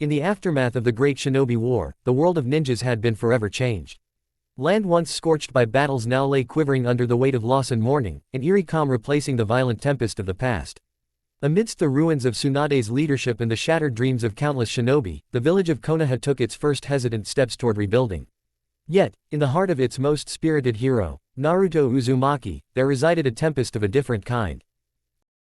In the aftermath of the Great Shinobi War, the world of ninjas had been forever changed. Land once scorched by battles now lay quivering under the weight of loss and mourning, an eerie calm replacing the violent tempest of the past. Amidst the ruins of Tsunade's leadership and the shattered dreams of countless shinobi, the village of Konoha took its first hesitant steps toward rebuilding. Yet, in the heart of its most spirited hero, Naruto Uzumaki, there resided a tempest of a different kind.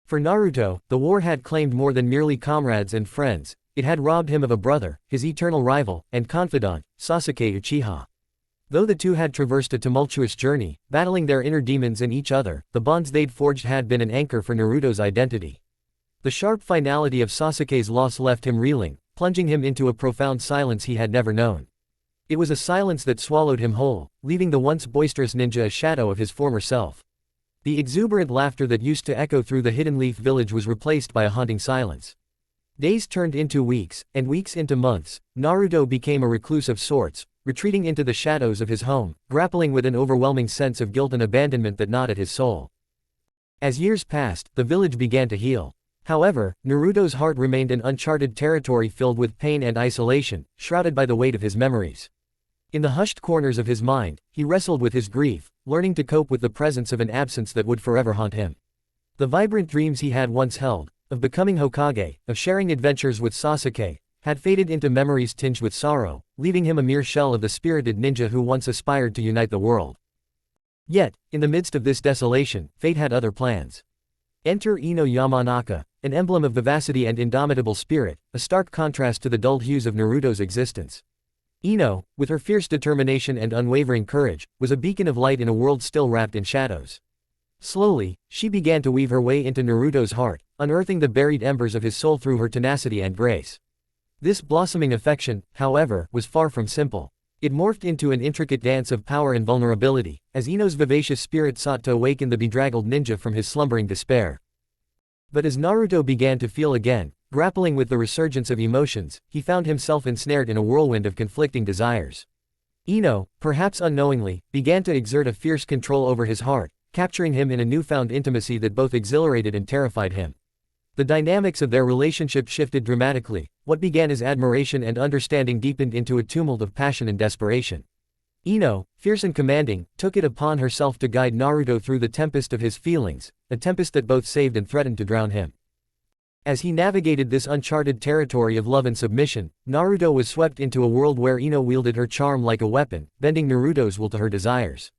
For Naruto, the war had claimed more than merely comrades and friends. It had robbed him of a brother, his eternal rival, and confidant, Sasuke Uchiha. Though the two had traversed a tumultuous journey, battling their inner demons and each other, the bonds they'd forged had been an anchor for Naruto's identity. The sharp finality of Sasuke's loss left him reeling, plunging him into a profound silence he had never known. It was a silence that swallowed him whole, leaving the once boisterous ninja a shadow of his former self. The exuberant laughter that used to echo through the Hidden Leaf village was replaced by a haunting silence. Days turned into weeks, and weeks into months. Naruto became a recluse of sorts, retreating into the shadows of his home, grappling with an overwhelming sense of guilt and abandonment that gnawed at his soul. As years passed, the village began to heal. However, Naruto's heart remained an uncharted territory filled with pain and isolation, shrouded by the weight of his memories. In the hushed corners of his mind, he wrestled with his grief, learning to cope with the presence of an absence that would forever haunt him. The vibrant dreams he had once held, of becoming Hokage, of sharing adventures with Sasuke, had faded into memories tinged with sorrow, leaving him a mere shell of the spirited ninja who once aspired to unite the world. Yet, in the midst of this desolation, fate had other plans. Enter Ino Yamanaka, an emblem of vivacity and indomitable spirit, a stark contrast to the dulled hues of Naruto's existence. Ino, with her fierce determination and unwavering courage, was a beacon of light in a world still wrapped in shadows. Slowly, she began to weave her way into Naruto's heart, unearthing the buried embers of his soul through her tenacity and grace. This blossoming affection, however, was far from simple. It morphed into an intricate dance of power and vulnerability, as Ino's vivacious spirit sought to awaken the bedraggled ninja from his slumbering despair. But as Naruto began to feel again, grappling with the resurgence of emotions, he found himself ensnared in a whirlwind of conflicting desires. Ino, perhaps unknowingly, began to exert a fierce control over his heart, capturing him in a newfound intimacy that both exhilarated and terrified him. The dynamics of their relationship shifted dramatically. What began as admiration and understanding deepened into a tumult of passion and desperation. Ino, fierce and commanding, took it upon herself to guide Naruto through the tempest of his feelings, a tempest that both saved and threatened to drown him. As he navigated this uncharted territory of love and submission, Naruto was swept into a world where Ino wielded her charm like a weapon, bending Naruto's will to her desires.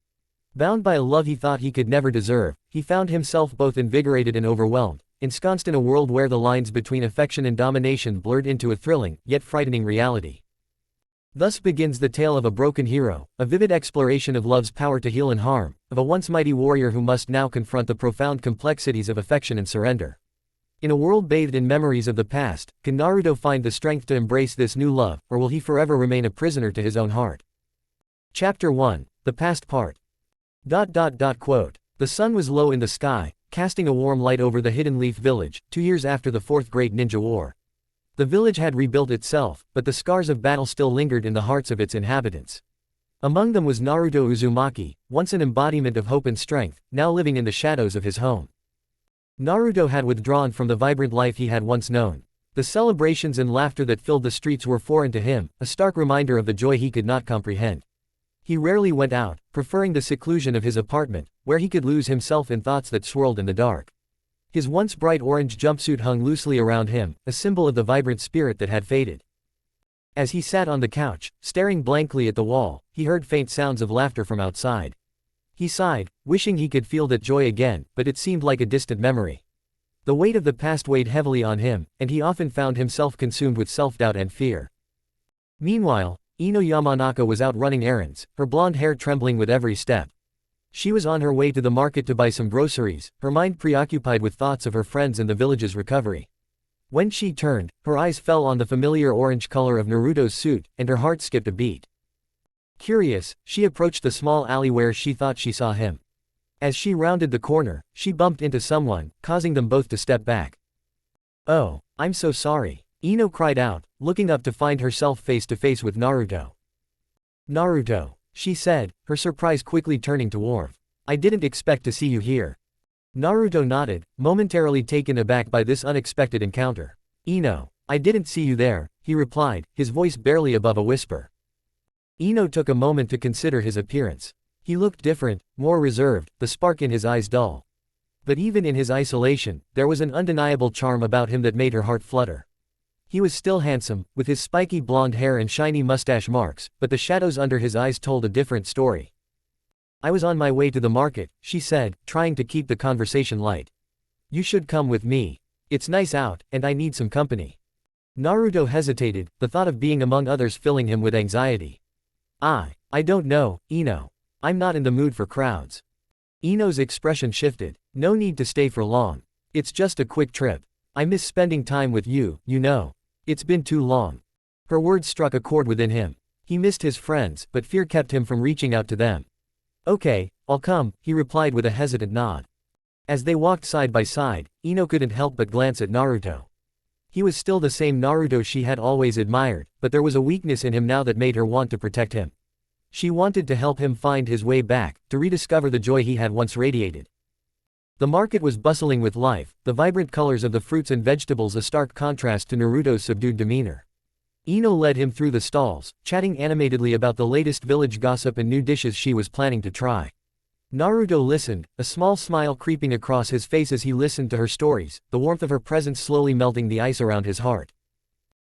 Bound by a love he thought he could never deserve, he found himself both invigorated and overwhelmed, ensconced in a world where the lines between affection and domination blurred into a thrilling, yet frightening reality. Thus begins the tale of a broken hero, a vivid exploration of love's power to heal and harm, of a once mighty warrior who must now confront the profound complexities of affection and surrender. In a world bathed in memories of the past, can Naruto find the strength to embrace this new love, or will he forever remain a prisoner to his own heart? Chapter 1. The Past Part. Quote. The sun was low in the sky, casting a warm light over the Hidden Leaf village, 2 years after the Fourth Great Ninja War. The village had rebuilt itself, but the scars of battle still lingered in the hearts of its inhabitants. Among them was Naruto Uzumaki, once an embodiment of hope and strength, now living in the shadows of his home. Naruto had withdrawn from the vibrant life he had once known. The celebrations and laughter that filled the streets were foreign to him, a stark reminder of the joy he could not comprehend. He rarely went out, preferring the seclusion of his apartment, where he could lose himself in thoughts that swirled in the dark. His once bright orange jumpsuit hung loosely around him, a symbol of the vibrant spirit that had faded. As he sat on the couch, staring blankly at the wall, he heard faint sounds of laughter from outside. He sighed, wishing he could feel that joy again, but it seemed like a distant memory. The weight of the past weighed heavily on him, and he often found himself consumed with self-doubt and fear. Meanwhile, Ino Yamanaka was out running errands, her blonde hair trembling with every step. She was on her way to the market to buy some groceries, her mind preoccupied with thoughts of her friends and the village's recovery. When she turned, her eyes fell on the familiar orange color of Naruto's suit, and her heart skipped a beat. Curious, she approached the small alley where she thought she saw him. As she rounded the corner, she bumped into someone, causing them both to step back. "Oh, I'm so sorry," Ino cried out, looking up to find herself face to face with Naruto. "Naruto," she said, her surprise quickly turning to warmth. "I didn't expect to see you here." Naruto nodded, momentarily taken aback by this unexpected encounter. "Ino, I didn't see you there, he replied, his voice barely above a whisper. Ino took a moment to consider his appearance. He looked different, more reserved, the spark in his eyes dull. But even in his isolation, there was an undeniable charm about him that made her heart flutter. He was still handsome, with his spiky blonde hair and shiny mustache marks, but the shadows under his eyes told a different story. I was on my way to the market, she said, trying to keep the conversation light. You should come with me. It's nice out, and I need some company. Naruto hesitated, the thought of being among others filling him with anxiety. I don't know, Ino. I'm not in the mood for crowds. Ino's expression shifted. No need to stay for long. It's just a quick trip. I miss spending time with you, you know. It's been too long. Her words struck a chord within him. He missed his friends, but fear kept him from reaching out to them. Okay, I'll come, he replied with a hesitant nod. As they walked side by side, Ino couldn't help but glance at Naruto. He was still the same Naruto she had always admired, but there was a weakness in him now that made her want to protect him. She wanted to help him find his way back, to rediscover the joy he had once radiated. The market was bustling with life, the vibrant colors of the fruits and vegetables a stark contrast to Naruto's subdued demeanor. Ino led him through the stalls, chatting animatedly about the latest village gossip and new dishes she was planning to try. Naruto listened, a small smile creeping across his face as he listened to her stories, the warmth of her presence slowly melting the ice around his heart.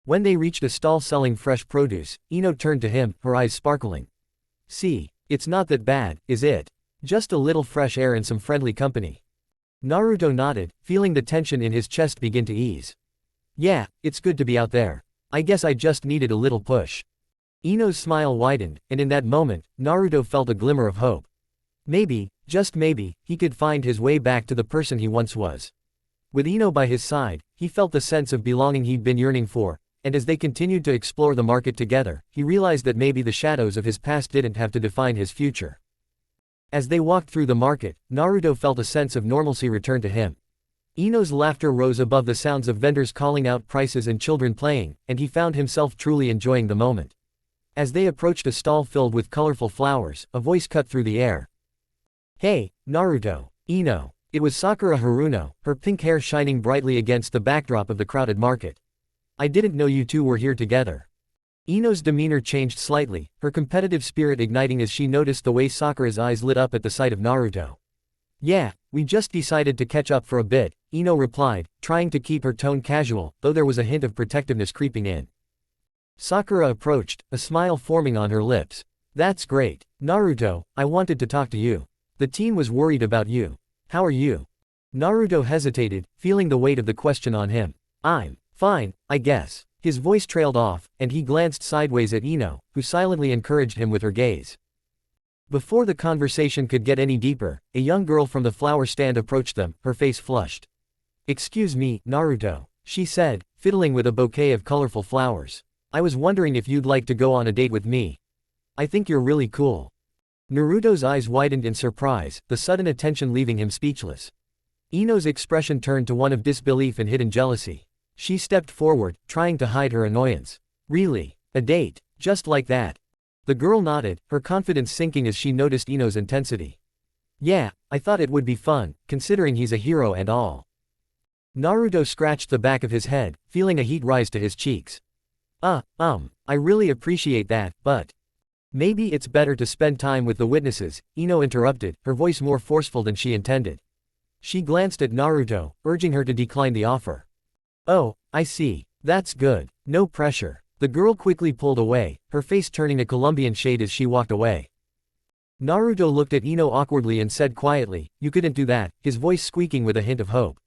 When they reached a stall selling fresh produce, Ino turned to him, her eyes sparkling. See, it's not that bad, is it? Just a little fresh air and some friendly company. Naruto nodded, feeling the tension in his chest begin to ease. Yeah, it's good to be out there. I guess I just needed a little push. Ino's smile widened, and in that moment, Naruto felt a glimmer of hope. Maybe, just maybe, he could find his way back to the person he once was. With Ino by his side, he felt the sense of belonging he'd been yearning for, and as they continued to explore the market together, he realized that maybe the shadows of his past didn't have to define his future. As they walked through the market, Naruto felt a sense of normalcy return to him. Ino's laughter rose above the sounds of vendors calling out prices and children playing, and he found himself truly enjoying the moment. As they approached a stall filled with colorful flowers, a voice cut through the air. Hey, Naruto. Ino. It was Sakura Haruno, her pink hair shining brightly against the backdrop of the crowded market. I didn't know you two were here together. Ino's demeanor changed slightly, her competitive spirit igniting as she noticed the way Sakura's eyes lit up at the sight of Naruto. Yeah, we just decided to catch up for a bit, Ino replied, trying to keep her tone casual, though there was a hint of protectiveness creeping in. Sakura approached, a smile forming on her lips. That's great. Naruto, I wanted to talk to you. The team was worried about you. How are you? Naruto hesitated, feeling the weight of the question on him. I'm fine, I guess. His voice trailed off, and he glanced sideways at Ino, who silently encouraged him with her gaze. Before the conversation could get any deeper, a young girl from the flower stand approached them, her face flushed. Excuse me, Naruto, she said, fiddling with a bouquet of colorful flowers. I was wondering if you'd like to go on a date with me. I think you're really cool. Naruto's eyes widened in surprise, the sudden attention leaving him speechless. Ino's expression turned to one of disbelief and hidden jealousy. She stepped forward, trying to hide her annoyance. Really? A date? Just like that? The girl nodded, her confidence sinking as she noticed Ino's intensity. Yeah, I thought it would be fun, considering he's a hero and all. Naruto scratched the back of his head, feeling a heat rise to his cheeks. I really appreciate that, but maybe it's better to spend time with the witnesses, Ino interrupted, her voice more forceful than she intended. She glanced at Naruto, urging her to decline the offer. Oh, I see. That's good. No pressure. The girl quickly pulled away, her face turning a Colombian shade as she walked away. Naruto looked at Ino awkwardly and said quietly, "You couldn't do that," his voice squeaking with a hint of hope.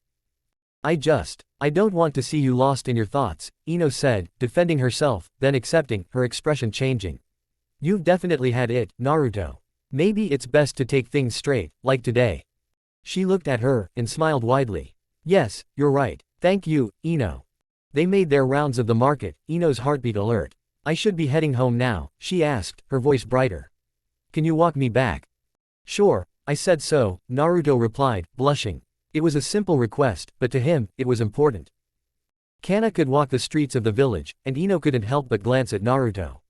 I don't want to see you lost in your thoughts, Ino said, defending herself, then accepting, her expression changing. You've definitely had it, Naruto. Maybe it's best to take things straight, like today. She looked at her, and smiled widely. Yes, you're right. Thank you, Ino. They made their rounds of the market, Ino's heartbeat alert. I should be heading home now, she asked, her voice brighter. Can you walk me back? Sure, I said so, Naruto replied, blushing. It was a simple request, but to him, it was important. Kana could walk the streets of the village, and Ino couldn't help but glance at Naruto.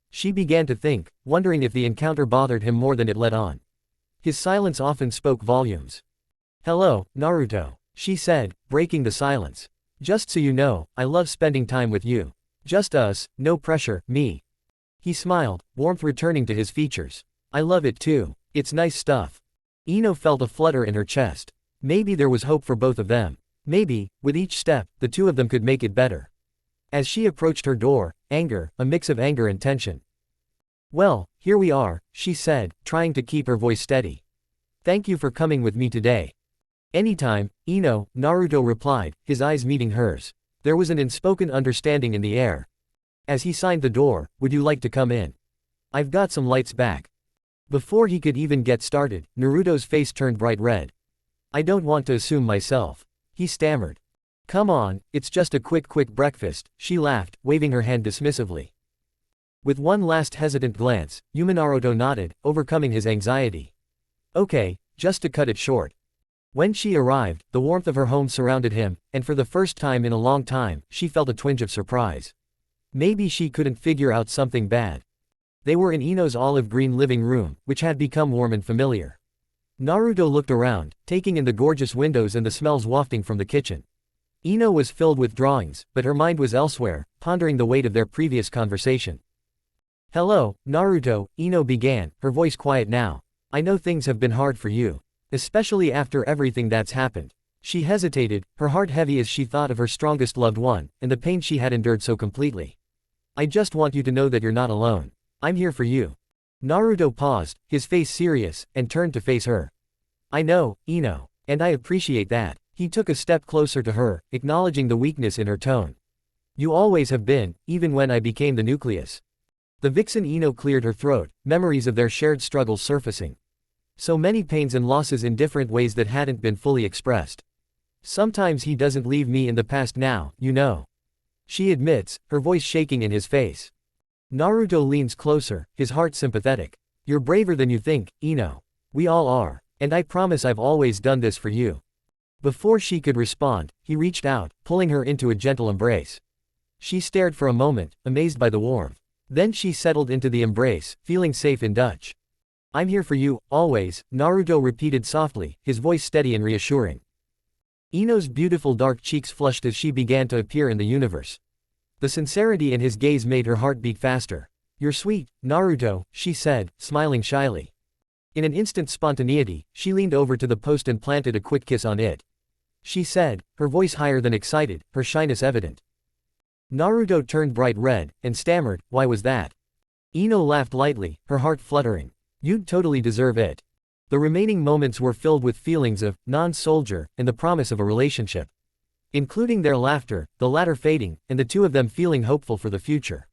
She began to think, wondering if the encounter bothered him more than it let on. His silence often spoke volumes. Hello, Naruto, she said, breaking the silence. Just so you know, I love spending time with you. Just us, no pressure, me. He smiled, warmth returning to his features. I love it too. It's nice stuff. Ino felt a flutter in her chest. Maybe there was hope for both of them. Maybe, with each step, the two of them could make it better. As she approached her door, anger, a mix of anger and tension. Well, here we are, she said, trying to keep her voice steady. Thank you for coming with me today. Anytime, Ino, Naruto replied, his eyes meeting hers. There was an unspoken understanding in the air. As he signed the door, would you like to come in? I've got some lights back. Before he could even get started, Naruto's face turned bright red. I don't want to assume myself. He stammered. Come on, it's just a quick breakfast, she laughed, waving her hand dismissively. With one last hesitant glance, Naruto nodded, overcoming his anxiety. Okay, just to cut it short. When she arrived, the warmth of her home surrounded him, and for the first time in a long time, she felt a twinge of surprise. Maybe she couldn't figure out something bad. They were in Ino's olive green living room, which had become warm and familiar. Naruto looked around, taking in the gorgeous windows and the smells wafting from the kitchen. Ino was filled with drawings, but her mind was elsewhere, pondering the weight of their previous conversation. Hello, Naruto, Ino began, her voice quiet now. I know things have been hard for you. Especially after everything that's happened. She hesitated, her heart heavy as she thought of her strongest loved one, and the pain she had endured so completely. I just want you to know that you're not alone. I'm here for you. Naruto paused, his face serious, and turned to face her. I know, Ino. And I appreciate that. He took a step closer to her, acknowledging the weakness in her tone. You always have been, even when I became the nucleus. The vixen Ino cleared her throat, memories of their shared struggles surfacing. So many pains and losses in different ways that hadn't been fully expressed. Sometimes he doesn't leave me in the past now, you know. She admits, her voice shaking in his face. Naruto leans closer, his heart sympathetic. You're braver than you think, Ino. We all are. And I promise I've always done this for you. Before she could respond, he reached out, pulling her into a gentle embrace. She stared for a moment, amazed by the warmth. Then she settled into the embrace, feeling safe in Dutch. I'm here for you, always, Naruto repeated softly, his voice steady and reassuring. Ino's beautiful dark cheeks flushed as she began to appear in the universe. The sincerity in his gaze made her heart beat faster. You're sweet, Naruto, she said, smiling shyly. In an instant spontaneity, she leaned over to the post and planted a quick kiss on it. She said, her voice higher than excited, her shyness evident. Naruto turned bright red, and stammered, why was that? Ino laughed lightly, her heart fluttering. You'd totally deserve it. The remaining moments were filled with feelings of non-soldier and the promise of a relationship. Including their laughter, the latter fading, and the two of them feeling hopeful for the future.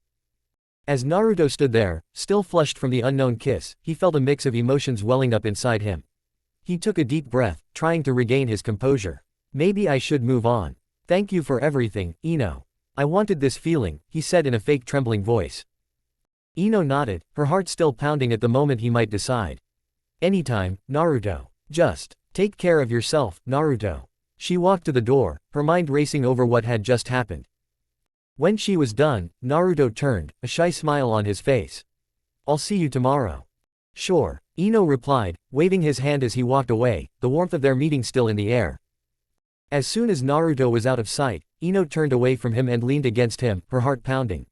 As Naruto stood there, still flushed from the unknown kiss, he felt a mix of emotions welling up inside him. He took a deep breath, trying to regain his composure. Maybe I should move on. Thank you for everything, Ino. I wanted this feeling, he said in a fake trembling voice. Ino nodded, her heart still pounding at the moment he might decide. Anytime, Naruto. Just take care of yourself, Naruto. She walked to the door, her mind racing over what had just happened. When she was done, Naruto turned, a shy smile on his face. I'll see you tomorrow. Sure, Ino replied, waving his hand as he walked away, the warmth of their meeting still in the air. As soon as Naruto was out of sight, Ino turned away from him and leaned against him, her heart pounding.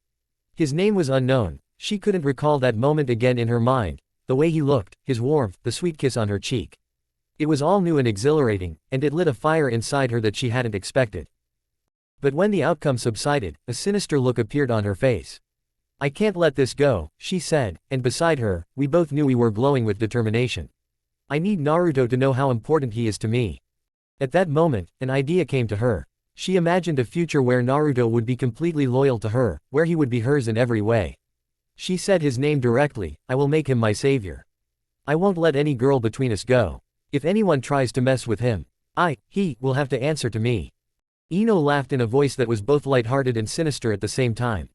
His name was unknown. She couldn't recall that moment again in her mind, the way he looked, his warmth, the sweet kiss on her cheek. It was all new and exhilarating, and it lit a fire inside her that she hadn't expected. But when the outcome subsided, a sinister look appeared on her face. I can't let this go, she said, and beside her, we both knew we were glowing with determination. I need Naruto to know how important he is to me. At that moment, an idea came to her. She imagined a future where Naruto would be completely loyal to her, where he would be hers in every way. She said his name directly, I will make him my savior. I won't let any girl between us go. If anyone tries to mess with him, he will have to answer to me. Ino laughed in a voice that was both lighthearted and sinister at the same time.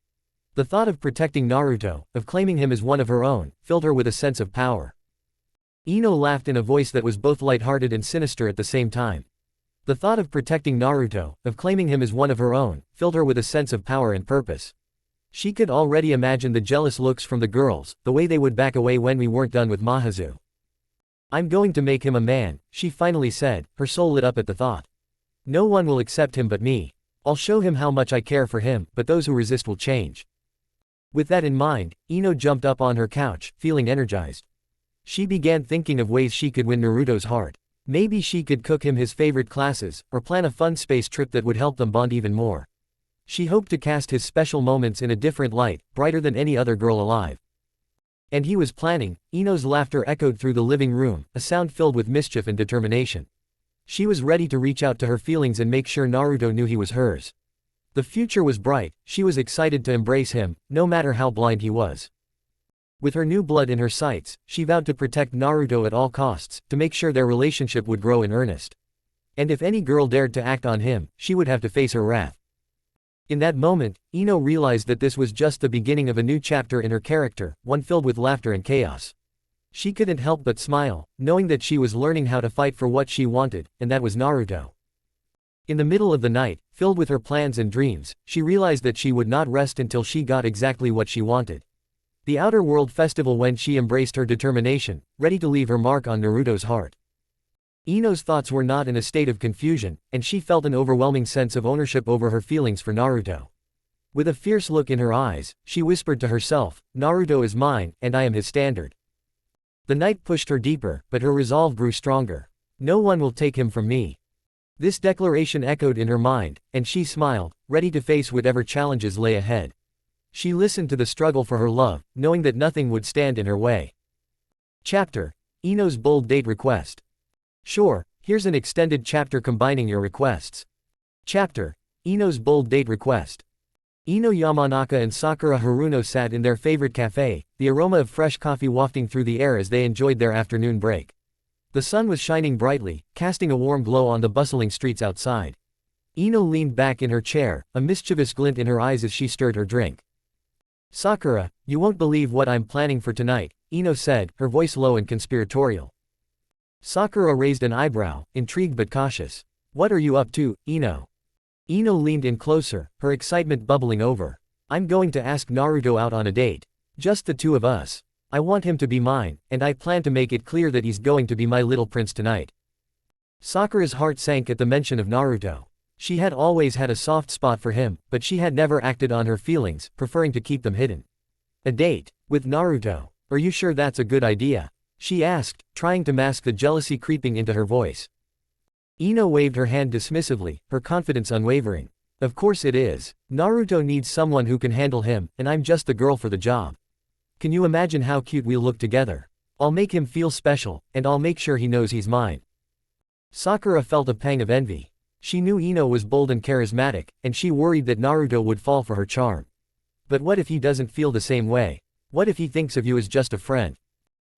The thought of protecting Naruto, of claiming him as one of her own, filled her with a sense of power. Ino laughed in a voice that was both lighthearted and sinister at the same time. The thought of protecting Naruto, of claiming him as one of her own, filled her with a sense of power and purpose. She could already imagine the jealous looks from the girls, the way they would back away when we weren't done with Mahazu. I'm going to make him a man, she finally said, her soul lit up at the thought. No one will accept him but me. I'll show him how much I care for him, but those who resist will change. With that in mind, Ino jumped up on her couch, feeling energized. She began thinking of ways she could win Naruto's heart. Maybe she could cook him his favorite classes, or plan a fun space trip that would help them bond even more. She hoped to cast his special moments in a different light, brighter than any other girl alive. And he was planning. Ino's laughter echoed through the living room, a sound filled with mischief and determination. She was ready to reach out to her feelings and make sure Naruto knew he was hers. The future was bright, she was excited to embrace him, no matter how blind he was. With her new blood in her sights, she vowed to protect Naruto at all costs, to make sure their relationship would grow in earnest. And if any girl dared to act on him, she would have to face her wrath. In that moment, Ino realized that this was just the beginning of a new chapter in her character, one filled with laughter and chaos. She couldn't help but smile, knowing that she was learning how to fight for what she wanted, and that was Naruto. In the middle of the night, filled with her plans and dreams, she realized that she would not rest until she got exactly what she wanted. The Outer World Festival, when she embraced her determination, ready to leave her mark on Naruto's heart. Ino's thoughts were not in a state of confusion, and she felt an overwhelming sense of ownership over her feelings for Naruto. With a fierce look in her eyes, she whispered to herself, "Naruto is mine, and I am his standard." The night pushed her deeper, but her resolve grew stronger. "No one will take him from me." This declaration echoed in her mind, and she smiled, ready to face whatever challenges lay ahead. She listened to the struggle for her love, knowing that nothing would stand in her way. Chapter: Ino's bold date request. Sure, here's an extended chapter combining your requests. Chapter: Ino's bold date request. Ino Yamanaka and Sakura Haruno sat in their favorite cafe, the aroma of fresh coffee wafting through the air as they enjoyed their afternoon break. The sun was shining brightly, casting a warm glow on the bustling streets outside. Ino leaned back in her chair, a mischievous glint in her eyes as she stirred her drink. "Sakura, you won't believe what I'm planning for tonight," Ino said, her voice low and conspiratorial. Sakura raised an eyebrow, intrigued but cautious. "What are you up to, Ino?" Ino leaned in closer, her excitement bubbling over. "I'm going to ask Naruto out on a date. Just the two of us. I want him to be mine, and I plan to make it clear that he's going to be my little prince tonight." Sakura's heart sank at the mention of Naruto. She had always had a soft spot for him, but she had never acted on her feelings, preferring to keep them hidden. "A date? With Naruto? Are you sure that's a good idea?" she asked, trying to mask the jealousy creeping into her voice. Ino waved her hand dismissively, her confidence unwavering. "Of course it is. Naruto needs someone who can handle him, and I'm just the girl for the job. Can you imagine how cute we'll look together? I'll make him feel special, and I'll make sure he knows he's mine." Sakura felt a pang of envy. She knew Ino was bold and charismatic, and she worried that Naruto would fall for her charm. But what if he doesn't feel the same way? What if he thinks of you as just a friend?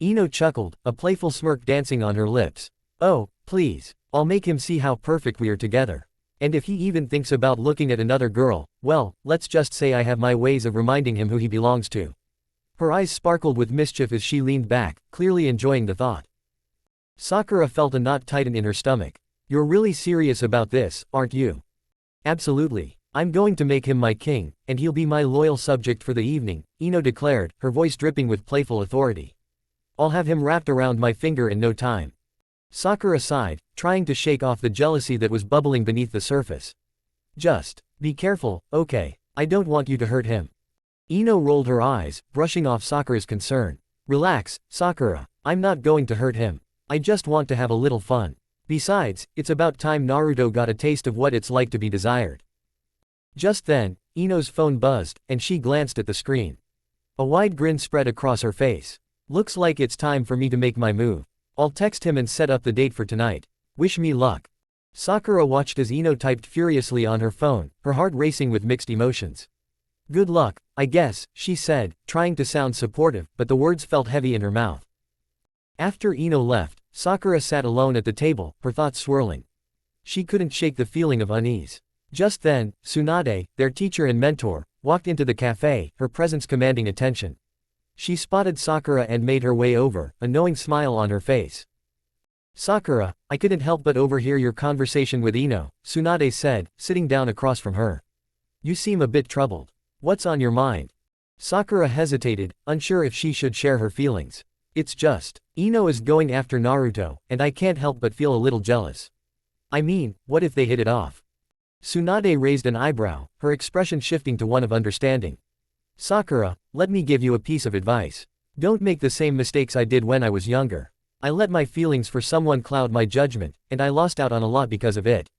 Ino chuckled, a playful smirk dancing on her lips. "Oh, please. I'll make him see how perfect we are together. And if he even thinks about looking at another girl, well, let's just say I have my ways of reminding him who he belongs to." Her eyes sparkled with mischief as she leaned back, clearly enjoying the thought. Sakura felt a knot tighten in her stomach. "You're really serious about this, aren't you?" "Absolutely. I'm going to make him my king, and he'll be my loyal subject for the evening," Ino declared, her voice dripping with playful authority. "I'll have him wrapped around my finger in no time." Sakura sighed, trying to shake off the jealousy that was bubbling beneath the surface. "Just be careful, okay? I don't want you to hurt him." Ino rolled her eyes, brushing off Sakura's concern. "Relax, Sakura. I'm not going to hurt him. I just want to have a little fun. Besides, it's about time Naruto got a taste of what it's like to be desired." Just then, Ino's phone buzzed, and she glanced at the screen. A wide grin spread across her face. "Looks like it's time for me to make my move. I'll text him and set up the date for tonight. Wish me luck." Sakura watched as Ino typed furiously on her phone, her heart racing with mixed emotions. "Good luck, I guess," she said, trying to sound supportive, but the words felt heavy in her mouth. After Ino left, Sakura sat alone at the table, her thoughts swirling. She couldn't shake the feeling of unease. Just then, Tsunade, their teacher and mentor, walked into the cafe, her presence commanding attention. She spotted Sakura and made her way over, a knowing smile on her face. "Sakura, I couldn't help but overhear your conversation with Ino," Tsunade said, sitting down across from her. "You seem a bit troubled. What's on your mind?" Sakura hesitated, unsure if she should share her feelings. "It's just, Ino is going after Naruto, and I can't help but feel a little jealous. I mean, what if they hit it off? Tsunade raised an eyebrow, her expression shifting to one of understanding. Sakura, let me give you a piece of advice. Don't make the same mistakes I did when I was younger. I let my feelings for someone cloud my judgment, and I lost out on a lot because of it.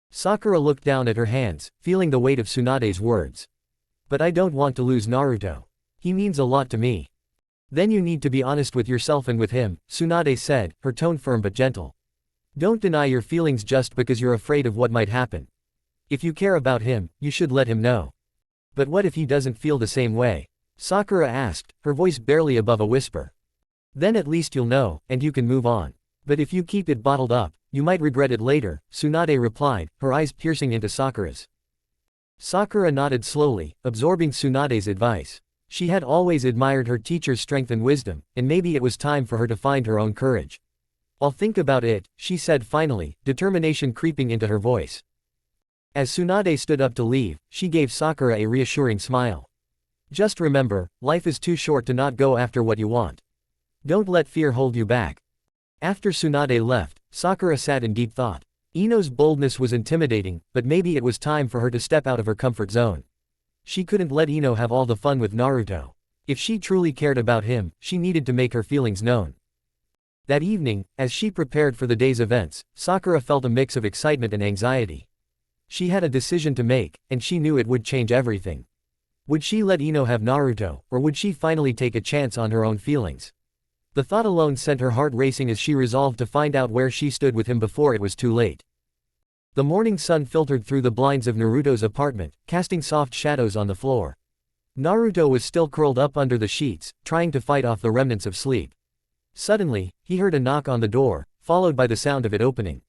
Sakura looked down at her hands, feeling the weight of Tsunade's words. But I don't want to lose Naruto. He means a lot to me. Then you need to be honest with yourself and with him, Tsunade said, her tone firm but gentle. Don't deny your feelings just because you're afraid of what might happen. If you care about him, you should let him know. But what if he doesn't feel the same way? Sakura asked, her voice barely above a whisper. Then at least you'll know, and you can move on. But if you keep it bottled up, you might regret it later, Tsunade replied, her eyes piercing into Sakura's. Sakura nodded slowly, absorbing Tsunade's advice. She had always admired her teacher's strength and wisdom, and maybe it was time for her to find her own courage. I'll think about it, she said finally, determination creeping into her voice. As Tsunade stood up to leave, she gave Sakura a reassuring smile. Just remember, life is too short to not go after what you want. Don't let fear hold you back. After Tsunade left, Sakura sat in deep thought. Ino's boldness was intimidating, but maybe it was time for her to step out of her comfort zone. She couldn't let Ino have all the fun with Naruto. If she truly cared about him, she needed to make her feelings known. That evening, as she prepared for the day's events, Sakura felt a mix of excitement and anxiety. She had a decision to make, and she knew it would change everything. Would she let Ino have Naruto, or would she finally take a chance on her own feelings? The thought alone sent her heart racing as she resolved to find out where she stood with him before it was too late. The morning sun filtered through the blinds of Naruto's apartment, casting soft shadows on the floor. Naruto was still curled up under the sheets, trying to fight off the remnants of sleep. Suddenly, he heard a knock on the door, followed by the sound of it opening.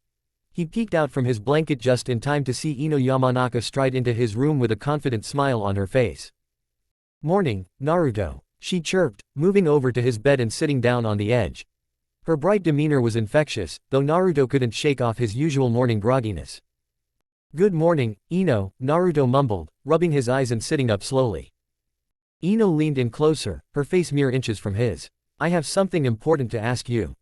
He peeked out from his blanket just in time to see Ino Yamanaka stride into his room with a confident smile on her face. "Morning, Naruto," she chirped, moving over to his bed and sitting down on the edge. Her bright demeanor was infectious, though Naruto couldn't shake off his usual morning grogginess. "Good morning, Ino," Naruto mumbled, rubbing his eyes and sitting up slowly. Ino leaned in closer, her face mere inches from his. "I have something important to ask you."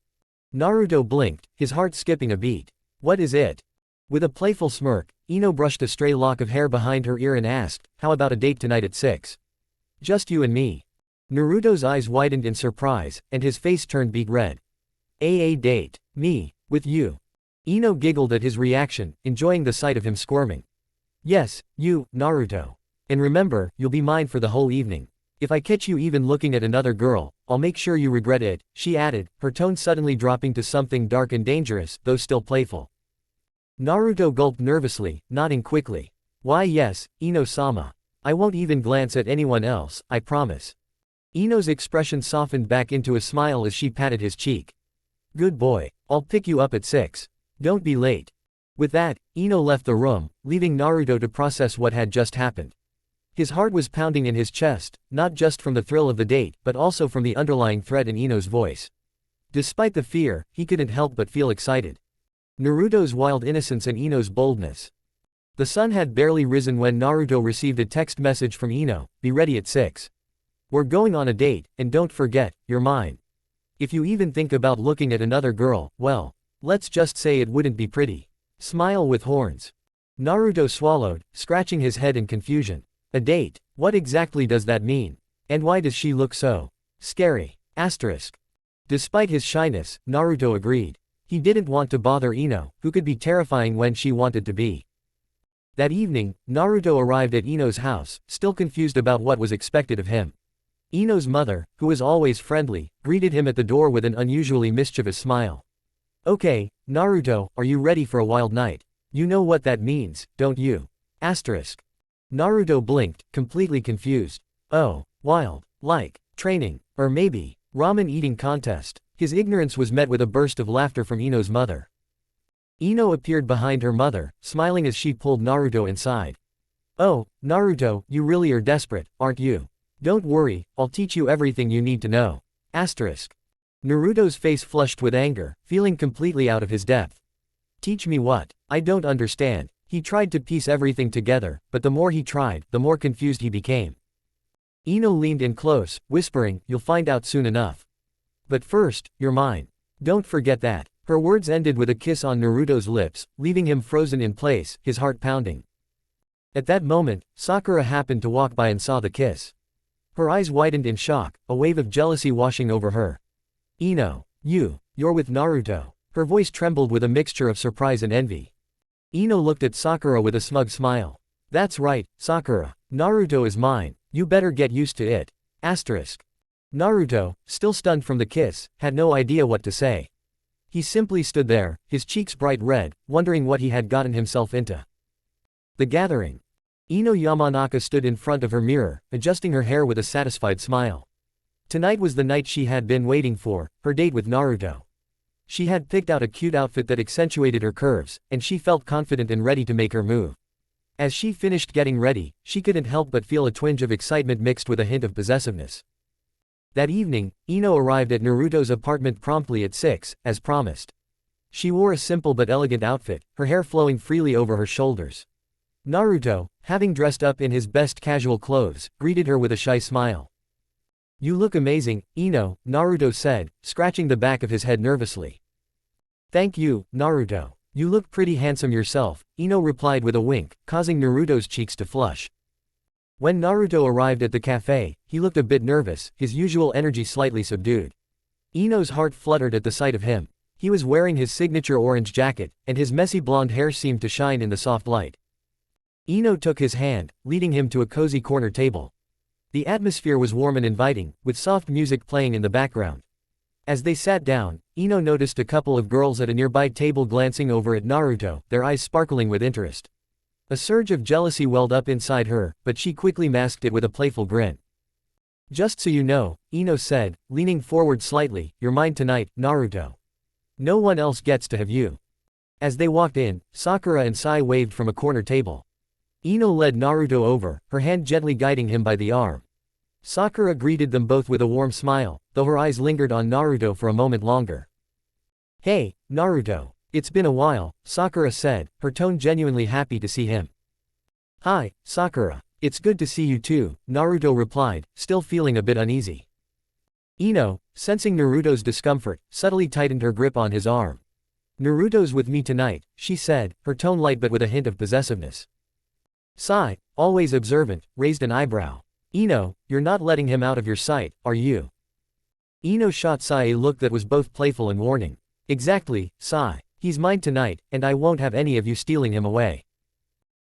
Naruto blinked, his heart skipping a beat. "What is it?" With a playful smirk, Ino brushed a stray lock of hair behind her ear and asked, "How about a date tonight at 6? Just you and me." Naruto's eyes widened in surprise, and his face turned beet red. "A date? Me? With you?" Ino giggled at his reaction, enjoying the sight of him squirming. "Yes, you, Naruto. And remember, you'll be mine for the whole evening. If I catch you even looking at another girl, I'll make sure you regret it," she added, her tone suddenly dropping to something dark and dangerous, though still playful. Naruto gulped nervously, nodding quickly. "Why yes, Ino-sama. I won't even glance at anyone else, I promise." Ino's expression softened back into a smile as she patted his cheek. "Good boy. I'll pick you up at 6. Don't be late." With that, Ino left the room, leaving Naruto to process what had just happened. His heart was pounding in his chest, not just from the thrill of the date, but also from the underlying threat in Ino's voice. Despite the fear, he couldn't help but feel excited. Naruto's wild innocence and Ino's boldness. The sun had barely risen when Naruto received a text message from Ino, "Be ready at 6. We're going on a date, and don't forget, you're mine. If you even think about looking at another girl, well, let's just say it wouldn't be pretty. Smile with horns." Naruto swallowed, scratching his head in confusion. A date? What exactly does that mean? And why does she look so scary? Asterisk. Despite his shyness, Naruto agreed. He didn't want to bother Ino, who could be terrifying when she wanted to be. That evening, Naruto arrived at Ino's house, still confused about what was expected of him. Ino's mother, who was always friendly, greeted him at the door with an unusually mischievous smile. "Okay, Naruto, are you ready for a wild night? You know what that means, don't you?" Asterisk. Naruto blinked, completely confused. "Oh, wild. Like training. Or maybe ramen eating contest." His ignorance was met with a burst of laughter from Ino's mother. Ino appeared behind her mother, smiling as she pulled Naruto inside. "Oh, Naruto, you really are desperate, aren't you? Don't worry, I'll teach you everything you need to know." Asterisk. Naruto's face flushed with anger, feeling completely out of his depth. "Teach me what? I don't understand." He tried to piece everything together, but the more he tried, the more confused he became. Ino leaned in close, whispering, "You'll find out soon enough. But first, you're mine. Don't forget that." Her words ended with a kiss on Naruto's lips, leaving him frozen in place, his heart pounding. At that moment, Sakura happened to walk by and saw the kiss. Her eyes widened in shock, a wave of jealousy washing over her. Ino, you're with Naruto. Her voice trembled with a mixture of surprise and envy. Ino looked at Sakura with a smug smile. That's right, Sakura. Naruto is mine. You better get used to it. Asterisk. Naruto, still stunned from the kiss, had no idea what to say. He simply stood there, his cheeks bright red, wondering what he had gotten himself into. The gathering. Ino Yamanaka stood in front of her mirror, adjusting her hair with a satisfied smile. Tonight was the night she had been waiting for, her date with Naruto. She had picked out a cute outfit that accentuated her curves, and she felt confident and ready to make her move. As she finished getting ready, she couldn't help but feel a twinge of excitement mixed with a hint of possessiveness. That evening, Ino arrived at Naruto's apartment promptly at 6, as promised. She wore a simple but elegant outfit, her hair flowing freely over her shoulders. Naruto, having dressed up in his best casual clothes, greeted her with a shy smile. You look amazing, Ino, Naruto said, scratching the back of his head nervously. Thank you, Naruto. You look pretty handsome yourself, Ino replied with a wink, causing Naruto's cheeks to flush. When Naruto arrived at the cafe, he looked a bit nervous, his usual energy slightly subdued. Ino's heart fluttered at the sight of him. He was wearing his signature orange jacket, and his messy blonde hair seemed to shine in the soft light. Ino took his hand, leading him to a cozy corner table. The atmosphere was warm and inviting, with soft music playing in the background. As they sat down, Ino noticed a couple of girls at a nearby table glancing over at Naruto, their eyes sparkling with interest. A surge of jealousy welled up inside her, but she quickly masked it with a playful grin. Just so you know, Ino said, leaning forward slightly, you're mine tonight, Naruto. No one else gets to have you. As they walked in, Sakura and Sai waved from a corner table. Ino led Naruto over, her hand gently guiding him by the arm. Sakura greeted them both with a warm smile, though her eyes lingered on Naruto for a moment longer. Hey, Naruto. It's been a while, Sakura said, her tone genuinely happy to see him. Hi, Sakura. It's good to see you too, Naruto replied, still feeling a bit uneasy. Ino, sensing Naruto's discomfort, subtly tightened her grip on his arm. Naruto's with me tonight, she said, her tone light but with a hint of possessiveness. Sai, always observant, raised an eyebrow. Ino, you're not letting him out of your sight, are you? Ino shot Sai a look that was both playful and warning. Exactly, Sai. He's mine tonight, and I won't have any of you stealing him away.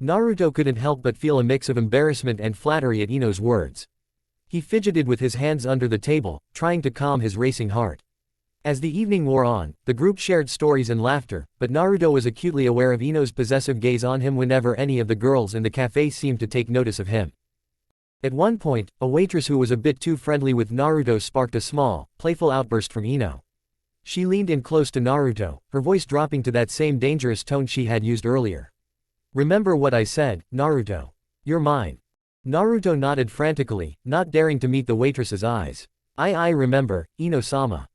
Naruto couldn't help but feel a mix of embarrassment and flattery at Ino's words. He fidgeted with his hands under the table, trying to calm his racing heart. As the evening wore on, the group shared stories and laughter, but Naruto was acutely aware of Ino's possessive gaze on him whenever any of the girls in the cafe seemed to take notice of him. At one point, a waitress who was a bit too friendly with Naruto sparked a small, playful outburst from Ino. She leaned in close to Naruto, her voice dropping to that same dangerous tone she had used earlier. Remember what I said, Naruto. You're mine. Naruto nodded frantically, not daring to meet the waitress's eyes. I remember, Ino-sama.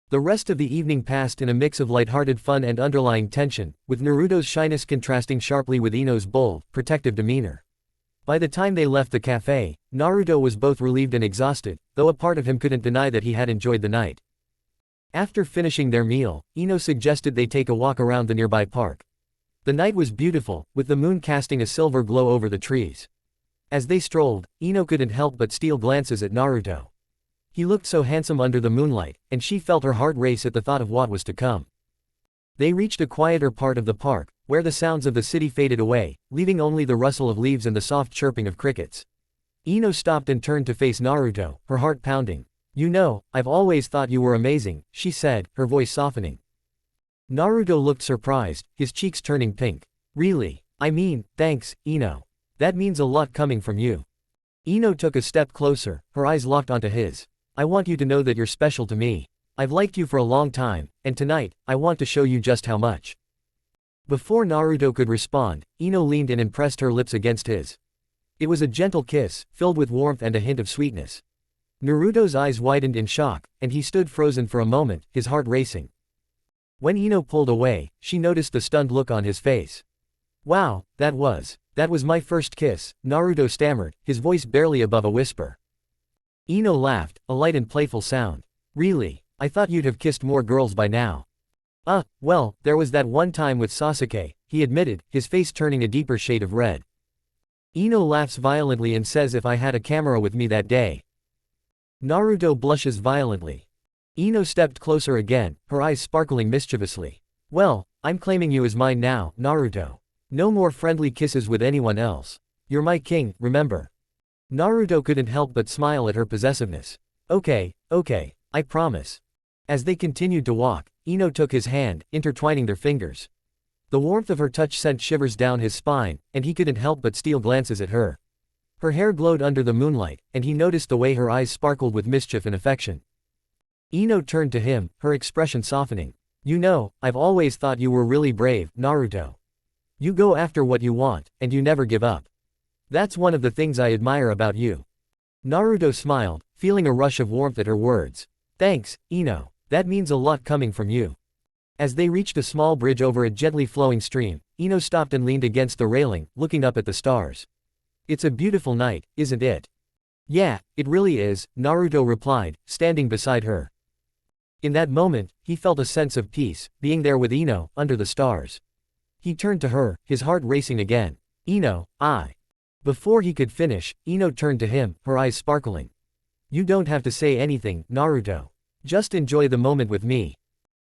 The rest of the evening passed in a mix of lighthearted fun and underlying tension, with Naruto's shyness contrasting sharply with Ino's bold, protective demeanor. By the time they left the cafe, Naruto was both relieved and exhausted, though a part of him couldn't deny that he had enjoyed the night. After finishing their meal, Ino suggested they take a walk around the nearby park. The night was beautiful, with the moon casting a silver glow over the trees. As they strolled, Ino couldn't help but steal glances at Naruto. He looked so handsome under the moonlight, and she felt her heart race at the thought of what was to come. They reached a quieter part of the park, where the sounds of the city faded away, leaving only the rustle of leaves and the soft chirping of crickets. Ino stopped and turned to face Naruto, her heart pounding. You know, I've always thought you were amazing, she said, her voice softening. Naruto looked surprised, his cheeks turning pink. Really? I mean, thanks, Ino. That means a lot coming from you. Ino took a step closer, her eyes locked onto his. I want you to know that you're special to me. I've liked you for a long time, and tonight, I want to show you just how much. Before Naruto could respond, Ino leaned in and pressed her lips against his. It was a gentle kiss, filled with warmth and a hint of sweetness. Naruto's eyes widened in shock, and he stood frozen for a moment, his heart racing. When Ino pulled away, she noticed the stunned look on his face. Wow, that was my first kiss, Naruto stammered, his voice barely above a whisper. Ino laughed, a light and playful sound. Really? I thought you'd have kissed more girls by now. Well, there was that one time with Sasuke, he admitted, his face turning a deeper shade of red. Ino laughs violently and says if I had a camera with me that day. Naruto blushes violently. Ino stepped closer again, her eyes sparkling mischievously. Well, I'm claiming you as mine now, Naruto. No more friendly kisses with anyone else. You're my king, remember? Naruto couldn't help but smile at her possessiveness. Okay, I promise. As they continued to walk, Ino took his hand, intertwining their fingers. The warmth of her touch sent shivers down his spine, and he couldn't help but steal glances at her. Her hair glowed under the moonlight, and he noticed the way her eyes sparkled with mischief and affection. Ino turned to him, her expression softening. You know, I've always thought you were really brave, Naruto. You go after what you want, and you never give up. That's one of the things I admire about you. Naruto smiled, feeling a rush of warmth at her words. Thanks, Ino. That means a lot coming from you. As they reached a small bridge over a gently flowing stream, Ino stopped and leaned against the railing, looking up at the stars. It's a beautiful night, isn't it? Yeah, it really is, Naruto replied, standing beside her. In that moment, he felt a sense of peace, being there with Ino, under the stars. He turned to her, his heart racing again. Ino, I. Before he could finish, Ino turned to him, her eyes sparkling. You don't have to say anything, Naruto. Just enjoy the moment with me.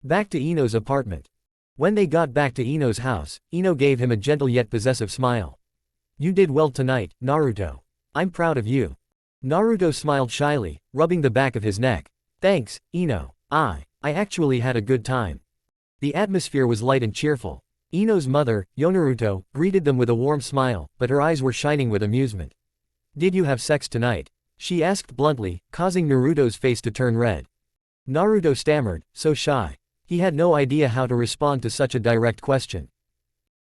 Back to Ino's apartment. When they got back to Ino's house, Ino gave him a gentle yet possessive smile. You did well tonight, Naruto. I'm proud of you. Naruto smiled shyly, rubbing the back of his neck. Thanks, Ino. I actually had a good time. The atmosphere was light and cheerful. Ino's mother, Yonaruto, greeted them with a warm smile, but her eyes were shining with amusement. Did you have sex tonight? She asked bluntly, causing Naruto's face to turn red. Naruto stammered, so shy. He had no idea how to respond to such a direct question.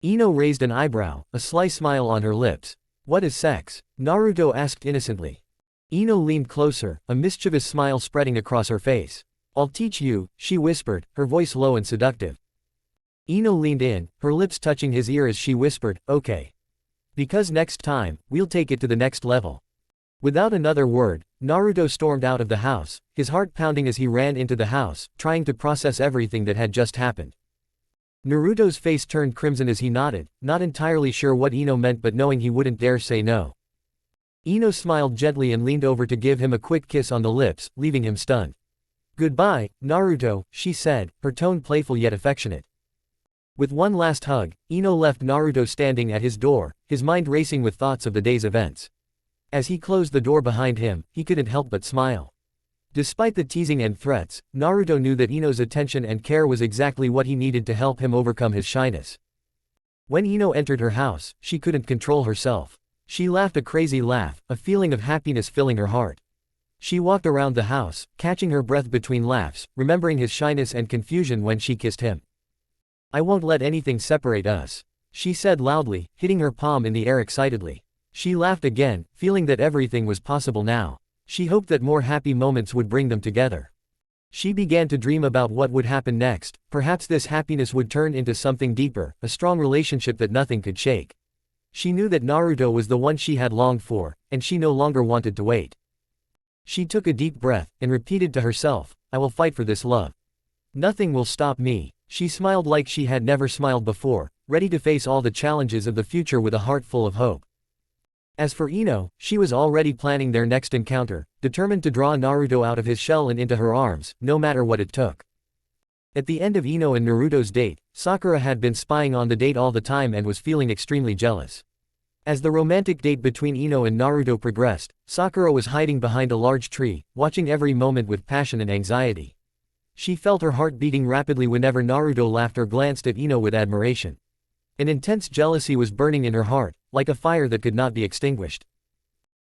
Ino raised an eyebrow, a sly smile on her lips. What is sex? Naruto asked innocently. Ino leaned closer, a mischievous smile spreading across her face. I'll teach you, she whispered, her voice low and seductive. Ino leaned in, her lips touching his ear as she whispered, okay. Because next time, we'll take it to the next level. Without another word, Naruto stormed out of the house, his heart pounding as he ran into the house, trying to process everything that had just happened. Naruto's face turned crimson as he nodded, not entirely sure what Ino meant but knowing he wouldn't dare say no. Ino smiled gently and leaned over to give him a quick kiss on the lips, leaving him stunned. Goodbye, Naruto, she said, her tone playful yet affectionate. With one last hug, Ino left Naruto standing at his door, his mind racing with thoughts of the day's events. As he closed the door behind him, he couldn't help but smile. Despite the teasing and threats, Naruto knew that Ino's attention and care was exactly what he needed to help him overcome his shyness. When Ino entered her house, she couldn't control herself. She laughed a crazy laugh, a feeling of happiness filling her heart. She walked around the house, catching her breath between laughs, remembering his shyness and confusion when she kissed him. I won't let anything separate us, she said loudly, hitting her palm in the air excitedly. She laughed again, feeling that everything was possible now. She hoped that more happy moments would bring them together. She began to dream about what would happen next, perhaps this happiness would turn into something deeper, a strong relationship that nothing could shake. She knew that Naruto was the one she had longed for, and she no longer wanted to wait. She took a deep breath, and repeated to herself, I will fight for this love. Nothing will stop me. She smiled like she had never smiled before, ready to face all the challenges of the future with a heart full of hope. As for Ino, she was already planning their next encounter, determined to draw Naruto out of his shell and into her arms, no matter what it took. At the end of Ino and Naruto's date, Sakura had been spying on the date all the time and was feeling extremely jealous. As the romantic date between Ino and Naruto progressed, Sakura was hiding behind a large tree, watching every moment with passion and anxiety. She felt her heart beating rapidly whenever Naruto laughed or glanced at Ino with admiration. An intense jealousy was burning in her heart, like a fire that could not be extinguished.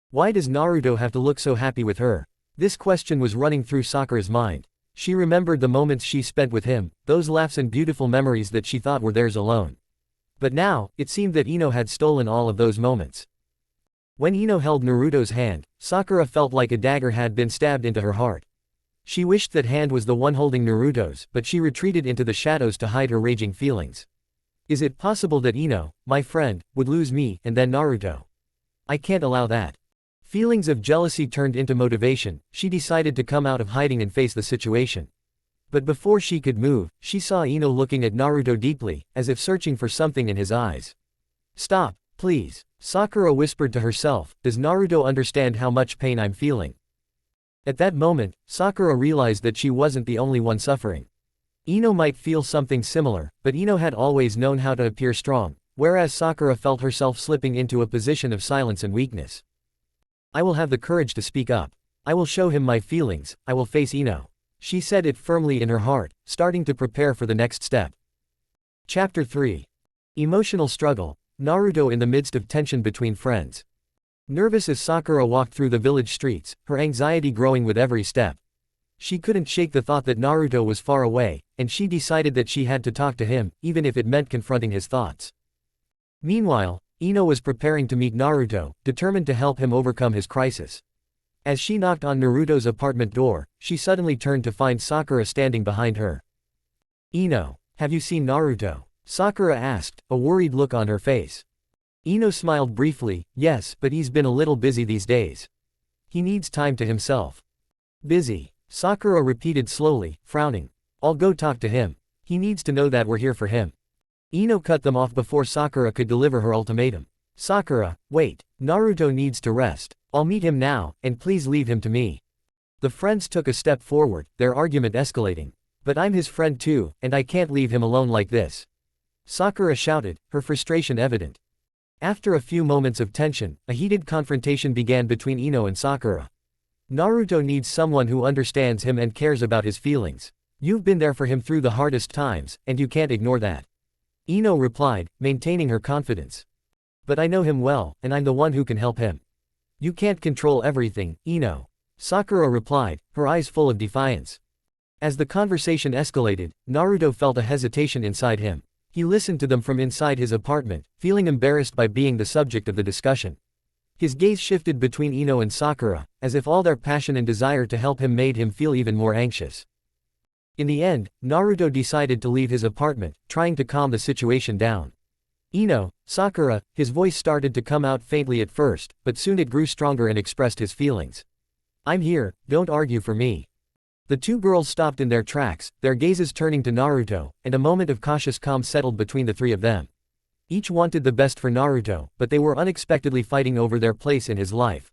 Why does Naruto have to look so happy with her? This question was running through Sakura's mind. She remembered the moments she spent with him, those laughs and beautiful memories that she thought were theirs alone. But now, it seemed that Ino had stolen all of those moments. When Ino held Naruto's hand, Sakura felt like a dagger had been stabbed into her heart. She wished that hand was the one holding Naruto's, but she retreated into the shadows to hide her raging feelings. Is it possible that Ino, my friend, would lose me, and then Naruto? I can't allow that. Feelings of jealousy turned into motivation, she decided to come out of hiding and face the situation. But before she could move, she saw Ino looking at Naruto deeply, as if searching for something in his eyes. "Stop, please," Sakura whispered to herself, "does Naruto understand how much pain I'm feeling?" At that moment, Sakura realized that she wasn't the only one suffering. Ino might feel something similar, but Ino had always known how to appear strong, whereas Sakura felt herself slipping into a position of silence and weakness. "I will have the courage to speak up. I will show him my feelings, I will face Ino." She said it firmly in her heart, starting to prepare for the next step. Chapter 3. Emotional Struggle. Naruto in the midst of tension between friends. Nervous as Sakura walked through the village streets, her anxiety growing with every step. She couldn't shake the thought that Naruto was far away, and she decided that she had to talk to him, even if it meant confronting his thoughts. Meanwhile, Ino was preparing to meet Naruto, determined to help him overcome his crisis. As she knocked on Naruto's apartment door, she suddenly turned to find Sakura standing behind her. "Ino, have you seen Naruto?" Sakura asked, a worried look on her face. Ino smiled briefly, "Yes, but he's been a little busy these days. He needs time to himself." "Busy?" Sakura repeated slowly, frowning. "I'll go talk to him. He needs to know that we're here for him." Ino cut them off before Sakura could deliver her ultimatum. "Sakura, wait. Naruto needs to rest. I'll meet him now, and please leave him to me." The friends took a step forward, their argument escalating. "But I'm his friend too, and I can't leave him alone like this," Sakura shouted, her frustration evident. After a few moments of tension, a heated confrontation began between Ino and Sakura. "Naruto needs someone who understands him and cares about his feelings. You've been there for him through the hardest times, and you can't ignore that," Ino replied, maintaining her confidence. "But I know him well, and I'm the one who can help him." "You can't control everything, Ino," Sakura replied, her eyes full of defiance. As the conversation escalated, Naruto felt a hesitation inside him. He listened to them from inside his apartment, feeling embarrassed by being the subject of the discussion. His gaze shifted between Ino and Sakura, as if all their passion and desire to help him made him feel even more anxious. In the end, Naruto decided to leave his apartment, trying to calm the situation down. "Ino, Sakura," his voice started to come out faintly at first, but soon it grew stronger and expressed his feelings. "I'm here, don't argue for me." The two girls stopped in their tracks, their gazes turning to Naruto, and a moment of cautious calm settled between the three of them. Each wanted the best for Naruto, but they were unexpectedly fighting over their place in his life.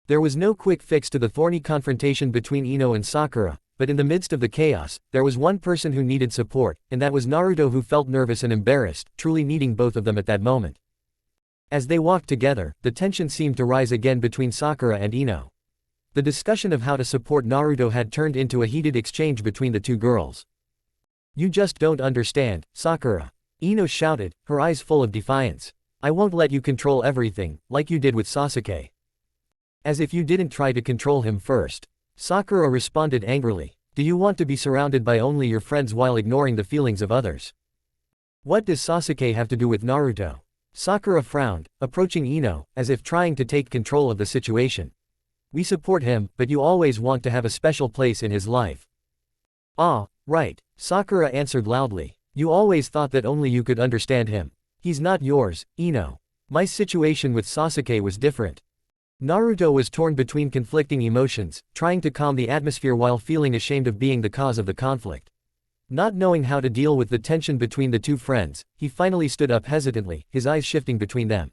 There was no quick fix to the thorny confrontation between Ino and Sakura, but in the midst of the chaos, there was one person who needed support, and that was Naruto, who felt nervous and embarrassed, truly needing both of them at that moment. As they walked together, the tension seemed to rise again between Sakura and Ino. The discussion of how to support Naruto had turned into a heated exchange between the two girls. "You just don't understand, Sakura," Ino shouted, her eyes full of defiance. "I won't let you control everything, like you did with Sasuke." "As if you didn't try to control him first," Sakura responded angrily. "Do you want to be surrounded by only your friends while ignoring the feelings of others? What does Sasuke have to do with Naruto?" Sakura frowned, approaching Ino, as if trying to take control of the situation. "We support him, but you always want to have a special place in his life." "Ah, right," Sakura answered loudly. "You always thought that only you could understand him. He's not yours, Ino. My situation with Sasuke was different." Naruto was torn between conflicting emotions, trying to calm the atmosphere while feeling ashamed of being the cause of the conflict. Not knowing how to deal with the tension between the two friends, he finally stood up hesitantly, his eyes shifting between them.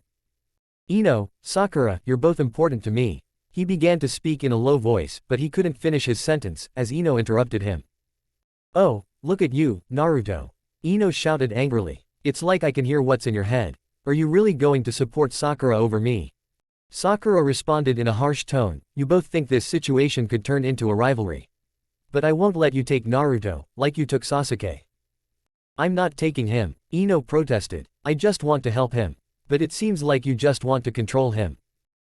"Ino, Sakura, you're both important to me." He began to speak in a low voice, but he couldn't finish his sentence, as Ino interrupted him. "Oh, look at you, Naruto," Ino shouted angrily. "It's like I can hear what's in your head. Are you really going to support Sakura over me?" Sakura responded in a harsh tone, "You both think this situation could turn into a rivalry. But I won't let you take Naruto, like you took Sasuke." "I'm not taking him," Ino protested. "I just want to help him. But it seems like you just want to control him."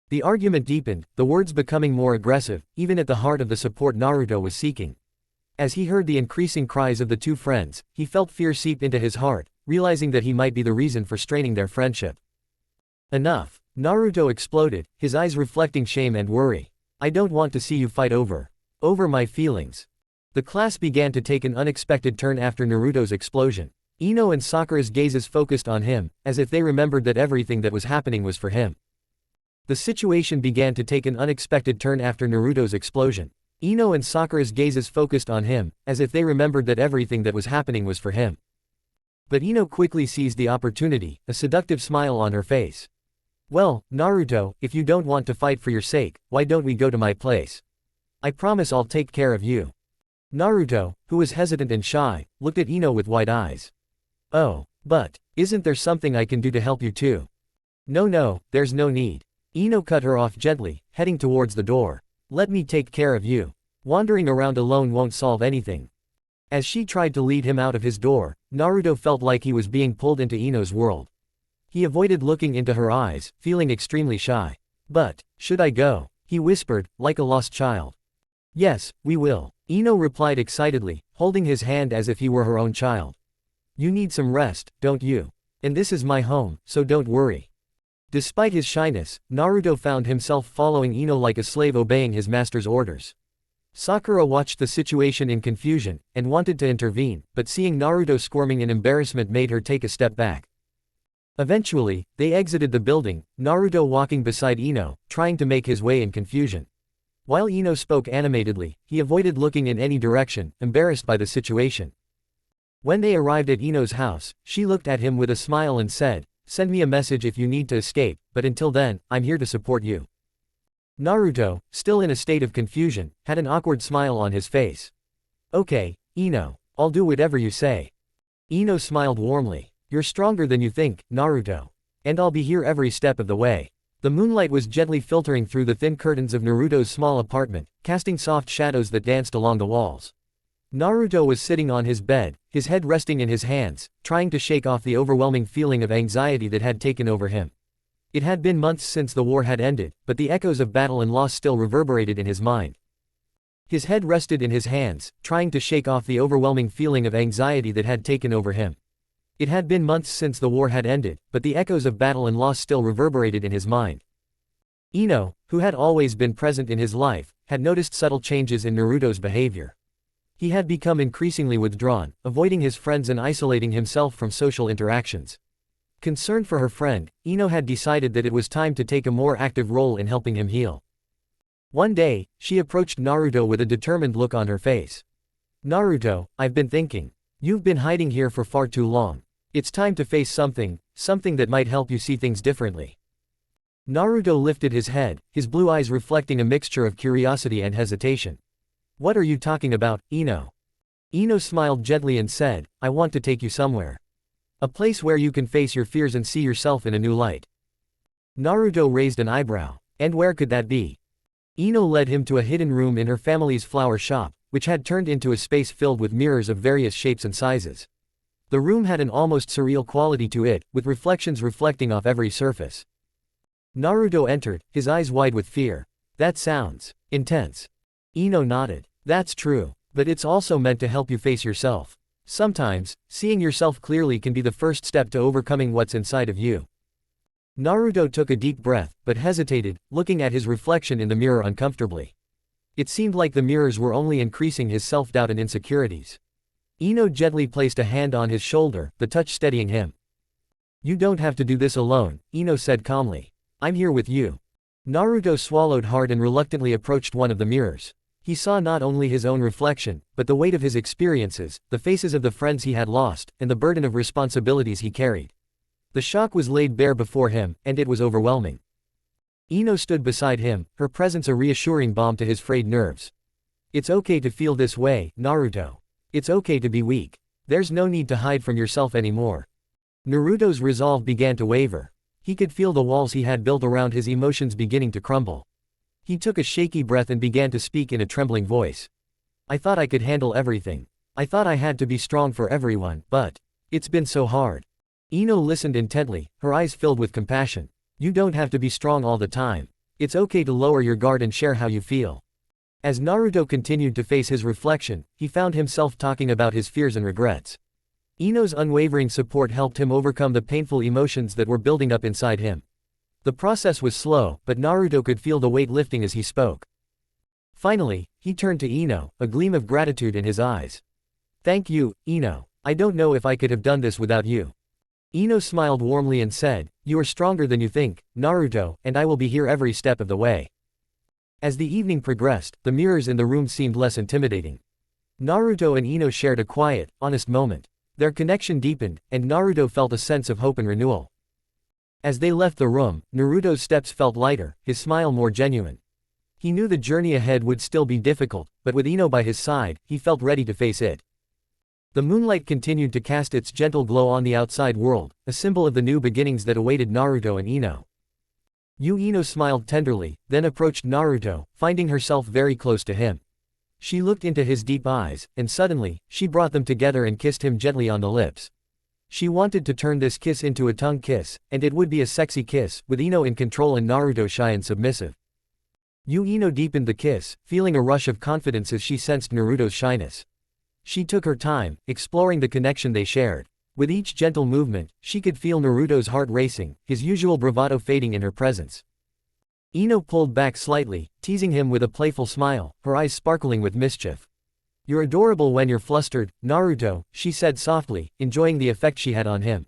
The argument deepened, the words becoming more aggressive, even at the heart of the support Naruto was seeking. As he heard the increasing cries of the two friends, he felt fear seep into his heart, realizing that he might be the reason for straining their friendship. "Enough," Naruto exploded, his eyes reflecting shame and worry. "I don't want to see you fight over my feelings." The class began to take an unexpected turn after Naruto's explosion. Ino and Sakura's gazes focused on him, as if they remembered that everything that was happening was for him. The situation began to take an unexpected turn after Naruto's explosion. Ino and Sakura's gazes focused on him, as if they remembered that everything that was happening was for him. But Ino quickly seized the opportunity, a seductive smile on her face. Well, Naruto, if you don't want to fight for your sake, why don't we go to my place? I promise I'll take care of you. Naruto, who was hesitant and shy, looked at Ino with wide eyes. Oh, but, isn't there something I can do to help you too? No, there's no need. Ino cut her off gently, heading towards the door. Let me take care of you. Wandering around alone won't solve anything. As she tried to lead him out of his door, Naruto felt like he was being pulled into Ino's world. He avoided looking into her eyes, feeling extremely shy. But, should I go? He whispered, like a lost child. Yes, we will. Ino replied excitedly, holding his hand as if he were her own child. You need some rest, don't you? And this is my home, so don't worry. Despite his shyness, Naruto found himself following Ino like a slave obeying his master's orders. Sakura watched the situation in confusion, and wanted to intervene, but seeing Naruto squirming in embarrassment made her take a step back. Eventually, they exited the building, Naruto walking beside Ino, trying to make his way in confusion. While Ino spoke animatedly, he avoided looking in any direction, embarrassed by the situation. When they arrived at Ino's house, she looked at him with a smile and said, "Send me a message if you need to escape, but until then, I'm here to support you." Naruto, still in a state of confusion, had an awkward smile on his face. Okay, Ino, I'll do whatever you say. Ino smiled warmly. You're stronger than you think, Naruto. And I'll be here every step of the way. The moonlight was gently filtering through the thin curtains of Naruto's small apartment, casting soft shadows that danced along the walls. Naruto was sitting on his bed, his head resting in his hands, trying to shake off the overwhelming feeling of anxiety that had taken over him. It had been months since the war had ended, but the echoes of battle and loss still reverberated in his mind. His head rested in his hands, trying to shake off the overwhelming feeling of anxiety that had taken over him. It had been months since the war had ended, but the echoes of battle and loss still reverberated in his mind. Ino, who had always been present in his life, had noticed subtle changes in Naruto's behavior. He had become increasingly withdrawn, avoiding his friends and isolating himself from social interactions. Concerned for her friend, Ino had decided that it was time to take a more active role in helping him heal. One day, she approached Naruto with a determined look on her face. Naruto, I've been thinking. You've been hiding here for far too long. It's time to face something that might help you see things differently. Naruto lifted his head, his blue eyes reflecting a mixture of curiosity and hesitation. What are you talking about, Ino? Ino smiled gently and said, I want to take you somewhere. A place where you can face your fears and see yourself in a new light. Naruto raised an eyebrow. And where could that be? Ino led him to a hidden room in her family's flower shop, which had turned into a space filled with mirrors of various shapes and sizes. The room had an almost surreal quality to it, with reflections reflecting off every surface. Naruto entered, his eyes wide with fear. That sounds intense. Ino nodded. That's true. But it's also meant to help you face yourself. Sometimes, seeing yourself clearly can be the first step to overcoming what's inside of you. Naruto took a deep breath, but hesitated, looking at his reflection in the mirror uncomfortably. It seemed like the mirrors were only increasing his self-doubt and insecurities. Ino gently placed a hand on his shoulder, the touch steadying him. You don't have to do this alone, Ino said calmly. I'm here with you. Naruto swallowed hard and reluctantly approached one of the mirrors. He saw not only his own reflection, but the weight of his experiences, the faces of the friends he had lost, and the burden of responsibilities he carried. The shock was laid bare before him, and it was overwhelming. Ino stood beside him, her presence a reassuring balm to his frayed nerves. It's okay to feel this way, Naruto. It's okay to be weak. There's no need to hide from yourself anymore. Naruto's resolve began to waver. He could feel the walls he had built around his emotions beginning to crumble. He took a shaky breath and began to speak in a trembling voice. I thought I could handle everything. I thought I had to be strong for everyone, but it's been so hard. Ino listened intently, her eyes filled with compassion. You don't have to be strong all the time. It's okay to lower your guard and share how you feel. As Naruto continued to face his reflection, he found himself talking about his fears and regrets. Ino's unwavering support helped him overcome the painful emotions that were building up inside him. The process was slow, but Naruto could feel the weight lifting as he spoke. Finally, he turned to Ino, a gleam of gratitude in his eyes. Thank you, Ino. I don't know if I could have done this without you. Ino smiled warmly and said, You are stronger than you think, Naruto, and I will be here every step of the way. As the evening progressed, the mirrors in the room seemed less intimidating. Naruto and Ino shared a quiet, honest moment. Their connection deepened, and Naruto felt a sense of hope and renewal. As they left the room, Naruto's steps felt lighter, his smile more genuine. He knew the journey ahead would still be difficult, but with Ino by his side, he felt ready to face it. The moonlight continued to cast its gentle glow on the outside world, a symbol of the new beginnings that awaited Naruto and Ino. Ino smiled tenderly, then approached Naruto, finding herself very close to him. She looked into his deep eyes, and suddenly, she brought them together and kissed him gently on the lips. She wanted to turn this kiss into a tongue kiss, and it would be a sexy kiss, with Ino in control and Naruto shy and submissive. Ino deepened the kiss, feeling a rush of confidence as she sensed Naruto's shyness. She took her time, exploring the connection they shared. With each gentle movement, she could feel Naruto's heart racing, his usual bravado fading in her presence. Ino pulled back slightly, teasing him with a playful smile, her eyes sparkling with mischief. "You're adorable when you're flustered, Naruto," she said softly, enjoying the effect she had on him.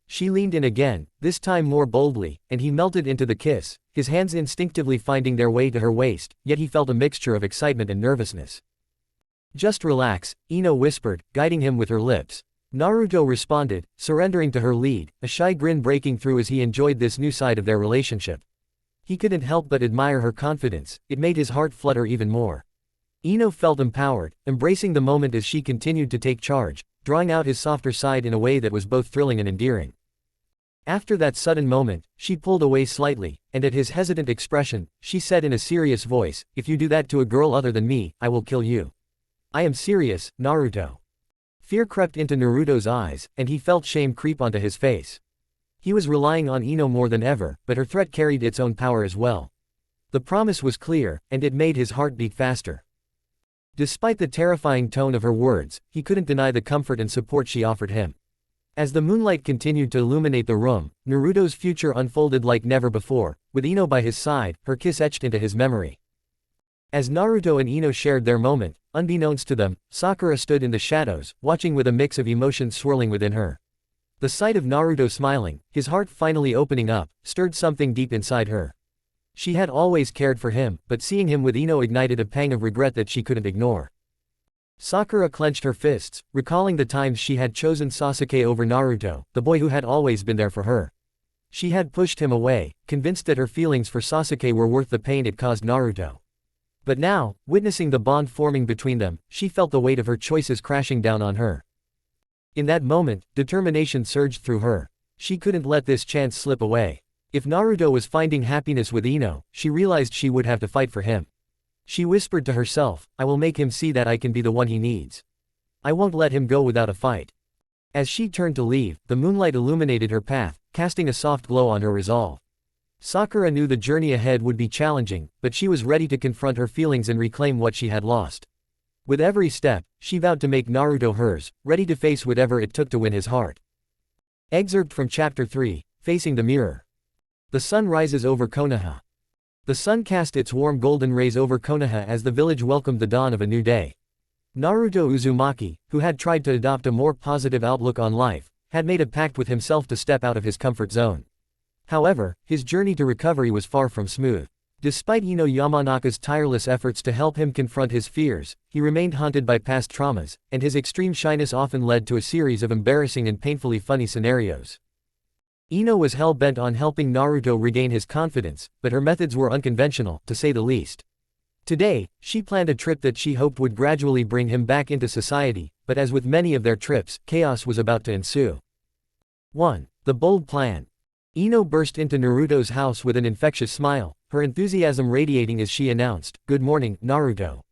She leaned in again, this time more boldly, and he melted into the kiss, his hands instinctively finding their way to her waist, yet he felt a mixture of excitement and nervousness. "Just relax," Ino whispered, guiding him with her lips. Naruto responded, surrendering to her lead, a shy grin breaking through as he enjoyed this new side of their relationship. He couldn't help but admire her confidence, it made his heart flutter even more. Ino felt empowered, embracing the moment as she continued to take charge, drawing out his softer side in a way that was both thrilling and endearing. After that sudden moment, she pulled away slightly, and at his hesitant expression, she said in a serious voice, "If you do that to a girl other than me, I will kill you." "I am serious, Naruto." Fear crept into Naruto's eyes, and he felt shame creep onto his face. He was relying on Ino more than ever, but her threat carried its own power as well. The promise was clear, and it made his heart beat faster. Despite the terrifying tone of her words, he couldn't deny the comfort and support she offered him. As the moonlight continued to illuminate the room, Naruto's future unfolded like never before, with Ino by his side, her kiss etched into his memory. As Naruto and Ino shared their moment, unbeknownst to them, Sakura stood in the shadows, watching with a mix of emotions swirling within her. The sight of Naruto smiling, his heart finally opening up, stirred something deep inside her. She had always cared for him, but seeing him with Ino ignited a pang of regret that she couldn't ignore. Sakura clenched her fists, recalling the times she had chosen Sasuke over Naruto, the boy who had always been there for her. She had pushed him away, convinced that her feelings for Sasuke were worth the pain it caused Naruto. But now, witnessing the bond forming between them, she felt the weight of her choices crashing down on her. In that moment, determination surged through her. She couldn't let this chance slip away. If Naruto was finding happiness with Ino, she realized she would have to fight for him. She whispered to herself, "I will make him see that I can be the one he needs. I won't let him go without a fight." As she turned to leave, the moonlight illuminated her path, casting a soft glow on her resolve. Sakura knew the journey ahead would be challenging, but she was ready to confront her feelings and reclaim what she had lost. With every step, she vowed to make Naruto hers, ready to face whatever it took to win his heart. Excerpt from Chapter 3, Facing the Mirror. The sun rises over Konoha. The sun cast its warm golden rays over Konoha as the village welcomed the dawn of a new day. Naruto Uzumaki, who had tried to adopt a more positive outlook on life, had made a pact with himself to step out of his comfort zone. However, his journey to recovery was far from smooth. Despite Ino Yamanaka's tireless efforts to help him confront his fears, he remained haunted by past traumas, and his extreme shyness often led to a series of embarrassing and painfully funny scenarios. Ino was hell-bent on helping Naruto regain his confidence, but her methods were unconventional, to say the least. Today, she planned a trip that she hoped would gradually bring him back into society, but as with many of their trips, chaos was about to ensue. 1. The bold plan. Ino burst into Naruto's house with an infectious smile, her enthusiasm radiating as she announced, "Good morning, Naruto.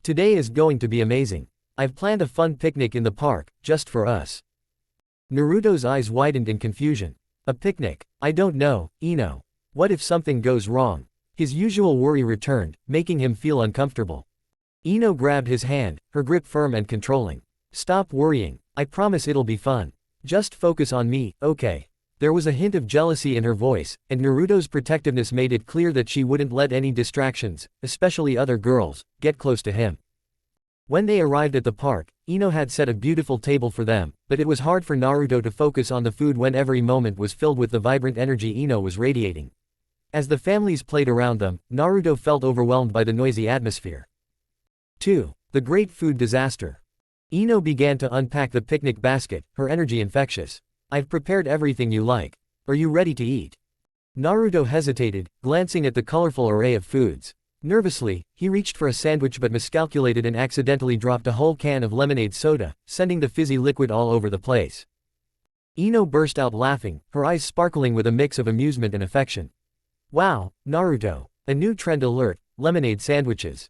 Today is going to be amazing. I've planned a fun picnic in the park, just for us." Naruto's eyes widened in confusion. "A picnic? I don't know, Ino. What if something goes wrong?" His usual worry returned, making him feel uncomfortable. Ino grabbed his hand, her grip firm and controlling. "Stop worrying, I promise it'll be fun. Just focus on me, okay?" There was a hint of jealousy in her voice, and Naruto's protectiveness made it clear that she wouldn't let any distractions, especially other girls, get close to him. When they arrived at the park, Ino had set a beautiful table for them, but it was hard for Naruto to focus on the food when every moment was filled with the vibrant energy Ino was radiating. As the families played around them, Naruto felt overwhelmed by the noisy atmosphere. 2. The Great Food Disaster. Ino began to unpack the picnic basket, her energy infectious. I've prepared everything you like. Are you ready to eat? Naruto hesitated, glancing at the colorful array of foods. Nervously, he reached for a sandwich but miscalculated and accidentally dropped a whole can of lemonade soda, sending the fizzy liquid all over the place. Ino burst out laughing, her eyes sparkling with a mix of amusement and affection. Wow, Naruto, a new trend alert, lemonade sandwiches.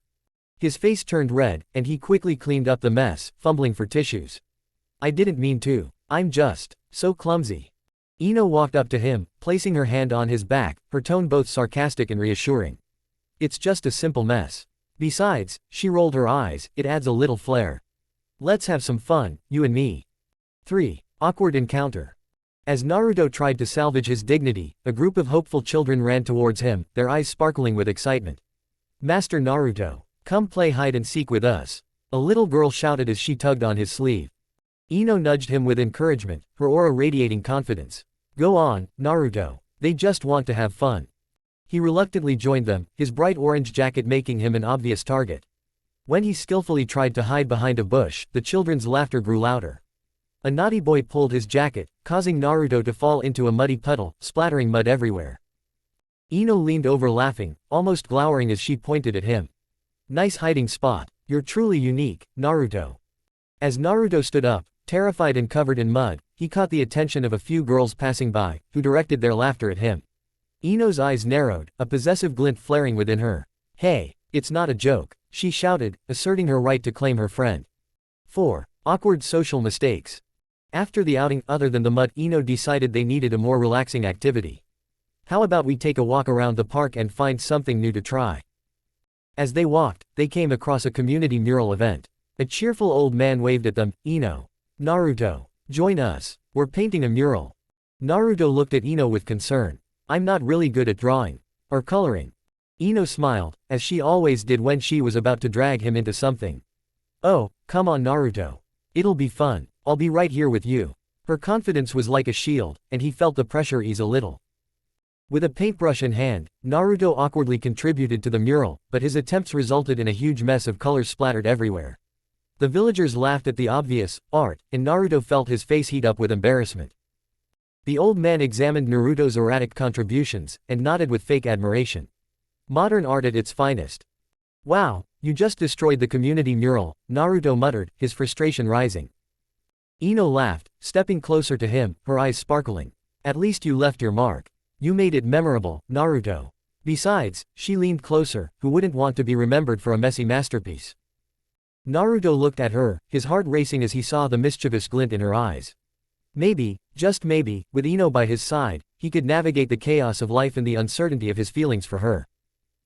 His face turned red, and he quickly cleaned up the mess, fumbling for tissues. I didn't mean to. I'm just so clumsy. Ino walked up to him, placing her hand on his back, her tone both sarcastic and reassuring. It's just a simple mess. Besides, she rolled her eyes, it adds a little flair. Let's have some fun, you and me. 3. Awkward encounter. As Naruto tried to salvage his dignity, a group of hopeful children ran towards him, their eyes sparkling with excitement. Master Naruto, come play hide and seek with us. A little girl shouted as she tugged on his sleeve. Ino nudged him with encouragement, her aura radiating confidence. Go on, Naruto. They just want to have fun. He reluctantly joined them, his bright orange jacket making him an obvious target. When he skillfully tried to hide behind a bush, the children's laughter grew louder. A naughty boy pulled his jacket, causing Naruto to fall into a muddy puddle, splattering mud everywhere. Ino leaned over laughing, almost glowering as she pointed at him. Nice hiding spot. You're truly unique, Naruto. As Naruto stood up, terrified and covered in mud, he caught the attention of a few girls passing by, who directed their laughter at him. Ino's eyes narrowed, a possessive glint flaring within her. Hey, it's not a joke, she shouted, asserting her right to claim her friend. 4. Awkward social mistakes. After the outing, other than the mud, Ino decided they needed a more relaxing activity. How about we take a walk around the park and find something new to try? As they walked, they came across a community mural event. A cheerful old man waved at them. Ino. Naruto. Join us. We're painting a mural. Naruto looked at Ino with concern. I'm not really good at drawing. Or coloring. Ino smiled, as she always did when she was about to drag him into something. Oh, come on Naruto. It'll be fun. I'll be right here with you. Her confidence was like a shield, and he felt the pressure ease a little. With a paintbrush in hand, Naruto awkwardly contributed to the mural, but his attempts resulted in a huge mess of colors splattered everywhere. The villagers laughed at the obvious art, and Naruto felt his face heat up with embarrassment. The old man examined Naruto's erratic contributions, and nodded with fake admiration. Modern art at its finest. Wow, you just destroyed the community mural, Naruto muttered, his frustration rising. Ino laughed, stepping closer to him, her eyes sparkling. At least you left your mark. You made it memorable, Naruto. Besides, she leaned closer, who wouldn't want to be remembered for a messy masterpiece? Naruto looked at her, his heart racing as he saw the mischievous glint in her eyes. Maybe, just maybe, with Ino by his side, he could navigate the chaos of life and the uncertainty of his feelings for her.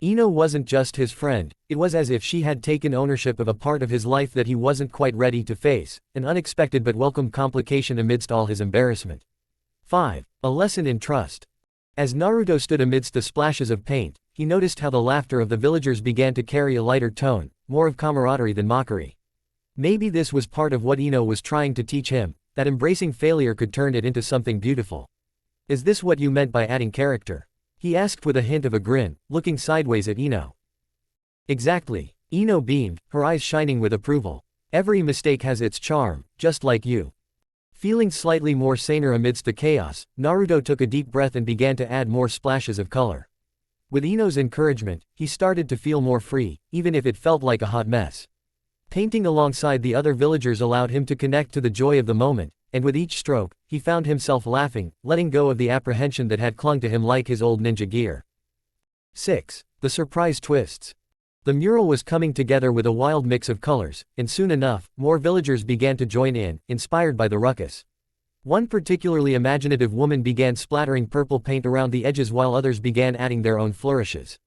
Ino wasn't just his friend, it was as if she had taken ownership of a part of his life that he wasn't quite ready to face, an unexpected but welcome complication amidst all his embarrassment. 5. A lesson in trust. As Naruto stood amidst the splashes of paint, he noticed how the laughter of the villagers began to carry a lighter tone, more of camaraderie than mockery. Maybe this was part of what Ino was trying to teach him, that embracing failure could turn it into something beautiful. Is this what you meant by adding character? He asked with a hint of a grin, looking sideways at Ino. Exactly. Ino beamed, her eyes shining with approval. Every mistake has its charm, just like you. Feeling slightly more saner amidst the chaos, Naruto took a deep breath and began to add more splashes of color. With Ino's encouragement, he started to feel more free, even if it felt like a hot mess. Painting alongside the other villagers allowed him to connect to the joy of the moment, and with each stroke, he found himself laughing, letting go of the apprehension that had clung to him like his old ninja gear. 6. The surprise twists. The mural was coming together with a wild mix of colors, and soon enough, more villagers began to join in, inspired by the ruckus. One particularly imaginative woman began splattering purple paint around the edges while others began adding their own flourishes.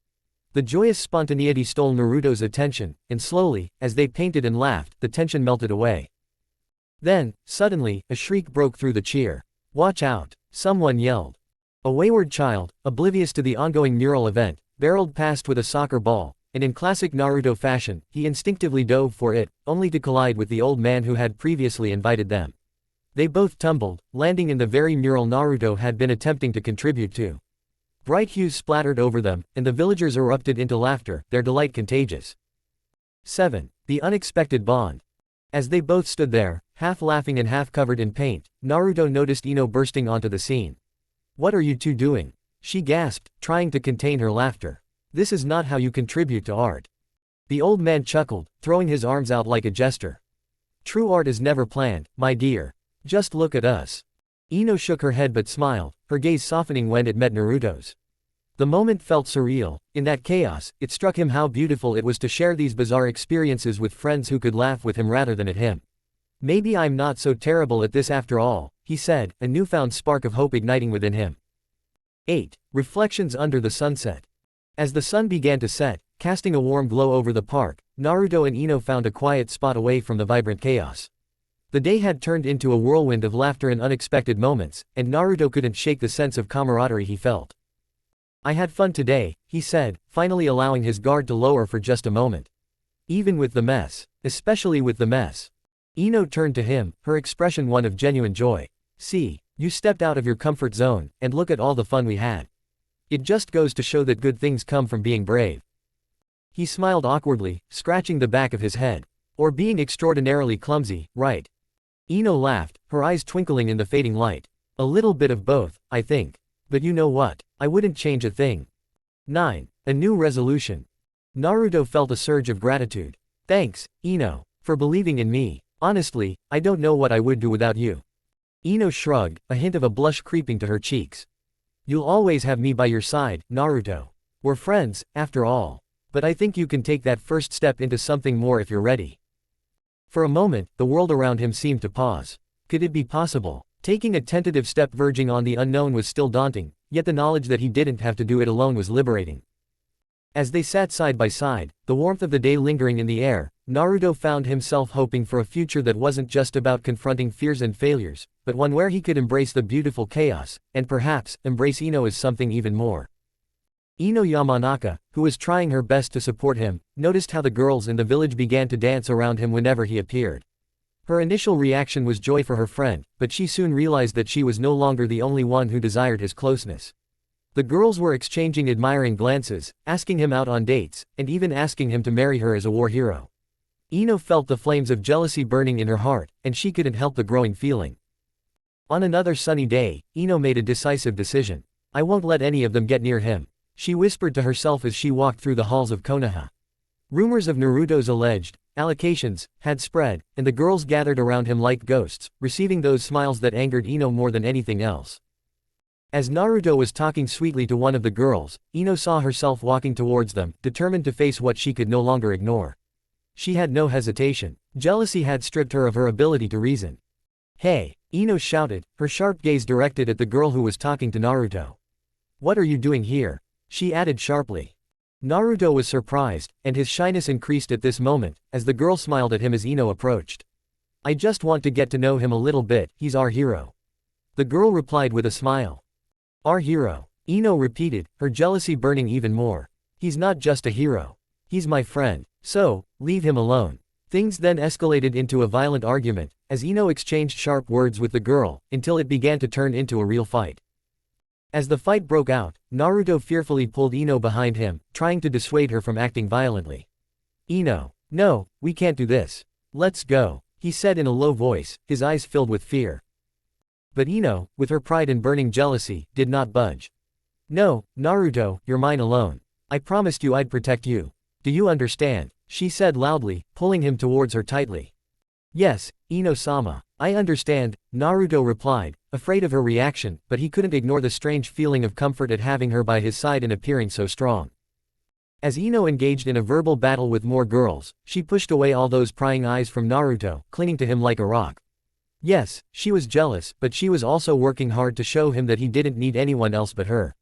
The joyous spontaneity stole Naruto's attention, and slowly, as they painted and laughed, the tension melted away. Then, suddenly, a shriek broke through the cheer. Watch out! Someone yelled. A wayward child, oblivious to the ongoing mural event, barreled past with a soccer ball, and in classic Naruto fashion, he instinctively dove for it, only to collide with the old man who had previously invited them. They both tumbled, landing in the very mural Naruto had been attempting to contribute to. Bright hues splattered over them, and the villagers erupted into laughter, their delight contagious. 7. The unexpected bond. As they both stood there, half laughing and half covered in paint, Naruto noticed Ino bursting onto the scene. "What are you two doing?" she gasped, trying to contain her laughter. "This is not how you contribute to art." The old man chuckled, throwing his arms out like a jester. "True art is never planned, my dear. Just look at us." Ino shook her head but smiled, her gaze softening when it met Naruto's. The moment felt surreal. In that chaos, it struck him how beautiful it was to share these bizarre experiences with friends who could laugh with him rather than at him. "Maybe I'm not so terrible at this after all," he said, a newfound spark of hope igniting within him. 8. Reflections under the sunset. As the sun began to set, casting a warm glow over the park, Naruto and Ino found a quiet spot away from the vibrant chaos. The day had turned into a whirlwind of laughter and unexpected moments, and Naruto couldn't shake the sense of camaraderie he felt. "I had fun today," he said, finally allowing his guard to lower for just a moment. "Even with the mess. Especially with the mess." Ino turned to him, her expression one of genuine joy. "See, you stepped out of your comfort zone, and look at all the fun we had. It just goes to show that good things come from being brave." He smiled awkwardly, scratching the back of his head. "Or being extraordinarily clumsy, right?" Ino laughed, her eyes twinkling in the fading light. "A little bit of both, I think. But you know what? I wouldn't change a thing." 9. A new resolution. Naruto felt a surge of gratitude. "Thanks, Ino, for believing in me. Honestly, I don't know what I would do without you." Ino shrugged, a hint of a blush creeping to her cheeks. "You'll always have me by your side, Naruto. We're friends, after all. But I think you can take that first step into something more if you're ready." For a moment, the world around him seemed to pause. Could it be possible? Taking a tentative step verging on the unknown was still daunting, yet the knowledge that he didn't have to do it alone was liberating. As they sat side by side, the warmth of the day lingering in the air, Naruto found himself hoping for a future that wasn't just about confronting fears and failures, but one where he could embrace the beautiful chaos, and perhaps, embrace Ino as something even more. Ino Yamanaka, who was trying her best to support him, noticed how the girls in the village began to dance around him whenever he appeared. Her initial reaction was joy for her friend, but she soon realized that she was no longer the only one who desired his closeness. The girls were exchanging admiring glances, asking him out on dates, and even asking him to marry her as a war hero. Ino felt the flames of jealousy burning in her heart, and she couldn't help the growing feeling. On another sunny day, Ino made a decisive decision. "I won't let any of them get near him," she whispered to herself as she walked through the halls of Konoha. Rumors of Naruto's alleged allegations had spread, and the girls gathered around him like ghosts, receiving those smiles that angered Ino more than anything else. As Naruto was talking sweetly to one of the girls, Ino saw herself walking towards them, determined to face what she could no longer ignore. She had no hesitation. Jealousy had stripped her of her ability to reason. "Hey!" Ino shouted, her sharp gaze directed at the girl who was talking to Naruto. "What are you doing here?" she added sharply. Naruto was surprised, and his shyness increased at this moment, as the girl smiled at him as Ino approached. "I just want to get to know him a little bit, he's our hero." The girl replied with a smile. "Our hero," Ino repeated, her jealousy burning even more. "He's not just a hero. He's my friend. So, leave him alone." Things then escalated into a violent argument, as Ino exchanged sharp words with the girl, until it began to turn into a real fight. As the fight broke out, Naruto fearfully pulled Ino behind him, trying to dissuade her from acting violently. "Ino, no, we can't do this. Let's go," he said in a low voice, his eyes filled with fear. But Ino, with her pride and burning jealousy, did not budge. "No, Naruto, you're mine alone. I promised you I'd protect you. Do you understand?" she said loudly, pulling him towards her tightly. "Yes, Ino-sama, I understand," Naruto replied, afraid of her reaction, but he couldn't ignore the strange feeling of comfort at having her by his side and appearing so strong. As Ino engaged in a verbal battle with more girls, she pushed away all those prying eyes from Naruto, clinging to him like a rock. Yes, she was jealous, but she was also working hard to show him that he didn't need anyone else but her.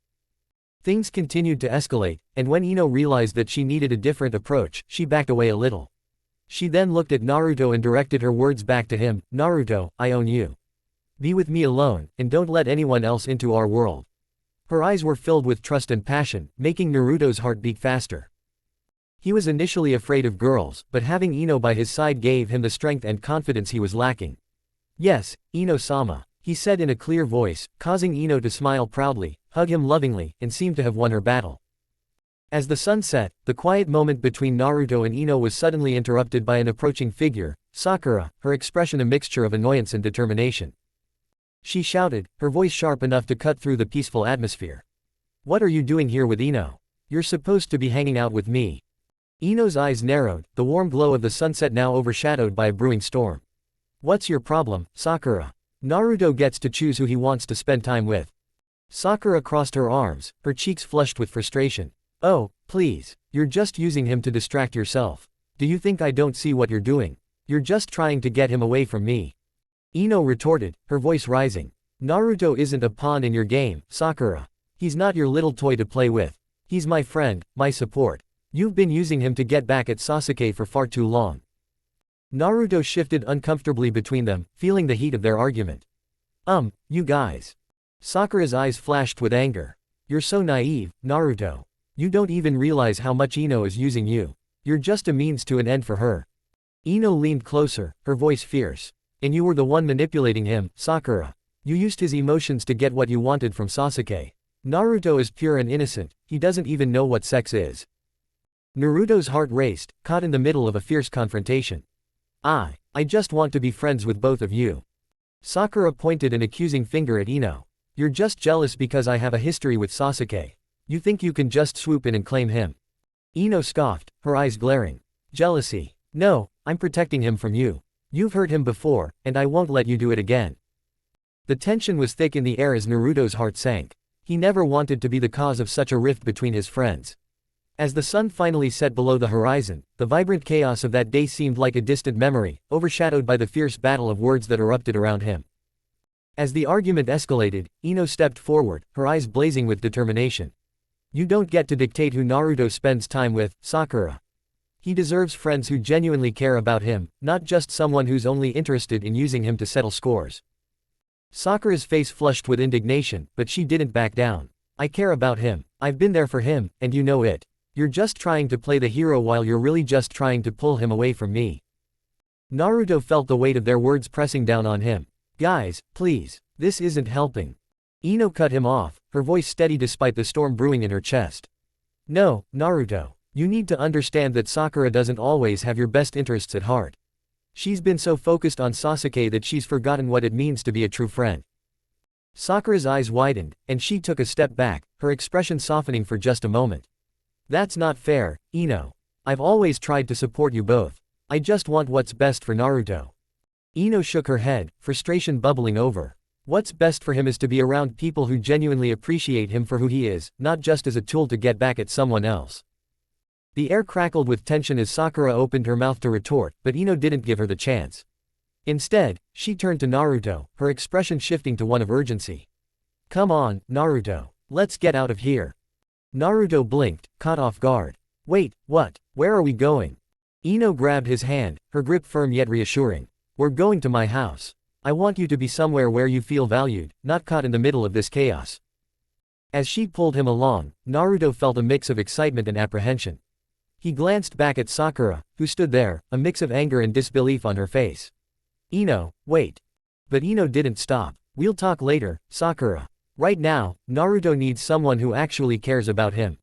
Things continued to escalate, and when Ino realized that she needed a different approach, she backed away a little. She then looked at Naruto and directed her words back to him. "Naruto, I own you. Be with me alone, and don't let anyone else into our world." Her eyes were filled with trust and passion, making Naruto's heart beat faster. He was initially afraid of girls, but having Ino by his side gave him the strength and confidence he was lacking. "Yes, Ino-sama," he said in a clear voice, causing Ino to smile proudly, hug him lovingly, and seem to have won her battle. As the sun set, the quiet moment between Naruto and Ino was suddenly interrupted by an approaching figure, Sakura, her expression a mixture of annoyance and determination. She shouted, her voice sharp enough to cut through the peaceful atmosphere. "What are you doing here with Ino? You're supposed to be hanging out with me." Ino's eyes narrowed, the warm glow of the sunset now overshadowed by a brewing storm. "What's your problem, Sakura? Naruto gets to choose who he wants to spend time with." Sakura crossed her arms, her cheeks flushed with frustration. "Oh, please, you're just using him to distract yourself. Do you think I don't see what you're doing? You're just trying to get him away from me." Ino retorted, her voice rising. "Naruto isn't a pawn in your game, Sakura. He's not your little toy to play with. He's my friend, my support. You've been using him to get back at Sasuke for far too long." Naruto shifted uncomfortably between them, feeling the heat of their argument. You guys." Sakura's eyes flashed with anger. "You're so naive, Naruto. You don't even realize how much Ino is using you. You're just a means to an end for her." Ino leaned closer, her voice fierce. "And you were the one manipulating him, Sakura. You used his emotions to get what you wanted from Sasuke. Naruto is pure and innocent, he doesn't even know what sex is." Naruto's heart raced, caught in the middle of a fierce confrontation. I just want to be friends with both of you." Sakura pointed an accusing finger at Ino. "You're just jealous because I have a history with Sasuke. You think you can just swoop in and claim him." Ino scoffed, her eyes glaring. "Jealousy? No, I'm protecting him from you. You've hurt him before, and I won't let you do it again." The tension was thick in the air as Naruto's heart sank. He never wanted to be the cause of such a rift between his friends. As the sun finally set below the horizon, the vibrant chaos of that day seemed like a distant memory, overshadowed by the fierce battle of words that erupted around him. As the argument escalated, Ino stepped forward, her eyes blazing with determination. "You don't get to dictate who Naruto spends time with, Sakura. He deserves friends who genuinely care about him, not just someone who's only interested in using him to settle scores." Sakura's face flushed with indignation, but she didn't back down. "I care about him. I've been there for him, and you know it. You're just trying to play the hero while you're really just trying to pull him away from me." Naruto felt the weight of their words pressing down on him. "Guys, please, this isn't helping." Ino cut him off, her voice steady despite the storm brewing in her chest. "No, Naruto. You need to understand that Sakura doesn't always have your best interests at heart. She's been so focused on Sasuke that she's forgotten what it means to be a true friend." Sakura's eyes widened, and she took a step back, her expression softening for just a moment. "That's not fair, Ino. I've always tried to support you both. I just want what's best for Naruto." Ino shook her head, frustration bubbling over. What's best for him is to be around people who genuinely appreciate him for who he is, not just as a tool to get back at someone else. The air crackled with tension as Sakura opened her mouth to retort, but Ino didn't give her the chance. Instead, she turned to Naruto, her expression shifting to one of urgency. "Come on, Naruto. Let's get out of here." Naruto blinked, caught off guard. "Wait, what? Where are we going?" Ino grabbed his hand, her grip firm yet reassuring. "We're going to my house. I want you to be somewhere where you feel valued, not caught in the middle of this chaos." As she pulled him along, Naruto felt a mix of excitement and apprehension. He glanced back at Sakura, who stood there, a mix of anger and disbelief on her face. "Ino, wait." But Ino didn't stop. "We'll talk later, Sakura. Right now, Naruto needs someone who actually cares about him."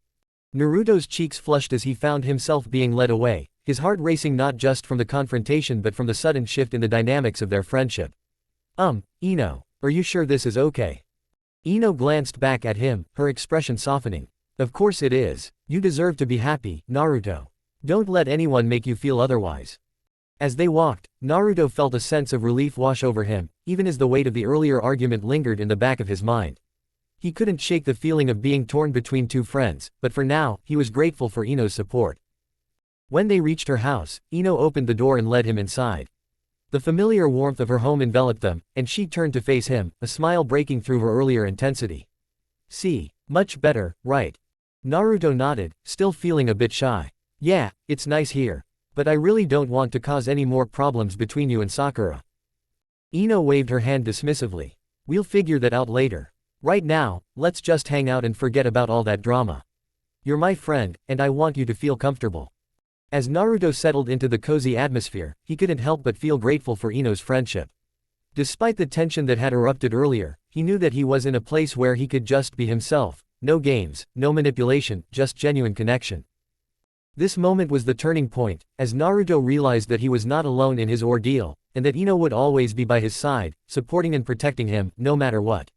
Naruto's cheeks flushed as he found himself being led away, his heart racing not just from the confrontation but from the sudden shift in the dynamics of their friendship. Ino, are you sure this is okay?" Ino glanced back at him, her expression softening. "Of course it is. You deserve to be happy, Naruto. Don't let anyone make you feel otherwise." As they walked, Naruto felt a sense of relief wash over him, even as the weight of the earlier argument lingered in the back of his mind. He couldn't shake the feeling of being torn between two friends, but for now, he was grateful for Ino's support. When they reached her house, Ino opened the door and led him inside. The familiar warmth of her home enveloped them, and she turned to face him, a smile breaking through her earlier intensity. "See, much better, right?" Naruto nodded, still feeling a bit shy. "Yeah, it's nice here. But I really don't want to cause any more problems between you and Sakura." Ino waved her hand dismissively. "We'll figure that out later. Right now, let's just hang out and forget about all that drama. You're my friend, and I want you to feel comfortable." As Naruto settled into the cozy atmosphere, he couldn't help but feel grateful for Ino's friendship. Despite the tension that had erupted earlier, he knew that he was in a place where he could just be himself. No games, no manipulation, just genuine connection. This moment was the turning point, as Naruto realized that he was not alone in his ordeal, and that Ino would always be by his side, supporting and protecting him, no matter what.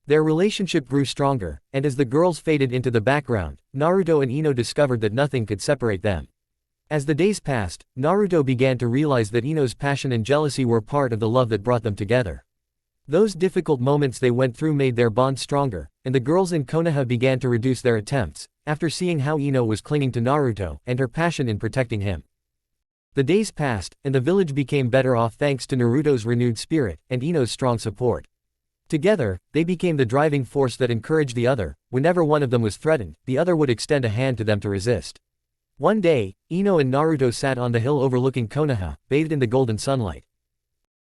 Their relationship grew stronger, and as the girls faded into the background, Naruto and Ino discovered that nothing could separate them. As the days passed, Naruto began to realize that Ino's passion and jealousy were part of the love that brought them together. Those difficult moments they went through made their bond stronger, and the girls in Konoha began to reduce their attempts, after seeing how Ino was clinging to Naruto and her passion in protecting him. The days passed, and the village became better off thanks to Naruto's renewed spirit and Ino's strong support. Together, they became the driving force that encouraged the other. Whenever one of them was threatened, the other would extend a hand to them to resist. One day, Ino and Naruto sat on the hill overlooking Konoha, bathed in the golden sunlight.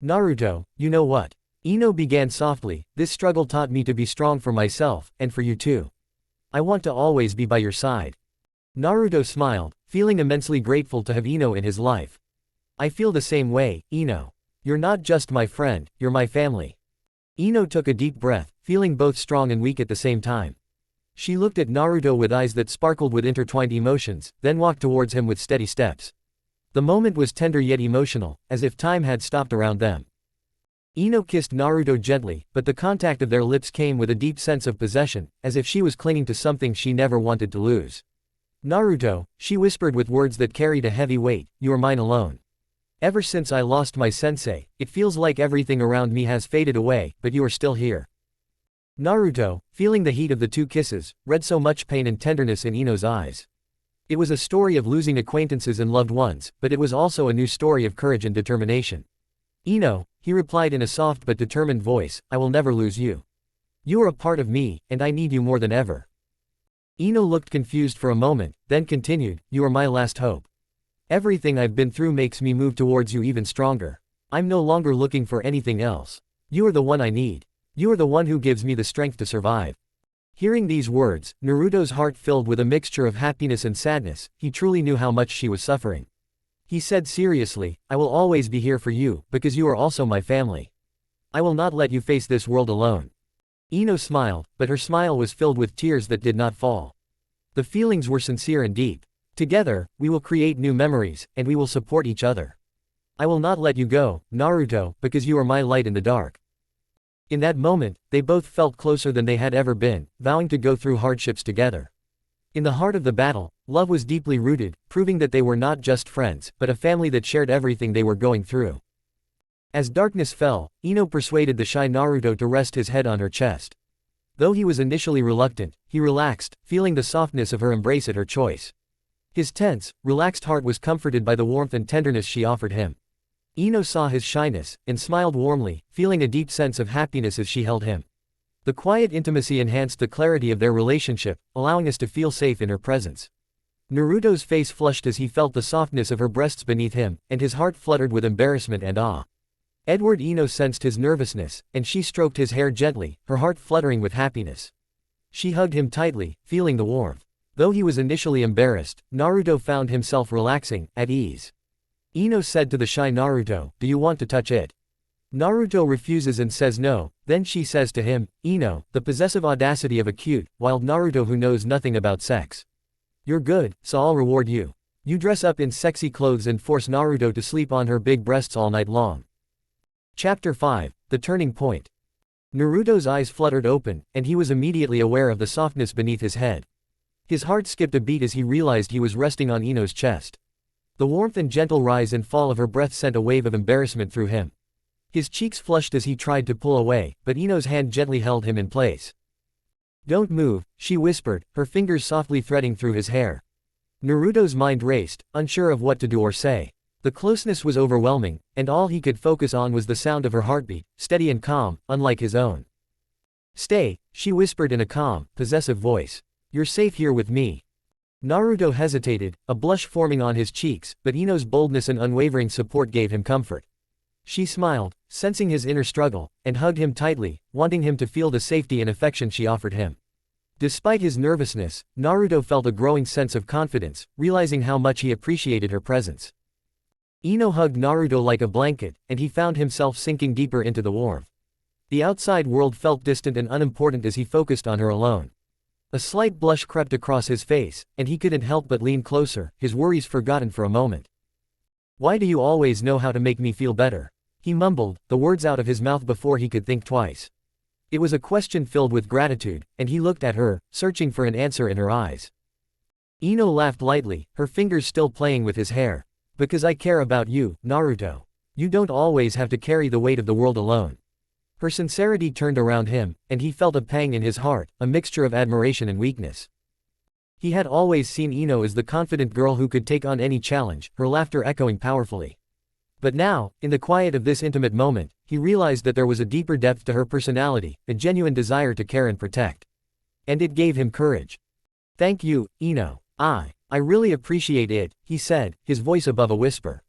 "Naruto, you know what?" Ino began softly, "This struggle taught me to be strong for myself, and for you too. I want to always be by your side." Naruto smiled, feeling immensely grateful to have Ino in his life. "I feel the same way, Ino. You're not just my friend, you're my family." Ino took a deep breath, feeling both strong and weak at the same time. She looked at Naruto with eyes that sparkled with intertwined emotions, then walked towards him with steady steps. The moment was tender yet emotional, as if time had stopped around them. Ino kissed Naruto gently, but the contact of their lips came with a deep sense of possession, as if she was clinging to something she never wanted to lose. "Naruto," she whispered with words that carried a heavy weight, "you are mine alone. Ever since I lost my sensei, it feels like everything around me has faded away, but you are still here." Naruto, feeling the heat of the two kisses, read so much pain and tenderness in Ino's eyes. It was a story of losing acquaintances and loved ones, but it was also a new story of courage and determination. "Ino," he replied in a soft but determined voice, "I will never lose you. You are a part of me, and I need you more than ever." Ino looked confused for a moment, then continued, "You are my last hope. Everything I've been through makes me move towards you even stronger. I'm no longer looking for anything else. You are the one I need. You are the one who gives me the strength to survive." Hearing these words, Naruto's heart filled with a mixture of happiness and sadness. He truly knew how much she was suffering. He said seriously, "I will always be here for you, because you are also my family. I will not let you face this world alone." Ino smiled, but her smile was filled with tears that did not fall. The feelings were sincere and deep. "Together, we will create new memories, and we will support each other. I will not let you go, Naruto, because you are my light in the dark." In that moment, they both felt closer than they had ever been, vowing to go through hardships together. In the heart of the battle, love was deeply rooted, proving that they were not just friends, but a family that shared everything they were going through. As darkness fell, Ino persuaded the shy Naruto to rest his head on her chest. Though he was initially reluctant, he relaxed, feeling the softness of her embrace at her choice. His tense, relaxed heart was comforted by the warmth and tenderness she offered him. Ino saw his shyness, and smiled warmly, feeling a deep sense of happiness as she held him. The quiet intimacy enhanced the clarity of their relationship, allowing us to feel safe in her presence. Naruto's face flushed as he felt the softness of her breasts beneath him, and his heart fluttered with embarrassment and awe. Edward Ino sensed his nervousness, and she stroked his hair gently, her heart fluttering with happiness. She hugged him tightly, feeling the warmth. Though he was initially embarrassed, Naruto found himself relaxing, at ease. Ino said to the shy Naruto, "Do you want to touch it?" Naruto refuses and says no, then she says to him, "Ino," the possessive audacity of a cute, wild Naruto who knows nothing about sex. "You're good, so I'll reward you. You dress up in sexy clothes and force Naruto to sleep on her big breasts all night long." Chapter 5, The Turning Point. Naruto's eyes fluttered open, and he was immediately aware of the softness beneath his head. His heart skipped a beat as he realized he was resting on Ino's chest. The warmth and gentle rise and fall of her breath sent a wave of embarrassment through him. His cheeks flushed as he tried to pull away, but Ino's hand gently held him in place. "Don't move," she whispered, her fingers softly threading through his hair. Naruto's mind raced, unsure of what to do or say. The closeness was overwhelming, and all he could focus on was the sound of her heartbeat, steady and calm, unlike his own. "Stay," she whispered in a calm, possessive voice. "You're safe here with me." Naruto hesitated, a blush forming on his cheeks, but Ino's boldness and unwavering support gave him comfort. She smiled, sensing his inner struggle, and hugged him tightly, wanting him to feel the safety and affection she offered him. Despite his nervousness, Naruto felt a growing sense of confidence, realizing how much he appreciated her presence. Ino hugged Naruto like a blanket, and he found himself sinking deeper into the warmth. The outside world felt distant and unimportant as he focused on her alone. A slight blush crept across his face, and he couldn't help but lean closer, his worries forgotten for a moment. "Why do you always know how to make me feel better?" he mumbled, the words out of his mouth before he could think twice. It was a question filled with gratitude, and he looked at her, searching for an answer in her eyes. Ino laughed lightly, her fingers still playing with his hair. "Because I care about you, Naruto. You don't always have to carry the weight of the world alone." Her sincerity turned around him, and he felt a pang in his heart, a mixture of admiration and weakness. He had always seen Ino as the confident girl who could take on any challenge, her laughter echoing powerfully. But now, in the quiet of this intimate moment, he realized that there was a deeper depth to her personality, a genuine desire to care and protect. And it gave him courage. "Thank you, Ino. I really appreciate it," he said, his voice above a whisper.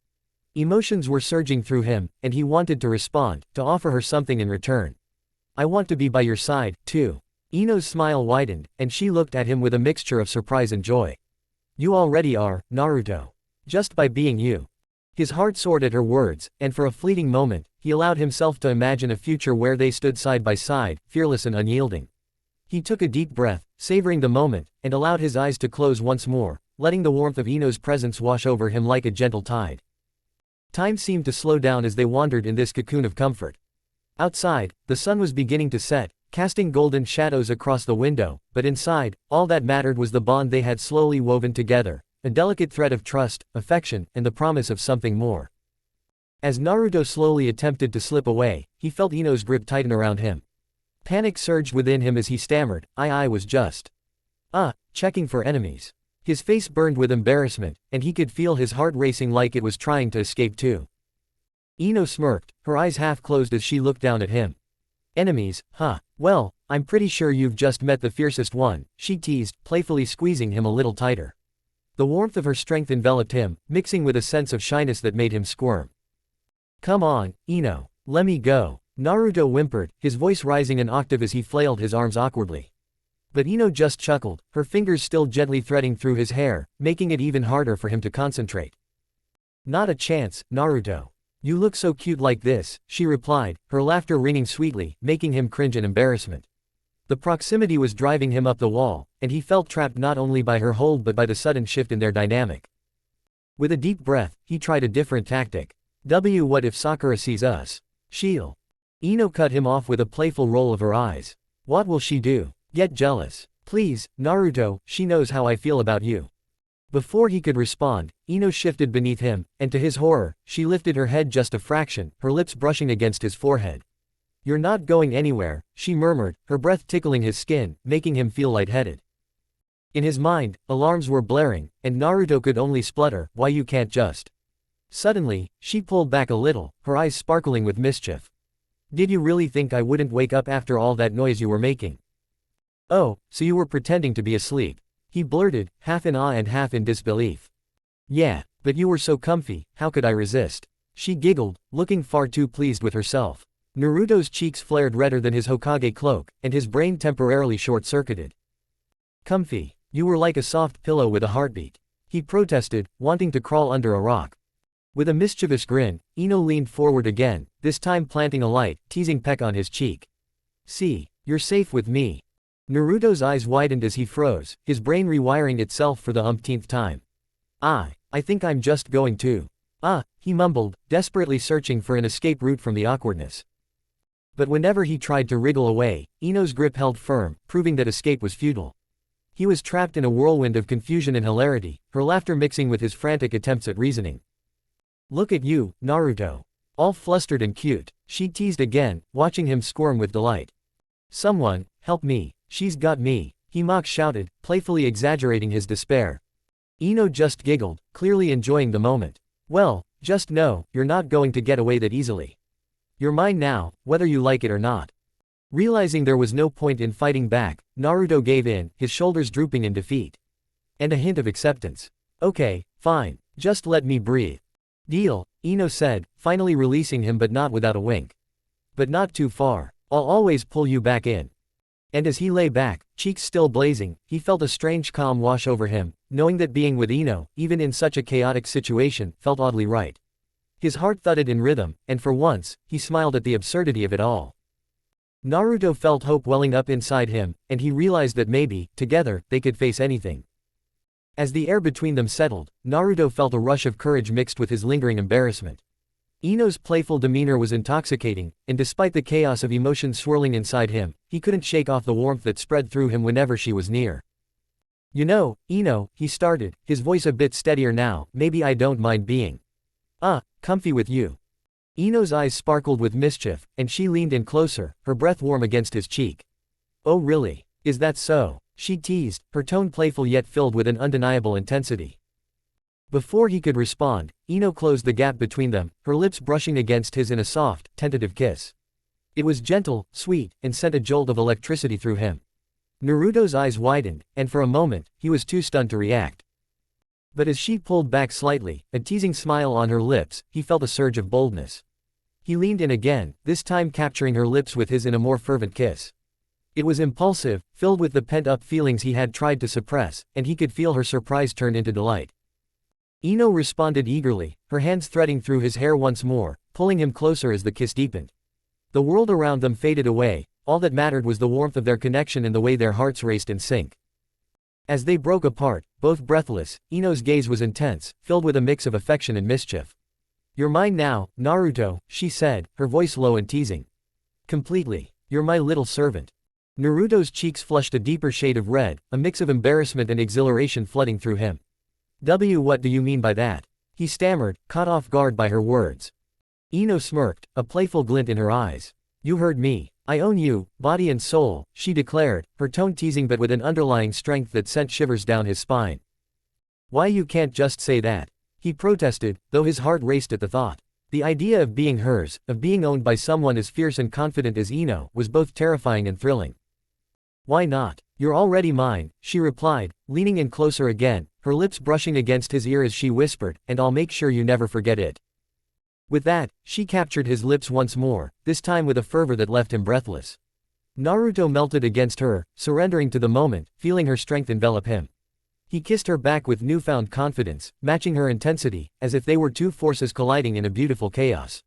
Emotions were surging through him, and he wanted to respond, to offer her something in return. "I want to be by your side, too." Ino's smile widened, and she looked at him with a mixture of surprise and joy. "You already are, Naruto. Just by being you." His heart soared at her words, and for a fleeting moment, he allowed himself to imagine a future where they stood side by side, fearless and unyielding. He took a deep breath, savoring the moment, and allowed his eyes to close once more, letting the warmth of Ino's presence wash over him like a gentle tide. Time seemed to slow down as they wandered in this cocoon of comfort. Outside, the sun was beginning to set, casting golden shadows across the window, but inside, all that mattered was the bond they had slowly woven together, a delicate thread of trust, affection, and the promise of something more. As Naruto slowly attempted to slip away, he felt Ino's grip tighten around him. Panic surged within him as he stammered, I was just checking for enemies." His face burned with embarrassment, and he could feel his heart racing like it was trying to escape too. Ino smirked, her eyes half closed as she looked down at him. "Enemies, huh? Well, I'm pretty sure you've just met the fiercest one," she teased, playfully squeezing him a little tighter. The warmth of her strength enveloped him, mixing with a sense of shyness that made him squirm. "Come on, Ino. Let me go," Naruto whimpered, his voice rising an octave as he flailed his arms awkwardly. But Ino just chuckled, her fingers still gently threading through his hair, making it even harder for him to concentrate. "Not a chance, Naruto. You look so cute like this," she replied, her laughter ringing sweetly, making him cringe in embarrassment. The proximity was driving him up the wall, and he felt trapped not only by her hold but by the sudden shift in their dynamic. With a deep breath, he tried a different tactic. What if Sakura sees us? She'll..." Ino cut him off with a playful roll of her eyes. "What will she do? Get jealous? Please, Naruto, she knows how I feel about you." Before he could respond, Ino shifted beneath him, and to his horror, she lifted her head just a fraction, her lips brushing against his forehead. "You're not going anywhere," she murmured, her breath tickling his skin, making him feel lightheaded. In his mind, alarms were blaring, and Naruto could only splutter, "Why you can't just..." Suddenly, she pulled back a little, her eyes sparkling with mischief. "Did you really think I wouldn't wake up after all that noise you were making? Oh, so you were pretending to be asleep," he blurted, half in awe and half in disbelief. "Yeah, but you were so comfy, how could I resist?" She giggled, looking far too pleased with herself. Naruto's cheeks flared redder than his Hokage cloak, and his brain temporarily short-circuited. "Comfy? You were like a soft pillow with a heartbeat," he protested, wanting to crawl under a rock. With a mischievous grin, Ino leaned forward again, this time planting a light, teasing peck on his cheek. "See, you're safe with me." Naruto's eyes widened as he froze, his brain rewiring itself for the umpteenth time. I think I'm just going to..." He mumbled, desperately searching for an escape route from the awkwardness. But whenever he tried to wriggle away, Ino's grip held firm, proving that escape was futile. He was trapped in a whirlwind of confusion and hilarity, her laughter mixing with his frantic attempts at reasoning. "Look at you, Naruto. All flustered and cute," she teased again, watching him squirm with delight. "Someone, help me. She's got me," he mock shouted, playfully exaggerating his despair. Ino just giggled, clearly enjoying the moment. "Well, just know, you're not going to get away that easily. You're mine now, whether you like it or not." Realizing there was no point in fighting back, Naruto gave in, his shoulders drooping in defeat. And a hint of acceptance. "Okay, fine, just let me breathe." "Deal," Ino said, finally releasing him but not without a wink. "But not too far. I'll always pull you back in." And as he lay back, cheeks still blazing, he felt a strange calm wash over him, knowing that being with Ino, even in such a chaotic situation, felt oddly right. His heart thudded in rhythm, and for once, he smiled at the absurdity of it all. Naruto felt hope welling up inside him, and he realized that maybe, together, they could face anything. As the air between them settled, Naruto felt a rush of courage mixed with his lingering embarrassment. Ino's playful demeanor was intoxicating, and despite the chaos of emotions swirling inside him, he couldn't shake off the warmth that spread through him whenever she was near. "You know, Ino," he started, his voice a bit steadier now, "maybe I don't mind being comfy with you." Ino's eyes sparkled with mischief, and she leaned in closer, her breath warm against his cheek. "Oh really? Is that so?" she teased, her tone playful yet filled with an undeniable intensity. Before he could respond, Ino closed the gap between them, her lips brushing against his in a soft, tentative kiss. It was gentle, sweet, and sent a jolt of electricity through him. Naruto's eyes widened, and for a moment, he was too stunned to react. But as she pulled back slightly, a teasing smile on her lips, he felt a surge of boldness. He leaned in again, this time capturing her lips with his in a more fervent kiss. It was impulsive, filled with the pent-up feelings he had tried to suppress, and he could feel her surprise turn into delight. Ino responded eagerly, her hands threading through his hair once more, pulling him closer as the kiss deepened. The world around them faded away, all that mattered was the warmth of their connection and the way their hearts raced in sync. As they broke apart, both breathless, Ino's gaze was intense, filled with a mix of affection and mischief. "You're mine now, Naruto," she said, her voice low and teasing. "Completely. You're my little servant." Naruto's cheeks flushed a deeper shade of red, a mix of embarrassment and exhilaration flooding through him. What do you mean by that?" he stammered, caught off guard by her words. Ino smirked, a playful glint in her eyes. "You heard me. I own you, body and soul," she declared, her tone teasing but with an underlying strength that sent shivers down his spine. "Why you can't just say that?" he protested, though his heart raced at the thought. The idea of being hers, of being owned by someone as fierce and confident as Ino, was both terrifying and thrilling. "Why not? You're already mine," she replied, leaning in closer again, her lips brushing against his ear as she whispered, "and I'll make sure you never forget it." With that, she captured his lips once more, this time with a fervor that left him breathless. Naruto melted against her, surrendering to the moment, feeling her strength envelop him. He kissed her back with newfound confidence, matching her intensity, as if they were two forces colliding in a beautiful chaos.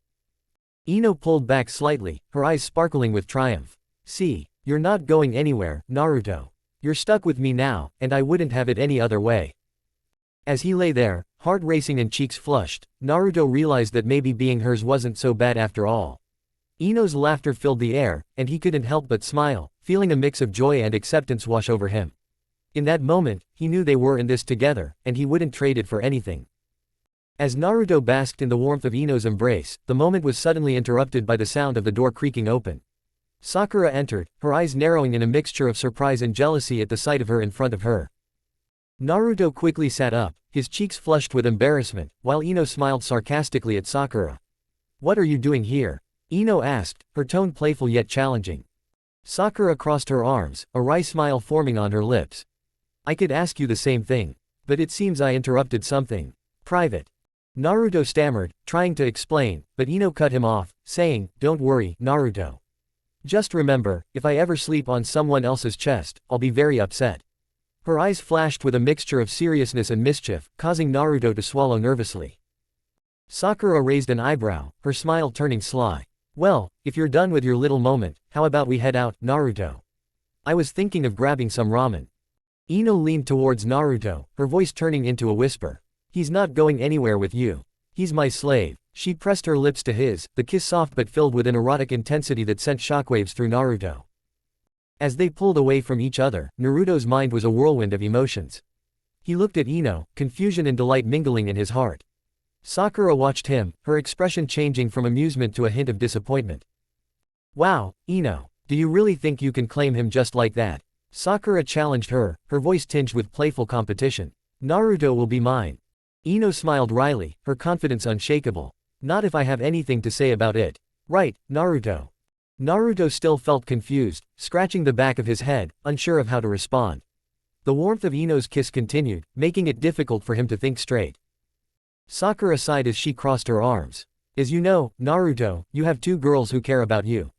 Ino pulled back slightly, her eyes sparkling with triumph. "See, you're not going anywhere, Naruto. You're stuck with me now, and I wouldn't have it any other way." As he lay there, heart racing and cheeks flushed, Naruto realized that maybe being hers wasn't so bad after all. Ino's laughter filled the air, and he couldn't help but smile, feeling a mix of joy and acceptance wash over him. In that moment, he knew they were in this together, and he wouldn't trade it for anything. As Naruto basked in the warmth of Ino's embrace, the moment was suddenly interrupted by the sound of the door creaking open. Sakura entered, her eyes narrowing in a mixture of surprise and jealousy at the sight of her in front of her. Naruto quickly sat up, his cheeks flushed with embarrassment, while Ino smiled sarcastically at Sakura. "What are you doing here?" Ino asked, her tone playful yet challenging. Sakura crossed her arms, a wry smile forming on her lips. "I could ask you the same thing. But it seems I interrupted something private." Naruto stammered, trying to explain, but Ino cut him off, saying, "Don't worry, Naruto. Just remember, if I ever sleep on someone else's chest, I'll be very upset." Her eyes flashed with a mixture of seriousness and mischief, causing Naruto to swallow nervously. Sakura raised an eyebrow, her smile turning sly. "Well, if you're done with your little moment, how about we head out, Naruto? I was thinking of grabbing some ramen." Ino leaned towards Naruto, her voice turning into a whisper. "He's not going anywhere with you. He's my slave." She pressed her lips to his, the kiss soft but filled with an erotic intensity that sent shockwaves through Naruto. As they pulled away from each other, Naruto's mind was a whirlwind of emotions. He looked at Ino, confusion and delight mingling in his heart. Sakura watched him, her expression changing from amusement to a hint of disappointment. "Wow, Ino, do you really think you can claim him just like that?" Sakura challenged her, her voice tinged with playful competition. "Naruto will be mine." Ino smiled wryly, her confidence unshakable. "Not if I have anything to say about it. Right, Naruto?" Naruto still felt confused, scratching the back of his head, unsure of how to respond. The warmth of Ino's kiss continued, making it difficult for him to think straight. Sakura sighed as she crossed her arms. "As you know, Naruto, you have two girls who care about you.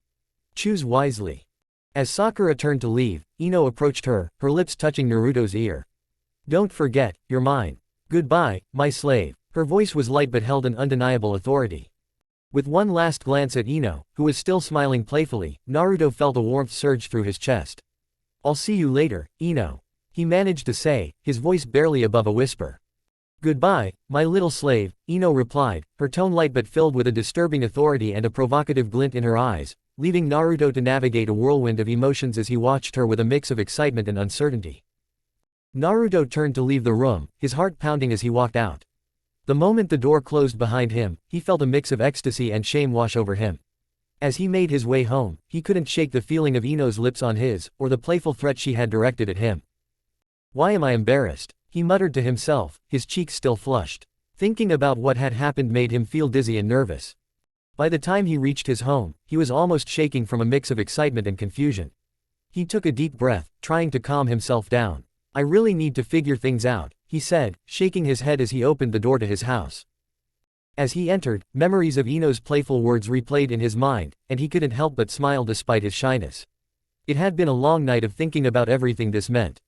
Choose wisely." As Sakura turned to leave, Ino approached her, her lips touching Naruto's ear. "Don't forget, you're mine. Goodbye, my slave." Her voice was light but held an undeniable authority. With one last glance at Ino, who was still smiling playfully, Naruto felt a warmth surge through his chest. "I'll see you later, Ino," he managed to say, his voice barely above a whisper. "Goodbye, my little slave," Ino replied, her tone light but filled with a disturbing authority and a provocative glint in her eyes, leaving Naruto to navigate a whirlwind of emotions as he watched her with a mix of excitement and uncertainty. Naruto turned to leave the room, his heart pounding as he walked out. The moment the door closed behind him, he felt a mix of ecstasy and shame wash over him. As he made his way home, he couldn't shake the feeling of Ino's lips on his, or the playful threat she had directed at him. "Why am I embarrassed?" he muttered to himself, his cheeks still flushed. Thinking about what had happened made him feel dizzy and nervous. By the time he reached his home, he was almost shaking from a mix of excitement and confusion. He took a deep breath, trying to calm himself down. "I really need to figure things out," he said, shaking his head as he opened the door to his house. As he entered, memories of Ino's playful words replayed in his mind, and he couldn't help but smile despite his shyness. It had been a long night of thinking about everything this meant.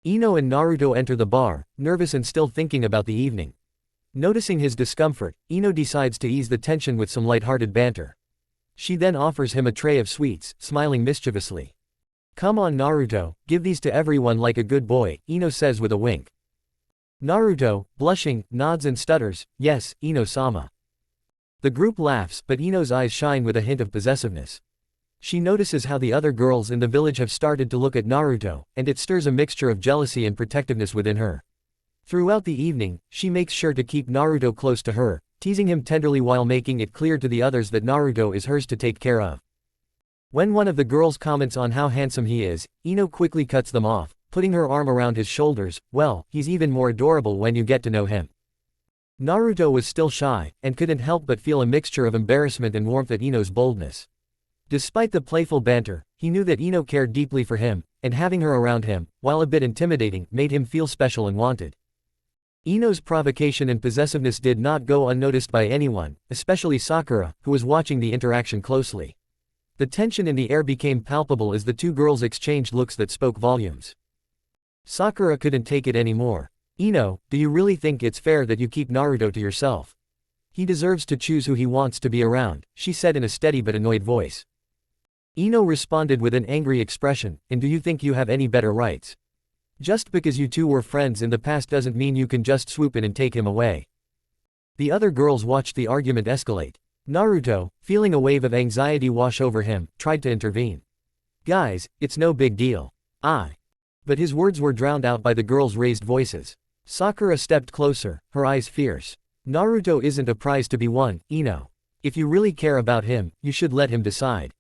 Ino and Naruto enter the bar, nervous and still thinking about the evening. Noticing his discomfort, Ino decides to ease the tension with some light-hearted banter. She then offers him a tray of sweets, smiling mischievously. "Come on Naruto, give these to everyone like a good boy," Ino says with a wink. Naruto, blushing, nods and stutters, "Yes, Ino-sama." The group laughs, but Ino's eyes shine with a hint of possessiveness. She notices how the other girls in the village have started to look at Naruto, and it stirs a mixture of jealousy and protectiveness within her. Throughout the evening, she makes sure to keep Naruto close to her, teasing him tenderly while making it clear to the others that Naruto is hers to take care of. When one of the girls comments on how handsome he is, Ino quickly cuts them off, putting her arm around his shoulders. "Well, he's even more adorable when you get to know him." Naruto was still shy, and couldn't help but feel a mixture of embarrassment and warmth at Ino's boldness. Despite the playful banter, he knew that Ino cared deeply for him, and having her around him, while a bit intimidating, made him feel special and wanted. Ino's provocation and possessiveness did not go unnoticed by anyone, especially Sakura, who was watching the interaction closely. The tension in the air became palpable as the two girls exchanged looks that spoke volumes. Sakura couldn't take it anymore. "Ino, do you really think it's fair that you keep Naruto to yourself? He deserves to choose who he wants to be around," she said in a steady but annoyed voice. Ino responded with an angry expression, "And do you think you have any better rights? Just because you two were friends in the past doesn't mean you can just swoop in and take him away." The other girls watched the argument escalate. Naruto, feeling a wave of anxiety wash over him, tried to intervene. "Guys, it's no big deal. But his words were drowned out by the girls' raised voices. Sakura stepped closer, her eyes fierce. "Naruto isn't a prize to be won, Ino. If you really care about him, you should let him decide."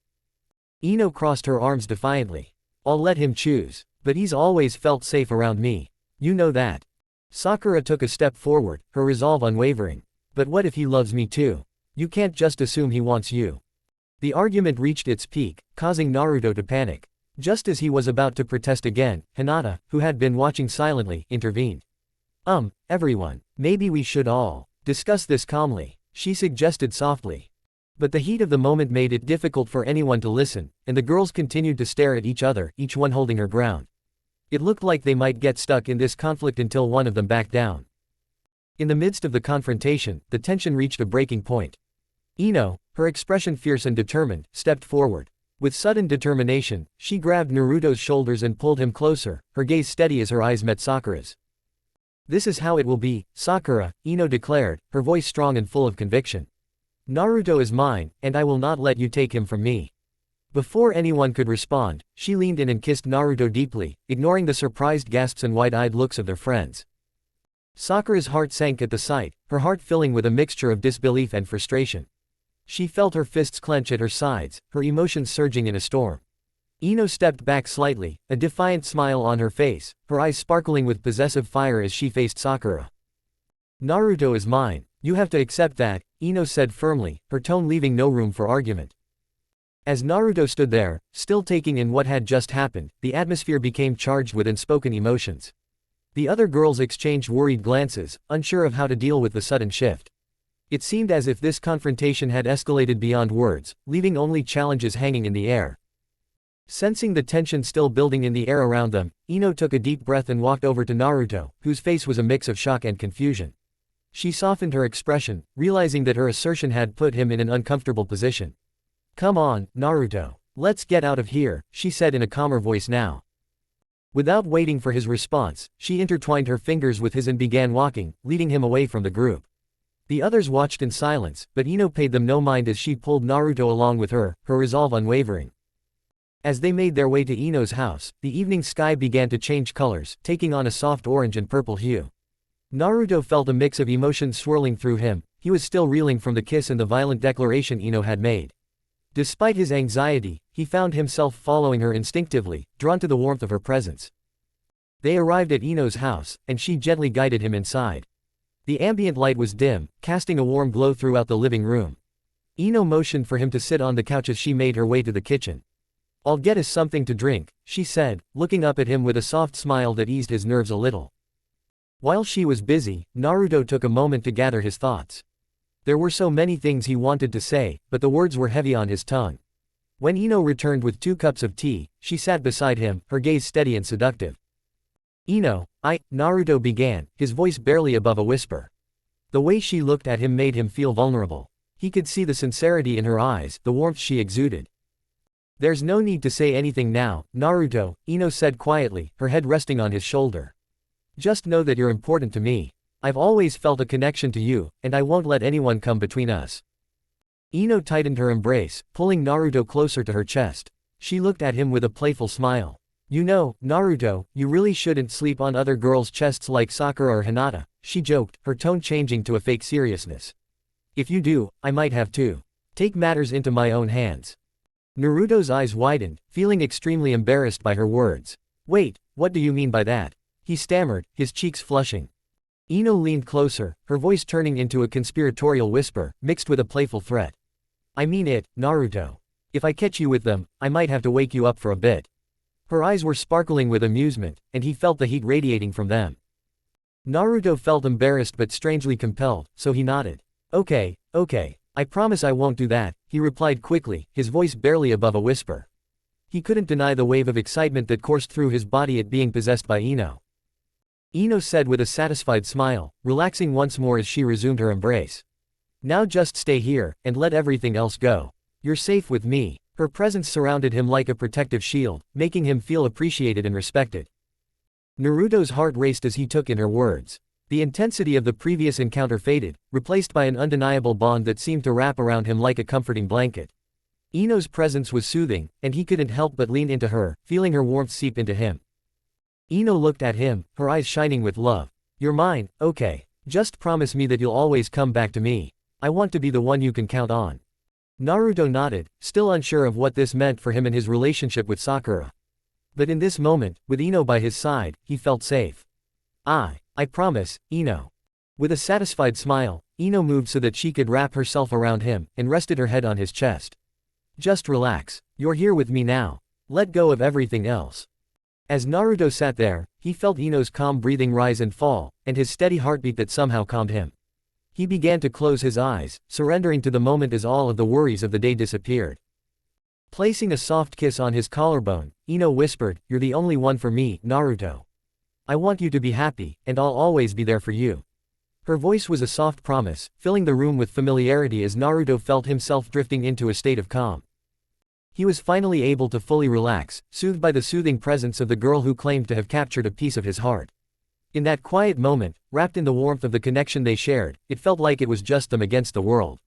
Ino crossed her arms defiantly. "I'll let him choose. But he's always felt safe around me. You know that." Sakura took a step forward, her resolve unwavering. "But what if he loves me too? You can't just assume he wants you." The argument reached its peak, causing Naruto to panic. Just as he was about to protest again, Hinata, who had been watching silently, intervened. Everyone, maybe we should all discuss this calmly," she suggested softly. But the heat of the moment made it difficult for anyone to listen, and the girls continued to stare at each other, each one holding her ground. It looked like they might get stuck in this conflict until one of them backed down. In the midst of the confrontation, the tension reached a breaking point. Ino, her expression fierce and determined, stepped forward. With sudden determination, she grabbed Naruto's shoulders and pulled him closer, her gaze steady as her eyes met Sakura's. "This is how it will be, Sakura," Ino declared, her voice strong and full of conviction. "Naruto is mine, and I will not let you take him from me." Before anyone could respond, she leaned in and kissed Naruto deeply, ignoring the surprised gasps and wide-eyed looks of their friends. Sakura's heart sank at the sight, her heart filling with a mixture of disbelief and frustration. She felt her fists clench at her sides, her emotions surging in a storm. Ino stepped back slightly, a defiant smile on her face, her eyes sparkling with possessive fire as she faced Sakura. "Naruto is mine. You have to accept that," Ino said firmly, her tone leaving no room for argument. As Naruto stood there, still taking in what had just happened, the atmosphere became charged with unspoken emotions. The other girls exchanged worried glances, unsure of how to deal with the sudden shift. It seemed as if this confrontation had escalated beyond words, leaving only challenges hanging in the air. Sensing the tension still building in the air around them, Ino took a deep breath and walked over to Naruto, whose face was a mix of shock and confusion. She softened her expression, realizing that her assertion had put him in an uncomfortable position. "Come on, Naruto. Let's get out of here," she said in a calmer voice now. Without waiting for his response, she intertwined her fingers with his and began walking, leading him away from the group. The others watched in silence, but Ino paid them no mind as she pulled Naruto along with her, her resolve unwavering. As they made their way to Ino's house, the evening sky began to change colors, taking on a soft orange and purple hue. Naruto felt a mix of emotions swirling through him. He was still reeling from the kiss and the violent declaration Ino had made. Despite his anxiety, he found himself following her instinctively, drawn to the warmth of her presence. They arrived at Ino's house, and she gently guided him inside. The ambient light was dim, casting a warm glow throughout the living room. Ino motioned for him to sit on the couch as she made her way to the kitchen. "I'll get us something to drink," she said, looking up at him with a soft smile that eased his nerves a little. While she was busy, Naruto took a moment to gather his thoughts. There were so many things he wanted to say, but the words were heavy on his tongue. When Ino returned with 2 cups of tea, she sat beside him, her gaze steady and seductive. Naruto began, his voice barely above a whisper. The way she looked at him made him feel vulnerable. He could see the sincerity in her eyes, the warmth she exuded. "There's no need to say anything now, Naruto," Ino said quietly, her head resting on his shoulder. "Just know that you're important to me. I've always felt a connection to you, and I won't let anyone come between us." Ino tightened her embrace, pulling Naruto closer to her chest. She looked at him with a playful smile. "You know, Naruto, you really shouldn't sleep on other girls' chests like Sakura or Hinata," she joked, her tone changing to a fake seriousness. "If you do, I might have to take matters into my own hands." Naruto's eyes widened, feeling extremely embarrassed by her words. "Wait, what do you mean by that?" he stammered, his cheeks flushing. Ino leaned closer, her voice turning into a conspiratorial whisper, mixed with a playful threat. "I mean it, Naruto. If I catch you with them, I might have to wake you up for a bit." Her eyes were sparkling with amusement, and he felt the heat radiating from them. Naruto felt embarrassed but strangely compelled, so he nodded. Okay, I promise I won't do that," he replied quickly, his voice barely above a whisper. He couldn't deny the wave of excitement that coursed through his body at being possessed by Ino. Ino said with a satisfied smile, relaxing once more as she resumed her embrace. "Now just stay here, and let everything else go. You're safe with me." Her presence surrounded him like a protective shield, making him feel appreciated and respected. Naruto's heart raced as he took in her words. The intensity of the previous encounter faded, replaced by an undeniable bond that seemed to wrap around him like a comforting blanket. Ino's presence was soothing, and he couldn't help but lean into her, feeling her warmth seep into him. Ino looked at him, her eyes shining with love. "You're mine, okay. Just promise me that you'll always come back to me. I want to be the one you can count on." Naruto nodded, still unsure of what this meant for him and his relationship with Sakura. But in this moment, with Ino by his side, he felt safe. I promise, Ino." With a satisfied smile, Ino moved so that she could wrap herself around him, and rested her head on his chest. "Just relax. You're here with me now. Let go of everything else." As Naruto sat there, he felt Ino's calm breathing rise and fall, and his steady heartbeat that somehow calmed him. He began to close his eyes, surrendering to the moment as all of the worries of the day disappeared. Placing a soft kiss on his collarbone, Ino whispered, "You're the only one for me, Naruto. I want you to be happy, and I'll always be there for you." Her voice was a soft promise, filling the room with familiarity as Naruto felt himself drifting into a state of calm. He was finally able to fully relax, soothed by the soothing presence of the girl who claimed to have captured a piece of his heart. In that quiet moment, wrapped in the warmth of the connection they shared, it felt like it was just them against the world.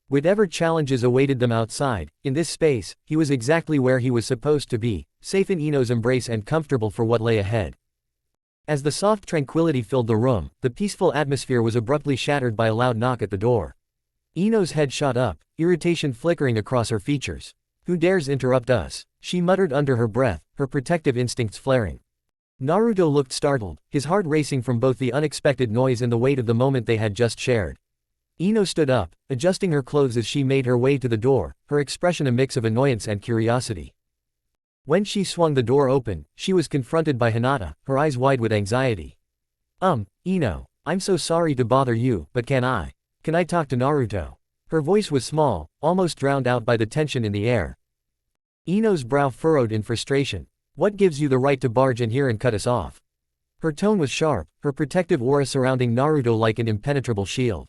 Whatever challenges awaited them outside, in this space, he was exactly where he was supposed to be, safe in Ino's embrace and comfortable for what lay ahead. As the soft tranquility filled the room, the peaceful atmosphere was abruptly shattered by a loud knock at the door. Ino's head shot up, irritation flickering across her features. "Who dares interrupt us?" she muttered under her breath, her protective instincts flaring. Naruto looked startled, his heart racing from both the unexpected noise and the weight of the moment they had just shared. Ino stood up, adjusting her clothes as she made her way to the door, her expression a mix of annoyance and curiosity. When she swung the door open, she was confronted by Hinata, her eyes wide with anxiety. Ino, I'm so sorry to bother you, but can I talk to Naruto?" Her voice was small, almost drowned out by the tension in the air. Ino's brow furrowed in frustration. "What gives you the right to barge in here and cut us off?" Her tone was sharp, her protective aura surrounding Naruto like an impenetrable shield.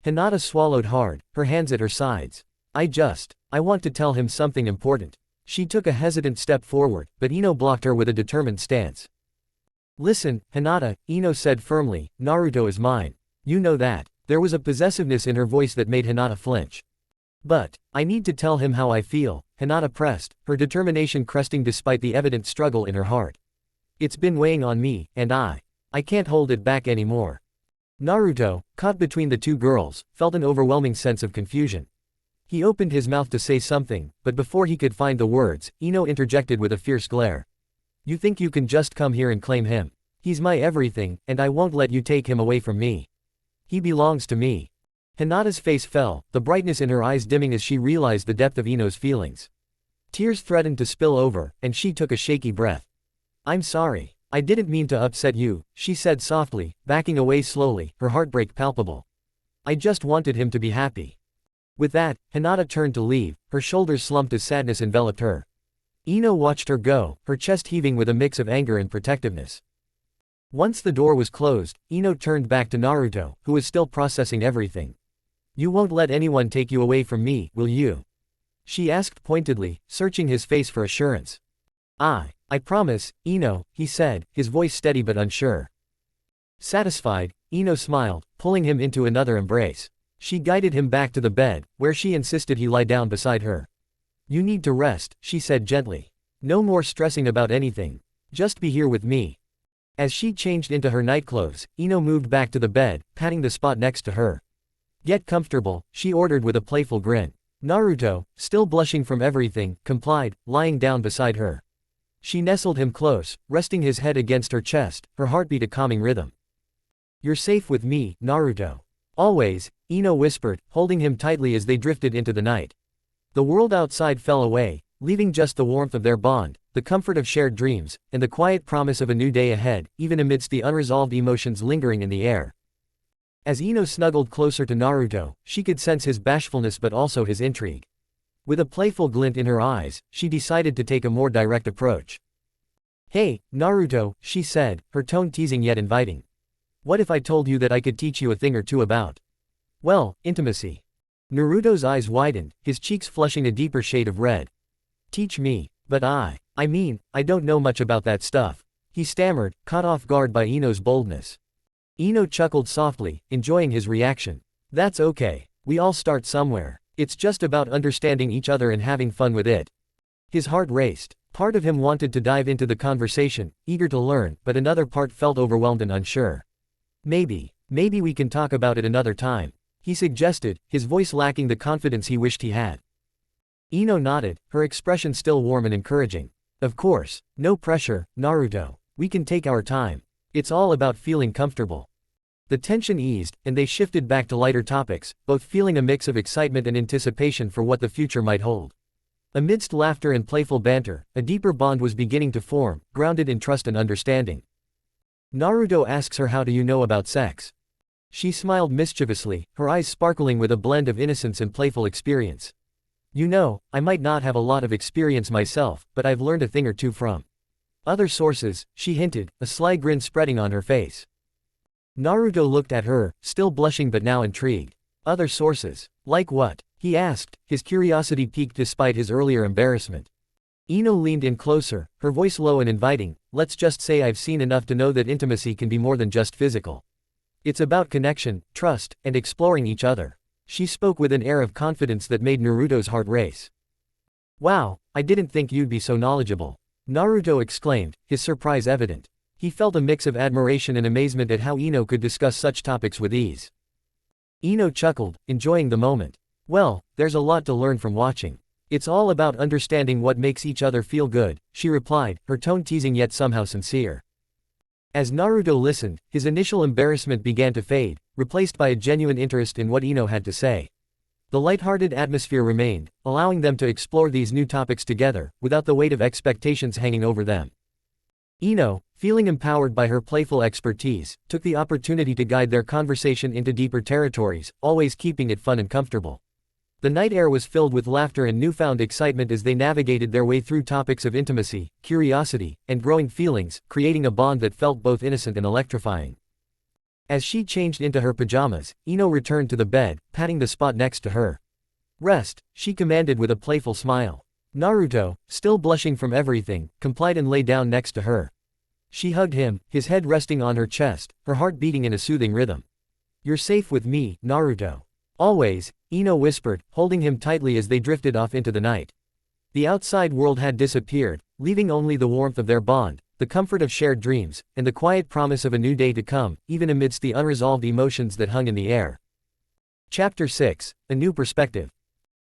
Hinata swallowed hard, her hands at her sides. I want to tell him something important. She took a hesitant step forward, but Ino blocked her with a determined stance. Listen, Hinata, Ino said firmly, Naruto is mine. You know that. There was a possessiveness in her voice that made Hinata flinch. But, I need to tell him how I feel, Hinata pressed, her determination cresting despite the evident struggle in her heart. It's been weighing on me, and I can't hold it back anymore. Naruto, caught between the two girls, felt an overwhelming sense of confusion. He opened his mouth to say something, but before he could find the words, Ino interjected with a fierce glare. You think you can just come here and claim him? He's my everything, and I won't let you take him away from me. He belongs to me. Hinata's face fell, the brightness in her eyes dimming as she realized the depth of Ino's feelings. Tears threatened to spill over, and she took a shaky breath. I'm sorry. I didn't mean to upset you, she said softly, backing away slowly, her heartbreak palpable. I just wanted him to be happy. With that, Hinata turned to leave, her shoulders slumped as sadness enveloped her. Ino watched her go, her chest heaving with a mix of anger and protectiveness. Once the door was closed, Ino turned back to Naruto, who was still processing everything. You won't let anyone take you away from me, will you? She asked pointedly, searching his face for assurance. I promise, Ino, he said, his voice steady but unsure. Satisfied, Ino smiled, pulling him into another embrace. She guided him back to the bed, where she insisted he lie down beside her. You need to rest, she said gently. No more stressing about anything. Just be here with me. As she changed into her nightclothes, Ino moved back to the bed, patting the spot next to her. Get comfortable, she ordered with a playful grin. Naruto, still blushing from everything, complied, lying down beside her. She nestled him close, resting his head against her chest, her heartbeat a calming rhythm. You're safe with me, Naruto. Always, Ino whispered, holding him tightly as they drifted into the night. The world outside fell away, leaving just the warmth of their bond, the comfort of shared dreams, and the quiet promise of a new day ahead, even amidst the unresolved emotions lingering in the air. As Ino snuggled closer to Naruto, she could sense his bashfulness but also his intrigue. With a playful glint in her eyes, she decided to take a more direct approach. Hey, Naruto, she said, her tone teasing yet inviting. What if I told you that I could teach you a thing or two about, well, intimacy? Naruto's eyes widened, his cheeks flushing a deeper shade of red. Teach me, but I don't know much about that stuff, he stammered, caught off guard by Ino's boldness. Ino chuckled softly, enjoying his reaction. That's okay. We all start somewhere. It's just about understanding each other and having fun with it. His heart raced. Part of him wanted to dive into the conversation, eager to learn, but another part felt overwhelmed and unsure. Maybe we can talk about it another time, he suggested, his voice lacking the confidence he wished he had. Ino nodded, her expression still warm and encouraging. Of course, no pressure, Naruto. We can take our time. It's all about feeling comfortable. The tension eased, and they shifted back to lighter topics, both feeling a mix of excitement and anticipation for what the future might hold. Amidst laughter and playful banter, a deeper bond was beginning to form, grounded in trust and understanding. Naruto asks her, how do you know about sex? She smiled mischievously, her eyes sparkling with a blend of innocence and playful experience. You know, I might not have a lot of experience myself, but I've learned a thing or two from other sources, she hinted, a sly grin spreading on her face. Naruto looked at her, still blushing but now intrigued. Other sources? Like what? He asked, his curiosity piqued despite his earlier embarrassment. Ino leaned in closer, her voice low and inviting. Let's just say I've seen enough to know that intimacy can be more than just physical. It's about connection, trust, and exploring each other. She spoke with an air of confidence that made Naruto's heart race. Wow, I didn't think you'd be so knowledgeable, Naruto exclaimed, his surprise evident. He felt a mix of admiration and amazement at how Ino could discuss such topics with ease. Ino chuckled, enjoying the moment. Well, there's a lot to learn from watching. It's all about understanding what makes each other feel good, she replied, her tone teasing yet somehow sincere. As Naruto listened, his initial embarrassment began to fade, replaced by a genuine interest in what Ino had to say. The lighthearted atmosphere remained, allowing them to explore these new topics together, without the weight of expectations hanging over them. Ino, feeling empowered by her playful expertise, took the opportunity to guide their conversation into deeper territories, always keeping it fun and comfortable. The night air was filled with laughter and newfound excitement as they navigated their way through topics of intimacy, curiosity, and growing feelings, creating a bond that felt both innocent and electrifying. As she changed into her pajamas, Ino returned to the bed, patting the spot next to her. "Rest," she commanded with a playful smile. Naruto, still blushing from everything, complied and lay down next to her. She hugged him, his head resting on her chest, her heart beating in a soothing rhythm. "You're safe with me, Naruto. Always," Ino whispered, holding him tightly as they drifted off into the night. The outside world had disappeared, leaving only the warmth of their bond, the comfort of shared dreams, and the quiet promise of a new day to come, even amidst the unresolved emotions that hung in the air. Chapter 6: A New Perspective.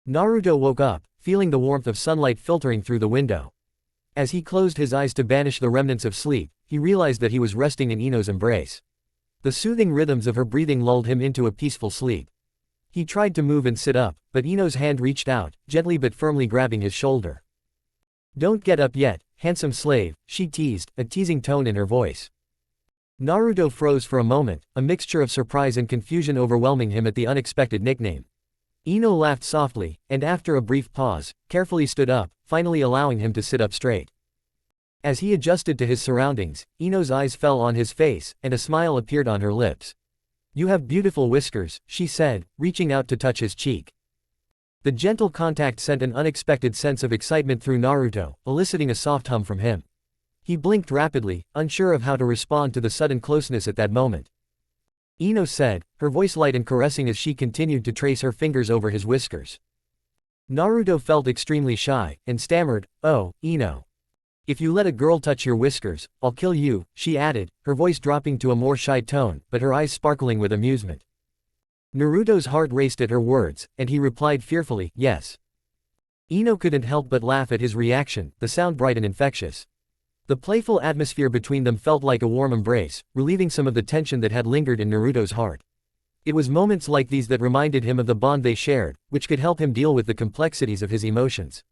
Naruto woke up, feeling the warmth of sunlight filtering through the window. As he closed his eyes to banish the remnants of sleep, he realized that he was resting in Ino's embrace. The soothing rhythms of her breathing lulled him into a peaceful sleep. He tried to move and sit up, but Ino's hand reached out, gently but firmly grabbing his shoulder. "Don't get up yet, handsome slave," she teased, a teasing tone in her voice. Naruto froze for a moment, a mixture of surprise and confusion overwhelming him at the unexpected nickname. Ino laughed softly, and after a brief pause, carefully stood up, finally allowing him to sit up straight. As he adjusted to his surroundings, Ino's eyes fell on his face, and a smile appeared on her lips. "You have beautiful whiskers," she said, reaching out to touch his cheek. The gentle contact sent an unexpected sense of excitement through Naruto, eliciting a soft hum from him. He blinked rapidly, unsure of how to respond to the sudden closeness at that moment. Ino said, her voice light and caressing as she continued to trace her fingers over his whiskers. Naruto felt extremely shy, and stammered, "Oh, Ino. If you let a girl touch your whiskers, I'll kill you," she added, her voice dropping to a more shy tone, but her eyes sparkling with amusement. Naruto's heart raced at her words, and he replied fearfully, "Yes." Ino couldn't help but laugh at his reaction, the sound bright and infectious. The playful atmosphere between them felt like a warm embrace, relieving some of the tension that had lingered in Naruto's heart. It was moments like these that reminded him of the bond they shared, which could help him deal with the complexities of his emotions.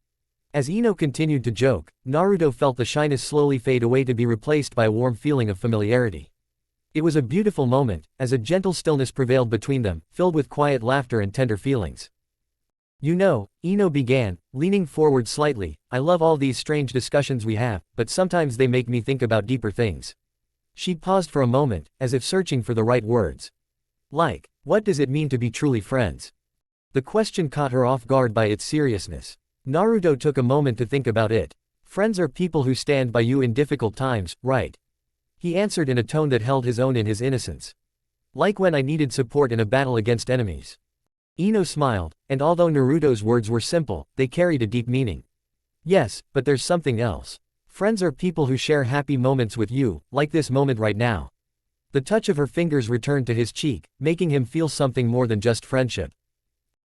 As Ino continued to joke, Naruto felt the shyness slowly fade away to be replaced by a warm feeling of familiarity. It was a beautiful moment, as a gentle stillness prevailed between them, filled with quiet laughter and tender feelings. "You know," Ino began, leaning forward slightly, "I love all these strange discussions we have, but sometimes they make me think about deeper things." She paused for a moment, as if searching for the right words. "Like, what does it mean to be truly friends?" The question caught her off guard by its seriousness. Naruto took a moment to think about it. "Friends are people who stand by you in difficult times, right?" He answered in a tone that held his own in his innocence. "Like when I needed support in a battle against enemies." Ino smiled, and although Naruto's words were simple, they carried a deep meaning. "Yes, but there's something else. Friends are people who share happy moments with you, like this moment right now." The touch of her fingers returned to his cheek, making him feel something more than just friendship.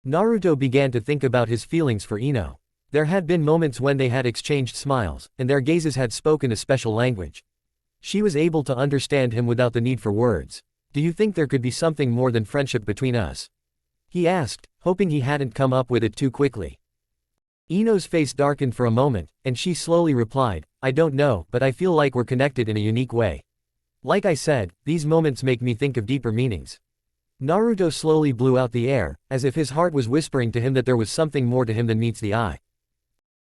Naruto began to think about his feelings for Ino. There had been moments when they had exchanged smiles, and their gazes had spoken a special language. She was able to understand him without the need for words. "Do you think there could be something more than friendship between us?" he asked, hoping he hadn't come up with it too quickly. Ino's face darkened for a moment, and she slowly replied, "I don't know, but I feel like we're connected in a unique way. Like I said, these moments make me think of deeper meanings." Naruto slowly blew out the air, as if his heart was whispering to him that there was something more to him than meets the eye.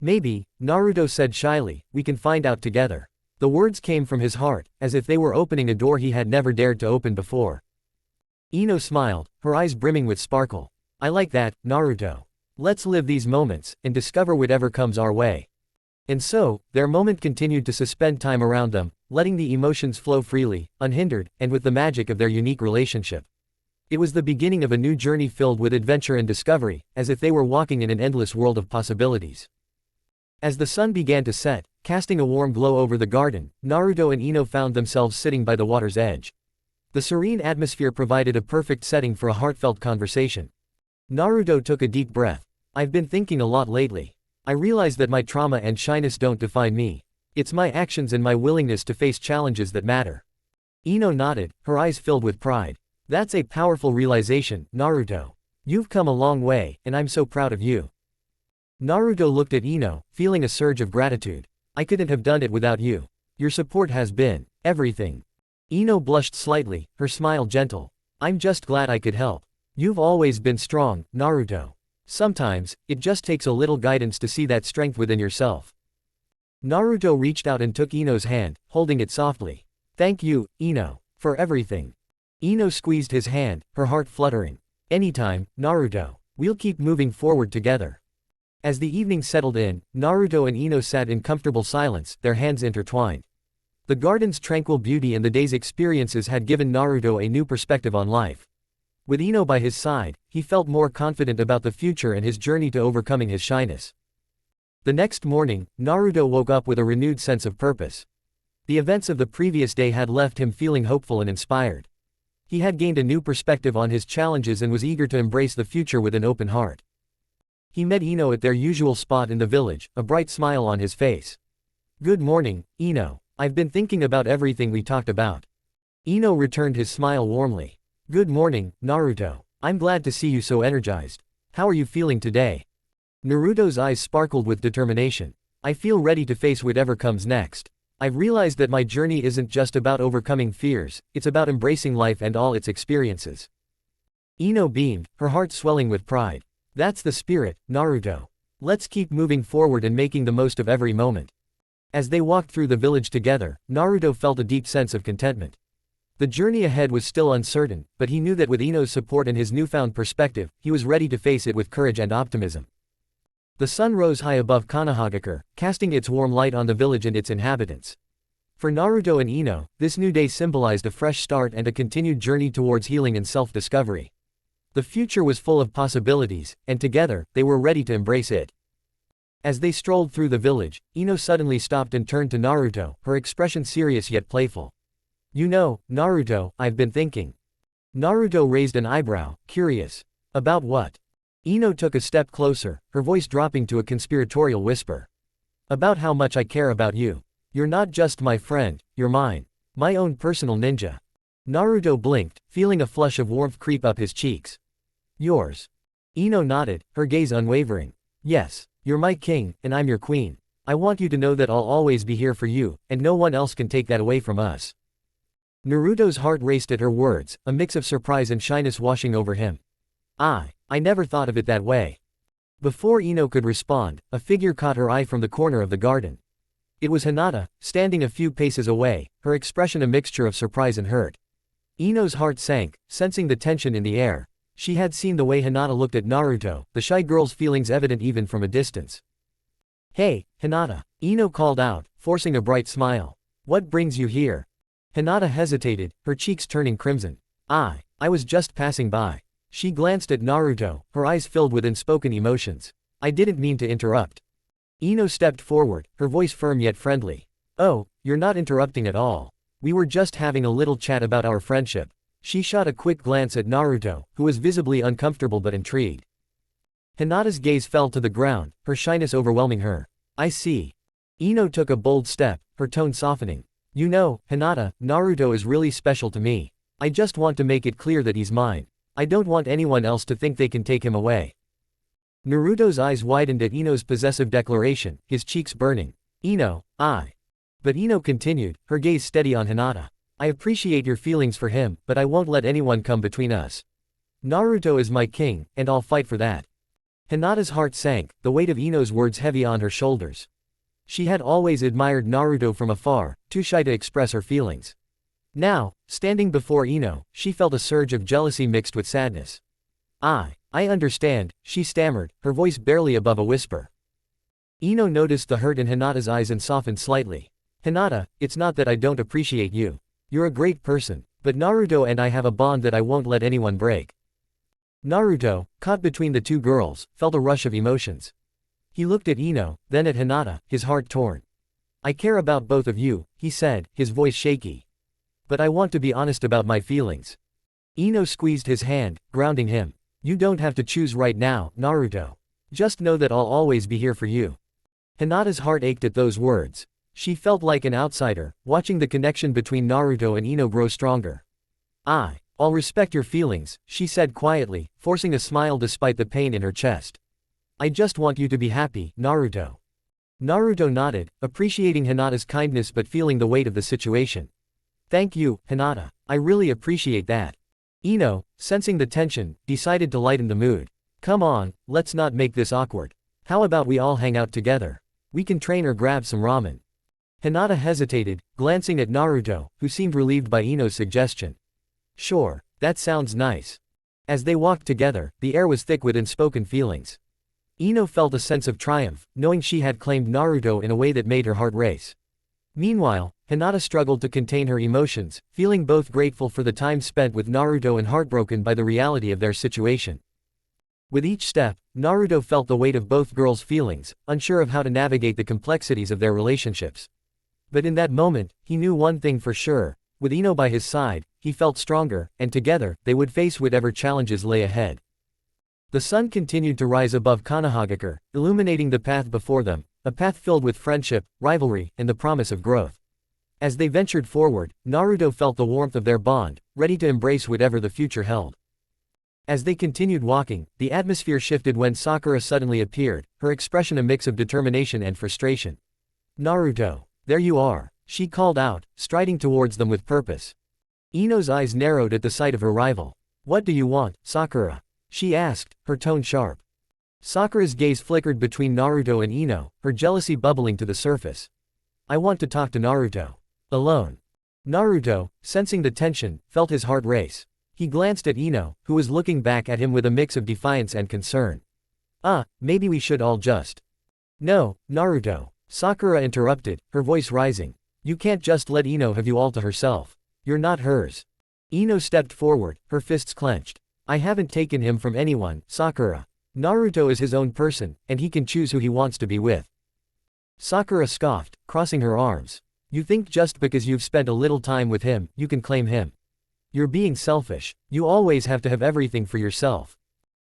"Maybe," Naruto said shyly, "we can find out together." The words came from his heart, as if they were opening a door he had never dared to open before. Ino smiled, her eyes brimming with sparkle. "I like that, Naruto. Let's live these moments, and discover whatever comes our way." And so, their moment continued to suspend time around them, letting the emotions flow freely, unhindered, and with the magic of their unique relationship. It was the beginning of a new journey filled with adventure and discovery, as if they were walking in an endless world of possibilities. As the sun began to set, casting a warm glow over the garden, Naruto and Ino found themselves sitting by the water's edge. The serene atmosphere provided a perfect setting for a heartfelt conversation. Naruto took a deep breath. "I've been thinking a lot lately. I realize that my trauma and shyness don't define me. It's my actions and my willingness to face challenges that matter." Ino nodded, her eyes filled with pride. "That's a powerful realization, Naruto. You've come a long way, and I'm so proud of you." Naruto looked at Ino, feeling a surge of gratitude. "I couldn't have done it without you. Your support has been everything." Ino blushed slightly, her smile gentle. "I'm just glad I could help. You've always been strong, Naruto. Sometimes, it just takes a little guidance to see that strength within yourself. Naruto reached out and took Ino's hand, holding it softly. Thank you, Ino, for everything. Ino squeezed his hand, her heart fluttering. Anytime, Naruto. We'll keep moving forward together. As the evening settled in, Naruto and Ino sat in comfortable silence, their hands intertwined. The garden's tranquil beauty and the day's experiences had given Naruto a new perspective on life. With Ino by his side, he felt more confident about the future and his journey to overcoming his shyness. The next morning, Naruto woke up with a renewed sense of purpose. The events of the previous day had left him feeling hopeful and inspired. He had gained a new perspective on his challenges and was eager to embrace the future with an open heart. He met Ino at their usual spot in the village, a bright smile on his face. Good morning, Ino. I've been thinking about everything we talked about. Ino returned his smile warmly. Good morning, Naruto. I'm glad to see you so energized. How are you feeling today? Naruto's eyes sparkled with determination. I feel ready to face whatever comes next. I've realized that my journey isn't just about overcoming fears, it's about embracing life and all its experiences. Ino beamed, her heart swelling with pride. That's the spirit, Naruto. Let's keep moving forward and making the most of every moment. As they walked through the village together, Naruto felt a deep sense of contentment. The journey ahead was still uncertain, but he knew that with Ino's support and his newfound perspective, he was ready to face it with courage and optimism. The sun rose high above Konohagakure, casting its warm light on the village and its inhabitants. For Naruto and Ino, this new day symbolized a fresh start and a continued journey towards healing and self-discovery. The future was full of possibilities, and together, they were ready to embrace it. As they strolled through the village, Ino suddenly stopped and turned to Naruto, her expression serious yet playful. You know, Naruto, I've been thinking. Naruto raised an eyebrow, curious. About what? Ino took a step closer, her voice dropping to a conspiratorial whisper. About how much I care about you. You're not just my friend, you're mine. My own personal ninja. Naruto blinked, feeling a flush of warmth creep up his cheeks. Yours. Ino nodded, her gaze unwavering. Yes, you're my king, and I'm your queen. I want you to know that I'll always be here for you, and no one else can take that away from us. Naruto's heart raced at her words, a mix of surprise and shyness washing over him. I never thought of it that way. Before Ino could respond, a figure caught her eye from the corner of the garden. It was Hinata, standing a few paces away, her expression a mixture of surprise and hurt. Ino's heart sank, sensing the tension in the air. She had seen the way Hinata looked at Naruto, the shy girl's feelings evident even from a distance. Hey, Hinata, Ino called out, forcing a bright smile. What brings you here? Hinata hesitated, her cheeks turning crimson. I was just passing by. She glanced at Naruto, her eyes filled with unspoken emotions. I didn't mean to interrupt. Ino stepped forward, her voice firm yet friendly. Oh, you're not interrupting at all. We were just having a little chat about our friendship. She shot a quick glance at Naruto, who was visibly uncomfortable but intrigued. Hinata's gaze fell to the ground, her shyness overwhelming her. I see. Ino took a bold step, her tone softening. You know, Hinata, Naruto is really special to me. I just want to make it clear that he's mine. I don't want anyone else to think they can take him away. Naruto's eyes widened at Ino's possessive declaration, his cheeks burning. Ino, But Ino continued, her gaze steady on Hinata. I appreciate your feelings for him, but I won't let anyone come between us. Naruto is my king, and I'll fight for that. Hinata's heart sank, the weight of Ino's words heavy on her shoulders. She had always admired Naruto from afar, too shy to express her feelings. Now, standing before Ino, she felt a surge of jealousy mixed with sadness. I understand, she stammered, her voice barely above a whisper. Ino noticed the hurt in Hinata's eyes and softened slightly. Hinata, it's not that I don't appreciate you. You're a great person, but Naruto and I have a bond that I won't let anyone break. Naruto, caught between the two girls, felt a rush of emotions. He looked at Ino, then at Hinata, his heart torn. I care about both of you, he said, his voice shaky. But I want to be honest about my feelings. Ino squeezed his hand, grounding him. You don't have to choose right now, Naruto. Just know that I'll always be here for you. Hinata's heart ached at those words. She felt like an outsider, watching the connection between Naruto and Ino grow stronger. I'll respect your feelings, she said quietly, forcing a smile despite the pain in her chest. I just want you to be happy, Naruto. Naruto nodded, appreciating Hinata's kindness but feeling the weight of the situation. Thank you, Hinata. I really appreciate that. Ino, sensing the tension, decided to lighten the mood. Come on, let's not make this awkward. How about we all hang out together? We can train or grab some ramen. Hinata hesitated, glancing at Naruto, who seemed relieved by Ino's suggestion. Sure, that sounds nice. As they walked together, the air was thick with unspoken feelings. Ino felt a sense of triumph, knowing she had claimed Naruto in a way that made her heart race. Meanwhile, Hinata struggled to contain her emotions, feeling both grateful for the time spent with Naruto and heartbroken by the reality of their situation. With each step, Naruto felt the weight of both girls' feelings, unsure of how to navigate the complexities of their relationships. But in that moment, he knew one thing for sure: with Ino by his side, he felt stronger, and together, they would face whatever challenges lay ahead. The sun continued to rise above Konohagakure, illuminating the path before them, a path filled with friendship, rivalry, and the promise of growth. As they ventured forward, Naruto felt the warmth of their bond, ready to embrace whatever the future held. As they continued walking, the atmosphere shifted when Sakura suddenly appeared, her expression a mix of determination and frustration. Naruto, there you are, she called out, striding towards them with purpose. Ino's eyes narrowed at the sight of her rival. What do you want, Sakura? She asked, her tone sharp. Sakura's gaze flickered between Naruto and Ino, her jealousy bubbling to the surface. I want to talk to Naruto. Alone. Naruto, sensing the tension, felt his heart race. He glanced at Ino, who was looking back at him with a mix of defiance and concern. Maybe we should all just. No, Naruto. Sakura interrupted, her voice rising. You can't just let Ino have you all to herself. You're not hers. Ino stepped forward, her fists clenched. I haven't taken him from anyone, Sakura. Naruto is his own person, and he can choose who he wants to be with. Sakura scoffed, crossing her arms. You think just because you've spent a little time with him, you can claim him. You're being selfish. You always have to have everything for yourself.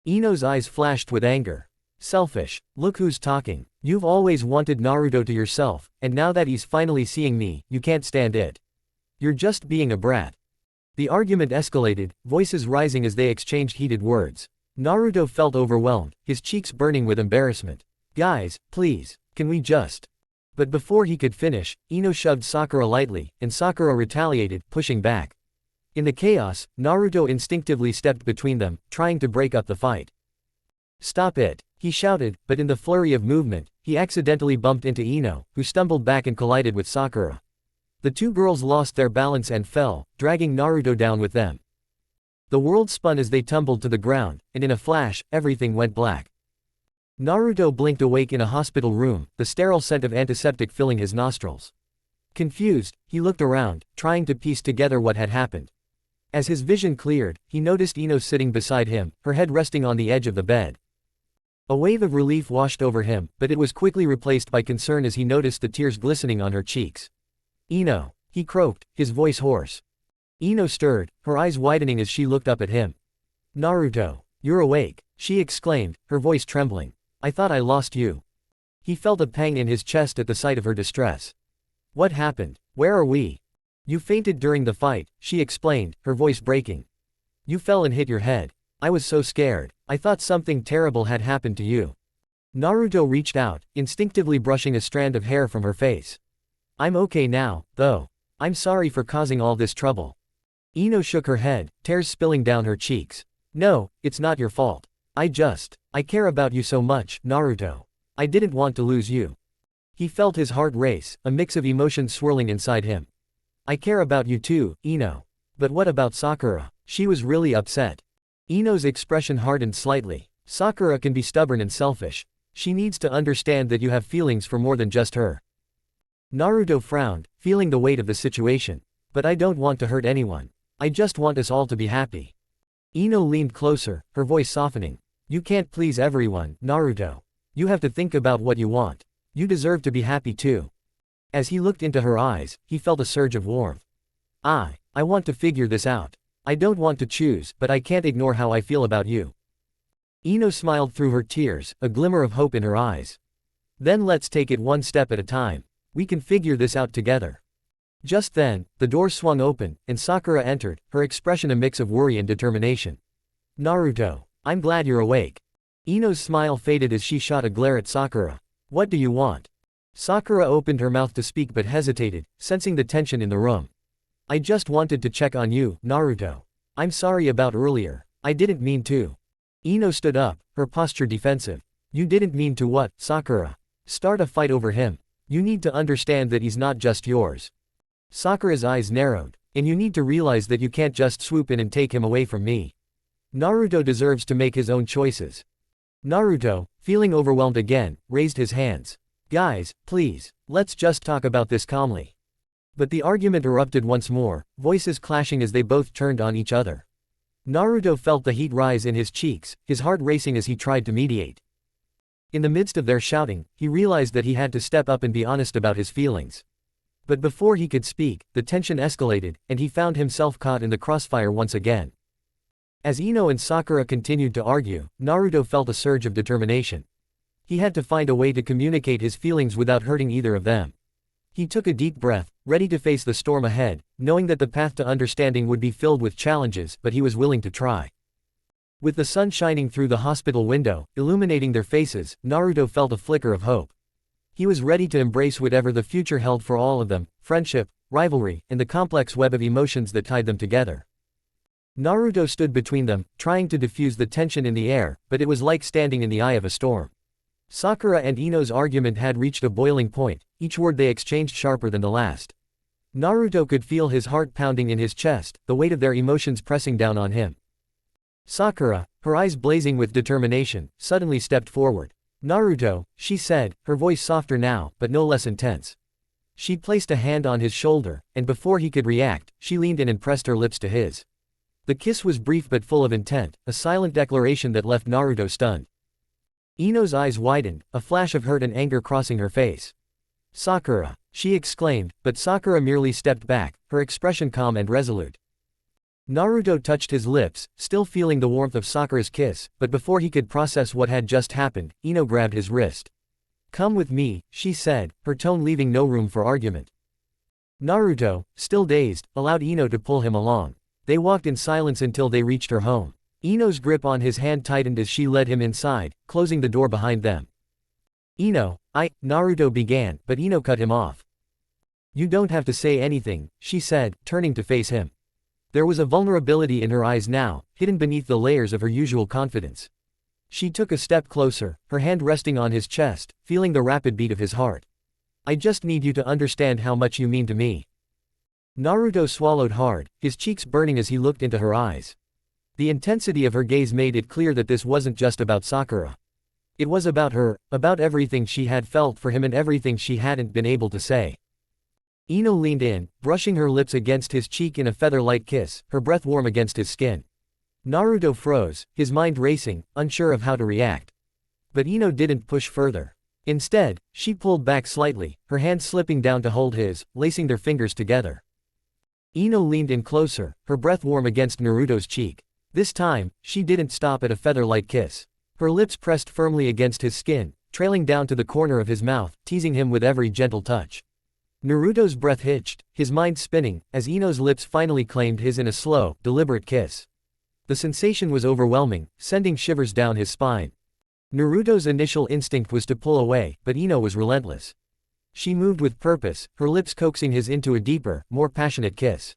Ino's eyes flashed with anger. Selfish, look who's talking. You've always wanted Naruto to yourself, and now that he's finally seeing me, you can't stand it. You're just being a brat. The argument escalated, voices rising as they exchanged heated words. Naruto felt overwhelmed, his cheeks burning with embarrassment. Guys, please, can we just... But before he could finish, Ino shoved Sakura lightly, and Sakura retaliated, pushing back. In the chaos, Naruto instinctively stepped between them, trying to break up the fight. Stop it, he shouted, but in the flurry of movement, he accidentally bumped into Ino, who stumbled back and collided with Sakura. The two girls lost their balance and fell, dragging Naruto down with them. The world spun as they tumbled to the ground, and in a flash, everything went black. Naruto blinked awake in a hospital room, the sterile scent of antiseptic filling his nostrils. Confused, he looked around, trying to piece together what had happened. As his vision cleared, he noticed Ino sitting beside him, her head resting on the edge of the bed. A wave of relief washed over him, but it was quickly replaced by concern as he noticed the tears glistening on her cheeks. Ino, he croaked, his voice hoarse. Ino stirred, her eyes widening as she looked up at him. Naruto, you're awake, she exclaimed, her voice trembling. I thought I lost you. He felt a pang in his chest at the sight of her distress. What happened? Where are we? You fainted during the fight, she explained, her voice breaking. You fell and hit your head. I was so scared. I thought something terrible had happened to you. Naruto reached out, instinctively brushing a strand of hair from her face. I'm okay now, though. I'm sorry for causing all this trouble. Ino shook her head, tears spilling down her cheeks. No, it's not your fault. I care about you so much, Naruto. I didn't want to lose you. He felt his heart race, a mix of emotions swirling inside him. I care about you too, Ino. But what about Sakura? She was really upset. Ino's expression hardened slightly. Sakura can be stubborn and selfish. She needs to understand that you have feelings for more than just her. Naruto frowned, feeling the weight of the situation. But I don't want to hurt anyone. I just want us all to be happy. Ino leaned closer, her voice softening. You can't please everyone, Naruto. You have to think about what you want. You deserve to be happy too. As he looked into her eyes, he felt a surge of warmth. I want to figure this out. I don't want to choose, but I can't ignore how I feel about you. Ino smiled through her tears, a glimmer of hope in her eyes. Then let's take it one step at a time. We can figure this out together. Just then, the door swung open, and Sakura entered, her expression a mix of worry and determination. Naruto, I'm glad you're awake. Ino's smile faded as she shot a glare at Sakura. What do you want? Sakura opened her mouth to speak but hesitated, sensing the tension in the room. I just wanted to check on you, Naruto. I'm sorry about earlier. I didn't mean to. Ino stood up, her posture defensive. You didn't mean to what, Sakura? Start a fight over him. You need to understand that he's not just yours. Sakura's eyes narrowed. And you need to realize that you can't just swoop in and take him away from me. Naruto deserves to make his own choices. Naruto, feeling overwhelmed again, raised his hands. Guys, please, let's just talk about this calmly. But the argument erupted once more, voices clashing as they both turned on each other. Naruto felt the heat rise in his cheeks, his heart racing as he tried to mediate. In the midst of their shouting, he realized that he had to step up and be honest about his feelings. But before he could speak, the tension escalated, and he found himself caught in the crossfire once again. As Ino and Sakura continued to argue, Naruto felt a surge of determination. He had to find a way to communicate his feelings without hurting either of them. He took a deep breath, ready to face the storm ahead, knowing that the path to understanding would be filled with challenges, but he was willing to try. With the sun shining through the hospital window, illuminating their faces, Naruto felt a flicker of hope. He was ready to embrace whatever the future held for all of them, friendship, rivalry, and the complex web of emotions that tied them together. Naruto stood between them, trying to diffuse the tension in the air, but it was like standing in the eye of a storm. Sakura and Ino's argument had reached a boiling point, each word they exchanged sharper than the last. Naruto could feel his heart pounding in his chest, the weight of their emotions pressing down on him. Sakura, her eyes blazing with determination, suddenly stepped forward. Naruto, she said, her voice softer now, but no less intense. She placed a hand on his shoulder, and before he could react, she leaned in and pressed her lips to his. The kiss was brief but full of intent, a silent declaration that left Naruto stunned. Ino's eyes widened, a flash of hurt and anger crossing her face. Sakura, she exclaimed, but Sakura merely stepped back, her expression calm and resolute. Naruto touched his lips, still feeling the warmth of Sakura's kiss, but before he could process what had just happened, Ino grabbed his wrist. Come with me, she said, her tone leaving no room for argument. Naruto, still dazed, allowed Ino to pull him along. They walked in silence until they reached her home. Ino's grip on his hand tightened as she led him inside, closing the door behind them. Naruto began, but Ino cut him off. You don't have to say anything, she said, turning to face him. There was a vulnerability in her eyes now, hidden beneath the layers of her usual confidence. She took a step closer, her hand resting on his chest, feeling the rapid beat of his heart. I just need you to understand how much you mean to me. Naruto swallowed hard, his cheeks burning as he looked into her eyes. The intensity of her gaze made it clear that this wasn't just about Sakura. It was about her, about everything she had felt for him and everything she hadn't been able to say. Ino leaned in, brushing her lips against his cheek in a feather-light kiss, her breath warm against his skin. Naruto froze, his mind racing, unsure of how to react. But Ino didn't push further. Instead, she pulled back slightly, her hand slipping down to hold his, lacing their fingers together. Ino leaned in closer, her breath warm against Naruto's cheek. This time, she didn't stop at a feather-light kiss. Her lips pressed firmly against his skin, trailing down to the corner of his mouth, teasing him with every gentle touch. Naruto's breath hitched, his mind spinning, as Ino's lips finally claimed his in a slow, deliberate kiss. The sensation was overwhelming, sending shivers down his spine. Naruto's initial instinct was to pull away, but Ino was relentless. She moved with purpose, her lips coaxing his into a deeper, more passionate kiss.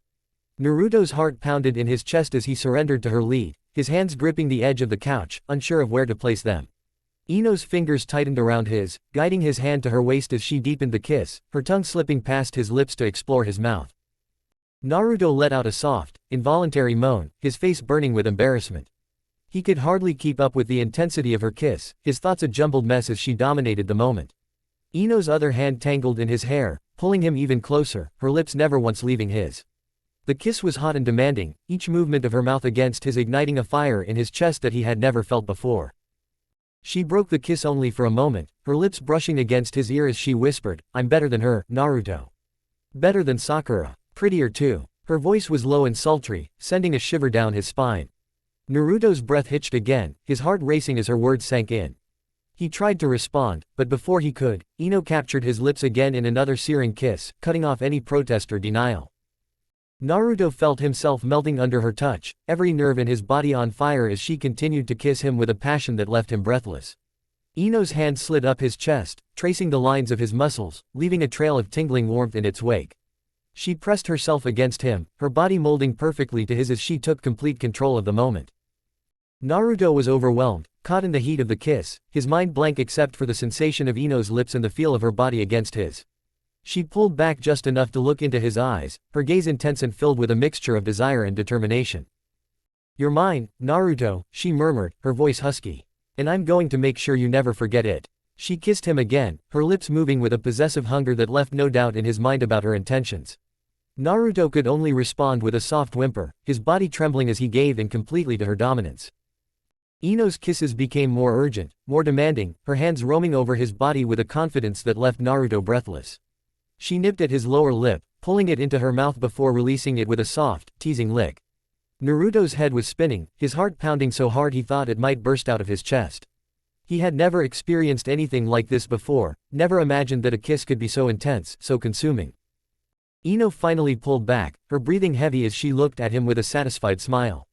Naruto's heart pounded in his chest as he surrendered to her lead, his hands gripping the edge of the couch, unsure of where to place them. Ino's fingers tightened around his, guiding his hand to her waist as she deepened the kiss, her tongue slipping past his lips to explore his mouth. Naruto let out a soft, involuntary moan, his face burning with embarrassment. He could hardly keep up with the intensity of her kiss, his thoughts a jumbled mess as she dominated the moment. Ino's other hand tangled in his hair, pulling him even closer, her lips never once leaving his. The kiss was hot and demanding, each movement of her mouth against his igniting a fire in his chest that he had never felt before. She broke the kiss only for a moment, her lips brushing against his ear as she whispered, I'm better than her, Naruto. Better than Sakura. Prettier too. Her voice was low and sultry, sending a shiver down his spine. Naruto's breath hitched again, his heart racing as her words sank in. He tried to respond, but before he could, Ino captured his lips again in another searing kiss, cutting off any protest or denial. Naruto felt himself melting under her touch, every nerve in his body on fire as she continued to kiss him with a passion that left him breathless. Ino's hand slid up his chest, tracing the lines of his muscles, leaving a trail of tingling warmth in its wake. She pressed herself against him, her body molding perfectly to his as she took complete control of the moment. Naruto was overwhelmed, caught in the heat of the kiss, his mind blank except for the sensation of Ino's lips and the feel of her body against his. She pulled back just enough to look into his eyes, her gaze intense and filled with a mixture of desire and determination. "You're mine, Naruto," she murmured, her voice husky. "And I'm going to make sure you never forget it." She kissed him again, her lips moving with a possessive hunger that left no doubt in his mind about her intentions. Naruto could only respond with a soft whimper, his body trembling as he gave in completely to her dominance. Ino's kisses became more urgent, more demanding, her hands roaming over his body with a confidence that left Naruto breathless. She nipped at his lower lip, pulling it into her mouth before releasing it with a soft, teasing lick. Naruto's head was spinning, his heart pounding so hard he thought it might burst out of his chest. He had never experienced anything like this before, never imagined that a kiss could be so intense, so consuming. Ino finally pulled back, her breathing heavy as she looked at him with a satisfied smile.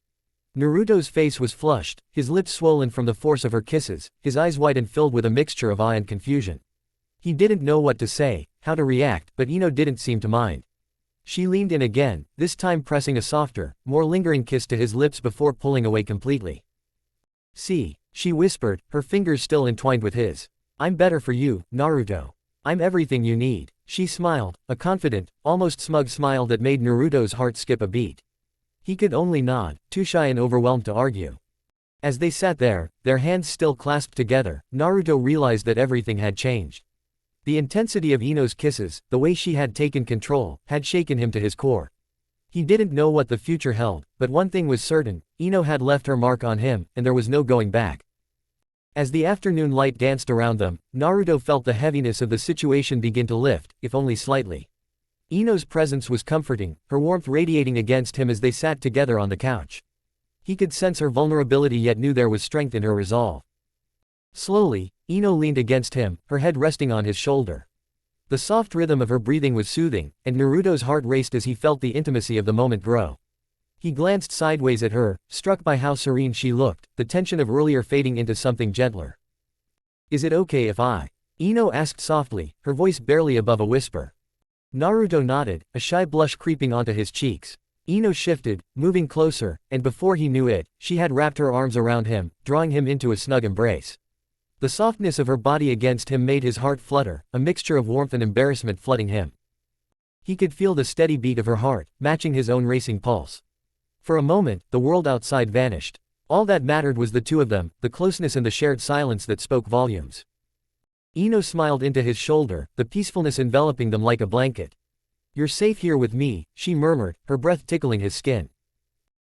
Naruto's face was flushed, his lips swollen from the force of her kisses, his eyes wide and filled with a mixture of awe and confusion. He didn't know what to say, how to react, but Ino didn't seem to mind. She leaned in again, this time pressing a softer, more lingering kiss to his lips before pulling away completely. "See," she whispered, her fingers still entwined with his. "I'm better for you, Naruto. I'm everything you need." She smiled, a confident, almost smug smile that made Naruto's heart skip a beat. He could only nod, too shy and overwhelmed to argue. As they sat there, their hands still clasped together, Naruto realized that everything had changed. The intensity of Ino's kisses, the way she had taken control, had shaken him to his core. He didn't know what the future held, but one thing was certain, Ino had left her mark on him, and there was no going back. As the afternoon light danced around them, Naruto felt the heaviness of the situation begin to lift, if only slightly. Ino's presence was comforting, her warmth radiating against him as they sat together on the couch. He could sense her vulnerability yet knew there was strength in her resolve. Slowly, Ino leaned against him, her head resting on his shoulder. The soft rhythm of her breathing was soothing, and Naruto's heart raced as he felt the intimacy of the moment grow. He glanced sideways at her, struck by how serene she looked, the tension of earlier fading into something gentler. "Is it okay if I?" Ino asked softly, her voice barely above a whisper. Naruto nodded, a shy blush creeping onto his cheeks. Ino shifted, moving closer, and before he knew it, she had wrapped her arms around him, drawing him into a snug embrace. The softness of her body against him made his heart flutter, a mixture of warmth and embarrassment flooding him. He could feel the steady beat of her heart, matching his own racing pulse. For a moment, the world outside vanished. All that mattered was the two of them, the closeness and the shared silence that spoke volumes. Ino smiled into his shoulder, the peacefulness enveloping them like a blanket. "You're safe here with me," she murmured, her breath tickling his skin.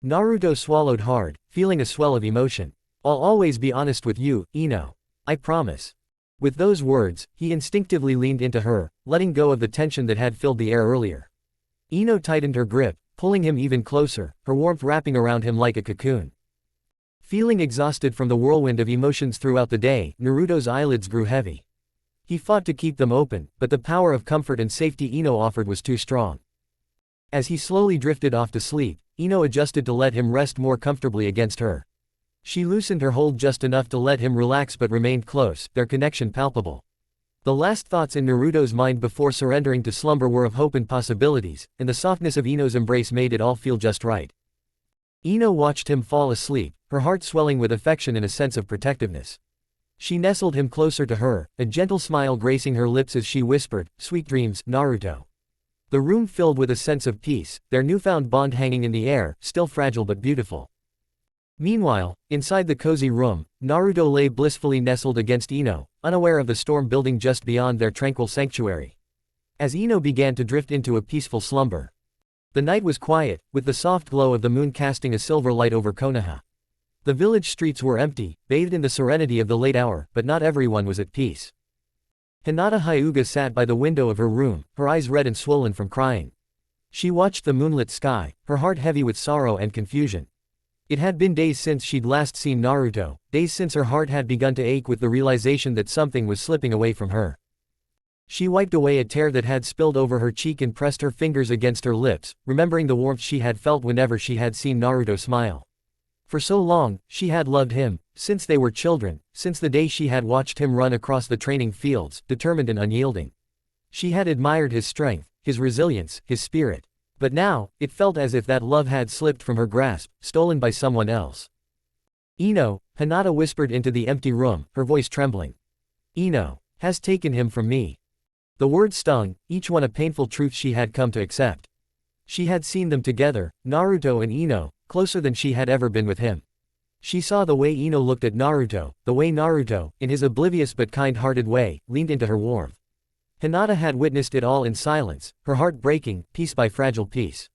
Naruto swallowed hard, feeling a swell of emotion. "I'll always be honest with you, Ino. I promise." With those words, he instinctively leaned into her, letting go of the tension that had filled the air earlier. Ino tightened her grip, pulling him even closer, her warmth wrapping around him like a cocoon. Feeling exhausted from the whirlwind of emotions throughout the day, Naruto's eyelids grew heavy. He fought to keep them open, but the power of comfort and safety Ino offered was too strong. As he slowly drifted off to sleep, Ino adjusted to let him rest more comfortably against her. She loosened her hold just enough to let him relax but remained close, their connection palpable. The last thoughts in Naruto's mind before surrendering to slumber were of hope and possibilities, and the softness of Ino's embrace made it all feel just right. Ino watched him fall asleep, her heart swelling with affection and a sense of protectiveness. She nestled him closer to her, a gentle smile gracing her lips as she whispered, "Sweet dreams, Naruto." The room filled with a sense of peace, their newfound bond hanging in the air, still fragile but beautiful. Meanwhile, inside the cozy room, Naruto lay blissfully nestled against Ino, unaware of the storm building just beyond their tranquil sanctuary. As Ino began to drift into a peaceful slumber. The night was quiet, with the soft glow of the moon casting a silver light over Konoha. The village streets were empty, bathed in the serenity of the late hour, but not everyone was at peace. Hinata Hyuga sat by the window of her room, her eyes red and swollen from crying. She watched the moonlit sky, her heart heavy with sorrow and confusion. It had been days since she'd last seen Naruto, days since her heart had begun to ache with the realization that something was slipping away from her. She wiped away a tear that had spilled over her cheek and pressed her fingers against her lips, remembering the warmth she had felt whenever she had seen Naruto smile. For so long, she had loved him, since they were children, since the day she had watched him run across the training fields, determined and unyielding. She had admired his strength, his resilience, his spirit. But now, it felt as if that love had slipped from her grasp, stolen by someone else. Ino, Hinata whispered into the empty room, her voice trembling. Ino has taken him from me. The words stung, each one a painful truth she had come to accept. She had seen them together, Naruto and Ino, closer than she had ever been with him. She saw the way Ino looked at Naruto, the way Naruto, in his oblivious but kind-hearted way, leaned into her warmth. Hinata had witnessed it all in silence, her heart breaking, piece by fragile piece.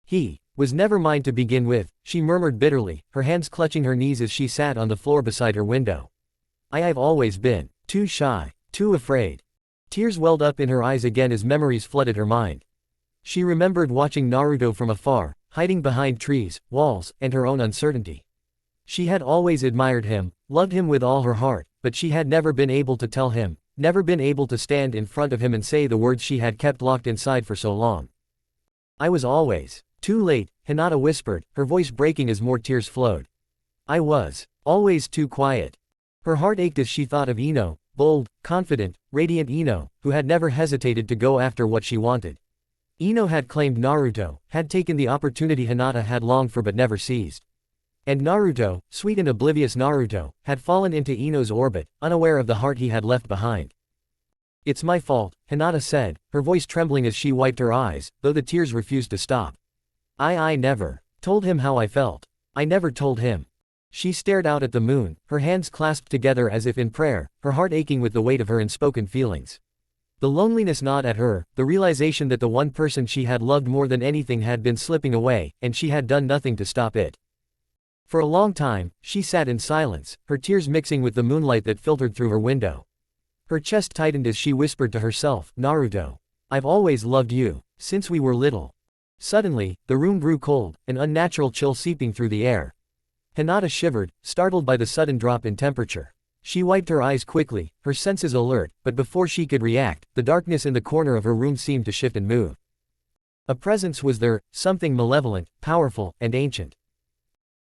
He was never mine to begin with, she murmured bitterly, her hands clutching her knees as she sat on the floor beside her window. I've always been too shy, too afraid. Tears welled up in her eyes again as memories flooded her mind. She remembered watching Naruto from afar, hiding behind trees, walls, and her own uncertainty. She had always admired him, loved him with all her heart, but she had never been able to tell him, never been able to stand in front of him and say the words she had kept locked inside for so long. I was always too late, Hinata whispered, her voice breaking as more tears flowed. I was always too quiet. Her heart ached as she thought of Ino, bold, confident, radiant Ino, who had never hesitated to go after what she wanted. Ino had claimed Naruto, had taken the opportunity Hinata had longed for but never seized. And Naruto, sweet and oblivious Naruto, had fallen into Ino's orbit, unaware of the heart he had left behind. It's my fault, Hinata said, her voice trembling as she wiped her eyes, though the tears refused to stop. I never told him how I felt. I never told him. She stared out at the moon, her hands clasped together as if in prayer, her heart aching with the weight of her unspoken feelings. The loneliness gnawed at her, the realization that the one person she had loved more than anything had been slipping away, and she had done nothing to stop it. For a long time, she sat in silence, her tears mixing with the moonlight that filtered through her window. Her chest tightened as she whispered to herself, Naruto, I've always loved you, since we were little. Suddenly, the room grew cold, an unnatural chill seeping through the air. Hinata shivered, startled by the sudden drop in temperature. She wiped her eyes quickly, her senses alert, but before she could react, the darkness in the corner of her room seemed to shift and move. A presence was there, something malevolent, powerful, and ancient.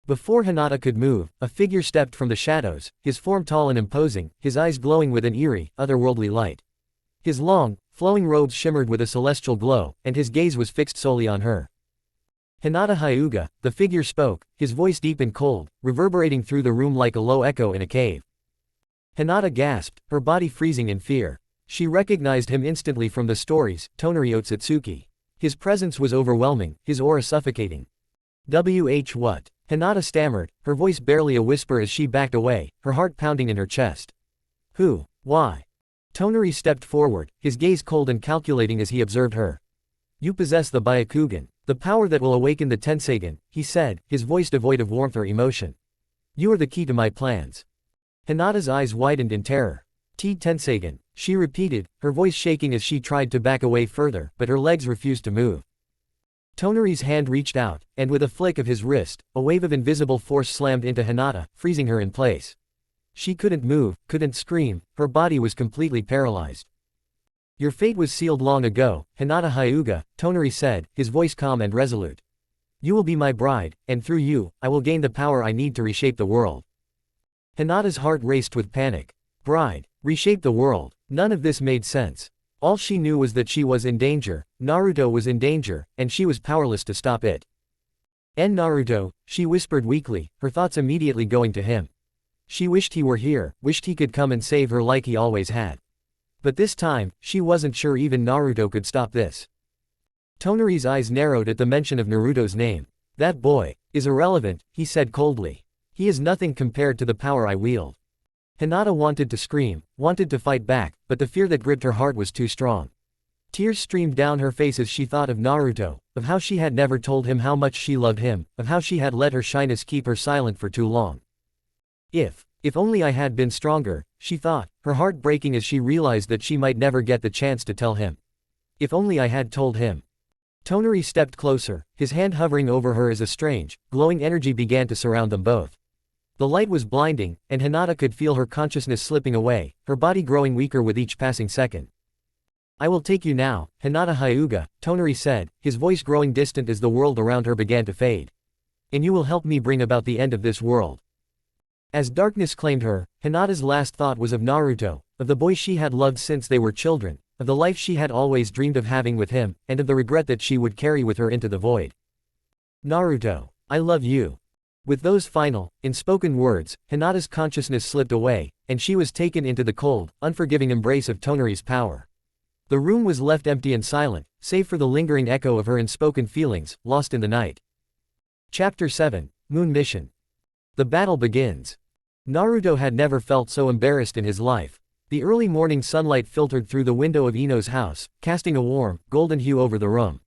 Before Hinata could move, a figure stepped from the shadows, his form tall and imposing, his eyes glowing with an eerie, otherworldly light. His long, flowing robes shimmered with a celestial glow, and his gaze was fixed solely on her. Hinata Hyuga, the figure spoke, his voice deep and cold, reverberating through the room like a low echo in a cave. Hinata gasped, her body freezing in fear. She recognized him instantly from the stories, Tonari Otsutsuki. His presence was overwhelming, his aura suffocating. What? Hinata stammered, her voice barely a whisper as she backed away, her heart pounding in her chest. Who? Why? Tonari stepped forward, his gaze cold and calculating as he observed her. You possess the Byakugan, the power that will awaken the Tenseigan, he said, his voice devoid of warmth or emotion. You are the key to my plans. Hinata's eyes widened in terror. Tenseigan, she repeated, her voice shaking as she tried to back away further, but her legs refused to move. Tonari's hand reached out, and with a flick of his wrist, a wave of invisible force slammed into Hinata, freezing her in place. She couldn't move, couldn't scream, her body was completely paralyzed. Your fate was sealed long ago, Hinata Hyuga, Tonari said, his voice calm and resolute. You will be my bride, and through you, I will gain the power I need to reshape the world. Hinata's heart raced with panic. Bride, reshape the world. None of this made sense. All she knew was that she was in danger, Naruto was in danger, and she was powerless to stop it. Naruto, she whispered weakly, her thoughts immediately going to him. She wished he were here, wished he could come and save her like he always had. But this time, she wasn't sure even Naruto could stop this. Tonari's eyes narrowed at the mention of Naruto's name. That boy is irrelevant, he said coldly. He is nothing compared to the power I wield. Hinata wanted to scream, wanted to fight back, but the fear that gripped her heart was too strong. Tears streamed down her face as she thought of Naruto, of how she had never told him how much she loved him, of how she had let her shyness keep her silent for too long. If only I had been stronger, she thought, her heart breaking as she realized that she might never get the chance to tell him. If only I had told him. Tonari stepped closer, his hand hovering over her as a strange, glowing energy began to surround them both. The light was blinding, and Hinata could feel her consciousness slipping away, her body growing weaker with each passing second. I will take you now, Hinata Hyuga, Tonari said, his voice growing distant as the world around her began to fade. And you will help me bring about the end of this world. As darkness claimed her, Hinata's last thought was of Naruto, of the boy she had loved since they were children, of the life she had always dreamed of having with him, and of the regret that she would carry with her into the void. Naruto, I love you. With those final, unspoken words, Hinata's consciousness slipped away, and she was taken into the cold, unforgiving embrace of Tonari's power. The room was left empty and silent, save for the lingering echo of her unspoken feelings, lost in the night. Chapter 7, Moon Mission. The battle begins. Naruto had never felt so embarrassed in his life. The early morning sunlight filtered through the window of Ino's house, casting a warm, golden hue over the room.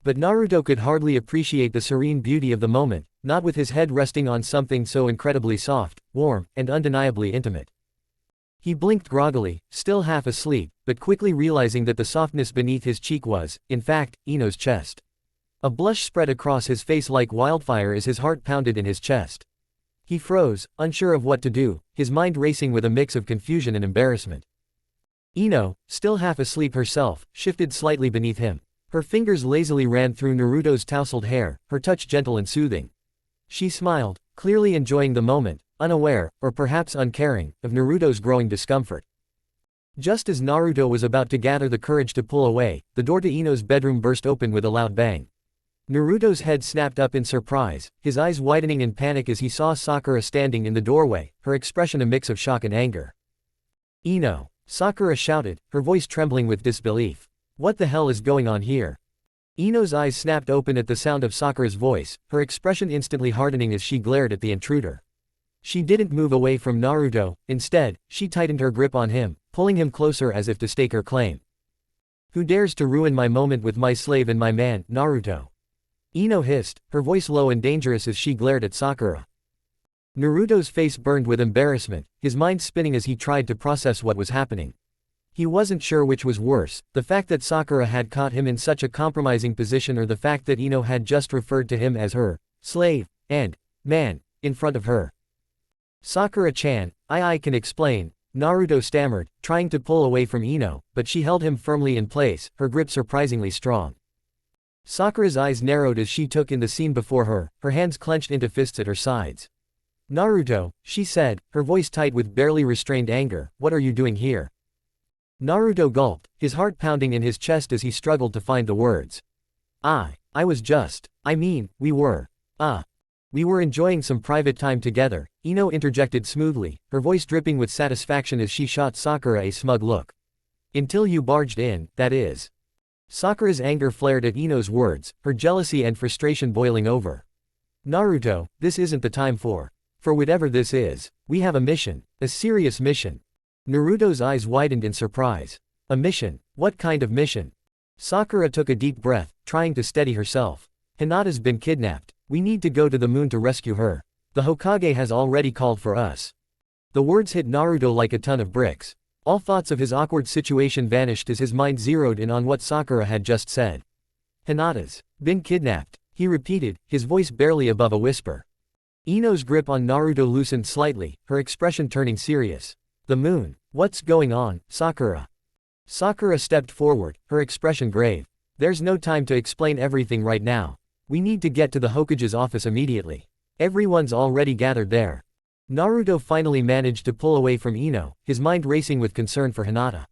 But Naruto could hardly appreciate the serene beauty of the moment, not with his head resting on something so incredibly soft, warm, and undeniably intimate. He blinked groggily, still half asleep, but quickly realizing that the softness beneath his cheek was, in fact, Ino's chest. A blush spread across his face like wildfire as his heart pounded in his chest. He froze, unsure of what to do, his mind racing with a mix of confusion and embarrassment. Ino, still half asleep herself, shifted slightly beneath him. Her fingers lazily ran through Naruto's tousled hair, her touch gentle and soothing. She smiled, clearly enjoying the moment, unaware, or perhaps uncaring, of Naruto's growing discomfort. Just as Naruto was about to gather the courage to pull away, the door to Ino's bedroom burst open with a loud bang. Naruto's head snapped up in surprise, his eyes widening in panic as he saw Sakura standing in the doorway, her expression a mix of shock and anger. "Ino!" Sakura shouted, her voice trembling with disbelief. "What the hell is going on here?" Ino's eyes snapped open at the sound of Sakura's voice, her expression instantly hardening as she glared at the intruder. She didn't move away from Naruto, instead, she tightened her grip on him, pulling him closer as if to stake her claim. "Who dares to ruin my moment with my slave and my man, Naruto?" Ino hissed, her voice low and dangerous as she glared at Sakura. Naruto's face burned with embarrassment, his mind spinning as he tried to process what was happening. He wasn't sure which was worse, the fact that Sakura had caught him in such a compromising position or the fact that Ino had just referred to him as her slave and man in front of her. "Sakura-chan, I can explain," Naruto stammered, trying to pull away from Ino, but she held him firmly in place, her grip surprisingly strong. Sakura's eyes narrowed as she took in the scene before her, her hands clenched into fists at her sides. "Naruto," she said, her voice tight with barely restrained anger, "what are you doing here?" Naruto gulped, his heart pounding in his chest as he struggled to find the words. I was just, we were enjoying some private time together," Ino interjected smoothly, her voice dripping with satisfaction as she shot Sakura a smug look. "Until you barged in, that is." Sakura's anger flared at Ino's words, her jealousy and frustration boiling over. "Naruto, this isn't the time for whatever this is. We have a mission, a serious mission." Naruto's eyes widened in surprise. "A mission? What kind of mission?" Sakura took a deep breath, trying to steady herself. "Hinata's been kidnapped. We need to go to the moon to rescue her. The Hokage has already called for us." The words hit Naruto like a ton of bricks. All thoughts of his awkward situation vanished as his mind zeroed in on what Sakura had just said. "Hinata's been kidnapped," he repeated, his voice barely above a whisper. Ino's grip on Naruto loosened slightly, her expression turning serious. "The moon? What's going on, Sakura?" Sakura stepped forward, her expression grave. "There's no time to explain everything right now. We need to get to the Hokage's office immediately. Everyone's already gathered there." Naruto finally managed to pull away from Ino, his mind racing with concern for Hinata.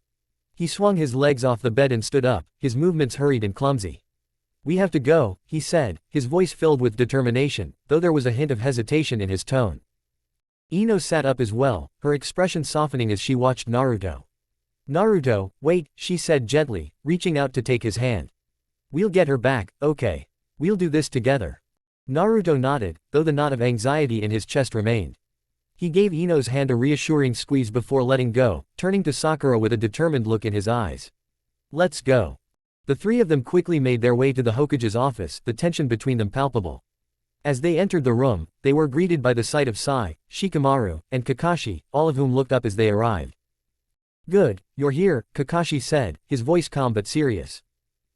He swung his legs off the bed and stood up, his movements hurried and clumsy. "We have to go," he said, his voice filled with determination, though there was a hint of hesitation in his tone. Ino sat up as well, her expression softening as she watched Naruto. "Naruto, wait," she said gently, reaching out to take his hand. "We'll get her back, okay? We'll do this together." Naruto nodded, though the knot of anxiety in his chest remained. He gave Ino's hand a reassuring squeeze before letting go, turning to Sakura with a determined look in his eyes. "Let's go." The three of them quickly made their way to the Hokage's office, the tension between them palpable. As they entered the room, they were greeted by the sight of Sai, Shikamaru, and Kakashi, all of whom looked up as they arrived. "Good, you're here," Kakashi said, his voice calm but serious.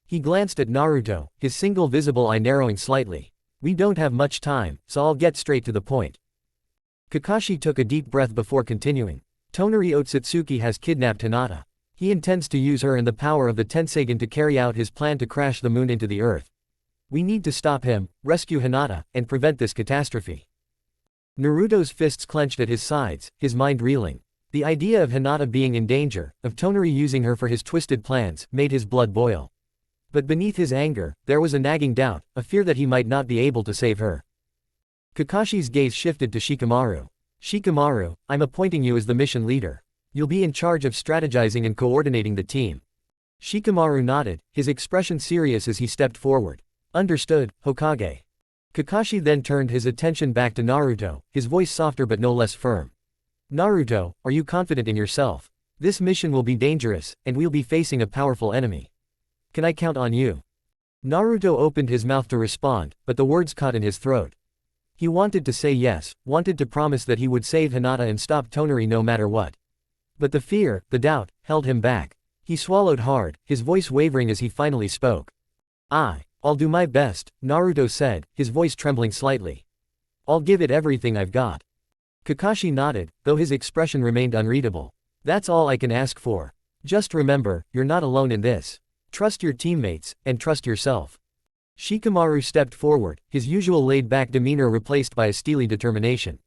He glanced at Naruto, his single visible eye narrowing slightly. "We don't have much time, so I'll get straight to the point." Kakashi took a deep breath before continuing. "Tonari Otsutsuki has kidnapped Hinata. He intends to use her and the power of the Tensegan to carry out his plan to crash the moon into the earth. We need to stop him, rescue Hinata, and prevent this catastrophe." Naruto's fists clenched at his sides, his mind reeling. The idea of Hinata being in danger, of Tonari using her for his twisted plans, made his blood boil. But beneath his anger, there was a nagging doubt, a fear that he might not be able to save her. Kakashi's gaze shifted to Shikamaru. Shikamaru, I'm appointing you as the mission leader. You'll be in charge of strategizing and coordinating the team. Shikamaru nodded, his expression serious as he stepped forward. Understood, Hokage. Kakashi then turned his attention back to Naruto, his voice softer but no less firm. Naruto, are you confident in yourself? This mission will be dangerous, and we'll be facing a powerful enemy. Can I count on you? Naruto opened his mouth to respond, but the words caught in his throat. He wanted to say yes, wanted to promise that he would save Hinata and stop Tonari no matter what. But the fear, the doubt, held him back. He swallowed hard, his voice wavering as he finally spoke. I'll do my best, Naruto said, his voice trembling slightly. I'll give it everything I've got. Kakashi nodded, though his expression remained unreadable. That's all I can ask for. Just remember, you're not alone in this. Trust your teammates, and trust yourself. Shikamaru stepped forward, his usual laid-back demeanor replaced by a steely determination.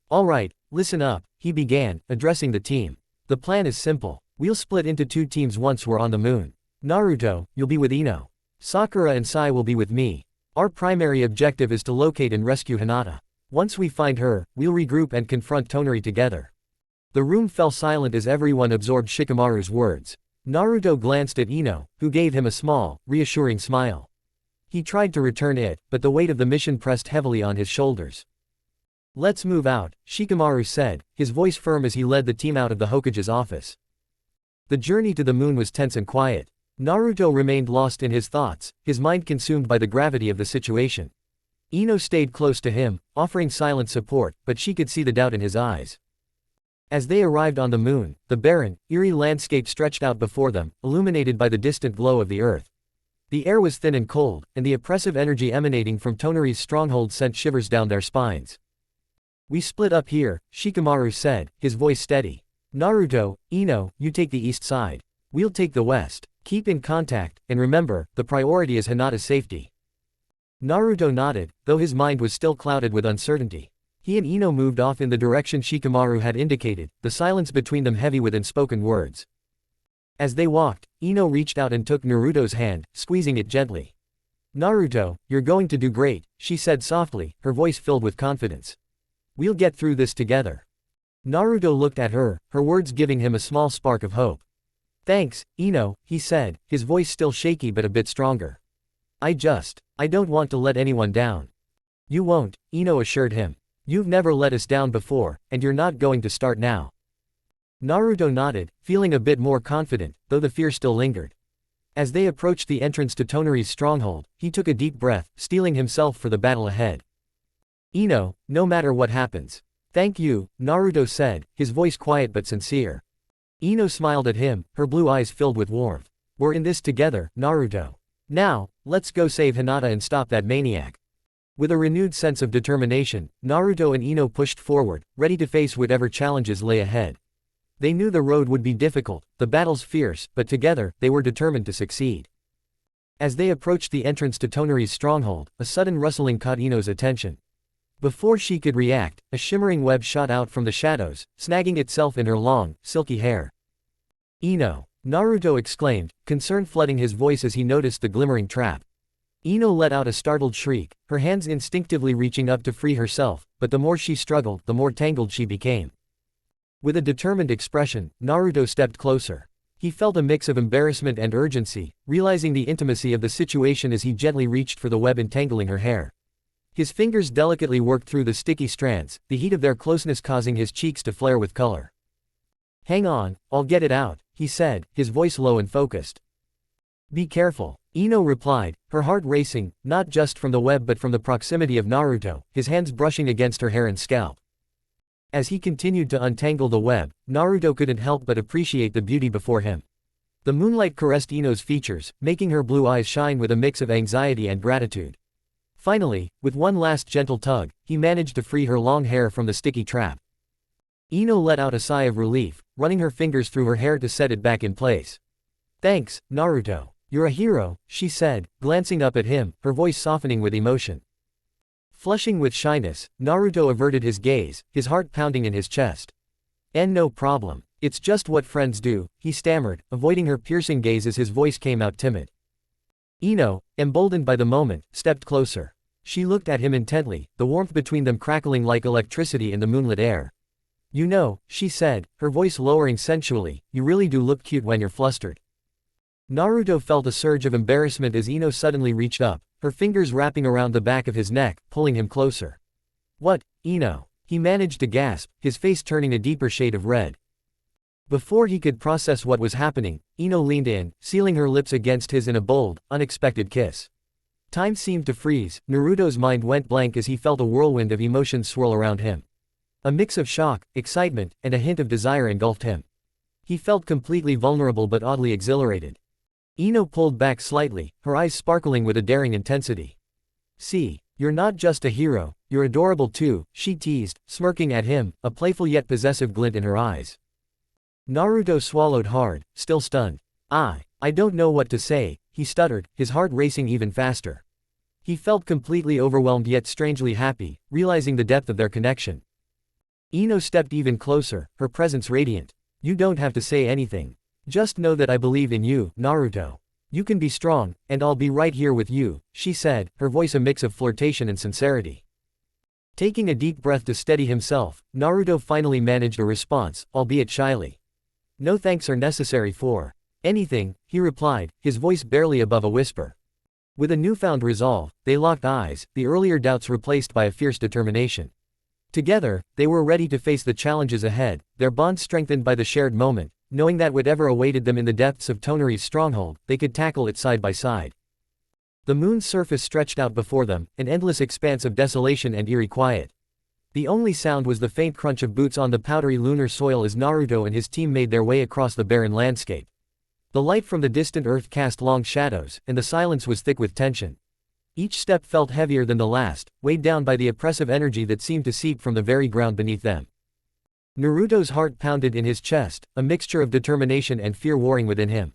All right, listen up, he began, addressing the team. The plan is simple. We'll split into 2 teams once we're on the moon. Naruto, you'll be with Ino. Sakura and Sai will be with me. Our primary objective is to locate and rescue Hinata. Once we find her, we'll regroup and confront Tonari together. The room fell silent as everyone absorbed Shikamaru's words. Naruto glanced at Ino, who gave him a small, reassuring smile. He tried to return it, but the weight of the mission pressed heavily on his shoulders. Let's move out, Shikamaru said, his voice firm as he led the team out of the Hokage's office. The journey to the moon was tense and quiet. Naruto remained lost in his thoughts, his mind consumed by the gravity of the situation. Ino stayed close to him, offering silent support, but she could see the doubt in his eyes. As they arrived on the moon, the barren, eerie landscape stretched out before them, illuminated by the distant glow of the earth. The air was thin and cold, and the oppressive energy emanating from Tonari's stronghold sent shivers down their spines. We split up here, Shikamaru said, his voice steady. Naruto, Ino, you take the east side. We'll take the west. Keep in contact, and remember, the priority is Hinata's safety. Naruto nodded, though his mind was still clouded with uncertainty. He and Ino moved off in the direction Shikamaru had indicated, the silence between them heavy with unspoken words. As they walked, Ino reached out and took Naruto's hand, squeezing it gently. Naruto, you're going to do great, she said softly, her voice filled with confidence. We'll get through this together. Naruto looked at her, her words giving him a small spark of hope. Thanks, Ino, he said, his voice still shaky but a bit stronger. I don't want to let anyone down. You won't, Ino assured him. You've never let us down before, and you're not going to start now. Naruto nodded, feeling a bit more confident, though the fear still lingered. As they approached the entrance to Tonari's stronghold, he took a deep breath, steeling himself for the battle ahead. Ino, no matter what happens. Thank you, Naruto said, his voice quiet but sincere. Ino smiled at him, her blue eyes filled with warmth. We're in this together, Naruto. Now, let's go save Hinata and stop that maniac. With a renewed sense of determination, Naruto and Ino pushed forward, ready to face whatever challenges lay ahead. They knew the road would be difficult, the battles fierce, but together, they were determined to succeed. As they approached the entrance to Tonari's stronghold, a sudden rustling caught Ino's attention. Before she could react, a shimmering web shot out from the shadows, snagging itself in her long, silky hair. Ino! Naruto exclaimed, concern flooding his voice as he noticed the glimmering trap. Ino let out a startled shriek, her hands instinctively reaching up to free herself, but the more she struggled, the more tangled she became. With a determined expression, Naruto stepped closer. He felt a mix of embarrassment and urgency, realizing the intimacy of the situation as he gently reached for the web entangling her hair. His fingers delicately worked through the sticky strands, the heat of their closeness causing his cheeks to flare with color. Hang on, I'll get it out, he said, his voice low and focused. Be careful, Ino replied, her heart racing, not just from the web but from the proximity of Naruto, his hands brushing against her hair and scalp. As he continued to untangle the web, Naruto couldn't help but appreciate the beauty before him. The moonlight caressed Ino's features, making her blue eyes shine with a mix of anxiety and gratitude. Finally, with one last gentle tug, he managed to free her long hair from the sticky trap. Ino let out a sigh of relief, running her fingers through her hair to set it back in place. Thanks, Naruto. You're a hero, she said, glancing up at him, her voice softening with emotion. Flushing with shyness, Naruto averted his gaze, his heart pounding in his chest. No problem. It's just what friends do, he stammered, avoiding her piercing gaze as his voice came out timid. Ino, emboldened by the moment, stepped closer. She looked at him intently, the warmth between them crackling like electricity in the moonlit air. "You know," she said, her voice lowering sensually, "you really do look cute when you're flustered." Naruto felt a surge of embarrassment as Ino suddenly reached up, her fingers wrapping around the back of his neck, pulling him closer. "What, Ino?" he managed to gasp, his face turning a deeper shade of red. Before he could process what was happening, Ino leaned in, sealing her lips against his in a bold, unexpected kiss. Time seemed to freeze, Naruto's mind went blank as he felt a whirlwind of emotions swirl around him. A mix of shock, excitement, and a hint of desire engulfed him. He felt completely vulnerable but oddly exhilarated. Ino pulled back slightly, her eyes sparkling with a daring intensity. "See, you're not just a hero, you're adorable too," she teased, smirking at him, a playful yet possessive glint in her eyes. Naruto swallowed hard, still stunned. I don't know what to say," he stuttered, his heart racing even faster. He felt completely overwhelmed yet strangely happy, realizing the depth of their connection. Ino stepped even closer, her presence radiant. "You don't have to say anything. Just know that I believe in you, Naruto. You can be strong, and I'll be right here with you," she said, her voice a mix of flirtation and sincerity. Taking a deep breath to steady himself, Naruto finally managed a response, albeit shyly. "No thanks are necessary for anything," he replied, his voice barely above a whisper. With a newfound resolve, they locked eyes, the earlier doubts replaced by a fierce determination. Together, they were ready to face the challenges ahead, their bond strengthened by the shared moment, knowing that whatever awaited them in the depths of Tonari's stronghold, they could tackle it side by side. The moon's surface stretched out before them, an endless expanse of desolation and eerie quiet. The only sound was the faint crunch of boots on the powdery lunar soil as Naruto and his team made their way across the barren landscape. The light from the distant earth cast long shadows, and the silence was thick with tension. Each step felt heavier than the last, weighed down by the oppressive energy that seemed to seep from the very ground beneath them. Naruto's heart pounded in his chest, a mixture of determination and fear warring within him.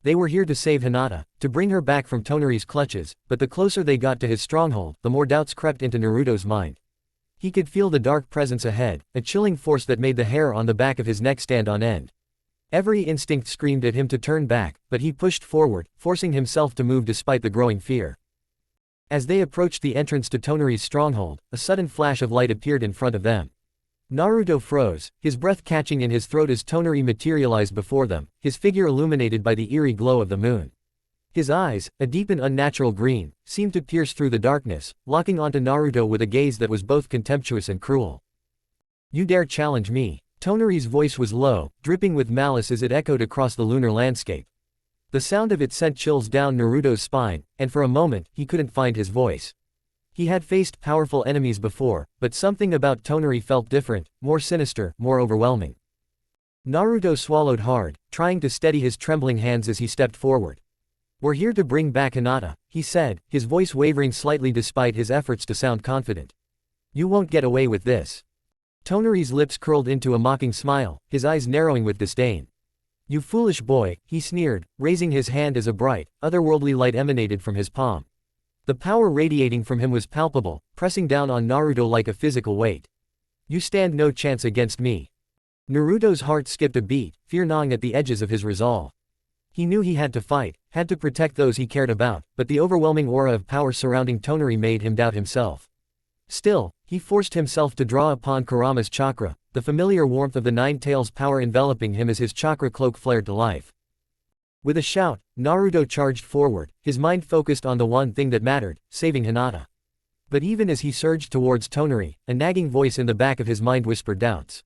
They were here to save Hinata, to bring her back from Tonari's clutches, but the closer they got to his stronghold, the more doubts crept into Naruto's mind. He could feel the dark presence ahead, a chilling force that made the hair on the back of his neck stand on end. Every instinct screamed at him to turn back, but he pushed forward, forcing himself to move despite the growing fear. As they approached the entrance to Tonari's stronghold, a sudden flash of light appeared in front of them. Naruto froze, his breath catching in his throat as Tonari materialized before them, his figure illuminated by the eerie glow of the moon. His eyes, a deep and unnatural green, seemed to pierce through the darkness, locking onto Naruto with a gaze that was both contemptuous and cruel. "You dare challenge me?" Tonari's voice was low, dripping with malice as it echoed across the lunar landscape. The sound of it sent chills down Naruto's spine, and for a moment, he couldn't find his voice. He had faced powerful enemies before, but something about Tonari felt different, more sinister, more overwhelming. Naruto swallowed hard, trying to steady his trembling hands as he stepped forward. "We're here to bring back Hinata," he said, his voice wavering slightly despite his efforts to sound confident. "You won't get away with this." Tonari's lips curled into a mocking smile, his eyes narrowing with disdain. "You foolish boy," he sneered, raising his hand as a bright, otherworldly light emanated from his palm. The power radiating from him was palpable, pressing down on Naruto like a physical weight. "You stand no chance against me." Naruto's heart skipped a beat, fear gnawing at the edges of his resolve. He knew he had to fight, had to protect those he cared about, but the overwhelming aura of power surrounding Tonari made him doubt himself. Still, he forced himself to draw upon Kurama's chakra, the familiar warmth of the Nine Tails' power enveloping him as his chakra cloak flared to life. With a shout, Naruto charged forward, his mind focused on the one thing that mattered, saving Hinata. But even as he surged towards Tonari, a nagging voice in the back of his mind whispered doubts.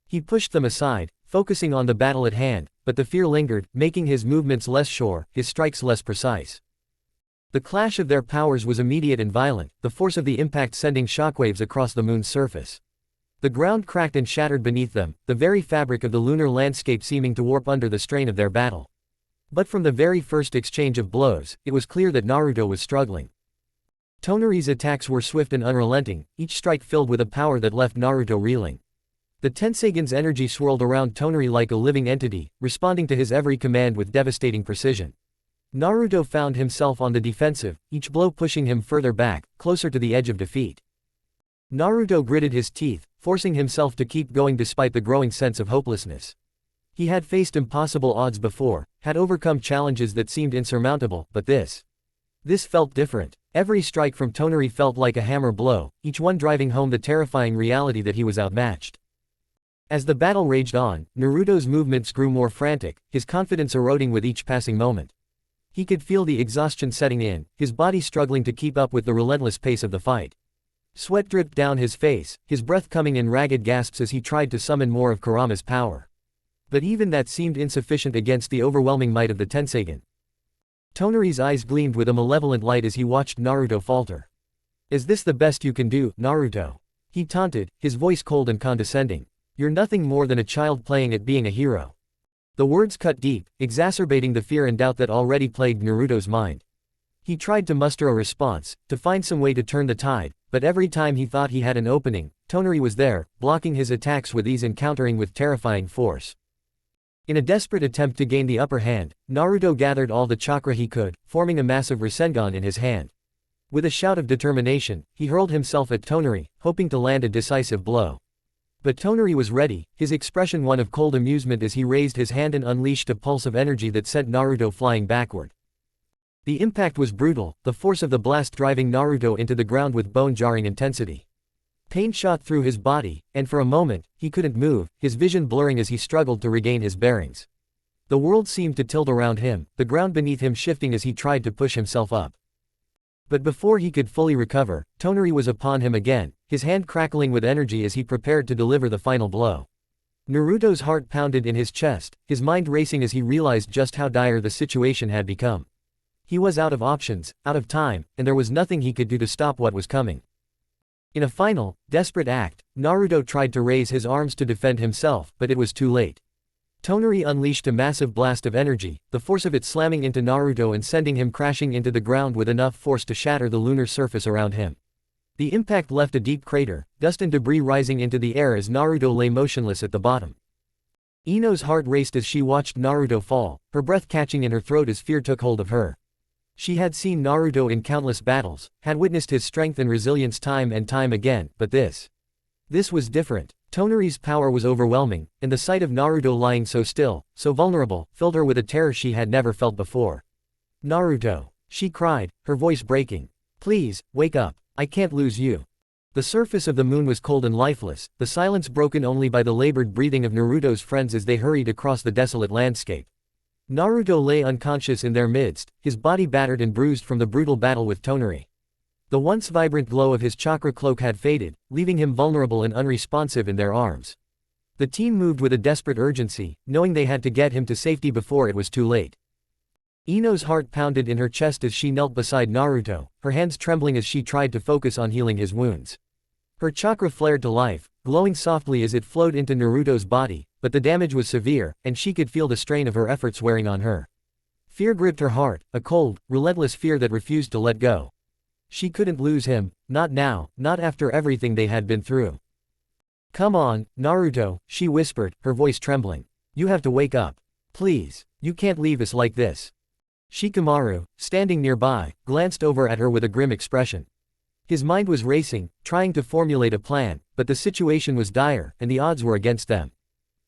He pushed them aside, focusing on the battle at hand, but the fear lingered, making his movements less sure, his strikes less precise. The clash of their powers was immediate and violent, the force of the impact sending shockwaves across the moon's surface. The ground cracked and shattered beneath them, the very fabric of the lunar landscape seeming to warp under the strain of their battle. But from the very first exchange of blows, it was clear that Naruto was struggling. Tonari's attacks were swift and unrelenting, each strike filled with a power that left Naruto reeling. The Tenseigans' energy swirled around Tonari like a living entity, responding to his every command with devastating precision. Naruto found himself on the defensive, each blow pushing him further back, closer to the edge of defeat. Naruto gritted his teeth, forcing himself to keep going despite the growing sense of hopelessness. He had faced impossible odds before, had overcome challenges that seemed insurmountable, but this. This felt different. Every strike from Tonari felt like a hammer blow, each one driving home the terrifying reality that he was outmatched. As the battle raged on, Naruto's movements grew more frantic, his confidence eroding with each passing moment. He could feel the exhaustion setting in, his body struggling to keep up with the relentless pace of the fight. Sweat dripped down his face, his breath coming in ragged gasps as he tried to summon more of Kurama's power. But even that seemed insufficient against the overwhelming might of the Tensagen. Tonari's eyes gleamed with a malevolent light as he watched Naruto falter. "Is this the best you can do, Naruto?" he taunted, his voice cold and condescending. "You're nothing more than a child playing at being a hero." The words cut deep, exacerbating the fear and doubt that already plagued Naruto's mind. He tried to muster a response, to find some way to turn the tide, but every time he thought he had an opening, Tonari was there, blocking his attacks with ease and countering with terrifying force. In a desperate attempt to gain the upper hand, Naruto gathered all the chakra he could, forming a massive rasengan in his hand. With a shout of determination, he hurled himself at Tonari, hoping to land a decisive blow. But Tonari was ready, his expression one of cold amusement as he raised his hand and unleashed a pulse of energy that sent Naruto flying backward. The impact was brutal, the force of the blast driving Naruto into the ground with bone-jarring intensity. Pain shot through his body, and for a moment, he couldn't move, his vision blurring as he struggled to regain his bearings. The world seemed to tilt around him, the ground beneath him shifting as he tried to push himself up. But before he could fully recover, Tonari was upon him again, his hand crackling with energy as he prepared to deliver the final blow. Naruto's heart pounded in his chest, his mind racing as he realized just how dire the situation had become. He was out of options, out of time, and there was nothing he could do to stop what was coming. In a final, desperate act, Naruto tried to raise his arms to defend himself, but it was too late. Tonari unleashed a massive blast of energy, the force of it slamming into Naruto and sending him crashing into the ground with enough force to shatter the lunar surface around him. The impact left a deep crater, dust and debris rising into the air as Naruto lay motionless at the bottom. Ino's heart raced as she watched Naruto fall, her breath catching in her throat as fear took hold of her. She had seen Naruto in countless battles, had witnessed his strength and resilience time and time again, but this was different. Tonari's power was overwhelming, and the sight of Naruto lying so still, so vulnerable, filled her with a terror she had never felt before. "Naruto!" she cried, her voice breaking. "Please, wake up. I can't lose you." The surface of the moon was cold and lifeless, the silence broken only by the labored breathing of Naruto's friends as they hurried across the desolate landscape. Naruto lay unconscious in their midst, his body battered and bruised from the brutal battle with Tonari. The once vibrant glow of his chakra cloak had faded, leaving him vulnerable and unresponsive in their arms. The team moved with a desperate urgency, knowing they had to get him to safety before it was too late. Ino's heart pounded in her chest as she knelt beside Naruto, her hands trembling as she tried to focus on healing his wounds. Her chakra flared to life, glowing softly as it flowed into Naruto's body, but the damage was severe, and she could feel the strain of her efforts wearing on her. Fear gripped her heart, a cold, relentless fear that refused to let go. She couldn't lose him, not now, not after everything they had been through. "Come on, Naruto," she whispered, her voice trembling. "You have to wake up. Please, you can't leave us like this." Shikamaru, standing nearby, glanced over at her with a grim expression. His mind was racing, trying to formulate a plan, but the situation was dire, and the odds were against them.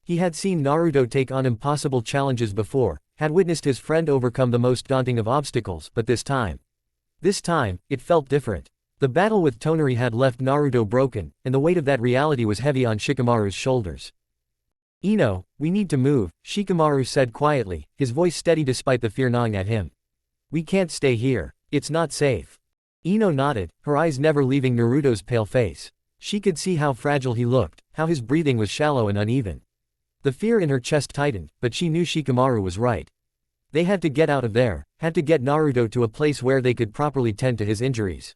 He had seen Naruto take on impossible challenges before, had witnessed his friend overcome the most daunting of obstacles, but this time, it felt different. The battle with Tonari had left Naruto broken, and the weight of that reality was heavy on Shikamaru's shoulders. "Ino, we need to move," Shikamaru said quietly, his voice steady despite the fear gnawing at him. "We can't stay here. It's not safe." Ino nodded, her eyes never leaving Naruto's pale face. She could see how fragile he looked, how his breathing was shallow and uneven. The fear in her chest tightened, but she knew Shikamaru was right. They had to get out of there, had to get Naruto to a place where they could properly tend to his injuries.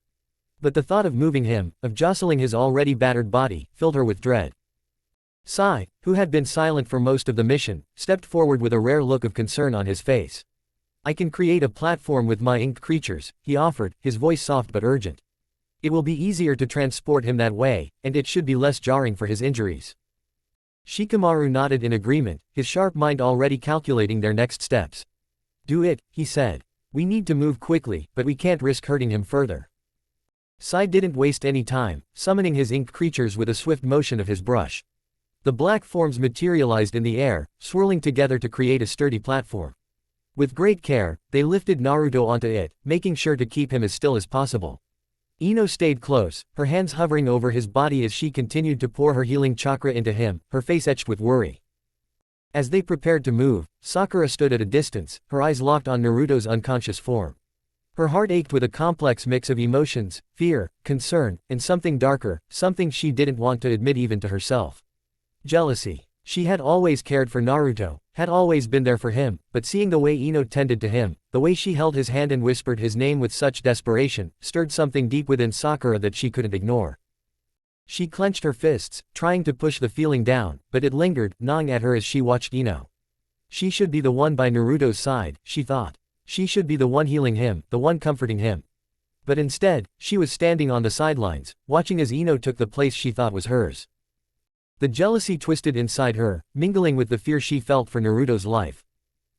But the thought of moving him, of jostling his already battered body, filled her with dread. Sai, who had been silent for most of the mission, stepped forward with a rare look of concern on his face. "I can create a platform with my inked creatures," he offered, his voice soft but urgent. "It will be easier to transport him that way, and it should be less jarring for his injuries." Shikamaru nodded in agreement, his sharp mind already calculating their next steps. "Do it," he said. "We need to move quickly, but we can't risk hurting him further." Sai didn't waste any time, summoning his inked creatures with a swift motion of his brush. The black forms materialized in the air, swirling together to create a sturdy platform. With great care, they lifted Naruto onto it, making sure to keep him as still as possible. Ino stayed close, her hands hovering over his body as she continued to pour her healing chakra into him, her face etched with worry. As they prepared to move, Sakura stood at a distance, her eyes locked on Naruto's unconscious form. Her heart ached with a complex mix of emotions, fear, concern, and something darker, something she didn't want to admit even to herself. Jealousy. She had always cared for Naruto, had always been there for him, but seeing the way Ino tended to him, the way she held his hand and whispered his name with such desperation, stirred something deep within Sakura that she couldn't ignore. She clenched her fists, trying to push the feeling down, but it lingered, gnawing at her as she watched Ino. She should be the one by Naruto's side, she thought. She should be the one healing him, the one comforting him. But instead, she was standing on the sidelines, watching as Ino took the place she thought was hers. The jealousy twisted inside her, mingling with the fear she felt for Naruto's life.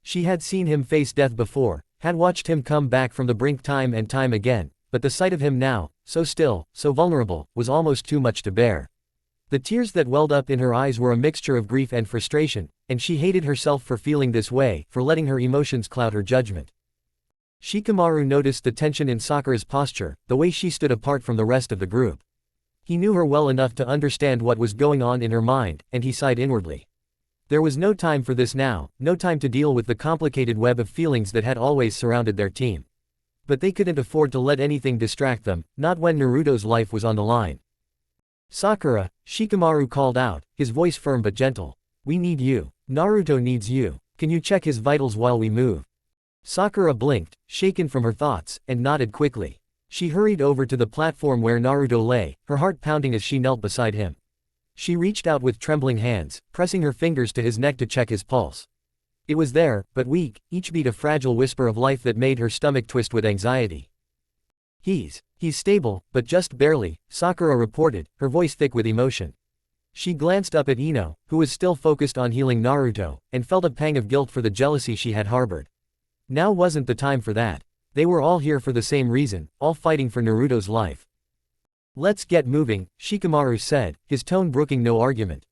She had seen him face death before, had watched him come back from the brink time and time again, but the sight of him now, so still, so vulnerable, was almost too much to bear. The tears that welled up in her eyes were a mixture of grief and frustration, and she hated herself for feeling this way, for letting her emotions cloud her judgment. Shikamaru noticed the tension in Sakura's posture, the way she stood apart from the rest of the group. He knew her well enough to understand what was going on in her mind, and he sighed inwardly. There was no time for this now, no time to deal with the complicated web of feelings that had always surrounded their team. But they couldn't afford to let anything distract them, not when Naruto's life was on the line. Sakura, Shikamaru called out, his voice firm but gentle. We need you. Naruto needs you. Can you check his vitals while we move? Sakura blinked, shaken from her thoughts, and nodded quickly. She hurried over to the platform where Naruto lay, her heart pounding as she knelt beside him. She reached out with trembling hands, pressing her fingers to his neck to check his pulse. It was there, but weak, each beat a fragile whisper of life that made her stomach twist with anxiety. He's stable, but just barely, Sakura reported, her voice thick with emotion. She glanced up at Ino, who was still focused on healing Naruto, and felt a pang of guilt for the jealousy she had harbored. Now wasn't the time for that. They were all here for the same reason, all fighting for Naruto's life. Let's get moving, Shikamaru said, his tone brooking no argument.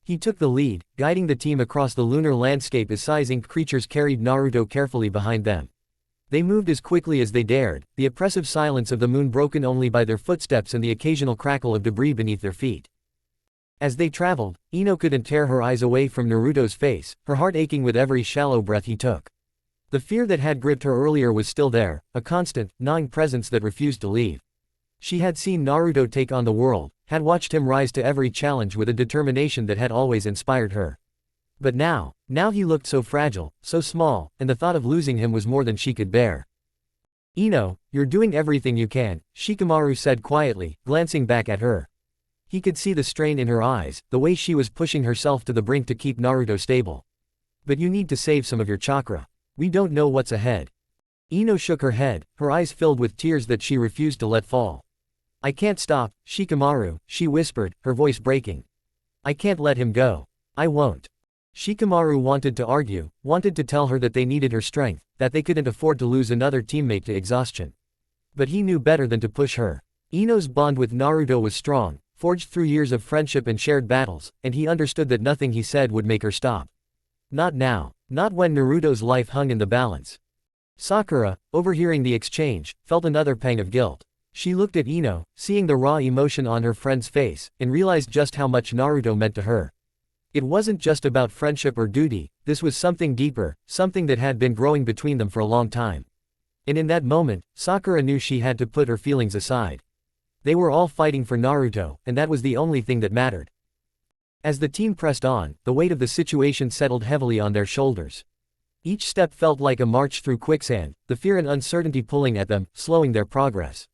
He took the lead, guiding the team across the lunar landscape as size-ink creatures carried Naruto carefully behind them. They moved as quickly as they dared, the oppressive silence of the moon broken only by their footsteps and the occasional crackle of debris beneath their feet. As they traveled, Ino couldn't tear her eyes away from Naruto's face, her heart aching with every shallow breath he took. The fear that had gripped her earlier was still there, a constant, gnawing presence that refused to leave. She had seen Naruto take on the world, had watched him rise to every challenge with a determination that had always inspired her. But now he looked so fragile, so small, and the thought of losing him was more than she could bear. Ino, you're doing everything you can, Shikamaru said quietly, glancing back at her. He could see the strain in her eyes, the way she was pushing herself to the brink to keep Naruto stable. But you need to save some of your chakra. We don't know what's ahead. Ino shook her head, her eyes filled with tears that she refused to let fall. I can't stop, Shikamaru, she whispered, her voice breaking. I can't let him go. I won't. Shikamaru wanted to argue, wanted to tell her that they needed her strength, that they couldn't afford to lose another teammate to exhaustion. But he knew better than to push her. Ino's bond with Naruto was strong, forged through years of friendship and shared battles, and he understood that nothing he said would make her stop. Not now. Not when Naruto's life hung in the balance. Sakura, overhearing the exchange, felt another pang of guilt. She looked at Ino, seeing the raw emotion on her friend's face, and realized just how much Naruto meant to her. It wasn't just about friendship or duty, this was something deeper, something that had been growing between them for a long time. And in that moment, Sakura knew she had to put her feelings aside. They were all fighting for Naruto, and that was the only thing that mattered. As the team pressed on, the weight of the situation settled heavily on their shoulders. Each step felt like a march through quicksand, the fear and uncertainty pulling at them, slowing their progress.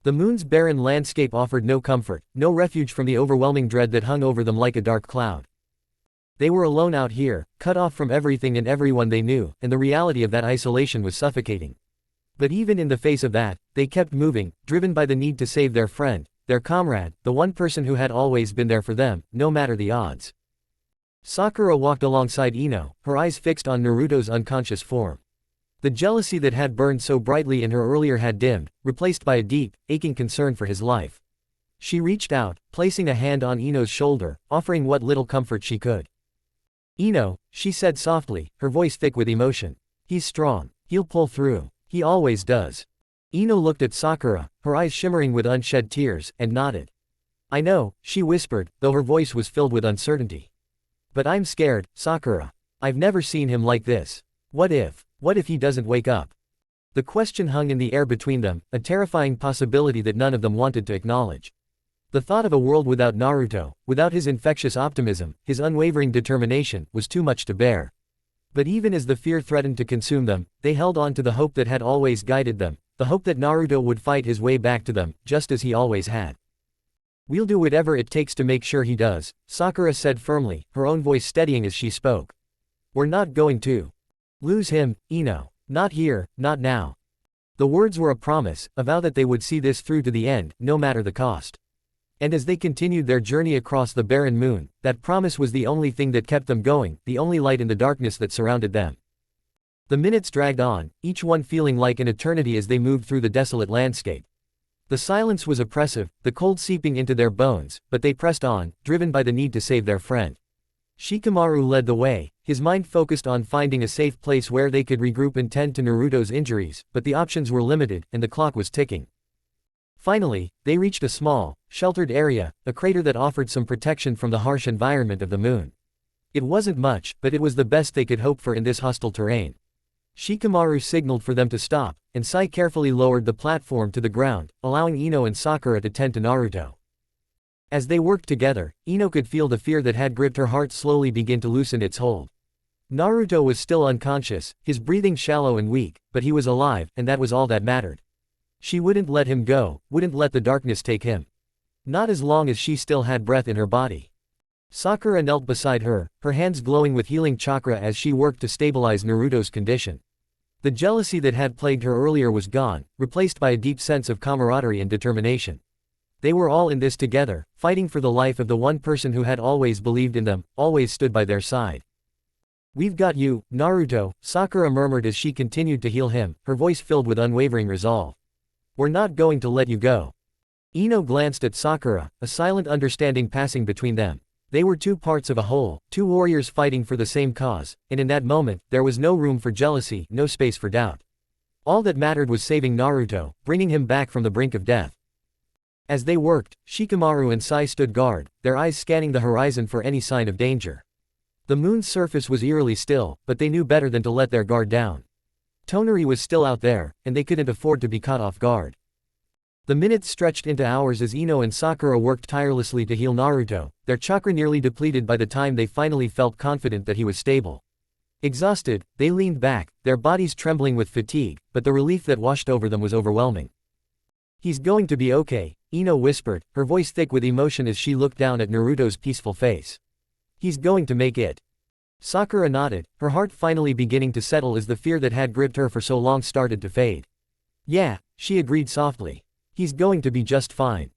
The moon's barren landscape offered no comfort, no refuge from the overwhelming dread that hung over them like a dark cloud. They were alone out here, cut off from everything and everyone they knew, and the reality of that isolation was suffocating. But even in the face of that, they kept moving, driven by the need to save their friend, their comrade, the one person who had always been there for them, no matter the odds. Sakura walked alongside Ino, her eyes fixed on Naruto's unconscious form. The jealousy that had burned so brightly in her earlier had dimmed, replaced by a deep, aching concern for his life. She reached out, placing a hand on Ino's shoulder, offering what little comfort she could. Ino, she said softly, her voice thick with emotion. He's strong. He'll pull through. He always does. Ino looked at Sakura, her eyes shimmering with unshed tears, and nodded. I know, she whispered, though her voice was filled with uncertainty. But I'm scared, Sakura. I've never seen him like this. What if he doesn't wake up? The question hung in the air between them, a terrifying possibility that none of them wanted to acknowledge. The thought of a world without Naruto, without his infectious optimism, his unwavering determination, was too much to bear. But even as the fear threatened to consume them, they held on to the hope that had always guided them, the hope that Naruto would fight his way back to them, just as he always had. We'll do whatever it takes to make sure he does, Sakura said firmly, her own voice steadying as she spoke. We're not going to lose him, Ino. Not here, not now. The words were a promise, a vow that they would see this through to the end, no matter the cost. And as they continued their journey across the barren moon, that promise was the only thing that kept them going, the only light in the darkness that surrounded them. The minutes dragged on, each one feeling like an eternity as they moved through the desolate landscape. The silence was oppressive, the cold seeping into their bones, but they pressed on, driven by the need to save their friend. Shikamaru led the way, his mind focused on finding a safe place where they could regroup and tend to Naruto's injuries, but the options were limited, and the clock was ticking. Finally, they reached a small, sheltered area, a crater that offered some protection from the harsh environment of the moon. It wasn't much, but it was the best they could hope for in this hostile terrain. Shikamaru signaled for them to stop, and Sai carefully lowered the platform to the ground, allowing Ino and Sakura to tend to Naruto. As they worked together, Ino could feel the fear that had gripped her heart slowly begin to loosen its hold. Naruto was still unconscious, his breathing shallow and weak, but he was alive, and that was all that mattered. She wouldn't let him go, wouldn't let the darkness take him. Not as long as she still had breath in her body. Sakura knelt beside her, her hands glowing with healing chakra as she worked to stabilize Naruto's condition. The jealousy that had plagued her earlier was gone, replaced by a deep sense of camaraderie and determination. They were all in this together, fighting for the life of the one person who had always believed in them, always stood by their side. We've got you, Naruto, Sakura murmured as she continued to heal him, her voice filled with unwavering resolve. We're not going to let you go. Ino glanced at Sakura, a silent understanding passing between them. They were two parts of a whole, two warriors fighting for the same cause, and in that moment, there was no room for jealousy, no space for doubt. All that mattered was saving Naruto, bringing him back from the brink of death. As they worked, Shikamaru and Sai stood guard, their eyes scanning the horizon for any sign of danger. The moon's surface was eerily still, but they knew better than to let their guard down. Tonari was still out there, and they couldn't afford to be caught off guard. The minutes stretched into hours as Ino and Sakura worked tirelessly to heal Naruto, their chakra nearly depleted by the time they finally felt confident that he was stable. Exhausted, they leaned back, their bodies trembling with fatigue, but the relief that washed over them was overwhelming. He's going to be okay, Ino whispered, her voice thick with emotion as she looked down at Naruto's peaceful face. He's going to make it. Sakura nodded, her heart finally beginning to settle as the fear that had gripped her for so long started to fade. Yeah, she agreed softly. He's going to be just fine.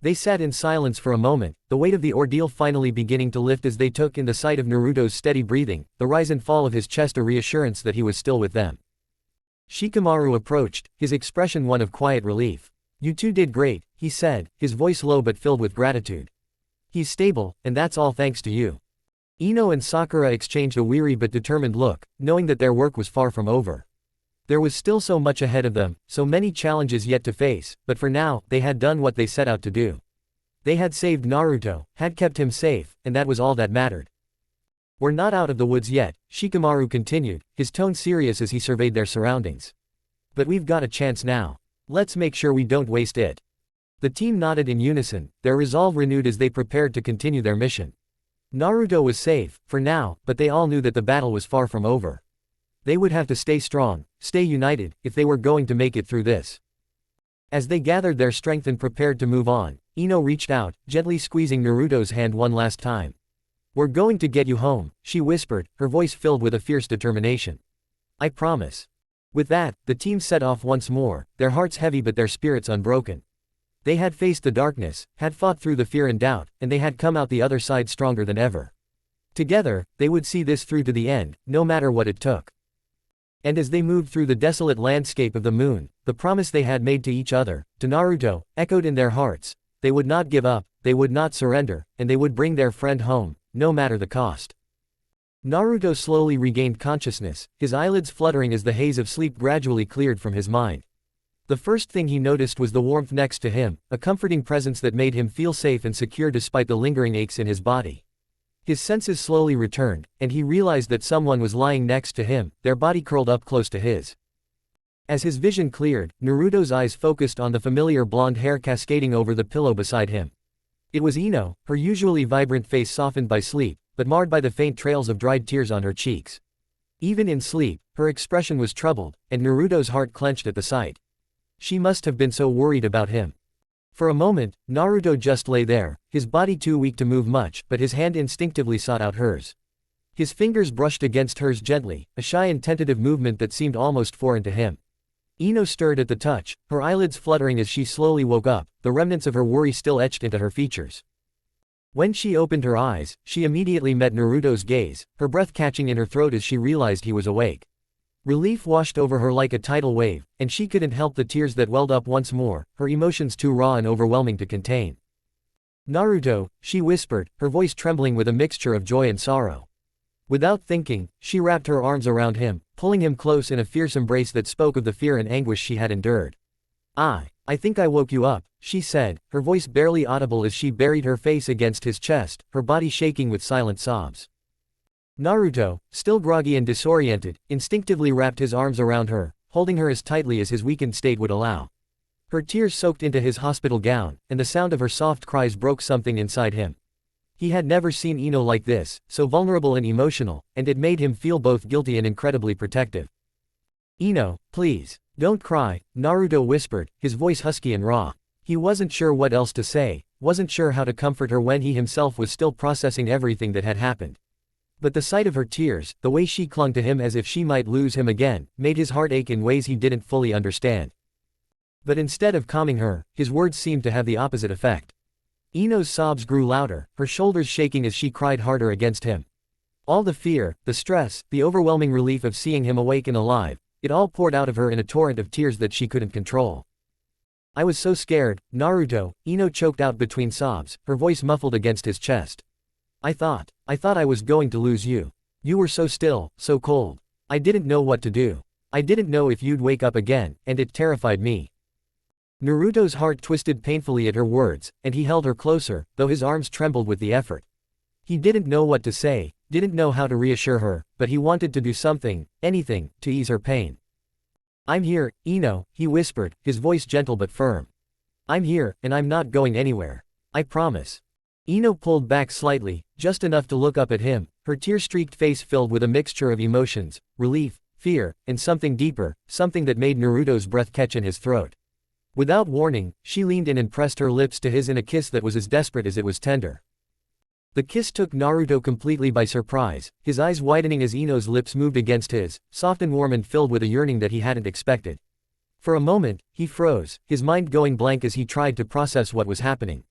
They sat in silence for a moment, the weight of the ordeal finally beginning to lift as they took in the sight of Naruto's steady breathing, the rise and fall of his chest a reassurance that he was still with them. Shikamaru approached, his expression one of quiet relief. You two did great, he said, his voice low but filled with gratitude. He's stable, and that's all thanks to you. Ino and Sakura exchanged a weary but determined look, knowing that their work was far from over. There was still so much ahead of them, so many challenges yet to face, but for now, they had done what they set out to do. They had saved Naruto, had kept him safe, and that was all that mattered. We're not out of the woods yet, Shikamaru continued, his tone serious as he surveyed their surroundings. But we've got a chance now. Let's make sure we don't waste it. The team nodded in unison, their resolve renewed as they prepared to continue their mission. Naruto was safe, for now, but they all knew that the battle was far from over. They would have to stay strong, stay united, if they were going to make it through this. As they gathered their strength and prepared to move on, Ino reached out, gently squeezing Naruto's hand one last time. We're going to get you home, she whispered, her voice filled with a fierce determination. I promise. With that, the team set off once more, their hearts heavy but their spirits unbroken. They had faced the darkness, had fought through the fear and doubt, and they had come out the other side stronger than ever. Together, they would see this through to the end, no matter what it took. And as they moved through the desolate landscape of the moon, the promise they had made to each other, to Naruto, echoed in their hearts. They would not give up, they would not surrender, and they would bring their friend home, no matter the cost. Naruto slowly regained consciousness, his eyelids fluttering as the haze of sleep gradually cleared from his mind. The first thing he noticed was the warmth next to him, a comforting presence that made him feel safe and secure despite the lingering aches in his body. His senses slowly returned, and he realized that someone was lying next to him, their body curled up close to his. As his vision cleared, Naruto's eyes focused on the familiar blonde hair cascading over the pillow beside him. It was Ino, her usually vibrant face softened by sleep, but marred by the faint trails of dried tears on her cheeks. Even in sleep, her expression was troubled, and Naruto's heart clenched at the sight. She must have been so worried about him. For a moment, Naruto just lay there, his body too weak to move much, but his hand instinctively sought out hers. His fingers brushed against hers gently, a shy and tentative movement that seemed almost foreign to him. Ino stirred at the touch, her eyelids fluttering as she slowly woke up, the remnants of her worry still etched into her features. When she opened her eyes, she immediately met Naruto's gaze, her breath catching in her throat as she realized he was awake. Relief washed over her like a tidal wave, and she couldn't help the tears that welled up once more, her emotions too raw and overwhelming to contain. "Naruto," she whispered, her voice trembling with a mixture of joy and sorrow. Without thinking, she wrapped her arms around him, pulling him close in a fierce embrace that spoke of the fear and anguish she had endured. I think I woke you up," she said, her voice barely audible as she buried her face against his chest, her body shaking with silent sobs. Naruto, still groggy and disoriented, instinctively wrapped his arms around her, holding her as tightly as his weakened state would allow. Her tears soaked into his hospital gown, and the sound of her soft cries broke something inside him. He had never seen Ino like this, so vulnerable and emotional, and it made him feel both guilty and incredibly protective. "Ino, please. Don't cry," Naruto whispered, his voice husky and raw. He wasn't sure what else to say, wasn't sure how to comfort her when he himself was still processing everything that had happened. But the sight of her tears, the way she clung to him as if she might lose him again, made his heart ache in ways he didn't fully understand. But instead of calming her, his words seemed to have the opposite effect. Ino's sobs grew louder, her shoulders shaking as she cried harder against him. All the fear, the stress, the overwhelming relief of seeing him awake and alive, it all poured out of her in a torrent of tears that she couldn't control. "I was so scared, Naruto," Ino choked out between sobs, her voice muffled against his chest. I thought I was going to lose you. You were so still, so cold. I didn't know what to do. I didn't know if you'd wake up again, and it terrified me." Naruto's heart twisted painfully at her words, and he held her closer, though his arms trembled with the effort. He didn't know what to say, didn't know how to reassure her, but he wanted to do something, anything, to ease her pain. "I'm here, Ino," he whispered, his voice gentle but firm. "I'm here, and I'm not going anywhere. I promise." Ino pulled back slightly, just enough to look up at him, her tear-streaked face filled with a mixture of emotions, relief, fear, and something deeper, something that made Naruto's breath catch in his throat. Without warning, she leaned in and pressed her lips to his in a kiss that was as desperate as it was tender. The kiss took Naruto completely by surprise, his eyes widening as Ino's lips moved against his, soft and warm and filled with a yearning that he hadn't expected. For a moment, he froze, his mind going blank as he tried to process what was happening.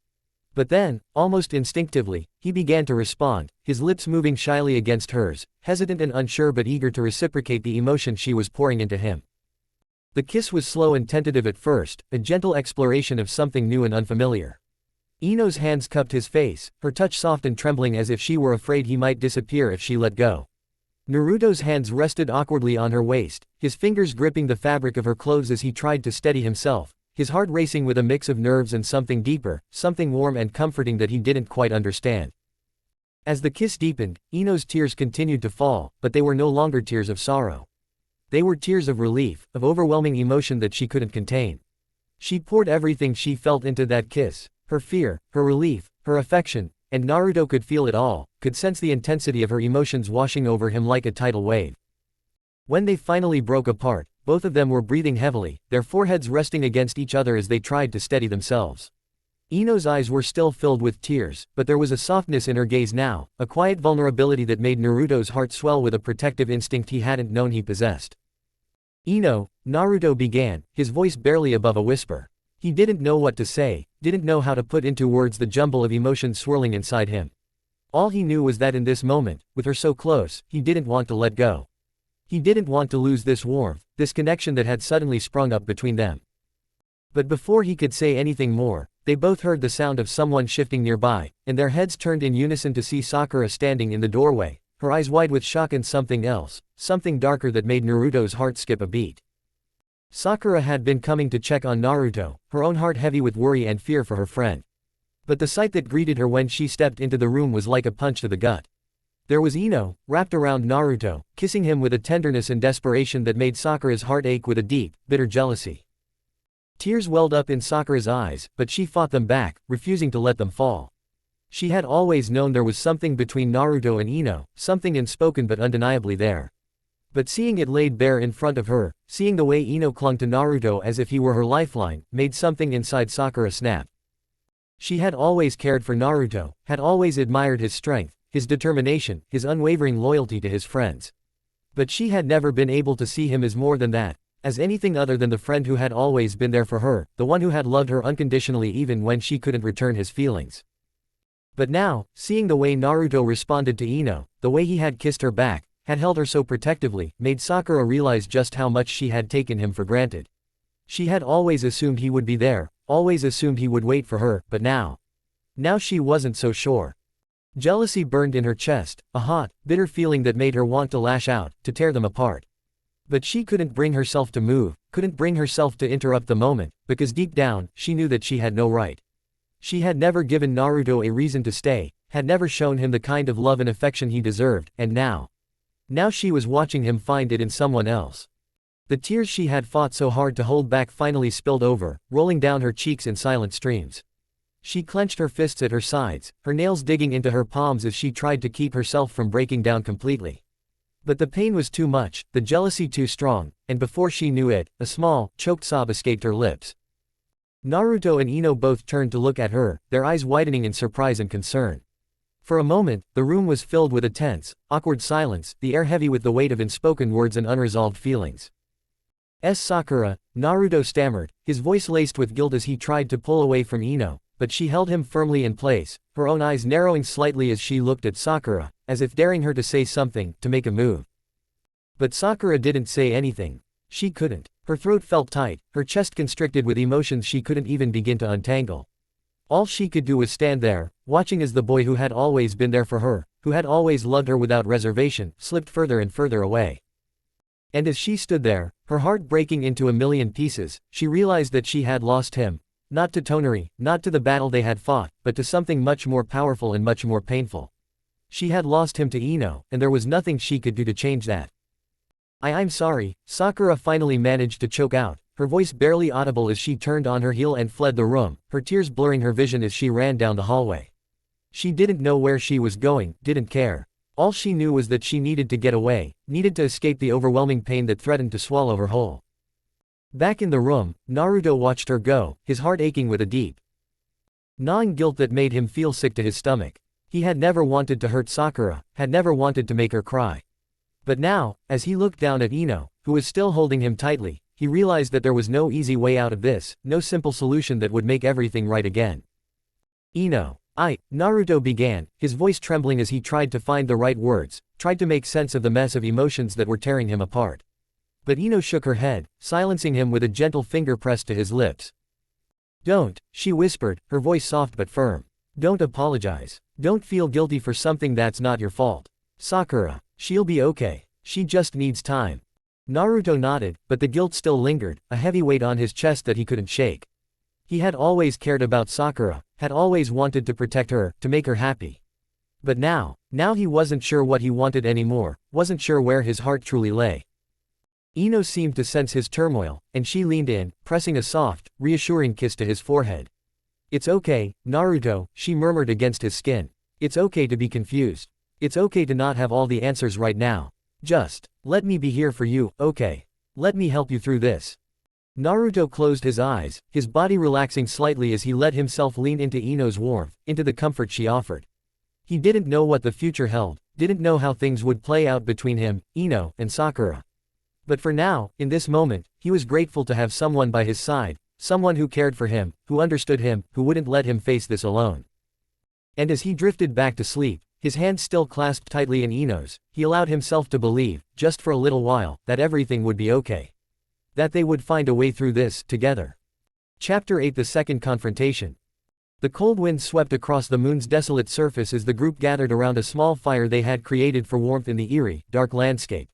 But then, almost instinctively, he began to respond, his lips moving shyly against hers, hesitant and unsure but eager to reciprocate the emotion she was pouring into him. The kiss was slow and tentative at first, a gentle exploration of something new and unfamiliar. Ino's hands cupped his face, her touch soft and trembling as if she were afraid he might disappear if she let go. Naruto's hands rested awkwardly on her waist, his fingers gripping the fabric of her clothes as he tried to steady himself, his heart racing with a mix of nerves and something deeper, something warm and comforting that he didn't quite understand. As the kiss deepened, Ino's tears continued to fall, but they were no longer tears of sorrow. They were tears of relief, of overwhelming emotion that she couldn't contain. She poured everything she felt into that kiss, her fear, her relief, her affection, and Naruto could feel it all, could sense the intensity of her emotions washing over him like a tidal wave. When they finally broke apart, both of them were breathing heavily, their foreheads resting against each other as they tried to steady themselves. Ino's eyes were still filled with tears, but there was a softness in her gaze now, a quiet vulnerability that made Naruto's heart swell with a protective instinct he hadn't known he possessed. "Ino," Naruto began, his voice barely above a whisper. He didn't know what to say, didn't know how to put into words the jumble of emotions swirling inside him. All he knew was that in this moment, with her so close, he didn't want to let go. He didn't want to lose this warmth, this connection that had suddenly sprung up between them. But before he could say anything more, they both heard the sound of someone shifting nearby, and their heads turned in unison to see Sakura standing in the doorway, her eyes wide with shock and something else, something darker that made Naruto's heart skip a beat. Sakura had been coming to check on Naruto, her own heart heavy with worry and fear for her friend. But the sight that greeted her when she stepped into the room was like a punch to the gut. There was Ino, wrapped around Naruto, kissing him with a tenderness and desperation that made Sakura's heart ache with a deep, bitter jealousy. Tears welled up in Sakura's eyes, but she fought them back, refusing to let them fall. She had always known there was something between Naruto and Ino, something unspoken but undeniably there. But seeing it laid bare in front of her, seeing the way Ino clung to Naruto as if he were her lifeline, made something inside Sakura snap. She had always cared for Naruto, had always admired his strength, his determination, his unwavering loyalty to his friends. But she had never been able to see him as more than that, as anything other than the friend who had always been there for her, the one who had loved her unconditionally even when she couldn't return his feelings. But now, seeing the way Naruto responded to Ino, the way he had kissed her back, had held her so protectively, made Sakura realize just how much she had taken him for granted. She had always assumed he would be there, always assumed he would wait for her, but now she wasn't so sure. Jealousy burned in her chest, a hot, bitter feeling that made her want to lash out, to tear them apart. But she couldn't bring herself to move, couldn't bring herself to interrupt the moment, because deep down, she knew that she had no right. She had never given Naruto a reason to stay, had never shown him the kind of love and affection he deserved, and now she was watching him find it in someone else. The tears she had fought so hard to hold back finally spilled over, rolling down her cheeks in silent streams. She clenched her fists at her sides, her nails digging into her palms as she tried to keep herself from breaking down completely. But the pain was too much, the jealousy too strong, and before she knew it, a small, choked sob escaped her lips. Naruto and Ino both turned to look at her, their eyes widening in surprise and concern. For a moment, the room was filled with a tense, awkward silence, the air heavy with the weight of unspoken words and unresolved feelings. Sakura, Naruto stammered, his voice laced with guilt as he tried to pull away from Ino, but she held him firmly in place, her own eyes narrowing slightly as she looked at Sakura, as if daring her to say something, to make a move. But Sakura didn't say anything. She couldn't. Her throat felt tight, her chest constricted with emotions she couldn't even begin to untangle. All she could do was stand there, watching as the boy who had always been there for her, who had always loved her without reservation, slipped further and further away. And as she stood there, her heart breaking into a million pieces, she realized that she had lost him. Not to Tonari, not to the battle they had fought, but to something much more powerful and much more painful. She had lost him to Ino, and there was nothing she could do to change that. I'm sorry, Sakura finally managed to choke out, her voice barely audible as she turned on her heel and fled the room, her tears blurring her vision as she ran down the hallway. She didn't know where she was going, didn't care. All she knew was that she needed to get away, needed to escape the overwhelming pain that threatened to swallow her whole. Back in the room, Naruto watched her go, his heart aching with a deep, gnawing guilt that made him feel sick to his stomach. He had never wanted to hurt Sakura, had never wanted to make her cry. But now, as he looked down at Ino, who was still holding him tightly, he realized that there was no easy way out of this, no simple solution that would make everything right again. Ino. Naruto began, his voice trembling as he tried to find the right words, tried to make sense of the mess of emotions that were tearing him apart. But Ino shook her head, silencing him with a gentle finger pressed to his lips. Don't, she whispered, her voice soft but firm. Don't apologize. Don't feel guilty for something that's not your fault. Sakura. She'll be okay. She just needs time. Naruto nodded, but the guilt still lingered, a heavy weight on his chest that he couldn't shake. He had always cared about Sakura, had always wanted to protect her, to make her happy. But now he wasn't sure what he wanted anymore, wasn't sure where his heart truly lay. Ino seemed to sense his turmoil, and she leaned in, pressing a soft, reassuring kiss to his forehead. It's okay, Naruto, she murmured against his skin. It's okay to be confused. It's okay to not have all the answers right now. Just let me be here for you, okay? Let me help you through this. Naruto closed his eyes, his body relaxing slightly as he let himself lean into Ino's warmth, into the comfort she offered. He didn't know what the future held, didn't know how things would play out between him, Ino, and Sakura. But for now, in this moment, he was grateful to have someone by his side, someone who cared for him, who understood him, who wouldn't let him face this alone. And as he drifted back to sleep, his hands still clasped tightly in Ino's, he allowed himself to believe, just for a little while, that everything would be okay. That they would find a way through this, together. Chapter 8 The Second Confrontation. The cold wind swept across the moon's desolate surface as the group gathered around a small fire they had created for warmth in the eerie, dark landscape.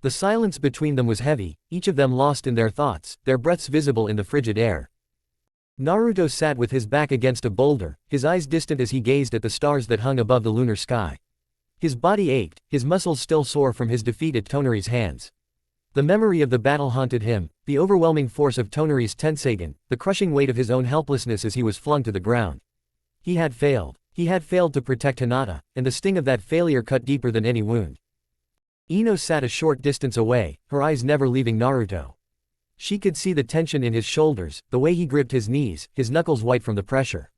The silence between them was heavy, each of them lost in their thoughts, their breaths visible in the frigid air. Naruto sat with his back against a boulder, his eyes distant as he gazed at the stars that hung above the lunar sky. His body ached, his muscles still sore from his defeat at Tonari's hands. The memory of the battle haunted him, the overwhelming force of Tonari's Tensagen, the crushing weight of his own helplessness as he was flung to the ground. He had failed. He had failed to protect Hinata, and the sting of that failure cut deeper than any wound. Ino sat a short distance away, her eyes never leaving Naruto. She could see the tension in his shoulders, the way he gripped his knees, his knuckles white from the pressure.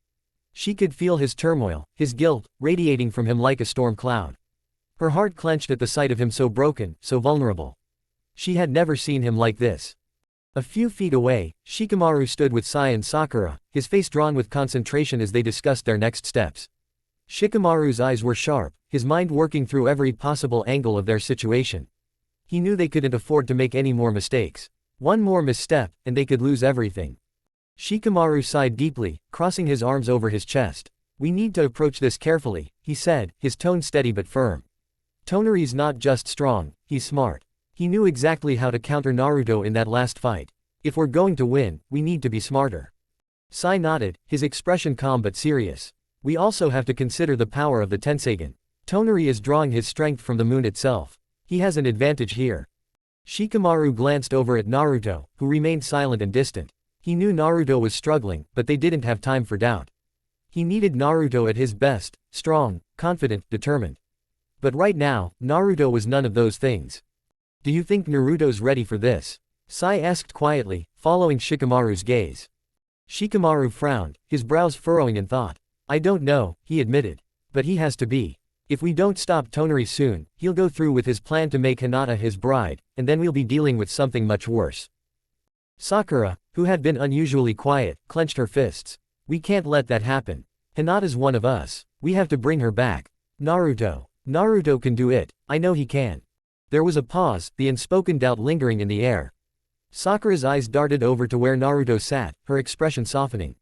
She could feel his turmoil, his guilt, radiating from him like a storm cloud. Her heart clenched at the sight of him so broken, so vulnerable. She had never seen him like this. A few feet away, Shikamaru stood with Sai and Sakura, his face drawn with concentration as they discussed their next steps. Shikamaru's eyes were sharp, his mind working through every possible angle of their situation. He knew they couldn't afford to make any more mistakes. One more misstep, and they could lose everything. Shikamaru sighed deeply, crossing his arms over his chest. "We need to approach this carefully," he said, his tone steady but firm. "Tonari's not just strong, he's smart. He knew exactly how to counter Naruto in that last fight. If we're going to win, we need to be smarter." Sai nodded, his expression calm but serious. "We also have to consider the power of the Tensagen. Tonari is drawing his strength from the moon itself. He has an advantage here." Shikamaru glanced over at Naruto, who remained silent and distant. He knew Naruto was struggling, but they didn't have time for doubt. He needed Naruto at his best, strong, confident, determined. But right now, Naruto was none of those things. "Do you think Naruto's ready for this?" Sai asked quietly, following Shikamaru's gaze. Shikamaru frowned, his brows furrowing in thought. "I don't know," he admitted. "But he has to be. If we don't stop Tonari soon, he'll go through with his plan to make Hinata his bride, and then we'll be dealing with something much worse." Sakura, who had been unusually quiet, clenched her fists. "We can't let that happen. Hinata's one of us. We have to bring her back. Naruto can do it, I know he can." There was a pause, the unspoken doubt lingering in the air. Sakura's eyes darted over to where Naruto sat, her expression softening.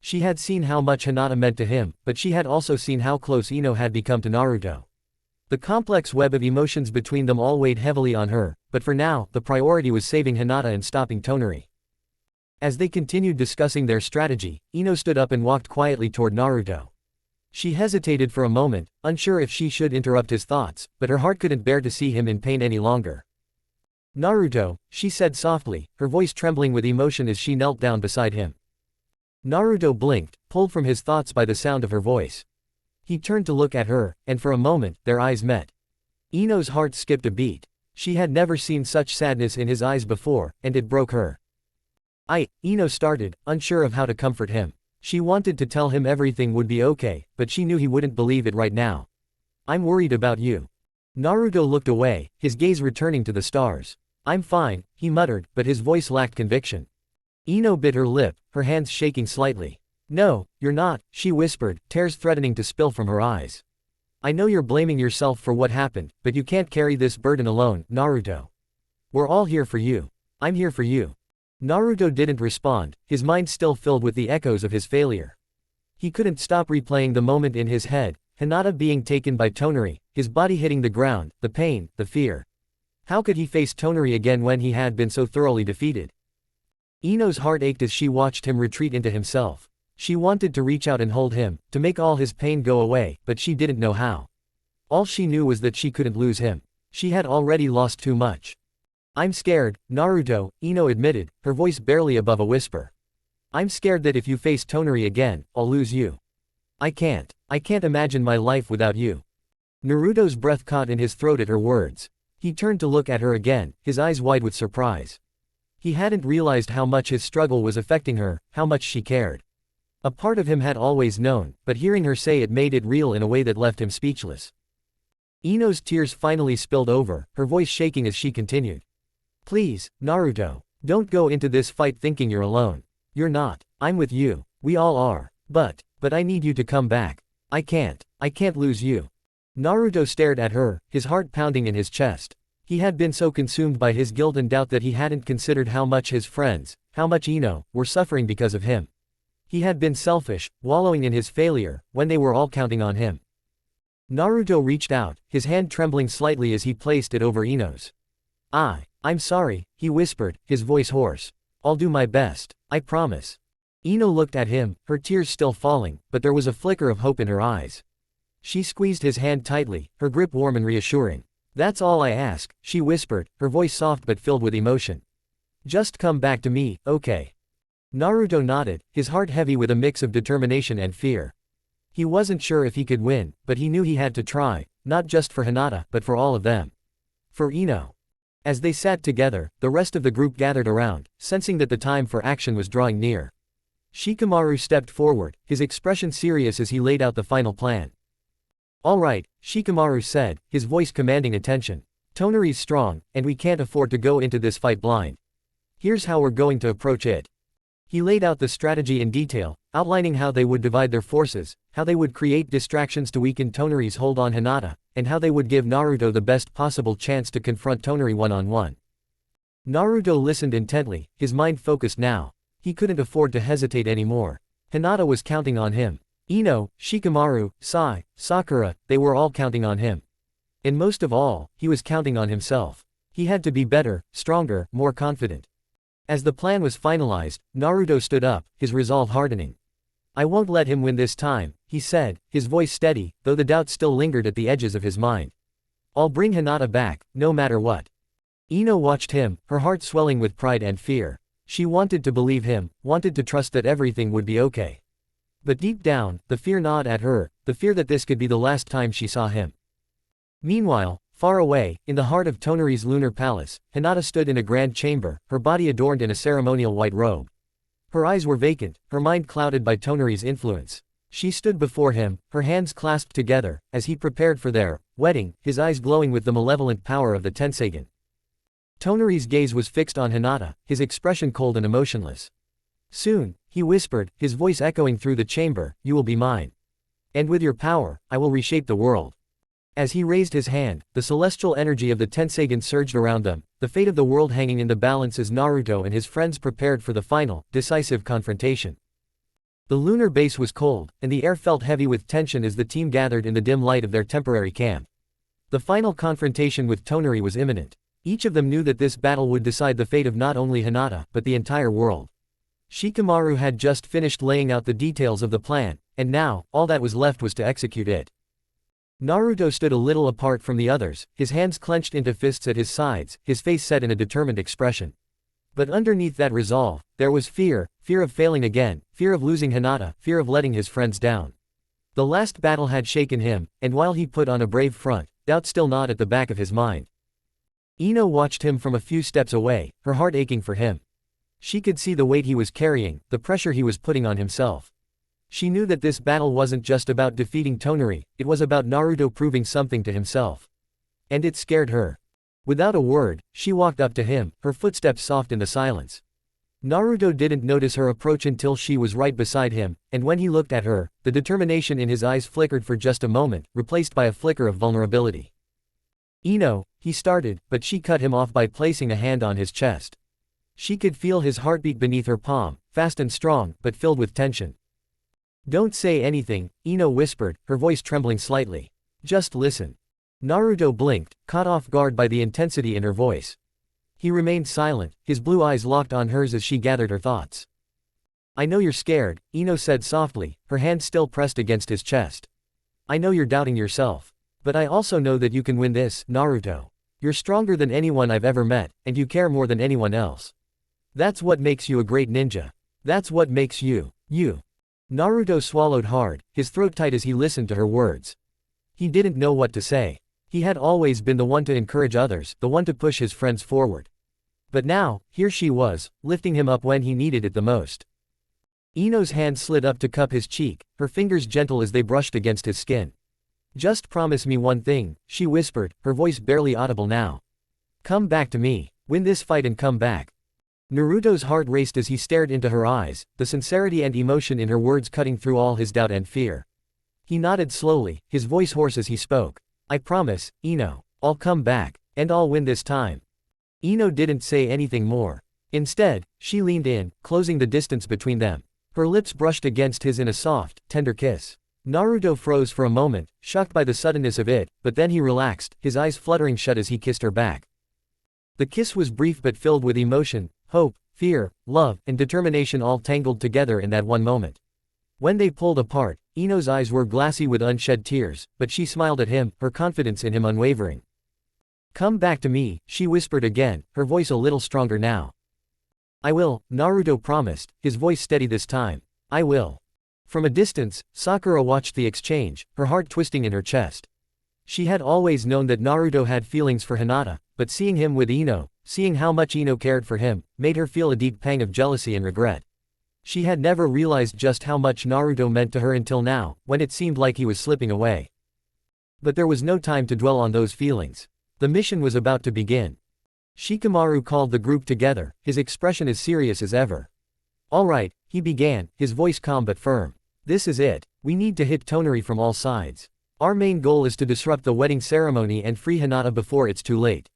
She had seen how much Hinata meant to him, but she had also seen how close Ino had become to Naruto. The complex web of emotions between them all weighed heavily on her, but for now, the priority was saving Hinata and stopping Tonari. As they continued discussing their strategy, Ino stood up and walked quietly toward Naruto. She hesitated for a moment, unsure if she should interrupt his thoughts, but her heart couldn't bear to see him in pain any longer. "Naruto," she said softly, her voice trembling with emotion as she knelt down beside him. Naruto blinked, pulled from his thoughts by the sound of her voice. He turned to look at her, and for a moment, their eyes met. Ino's heart skipped a beat. She had never seen such sadness in his eyes before, and it broke her. Ino started, unsure of how to comfort him. She wanted to tell him everything would be okay, but she knew he wouldn't believe it right now. "I'm worried about you." Naruto looked away, his gaze returning to the stars. "I'm fine," he muttered, but his voice lacked conviction. Ino bit her lip, her hands shaking slightly. "No, you're not," she whispered, tears threatening to spill from her eyes. "I know you're blaming yourself for what happened, but you can't carry this burden alone, Naruto. We're all here for you. I'm here for you." Naruto didn't respond, his mind still filled with the echoes of his failure. He couldn't stop replaying the moment in his head, Hinata being taken by Tonari, his body hitting the ground, the pain, the fear. How could he face Tonari again when he had been so thoroughly defeated? Ino's heart ached as she watched him retreat into himself. She wanted to reach out and hold him, to make all his pain go away, but she didn't know how. All she knew was that she couldn't lose him. She had already lost too much. "I'm scared, Naruto," Ino admitted, her voice barely above a whisper. "I'm scared that if you face Tonari again, I'll lose you. I can't imagine my life without you." Naruto's breath caught in his throat at her words. He turned to look at her again, his eyes wide with surprise. He hadn't realized how much his struggle was affecting her, how much she cared. A part of him had always known, but hearing her say it made it real in a way that left him speechless. Ino's tears finally spilled over, her voice shaking as she continued. "Please, Naruto. Don't go into this fight thinking you're alone. You're not. I'm with you. We all are. But I need you to come back. I can't lose you." Naruto stared at her, his heart pounding in his chest. He had been so consumed by his guilt and doubt that he hadn't considered how much his friends, how much Ino, were suffering because of him. He had been selfish, wallowing in his failure, when they were all counting on him. Naruto reached out, his hand trembling slightly as he placed it over Ino's. I'm sorry, he whispered, his voice hoarse. I'll do my best, I promise. Ino looked at him, her tears still falling, but there was a flicker of hope in her eyes. She squeezed his hand tightly, her grip warm and reassuring. That's all I ask, she whispered, her voice soft but filled with emotion. Just come back to me, okay? Naruto nodded, his heart heavy with a mix of determination and fear. He wasn't sure if he could win, but he knew he had to try, not just for Hinata, but for all of them. For Ino. As they sat together, the rest of the group gathered around, sensing that the time for action was drawing near. Shikamaru stepped forward, his expression serious as he laid out the final plan. All right, Shikamaru said, his voice commanding attention. Tonari's strong, and we can't afford to go into this fight blind. Here's how we're going to approach it. He laid out the strategy in detail, outlining how they would divide their forces, how they would create distractions to weaken Tonari's hold on Hinata, and how they would give Naruto the best possible chance to confront Tonari one-on-one. Naruto listened intently, his mind focused now. He couldn't afford to hesitate anymore. Hinata was counting on him. Ino, Shikamaru, Sai, Sakura, they were all counting on him. And most of all, he was counting on himself. He had to be better, stronger, more confident. As the plan was finalized, Naruto stood up, his resolve hardening. I won't let him win this time, he said, his voice steady, though the doubt still lingered at the edges of his mind. I'll bring Hinata back, no matter what. Ino watched him, her heart swelling with pride and fear. She wanted to believe him, wanted to trust that everything would be okay. But deep down, the fear gnawed at her, the fear that this could be the last time she saw him. Meanwhile, far away, in the heart of Tonari's lunar palace, Hinata stood in a grand chamber, her body adorned in a ceremonial white robe. Her eyes were vacant, her mind clouded by Tonari's influence. She stood before him, her hands clasped together, as he prepared for their wedding, his eyes glowing with the malevolent power of the Tensagen. Tonari's gaze was fixed on Hinata, his expression cold and emotionless. Soon, he whispered, his voice echoing through the chamber, you will be mine. And with your power, I will reshape the world. As he raised his hand, the celestial energy of the Tensagen surged around them, the fate of the world hanging in the balance as Naruto and his friends prepared for the final, decisive confrontation. The lunar base was cold, and the air felt heavy with tension as the team gathered in the dim light of their temporary camp. The final confrontation with Tonari was imminent. Each of them knew that this battle would decide the fate of not only Hinata, but the entire world. Shikamaru had just finished laying out the details of the plan, and now, all that was left was to execute it. Naruto stood a little apart from the others, his hands clenched into fists at his sides, his face set in a determined expression. But underneath that resolve, there was fear, fear of failing again, fear of losing Hinata, fear of letting his friends down. The last battle had shaken him, and while he put on a brave front, doubt still gnawed at the back of his mind. Ino watched him from a few steps away, her heart aching for him. She could see the weight he was carrying, the pressure he was putting on himself. She knew that this battle wasn't just about defeating Tonari, it was about Naruto proving something to himself. And it scared her. Without a word, she walked up to him, her footsteps soft in the silence. Naruto didn't notice her approach until she was right beside him, and when he looked at her, the determination in his eyes flickered for just a moment, replaced by a flicker of vulnerability. Ino, he started, but she cut him off by placing a hand on his chest. She could feel his heartbeat beneath her palm, fast and strong, but filled with tension. Don't say anything, Ino whispered, her voice trembling slightly. Just listen. Naruto blinked, caught off guard by the intensity in her voice. He remained silent, his blue eyes locked on hers as she gathered her thoughts. I know you're scared, Ino said softly, her hand still pressed against his chest. I know you're doubting yourself. But I also know that you can win this, Naruto. You're stronger than anyone I've ever met, and you care more than anyone else. That's what makes you a great ninja. That's what makes you, you. Naruto swallowed hard, his throat tight as he listened to her words. He didn't know what to say. He had always been the one to encourage others, the one to push his friends forward. But now, here she was, lifting him up when he needed it the most. Ino's hand slid up to cup his cheek, her fingers gentle as they brushed against his skin. Just promise me one thing, she whispered, her voice barely audible now. Come back to me. Win this fight and come back. Naruto's heart raced as he stared into her eyes, the sincerity and emotion in her words cutting through all his doubt and fear. He nodded slowly, his voice hoarse as he spoke. I promise, Ino. I'll come back, and I'll win this time. Ino didn't say anything more. Instead, she leaned in, closing the distance between them. Her lips brushed against his in a soft, tender kiss. Naruto froze for a moment, shocked by the suddenness of it, but then he relaxed, his eyes fluttering shut as he kissed her back. The kiss was brief but filled with emotion, hope, fear, love, and determination all tangled together in that one moment. When they pulled apart, Ino's eyes were glassy with unshed tears, but she smiled at him, her confidence in him unwavering. "Come back to me," she whispered again, her voice a little stronger now. "I will," Naruto promised, his voice steady this time. "I will." From a distance, Sakura watched the exchange, her heart twisting in her chest. She had always known that Naruto had feelings for Hinata, but seeing him with Ino, seeing how much Ino cared for him, made her feel a deep pang of jealousy and regret. She had never realized just how much Naruto meant to her until now, when it seemed like he was slipping away. But there was no time to dwell on those feelings. The mission was about to begin. Shikamaru called the group together, his expression as serious as ever. "All right," he began, his voice calm but firm. "This is it. We need to hit Tonari from all sides. Our main goal is to disrupt the wedding ceremony and free Hinata before it's too late.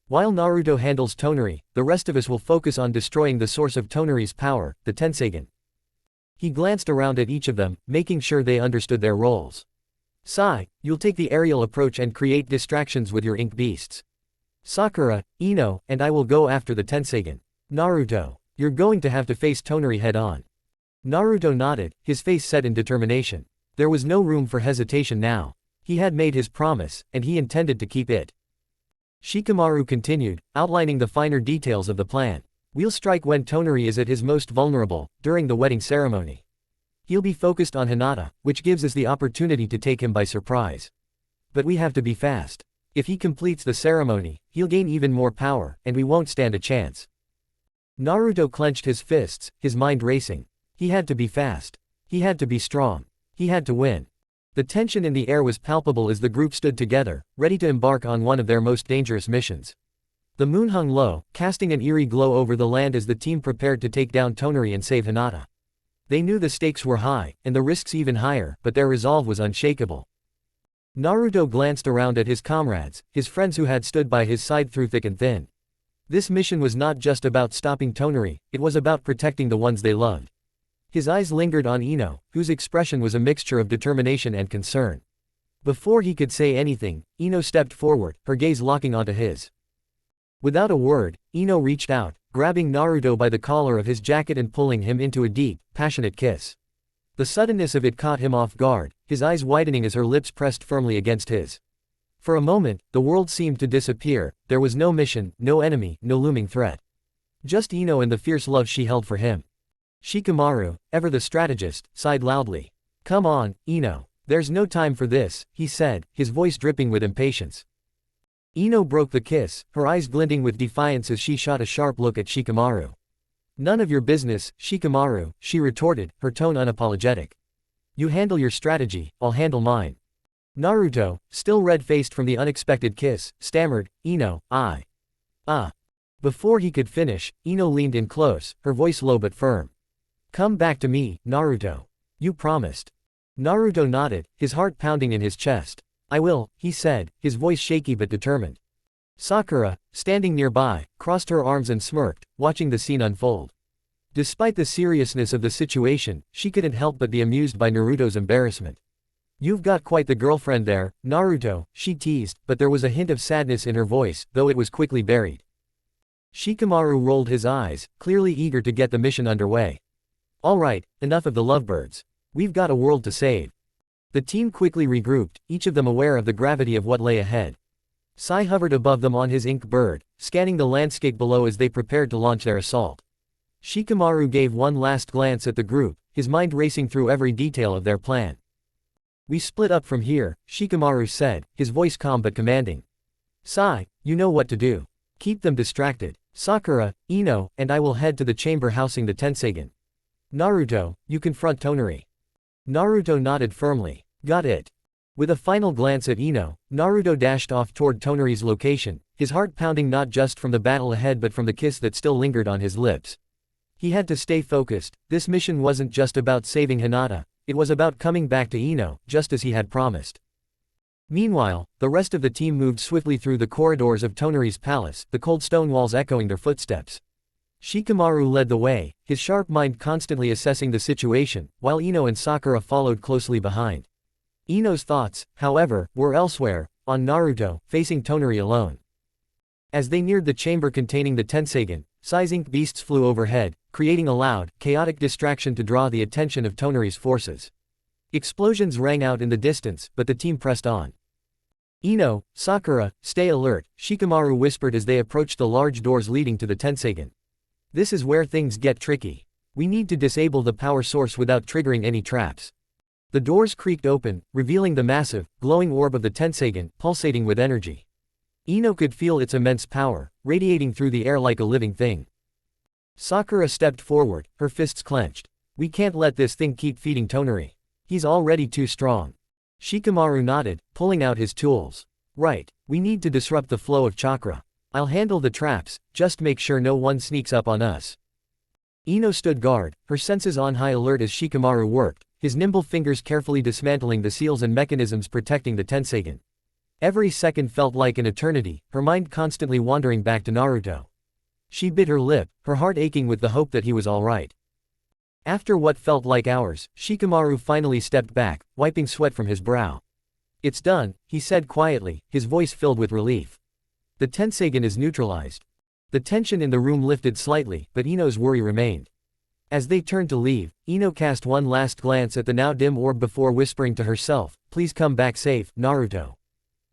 While Naruto handles Tonari, the rest of us will focus on destroying the source of Tonari's power, the Tensegan." He glanced around at each of them, making sure they understood their roles. "Sai, you'll take the aerial approach and create distractions with your ink beasts. Sakura, Ino, and I will go after the Tensegan. Naruto, you're going to have to face Tonari head-on." Naruto nodded, his face set in determination. There was no room for hesitation now. He had made his promise, and he intended to keep it. Shikamaru continued, outlining the finer details of the plan. "We'll strike when Tonari is at his most vulnerable, during the wedding ceremony. He'll be focused on Hinata, which gives us the opportunity to take him by surprise. But we have to be fast. If he completes the ceremony, he'll gain even more power, and we won't stand a chance." Naruto clenched his fists, his mind racing. He had to be fast. He had to be strong. He had to win. The tension in the air was palpable as the group stood together, ready to embark on one of their most dangerous missions. The moon hung low, casting an eerie glow over the land as the team prepared to take down Tonari and save Hinata. They knew the stakes were high, and the risks even higher, but their resolve was unshakable. Naruto glanced around at his comrades, his friends who had stood by his side through thick and thin. This mission was not just about stopping Tonari, it was about protecting the ones they loved. His eyes lingered on Ino, whose expression was a mixture of determination and concern. Before he could say anything, Ino stepped forward, her gaze locking onto his. Without a word, Ino reached out, grabbing Naruto by the collar of his jacket and pulling him into a deep, passionate kiss. The suddenness of it caught him off guard, his eyes widening as her lips pressed firmly against his. For a moment, the world seemed to disappear, there was no mission, no enemy, no looming threat. Just Ino and the fierce love she held for him. Shikamaru, ever the strategist, sighed loudly. "Come on, Ino. There's no time for this," he said, his voice dripping with impatience. Ino broke the kiss, her eyes glinting with defiance as she shot a sharp look at Shikamaru. "None of your business, Shikamaru," she retorted, her tone unapologetic. "You handle your strategy, I'll handle mine." Naruto, still red-faced from the unexpected kiss, stammered, "Ino, I." Before he could finish, Ino leaned in close, her voice low but firm. "Come back to me, Naruto. You promised." Naruto nodded, his heart pounding in his chest. "I will," he said, his voice shaky but determined. Sakura, standing nearby, crossed her arms and smirked, watching the scene unfold. Despite the seriousness of the situation, she couldn't help but be amused by Naruto's embarrassment. "You've got quite the girlfriend there, Naruto," she teased, but there was a hint of sadness in her voice, though it was quickly buried. Shikamaru rolled his eyes, clearly eager to get the mission underway. "All right, enough of the lovebirds. We've got a world to save." The team quickly regrouped, each of them aware of the gravity of what lay ahead. Sai hovered above them on his ink bird, scanning the landscape below as they prepared to launch their assault. Shikamaru gave one last glance at the group, his mind racing through every detail of their plan. "We split up from here," Shikamaru said, his voice calm but commanding. "Sai, you know what to do. Keep them distracted. Sakura, Ino, and I will head to the chamber housing the Tensegan. Naruto, you confront Tonari." Naruto nodded firmly. "Got it." With a final glance at Ino, Naruto dashed off toward Tonari's location, his heart pounding not just from the battle ahead but from the kiss that still lingered on his lips. He had to stay focused, this mission wasn't just about saving Hinata, it was about coming back to Ino, just as he had promised. Meanwhile, the rest of the team moved swiftly through the corridors of Tonari's palace, the cold stone walls echoing their footsteps. Shikamaru led the way, his sharp mind constantly assessing the situation, while Ino and Sakura followed closely behind. Ino's thoughts, however, were elsewhere, on Naruto, facing Tonari alone. As they neared the chamber containing the Tensagen, sizing beasts flew overhead, creating a loud, chaotic distraction to draw the attention of Tonari's forces. Explosions rang out in the distance, but the team pressed on. Ino, Sakura, stay alert, Shikamaru whispered as they approached the large doors leading to the Tensagen. This is where things get tricky. We need to disable the power source without triggering any traps. The doors creaked open, revealing the massive, glowing orb of the Tensagen, pulsating with energy. Ino could feel its immense power, radiating through the air like a living thing. Sakura stepped forward, her fists clenched. We can't let this thing keep feeding Tonari. He's already too strong. Shikamaru nodded, pulling out his tools. Right, we need to disrupt the flow of chakra. I'll handle the traps, just make sure no one sneaks up on us. Ino stood guard, her senses on high alert as Shikamaru worked, his nimble fingers carefully dismantling the seals and mechanisms protecting the Tensagen. Every second felt like an eternity, her mind constantly wandering back to Naruto. She bit her lip, her heart aching with the hope that he was alright. After what felt like hours, Shikamaru finally stepped back, wiping sweat from his brow. It's done, he said quietly, his voice filled with relief. The Tensagen is neutralized. The tension in the room lifted slightly, but Ino's worry remained. As they turned to leave, Ino cast one last glance at the now dim orb before whispering to herself, please come back safe, Naruto.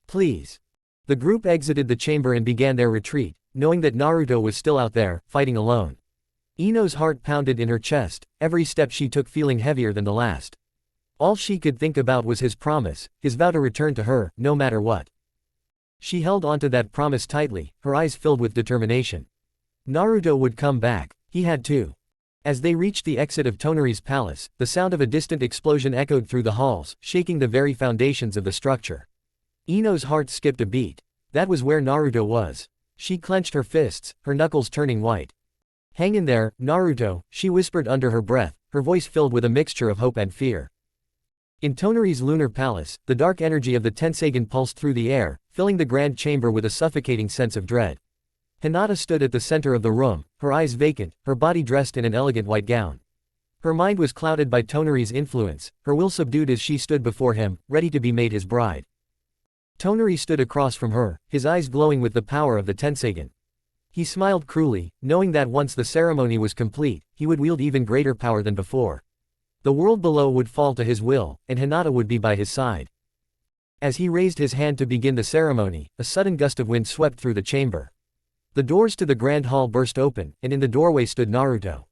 Please. The group exited the chamber and began their retreat, knowing that Naruto was still out there, fighting alone. Ino's heart pounded in her chest, every step she took feeling heavier than the last. All she could think about was his promise, his vow to return to her, no matter what. She held onto that promise tightly, her eyes filled with determination. Naruto would come back, he had to. As they reached the exit of Tonari's palace, the sound of a distant explosion echoed through the halls, shaking the very foundations of the structure. Ino's heart skipped a beat. That was where Naruto was. She clenched her fists, her knuckles turning white. Hang in there, Naruto, she whispered under her breath, her voice filled with a mixture of hope and fear. In Tonari's lunar palace, the dark energy of the Tensagen pulsed through the air, filling the grand chamber with a suffocating sense of dread. Hinata stood at the center of the room, her eyes vacant, her body dressed in an elegant white gown. Her mind was clouded by Tonari's influence, her will subdued as she stood before him, ready to be made his bride. Tonari stood across from her, his eyes glowing with the power of the Tensagen. He smiled cruelly, knowing that once the ceremony was complete, he would wield even greater power than before. The world below would fall to his will, and Hinata would be by his side. As he raised his hand to begin the ceremony, a sudden gust of wind swept through the chamber. The doors to the grand hall burst open, and in the doorway stood Naruto.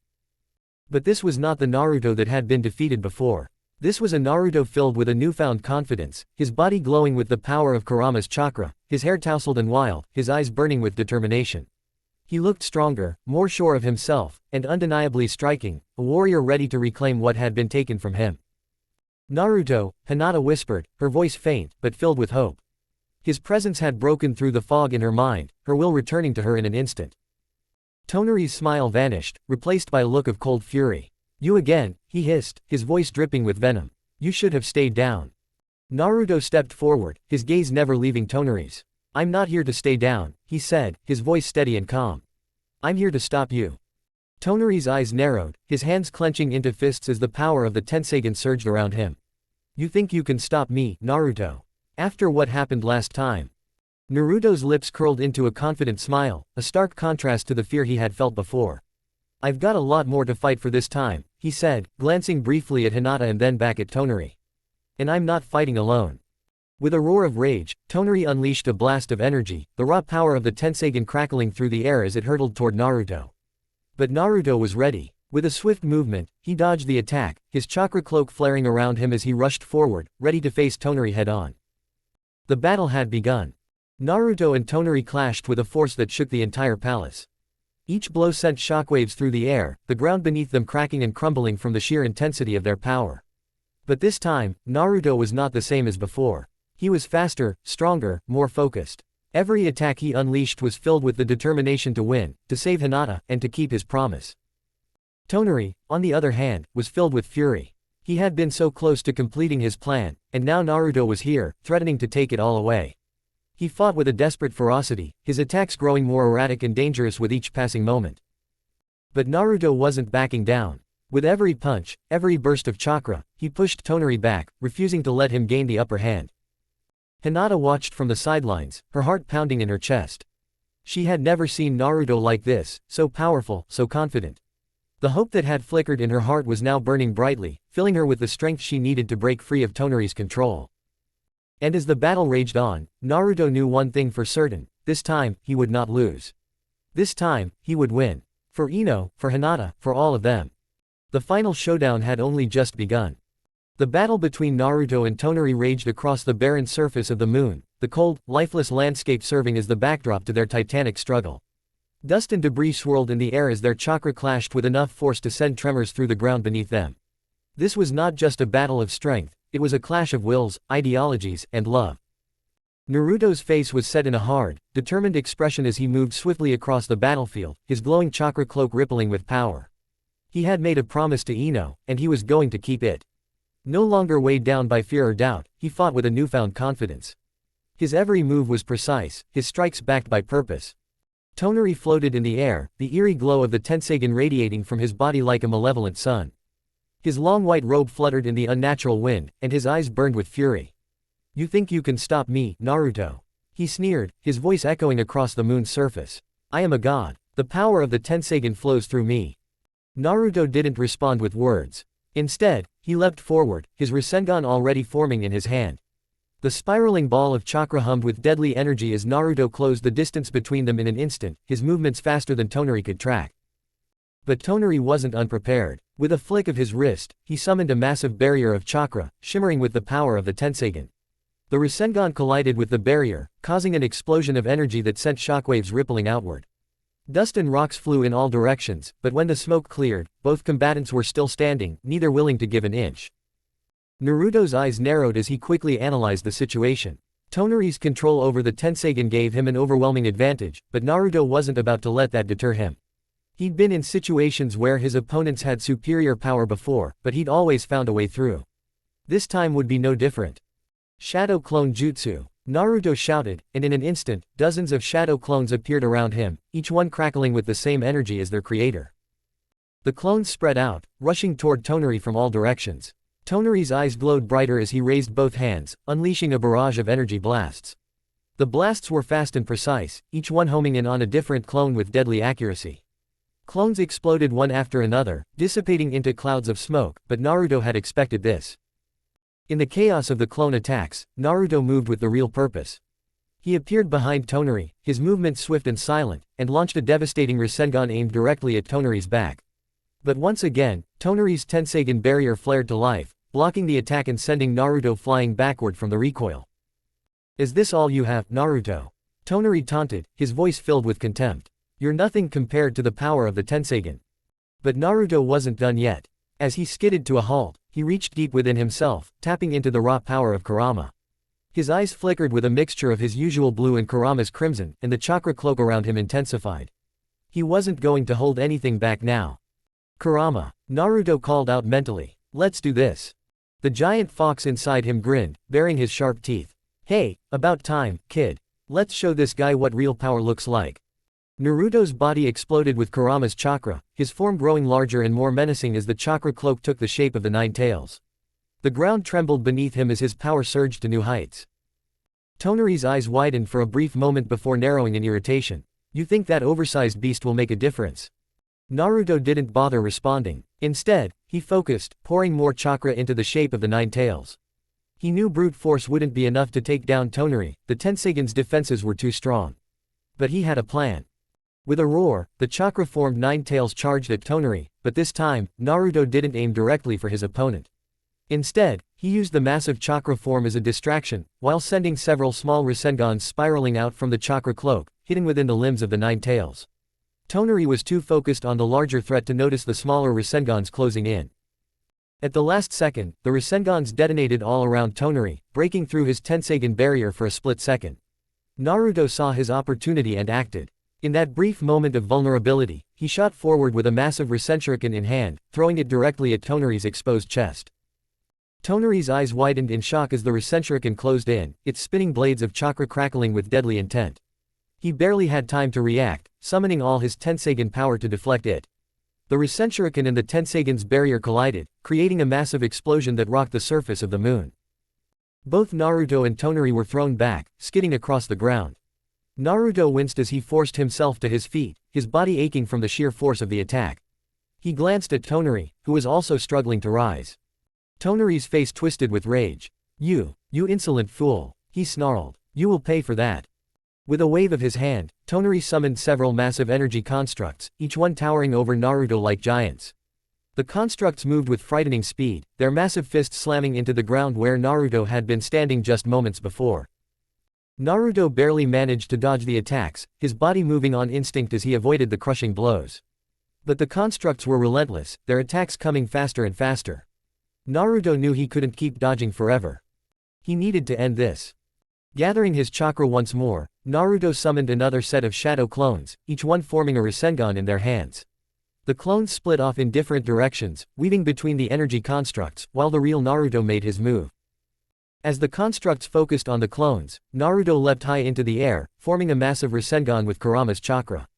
But this was not the Naruto that had been defeated before. This was a Naruto filled with a newfound confidence, his body glowing with the power of Kurama's chakra, his hair tousled and wild, his eyes burning with determination. He looked stronger, more sure of himself, and undeniably striking, a warrior ready to reclaim what had been taken from him. Naruto, Hinata whispered, her voice faint, but filled with hope. His presence had broken through the fog in her mind, her will returning to her in an instant. Tonari's smile vanished, replaced by a look of cold fury. You again, he hissed, his voice dripping with venom. You should have stayed down. Naruto stepped forward, his gaze never leaving Tonari's. I'm not here to stay down, he said, his voice steady and calm. I'm here to stop you. Tonari's eyes narrowed, his hands clenching into fists as the power of the Tensagen surged around him. You think you can stop me, Naruto? After what happened last time? Naruto's lips curled into a confident smile, a stark contrast to the fear he had felt before. I've got a lot more to fight for this time, he said, glancing briefly at Hinata and then back at Tonari. And I'm not fighting alone. With a roar of rage, Tonari unleashed a blast of energy, the raw power of the Tensagen crackling through the air as it hurtled toward Naruto. But Naruto was ready. With a swift movement, he dodged the attack, his chakra cloak flaring around him as he rushed forward, ready to face Tonari head-on. The battle had begun. Naruto and Tonari clashed with a force that shook the entire palace. Each blow sent shockwaves through the air, the ground beneath them cracking and crumbling from the sheer intensity of their power. But this time, Naruto was not the same as before. He was faster, stronger, more focused. Every attack he unleashed was filled with the determination to win, to save Hinata, and to keep his promise. Tonari, on the other hand, was filled with fury. He had been so close to completing his plan, and now Naruto was here, threatening to take it all away. He fought with a desperate ferocity, his attacks growing more erratic and dangerous with each passing moment. But Naruto wasn't backing down. With every punch, every burst of chakra, he pushed Tonari back, refusing to let him gain the upper hand. Hinata watched from the sidelines, her heart pounding in her chest. She had never seen Naruto like this, so powerful, so confident. The hope that had flickered in her heart was now burning brightly, filling her with the strength she needed to break free of Tonari's control. And as the battle raged on, Naruto knew one thing for certain: this time, he would not lose. This time, he would win. For Ino, for Hinata, for all of them. The final showdown had only just begun. The battle between Naruto and Tonari raged across the barren surface of the moon, the cold, lifeless landscape serving as the backdrop to their titanic struggle. Dust and debris swirled in the air as their chakra clashed with enough force to send tremors through the ground beneath them. This was not just a battle of strength, it was a clash of wills, ideologies, and love. Naruto's face was set in a hard, determined expression as he moved swiftly across the battlefield, his glowing chakra cloak rippling with power. He had made a promise to Ino, and he was going to keep it. No longer weighed down by fear or doubt, he fought with a newfound confidence. His every move was precise, his strikes backed by purpose. Tonari floated in the air, the eerie glow of the Tensagen radiating from his body like a malevolent sun. His long white robe fluttered in the unnatural wind, and his eyes burned with fury. "You think you can stop me, Naruto?" he sneered, his voice echoing across the moon's surface. "I am a god. The power of the Tensagen flows through me." Naruto didn't respond with words. Instead, he leapt forward, his rasengan already forming in his hand. The spiraling ball of chakra hummed with deadly energy as Naruto closed the distance between them in an instant, his movements faster than Tonari could track. But Tonari wasn't unprepared. With a flick of his wrist, he summoned a massive barrier of chakra, shimmering with the power of the Tensagen. The rasengan collided with the barrier, causing an explosion of energy that sent shockwaves rippling outward. Dust and rocks flew in all directions, but when the smoke cleared, both combatants were still standing, neither willing to give an inch. Naruto's eyes narrowed as he quickly analyzed the situation. Tonari's control over the Tensagen gave him an overwhelming advantage, but Naruto wasn't about to let that deter him. He'd been in situations where his opponents had superior power before, but he'd always found a way through. This time would be no different. Shadow Clone Jutsu. Naruto shouted, and in an instant, dozens of shadow clones appeared around him, each one crackling with the same energy as their creator. The clones spread out, rushing toward Tonari from all directions. Tonari's eyes glowed brighter as he raised both hands, unleashing a barrage of energy blasts. The blasts were fast and precise, each one homing in on a different clone with deadly accuracy. Clones exploded one after another, dissipating into clouds of smoke, but Naruto had expected this. In the chaos of the clone attacks, Naruto moved with the real purpose. He appeared behind Tonari, his movements swift and silent, and launched a devastating rasengan aimed directly at Tonari's back. But once again, Tonari's Tensagen barrier flared to life, blocking the attack and sending Naruto flying backward from the recoil. "Is this all you have, Naruto?" Tonari taunted, his voice filled with contempt. "You're nothing compared to the power of the Tensagen." But Naruto wasn't done yet. As he skidded to a halt, he reached deep within himself, tapping into the raw power of Kurama. His eyes flickered with a mixture of his usual blue and Kurama's crimson, and the chakra cloak around him intensified. He wasn't going to hold anything back now. "Kurama," Naruto called out mentally. "Let's do this." The giant fox inside him grinned, baring his sharp teeth. "Hey, about time, kid. Let's show this guy what real power looks like." Naruto's body exploded with Kurama's chakra, his form growing larger and more menacing as the chakra cloak took the shape of the nine tails. The ground trembled beneath him as his power surged to new heights. Tonari's eyes widened for a brief moment before narrowing in irritation. "You think that oversized beast will make a difference?" Naruto didn't bother responding. Instead, he focused, pouring more chakra into the shape of the nine tails. He knew brute force wouldn't be enough to take down Tonari, the Tensagen's defenses were too strong. But he had a plan. With a roar, the chakra-formed nine tails charged at Tonari, but this time, Naruto didn't aim directly for his opponent. Instead, he used the massive chakra form as a distraction, while sending several small rasengans spiraling out from the chakra cloak, hitting within the limbs of the nine tails. Tonari was too focused on the larger threat to notice the smaller rasengans closing in. At the last second, the rasengans detonated all around Tonari, breaking through his Tensagen barrier for a split second. Naruto saw his opportunity and acted. In that brief moment of vulnerability, he shot forward with a massive rasenshuriken in hand, throwing it directly at Tonari's exposed chest. Tonari's eyes widened in shock as the rasenshuriken closed in, its spinning blades of chakra crackling with deadly intent. He barely had time to react, summoning all his Tensagen power to deflect it. The Rasengan and the Tensagan's barrier collided, creating a massive explosion that rocked the surface of the moon. Both Naruto and Tonari were thrown back, skidding across the ground. Naruto winced as he forced himself to his feet, his body aching from the sheer force of the attack. He glanced at Tonari, who was also struggling to rise. Tonari's face twisted with rage. You insolent fool," he snarled. "You will pay for that." With a wave of his hand, Tonari summoned several massive energy constructs, each one towering over Naruto like giants. The constructs moved with frightening speed, their massive fists slamming into the ground where Naruto had been standing just moments before. Naruto barely managed to dodge the attacks, his body moving on instinct as he avoided the crushing blows. But the constructs were relentless, their attacks coming faster and faster. Naruto knew he couldn't keep dodging forever. He needed to end this. Gathering his chakra once more, Naruto summoned another set of shadow clones, each one forming a rasengan in their hands. The clones split off in different directions, weaving between the energy constructs, while the real Naruto made his move. As the constructs focused on the clones, Naruto leapt high into the air, forming a massive rasengan with Kurama's chakra.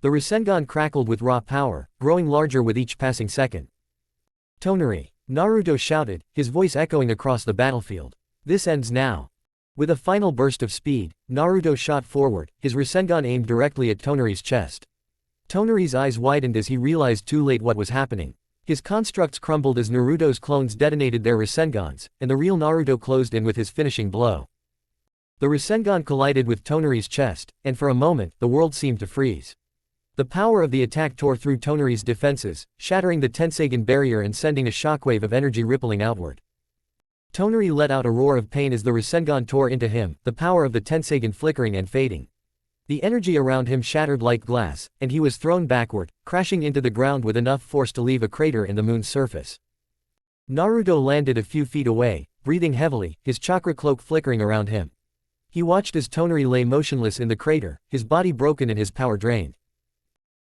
The rasengan crackled with raw power, growing larger with each passing second. "Tonari!" Naruto shouted, his voice echoing across the battlefield. "This ends now." With a final burst of speed, Naruto shot forward, his rasengan aimed directly at Tonari's chest. Tonari's eyes widened as he realized too late what was happening. His constructs crumbled as Naruto's clones detonated their rasengans, and the real Naruto closed in with his finishing blow. The rasengan collided with Tonari's chest, and for a moment, the world seemed to freeze. The power of the attack tore through Tonari's defenses, shattering the Tensagan barrier and sending a shockwave of energy rippling outward. Tonari let out a roar of pain as the rasengan tore into him, the power of the Tensagan flickering and fading. The energy around him shattered like glass, and he was thrown backward, crashing into the ground with enough force to leave a crater in the moon's surface. Naruto landed a few feet away, breathing heavily, his chakra cloak flickering around him. He watched as Tonari lay motionless in the crater, his body broken and his power drained.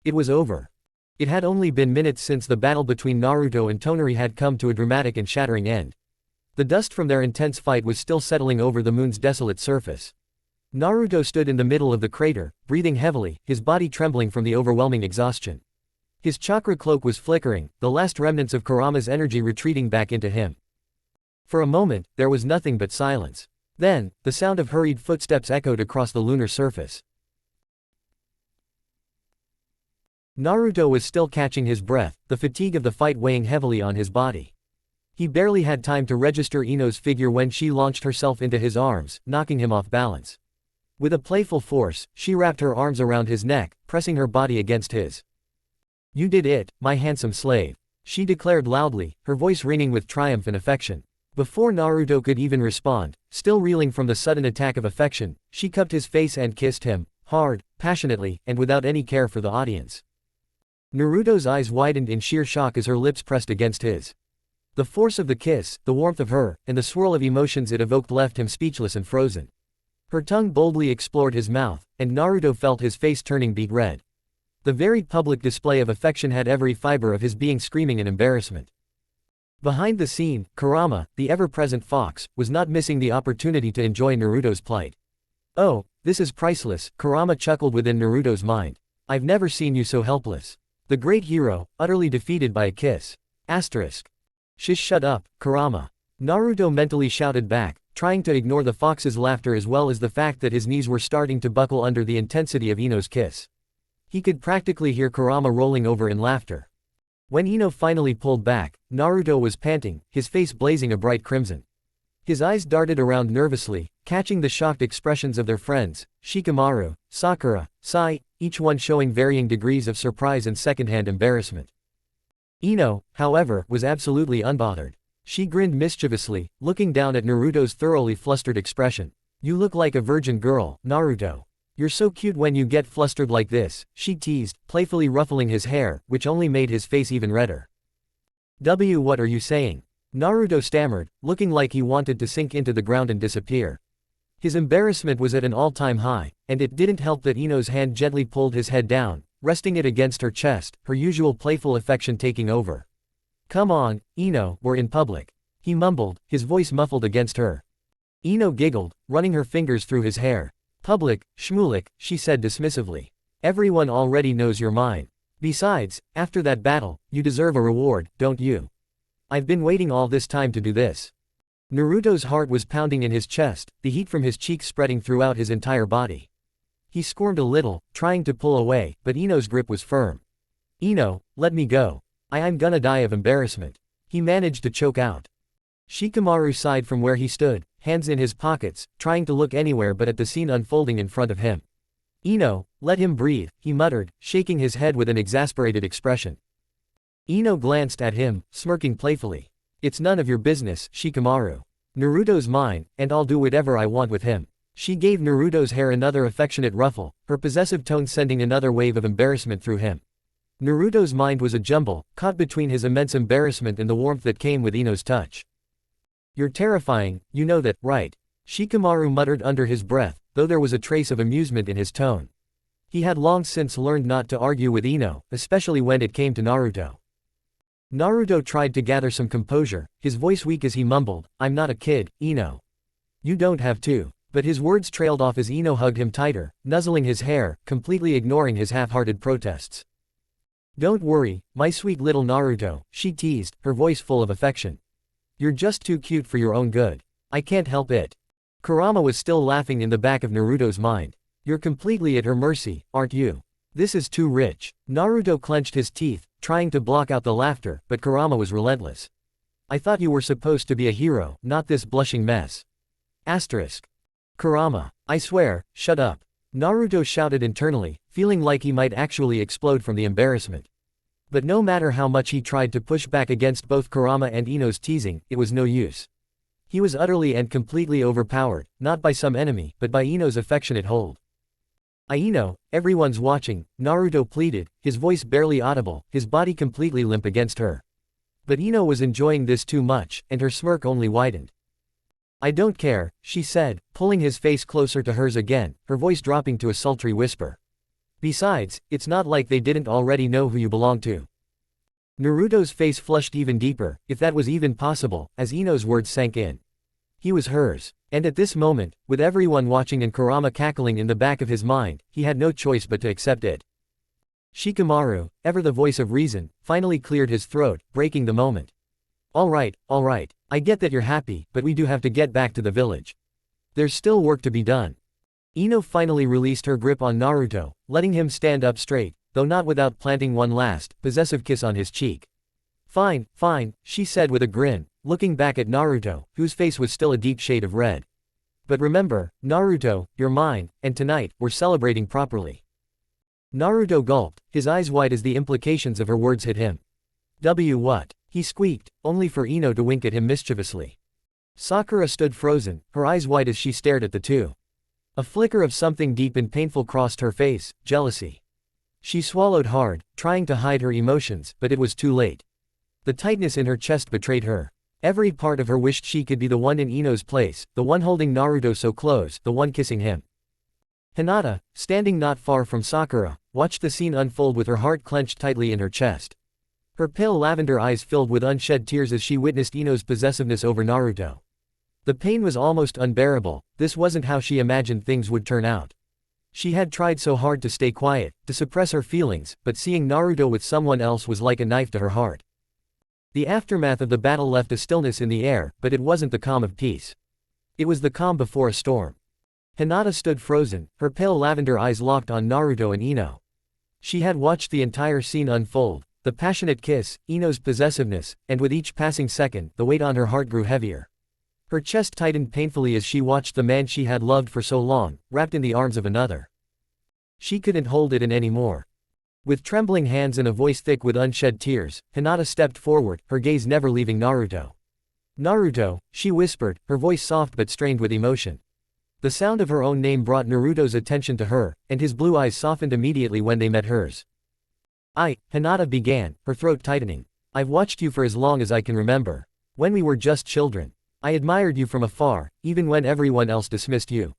It was over. It had only been minutes since the battle between Naruto and Tonari had come to a dramatic and shattering end. The dust from their intense fight was still settling over the moon's desolate surface. Naruto stood in the middle of the crater, breathing heavily, his body trembling from the overwhelming exhaustion. His chakra cloak was flickering, the last remnants of Kurama's energy retreating back into him. For a moment, there was nothing but silence. Then, the sound of hurried footsteps echoed across the lunar surface. Naruto was still catching his breath, the fatigue of the fight weighing heavily on his body. He barely had time to register Ino's figure when she launched herself into his arms, knocking him off balance. With a playful force, she wrapped her arms around his neck, pressing her body against his. "You did it, my handsome slave," she declared loudly, her voice ringing with triumph and affection. Before Naruto could even respond, still reeling from the sudden attack of affection, she cupped his face and kissed him, hard, passionately, and without any care for the audience. Naruto's eyes widened in sheer shock as her lips pressed against his. The force of the kiss, the warmth of her, and the swirl of emotions it evoked left him speechless and frozen. Her tongue boldly explored his mouth, and Naruto felt his face turning beet red. The very public display of affection had every fiber of his being screaming in embarrassment. Behind the scene, Kurama, the ever-present fox, was not missing the opportunity to enjoy Naruto's plight. "Oh, this is priceless," Kurama chuckled within Naruto's mind. "I've never seen you so helpless. The great hero, utterly defeated by a kiss. Shut up, Kurama." Naruto mentally shouted back, trying to ignore the fox's laughter as well as the fact that his knees were starting to buckle under the intensity of Ino's kiss. He could practically hear Kurama rolling over in laughter. When Ino finally pulled back, Naruto was panting, his face blazing a bright crimson. His eyes darted around nervously, catching the shocked expressions of their friends, Shikamaru, Sakura, Sai, each one showing varying degrees of surprise and secondhand embarrassment. Ino, however, was absolutely unbothered. She grinned mischievously, looking down at Naruto's thoroughly flustered expression. "You look like a virgin girl, Naruto. You're so cute when you get flustered like this," she teased, playfully ruffling his hair, which only made his face even redder. What are you saying?" Naruto stammered, looking like he wanted to sink into the ground and disappear. His embarrassment was at an all-time high, and it didn't help that Ino's hand gently pulled his head down, resting it against her chest, her usual playful affection taking over. "Come on, Ino, we're in public," he mumbled, his voice muffled against her. Ino giggled, running her fingers through his hair. "Public, Shmulik," she said dismissively. "Everyone already knows you're mine. Besides, after that battle, you deserve a reward, don't you? I've been waiting all this time to do this. Naruto's heart was pounding in his chest, the heat from his cheeks spreading throughout his entire body. He squirmed a little, trying to pull away, but Ino's grip was firm. Ino, let me go. I'm gonna die of embarrassment. He managed to choke out. Shikamaru sighed from where he stood, hands in his pockets, trying to look anywhere but at the scene unfolding in front of him. Ino, let him breathe, he muttered, shaking his head with an exasperated expression. Ino glanced at him, smirking playfully. It's none of your business, Shikamaru. Naruto's mine, and I'll do whatever I want with him. She gave Naruto's hair another affectionate ruffle, her possessive tone sending another wave of embarrassment through him. Naruto's mind was a jumble, caught between his immense embarrassment and the warmth that came with Ino's touch. You're terrifying, you know that, right? Shikamaru muttered under his breath, though there was a trace of amusement in his tone. He had long since learned not to argue with Ino, especially when it came to Naruto. Naruto tried to gather some composure, his voice weak as he mumbled, I'm not a kid, Ino. You don't have to. But his words trailed off as Ino hugged him tighter, nuzzling his hair, completely ignoring his half-hearted protests. Don't worry, my sweet little Naruto, she teased, her voice full of affection. You're just too cute for your own good. I can't help it. Kurama was still laughing in the back of Naruto's mind. You're completely at her mercy, aren't you? This is too rich. Naruto clenched his teeth, trying to block out the laughter, but Kurama was relentless. I thought you were supposed to be a hero, not this blushing mess. Asterisk. Kurama, I swear, shut up. Naruto shouted internally, feeling like he might actually explode from the embarrassment. But no matter how much he tried to push back against both Kurama and Ino's teasing, it was no use. He was utterly and completely overpowered, not by some enemy, but by Ino's affectionate hold. Ino, everyone's watching, Naruto pleaded, his voice barely audible, his body completely limp against her. But Ino was enjoying this too much, and her smirk only widened. I don't care, she said, pulling his face closer to hers again, her voice dropping to a sultry whisper. Besides, it's not like they didn't already know who you belong to. Naruto's face flushed even deeper, if that was even possible, as Ino's words sank in. He was hers. And at this moment, with everyone watching and Kurama cackling in the back of his mind, he had no choice but to accept it. Shikamaru, ever the voice of reason, finally cleared his throat, breaking the moment. All right, I get that you're happy, but we do have to get back to the village. There's still work to be done. Ino finally released her grip on Naruto, letting him stand up straight, though not without planting one last, possessive kiss on his cheek. Fine, she said with a grin, looking back at Naruto, whose face was still a deep shade of red. But remember, Naruto, you're mine, and tonight, we're celebrating properly. Naruto gulped, his eyes wide as the implications of her words hit him. What? He squeaked, only for Ino to wink at him mischievously. Sakura stood frozen, her eyes wide as she stared at the two. A flicker of something deep and painful crossed her face, jealousy. She swallowed hard, trying to hide her emotions, but it was too late. The tightness in her chest betrayed her. Every part of her wished she could be the one in Ino's place, the one holding Naruto so close, the one kissing him. Hinata, standing not far from Sakura, watched the scene unfold with her heart clenched tightly in her chest. Her pale lavender eyes filled with unshed tears as she witnessed Ino's possessiveness over Naruto. The pain was almost unbearable, this wasn't how she imagined things would turn out. She had tried so hard to stay quiet, to suppress her feelings, but seeing Naruto with someone else was like a knife to her heart. The aftermath of the battle left a stillness in the air, but it wasn't the calm of peace. It was the calm before a storm. Hinata stood frozen, her pale lavender eyes locked on Naruto and Ino. She had watched the entire scene unfold, the passionate kiss, Ino's possessiveness, and with each passing second, the weight on her heart grew heavier. Her chest tightened painfully as she watched the man she had loved for so long, wrapped in the arms of another. She couldn't hold it in anymore. With trembling hands and a voice thick with unshed tears, Hinata stepped forward, her gaze never leaving Naruto. Naruto, she whispered, her voice soft but strained with emotion. The sound of her own name brought Naruto's attention to her, and his blue eyes softened immediately when they met hers. Hinata began, her throat tightening. I've watched you for as long as I can remember. When we were just children. I admired you from afar, even when everyone else dismissed you.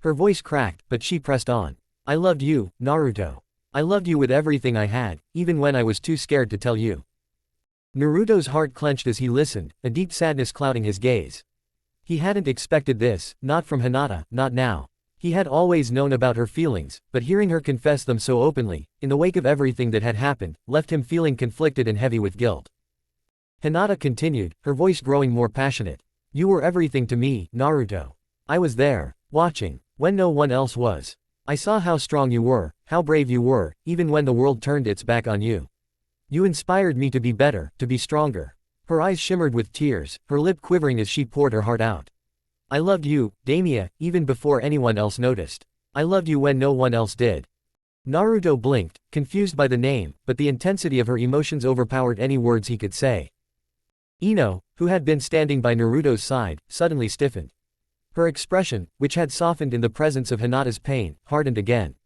Her voice cracked, but she pressed on. I loved you, Naruto. I loved you with everything I had, even when I was too scared to tell you. Naruto's heart clenched as he listened, a deep sadness clouding his gaze. He hadn't expected this, not from Hinata, not now. He had always known about her feelings, but hearing her confess them so openly, in the wake of everything that had happened, left him feeling conflicted and heavy with guilt. Hinata continued, her voice growing more passionate. You were everything to me, Naruto. I was there, watching, when no one else was. I saw how strong you were, how brave you were, even when the world turned its back on you. You inspired me to be better, to be stronger. Her eyes shimmered with tears, her lip quivering as she poured her heart out. I loved you, Damia, even before anyone else noticed. I loved you when no one else did. Naruto blinked, confused by the name, but the intensity of her emotions overpowered any words he could say. Ino, who had been standing by Naruto's side, suddenly stiffened. Her expression, which had softened in the presence of Hinata's pain, hardened again.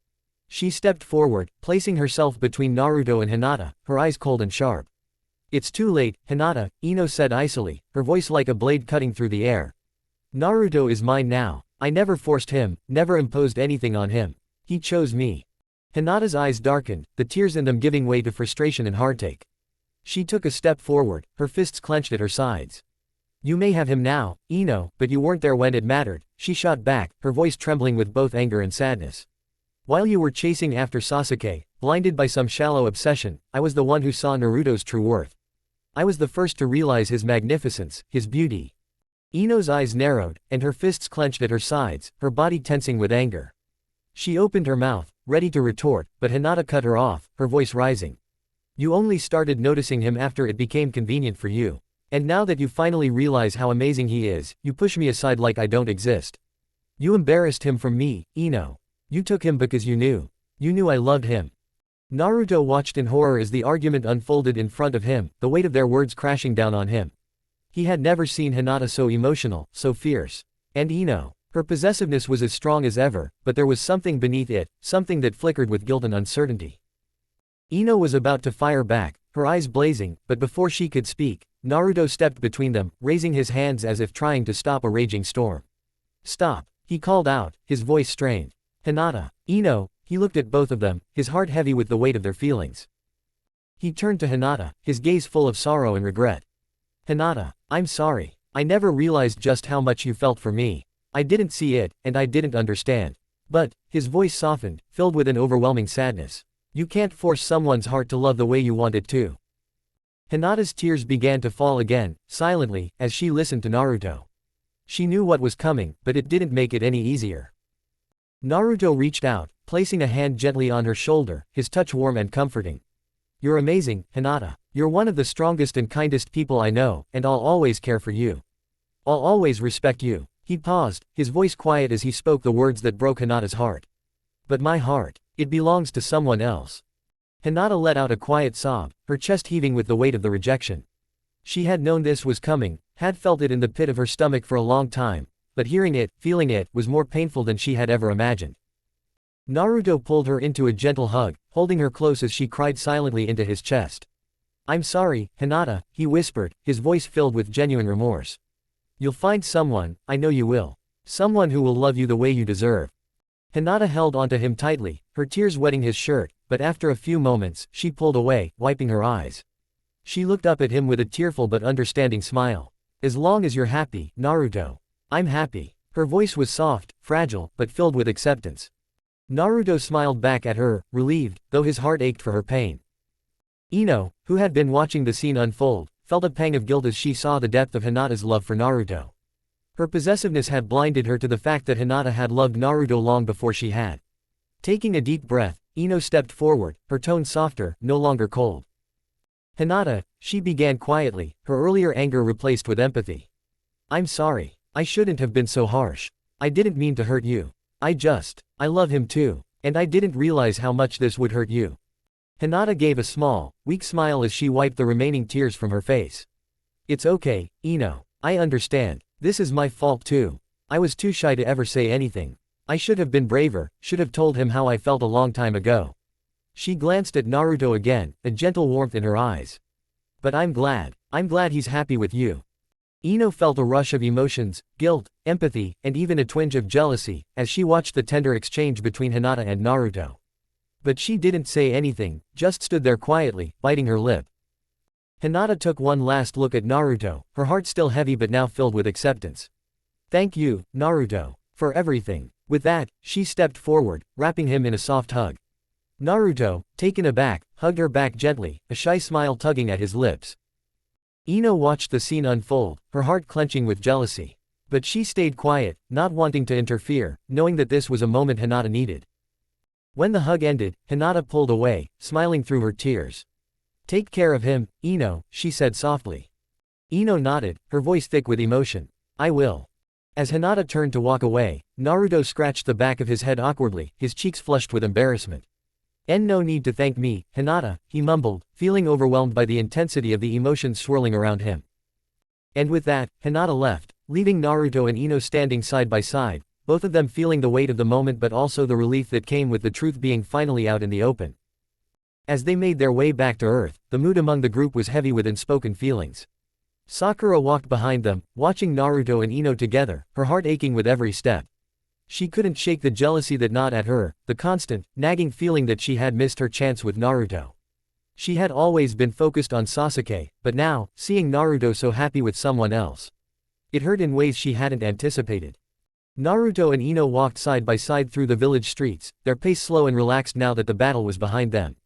She stepped forward, placing herself between Naruto and Hinata, her eyes cold and sharp. It's too late, Hinata, Ino said icily, her voice like a blade cutting through the air. Naruto is mine now. I never forced him, never imposed anything on him. He chose me. Hinata's eyes darkened, the tears in them giving way to frustration and heartache. She took a step forward, her fists clenched at her sides. You may have him now, Ino, but you weren't there when it mattered, she shot back, her voice trembling with both anger and sadness. While you were chasing after Sasuke, blinded by some shallow obsession, I was the one who saw Naruto's true worth. I was the first to realize his magnificence, his beauty. Ino's eyes narrowed, and her fists clenched at her sides, her body tensing with anger. She opened her mouth, ready to retort, but Hinata cut her off, her voice rising. You only started noticing him after it became convenient for you. And now that you finally realize how amazing he is, you push me aside like I don't exist. You embarrassed him from me, Ino. You took him because you knew. You knew I loved him. Naruto watched in horror as the argument unfolded in front of him, the weight of their words crashing down on him. He had never seen Hinata so emotional, so fierce. And Ino. Her possessiveness was as strong as ever, but there was something beneath it, something that flickered with guilt and uncertainty. Ino was about to fire back, her eyes blazing, but before she could speak, Naruto stepped between them, raising his hands as if trying to stop a raging storm. Stop, he called out, his voice strained. Hinata, Ino, he looked at both of them, his heart heavy with the weight of their feelings. He turned to Hinata, his gaze full of sorrow and regret. Hinata, I'm sorry. I never realized just how much you felt for me. I didn't see it, and I didn't understand. But, his voice softened, filled with an overwhelming sadness. You can't force someone's heart to love the way you want it to. Hinata's tears began to fall again, silently, as she listened to Naruto. She knew what was coming, but it didn't make it any easier. Naruto reached out, placing a hand gently on her shoulder, his touch warm and comforting. You're amazing, Hinata. You're one of the strongest and kindest people I know, and I'll always care for you. I'll always respect you. He paused, his voice quiet as he spoke the words that broke Hinata's heart. But my heart, it belongs to someone else. Hinata let out a quiet sob, her chest heaving with the weight of the rejection. She had known this was coming, had felt it in the pit of her stomach for a long time, but hearing it, feeling it, was more painful than she had ever imagined. Naruto pulled her into a gentle hug, holding her close as she cried silently into his chest. I'm sorry, Hinata, he whispered, his voice filled with genuine remorse. You'll find someone, I know you will. Someone who will love you the way you deserve. Hinata held onto him tightly, her tears wetting his shirt, but after a few moments, she pulled away, wiping her eyes. She looked up at him with a tearful but understanding smile. As long as you're happy, Naruto. I'm happy. Her voice was soft, fragile, but filled with acceptance. Naruto smiled back at her, relieved, though his heart ached for her pain. Ino, who had been watching the scene unfold, felt a pang of guilt as she saw the depth of Hinata's love for Naruto. Her possessiveness had blinded her to the fact that Hinata had loved Naruto long before she had. Taking a deep breath, Ino stepped forward, her tone softer, no longer cold. Hinata, she began quietly, her earlier anger replaced with empathy. I'm sorry. I shouldn't have been so harsh. I didn't mean to hurt you. I love him too. And I didn't realize how much this would hurt you. Hinata gave a small, weak smile as she wiped the remaining tears from her face. It's okay, Ino. I understand. This is my fault too. I was too shy to ever say anything. I should have been braver, should have told him how I felt a long time ago. She glanced at Naruto again, a gentle warmth in her eyes. But I'm glad he's happy with you. Ino felt a rush of emotions, guilt, empathy, and even a twinge of jealousy, as she watched the tender exchange between Hinata and Naruto. But she didn't say anything, just stood there quietly, biting her lip. Hinata took one last look at Naruto, her heart still heavy but now filled with acceptance. Thank you, Naruto, for everything. With that, she stepped forward, wrapping him in a soft hug. Naruto, taken aback, hugged her back gently, a shy smile tugging at his lips. Ino watched the scene unfold, her heart clenching with jealousy. But she stayed quiet, not wanting to interfere, knowing that this was a moment Hinata needed. When the hug ended, Hinata pulled away, smiling through her tears. "Take care of him, Ino," she said softly. Ino nodded, her voice thick with emotion. "I will." As Hinata turned to walk away, Naruto scratched the back of his head awkwardly, his cheeks flushed with embarrassment. No need to thank me, Hinata," he mumbled, feeling overwhelmed by the intensity of the emotions swirling around him. And with that, Hinata left, leaving Naruto and Ino standing side by side, both of them feeling the weight of the moment but also the relief that came with the truth being finally out in the open. As they made their way back to Earth, the mood among the group was heavy with unspoken feelings. Sakura walked behind them, watching Naruto and Ino together, her heart aching with every step. She couldn't shake the jealousy that gnawed at her, the constant, nagging feeling that she had missed her chance with Naruto. She had always been focused on Sasuke, but now, seeing Naruto so happy with someone else, it hurt in ways she hadn't anticipated. Naruto and Ino walked side by side through the village streets, their pace slow and relaxed now that the battle was behind them.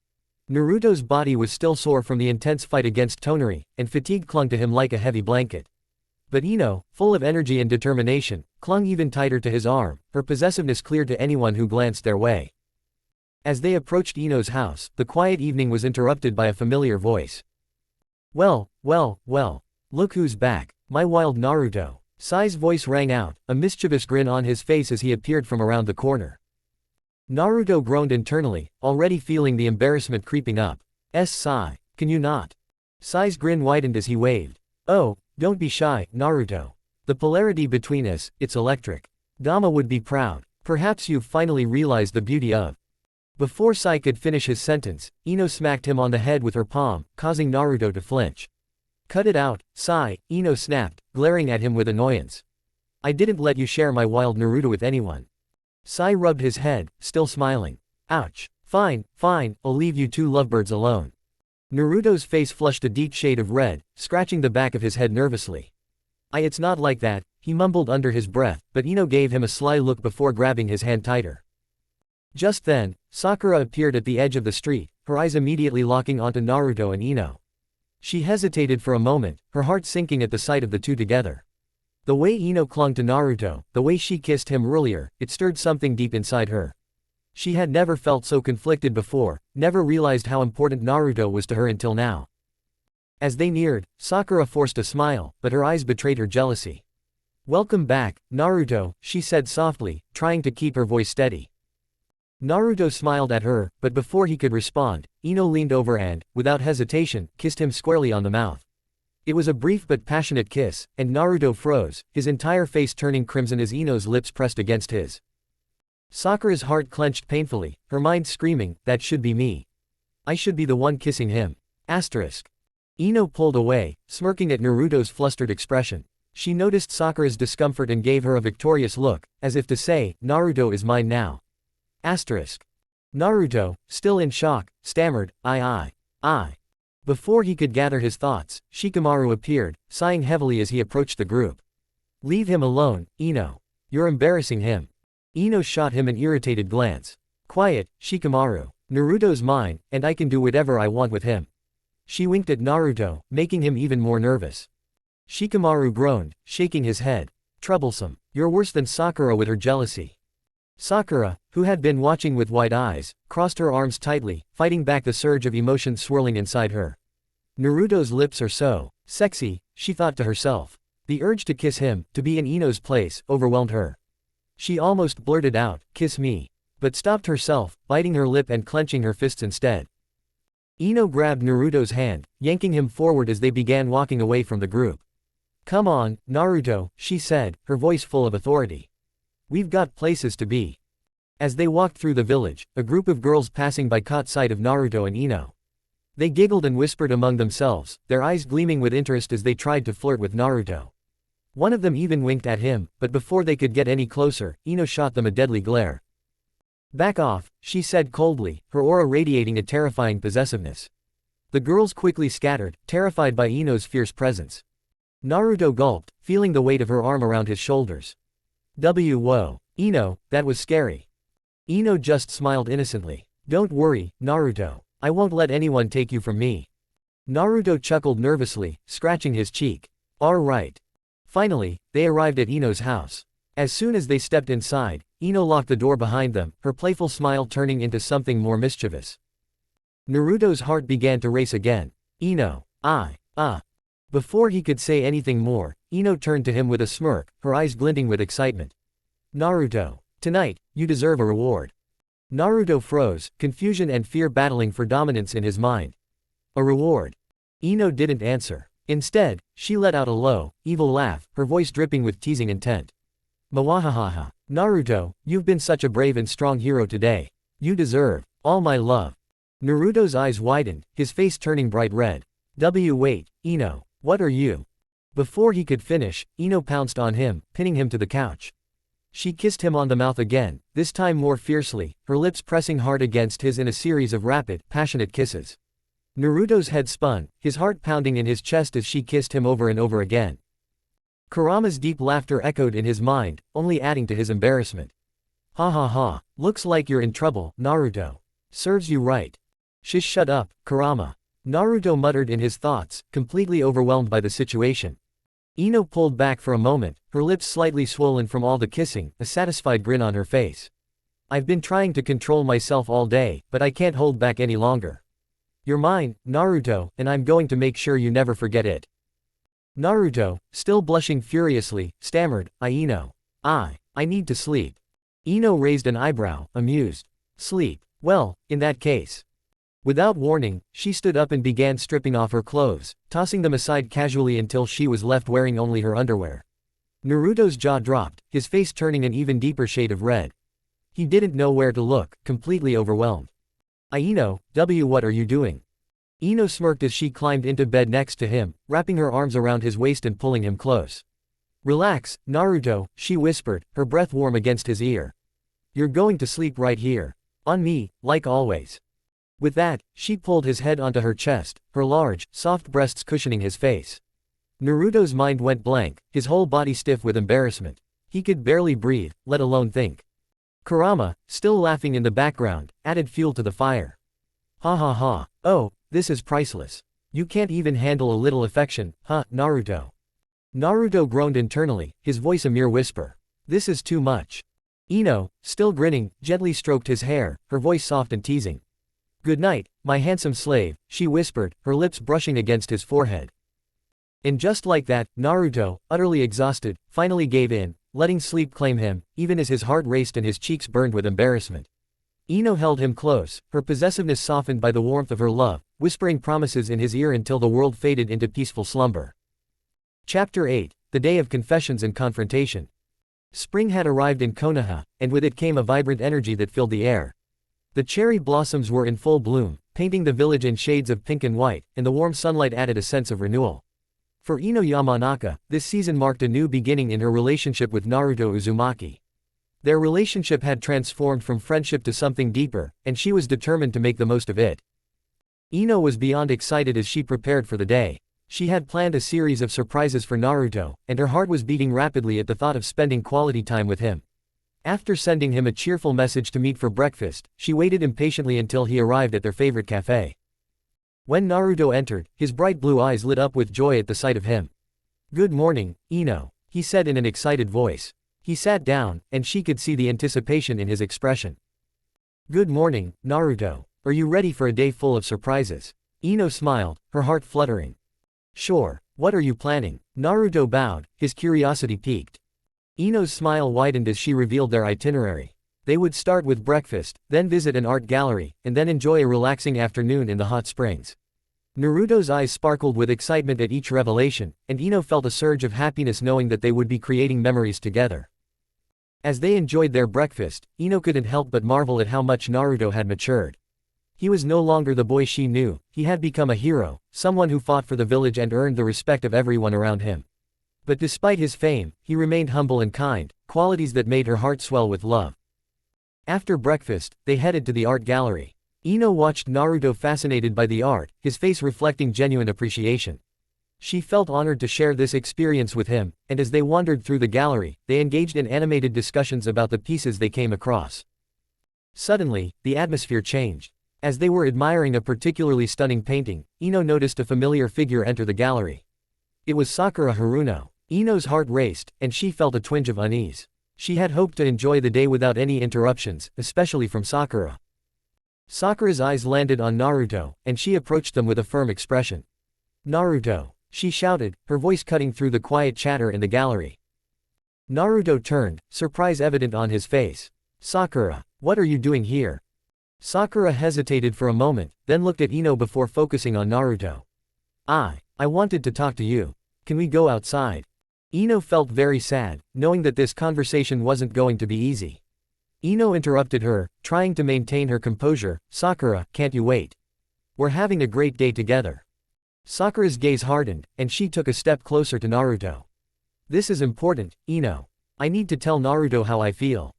Naruto's body was still sore from the intense fight against Tonari, and fatigue clung to him like a heavy blanket. But Ino, full of energy and determination, clung even tighter to his arm, her possessiveness clear to anyone who glanced their way. As they approached Ino's house, the quiet evening was interrupted by a familiar voice. Well, look who's back, my wild Naruto." Sai's voice rang out, a mischievous grin on his face as he appeared from around the corner. Naruto groaned internally, already feeling the embarrassment creeping up. Sai, can you not?" Sai's grin widened as he waved. "Oh, don't be shy, Naruto. The polarity between us, it's electric. Dama would be proud. Perhaps you've finally realized the beauty of." Before Sai could finish his sentence, Ino smacked him on the head with her palm, causing Naruto to flinch. "Cut it out, Sai," Ino snapped, glaring at him with annoyance. "I didn't let you share my wild Naruto with anyone." Sai rubbed his head, still smiling. "Ouch. Fine, I'll leave you two lovebirds alone." Naruto's face flushed a deep shade of red, scratching the back of his head nervously. It's not like that," he mumbled under his breath, but Ino gave him a sly look before grabbing his hand tighter. Just then, Sakura appeared at the edge of the street, her eyes immediately locking onto Naruto and Ino. She hesitated for a moment, her heart sinking at the sight of the two together. The way Ino clung to Naruto, the way she kissed him earlier, it stirred something deep inside her. She had never felt so conflicted before, never realized how important Naruto was to her until now. As they neared, Sakura forced a smile, but her eyes betrayed her jealousy. "Welcome back, Naruto," she said softly, trying to keep her voice steady. Naruto smiled at her, but before he could respond, Ino leaned over and, without hesitation, kissed him squarely on the mouth. It was a brief but passionate kiss, and Naruto froze, his entire face turning crimson as Ino's lips pressed against his. Sakura's heart clenched painfully, her mind screaming, "That should be me. I should be the one kissing him." Ino pulled away, smirking at Naruto's flustered expression. She noticed Sakura's discomfort and gave her a victorious look, as if to say, "Naruto is mine now." Naruto, still in shock, stammered, I. Before he could gather his thoughts, Shikamaru appeared, sighing heavily as he approached the group. "Leave him alone, Ino. You're embarrassing him." Ino shot him an irritated glance. "Quiet, Shikamaru. Naruto's mine, and I can do whatever I want with him." She winked at Naruto, making him even more nervous. Shikamaru groaned, shaking his head. "Troublesome. You're worse than Sakura with her jealousy." Sakura, who had been watching with wide eyes, crossed her arms tightly, fighting back the surge of emotion swirling inside her. Naruto's lips are so sexy, she thought to herself. The urge to kiss him, to be in Ino's place, overwhelmed her. She almost blurted out, "Kiss me," but stopped herself, biting her lip and clenching her fists instead. Ino grabbed Naruto's hand, yanking him forward as they began walking away from the group. "Come on, Naruto," she said, her voice full of authority. "We've got places to be." As they walked through the village, a group of girls passing by caught sight of Naruto and Ino. They giggled and whispered among themselves, their eyes gleaming with interest as they tried to flirt with Naruto. One of them even winked at him, but before they could get any closer, Ino shot them a deadly glare. "Back off," she said coldly, her aura radiating a terrifying possessiveness. The girls quickly scattered, terrified by Ino's fierce presence. Naruto gulped, feeling the weight of her arm around his shoulders. Whoa. That was scary. Ino just smiled innocently. Don't worry, Naruto. I won't let anyone take you from me. Naruto chuckled nervously, scratching his cheek. Alright. Finally, they arrived at Ino's house. As soon as they stepped inside, Ino locked the door behind them, her playful smile turning into something more mischievous. Naruto's heart began to race again. Ino. Before he could say anything more, Ino turned to him with a smirk, her eyes glinting with excitement. Naruto. Tonight, you deserve a reward. Naruto froze, confusion and fear battling for dominance in his mind. A reward. Ino didn't answer. Instead, she let out a low, evil laugh, her voice dripping with teasing intent. Mwahahaha. Naruto, you've been such a brave and strong hero today. You deserve all my love. Naruto's eyes widened, his face turning bright red. Wait, Ino. What are you? Before he could finish, Ino pounced on him, pinning him to the couch. She kissed him on the mouth again, this time more fiercely, her lips pressing hard against his in a series of rapid, passionate kisses. Naruto's head spun, his heart pounding in his chest as she kissed him over and over again. Kurama's deep laughter echoed in his mind, only adding to his embarrassment. Ha ha ha, looks like you're in trouble, Naruto. Serves you right. Shish, shut up, Kurama. Naruto muttered in his thoughts, completely overwhelmed by the situation. Ino pulled back for a moment, her lips slightly swollen from all the kissing, a satisfied grin on her face. I've been trying to control myself all day, but I can't hold back any longer. You're mine, Naruto, and I'm going to make sure you never forget it. Naruto, still blushing furiously, stammered, Ino. I need to sleep. Ino raised an eyebrow, amused. Sleep. Well, in that case. Without warning, she stood up and began stripping off her clothes, tossing them aside casually until she was left wearing only her underwear. Naruto's jaw dropped, his face turning an even deeper shade of red. He didn't know where to look, completely overwhelmed. Ino, what are you doing? Ino smirked as she climbed into bed next to him, wrapping her arms around his waist and pulling him close. Relax, Naruto, she whispered, her breath warm against his ear. You're going to sleep right here. On me, like always. With that, she pulled his head onto her chest, her large, soft breasts cushioning his face. Naruto's mind went blank, his whole body stiff with embarrassment. He could barely breathe, let alone think. Kurama, still laughing in the background, added fuel to the fire. Ha ha ha, oh, this is priceless. You can't even handle a little affection, huh, Naruto? Naruto groaned internally, his voice a mere whisper. This is too much. Ino, still grinning, gently stroked his hair, her voice soft and teasing. Good night, my handsome slave, she whispered, her lips brushing against his forehead. And just like that, Naruto, utterly exhausted, finally gave in, letting sleep claim him, even as his heart raced and his cheeks burned with embarrassment. Ino held him close, her possessiveness softened by the warmth of her love, whispering promises in his ear until the world faded into peaceful slumber. Chapter 8, The Day of Confessions and Confrontation. Spring had arrived in Konoha, and with it came a vibrant energy that filled the air. The cherry blossoms were in full bloom, painting the village in shades of pink and white, and the warm sunlight added a sense of renewal. For Ino Yamanaka, this season marked a new beginning in her relationship with Naruto Uzumaki. Their relationship had transformed from friendship to something deeper, and she was determined to make the most of it. Ino was beyond excited as she prepared for the day. She had planned a series of surprises for Naruto, and her heart was beating rapidly at the thought of spending quality time with him. After sending him a cheerful message to meet for breakfast, she waited impatiently until he arrived at their favorite cafe. When Naruto entered, his bright blue eyes lit up with joy at the sight of him. Good morning, Ino, he said in an excited voice. He sat down, and she could see the anticipation in his expression. Good morning, Naruto. Are you ready for a day full of surprises? Ino smiled, her heart fluttering. Sure, what are you planning? Naruto bowed, his curiosity piqued. Ino's smile widened as she revealed their itinerary. They would start with breakfast, then visit an art gallery, and then enjoy a relaxing afternoon in the hot springs. Naruto's eyes sparkled with excitement at each revelation, and Ino felt a surge of happiness knowing that they would be creating memories together. As they enjoyed their breakfast, Ino couldn't help but marvel at how much Naruto had matured. He was no longer the boy she knew, he had become a hero, someone who fought for the village and earned the respect of everyone around him. But despite his fame, he remained humble and kind, qualities that made her heart swell with love. After breakfast, they headed to the art gallery. Ino watched Naruto fascinated by the art, his face reflecting genuine appreciation. She felt honored to share this experience with him, and as they wandered through the gallery, they engaged in animated discussions about the pieces they came across. Suddenly, the atmosphere changed. As they were admiring a particularly stunning painting, Ino noticed a familiar figure enter the gallery. It was Sakura Haruno. Ino's heart raced, and she felt a twinge of unease. She had hoped to enjoy the day without any interruptions, especially from Sakura. Sakura's eyes landed on Naruto, and she approached them with a firm expression. "Naruto!" she shouted, her voice cutting through the quiet chatter in the gallery. Naruto turned, surprise evident on his face. "Sakura, what are you doing here?" Sakura hesitated for a moment, then looked at Ino before focusing on Naruto. I wanted to talk to you. Can we go outside?" Ino felt very sad, knowing that this conversation wasn't going to be easy. Ino interrupted her, trying to maintain her composure. "Sakura, can't you wait? We're having a great day together." Sakura's gaze hardened, and she took a step closer to Naruto. "This is important, Ino. I need to tell Naruto how I feel."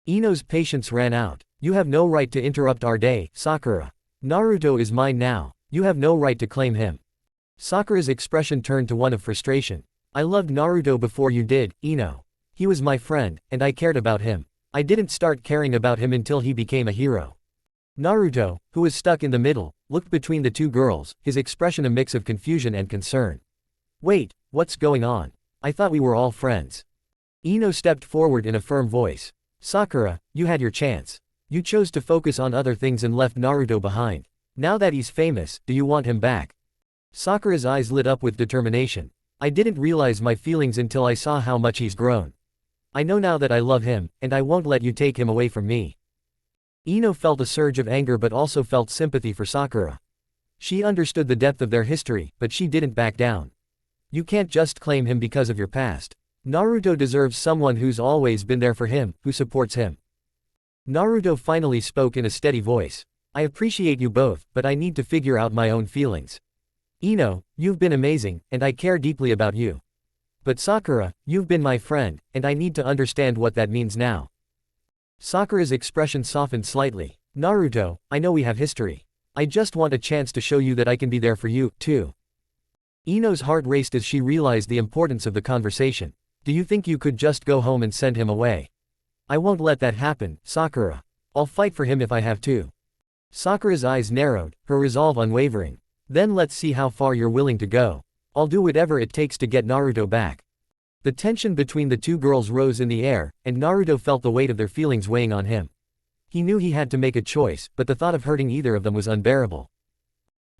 Ino's patience ran out. "You have no right to interrupt our day, Sakura. Naruto is mine now. You have no right to claim him." Sakura's expression turned to one of frustration. "I loved Naruto before you did, Ino. He was my friend, and I cared about him. I didn't start caring about him until he became a hero." Naruto, who was stuck in the middle, looked between the two girls, his expression a mix of confusion and concern. "Wait, what's going on? I thought we were all friends." Ino stepped forward in a firm voice. "Sakura, you had your chance. You chose to focus on other things and left Naruto behind. Now that he's famous, do you want him back?" Sakura's eyes lit up with determination. "I didn't realize my feelings until I saw how much he's grown. I know now that I love him, and I won't let you take him away from me." Ino felt a surge of anger but also felt sympathy for Sakura. She understood the depth of their history, but she didn't back down. "You can't just claim him because of your past. Naruto deserves someone who's always been there for him, who supports him." Naruto finally spoke in a steady voice. "I appreciate you both, but I need to figure out my own feelings. Ino, you've been amazing, and I care deeply about you. But Sakura, you've been my friend, and I need to understand what that means now." Sakura's expression softened slightly. "Naruto, I know we have history. I just want a chance to show you that I can be there for you, too." Ino's heart raced as she realized the importance of the conversation. "Do you think you could just go home and send him away?" "I won't let that happen, Sakura. I'll fight for him if I have to." Sakura's eyes narrowed, her resolve unwavering. "Then let's see how far you're willing to go. I'll do whatever it takes to get Naruto back." The tension between the two girls rose in the air, and Naruto felt the weight of their feelings weighing on him. He knew he had to make a choice, but the thought of hurting either of them was unbearable.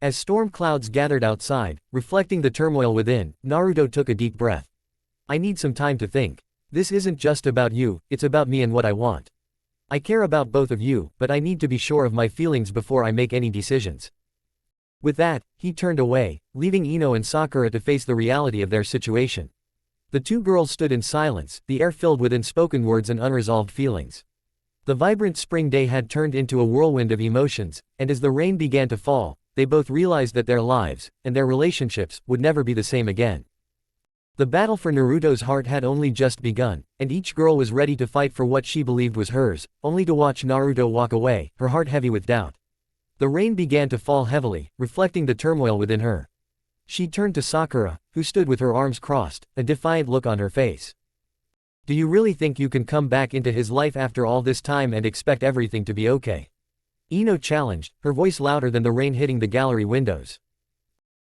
As storm clouds gathered outside, reflecting the turmoil within, Naruto took a deep breath. "I need some time to think. This isn't just about you, it's about me and what I want. I care about both of you, but I need to be sure of my feelings before I make any decisions." With that, he turned away, leaving Ino and Sakura to face the reality of their situation. The two girls stood in silence, the air filled with unspoken words and unresolved feelings. The vibrant spring day had turned into a whirlwind of emotions, and as the rain began to fall, they both realized that their lives, and their relationships, would never be the same again. The battle for Naruto's heart had only just begun, and each girl was ready to fight for what she believed was hers, only to watch Naruto walk away, her heart heavy with doubt. The rain began to fall heavily, reflecting the turmoil within her. She turned to Sakura, who stood with her arms crossed, a defiant look on her face. "Do you really think you can come back into his life after all this time and expect everything to be okay?" Ino challenged, her voice louder than the rain hitting the gallery windows.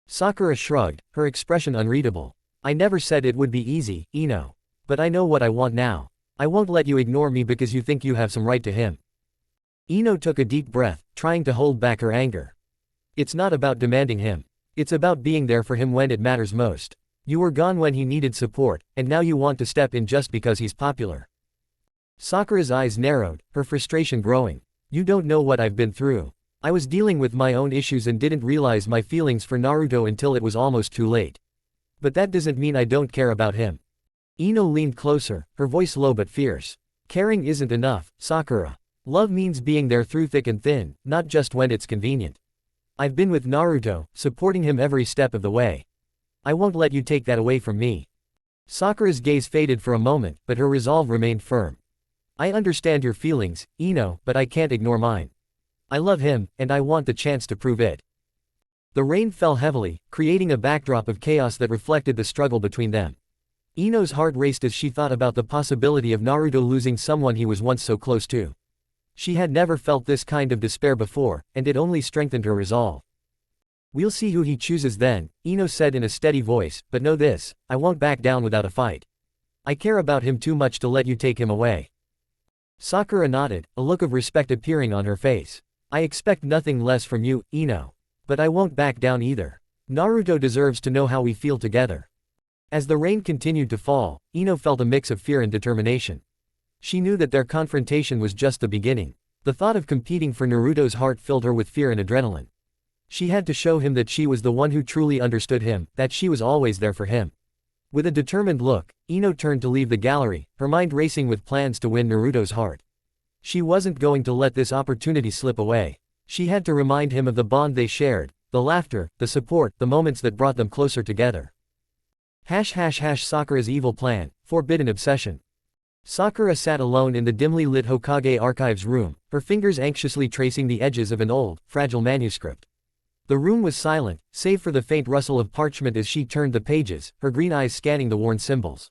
Sakura shrugged, her expression unreadable. "I never said it would be easy, Ino. But I know what I want now. I won't let you ignore me because you think you have some right to him." Ino took a deep breath, trying to hold back her anger. "It's not about demanding him. It's about being there for him when it matters most. You were gone when he needed support, and now you want to step in just because he's popular." Sakura's eyes narrowed, her frustration growing. "You don't know what I've been through. I was dealing with my own issues and didn't realize my feelings for Naruto until it was almost too late. But that doesn't mean I don't care about him." Ino leaned closer, her voice low but fierce. "Caring isn't enough, Sakura. Love means being there through thick and thin, not just when it's convenient. I've been with Naruto, supporting him every step of the way. I won't let you take that away from me." Sakura's gaze faded for a moment, but her resolve remained firm. "I understand your feelings, Ino, but I can't ignore mine. I love him, and I want the chance to prove it." The rain fell heavily, creating a backdrop of chaos that reflected the struggle between them. Ino's heart raced as she thought about the possibility of Naruto losing someone he was once so close to. She had never felt this kind of despair before, and it only strengthened her resolve. "We'll see who he chooses then," Ino said in a steady voice, "but know this, I won't back down without a fight. I care about him too much to let you take him away." Sakura nodded, a look of respect appearing on her face. "I expect nothing less from you, Ino. But I won't back down either. Naruto deserves to know how we feel together." As the rain continued to fall, Ino felt a mix of fear and determination. She knew that their confrontation was just the beginning. The thought of competing for Naruto's heart filled her with fear and adrenaline. She had to show him that she was the one who truly understood him, that she was always there for him. With a determined look, Ino turned to leave the gallery, her mind racing with plans to win Naruto's heart. She wasn't going to let this opportunity slip away. She had to remind him of the bond they shared, the laughter, the support, the moments that brought them closer together. Sakura's evil plan, forbidden obsession. Sakura sat alone in the dimly lit Hokage archives room, her fingers anxiously tracing the edges of an old, fragile manuscript. The room was silent, save for the faint rustle of parchment as she turned the pages, her green eyes scanning the worn symbols.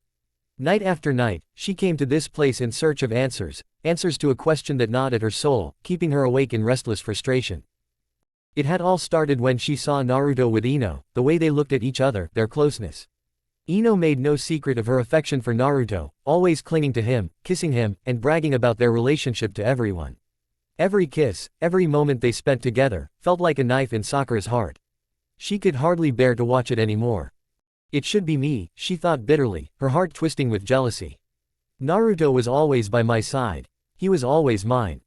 Night after night, she came to this place in search of answers to a question that gnawed at her soul, keeping her awake in restless frustration. It had all started when she saw Naruto with Ino, the way they looked at each other, their closeness. Ino made no secret of her affection for Naruto, always clinging to him, kissing him, and bragging about their relationship to everyone. Every kiss, every moment they spent together, felt like a knife in Sakura's heart. She could hardly bear to watch it anymore. "It should be me," she thought bitterly, her heart twisting with jealousy. "Naruto was always by my side. He was always mine."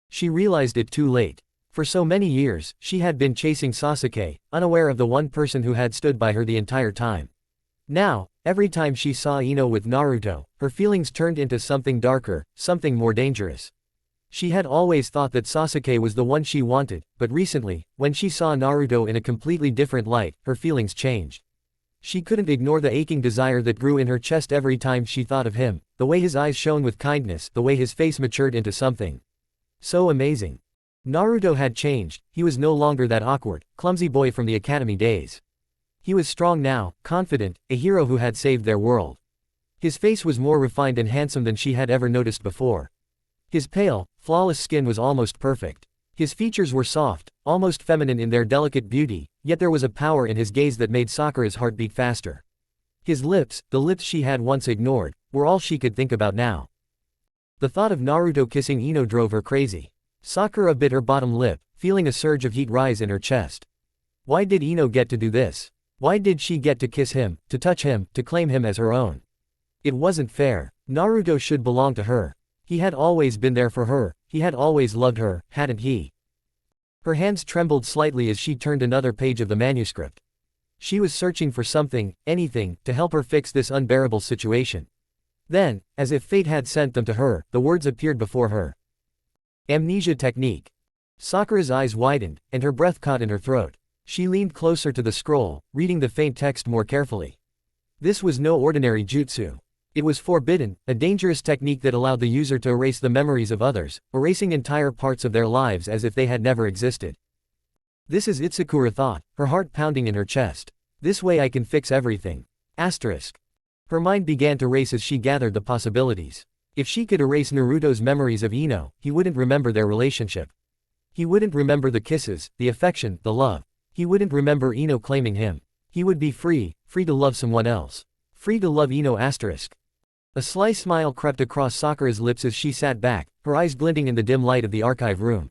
She realized it too late. For so many years, she had been chasing Sasuke, unaware of the one person who had stood by her the entire time. Now, every time she saw Ino with Naruto, her feelings turned into something darker, something more dangerous. She had always thought that Sasuke was the one she wanted, but recently, when she saw Naruto in a completely different light, her feelings changed. She couldn't ignore the aching desire that grew in her chest every time she thought of him, the way his eyes shone with kindness, the way his face matured into something so amazing. Naruto had changed, he was no longer that awkward, clumsy boy from the academy days. He was strong now, confident, a hero who had saved their world. His face was more refined and handsome than she had ever noticed before. His pale, flawless skin was almost perfect. His features were soft, almost feminine in their delicate beauty, yet there was a power in his gaze that made Sakura's heart beat faster. His lips, the lips she had once ignored, were all she could think about now. The thought of Naruto kissing Ino drove her crazy. Sakura bit her bottom lip, feeling a surge of heat rise in her chest. Why did Ino get to do this? Why did she get to kiss him, to touch him, to claim him as her own? It wasn't fair. Naruto should belong to her. He had always been there for her, he had always loved her, hadn't he? Her hands trembled slightly as she turned another page of the manuscript. She was searching for something, anything, to help her fix this unbearable situation. Then, as if fate had sent them to her, the words appeared before her. Amnesia technique. Sakura's eyes widened, and her breath caught in her throat. She leaned closer to the scroll, reading the faint text more carefully. This was no ordinary jutsu. It was forbidden, a dangerous technique that allowed the user to erase the memories of others, erasing entire parts of their lives as if they had never existed. This is Sakura thought, her heart pounding in her chest. This way I can fix everything. Her mind began to race as she gathered the possibilities. If she could erase Naruto's memories of Ino, he wouldn't remember their relationship. He wouldn't remember the kisses, the affection, the love. He wouldn't remember Ino claiming him. He would be free to love someone else. Free to love Ino. A sly smile crept across Sakura's lips as she sat back, her eyes glinting in the dim light of the archive room.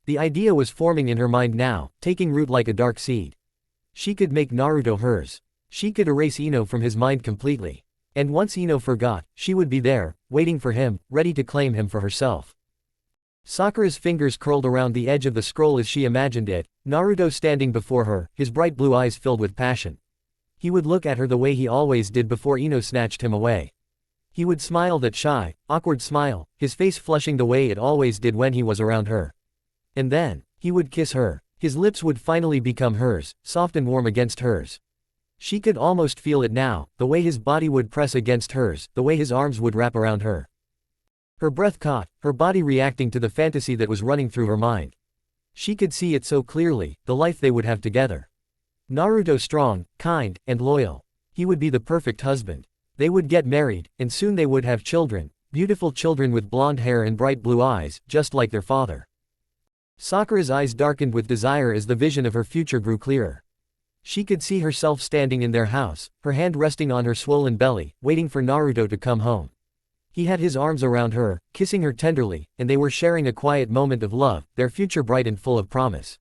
The idea was forming in her mind now, taking root like a dark seed. She could make Naruto hers. She could erase Ino from his mind completely. And once Ino forgot, she would be there, waiting for him, ready to claim him for herself. Sakura's fingers curled around the edge of the scroll as she imagined it, Naruto standing before her, his bright blue eyes filled with passion. He would look at her the way he always did before Ino snatched him away. He would smile that shy, awkward smile, his face flushing the way it always did when he was around her. And then, he would kiss her. His lips would finally become hers, soft and warm against hers. She could almost feel it now, the way his body would press against hers, the way his arms would wrap around her. Her breath caught, her body reacting to the fantasy that was running through her mind. She could see it so clearly, the life they would have together. Naruto strong, kind, and loyal. He would be the perfect husband. They would get married, and soon they would have children, beautiful children with blonde hair and bright blue eyes, just like their father. Sakura's eyes darkened with desire as the vision of her future grew clearer. She could see herself standing in their house, her hand resting on her swollen belly, waiting for Naruto to come home. He had his arms around her, kissing her tenderly, and they were sharing a quiet moment of love, their future bright and full of promise.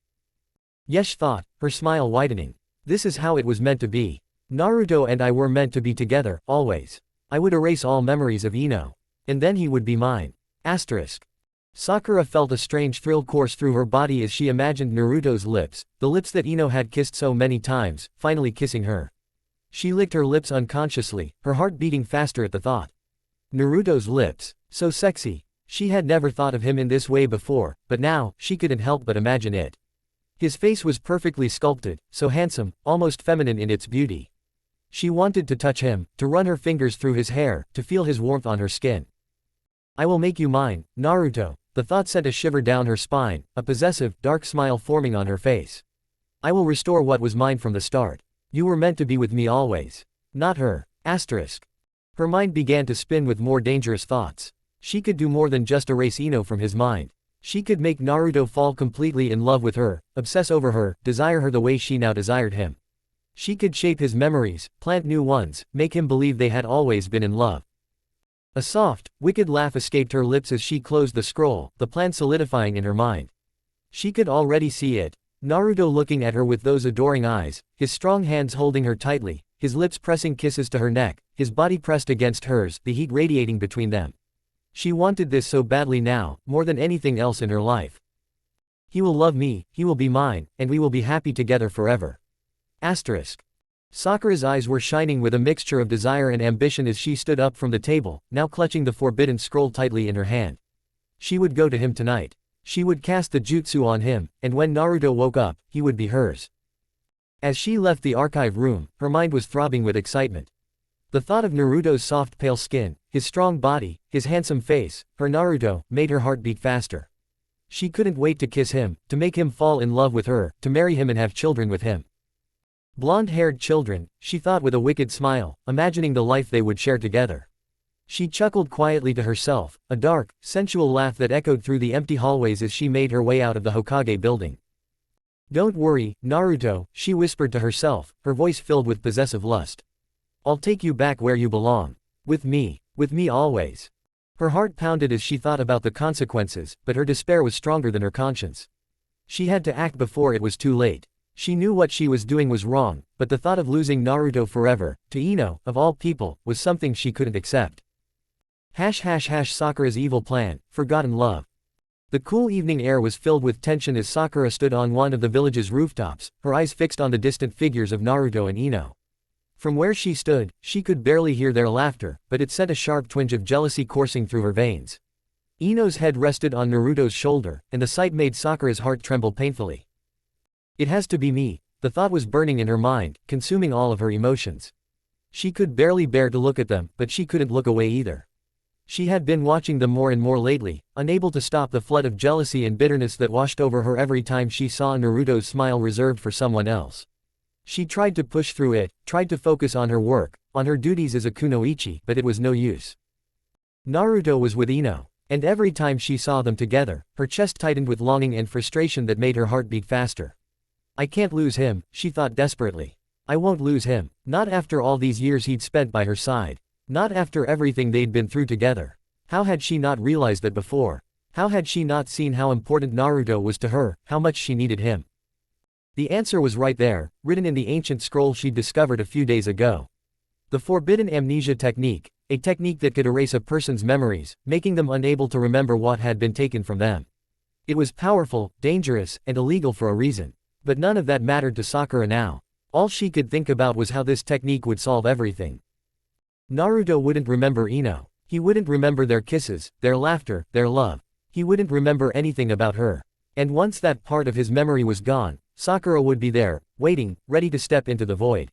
Yesh thought, her smile widening. This is how it was meant to be. Naruto and I were meant to be together, always. I would erase all memories of Ino. And then he would be mine. Asterisk. Sakura felt a strange thrill course through her body as she imagined Naruto's lips, the lips that Ino had kissed so many times, finally kissing her. She licked her lips unconsciously, her heart beating faster at the thought. Naruto's lips. So sexy. She had never thought of him in this way before, but now, she couldn't help but imagine it. His face was perfectly sculpted, so handsome, almost feminine in its beauty. She wanted to touch him, to run her fingers through his hair, to feel his warmth on her skin. I will make you mine, Naruto. The thought sent a shiver down her spine, a possessive, dark smile forming on her face. I will restore what was mine from the start. You were meant to be with me always. Not her. Asterisk. Her mind began to spin with more dangerous thoughts. She could do more than just erase Ino from his mind. She could make Naruto fall completely in love with her, obsess over her, desire her the way she now desired him. She could shape his memories, plant new ones, make him believe they had always been in love. A soft, wicked laugh escaped her lips as she closed the scroll, the plan solidifying in her mind. She could already see it. Naruto looking at her with those adoring eyes, his strong hands holding her tightly, his lips pressing kisses to her neck, his body pressed against hers, the heat radiating between them. She wanted this so badly now, more than anything else in her life. He will love me, he will be mine, and we will be happy together forever. Asterisk. Sakura's eyes were shining with a mixture of desire and ambition as she stood up from the table, now clutching the forbidden scroll tightly in her hand. She would go to him tonight. She would cast the jutsu on him, and when Naruto woke up, he would be hers. As she left the archive room, her mind was throbbing with excitement. The thought of Naruto's soft pale skin, his strong body, his handsome face, her Naruto, made her heart beat faster. She couldn't wait to kiss him, to make him fall in love with her, to marry him and have children with him. Blonde-haired children, she thought with a wicked smile, imagining the life they would share together. She chuckled quietly to herself, a dark, sensual laugh that echoed through the empty hallways as she made her way out of the Hokage building. Don't worry, Naruto, she whispered to herself, her voice filled with possessive lust. I'll take you back where you belong. With me always. Her heart pounded as she thought about the consequences, but her despair was stronger than her conscience. She had to act before it was too late. She knew what she was doing was wrong, but the thought of losing Naruto forever, to Ino, of all people, was something she couldn't accept. Sakura's evil plan, forgotten love. The cool evening air was filled with tension as Sakura stood on one of the village's rooftops, her eyes fixed on the distant figures of Naruto and Ino. From where she stood, she could barely hear their laughter, but it sent a sharp twinge of jealousy coursing through her veins. Ino's head rested on Naruto's shoulder, and the sight made Sakura's heart tremble painfully. It has to be me, the thought was burning in her mind, consuming all of her emotions. She could barely bear to look at them, but she couldn't look away either. She had been watching them more and more lately, unable to stop the flood of jealousy and bitterness that washed over her every time she saw Naruto's smile reserved for someone else. She tried to push through it, tried to focus on her work, on her duties as a kunoichi, but it was no use. Naruto was with Ino, and every time she saw them together, her chest tightened with longing and frustration that made her heart beat faster. I can't lose him, she thought desperately. I won't lose him, not after all these years he'd spent by her side. Not after everything they'd been through together. How had she not realized that before? How had she not seen how important Naruto was to her, how much she needed him? The answer was right there, written in the ancient scroll she'd discovered a few days ago. The forbidden amnesia technique, a technique that could erase a person's memories, making them unable to remember what had been taken from them. It was powerful, dangerous, and illegal for a reason. But none of that mattered to Sakura now. All she could think about was how this technique would solve everything. Naruto wouldn't remember Ino. He wouldn't remember their kisses, their laughter, their love. He wouldn't remember anything about her. And once that part of his memory was gone, Sakura would be there, waiting, ready to step into the void.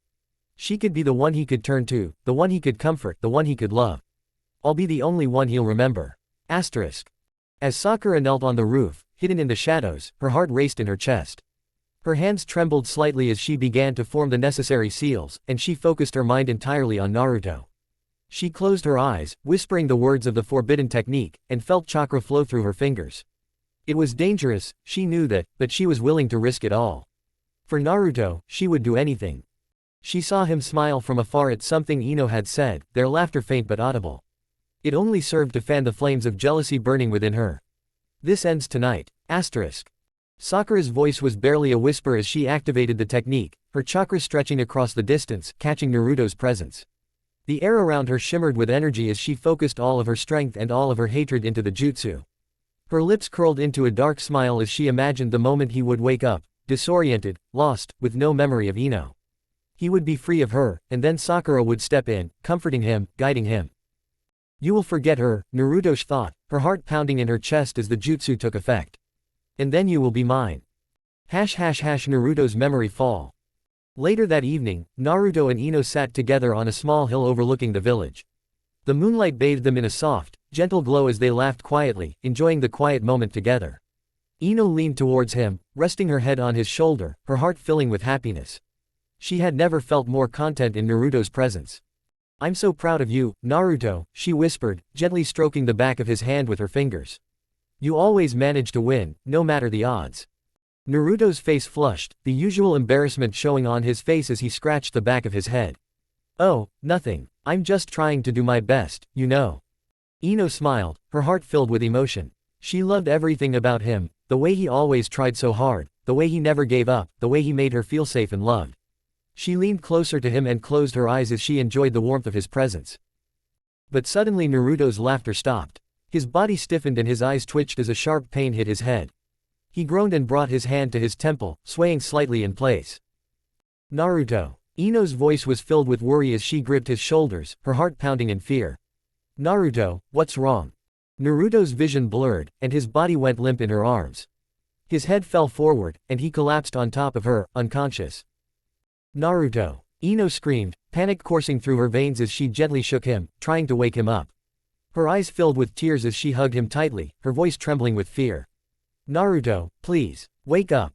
She could be the one he could turn to, the one he could comfort, the one he could love. I'll be the only one he'll remember. Asterisk. As Sakura knelt on the roof, hidden in the shadows, her heart raced in her chest. Her hands trembled slightly as she began to form the necessary seals, and she focused her mind entirely on Naruto. She closed her eyes, whispering the words of the forbidden technique, and felt chakra flow through her fingers. It was dangerous, she knew that, but she was willing to risk it all. For Naruto, she would do anything. She saw him smile from afar at something Ino had said, their laughter faint but audible. It only served to fan the flames of jealousy burning within her. This ends tonight. Asterisk. Sakura's voice was barely a whisper as she activated the technique, her chakra stretching across the distance, catching Naruto's presence. The air around her shimmered with energy as she focused all of her strength and all of her hatred into the jutsu. Her lips curled into a dark smile as she imagined the moment he would wake up, disoriented, lost, with no memory of Ino. He would be free of her, and then Sakura would step in, comforting him, guiding him. You will forget her, Naruto thought, her heart pounding in her chest as the jutsu took effect. And then you will be mine. Naruto's memory fall. Later that evening, Naruto and Ino sat together on a small hill overlooking the village. The moonlight bathed them in a soft, gentle glow as they laughed quietly, enjoying the quiet moment together. Ino leaned towards him, resting her head on his shoulder, her heart filling with happiness. She had never felt more content in Naruto's presence. I'm so proud of you, Naruto, she whispered, gently stroking the back of his hand with her fingers. You always manage to win, no matter the odds. Naruto's face flushed, the usual embarrassment showing on his face as he scratched the back of his head. Oh, nothing. I'm just trying to do my best, you know. Ino smiled, her heart filled with emotion. She loved everything about him, the way he always tried so hard, the way he never gave up, the way he made her feel safe and loved. She leaned closer to him and closed her eyes as she enjoyed the warmth of his presence. But suddenly Naruto's laughter stopped. His body stiffened and his eyes twitched as a sharp pain hit his head. He groaned and brought his hand to his temple, swaying slightly in place. Naruto. Ino's voice was filled with worry as she gripped his shoulders, her heart pounding in fear. Naruto, what's wrong? Naruto's vision blurred, and his body went limp in her arms. His head fell forward, and he collapsed on top of her, unconscious. Naruto. Ino screamed, panic coursing through her veins as she gently shook him, trying to wake him up. Her eyes filled with tears as she hugged him tightly, her voice trembling with fear. Naruto, please, wake up.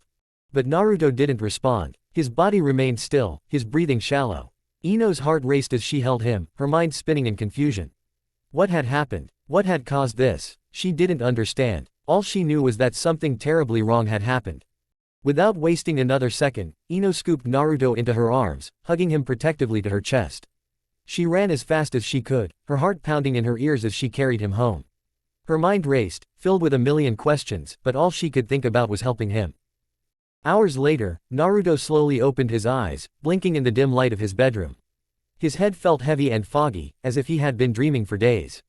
But Naruto didn't respond. His body remained still, his breathing shallow. Ino's heart raced as she held him, her mind spinning in confusion. What had happened? What had caused this? She didn't understand. All she knew was that something terribly wrong had happened. Without wasting another second, Ino scooped Naruto into her arms, hugging him protectively to her chest. She ran as fast as she could, her heart pounding in her ears as she carried him home. Her mind raced, filled with a million questions, but all she could think about was helping him. Hours later, Naruto slowly opened his eyes, blinking in the dim light of his bedroom. His head felt heavy and foggy, as if he had been dreaming for days.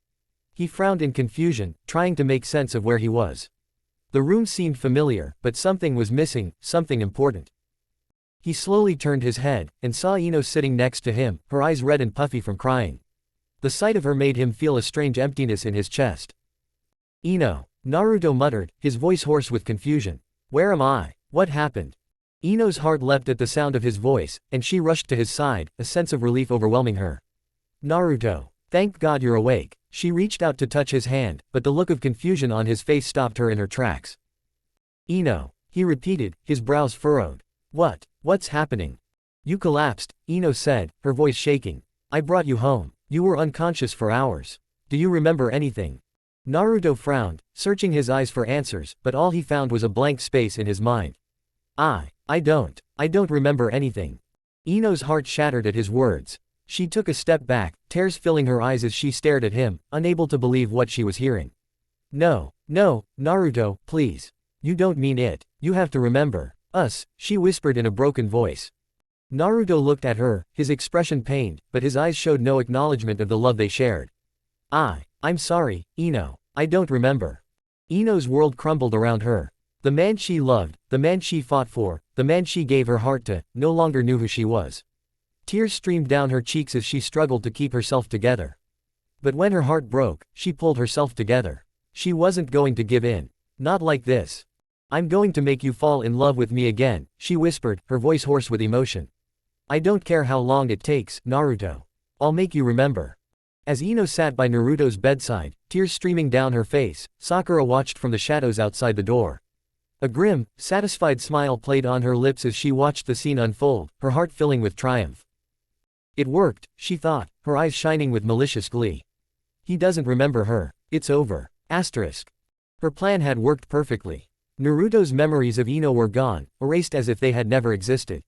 He frowned in confusion, trying to make sense of where he was. The room seemed familiar, but something was missing, something important. He slowly turned his head, and saw Ino sitting next to him, her eyes red and puffy from crying. The sight of her made him feel a strange emptiness in his chest. Ino. Naruto muttered, his voice hoarse with confusion. Where am I? What happened? Ino's heart leapt at the sound of his voice, and she rushed to his side, a sense of relief overwhelming her. Naruto. Thank God you're awake. She reached out to touch his hand, but the look of confusion on his face stopped her in her tracks. Ino. He repeated, his brows furrowed. What's happening? You collapsed, Ino said, her voice shaking. I brought you home. You were unconscious for hours. Do you remember anything? Naruto frowned, searching his eyes for answers, but all he found was a blank space in his mind. I don't remember anything. Ino's heart shattered at his words. She took a step back, tears filling her eyes as she stared at him, unable to believe what she was hearing. No, Naruto, please. You don't mean it. You have to remember us, she whispered in a broken voice. Naruto looked at her, his expression pained, but his eyes showed no acknowledgement of the love they shared. I'm sorry, Ino. I don't remember. Ino's world crumbled around her. The man she loved, the man she fought for, the man she gave her heart to, no longer knew who she was. Tears streamed down her cheeks as she struggled to keep herself together. But when her heart broke, she pulled herself together. She wasn't going to give in. Not like this. I'm going to make you fall in love with me again, she whispered, her voice hoarse with emotion. I don't care how long it takes, Naruto. I'll make you remember. As Ino sat by Naruto's bedside, tears streaming down her face, Sakura watched from the shadows outside the door. A grim, satisfied smile played on her lips as she watched the scene unfold, her heart filling with triumph. It worked, she thought, her eyes shining with malicious glee. He doesn't remember her. It's over. Asterisk. Her plan had worked perfectly. Naruto's memories of Ino were gone, erased as if they had never existed.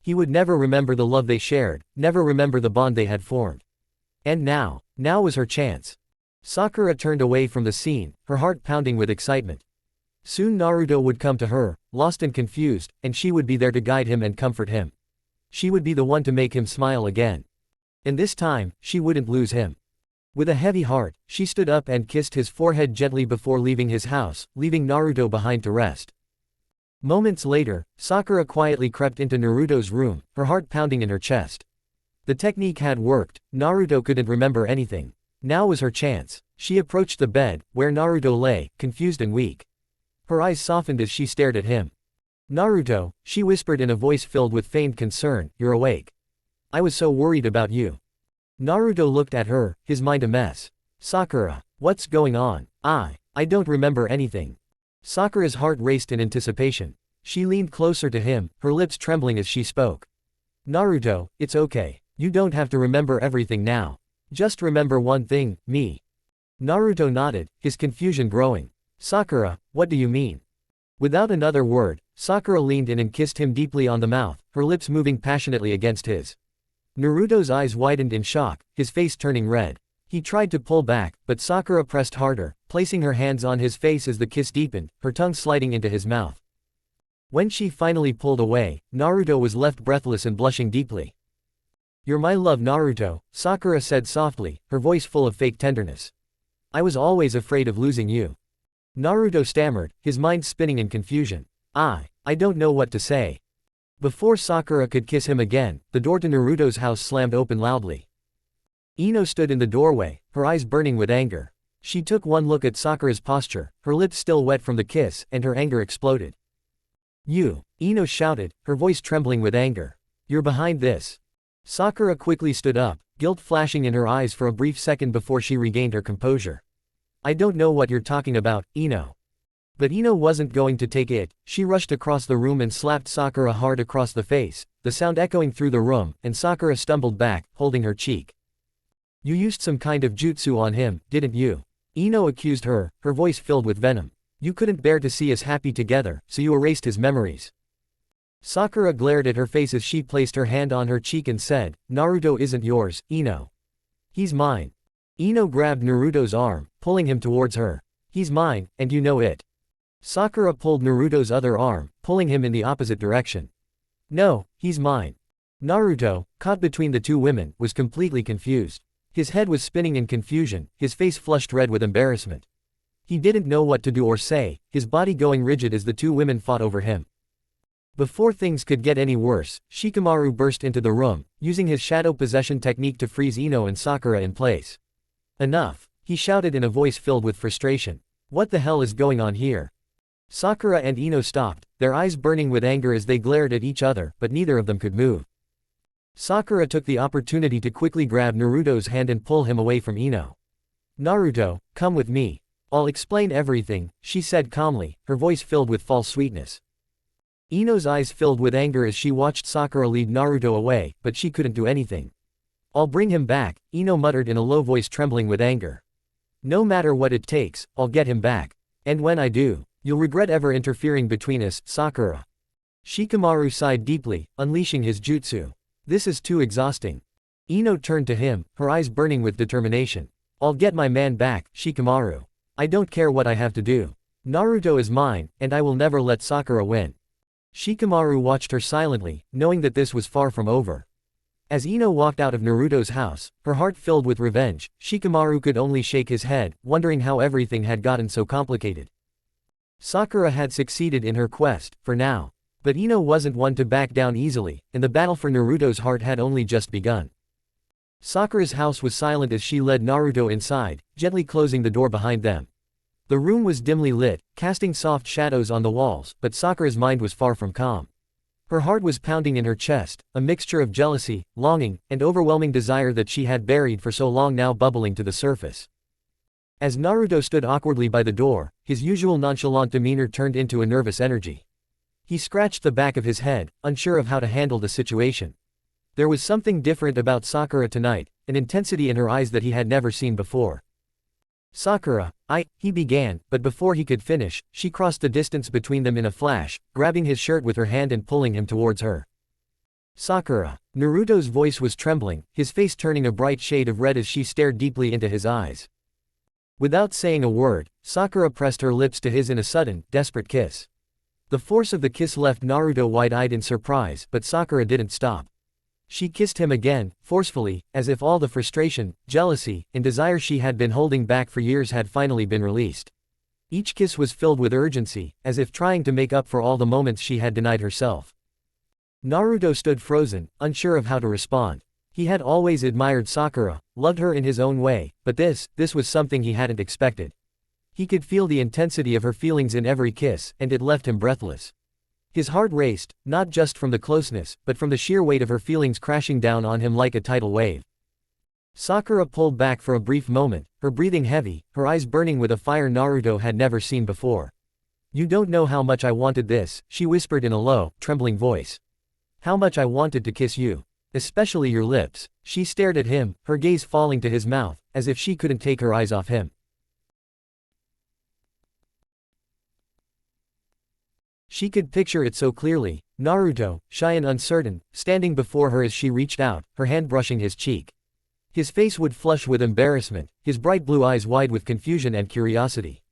He would never remember the love they shared, never remember the bond they had formed. And now was her chance. Sakura turned away from the scene, her heart pounding with excitement. Soon Naruto would come to her, lost and confused, and she would be there to guide him and comfort him. She would be the one to make him smile again. And this time, she wouldn't lose him. With a heavy heart, she stood up and kissed his forehead gently before leaving his house, leaving Naruto behind to rest. Moments later, Sakura quietly crept into Naruto's room, her heart pounding in her chest. The technique had worked, Naruto couldn't remember anything. Now was her chance. She approached the bed, where Naruto lay, confused and weak. Her eyes softened as she stared at him. "Naruto," she whispered in a voice filled with feigned concern, "you're awake. I was so worried about you." Naruto looked at her, his mind a mess. "Sakura, what's going on? I don't remember anything." Sakura's heart raced in anticipation. She leaned closer to him, her lips trembling as she spoke. "Naruto, it's okay. You don't have to remember everything now. Just remember one thing, me." Naruto nodded, his confusion growing. "Sakura, what do you mean?" Without another word, Sakura leaned in and kissed him deeply on the mouth, her lips moving passionately against his. Naruto's eyes widened in shock, his face turning red. He tried to pull back, but Sakura pressed harder, placing her hands on his face as the kiss deepened, her tongue sliding into his mouth. When she finally pulled away, Naruto was left breathless and blushing deeply. "You're my love, Naruto," Sakura said softly, her voice full of fake tenderness. "I was always afraid of losing you." Naruto stammered, his mind spinning in confusion. I don't know what to say." Before Sakura could kiss him again, the door to Naruto's house slammed open loudly. Ino stood in the doorway, her eyes burning with anger. She took one look at Sakura's posture, her lips still wet from the kiss, and her anger exploded. "You!" Ino shouted, her voice trembling with anger. "You're behind this." Sakura quickly stood up, guilt flashing in her eyes for a brief second before she regained her composure. "I don't know what you're talking about, Ino." But Ino wasn't going to take it. She rushed across the room and slapped Sakura hard across the face, the sound echoing through the room, and Sakura stumbled back, holding her cheek. "You used some kind of jutsu on him, didn't you?" Ino accused her, her voice filled with venom. "You couldn't bear to see us happy together, so you erased his memories." Sakura glared at her face as she placed her hand on her cheek and said, "Naruto isn't yours, Ino. He's mine." Ino grabbed Naruto's arm, pulling him towards her. "He's mine, and you know it." Sakura pulled Naruto's other arm, pulling him in the opposite direction. "No, he's mine." Naruto, caught between the two women, was completely confused. His head was spinning in confusion, his face flushed red with embarrassment. He didn't know what to do or say, his body going rigid as the two women fought over him. Before things could get any worse, Shikamaru burst into the room, using his shadow possession technique to freeze Ino and Sakura in place. "Enough," he shouted in a voice filled with frustration. "What the hell is going on here?" Sakura and Ino stopped, their eyes burning with anger as they glared at each other, but neither of them could move. Sakura took the opportunity to quickly grab Naruto's hand and pull him away from Ino. "Naruto, come with me. I'll explain everything," she said calmly, her voice filled with false sweetness. Ino's eyes filled with anger as she watched Sakura lead Naruto away, but she couldn't do anything. "I'll bring him back," Ino muttered in a low voice trembling with anger. "No matter what it takes, I'll get him back. And when I do, you'll regret ever interfering between us, Sakura." Shikamaru sighed deeply, unleashing his jutsu. "This is too exhausting." Ino turned to him, her eyes burning with determination. "I'll get my man back, Shikamaru. I don't care what I have to do. Naruto is mine, and I will never let Sakura win." Shikamaru watched her silently, knowing that this was far from over. As Ino walked out of Naruto's house, her heart filled with revenge, Shikamaru could only shake his head, wondering how everything had gotten so complicated. Sakura had succeeded in her quest, for now. But Ino wasn't one to back down easily, and the battle for Naruto's heart had only just begun. Sakura's house was silent as she led Naruto inside, gently closing the door behind them. The room was dimly lit, casting soft shadows on the walls, but Sakura's mind was far from calm. Her heart was pounding in her chest, a mixture of jealousy, longing, and overwhelming desire that she had buried for so long now bubbling to the surface. As Naruto stood awkwardly by the door, his usual nonchalant demeanor turned into a nervous energy. He scratched the back of his head, unsure of how to handle the situation. There was something different about Sakura tonight, an intensity in her eyes that he had never seen before. "Sakura, he began, but before he could finish, she crossed the distance between them in a flash, grabbing his shirt with her hand and pulling him towards her. "Sakura." Naruto's voice was trembling, his face turning a bright shade of red as she stared deeply into his eyes. Without saying a word, Sakura pressed her lips to his in a sudden, desperate kiss. The force of the kiss left Naruto wide-eyed in surprise, but Sakura didn't stop. She kissed him again, forcefully, as if all the frustration, jealousy, and desire she had been holding back for years had finally been released. Each kiss was filled with urgency, as if trying to make up for all the moments she had denied herself. Naruto stood frozen, unsure of how to respond. He had always admired Sakura, loved her in his own way, but this was something he hadn't expected. He could feel the intensity of her feelings in every kiss, and it left him breathless. His heart raced, not just from the closeness, but from the sheer weight of her feelings crashing down on him like a tidal wave. Sakura pulled back for a brief moment, her breathing heavy, her eyes burning with a fire Naruto had never seen before. "You don't know how much I wanted this," she whispered in a low, trembling voice. "How much I wanted to kiss you. Especially your lips." She stared at him, her gaze falling to his mouth, as if she couldn't take her eyes off him. She could picture it so clearly, Naruto, shy and uncertain, standing before her as she reached out, her hand brushing his cheek. His face would flush with embarrassment, his bright blue eyes wide with confusion and curiosity.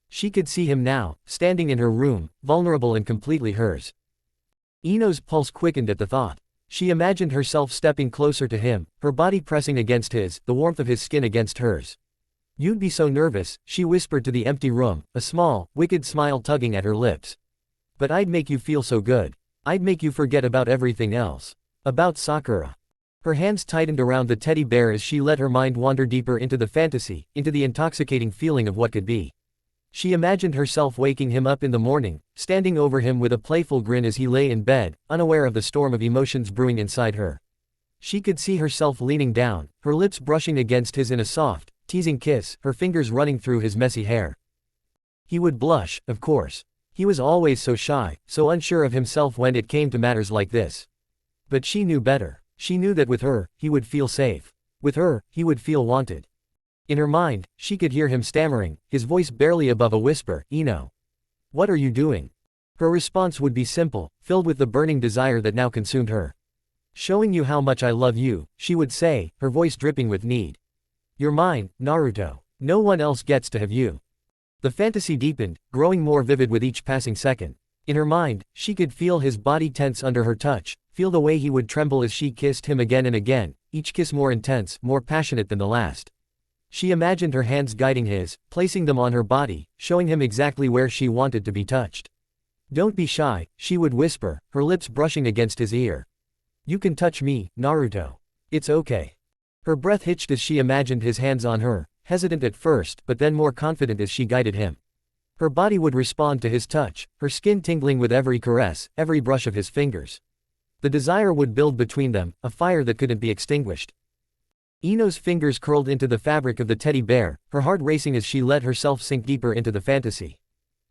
She could see him now, standing in her room, vulnerable and completely hers. Ino's pulse quickened at the thought. She imagined herself stepping closer to him, her body pressing against his, the warmth of his skin against hers. "You'd be so nervous," she whispered to the empty room, a small, wicked smile tugging at her lips. "But I'd make you feel so good. I'd make you forget about everything else. About Sakura." Her hands tightened around the teddy bear as she let her mind wander deeper into the fantasy, into the intoxicating feeling of what could be. She imagined herself waking him up in the morning, standing over him with a playful grin as he lay in bed, unaware of the storm of emotions brewing inside her. She could see herself leaning down, her lips brushing against his in a soft, teasing kiss, her fingers running through his messy hair. He would blush, of course. He was always so shy, so unsure of himself when it came to matters like this. But she knew better. She knew that with her, he would feel safe. With her, he would feel wanted. In her mind, she could hear him stammering, his voice barely above a whisper, "Ino. What are you doing?" Her response would be simple, filled with the burning desire that now consumed her. "Showing you how much I love you," she would say, her voice dripping with need. "You're mine, Naruto. No one else gets to have you." The fantasy deepened, growing more vivid with each passing second. In her mind, she could feel his body tense under her touch, feel the way he would tremble as she kissed him again and again, each kiss more intense, more passionate than the last. She imagined her hands guiding his, placing them on her body, showing him exactly where she wanted to be touched. "Don't be shy," she would whisper, her lips brushing against his ear. "You can touch me, Naruto. It's okay." Her breath hitched as she imagined his hands on her, hesitant at first but then more confident as she guided him. Her body would respond to his touch, her skin tingling with every caress, every brush of his fingers. The desire would build between them, a fire that couldn't be extinguished. Ino's fingers curled into the fabric of the teddy bear, her heart racing as she let herself sink deeper into the fantasy.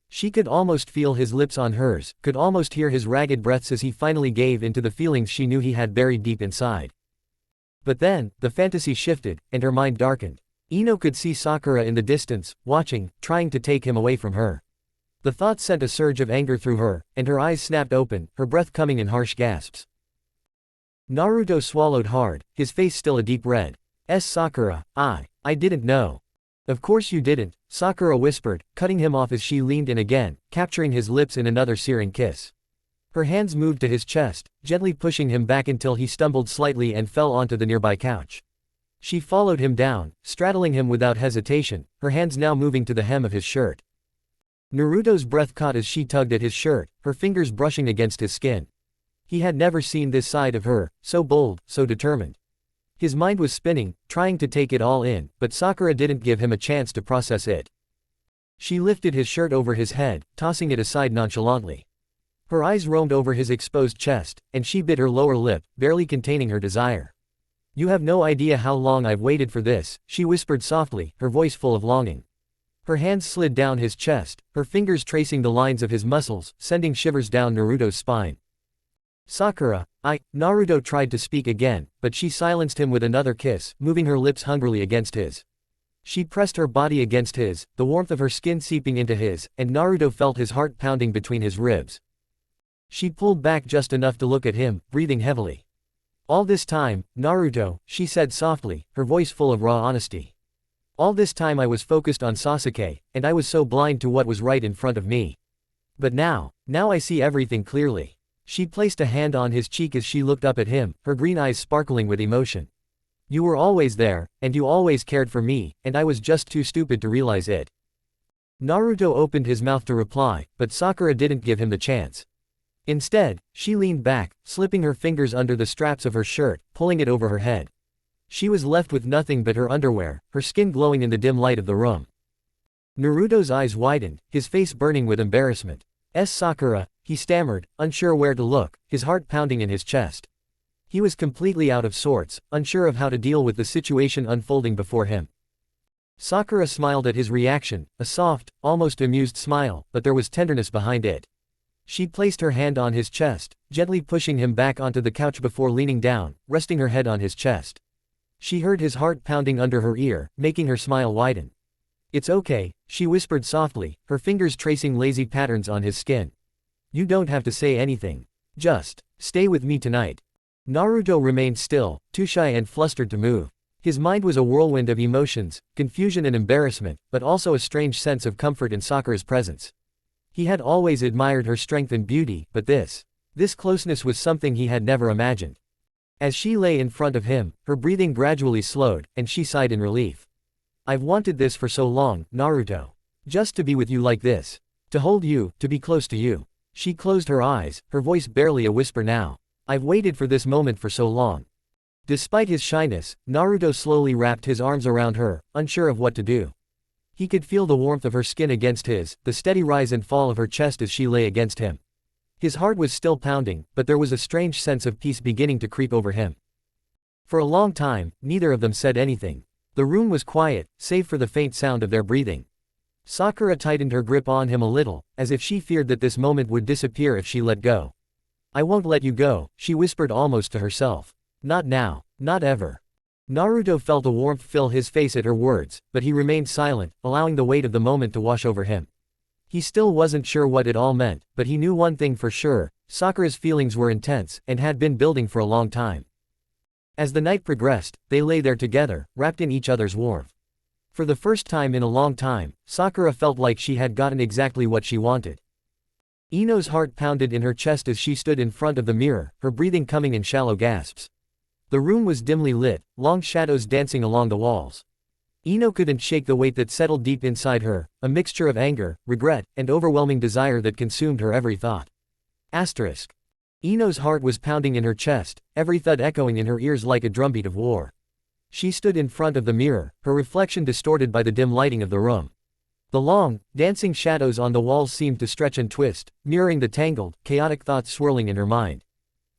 She could almost feel his lips on hers, could almost hear his ragged breaths as he finally gave into the feelings she knew he had buried deep inside. But then, the fantasy shifted, and her mind darkened. Ino could see Sakura in the distance, watching, trying to take him away from her. The thought sent a surge of anger through her, and her eyes snapped open, her breath coming in harsh gasps. Naruto swallowed hard, his face still a deep red. Sakura, I didn't know." "Of course you didn't," Sakura whispered, cutting him off as she leaned in again, capturing his lips in another searing kiss. Her hands moved to his chest, gently pushing him back until he stumbled slightly and fell onto the nearby couch. She followed him down, straddling him without hesitation, her hands now moving to the hem of his shirt. Naruto's breath caught as she tugged at his shirt, her fingers brushing against his skin. He had never seen this side of her, so bold, so determined. His mind was spinning, trying to take it all in, but Sakura didn't give him a chance to process it. She lifted his shirt over his head, tossing it aside nonchalantly. Her eyes roamed over his exposed chest, and she bit her lower lip, barely containing her desire. "You have no idea how long I've waited for this," she whispered softly, her voice full of longing. Her hands slid down his chest, her fingers tracing the lines of his muscles, sending shivers down Naruto's spine. Sakura, Naruto tried to speak again, but she silenced him with another kiss, moving her lips hungrily against his. She pressed her body against his, the warmth of her skin seeping into his, and Naruto felt his heart pounding between his ribs. She pulled back just enough to look at him, breathing heavily. All this time, Naruto, she said softly, her voice full of raw honesty. All this time I was focused on Sasuke, and I was so blind to what was right in front of me. But now I see everything clearly. She placed a hand on his cheek as she looked up at him, her green eyes sparkling with emotion. You were always there, and you always cared for me, and I was just too stupid to realize it. Naruto opened his mouth to reply, but Sakura didn't give him the chance. Instead, she leaned back, slipping her fingers under the straps of her shirt, pulling it over her head. She was left with nothing but her underwear, her skin glowing in the dim light of the room. Naruto's eyes widened, his face burning with embarrassment. Sakura, he stammered, unsure where to look, his heart pounding in his chest. He was completely out of sorts, unsure of how to deal with the situation unfolding before him. Sakura smiled at his reaction, a soft, almost amused smile, but there was tenderness behind it. She placed her hand on his chest, gently pushing him back onto the couch before leaning down, resting her head on his chest. She heard his heart pounding under her ear, making her smile widen. It's okay, she whispered softly, her fingers tracing lazy patterns on his skin. You don't have to say anything. Just stay with me tonight. Naruto remained still, too shy and flustered to move. His mind was a whirlwind of emotions, confusion and embarrassment, but also a strange sense of comfort in Sakura's presence. He had always admired her strength and beauty, but this closeness was something he had never imagined. As she lay in front of him, her breathing gradually slowed, and she sighed in relief. I've wanted this for so long, Naruto. Just to be with you like this. To hold you, to be close to you. She closed her eyes, her voice barely a whisper now. I've waited for this moment for so long. Despite his shyness, Naruto slowly wrapped his arms around her, unsure of what to do. He could feel the warmth of her skin against his, the steady rise and fall of her chest as she lay against him. His heart was still pounding, but there was a strange sense of peace beginning to creep over him. For a long time, neither of them said anything. The room was quiet, save for the faint sound of their breathing. Sakura tightened her grip on him a little, as if she feared that this moment would disappear if she let go. I won't let you go, she whispered almost to herself. Not now, not ever. Naruto felt a warmth fill his face at her words, but he remained silent, allowing the weight of the moment to wash over him. He still wasn't sure what it all meant, but he knew one thing for sure, Sakura's feelings were intense, and had been building for a long time. As the night progressed, they lay there together, wrapped in each other's warmth. For the first time in a long time, Sakura felt like she had gotten exactly what she wanted. Ino's heart pounded in her chest as she stood in front of the mirror, her breathing coming in shallow gasps. The room was dimly lit, long shadows dancing along the walls. Ino couldn't shake the weight that settled deep inside her, a mixture of anger, regret, and overwhelming desire that consumed her every thought. Asterisk. Ino's heart was pounding in her chest, every thud echoing in her ears like a drumbeat of war. She stood in front of the mirror, her reflection distorted by the dim lighting of the room. The long, dancing shadows on the walls seemed to stretch and twist, mirroring the tangled, chaotic thoughts swirling in her mind.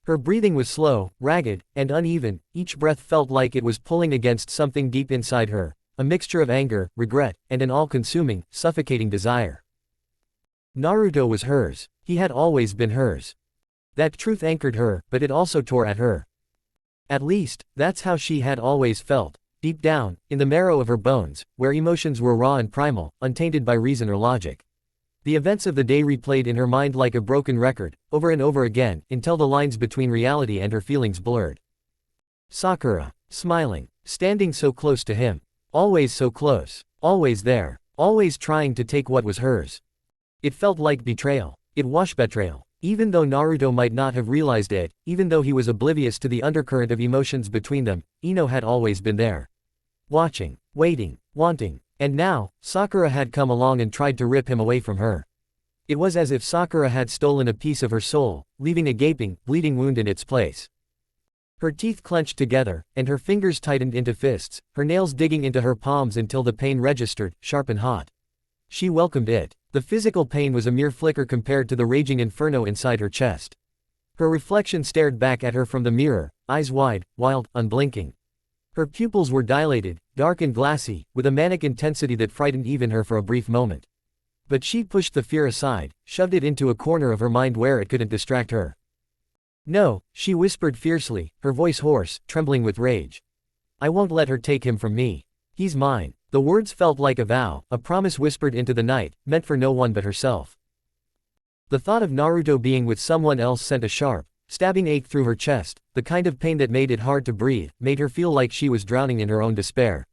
Her breathing was slow, ragged, and uneven, each breath felt like it was pulling against something deep inside her, a mixture of anger, regret, and an all-consuming, suffocating desire. Naruto was hers. He had always been hers. That truth anchored her, but it also tore at her. At least, that's how she had always felt, deep down, in the marrow of her bones, where emotions were raw and primal, untainted by reason or logic. The events of the day replayed in her mind like a broken record, over and over again, until the lines between reality and her feelings blurred. Sakura, smiling, standing so close to him. Always so close, always there, always trying to take what was hers. It felt like betrayal. It was betrayal. Even though Naruto might not have realized it, even though he was oblivious to the undercurrent of emotions between them, Ino had always been there. Watching, waiting, wanting. And now, Sakura had come along and tried to rip him away from her. It was as if Sakura had stolen a piece of her soul, leaving a gaping, bleeding wound in its place. Her teeth clenched together, and her fingers tightened into fists, her nails digging into her palms until the pain registered, sharp and hot. She welcomed it. The physical pain was a mere flicker compared to the raging inferno inside her chest. Her reflection stared back at her from the mirror, eyes wide, wild, unblinking. Her pupils were dilated, dark and glassy, with a manic intensity that frightened even her for a brief moment. But she pushed the fear aside, shoved it into a corner of her mind where it couldn't distract her. "No," she whispered fiercely, her voice hoarse, trembling with rage. "I won't let her take him from me. He's mine." The words felt like a vow, a promise whispered into the night, meant for no one but herself. The thought of Naruto being with someone else sent a sharp, stabbing ache through her chest, the kind of pain that made it hard to breathe, made her feel like she was drowning in her own despair.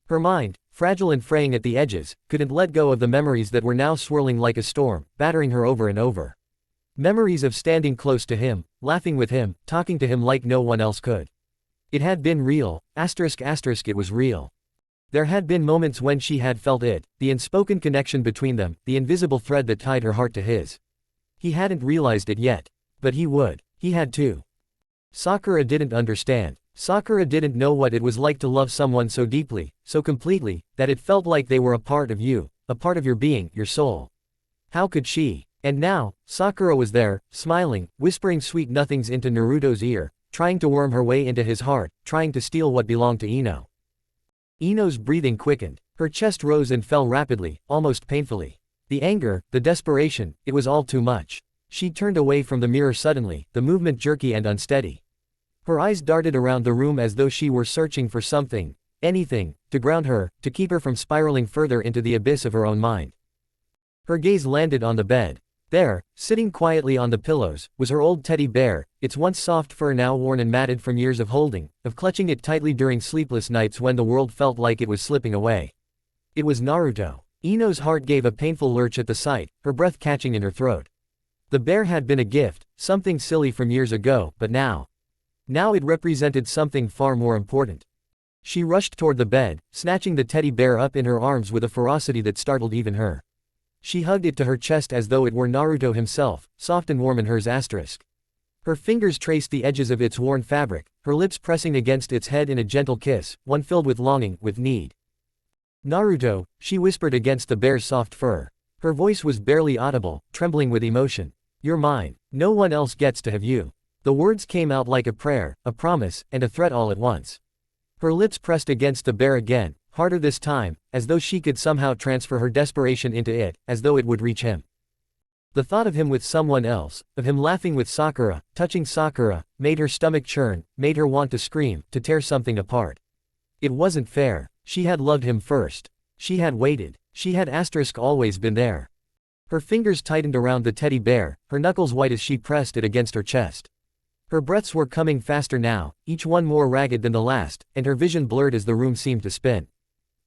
Her mind, fragile and fraying at the edges, couldn't let go of the memories that were now swirling like a storm, battering her over and over. Memories of standing close to him, laughing with him, talking to him like no one else could. It had been real, it was real. There had been moments when she had felt it, the unspoken connection between them, the invisible thread that tied her heart to his. He hadn't realized it yet. But he would. He had to. Sakura didn't understand. Sakura didn't know what it was like to love someone so deeply, so completely, that it felt like they were a part of you, a part of your being, your soul. How could she? And now, Sakura was there, smiling, whispering sweet nothings into Naruto's ear, trying to worm her way into his heart, trying to steal what belonged to Ino. Ino's breathing quickened. Her chest rose and fell rapidly, almost painfully. The anger, the desperation, it was all too much. She turned away from the mirror suddenly, the movement jerky and unsteady. Her eyes darted around the room as though she were searching for something, anything, to ground her, to keep her from spiraling further into the abyss of her own mind. Her gaze landed on the bed. There, sitting quietly on the pillows, was her old teddy bear, its once soft fur now worn and matted from years of holding, of clutching it tightly during sleepless nights when the world felt like it was slipping away. It was Naruto. Ino's heart gave a painful lurch at the sight, her breath catching in her throat. The bear had been a gift, something silly from years ago, but now it represented something far more important. She rushed toward the bed, snatching the teddy bear up in her arms with a ferocity that startled even her. She hugged it to her chest as though it were Naruto himself, soft and warm in hers. Her fingers traced the edges of its worn fabric, her lips pressing against its head in a gentle kiss, one filled with longing, with need. "Naruto," she whispered against the bear's soft fur. Her voice was barely audible, trembling with emotion. "You're mine. No one else gets to have you." The words came out like a prayer, a promise, and a threat all at once. Her lips pressed against the bear again, harder this time, as though she could somehow transfer her desperation into it, as though it would reach him. The thought of him with someone else, of him laughing with Sakura, touching Sakura, made her stomach churn, made her want to scream, to tear something apart. It wasn't fair. She had loved him first. She had waited. She had always been there. Her fingers tightened around the teddy bear, her knuckles white as she pressed it against her chest. Her breaths were coming faster now, each one more ragged than the last, and her vision blurred as the room seemed to spin.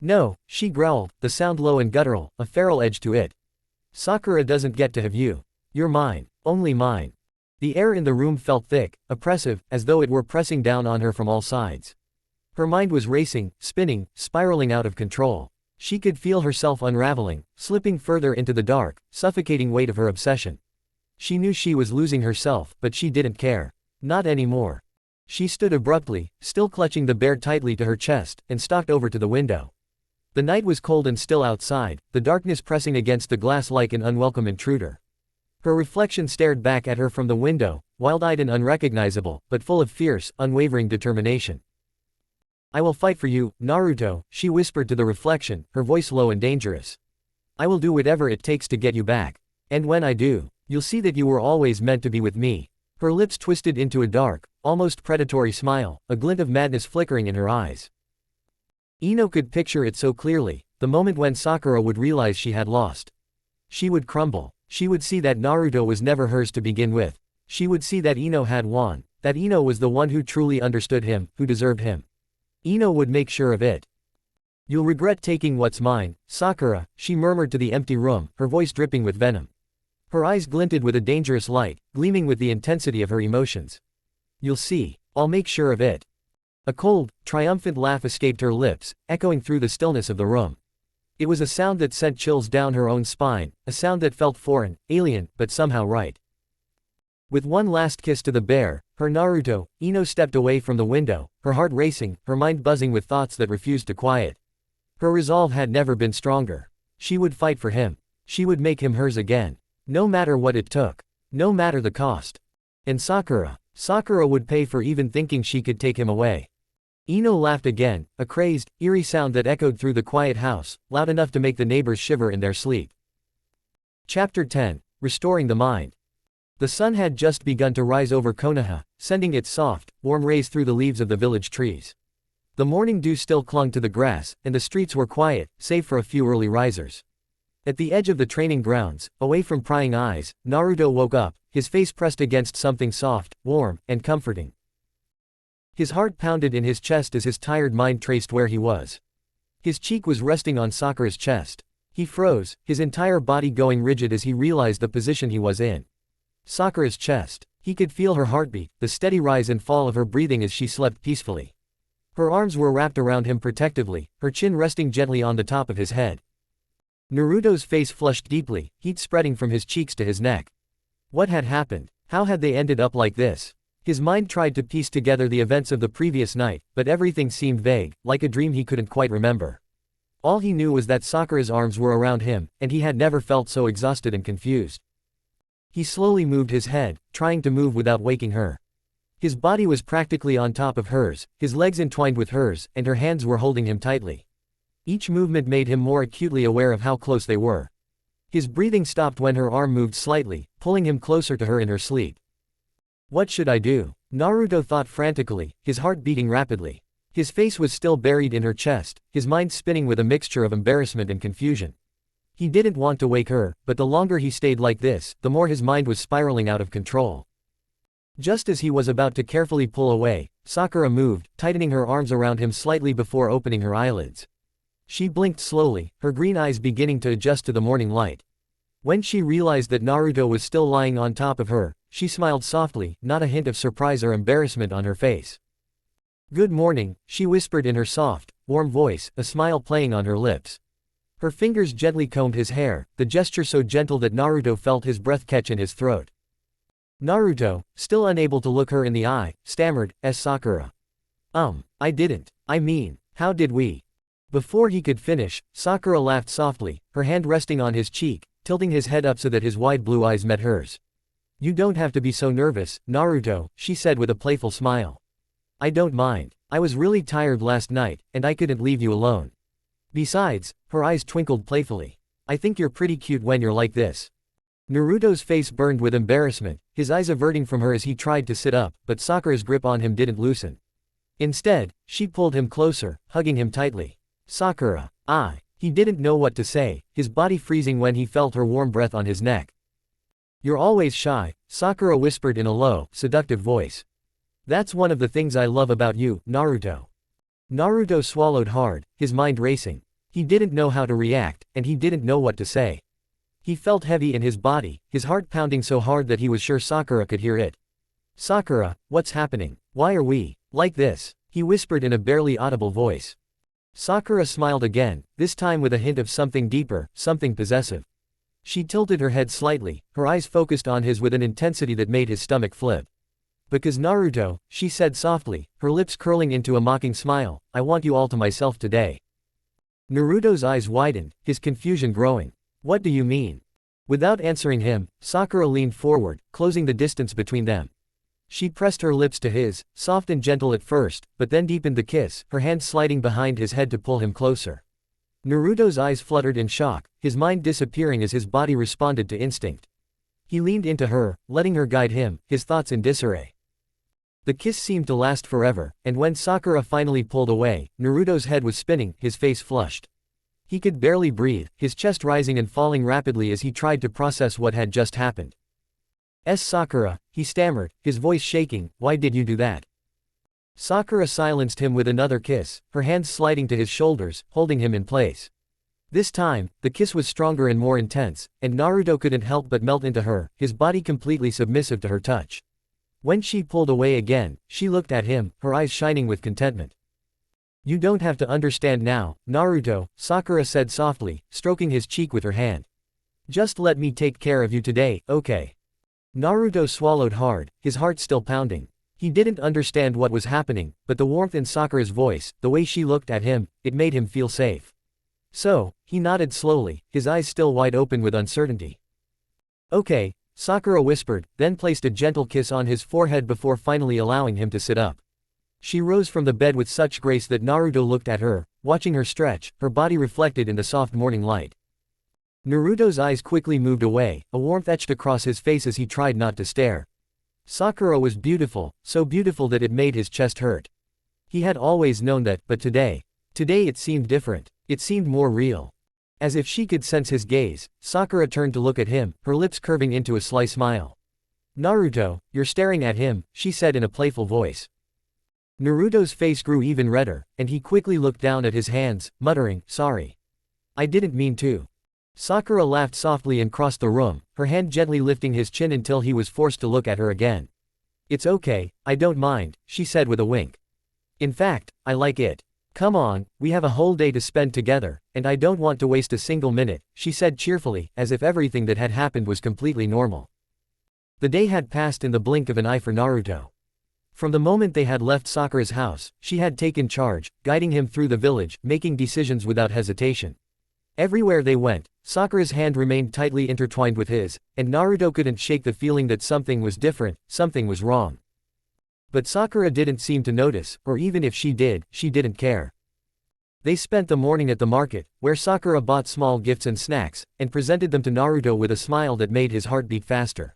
"No," she growled, the sound low and guttural, a feral edge to it. "Sakura doesn't get to have you. You're mine, only mine." The air in the room felt thick, oppressive, as though it were pressing down on her from all sides. Her mind was racing, spinning, spiraling out of control. She could feel herself unraveling, slipping further into the dark, suffocating weight of her obsession. She knew she was losing herself, but she didn't care. Not anymore. She stood abruptly, still clutching the bear tightly to her chest, and stalked over to the window. The night was cold and still outside, the darkness pressing against the glass like an unwelcome intruder. Her reflection stared back at her from the window, wild-eyed and unrecognizable, but full of fierce, unwavering determination. "I will fight for you, Naruto," she whispered to the reflection, her voice low and dangerous. "I will do whatever it takes to get you back. And when I do, you'll see that you were always meant to be with me." Her lips twisted into a dark, almost predatory smile, a glint of madness flickering in her eyes. Ino could picture it so clearly, the moment when Sakura would realize she had lost. She would crumble. She would see that Naruto was never hers to begin with. She would see that Ino had won, that Ino was the one who truly understood him, who deserved him. Ino would make sure of it. "You'll regret taking what's mine, Sakura," she murmured to the empty room, her voice dripping with venom. Her eyes glinted with a dangerous light, gleaming with the intensity of her emotions. "You'll see. I'll make sure of it." A cold, triumphant laugh escaped her lips, echoing through the stillness of the room. It was a sound that sent chills down her own spine, a sound that felt foreign, alien, but somehow right. With one last kiss to the bear, her Naruto, Ino stepped away from the window, her heart racing, her mind buzzing with thoughts that refused to quiet. Her resolve had never been stronger. She would fight for him. She would make him hers again. No matter what it took. No matter the cost. And Sakura would pay for even thinking she could take him away. Ino laughed again, a crazed, eerie sound that echoed through the quiet house, loud enough to make the neighbors shiver in their sleep. Chapter 10. Restoring the Mind. The sun had just begun to rise over Konoha, sending its soft, warm rays through the leaves of the village trees. The morning dew still clung to the grass, and the streets were quiet, save for a few early risers. At the edge of the training grounds, away from prying eyes, Naruto woke up, his face pressed against something soft, warm, and comforting. His heart pounded in his chest as his tired mind traced where he was. His cheek was resting on Sakura's chest. He froze, his entire body going rigid as he realized the position he was in. Sakura's chest. He could feel her heartbeat, the steady rise and fall of her breathing as she slept peacefully. Her arms were wrapped around him protectively, her chin resting gently on the top of his head. Naruto's face flushed deeply, heat spreading from his cheeks to his neck. What had happened? How had they ended up like this? His mind tried to piece together the events of the previous night, but everything seemed vague, like a dream he couldn't quite remember. All he knew was that Sakura's arms were around him, and he had never felt so exhausted and confused. He slowly moved his head, trying to move without waking her. His body was practically on top of hers, his legs entwined with hers, and her hands were holding him tightly. Each movement made him more acutely aware of how close they were. His breathing stopped when her arm moved slightly, pulling him closer to her in her sleep. What should I do? Naruto thought frantically, his heart beating rapidly. His face was still buried in her chest, his mind spinning with a mixture of embarrassment and confusion. He didn't want to wake her, but the longer he stayed like this, the more his mind was spiraling out of control. Just as he was about to carefully pull away, Sakura moved, tightening her arms around him slightly before opening her eyelids. She blinked slowly, her green eyes beginning to adjust to the morning light. When she realized that Naruto was still lying on top of her, she smiled softly, not a hint of surprise or embarrassment on her face. "Good morning," she whispered in her soft, warm voice, a smile playing on her lips. Her fingers gently combed his hair, the gesture so gentle that Naruto felt his breath catch in his throat. Naruto, still unable to look her in the eye, stammered, Sakura. I didn't. I mean, how did we?" Before he could finish, Sakura laughed softly, her hand resting on his cheek, tilting his head up so that his wide blue eyes met hers. "You don't have to be so nervous, Naruto," she said with a playful smile. "I don't mind. I was really tired last night, and I couldn't leave you alone. Besides," her eyes twinkled playfully, "I think you're pretty cute when you're like this." Naruto's face burned with embarrassment, his eyes averting from her as he tried to sit up, but Sakura's grip on him didn't loosen. Instead, she pulled him closer, hugging him tightly. "Sakura." He didn't know what to say, his body freezing when he felt her warm breath on his neck. "You're always shy," Sakura whispered in a low, seductive voice. "That's one of the things I love about you, Naruto." Naruto swallowed hard, his mind racing. He didn't know how to react, and he didn't know what to say. He felt heavy in his body, his heart pounding so hard that he was sure Sakura could hear it. "Sakura, what's happening? Why are we like this?" he whispered in a barely audible voice. Sakura smiled again, this time with a hint of something deeper, something possessive. She tilted her head slightly, her eyes focused on his with an intensity that made his stomach flip. "Because Naruto," she said softly, her lips curling into a mocking smile, "I want you all to myself today." Naruto's eyes widened, his confusion growing. "What do you mean?" Without answering him, Sakura leaned forward, closing the distance between them. She pressed her lips to his, soft and gentle at first, but then deepened the kiss, her hand sliding behind his head to pull him closer. Naruto's eyes fluttered in shock, his mind disappearing as his body responded to instinct. He leaned into her, letting her guide him, his thoughts in disarray. The kiss seemed to last forever, and when Sakura finally pulled away, Naruto's head was spinning, his face flushed. He could barely breathe, his chest rising and falling rapidly as he tried to process what had just happened. Sakura," he stammered, his voice shaking, "why did you do that?" Sakura silenced him with another kiss, her hands sliding to his shoulders, holding him in place. This time, the kiss was stronger and more intense, and Naruto couldn't help but melt into her, his body completely submissive to her touch. When she pulled away again, she looked at him, her eyes shining with contentment. "You don't have to understand now, Naruto," Sakura said softly, stroking his cheek with her hand. "Just let me take care of you today, okay?" Naruto swallowed hard, his heart still pounding. He didn't understand what was happening, but the warmth in Sakura's voice, the way she looked at him, it made him feel safe. So, he nodded slowly, his eyes still wide open with uncertainty. "Okay," Sakura whispered, then placed a gentle kiss on his forehead before finally allowing him to sit up. She rose from the bed with such grace that Naruto looked at her, watching her stretch, her body reflected in the soft morning light. Naruto's eyes quickly moved away, a warmth etched across his face as he tried not to stare. Sakura was beautiful, so beautiful that it made his chest hurt. He had always known that, but today it seemed different. It seemed more real. As if she could sense his gaze, Sakura turned to look at him, her lips curving into a sly smile. "Naruto, you're staring at him," she said in a playful voice. Naruto's face grew even redder, and he quickly looked down at his hands, muttering, "Sorry. I didn't mean to." Sakura laughed softly and crossed the room, her hand gently lifting his chin until he was forced to look at her again. "It's okay, I don't mind," she said with a wink. "In fact, I like it. Come on, we have a whole day to spend together, and I don't want to waste a single minute," she said cheerfully, as if everything that had happened was completely normal. The day had passed in the blink of an eye for Naruto. From the moment they had left Sakura's house, she had taken charge, guiding him through the village, making decisions without hesitation. Everywhere they went, Sakura's hand remained tightly intertwined with his, and Naruto couldn't shake the feeling that something was different, something was wrong. But Sakura didn't seem to notice, or even if she did, she didn't care. They spent the morning at the market, where Sakura bought small gifts and snacks, and presented them to Naruto with a smile that made his heart beat faster.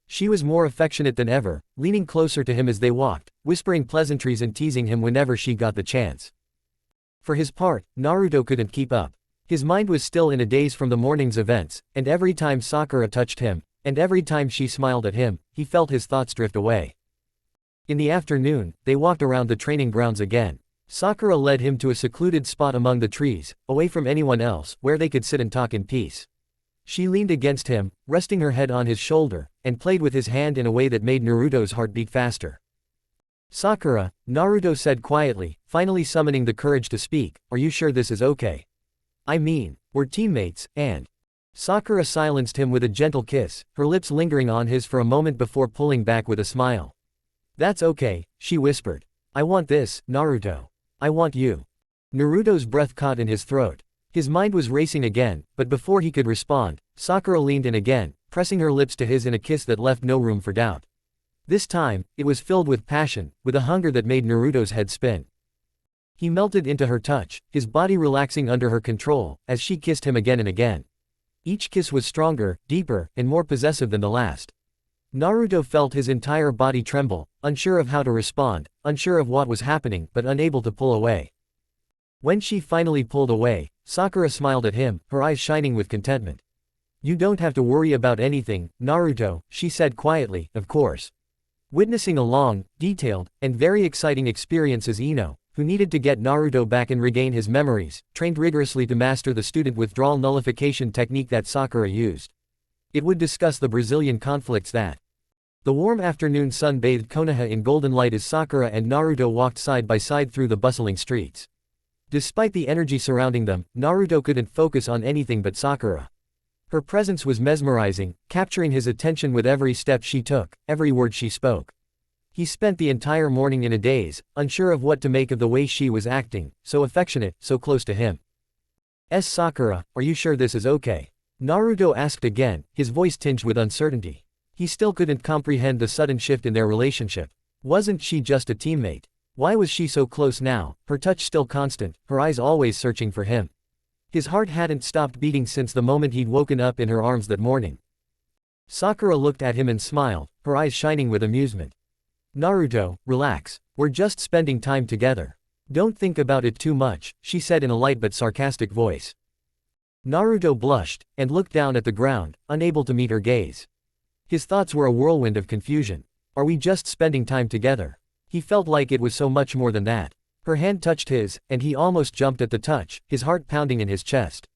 She was more affectionate than ever, leaning closer to him as they walked, whispering pleasantries and teasing him whenever she got the chance. For his part, Naruto couldn't keep up. His mind was still in a daze from the morning's events, and every time Sakura touched him, and every time she smiled at him, he felt his thoughts drift away. In the afternoon, they walked around the training grounds again. Sakura led him to a secluded spot among the trees, away from anyone else, where they could sit and talk in peace. She leaned against him, resting her head on his shoulder, and played with his hand in a way that made Naruto's heart beat faster. "Sakura," Naruto said quietly, finally summoning the courage to speak, "are you sure this is okay? I mean, we're teammates, and—" Sakura silenced him with a gentle kiss, her lips lingering on his for a moment before pulling back with a smile. "That's okay," she whispered. "I want this, Naruto. I want you." Naruto's breath caught in his throat. His mind was racing again, but before he could respond, Sakura leaned in again, pressing her lips to his in a kiss that left no room for doubt. This time, it was filled with passion, with a hunger that made Naruto's head spin. He melted into her touch, his body relaxing under her control, as she kissed him again and again. Each kiss was stronger, deeper, and more possessive than the last. Naruto felt his entire body tremble, unsure of how to respond, unsure of what was happening, but unable to pull away. When she finally pulled away, Sakura smiled at him, her eyes shining with contentment. "You don't have to worry about anything, Naruto," she said quietly, "of course." Witnessing a long, detailed, and very exciting experience as Ino, who needed to get Naruto back and regain his memories, trained rigorously to master the student withdrawal nullification technique that Sakura used. It would discuss the Brazilian conflicts that. The warm afternoon sun bathed Konoha in golden light as Sakura and Naruto walked side by side through the bustling streets. Despite the energy surrounding them, Naruto couldn't focus on anything but Sakura. Her presence was mesmerizing, capturing his attention with every step she took, every word she spoke. He spent the entire morning in a daze, unsure of what to make of the way she was acting, so affectionate, so close to him. "Sakura, are you sure this is okay?" Naruto asked again, his voice tinged with uncertainty. He still couldn't comprehend the sudden shift in their relationship. Wasn't she just a teammate? Why was she so close now, her touch still constant, her eyes always searching for him? His heart hadn't stopped beating since the moment he'd woken up in her arms that morning. Sakura looked at him and smiled, her eyes shining with amusement. "Naruto, relax. We're just spending time together. Don't think about it too much," she said in a light but sarcastic voice. Naruto blushed, and looked down at the ground, unable to meet her gaze. His thoughts were a whirlwind of confusion. Are we just spending time together? He felt like it was so much more than that. Her hand touched his, and he almost jumped at the touch, his heart pounding in his chest.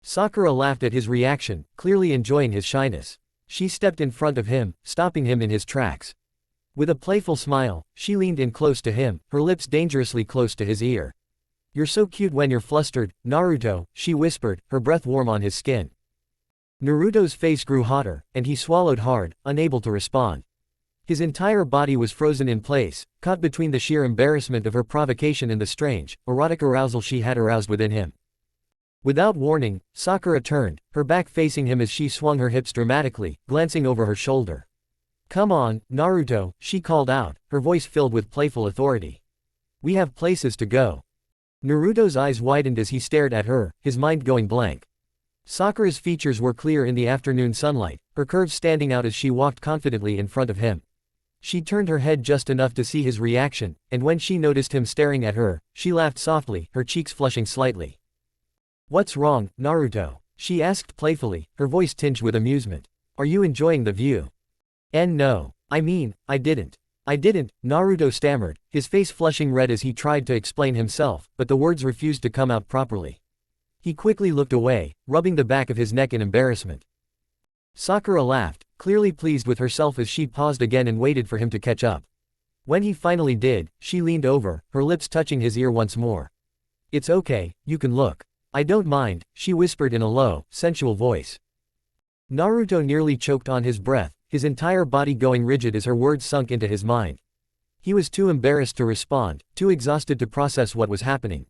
Sakura laughed at his reaction, clearly enjoying his shyness. She stepped in front of him, stopping him in his tracks. With a playful smile, she leaned in close to him, her lips dangerously close to his ear. "You're so cute when you're flustered, Naruto," she whispered, her breath warm on his skin. Naruto's face grew hotter, and he swallowed hard, unable to respond. His entire body was frozen in place, caught between the sheer embarrassment of her provocation and the strange, erotic arousal she had aroused within him. Without warning, Sakura turned, her back facing him as she swung her hips dramatically, glancing over her shoulder. Come on, Naruto, she called out, her voice filled with playful authority. We have places to go. Naruto's eyes widened as he stared at her, his mind going blank. Sakura's features were clear in the afternoon sunlight, her curves standing out as she walked confidently in front of him. She turned her head just enough to see his reaction, and when she noticed him staring at her, she laughed softly, her cheeks flushing slightly. What's wrong, Naruto? She asked playfully, her voice tinged with amusement. Are you enjoying the view? No. I mean, I didn't, Naruto stammered, his face flushing red as he tried to explain himself, but the words refused to come out properly. He quickly looked away, rubbing the back of his neck in embarrassment. Sakura laughed, clearly pleased with herself as she paused again and waited for him to catch up. When he finally did, she leaned over, her lips touching his ear once more. It's okay, you can look. I don't mind, she whispered in a low, sensual voice. Naruto nearly choked on his breath, his entire body going rigid as her words sunk into his mind. He was too embarrassed to respond, too exhausted to process what was happening.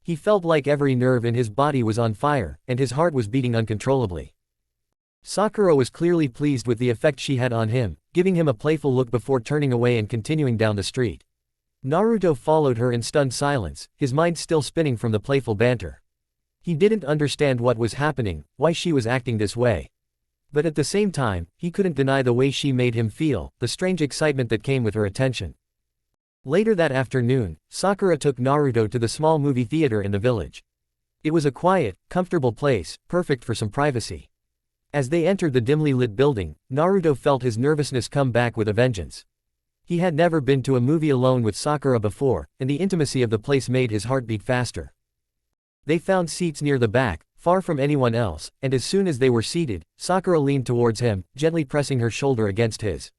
He felt like every nerve in his body was on fire, and his heart was beating uncontrollably. Sakura was clearly pleased with the effect she had on him, giving him a playful look before turning away and continuing down the street. Naruto followed her in stunned silence, his mind still spinning from the playful banter. He didn't understand what was happening, why she was acting this way. But at the same time, he couldn't deny the way she made him feel, the strange excitement that came with her attention. Later that afternoon, Sakura took Naruto to the small movie theater in the village. It was a quiet, comfortable place, perfect for some privacy. As they entered the dimly lit building, Naruto felt his nervousness come back with a vengeance. He had never been to a movie alone with Sakura before, and the intimacy of the place made his heart beat faster. They found seats near the back, far from anyone else, and as soon as they were seated, Sakura leaned towards him, gently pressing her shoulder against his.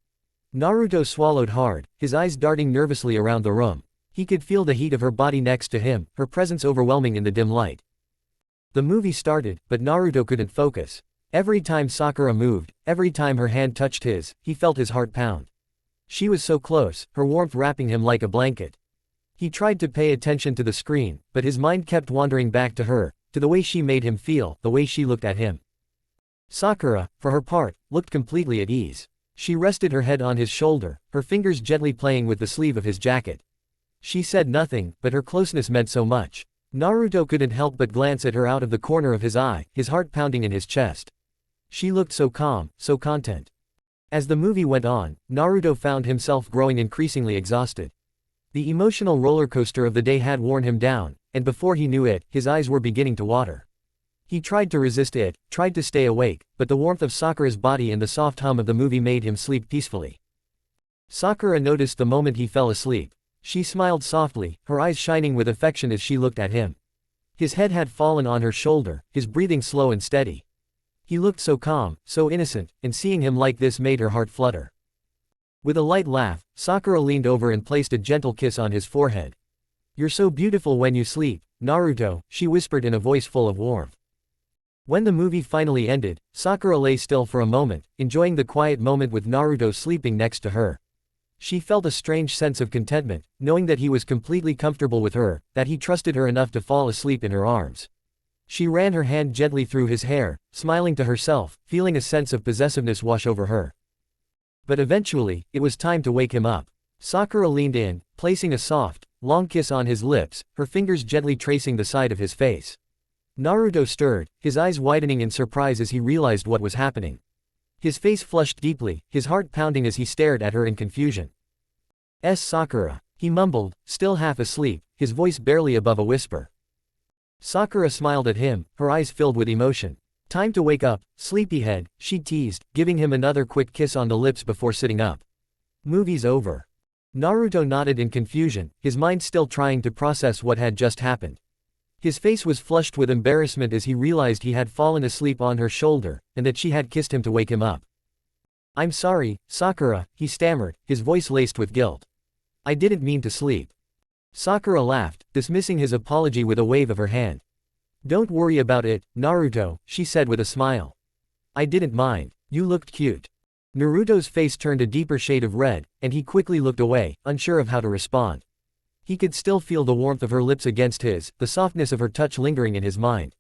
Naruto swallowed hard, his eyes darting nervously around the room. He could feel the heat of her body next to him, her presence overwhelming in the dim light. The movie started, but Naruto couldn't focus. Every time Sakura moved, every time her hand touched his, he felt his heart pound. She was so close, her warmth wrapping him like a blanket. He tried to pay attention to the screen, but his mind kept wandering back to her, to the way she made him feel, the way she looked at him. Sakura, for her part, looked completely at ease. She rested her head on his shoulder, her fingers gently playing with the sleeve of his jacket. She said nothing, but her closeness meant so much. Naruto couldn't help but glance at her out of the corner of his eye, his heart pounding in his chest. She looked so calm, so content. As the movie went on, Naruto found himself growing increasingly exhausted. The emotional roller coaster of the day had worn him down, and before he knew it, his eyes were beginning to water. He tried to resist it, tried to stay awake, but the warmth of Sakura's body and the soft hum of the movie made him sleep peacefully. Sakura noticed the moment he fell asleep. She smiled softly, her eyes shining with affection as she looked at him. His head had fallen on her shoulder, his breathing slow and steady. He looked so calm, so innocent, and seeing him like this made her heart flutter. With a light laugh, Sakura leaned over and placed a gentle kiss on his forehead. You're so beautiful when you sleep, Naruto, she whispered in a voice full of warmth. When the movie finally ended, Sakura lay still for a moment, enjoying the quiet moment with Naruto sleeping next to her. She felt a strange sense of contentment, knowing that he was completely comfortable with her, that he trusted her enough to fall asleep in her arms. She ran her hand gently through his hair, smiling to herself, feeling a sense of possessiveness wash over her. But eventually, it was time to wake him up. Sakura leaned in, placing a soft, long kiss on his lips, her fingers gently tracing the side of his face. Naruto stirred, his eyes widening in surprise as he realized what was happening. His face flushed deeply, his heart pounding as he stared at her in confusion. Sakura, he mumbled, still half asleep, his voice barely above a whisper. Sakura smiled at him, her eyes filled with emotion. Time to wake up, sleepyhead, she teased, giving him another quick kiss on the lips before sitting up. Movie's over. Naruto nodded in confusion, his mind still trying to process what had just happened. His face was flushed with embarrassment as he realized he had fallen asleep on her shoulder, and that she had kissed him to wake him up. I'm sorry, Sakura, he stammered, his voice laced with guilt. I didn't mean to sleep. Sakura laughed, dismissing his apology with a wave of her hand. Don't worry about it, Naruto, she said with a smile. I didn't mind. You looked cute. Naruto's face turned a deeper shade of red, and he quickly looked away, unsure of how to respond. He could still feel the warmth of her lips against his, the softness of her touch lingering in his mind.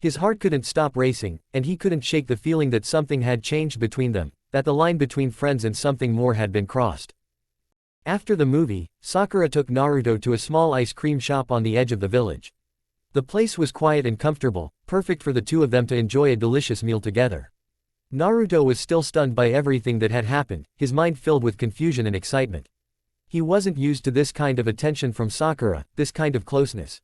His heart couldn't stop racing, and he couldn't shake the feeling that something had changed between them, that the line between friends and something more had been crossed. After the movie, Sakura took Naruto to a small ice cream shop on the edge of the village. The place was quiet and comfortable, perfect for the two of them to enjoy a delicious meal together. Naruto was still stunned by everything that had happened, his mind filled with confusion and excitement. He wasn't used to this kind of attention from Sakura, this kind of closeness.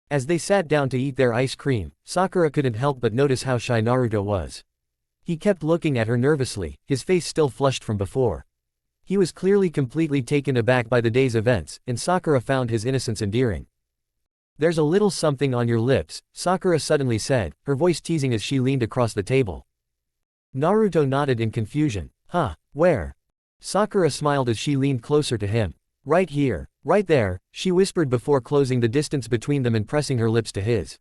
As they sat down to eat their ice cream, Sakura couldn't help but notice how shy Naruto was. He kept looking at her nervously, his face still flushed from before. He was clearly completely taken aback by the day's events, and Sakura found his innocence endearing. "There's a little something on your lips," Sakura suddenly said, her voice teasing as she leaned across the table. Naruto nodded in confusion. "Huh, where?" Sakura smiled as she leaned closer to him. "Right here, right there," she whispered before closing the distance between them and pressing her lips to his.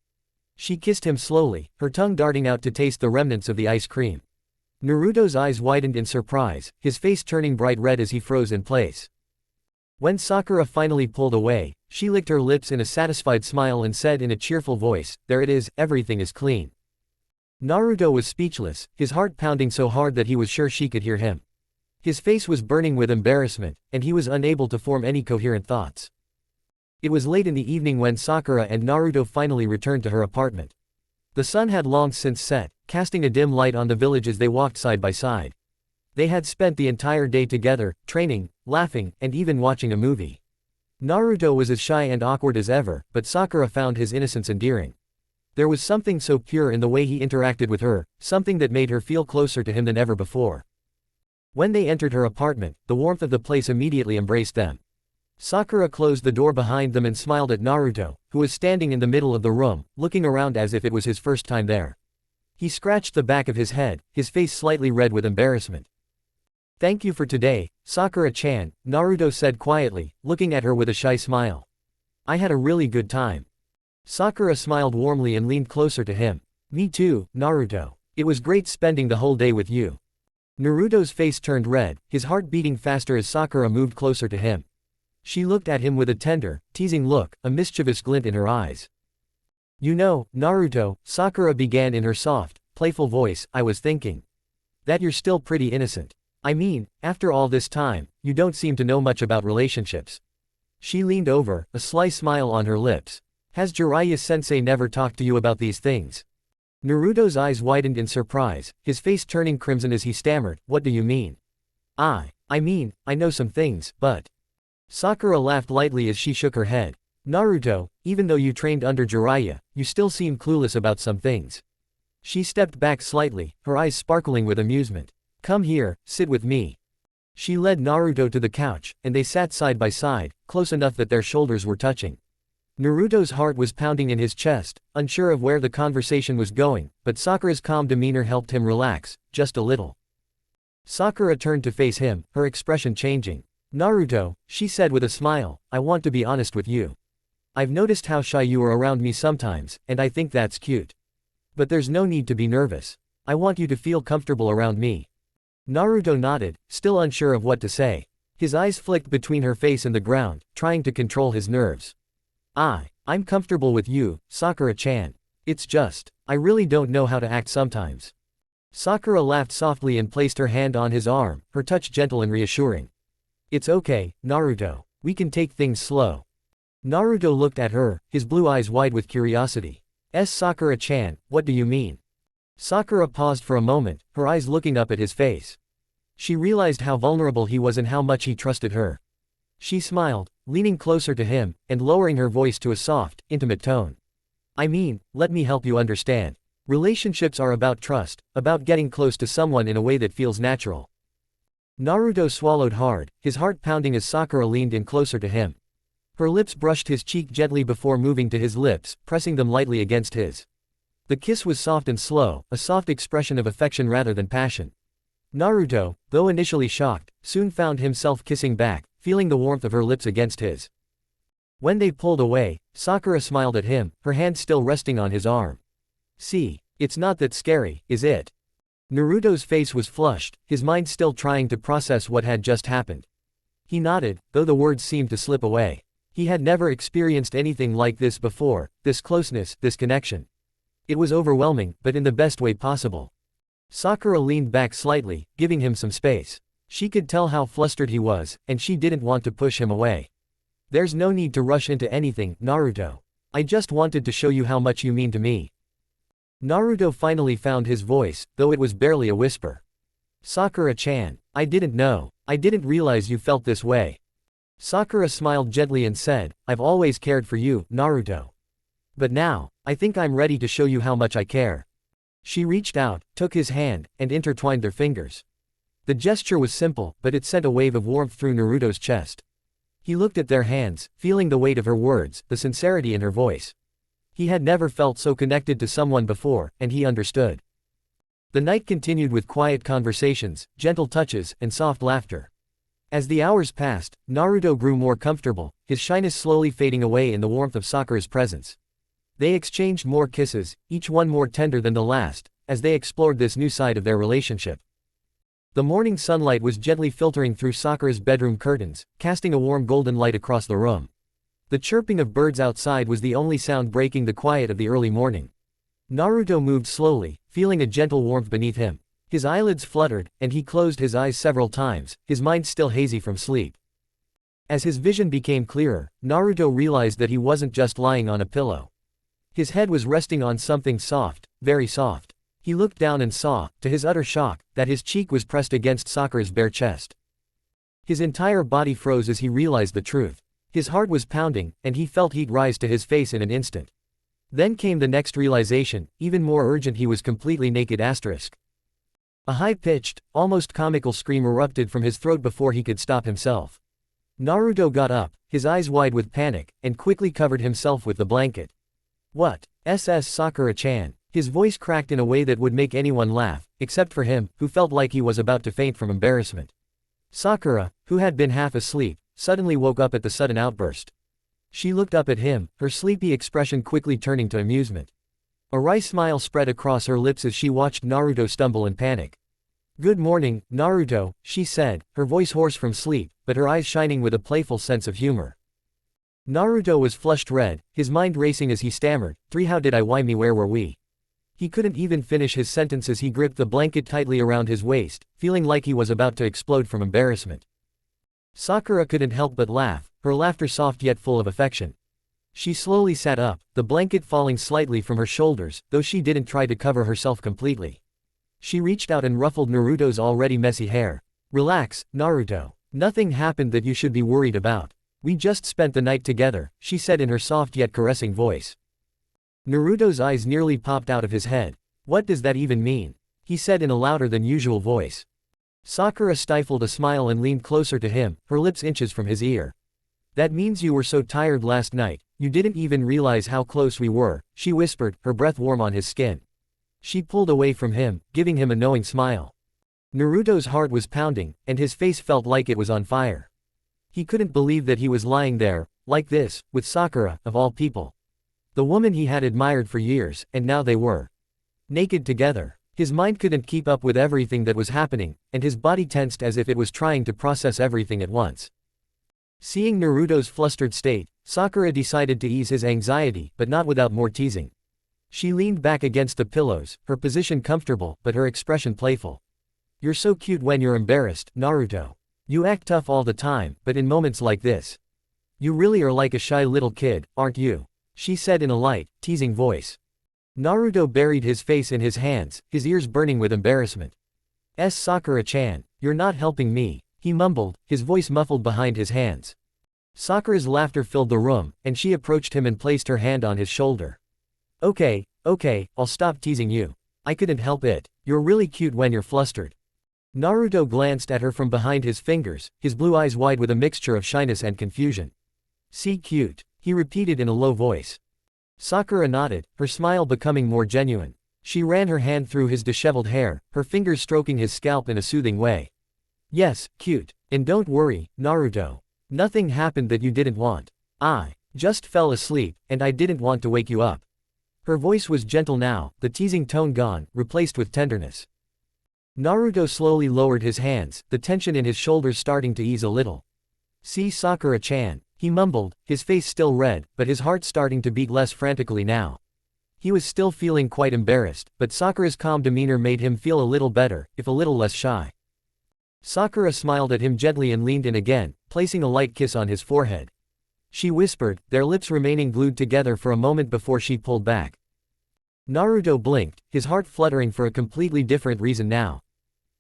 She kissed him slowly, her tongue darting out to taste the remnants of the ice cream. Naruto's eyes widened in surprise, his face turning bright red as he froze in place. When Sakura finally pulled away, she licked her lips in a satisfied smile and said in a cheerful voice, "There it is, everything is clean." Naruto was speechless, his heart pounding so hard that he was sure she could hear him. His face was burning with embarrassment, and he was unable to form any coherent thoughts. It was late in the evening when Sakura and Naruto finally returned to her apartment. The sun had long since set, casting a dim light on the village as they walked side by side. They had spent the entire day together, training, laughing, and even watching a movie. Naruto was as shy and awkward as ever, but Sakura found his innocence endearing. There was something so pure in the way he interacted with her, something that made her feel closer to him than ever before. When they entered her apartment, the warmth of the place immediately embraced them. Sakura closed the door behind them and smiled at Naruto, who was standing in the middle of the room, looking around as if it was his first time there. He scratched the back of his head, his face slightly red with embarrassment. "Thank you for today, Sakura-chan," Naruto said quietly, looking at her with a shy smile. "I had a really good time." Sakura smiled warmly and leaned closer to him. "Me too, Naruto. It was great spending the whole day with you." Naruto's face turned red, his heart beating faster as Sakura moved closer to him. She looked at him with a tender, teasing look, a mischievous glint in her eyes. "You know, Naruto," Sakura began in her soft, playful voice, "I was thinking that you're still pretty innocent. I mean, after all this time, you don't seem to know much about relationships." She leaned over, a sly smile on her lips. "Has Jiraiya-sensei never talked to you about these things?" Naruto's eyes widened in surprise, his face turning crimson as he stammered, "What do you mean?" I mean, I know some things, but..." Sakura laughed lightly as she shook her head. "Naruto, even though you trained under Jiraiya, you still seem clueless about some things." She stepped back slightly, her eyes sparkling with amusement. "Come here, sit with me." She led Naruto to the couch, and they sat side by side, close enough that their shoulders were touching. Naruto's heart was pounding in his chest, unsure of where the conversation was going, but Sakura's calm demeanor helped him relax, just a little. Sakura turned to face him, her expression changing. "Naruto," she said with a smile, "I want to be honest with you. I've noticed how shy you are around me sometimes, and I think that's cute. But there's no need to be nervous. I want you to feel comfortable around me." Naruto nodded, still unsure of what to say. His eyes flicked between her face and the ground, trying to control his nerves. I'm comfortable with you, Sakura-chan. It's just, I really don't know how to act sometimes." Sakura laughed softly and placed her hand on his arm, her touch gentle and reassuring. "It's okay, Naruto. We can take things slow." Naruto looked at her, his blue eyes wide with curiosity. Sakura-chan, what do you mean?" Sakura paused for a moment, her eyes looking up at his face. She realized how vulnerable he was and how much he trusted her. She smiled, leaning closer to him, and lowering her voice to a soft, intimate tone. "I mean, let me help you understand. Relationships are about trust, about getting close to someone in a way that feels natural." Naruto swallowed hard, his heart pounding as Sakura leaned in closer to him. Her lips brushed his cheek gently before moving to his lips, pressing them lightly against his. The kiss was soft and slow, a soft expression of affection rather than passion. Naruto, though initially shocked, soon found himself kissing back, feeling the warmth of her lips against his. When they pulled away, Sakura smiled at him, her hand still resting on his arm. "See, it's not that scary, is it?" Naruto's face was flushed, his mind still trying to process what had just happened. He nodded, though the words seemed to slip away. He had never experienced anything like this before, this closeness, this connection. It was overwhelming, but in the best way possible. Sakura leaned back slightly, giving him some space. She could tell how flustered he was, and she didn't want to push him away. There's no need to rush into anything, Naruto. I just wanted to show you how much you mean to me. Naruto finally found his voice, though it was barely a whisper. Sakura-chan, I didn't know. I didn't realize you felt this way. Sakura smiled gently and said, I've always cared for you, Naruto. But now, I think I'm ready to show you how much I care. She reached out, took his hand, and intertwined their fingers. The gesture was simple, but it sent a wave of warmth through Naruto's chest. He looked at their hands, feeling the weight of her words, the sincerity in her voice. He had never felt so connected to someone before, and he understood. The night continued with quiet conversations, gentle touches, and soft laughter. As the hours passed, Naruto grew more comfortable, his shyness slowly fading away in the warmth of Sakura's presence. They exchanged more kisses, each one more tender than the last, as they explored this new side of their relationship. The morning sunlight was gently filtering through Sakura's bedroom curtains, casting a warm golden light across the room. The chirping of birds outside was the only sound breaking the quiet of the early morning. Naruto moved slowly, feeling a gentle warmth beneath him. His eyelids fluttered, and he closed his eyes several times, his mind still hazy from sleep. As his vision became clearer, Naruto realized that he wasn't just lying on a pillow. His head was resting on something soft, very soft. He looked down and saw, to his utter shock, that his cheek was pressed against Sakura's bare chest. His entire body froze as he realized the truth. His heart was pounding, and he felt heat rise to his face in an instant. Then came the next realization, even more urgent: he was completely naked. A high-pitched, almost comical scream erupted from his throat before he could stop himself. Naruto got up, his eyes wide with panic, and quickly covered himself with the blanket. What? Sakura-chan. His voice cracked in a way that would make anyone laugh, except for him, who felt like he was about to faint from embarrassment. Sakura, who had been half asleep, suddenly woke up at the sudden outburst. She looked up at him, her sleepy expression quickly turning to amusement. A wry smile spread across her lips as she watched Naruto stumble in panic. Good morning, Naruto, she said, her voice hoarse from sleep, but her eyes shining with a playful sense of humor. Naruto was flushed red, his mind racing as he stammered, How did I why me where were we? He couldn't even finish his sentence as he gripped the blanket tightly around his waist, feeling like he was about to explode from embarrassment. Sakura couldn't help but laugh, her laughter soft yet full of affection. She slowly sat up, the blanket falling slightly from her shoulders, though she didn't try to cover herself completely. She reached out and ruffled Naruto's already messy hair. Relax, Naruto. Nothing happened that you should be worried about. We just spent the night together, she said in her soft yet caressing voice. Naruto's eyes nearly popped out of his head. What does that even mean? He said in a louder than usual voice. Sakura stifled a smile and leaned closer to him, her lips inches from his ear. That means you were so tired last night, you didn't even realize how close we were, she whispered, her breath warm on his skin. She pulled away from him, giving him a knowing smile. Naruto's heart was pounding, and his face felt like it was on fire. He couldn't believe that he was lying there, like this, with Sakura, of all people. The woman he had admired for years, and now they were naked together. His mind couldn't keep up with everything that was happening, and his body tensed as if it was trying to process everything at once. Seeing Naruto's flustered state, Sakura decided to ease his anxiety, but not without more teasing. She leaned back against the pillows, her position comfortable, but her expression playful. You're so cute when you're embarrassed, Naruto. You act tough all the time, but in moments like this, you really are like a shy little kid, aren't you? She said in a light, teasing voice. Naruto buried his face in his hands, his ears burning with embarrassment. Sakura-chan, you're not helping me, he mumbled, his voice muffled behind his hands. Sakura's laughter filled the room, and she approached him and placed her hand on his shoulder. Okay, I'll stop teasing you. I couldn't help it. You're really cute when you're flustered. Naruto glanced at her from behind his fingers, his blue eyes wide with a mixture of shyness and confusion. See, cute, he repeated in a low voice. Sakura nodded, her smile becoming more genuine. She ran her hand through his disheveled hair, her fingers stroking his scalp in a soothing way. Yes, cute. And don't worry, Naruto. Nothing happened that you didn't want. I just fell asleep, and I didn't want to wake you up. Her voice was gentle now, the teasing tone gone, replaced with tenderness. Naruto slowly lowered his hands, the tension in his shoulders starting to ease a little. See, Sakura-chan, he mumbled, his face still red, but his heart starting to beat less frantically now. He was still feeling quite embarrassed, but Sakura's calm demeanor made him feel a little better, if a little less shy. Sakura smiled at him gently and leaned in again, placing a light kiss on his forehead. She whispered, their lips remaining glued together for a moment before she pulled back. Naruto blinked, his heart fluttering for a completely different reason now.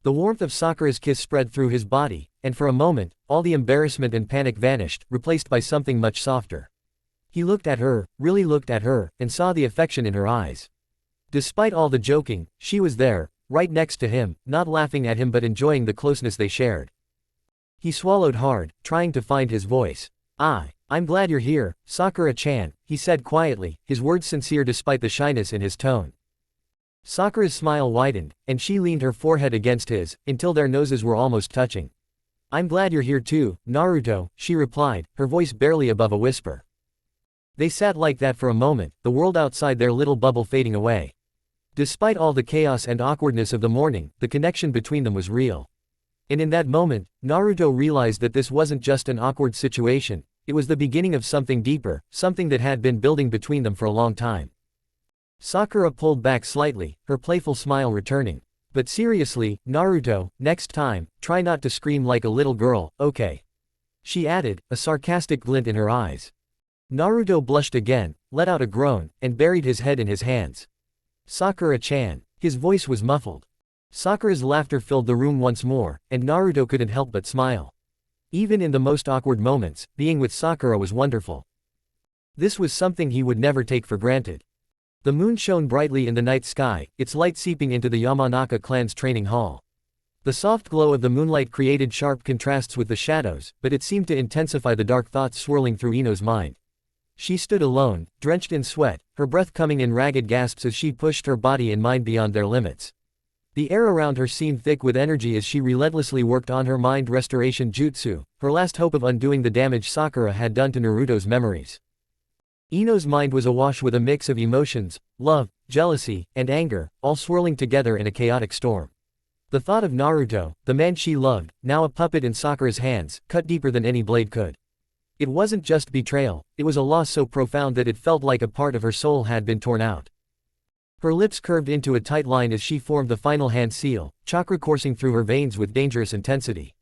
The warmth of Sakura's kiss spread through his body, and for a moment, all the embarrassment and panic vanished, replaced by something much softer. He looked at her, really looked at her, and saw the affection in her eyes. Despite all the joking, she was there, right next to him, not laughing at him but enjoying the closeness they shared. He swallowed hard, trying to find his voice. I'm glad you're here, Sakura-chan, he said quietly, his words sincere despite the shyness in his tone. Sakura's smile widened, and she leaned her forehead against his, until their noses were almost touching. I'm glad you're here too, Naruto, she replied, her voice barely above a whisper. They sat like that for a moment, the world outside their little bubble fading away. Despite all the chaos and awkwardness of the morning, the connection between them was real. And in that moment, Naruto realized that this wasn't just an awkward situation, it was the beginning of something deeper, something that had been building between them for a long time. Sakura pulled back slightly, her playful smile returning. But seriously, Naruto, next time, try not to scream like a little girl, okay? She added, a sarcastic glint in her eyes. Naruto blushed again, let out a groan, and buried his head in his hands. Sakura-chan. His voice was muffled. Sakura's laughter filled the room once more, and Naruto couldn't help but smile. Even in the most awkward moments, being with Sakura was wonderful. This was something he would never take for granted. The moon shone brightly in the night sky, its light seeping into the Yamanaka clan's training hall. The soft glow of the moonlight created sharp contrasts with the shadows, but it seemed to intensify the dark thoughts swirling through Ino's mind. She stood alone, drenched in sweat, her breath coming in ragged gasps as she pushed her body and mind beyond their limits. The air around her seemed thick with energy as she relentlessly worked on her mind restoration jutsu, her last hope of undoing the damage Sakura had done to Naruto's memories. Ino's mind was awash with a mix of emotions, love, jealousy, and anger, all swirling together in a chaotic storm. The thought of Naruto, the man she loved, now a puppet in Sakura's hands, cut deeper than any blade could. It wasn't just betrayal, it was a loss so profound that it felt like a part of her soul had been torn out. Her lips curved into a tight line as she formed the final hand seal, chakra coursing through her veins with dangerous intensity.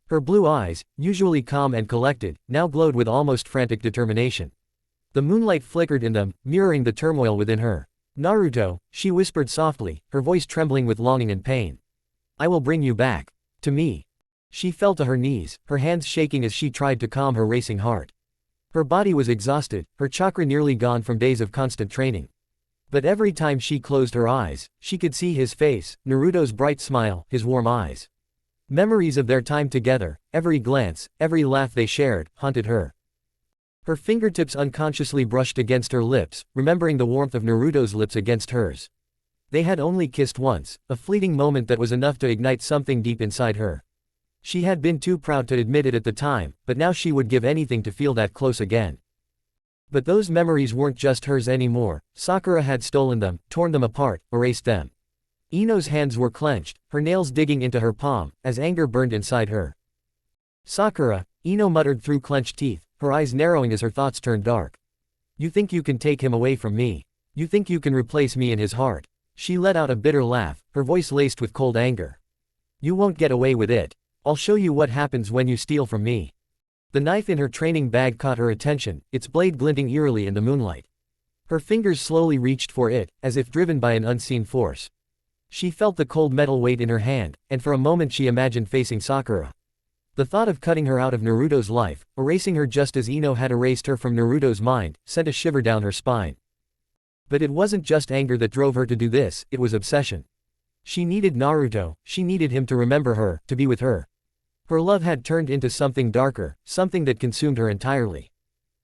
Her blue eyes, usually calm and collected, now glowed with almost frantic determination. The moonlight flickered in them, mirroring the turmoil within her. Naruto, she whispered softly, her voice trembling with longing and pain. I will bring you back. To me. She fell to her knees, her hands shaking as she tried to calm her racing heart. Her body was exhausted, her chakra nearly gone from days of constant training. But every time she closed her eyes, she could see his face, Naruto's bright smile, his warm eyes. Memories of their time together, every glance, every laugh they shared, haunted her. Her fingertips unconsciously brushed against her lips, remembering the warmth of Naruto's lips against hers. They had only kissed once, a fleeting moment that was enough to ignite something deep inside her. She had been too proud to admit it at the time, but now she would give anything to feel that close again. But those memories weren't just hers anymore, Sakura had stolen them, torn them apart, erased them. Ino's hands were clenched, her nails digging into her palm, as anger burned inside her. Sakura, Ino muttered through clenched teeth, her eyes narrowing as her thoughts turned dark. You think you can take him away from me? You think you can replace me in his heart? She let out a bitter laugh, her voice laced with cold anger. You won't get away with it. I'll show you what happens when you steal from me. The knife in her training bag caught her attention, its blade glinting eerily in the moonlight. Her fingers slowly reached for it, as if driven by an unseen force. She felt the cold metal weight in her hand, and for a moment she imagined facing Sakura. The thought of cutting her out of Naruto's life, erasing her just as Ino had erased her from Naruto's mind, sent a shiver down her spine. But it wasn't just anger that drove her to do this, it was obsession. She needed Naruto, she needed him to remember her, to be with her. Her love had turned into something darker, something that consumed her entirely.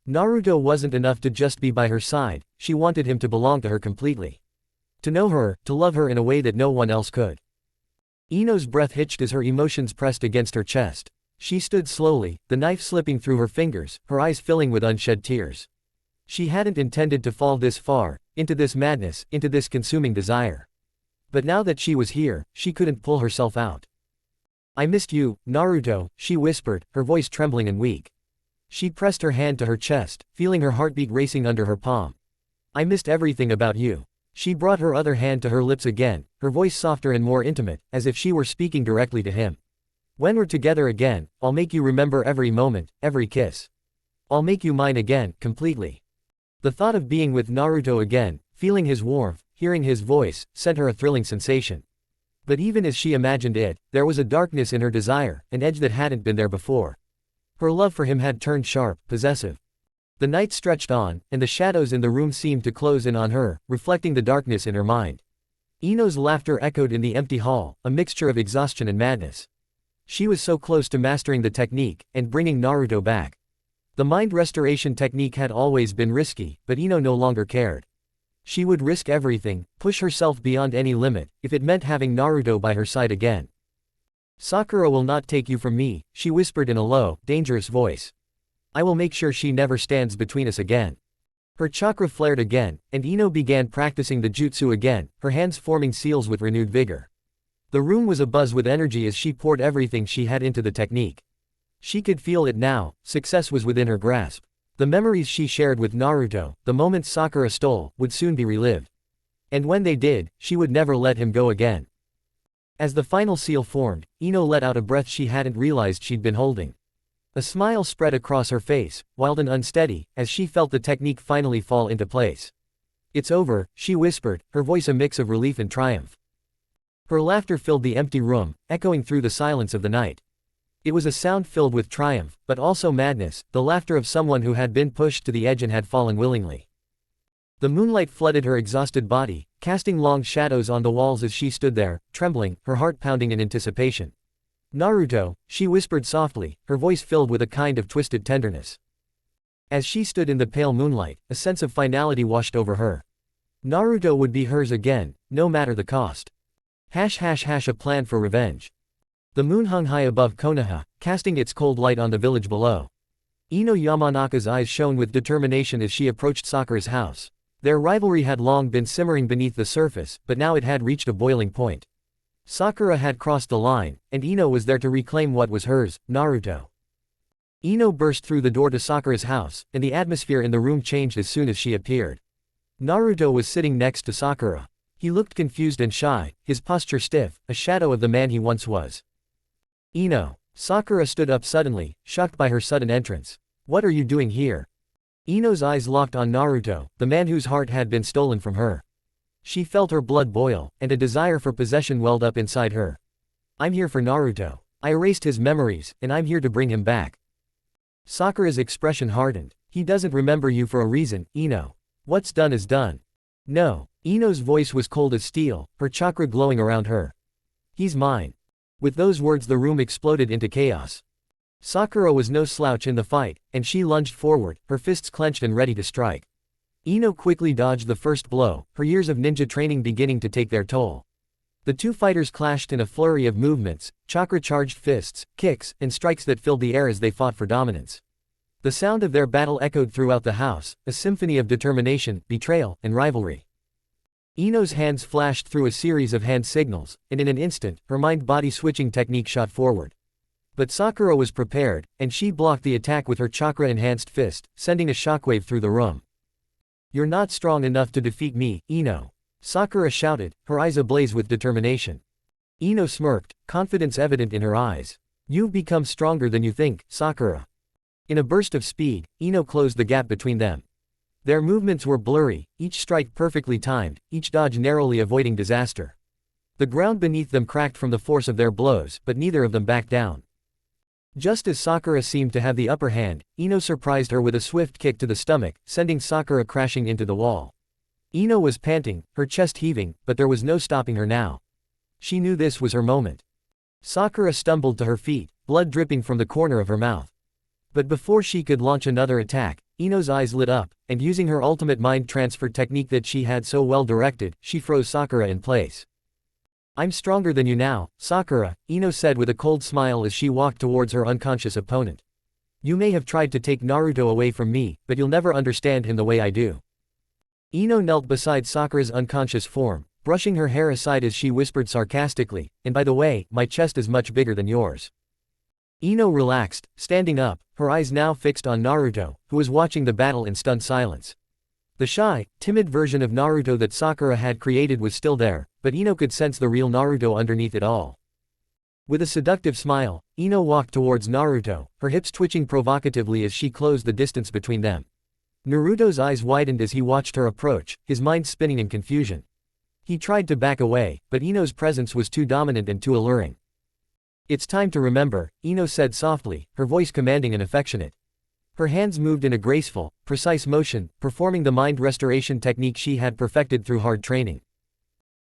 Naruto wasn't enough to just be by her side, she wanted him to belong to her completely. To know her, to love her in a way that no one else could. Ino's breath hitched as her emotions pressed against her chest. She stood slowly, the knife slipping through her fingers, her eyes filling with unshed tears. She hadn't intended to fall this far, into this madness, into this consuming desire. But now that she was here, she couldn't pull herself out. I missed you, Naruto, she whispered, her voice trembling and weak. She pressed her hand to her chest, feeling her heartbeat racing under her palm. I missed everything about you. She brought her other hand to her lips again, her voice softer and more intimate, as if she were speaking directly to him. When we're together again, I'll make you remember every moment, every kiss. I'll make you mine again, completely. The thought of being with Naruto again, feeling his warmth, hearing his voice, sent her a thrilling sensation. But even as she imagined it, there was a darkness in her desire, an edge that hadn't been there before. Her love for him had turned sharp, possessive. The night stretched on, and the shadows in the room seemed to close in on her, reflecting the darkness in her mind. Ino's laughter echoed in the empty hall, a mixture of exhaustion and madness. She was so close to mastering the technique, and bringing Naruto back. The mind restoration technique had always been risky, but Ino no longer cared. She would risk everything, push herself beyond any limit, if it meant having Naruto by her side again. Sakura will not take you from me, she whispered in a low, dangerous voice. I will make sure she never stands between us again. Her chakra flared again, and Ino began practicing the jutsu again, her hands forming seals with renewed vigor. The room was abuzz with energy as she poured everything she had into the technique. She could feel it now, success was within her grasp. The memories she shared with Naruto, the moments Sakura stole, would soon be relived. And when they did, she would never let him go again. As the final seal formed, Ino let out a breath she hadn't realized she'd been holding. A smile spread across her face, wild and unsteady, as she felt the technique finally fall into place. It's over, she whispered, her voice a mix of relief and triumph. Her laughter filled the empty room, echoing through the silence of the night. It was a sound filled with triumph, but also madness, the laughter of someone who had been pushed to the edge and had fallen willingly. The moonlight flooded her exhausted body, casting long shadows on the walls as she stood there, trembling, her heart pounding in anticipation. Naruto, she whispered softly, her voice filled with a kind of twisted tenderness. As she stood in the pale moonlight, a sense of finality washed over her. Naruto would be hers again, no matter the cost. A plan for revenge. The moon hung high above Konoha, casting its cold light on the village below. Ino Yamanaka's eyes shone with determination as she approached Sakura's house. Their rivalry had long been simmering beneath the surface, but now it had reached a boiling point. Sakura had crossed the line, and Ino was there to reclaim what was hers, Naruto. Ino burst through the door to Sakura's house, and the atmosphere in the room changed as soon as she appeared. Naruto was sitting next to Sakura. He looked confused and shy, his posture stiff, a shadow of the man he once was. Ino. Sakura stood up suddenly, shocked by her sudden entrance. What are you doing here? Ino's eyes locked on Naruto, the man whose heart had been stolen from her. She felt her blood boil, and a desire for possession welled up inside her. I'm here for Naruto. I erased his memories, and I'm here to bring him back. Sakura's expression hardened. He doesn't remember you for a reason, Ino. What's done is done. No. Ino's voice was cold as steel, her chakra glowing around her. He's mine. With those words the room exploded into chaos. Sakura was no slouch in the fight, and she lunged forward, her fists clenched and ready to strike. Ino quickly dodged the first blow, her years of ninja training beginning to take their toll. The two fighters clashed in a flurry of movements, chakra-charged fists, kicks, and strikes that filled the air as they fought for dominance. The sound of their battle echoed throughout the house, a symphony of determination, betrayal, and rivalry. Ino's hands flashed through a series of hand signals, and in an instant, her mind-body switching technique shot forward. But Sakura was prepared, and she blocked the attack with her chakra-enhanced fist, sending a shockwave through the room. You're not strong enough to defeat me, Ino. Sakura shouted, her eyes ablaze with determination. Ino smirked, confidence evident in her eyes. You've become stronger than you think, Sakura. In a burst of speed, Ino closed the gap between them. Their movements were blurry, each strike perfectly timed, each dodge narrowly avoiding disaster. The ground beneath them cracked from the force of their blows, but neither of them backed down. Just as Sakura seemed to have the upper hand, Ino surprised her with a swift kick to the stomach, sending Sakura crashing into the wall. Ino was panting, her chest heaving, but there was no stopping her now. She knew this was her moment. Sakura stumbled to her feet, blood dripping from the corner of her mouth. But before she could launch another attack, Ino's eyes lit up, and using her ultimate mind transfer technique that she had so well directed, she froze Sakura in place. I'm stronger than you now, Sakura, Ino said with a cold smile as she walked towards her unconscious opponent. You may have tried to take Naruto away from me, but you'll never understand him the way I do. Ino knelt beside Sakura's unconscious form, brushing her hair aside as she whispered sarcastically, and by the way, my chest is much bigger than yours. Ino relaxed, standing up, her eyes now fixed on Naruto, who was watching the battle in stunned silence. The shy, timid version of Naruto that Sakura had created was still there, but Ino could sense the real Naruto underneath it all. With a seductive smile, Ino walked towards Naruto, her hips twitching provocatively as she closed the distance between them. Naruto's eyes widened as he watched her approach, his mind spinning in confusion. He tried to back away, but Ino's presence was too dominant and too alluring. "It's time to remember," Ino said softly, her voice commanding and affectionate. Her hands moved in a graceful, precise motion, performing the mind restoration technique she had perfected through hard training.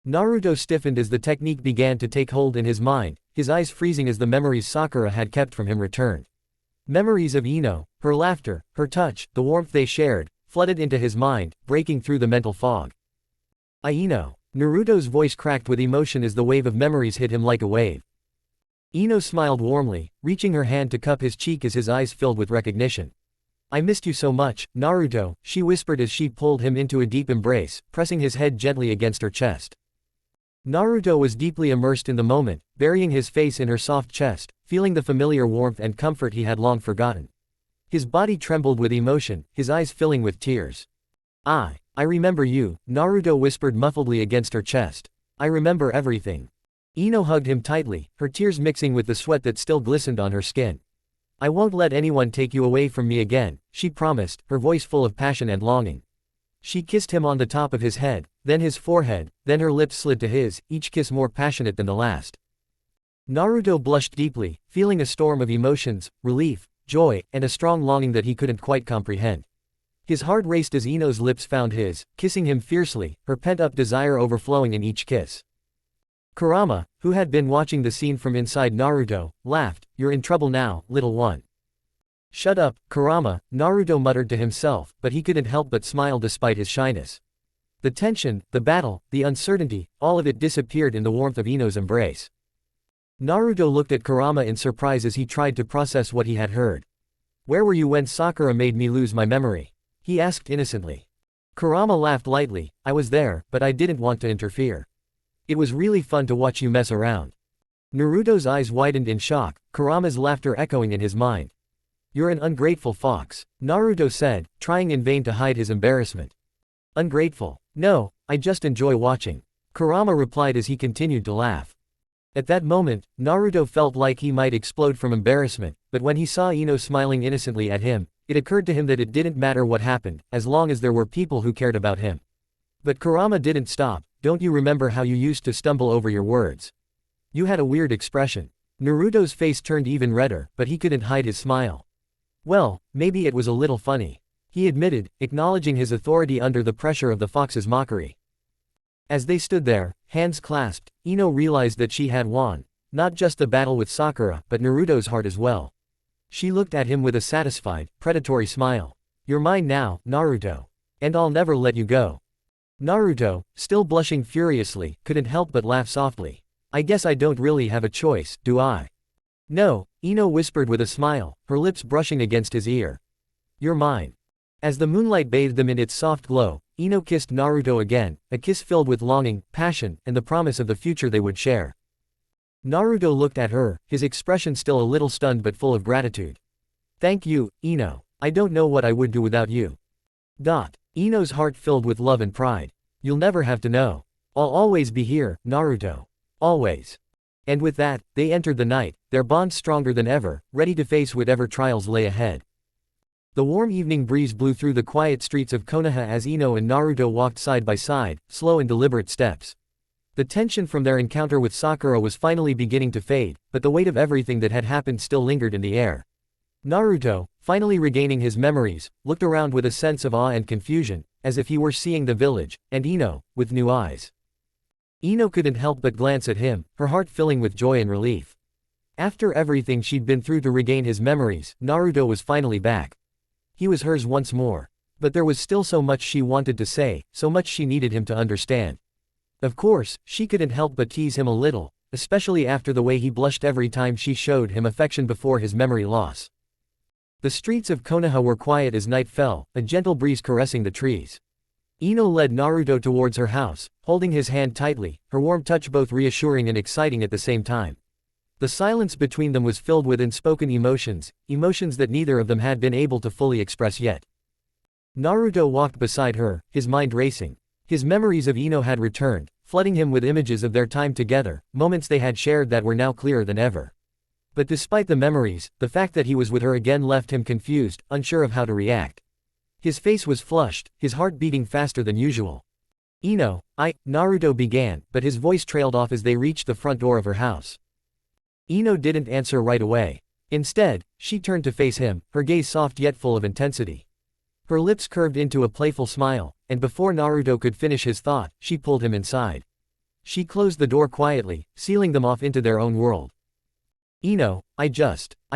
Naruto stiffened as the technique began to take hold in his mind, his eyes freezing as the memories Sakura had kept from him returned. Memories of Ino, her laughter, her touch, the warmth they shared, flooded into his mind, breaking through the mental fog. Ino. Naruto's voice cracked with emotion as the wave of memories hit him like a wave. Ino smiled warmly, reaching her hand to cup his cheek as his eyes filled with recognition. "I missed you so much, Naruto," she whispered as she pulled him into a deep embrace, pressing his head gently against her chest. Naruto was deeply immersed in the moment, burying his face in her soft chest, feeling the familiar warmth and comfort he had long forgotten. His body trembled with emotion, his eyes filling with tears. I remember you," Naruto whispered muffledly against her chest. "I remember everything." Ino hugged him tightly, her tears mixing with the sweat that still glistened on her skin. "I won't let anyone take you away from me again," she promised, her voice full of passion and longing. She kissed him on the top of his head, then his forehead, then her lips slid to his, each kiss more passionate than the last. Naruto blushed deeply, feeling a storm of emotions, relief, joy, and a strong longing that he couldn't quite comprehend. His heart raced as Ino's lips found his, kissing him fiercely, her pent-up desire overflowing in each kiss. Kurama, who had been watching the scene from inside Naruto, laughed. "You're in trouble now, little one." "Shut up, Kurama," Naruto muttered to himself, but he couldn't help but smile despite his shyness. The tension, the battle, the uncertainty, all of it disappeared in the warmth of Ino's embrace. Naruto looked at Kurama in surprise as he tried to process what he had heard. "Where were you when Sakura made me lose my memory?" he asked innocently. Kurama laughed lightly. "I was there, but I didn't want to interfere. It was really fun to watch you mess around." Naruto's eyes widened in shock, Kurama's laughter echoing in his mind. "You're an ungrateful fox," Naruto said, trying in vain to hide his embarrassment. "Ungrateful? No, I just enjoy watching," Kurama replied as he continued to laugh. At that moment, Naruto felt like he might explode from embarrassment, but when he saw Ino smiling innocently at him, it occurred to him that it didn't matter what happened, as long as there were people who cared about him. But Kurama didn't stop. "Don't you remember how you used to stumble over your words? You had a weird expression." Naruto's face turned even redder, but he couldn't hide his smile. "Well, maybe it was a little funny," he admitted, acknowledging his authority under the pressure of the fox's mockery. As they stood there, hands clasped, Ino realized that she had won, not just the battle with Sakura, but Naruto's heart as well. She looked at him with a satisfied, predatory smile. "You're mine now, Naruto. And I'll never let you go." Naruto, still blushing furiously, couldn't help but laugh softly. "I guess I don't really have a choice, do I?" "No," Ino whispered with a smile, her lips brushing against his ear. "You're mine." As the moonlight bathed them in its soft glow, Ino kissed Naruto again, a kiss filled with longing, passion, and the promise of the future they would share. Naruto looked at her, his expression still a little stunned but full of gratitude. "Thank you, Ino. I don't know what I would do without you." Ino's heart filled with love and pride. "You'll never have to know. I'll always be here, Naruto. Always." And with that, they entered the night, their bond stronger than ever, ready to face whatever trials lay ahead. The warm evening breeze blew through the quiet streets of Konoha as Ino and Naruto walked side by side, slow and deliberate steps. The tension from their encounter with Sakura was finally beginning to fade, but the weight of everything that had happened still lingered in the air. Naruto, finally regaining his memories, looked around with a sense of awe and confusion, as if he were seeing the village, and Ino, with new eyes. Ino couldn't help but glance at him, her heart filling with joy and relief. After everything she'd been through to regain his memories, Naruto was finally back. He was hers once more. But there was still so much she wanted to say, so much she needed him to understand. Of course, she couldn't help but tease him a little, especially after the way he blushed every time she showed him affection before his memory loss. The streets of Konoha were quiet as night fell, a gentle breeze caressing the trees. Ino led Naruto towards her house, holding his hand tightly, her warm touch both reassuring and exciting at the same time. The silence between them was filled with unspoken emotions, emotions that neither of them had been able to fully express yet. Naruto walked beside her, his mind racing. His memories of Ino had returned, flooding him with images of their time together, moments they had shared that were now clearer than ever. But despite the memories, the fact that he was with her again left him confused, unsure of how to react. His face was flushed, his heart beating faster than usual. Ino, Naruto began, but his voice trailed off as they reached the front door of her house. Ino didn't answer right away. Instead, she turned to face him, her gaze soft yet full of intensity. Her lips curved into a playful smile, and before Naruto could finish his thought, she pulled him inside. She closed the door quietly, sealing them off into their own world. Ino, I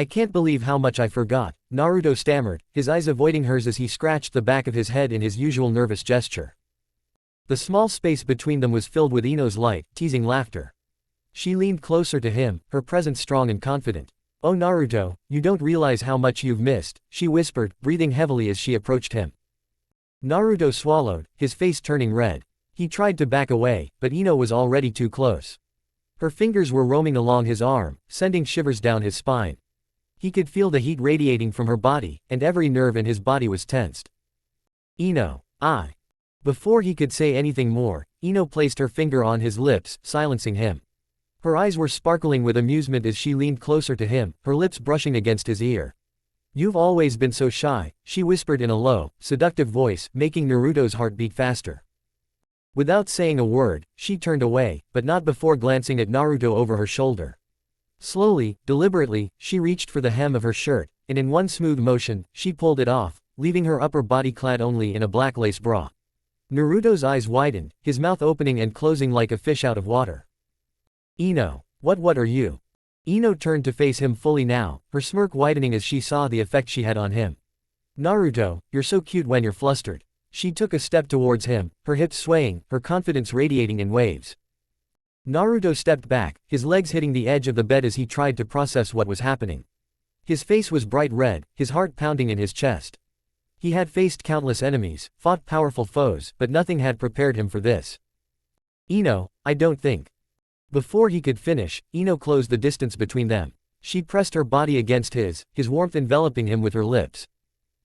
can't believe how much I forgot, Naruto stammered, his eyes avoiding hers as he scratched the back of his head in his usual nervous gesture. The small space between them was filled with Ino's light, teasing laughter. She leaned closer to him, her presence strong and confident. "Oh Naruto, you don't realize how much you've missed," she whispered, breathing heavily as she approached him. Naruto swallowed, his face turning red. He tried to back away, but Ino was already too close. Her fingers were roaming along his arm, sending shivers down his spine. He could feel the heat radiating from her body, and every nerve in his body was tensed. "Ino, I." Before he could say anything more, Ino placed her finger on his lips, silencing him. Her eyes were sparkling with amusement as she leaned closer to him, her lips brushing against his ear. "You've always been so shy," she whispered in a low, seductive voice, making Naruto's heart beat faster. Without saying a word, she turned away, but not before glancing at Naruto over her shoulder. Slowly, deliberately, she reached for the hem of her shirt, and in one smooth motion, she pulled it off, leaving her upper body clad only in a black lace bra. Naruto's eyes widened, his mouth opening and closing like a fish out of water. "Ino, what are you?" Ino turned to face him fully now, her smirk widening as she saw the effect she had on him. "Naruto, you're so cute when you're flustered." She took a step towards him, her hips swaying, her confidence radiating in waves. Naruto stepped back, his legs hitting the edge of the bed as he tried to process what was happening. His face was bright red, his heart pounding in his chest. He had faced countless enemies, fought powerful foes, but nothing had prepared him for this. "Ino, I don't think." Before he could finish, Ino closed the distance between them. She pressed her body against his warmth enveloping him with her lips.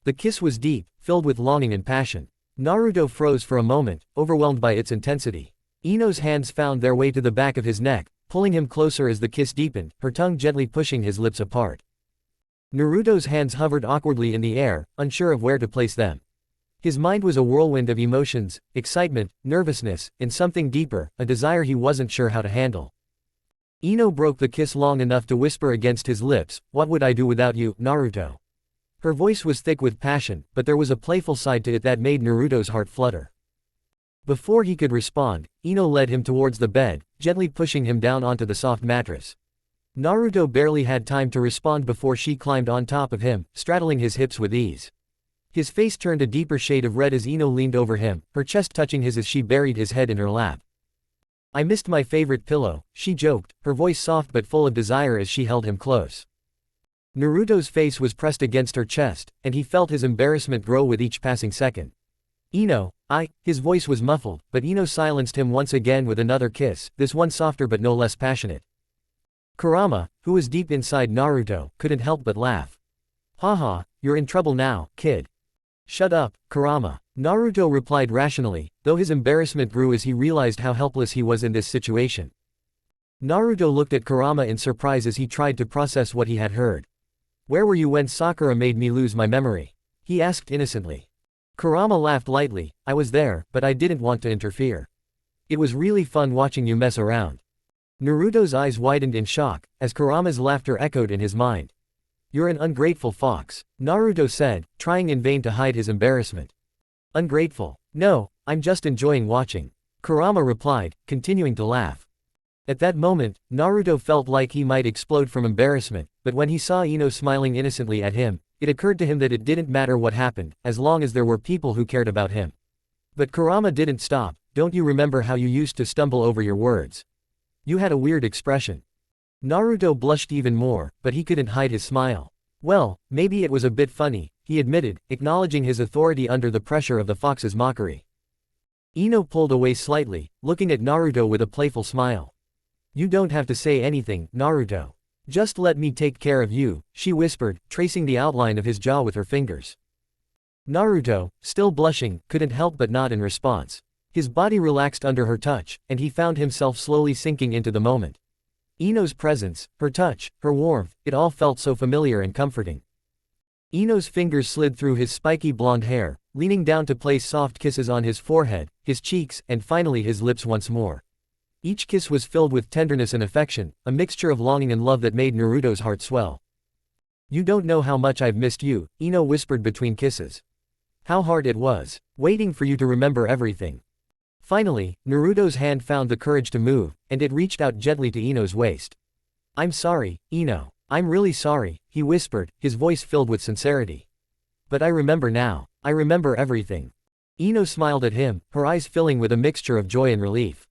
The kiss was deep, filled with longing and passion. Naruto froze for a moment, overwhelmed by its intensity. Ino's hands found their way to the back of his neck, pulling him closer as the kiss deepened, her tongue gently pushing his lips apart. Naruto's hands hovered awkwardly in the air, unsure of where to place them. His mind was a whirlwind of emotions, excitement, nervousness, and something deeper, a desire he wasn't sure how to handle. Ino broke the kiss long enough to whisper against his lips, "What would I do without you, Naruto?" Her voice was thick with passion, but there was a playful side to it that made Naruto's heart flutter. Before he could respond, Ino led him towards the bed, gently pushing him down onto the soft mattress. Naruto barely had time to respond before she climbed on top of him, straddling his hips with ease. His face turned a deeper shade of red as Ino leaned over him, her chest touching his as she buried his head in her lap. "I missed my favorite pillow," she joked, her voice soft but full of desire as she held him close. Naruto's face was pressed against her chest, and he felt his embarrassment grow with each passing second. "Ino, his voice was muffled, but Ino silenced him once again with another kiss, this one softer but no less passionate. Kurama, who was deep inside Naruto, couldn't help but laugh. "Haha, you're in trouble now, kid." "Shut up, Kurama," Naruto replied rationally, though his embarrassment grew as he realized how helpless he was in this situation. Naruto looked at Kurama in surprise as he tried to process what he had heard. "Where were you when Sakura made me lose my memory?" he asked innocently. Kurama laughed lightly. "I was there, but I didn't want to interfere. It was really fun watching you mess around." Naruto's eyes widened in shock, as Kurama's laughter echoed in his mind. "You're an ungrateful fox," Naruto said, trying in vain to hide his embarrassment. "Ungrateful? No, I'm just enjoying watching," Kurama replied, continuing to laugh. At that moment, Naruto felt like he might explode from embarrassment, but when he saw Ino smiling innocently at him, it occurred to him that it didn't matter what happened, as long as there were people who cared about him. But Kurama didn't stop. "Don't you remember how you used to stumble over your words? You had a weird expression." Naruto blushed even more, but he couldn't hide his smile. "Well, maybe it was a bit funny," he admitted, acknowledging his authority under the pressure of the fox's mockery. Ino pulled away slightly, looking at Naruto with a playful smile. "You don't have to say anything, Naruto. Just let me take care of you," she whispered, tracing the outline of his jaw with her fingers. Naruto, still blushing, couldn't help but nod in response. His body relaxed under her touch, and he found himself slowly sinking into the moment. Ino's presence, her touch, her warmth, it all felt so familiar and comforting. Ino's fingers slid through his spiky blonde hair, leaning down to place soft kisses on his forehead, his cheeks, and finally his lips once more. Each kiss was filled with tenderness and affection, a mixture of longing and love that made Naruto's heart swell. "You don't know how much I've missed you," Ino whispered between kisses. "How hard it was, waiting for you to remember everything." Finally, Naruto's hand found the courage to move, and it reached out gently to Ino's waist. "I'm sorry, Ino. I'm really sorry," he whispered, his voice filled with sincerity. "But I remember now. I remember everything." Ino smiled at him, her eyes filling with a mixture of joy and relief.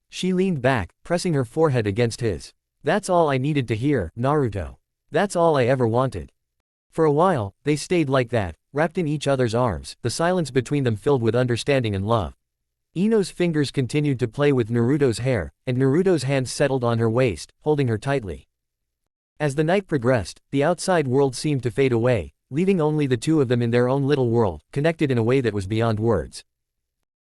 She leaned back, pressing her forehead against his. "That's all I needed to hear, Naruto. That's all I ever wanted." For a while, they stayed like that, wrapped in each other's arms, the silence between them filled with understanding and love. Ino's fingers continued to play with Naruto's hair, and Naruto's hands settled on her waist, holding her tightly. As the night progressed, the outside world seemed to fade away, leaving only the two of them in their own little world, connected in a way that was beyond words.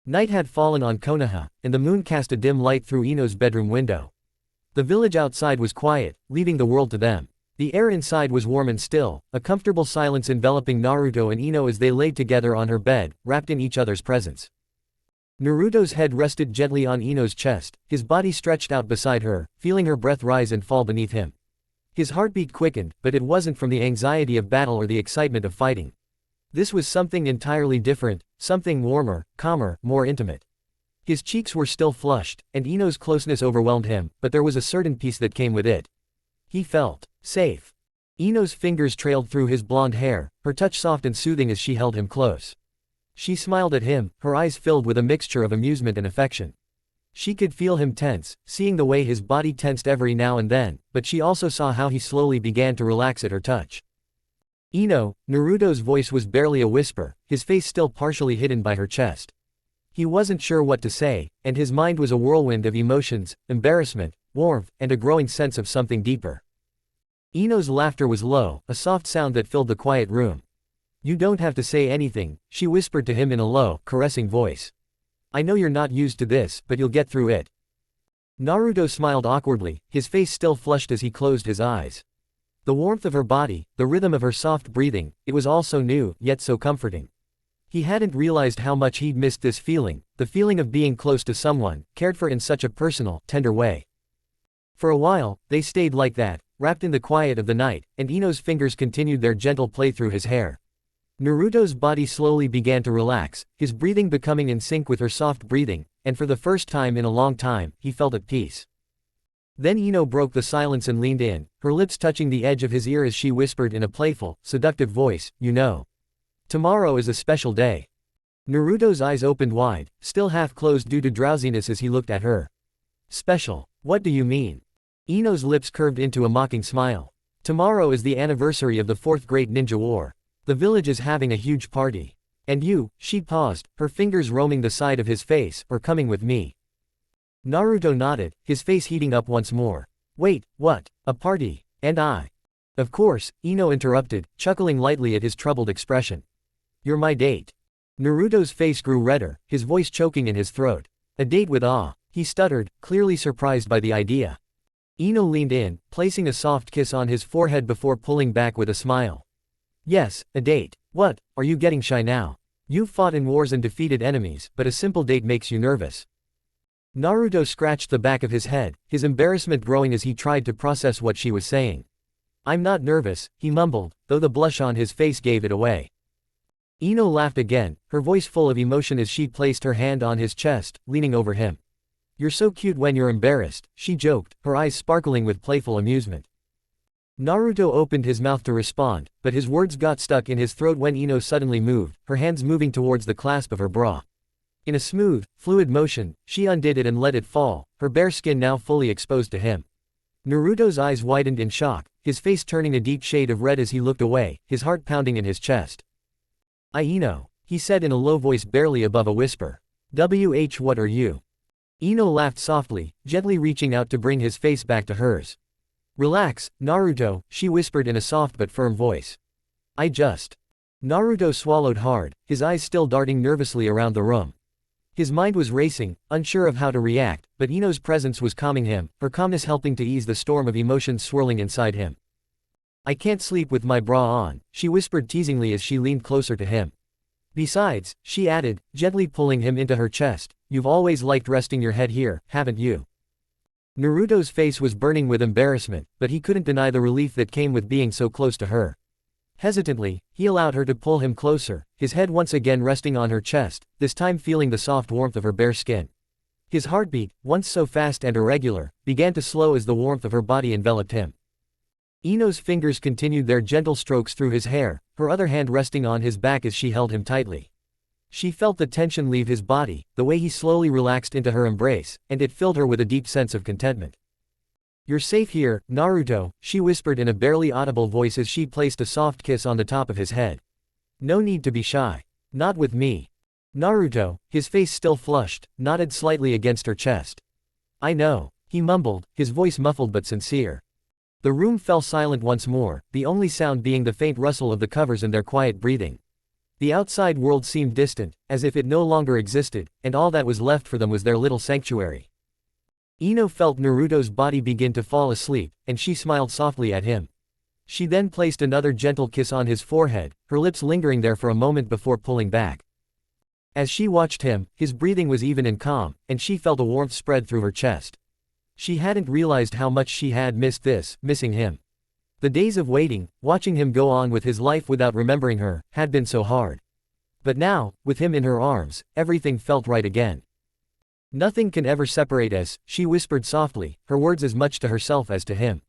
Night had fallen on Konoha, and the moon cast a dim light through Ino's bedroom window. The village outside was quiet, leaving the world to them. The air inside was warm and still, a comfortable silence enveloping Naruto and Ino as they laid together on her bed, wrapped in each other's presence. Naruto's head rested gently on Ino's chest, his body stretched out beside her, feeling her breath rise and fall beneath him. His heartbeat quickened, but it wasn't from the anxiety of battle or the excitement of fighting. This was something entirely different, something warmer, calmer, more intimate. His cheeks were still flushed, and Ino's closeness overwhelmed him, but there was a certain peace that came with it. He felt safe. Ino's fingers trailed through his blonde hair, her touch soft and soothing as she held him close. She smiled at him, her eyes filled with a mixture of amusement and affection. She could feel him tense, seeing the way his body tensed every now and then, but she also saw how he slowly began to relax at her touch. "Ino," Naruto's voice was barely a whisper, his face still partially hidden by her chest. He wasn't sure what to say, and his mind was a whirlwind of emotions, embarrassment, warmth, and a growing sense of something deeper. Ino's laughter was low, a soft sound that filled the quiet room. "You don't have to say anything," she whispered to him in a low, caressing voice. "I know you're not used to this, but you'll get through it." Naruto smiled awkwardly, his face still flushed as he closed his eyes. The warmth of her body, the rhythm of her soft breathing, it was all so new, yet so comforting. He hadn't realized how much he'd missed this feeling, the feeling of being close to someone, cared for in such a personal, tender way. For a while, they stayed like that, wrapped in the quiet of the night, and Ino's fingers continued their gentle play through his hair. Naruto's body slowly began to relax, his breathing becoming in sync with her soft breathing, and for the first time in a long time, he felt at peace. Then Ino broke the silence and leaned in, her lips touching the edge of his ear as she whispered in a playful, seductive voice, "You know. Tomorrow is a special day." Naruto's eyes opened wide, still half closed due to drowsiness as he looked at her. "Special? What do you mean?" Ino's lips curved into a mocking smile. "Tomorrow is the anniversary of the Fourth Great Ninja War. The village is having a huge party. And you," she paused, her fingers roaming the side of his face, "are coming with me." Naruto nodded, his face heating up once more. "Wait, what? A party? And I?" "Of course," Ino interrupted, chuckling lightly at his troubled expression. "You're my date." Naruto's face grew redder, his voice choking in his throat. "A date with awe," he stuttered, clearly surprised by the idea. Ino leaned in, placing a soft kiss on his forehead before pulling back with a smile. "Yes, a date. What, are you getting shy now? You've fought in wars and defeated enemies, but a simple date makes you nervous." Naruto scratched the back of his head, his embarrassment growing as he tried to process what she was saying. "I'm not nervous," he mumbled, though the blush on his face gave it away. Ino laughed again, her voice full of emotion as she placed her hand on his chest, leaning over him. "You're so cute when you're embarrassed," she joked, her eyes sparkling with playful amusement. Naruto opened his mouth to respond, but his words got stuck in his throat when Ino suddenly moved, her hands moving towards the clasp of her bra. In a smooth, fluid motion, she undid it and let it fall, her bare skin now fully exposed to him. Naruto's eyes widened in shock, his face turning a deep shade of red as he looked away, his heart pounding in his chest. "Ino," he said in a low voice barely above a whisper. What are you?" Ino laughed softly, gently reaching out to bring his face back to hers. "Relax, Naruto," she whispered in a soft but firm voice. I just." Naruto swallowed hard, his eyes still darting nervously around the room. His mind was racing, unsure of how to react, but Ino's presence was calming him, her calmness helping to ease the storm of emotions swirling inside him. "I can't sleep with my bra on," she whispered teasingly as she leaned closer to him. "Besides," she added, gently pulling him into her chest, "you've always liked resting your head here, haven't you?" Naruto's face was burning with embarrassment, but he couldn't deny the relief that came with being so close to her. Hesitantly, he allowed her to pull him closer, his head once again resting on her chest, this time feeling the soft warmth of her bare skin. His heartbeat, once so fast and irregular, began to slow as the warmth of her body enveloped him. Ino's fingers continued their gentle strokes through his hair, her other hand resting on his back as she held him tightly. She felt the tension leave his body, the way he slowly relaxed into her embrace, and it filled her with a deep sense of contentment. "You're safe here, Naruto," she whispered in a barely audible voice as she placed a soft kiss on the top of his head. "No need to be shy. Not with me." Naruto, his face still flushed, nodded slightly against her chest. "I know," he mumbled, his voice muffled but sincere. The room fell silent once more, the only sound being the faint rustle of the covers and their quiet breathing. The outside world seemed distant, as if it no longer existed, and all that was left for them was their little sanctuary. Ino felt Naruto's body begin to fall asleep, and she smiled softly at him. She then placed another gentle kiss on his forehead, her lips lingering there for a moment before pulling back. As she watched him, his breathing was even and calm, and she felt a warmth spread through her chest. She hadn't realized how much she had missing him. The days of waiting, watching him go on with his life without remembering her, had been so hard. But now, with him in her arms, everything felt right again. "Nothing can ever separate us," she whispered softly, her words as much to herself as to him.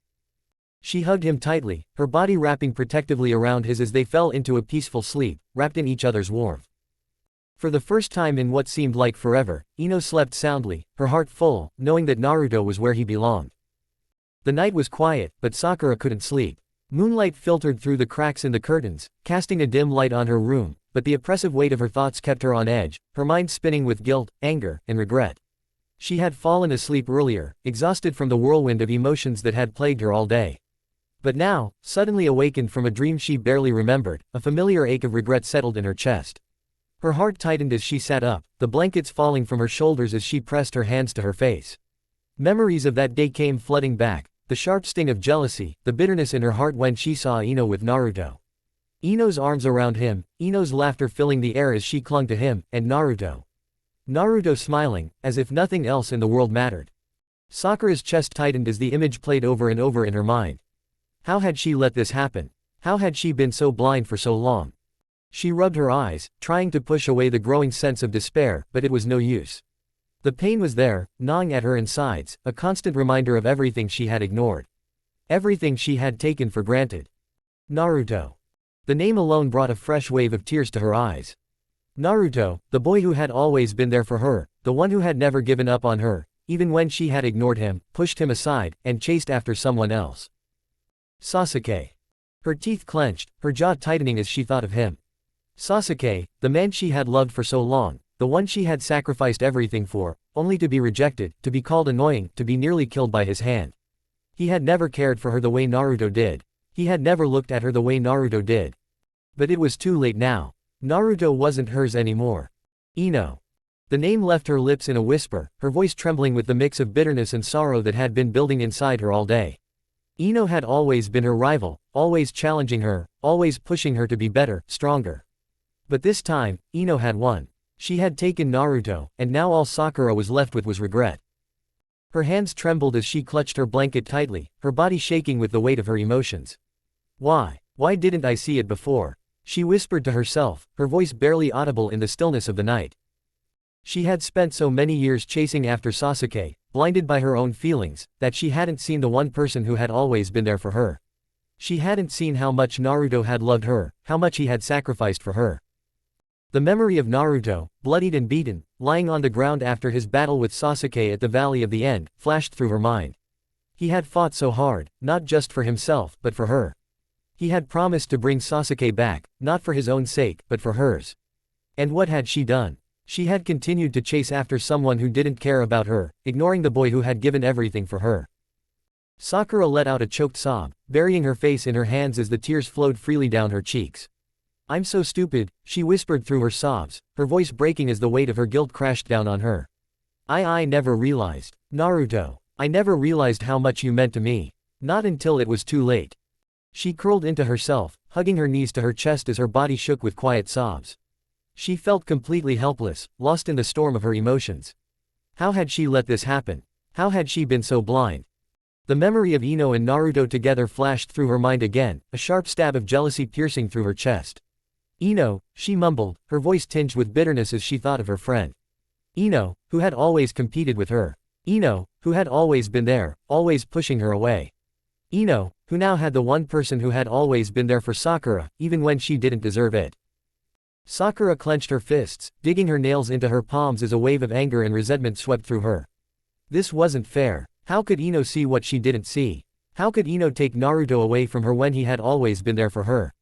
She hugged him tightly, her body wrapping protectively around his as they fell into a peaceful sleep, wrapped in each other's warmth. For the first time in what seemed like forever, Ino slept soundly, her heart full, knowing that Naruto was where he belonged. The night was quiet, but Sakura couldn't sleep. Moonlight filtered through the cracks in the curtains, casting a dim light on her room, but the oppressive weight of her thoughts kept her on edge, her mind spinning with guilt, anger, and regret. She had fallen asleep earlier, exhausted from the whirlwind of emotions that had plagued her all day. But now, suddenly awakened from a dream she barely remembered, a familiar ache of regret settled in her chest. Her heart tightened as she sat up, the blankets falling from her shoulders as she pressed her hands to her face. Memories of that day came flooding back, the sharp sting of jealousy, the bitterness in her heart when she saw Ino with Naruto. Ino's arms around him, Ino's laughter filling the air as she clung to him, and Naruto. Naruto smiling, as if nothing else in the world mattered. Sakura's chest tightened as the image played over and over in her mind. How had she let this happen? How had she been so blind for so long? She rubbed her eyes, trying to push away the growing sense of despair, but it was no use. The pain was there, gnawing at her insides, a constant reminder of everything she had ignored. Everything she had taken for granted. Naruto. The name alone brought a fresh wave of tears to her eyes. Naruto, the boy who had always been there for her, the one who had never given up on her, even when she had ignored him, pushed him aside, and chased after someone else. Sasuke. Her teeth clenched, her jaw tightening as she thought of him. Sasuke, the man she had loved for so long, the one she had sacrificed everything for, only to be rejected, to be called annoying, to be nearly killed by his hand. He had never cared for her the way Naruto did. He had never looked at her the way Naruto did. But it was too late now. Naruto wasn't hers anymore. Ino. The name left her lips in a whisper, her voice trembling with the mix of bitterness and sorrow that had been building inside her all day. Ino had always been her rival, always challenging her, always pushing her to be better, stronger. But this time, Ino had won. She had taken Naruto, and now all Sakura was left with was regret. Her hands trembled as she clutched her blanket tightly, her body shaking with the weight of her emotions. Why didn't I see it before? She whispered to herself, her voice barely audible in the stillness of the night. She had spent so many years chasing after Sasuke, blinded by her own feelings, that she hadn't seen the one person who had always been there for her. She hadn't seen how much Naruto had loved her, how much he had sacrificed for her. The memory of Naruto, bloodied and beaten, lying on the ground after his battle with Sasuke at the Valley of the End, flashed through her mind. He had fought so hard, not just for himself, but for her. He had promised to bring Sasuke back, not for his own sake, but for hers. And what had she done? She had continued to chase after someone who didn't care about her, ignoring the boy who had given everything for her. Sakura let out a choked sob, burying her face in her hands as the tears flowed freely down her cheeks. I'm so stupid, she whispered through her sobs, her voice breaking as the weight of her guilt crashed down on her. I never realized. Naruto. I never realized how much you meant to me. Not until it was too late. She curled into herself, hugging her knees to her chest as her body shook with quiet sobs. She felt completely helpless, lost in the storm of her emotions. How had she let this happen? How had she been so blind? The memory of Ino and Naruto together flashed through her mind again, a sharp stab of jealousy piercing through her chest. Ino, she mumbled, her voice tinged with bitterness as she thought of her friend. Ino, who had always competed with her. Ino, who had always been there, always pushing her away. Ino, who now had the one person who had always been there for Sakura, even when she didn't deserve it. Sakura clenched her fists, digging her nails into her palms as a wave of anger and resentment swept through her. This wasn't fair. How could Ino see what she didn't see? How could Ino take Naruto away from her when he had always been there for her?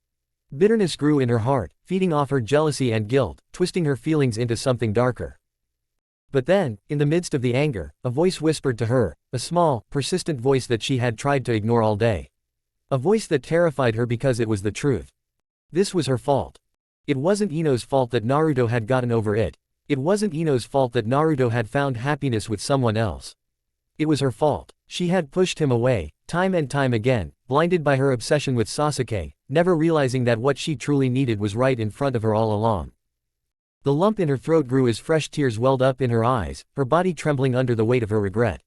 Bitterness grew in her heart, feeding off her jealousy and guilt, twisting her feelings into something darker. But then, in the midst of the anger, a voice whispered to her, a small, persistent voice that she had tried to ignore all day. A voice that terrified her because it was the truth. This was her fault. It wasn't Ino's fault that Naruto had gotten over it. It wasn't Ino's fault that Naruto had found happiness with someone else. It was her fault. She had pushed him away, time and time again, blinded by her obsession with Sasuke, never realizing that what she truly needed was right in front of her all along. The lump in her throat grew as fresh tears welled up in her eyes, her body trembling under the weight of her regret.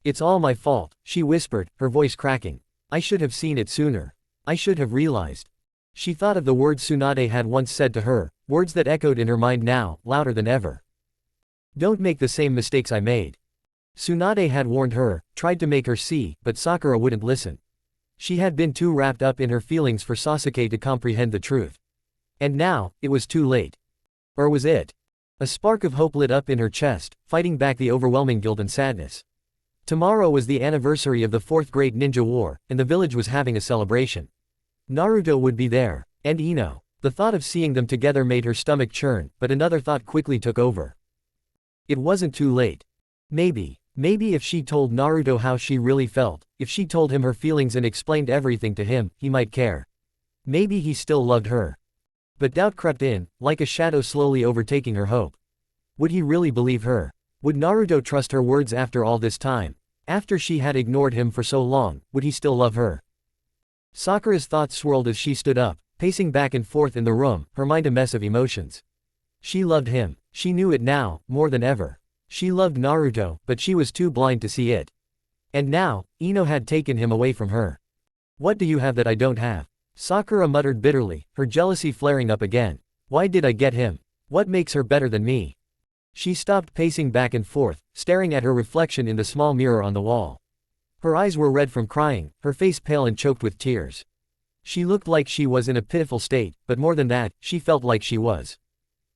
It's all my fault, she whispered, her voice cracking. I should have seen it sooner. I should have realized. She thought of the words Tsunade had once said to her, words that echoed in her mind now, louder than ever. Don't make the same mistakes I made. Tsunade had warned her, tried to make her see, but Sakura wouldn't listen. She had been too wrapped up in her feelings for Sasuke to comprehend the truth. And now, it was too late. Or was it? A spark of hope lit up in her chest, fighting back the overwhelming guilt and sadness. Tomorrow was the anniversary of the 4th Great Ninja War, and the village was having a celebration. Naruto would be there, and Ino. The thought of seeing them together made her stomach churn, but another thought quickly took over. It wasn't too late. Maybe if she told Naruto how she really felt, if she told him her feelings and explained everything to him, he might care. Maybe he still loved her. But doubt crept in, like a shadow slowly overtaking her hope. Would he really believe her? Would Naruto trust her words after all this time? After she had ignored him for so long, would he still love her? Sakura's thoughts swirled as she stood up, pacing back and forth in the room, her mind a mess of emotions. She loved him. She knew it now, more than ever. She loved Naruto, but she was too blind to see it. And now, Ino had taken him away from her. What do you have that I don't have? Sakura muttered bitterly, her jealousy flaring up again. Why did I get him? What makes her better than me? She stopped pacing back and forth, staring at her reflection in the small mirror on the wall. Her eyes were red from crying, her face pale and choked with tears. She looked like she was in a pitiful state, but more than that, she felt like she was.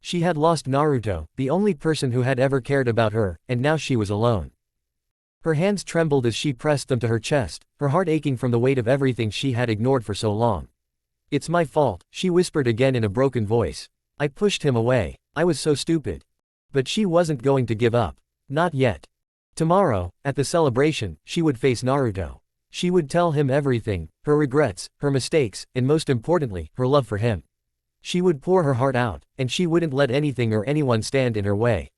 She had lost Naruto, the only person who had ever cared about her, and now she was alone. Her hands trembled as she pressed them to her chest, her heart aching from the weight of everything she had ignored for so long. It's my fault, she whispered again in a broken voice. I pushed him away. I was so stupid. But she wasn't going to give up. Not yet. Tomorrow, at the celebration, she would face Naruto. She would tell him everything, her regrets, her mistakes, and most importantly, her love for him. She would pour her heart out, and she wouldn't let anything or anyone stand in her way.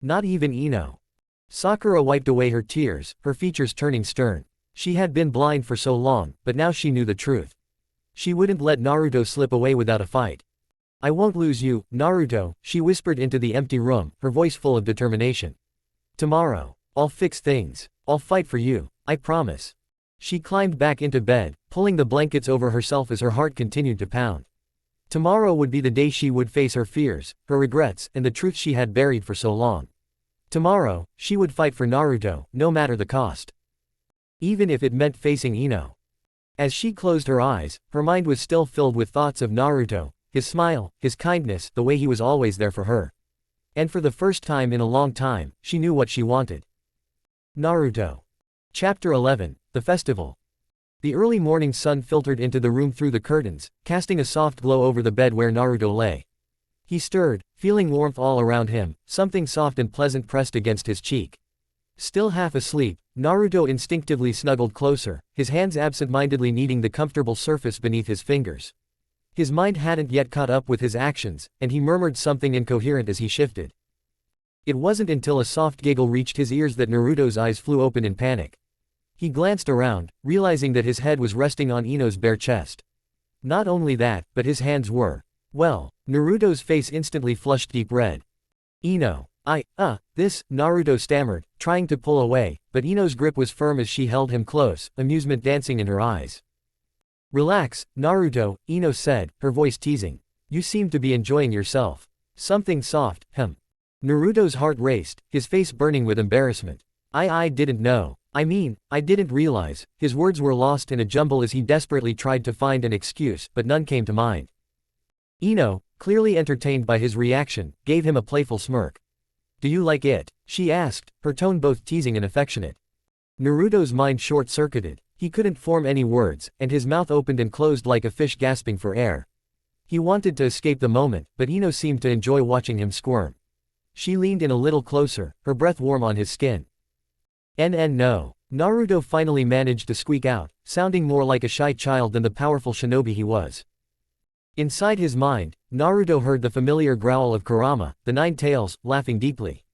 Not even Ino. Sakura wiped away her tears, her features turning stern. She had been blind for so long, but now she knew the truth. She wouldn't let Naruto slip away without a fight. I won't lose you, Naruto, she whispered into the empty room, her voice full of determination. Tomorrow, I'll fix things. I'll fight for you, I promise. She climbed back into bed, pulling the blankets over herself as her heart continued to pound. Tomorrow would be the day she would face her fears, her regrets, and the truth she had buried for so long. Tomorrow, she would fight for Naruto, no matter the cost. Even if it meant facing Ino. As she closed her eyes, her mind was still filled with thoughts of Naruto, his smile, his kindness, the way he was always there for her. And for the first time in a long time, she knew what she wanted. Naruto. Chapter 11, The Festival. The early morning sun filtered into the room through the curtains, casting a soft glow over the bed where Naruto lay. He stirred, feeling warmth all around him, something soft and pleasant pressed against his cheek. Still half asleep, Naruto instinctively snuggled closer, his hands absent-mindedly kneading the comfortable surface beneath his fingers. His mind hadn't yet caught up with his actions, and he murmured something incoherent as he shifted. It wasn't until a soft giggle reached his ears that Naruto's eyes flew open in panic. He glanced around, realizing that his head was resting on Ino's bare chest. Not only that, but his hands were. Well, Naruto's face instantly flushed deep red. Ino. This, Naruto stammered, trying to pull away, but Ino's grip was firm as she held him close, amusement dancing in her eyes. Relax, Naruto, Ino said, her voice teasing. You seem to be enjoying yourself. Something soft, Naruto's heart raced, his face burning with embarrassment. I didn't know. I didn't realize. His words were lost in a jumble as he desperately tried to find an excuse, but none came to mind. Ino, clearly entertained by his reaction, gave him a playful smirk. Do you like it? She asked, her tone both teasing and affectionate. Naruto's mind short-circuited. He couldn't form any words, and his mouth opened and closed like a fish gasping for air. He wanted to escape the moment, but Ino seemed to enjoy watching him squirm. She leaned in a little closer, her breath warm on his skin. No. Naruto finally managed to squeak out, sounding more like a shy child than the powerful shinobi he was. Inside his mind, Naruto heard the familiar growl of Kurama, the Nine Tails, laughing deeply.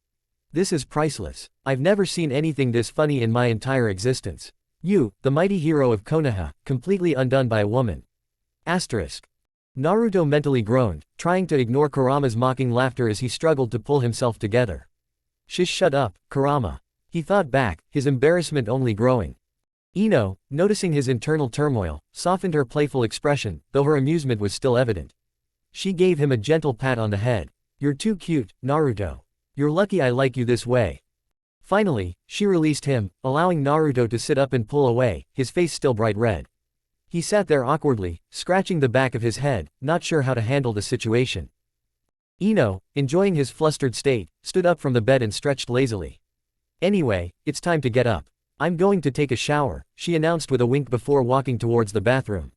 This is priceless. I've never seen anything this funny in my entire existence. You, the mighty hero of Konoha, completely undone by a woman. Asterisk. Naruto mentally groaned, trying to ignore Kurama's mocking laughter as he struggled to pull himself together. Shut up, Kurama. He thought back, his embarrassment only growing. Ino, noticing his internal turmoil, softened her playful expression, though her amusement was still evident. She gave him a gentle pat on the head. You're too cute, Naruto. You're lucky I like you this way. Finally, she released him, allowing Naruto to sit up and pull away, his face still bright red. He sat there awkwardly, scratching the back of his head, not sure how to handle the situation. Ino, enjoying his flustered state, stood up from the bed and stretched lazily. Anyway, it's time to get up. I'm going to take a shower, she announced with a wink before walking towards the bathroom.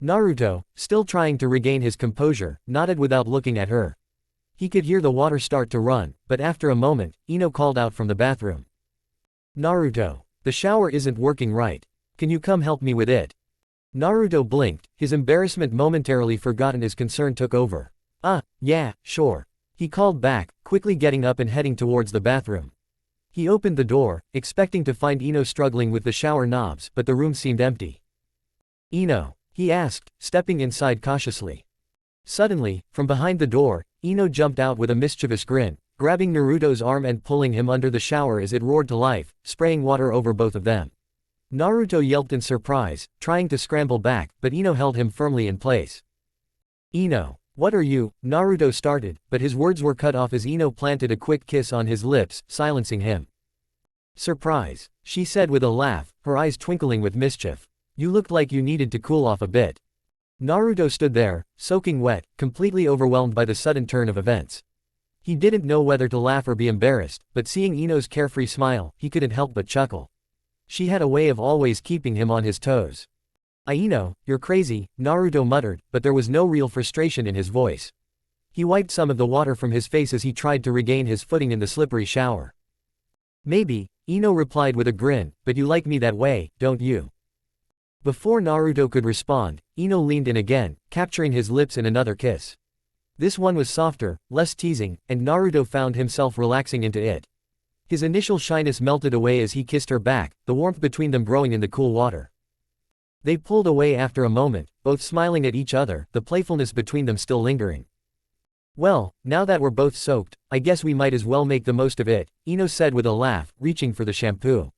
Naruto, still trying to regain his composure, nodded without looking at her. He could hear the water start to run, but after a moment, Ino called out from the bathroom. Naruto, the shower isn't working right. Can you come help me with it? Naruto blinked, his embarrassment momentarily forgotten as concern took over. Yeah, sure. He called back, quickly getting up and heading towards the bathroom. He opened the door, expecting to find Ino struggling with the shower knobs, but the room seemed empty. Ino? He asked, stepping inside cautiously. Suddenly, from behind the door, Ino jumped out with a mischievous grin, grabbing Naruto's arm and pulling him under the shower as it roared to life, spraying water over both of them. Naruto yelped in surprise, trying to scramble back, but Ino held him firmly in place. Ino, what are you? Naruto started, but his words were cut off as Ino planted a quick kiss on his lips, silencing him. Surprise, she said with a laugh, her eyes twinkling with mischief. You looked like you needed to cool off a bit. Naruto stood there, soaking wet, completely overwhelmed by the sudden turn of events. He didn't know whether to laugh or be embarrassed, but seeing Ino's carefree smile, he couldn't help but chuckle. She had a way of always keeping him on his toes. Ino, you're crazy, Naruto muttered, but there was no real frustration in his voice. He wiped some of the water from his face as he tried to regain his footing in the slippery shower. Maybe, Ino replied with a grin, but you like me that way, don't you? Before Naruto could respond, Ino leaned in again, capturing his lips in another kiss. This one was softer, less teasing, and Naruto found himself relaxing into it. His initial shyness melted away as he kissed her back, the warmth between them growing in the cool water. They pulled away after a moment, both smiling at each other, the playfulness between them still lingering. Well, now that we're both soaked, I guess we might as well make the most of it, Ino said with a laugh, reaching for the shampoo.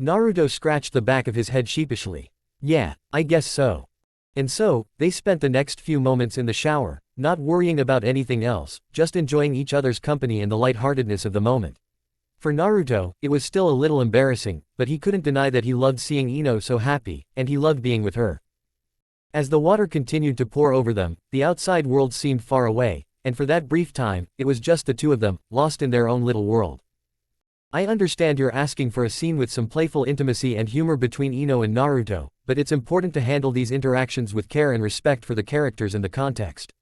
Naruto scratched the back of his head sheepishly. Yeah, I guess so. And so, they spent the next few moments in the shower, not worrying about anything else, just enjoying each other's company and the lightheartedness of the moment. For Naruto, it was still a little embarrassing, but he couldn't deny that he loved seeing Ino so happy, and he loved being with her. As the water continued to pour over them, the outside world seemed far away, and for that brief time, it was just the two of them, lost in their own little world. I understand you're asking for a scene with some playful intimacy and humor between Ino and Naruto, but it's important to handle these interactions with care and respect for the characters and the context.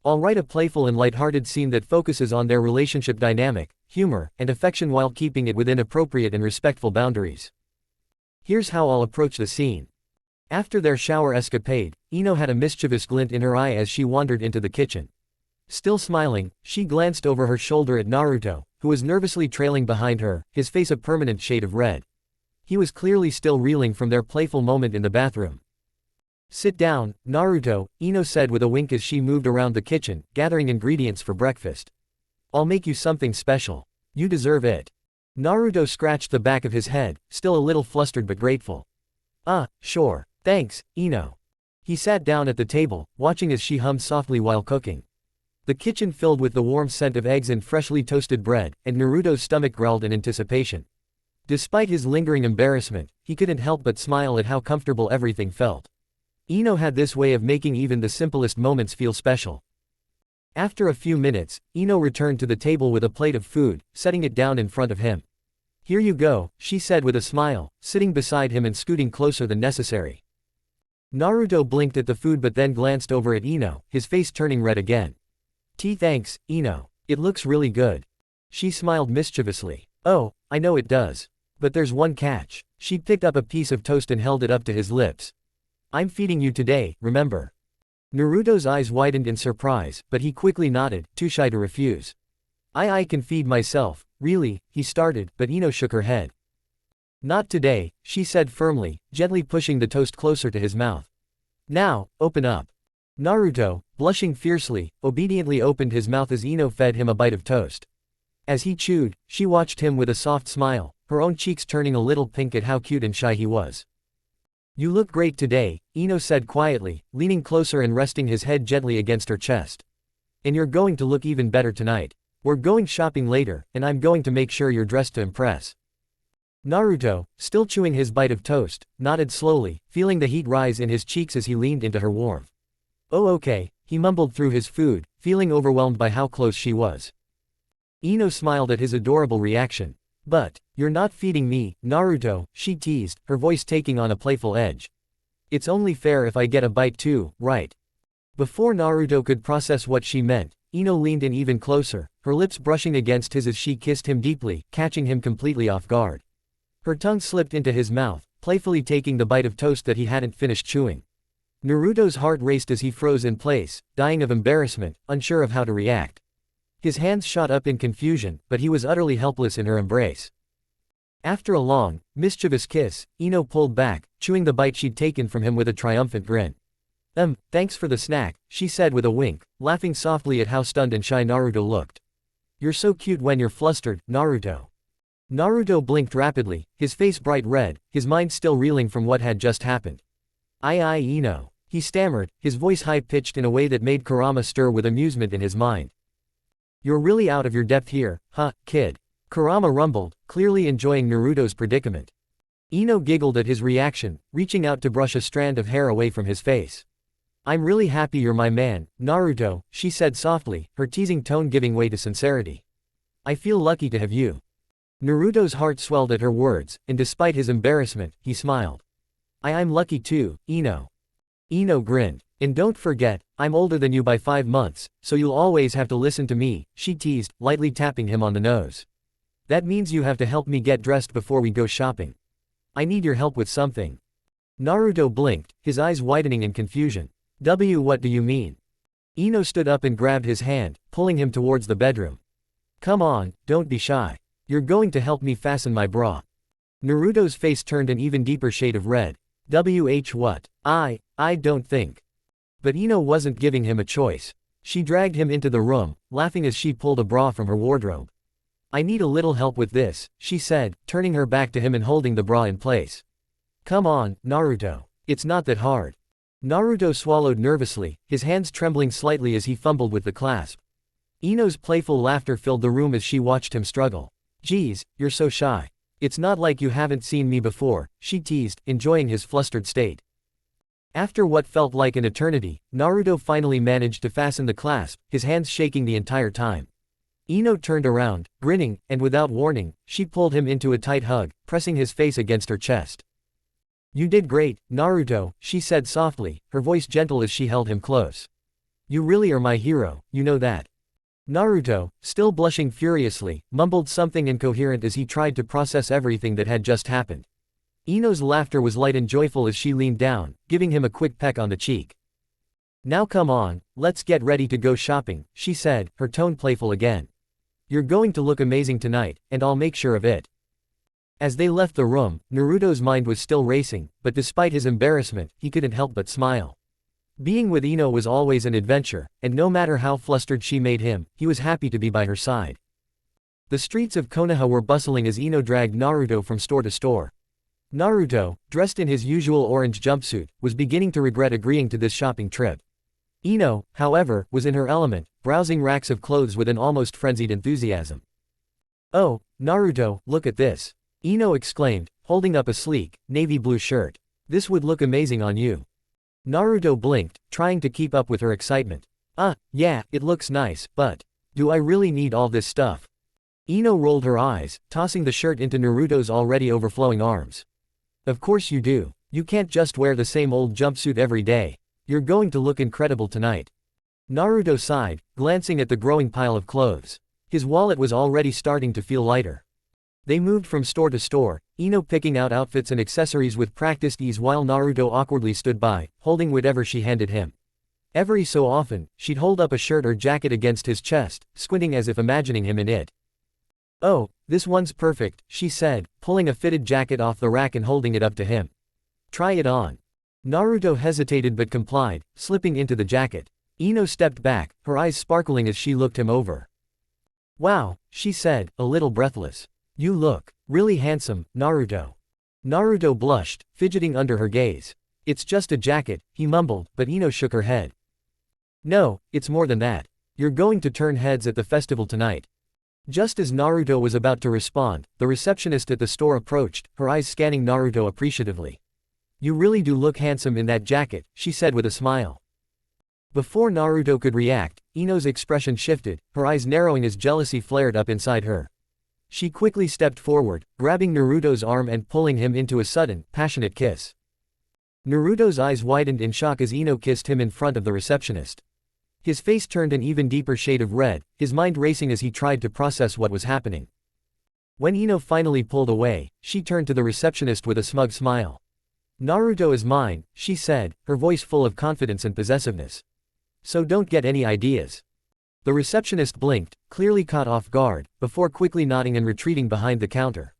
I'll write a playful and lighthearted scene that focuses on their relationship dynamic, humor, and affection while keeping it within appropriate and respectful boundaries. Here's how I'll approach the scene. After their shower escapade, Ino had a mischievous glint in her eye as she wandered into the kitchen. Still smiling, she glanced over her shoulder at Naruto, who was nervously trailing behind her, his face a permanent shade of red. He was clearly still reeling from their playful moment in the bathroom. "Sit down, Naruto," Ino said with a wink as she moved around the kitchen, gathering ingredients for breakfast. "I'll make you something special. You deserve it." Naruto scratched the back of his head, still a little flustered but grateful. Sure. Thanks, Ino." He sat down at the table, watching as she hummed softly while cooking. The kitchen filled with the warm scent of eggs and freshly toasted bread, and Naruto's stomach growled in anticipation. Despite his lingering embarrassment, he couldn't help but smile at how comfortable everything felt. Ino had this way of making even the simplest moments feel special. After a few minutes, Ino returned to the table with a plate of food, setting it down in front of him. "Here you go," she said with a smile, sitting beside him and scooting closer than necessary. Naruto blinked at the food but then glanced over at Ino, his face turning red again. Thanks, Ino. It looks really good." She smiled mischievously. "Oh, I know it does. But there's one catch." She picked up a piece of toast and held it up to his lips. "I'm feeding you today, remember?" Naruto's eyes widened in surprise, but he quickly nodded, too shy to refuse. I can feed myself, really," he started, but Ino shook her head. "Not today," she said firmly, gently pushing the toast closer to his mouth. "Now, open up." Naruto, blushing fiercely, obediently opened his mouth as Ino fed him a bite of toast. As he chewed, she watched him with a soft smile, her own cheeks turning a little pink at how cute and shy he was. "You look great today," Ino said quietly, leaning closer and resting his head gently against her chest. "And you're going to look even better tonight. We're going shopping later, and I'm going to make sure you're dressed to impress." Naruto, still chewing his bite of toast, nodded slowly, feeling the heat rise in his cheeks as he leaned into her warmth. "Oh okay," he mumbled through his food, feeling overwhelmed by how close she was. Ino smiled at his adorable reaction. "But, you're not feeding me, Naruto," she teased, her voice taking on a playful edge. "It's only fair if I get a bite too, right?" Before Naruto could process what she meant, Ino leaned in even closer, her lips brushing against his as she kissed him deeply, catching him completely off guard. Her tongue slipped into his mouth, playfully taking the bite of toast that he hadn't finished chewing. Naruto's heart raced as he froze in place, dying of embarrassment, unsure of how to react. His hands shot up in confusion, but he was utterly helpless in her embrace. After a long, mischievous kiss, Ino pulled back, chewing the bite she'd taken from him with a triumphant grin. Thanks for the snack," she said with a wink, laughing softly at how stunned and shy Naruto looked. "You're so cute when you're flustered, Naruto." Naruto blinked rapidly, his face bright red, his mind still reeling from what had just happened. Ino," he stammered, his voice high-pitched in a way that made Kurama stir with amusement in his mind. "You're really out of your depth here, huh, kid?" Kurama rumbled, clearly enjoying Naruto's predicament. Ino giggled at his reaction, reaching out to brush a strand of hair away from his face. "I'm really happy you're my man, Naruto," she said softly, her teasing tone giving way to sincerity. "I feel lucky to have you." Naruto's heart swelled at her words, and despite his embarrassment, he smiled. I'm lucky too, Ino." Ino grinned. "And don't forget, I'm older than you by 5 months, so you'll always have to listen to me," she teased, lightly tapping him on the nose. "That means you have to help me get dressed before we go shopping. I need your help with something." Naruto blinked, his eyes widening in confusion. What do you mean?" Ino stood up and grabbed his hand, pulling him towards the bedroom. "Come on, don't be shy. You're going to help me fasten my bra." Naruto's face turned an even deeper shade of red. What? I don't think." But Ino wasn't giving him a choice. She dragged him into the room, laughing as she pulled a bra from her wardrobe. "I need a little help with this," she said, turning her back to him and holding the bra in place. "Come on, Naruto. It's not that hard." Naruto swallowed nervously, his hands trembling slightly as he fumbled with the clasp. Ino's playful laughter filled the room as she watched him struggle. "Geez, you're so shy. It's not like you haven't seen me before," she teased, enjoying his flustered state. After what felt like an eternity, Naruto finally managed to fasten the clasp, his hands shaking the entire time. Ino turned around, grinning, and without warning, she pulled him into a tight hug, pressing his face against her chest. "You did great, Naruto," she said softly, her voice gentle as she held him close. "You really are my hero, you know that." Naruto, still blushing furiously, mumbled something incoherent as he tried to process everything that had just happened. Ino's laughter was light and joyful as she leaned down, giving him a quick peck on the cheek. "Now come on, let's get ready to go shopping," she said, her tone playful again. "You're going to look amazing tonight, and I'll make sure of it." As they left the room, Naruto's mind was still racing, but despite his embarrassment, he couldn't help but smile. Being with Ino was always an adventure, and no matter how flustered she made him, he was happy to be by her side. The streets of Konoha were bustling as Ino dragged Naruto from store to store. Naruto, dressed in his usual orange jumpsuit, was beginning to regret agreeing to this shopping trip. Ino, however, was in her element, browsing racks of clothes with an almost frenzied enthusiasm. "Oh, Naruto, look at this!" Ino exclaimed, holding up a sleek, navy blue shirt. "This would look amazing on you." Naruto blinked, trying to keep up with her excitement. Yeah, it looks nice, but do I really need all this stuff?" Ino rolled her eyes, tossing the shirt into Naruto's already overflowing arms. "Of course you do. You can't just wear the same old jumpsuit every day. You're going to look incredible tonight." Naruto sighed, glancing at the growing pile of clothes. His wallet was already starting to feel lighter. They moved from store to store, Ino picking out outfits and accessories with practiced ease while Naruto awkwardly stood by, holding whatever she handed him. Every so often, she'd hold up a shirt or jacket against his chest, squinting as if imagining him in it. "Oh, this one's perfect," she said, pulling a fitted jacket off the rack and holding it up to him. "Try it on." Naruto hesitated but complied, slipping into the jacket. Ino stepped back, her eyes sparkling as she looked him over. "Wow," she said, a little breathless. "You look really handsome, Naruto." Naruto blushed, fidgeting under her gaze. "It's just a jacket," he mumbled, but Ino shook her head. "No, it's more than that. You're going to turn heads at the festival tonight." Just as Naruto was about to respond, the receptionist at the store approached, her eyes scanning Naruto appreciatively. "You really do look handsome in that jacket," she said with a smile. Before Naruto could react, Ino's expression shifted, her eyes narrowing as jealousy flared up inside her. She quickly stepped forward, grabbing Naruto's arm and pulling him into a sudden, passionate kiss. Naruto's eyes widened in shock as Ino kissed him in front of the receptionist. His face turned an even deeper shade of red, his mind racing as he tried to process what was happening. When Ino finally pulled away, she turned to the receptionist with a smug smile. "Naruto is mine," she said, her voice full of confidence and possessiveness. "So don't get any ideas." The receptionist blinked, clearly caught off guard, before quickly nodding and retreating behind the counter.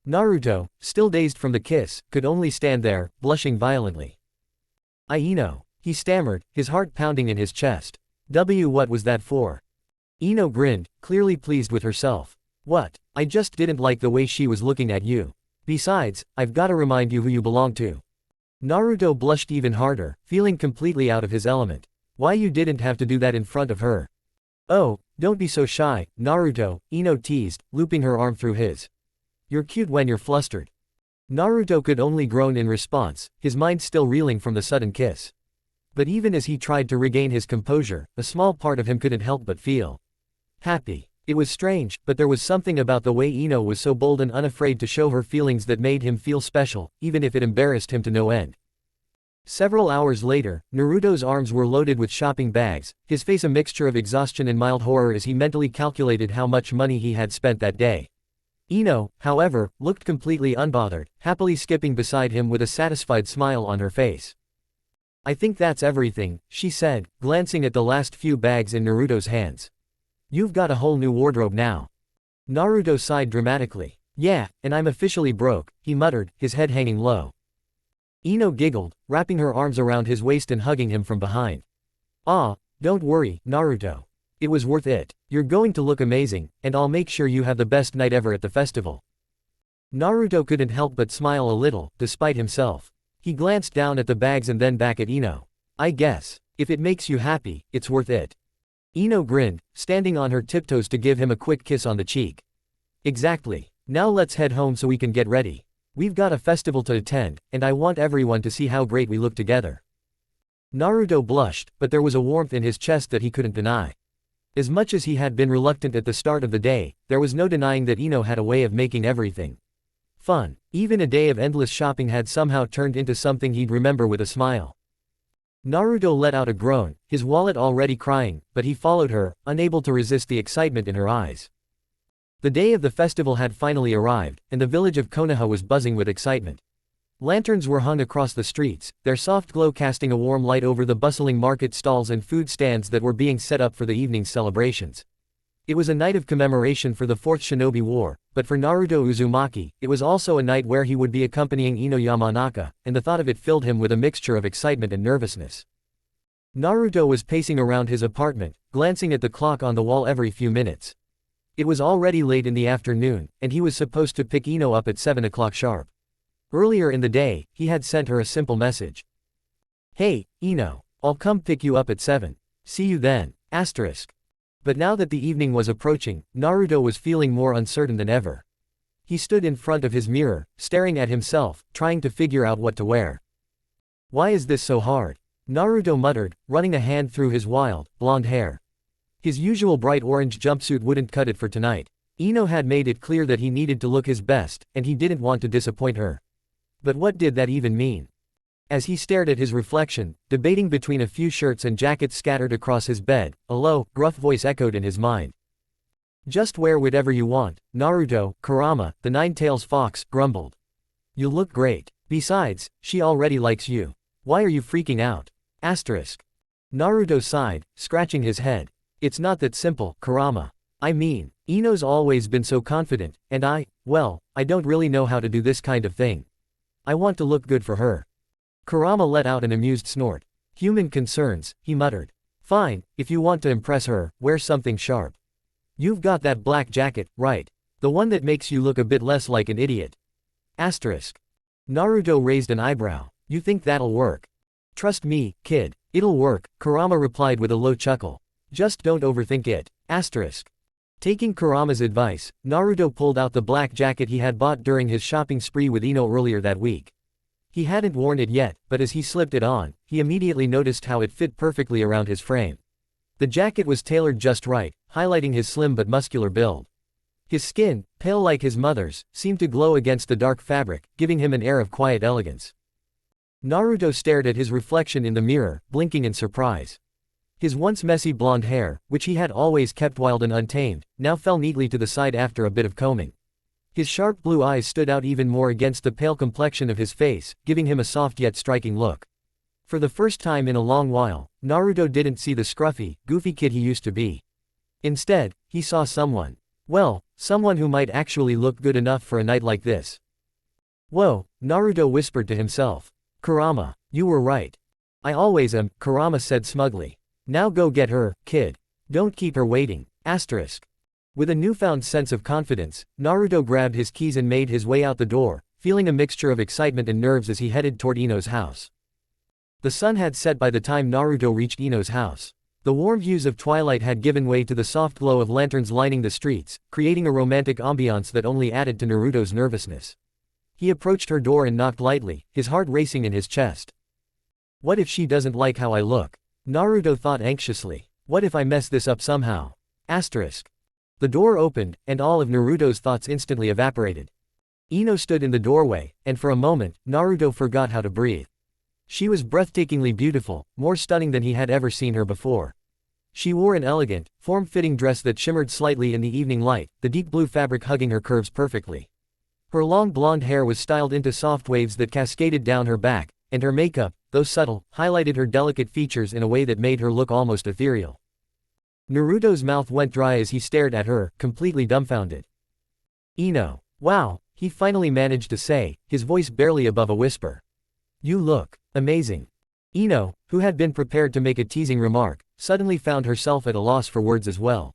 Naruto, still dazed from the kiss, could only stand there, blushing violently. Ino," he stammered, his heart pounding in his chest. What was that for?" Ino grinned, clearly pleased with herself. "What? I just didn't like the way she was looking at you. Besides, I've gotta remind you who you belong to." Naruto blushed even harder, feeling completely out of his element. "Why you didn't have to do that in front of her?" "Oh, don't be so shy, Naruto," Ino teased, looping her arm through his. "You're cute when you're flustered." Naruto could only groan in response, his mind still reeling from the sudden kiss. But even as he tried to regain his composure, a small part of him couldn't help but feel happy. It was strange, but there was something about the way Ino was so bold and unafraid to show her feelings that made him feel special, even if it embarrassed him to no end. Several hours later, Naruto's arms were loaded with shopping bags, his face a mixture of exhaustion and mild horror as he mentally calculated how much money he had spent that day. Ino, however, looked completely unbothered, happily skipping beside him with a satisfied smile on her face. "I think that's everything," she said, glancing at the last few bags in Naruto's hands. "You've got a whole new wardrobe now." Naruto sighed dramatically. "Yeah, and I'm officially broke," he muttered, his head hanging low. Ino giggled, wrapping her arms around his waist and hugging him from behind. Don't worry, Naruto. It was worth it. You're going to look amazing, and I'll make sure you have the best night ever at the festival." Naruto couldn't help but smile a little, despite himself. He glanced down at the bags and then back at Ino. "I guess, if it makes you happy, it's worth it." Ino grinned, standing on her tiptoes to give him a quick kiss on the cheek. "Exactly. Now let's head home so we can get ready. We've got a festival to attend, and I want everyone to see how great we look together." Naruto blushed, but there was a warmth in his chest that he couldn't deny. As much as he had been reluctant at the start of the day, there was no denying that Ino had a way of making everything fun. Even a day of endless shopping had somehow turned into something he'd remember with a smile. Naruto let out a groan, his wallet already crying, but he followed her, unable to resist the excitement in her eyes. The day of the festival had finally arrived, and the village of Konoha was buzzing with excitement. Lanterns were hung across the streets, their soft glow casting a warm light over the bustling market stalls and food stands that were being set up for the evening's celebrations. It was a night of commemoration for the Fourth Shinobi War, but for Naruto Uzumaki, it was also a night where he would be accompanying Ino Yamanaka, and the thought of it filled him with a mixture of excitement and nervousness. Naruto was pacing around his apartment, glancing at the clock on the wall every few minutes. It was already late in the afternoon, and he was supposed to pick Ino up at 7 o'clock sharp. Earlier in the day, he had sent her a simple message. "Hey, Ino, I'll come pick you up at 7. See you then." But now that the evening was approaching, Naruto was feeling more uncertain than ever. He stood in front of his mirror, staring at himself, trying to figure out what to wear. "Why is this so hard?" Naruto muttered, running a hand through his wild, blonde hair. His usual bright orange jumpsuit wouldn't cut it for tonight. Ino had made it clear that he needed to look his best, and he didn't want to disappoint her. But what did that even mean? As he stared at his reflection, debating between a few shirts and jackets scattered across his bed, a low, gruff voice echoed in his mind. "Just wear whatever you want." Naruto, Kurama, the Nine-Tails Fox, grumbled. "You look great. Besides, she already likes you. Why are you freaking out?" Naruto sighed, scratching his head. "It's not that simple, Kurama. I mean, Ino's always been so confident, and I don't really know how to do this kind of thing. I want to look good for her." Kurama let out an amused snort. "Human concerns," he muttered. "Fine, if you want to impress her, wear something sharp. You've got that black jacket, right? The one that makes you look a bit less like an idiot." Naruto raised an eyebrow. "You think that'll work?" "Trust me, kid, it'll work," Kurama replied with a low chuckle. "Just don't overthink it." Taking Kurama's advice, Naruto pulled out the black jacket he had bought during his shopping spree with Ino earlier that week. He hadn't worn it yet, but as he slipped it on, he immediately noticed how it fit perfectly around his frame. The jacket was tailored just right, highlighting his slim but muscular build. His skin, pale like his mother's, seemed to glow against the dark fabric, giving him an air of quiet elegance. Naruto stared at his reflection in the mirror, blinking in surprise. His once messy blonde hair, which he had always kept wild and untamed, now fell neatly to the side after a bit of combing. His sharp blue eyes stood out even more against the pale complexion of his face, giving him a soft yet striking look. For the first time in a long while, Naruto didn't see the scruffy, goofy kid he used to be. Instead, he saw someone who might actually look good enough for a night like this. "Whoa," Naruto whispered to himself. "Kurama, you were right. I always am," Kurama said smugly. "Now go get her, kid. Don't keep her waiting." With a newfound sense of confidence, Naruto grabbed his keys and made his way out the door, feeling a mixture of excitement and nerves as he headed toward Ino's house. The sun had set by the time Naruto reached Ino's house. The warm hues of twilight had given way to the soft glow of lanterns lining the streets, creating a romantic ambiance that only added to Naruto's nervousness. He approached her door and knocked lightly, his heart racing in his chest. "What if she doesn't like how I look?" Naruto thought anxiously. "What if I mess this up somehow?" The door opened, and all of Naruto's thoughts instantly evaporated. Ino stood in the doorway, and for a moment, Naruto forgot how to breathe. She was breathtakingly beautiful, more stunning than he had ever seen her before. She wore an elegant, form-fitting dress that shimmered slightly in the evening light, the deep blue fabric hugging her curves perfectly. Her long blonde hair was styled into soft waves that cascaded down her back, and her makeup, though subtle, highlighted her delicate features in a way that made her look almost ethereal. Naruto's mouth went dry as he stared at her, completely dumbfounded. "Ino. Wow," he finally managed to say, his voice barely above a whisper. "You look amazing." Ino, who had been prepared to make a teasing remark, suddenly found herself at a loss for words as well.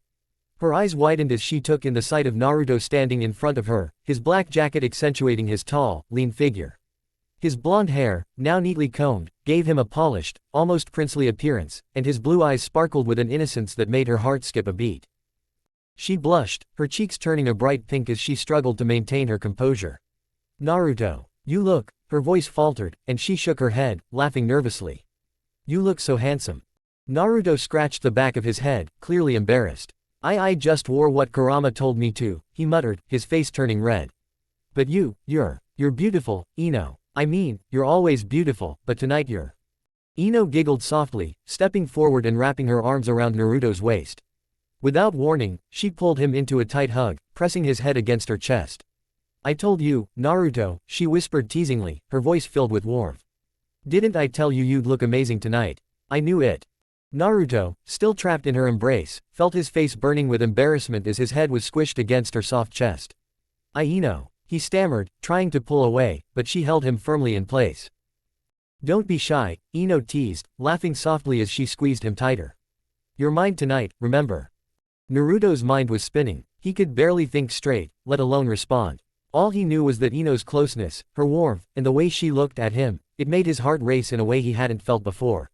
Her eyes widened as she took in the sight of Naruto standing in front of her, his black jacket accentuating his tall, lean figure. His blonde hair, now neatly combed, gave him a polished, almost princely appearance, and his blue eyes sparkled with an innocence that made her heart skip a beat. She blushed, her cheeks turning a bright pink as she struggled to maintain her composure. "Naruto, you look," her voice faltered, and she shook her head, laughing nervously. "You look so handsome." Naruto scratched the back of his head, clearly embarrassed. I just wore what Kurama told me to," he muttered, his face turning red. "But you're beautiful, Ino. I mean, you're always beautiful, but tonight you're..." Ino giggled softly, stepping forward and wrapping her arms around Naruto's waist. Without warning, she pulled him into a tight hug, pressing his head against her chest. I told you, Naruto, she whispered teasingly, her voice filled with warmth. Didn't I tell you you'd look amazing tonight? I knew it. Naruto, still trapped in her embrace, felt his face burning with embarrassment as his head was squished against her soft chest. Ino, he stammered, trying to pull away, but she held him firmly in place. Don't be shy, Ino teased, laughing softly as she squeezed him tighter. You're mine tonight, remember? Naruto's mind was spinning. He could barely think straight, let alone respond. All he knew was that Ino's closeness, her warmth, and the way she looked at him, it made his heart race in a way he hadn't felt before.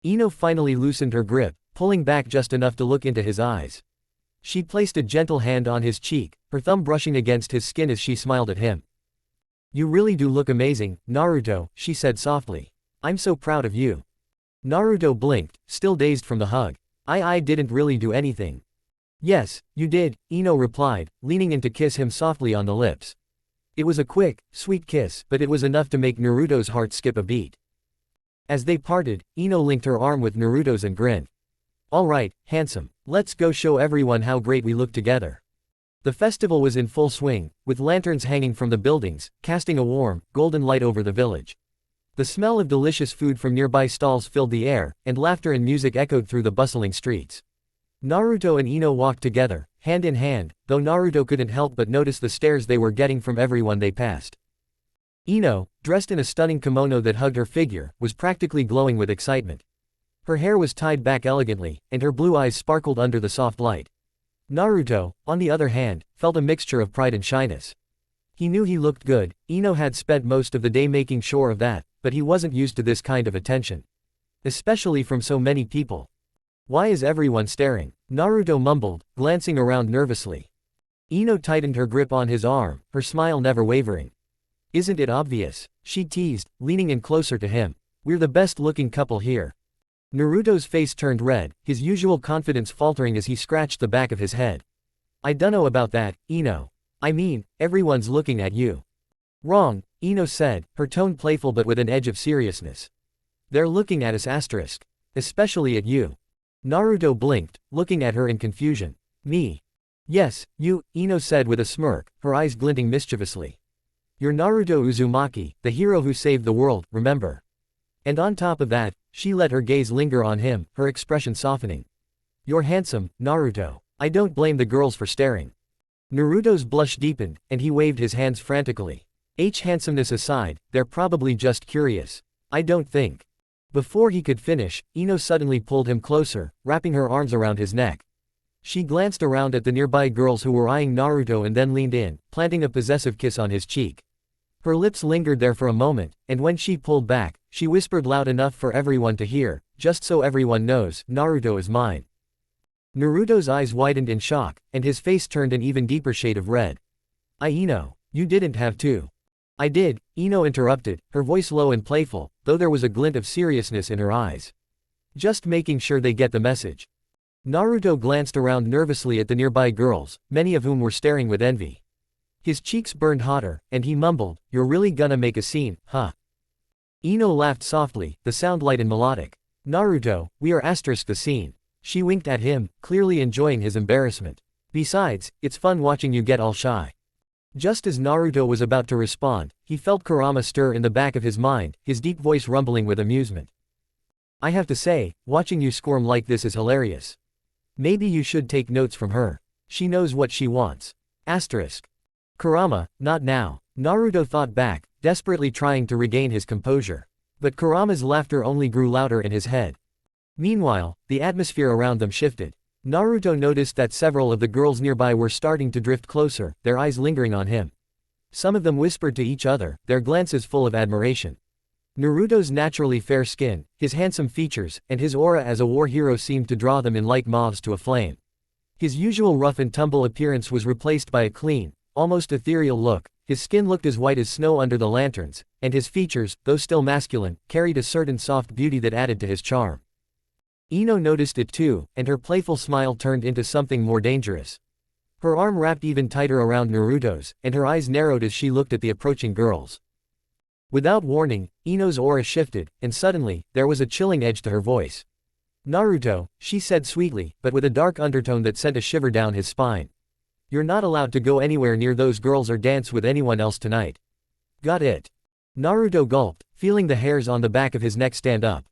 Ino finally loosened her grip, pulling back just enough to look into his eyes. She placed a gentle hand on his cheek, her thumb brushing against his skin as she smiled at him. You really do look amazing, Naruto, she said softly. I'm so proud of you. Naruto blinked, still dazed from the hug. I didn't really do anything. Yes, you did, Ino replied, leaning in to kiss him softly on the lips. It was a quick, sweet kiss, but it was enough to make Naruto's heart skip a beat. As they parted, Ino linked her arm with Naruto's and grinned. All right, handsome, let's go show everyone how great we look together. The festival was in full swing, with lanterns hanging from the buildings, casting a warm, golden light over the village. The smell of delicious food from nearby stalls filled the air, and laughter and music echoed through the bustling streets. Naruto and Ino walked together, hand in hand, though Naruto couldn't help but notice the stares they were getting from everyone they passed. Ino, dressed in a stunning kimono that hugged her figure, was practically glowing with excitement. Her hair was tied back elegantly, and her blue eyes sparkled under the soft light. Naruto, on the other hand, felt a mixture of pride and shyness. He knew he looked good, Ino had spent most of the day making sure of that, but he wasn't used to this kind of attention. Especially from so many people. Why is everyone staring? Naruto mumbled, glancing around nervously. Ino tightened her grip on his arm, her smile never wavering. Isn't it obvious? She teased, leaning in closer to him. We're the best-looking couple here. Naruto's face turned red, his usual confidence faltering as he scratched the back of his head. I dunno about that, Ino. I mean, everyone's looking at you. Wrong, Ino said, her tone playful but with an edge of seriousness. They're looking at us asterisk. Especially at you. Naruto blinked, looking at her in confusion. Me? Yes, you, Ino said with a smirk, her eyes glinting mischievously. You're Naruto Uzumaki, the hero who saved the world, remember? And on top of that, she let her gaze linger on him, her expression softening. You're handsome, Naruto. I don't blame the girls for staring. Naruto's blush deepened, and he waved his hands frantically. Handsomeness aside, they're probably just curious. I don't think. Before he could finish, Ino suddenly pulled him closer, wrapping her arms around his neck. She glanced around at the nearby girls who were eyeing Naruto and then leaned in, planting a possessive kiss on his cheek. Her lips lingered there for a moment, and when she pulled back, she whispered loud enough for everyone to hear, just so everyone knows, Naruto is mine. Naruto's eyes widened in shock, and his face turned an even deeper shade of red. Ino, you didn't have to. I did, Ino interrupted, her voice low and playful, though there was a glint of seriousness in her eyes. Just making sure they get the message. Naruto glanced around nervously at the nearby girls, many of whom were staring with envy. His cheeks burned hotter, and he mumbled, You're really gonna make a scene, huh? Ino laughed softly, the sound light and melodic. Naruto, we are asterisk the scene. She winked at him, clearly enjoying his embarrassment. Besides, it's fun watching you get all shy. Just as Naruto was about to respond, he felt Kurama stir in the back of his mind, his deep voice rumbling with amusement. I have to say, watching you squirm like this is hilarious. Maybe you should take notes from her. She knows what she wants. Asterisk. Kurama, not now. Naruto thought back, desperately trying to regain his composure. But Kurama's laughter only grew louder in his head. Meanwhile, the atmosphere around them shifted. Naruto noticed that several of the girls nearby were starting to drift closer, their eyes lingering on him. Some of them whispered to each other, their glances full of admiration. Naruto's naturally fair skin, his handsome features, and his aura as a war hero seemed to draw them in like moths to a flame. His usual rough and tumble appearance was replaced by a clean, almost ethereal look, his skin looked as white as snow under the lanterns, and his features, though still masculine, carried a certain soft beauty that added to his charm. Ino noticed it too, and her playful smile turned into something more dangerous. Her arm wrapped even tighter around Naruto's, and her eyes narrowed as she looked at the approaching girls. Without warning, Ino's aura shifted, and suddenly, there was a chilling edge to her voice. Naruto, she said sweetly, but with a dark undertone that sent a shiver down his spine. You're not allowed to go anywhere near those girls or dance with anyone else tonight. Got it? Naruto gulped, feeling the hairs on the back of his neck stand up.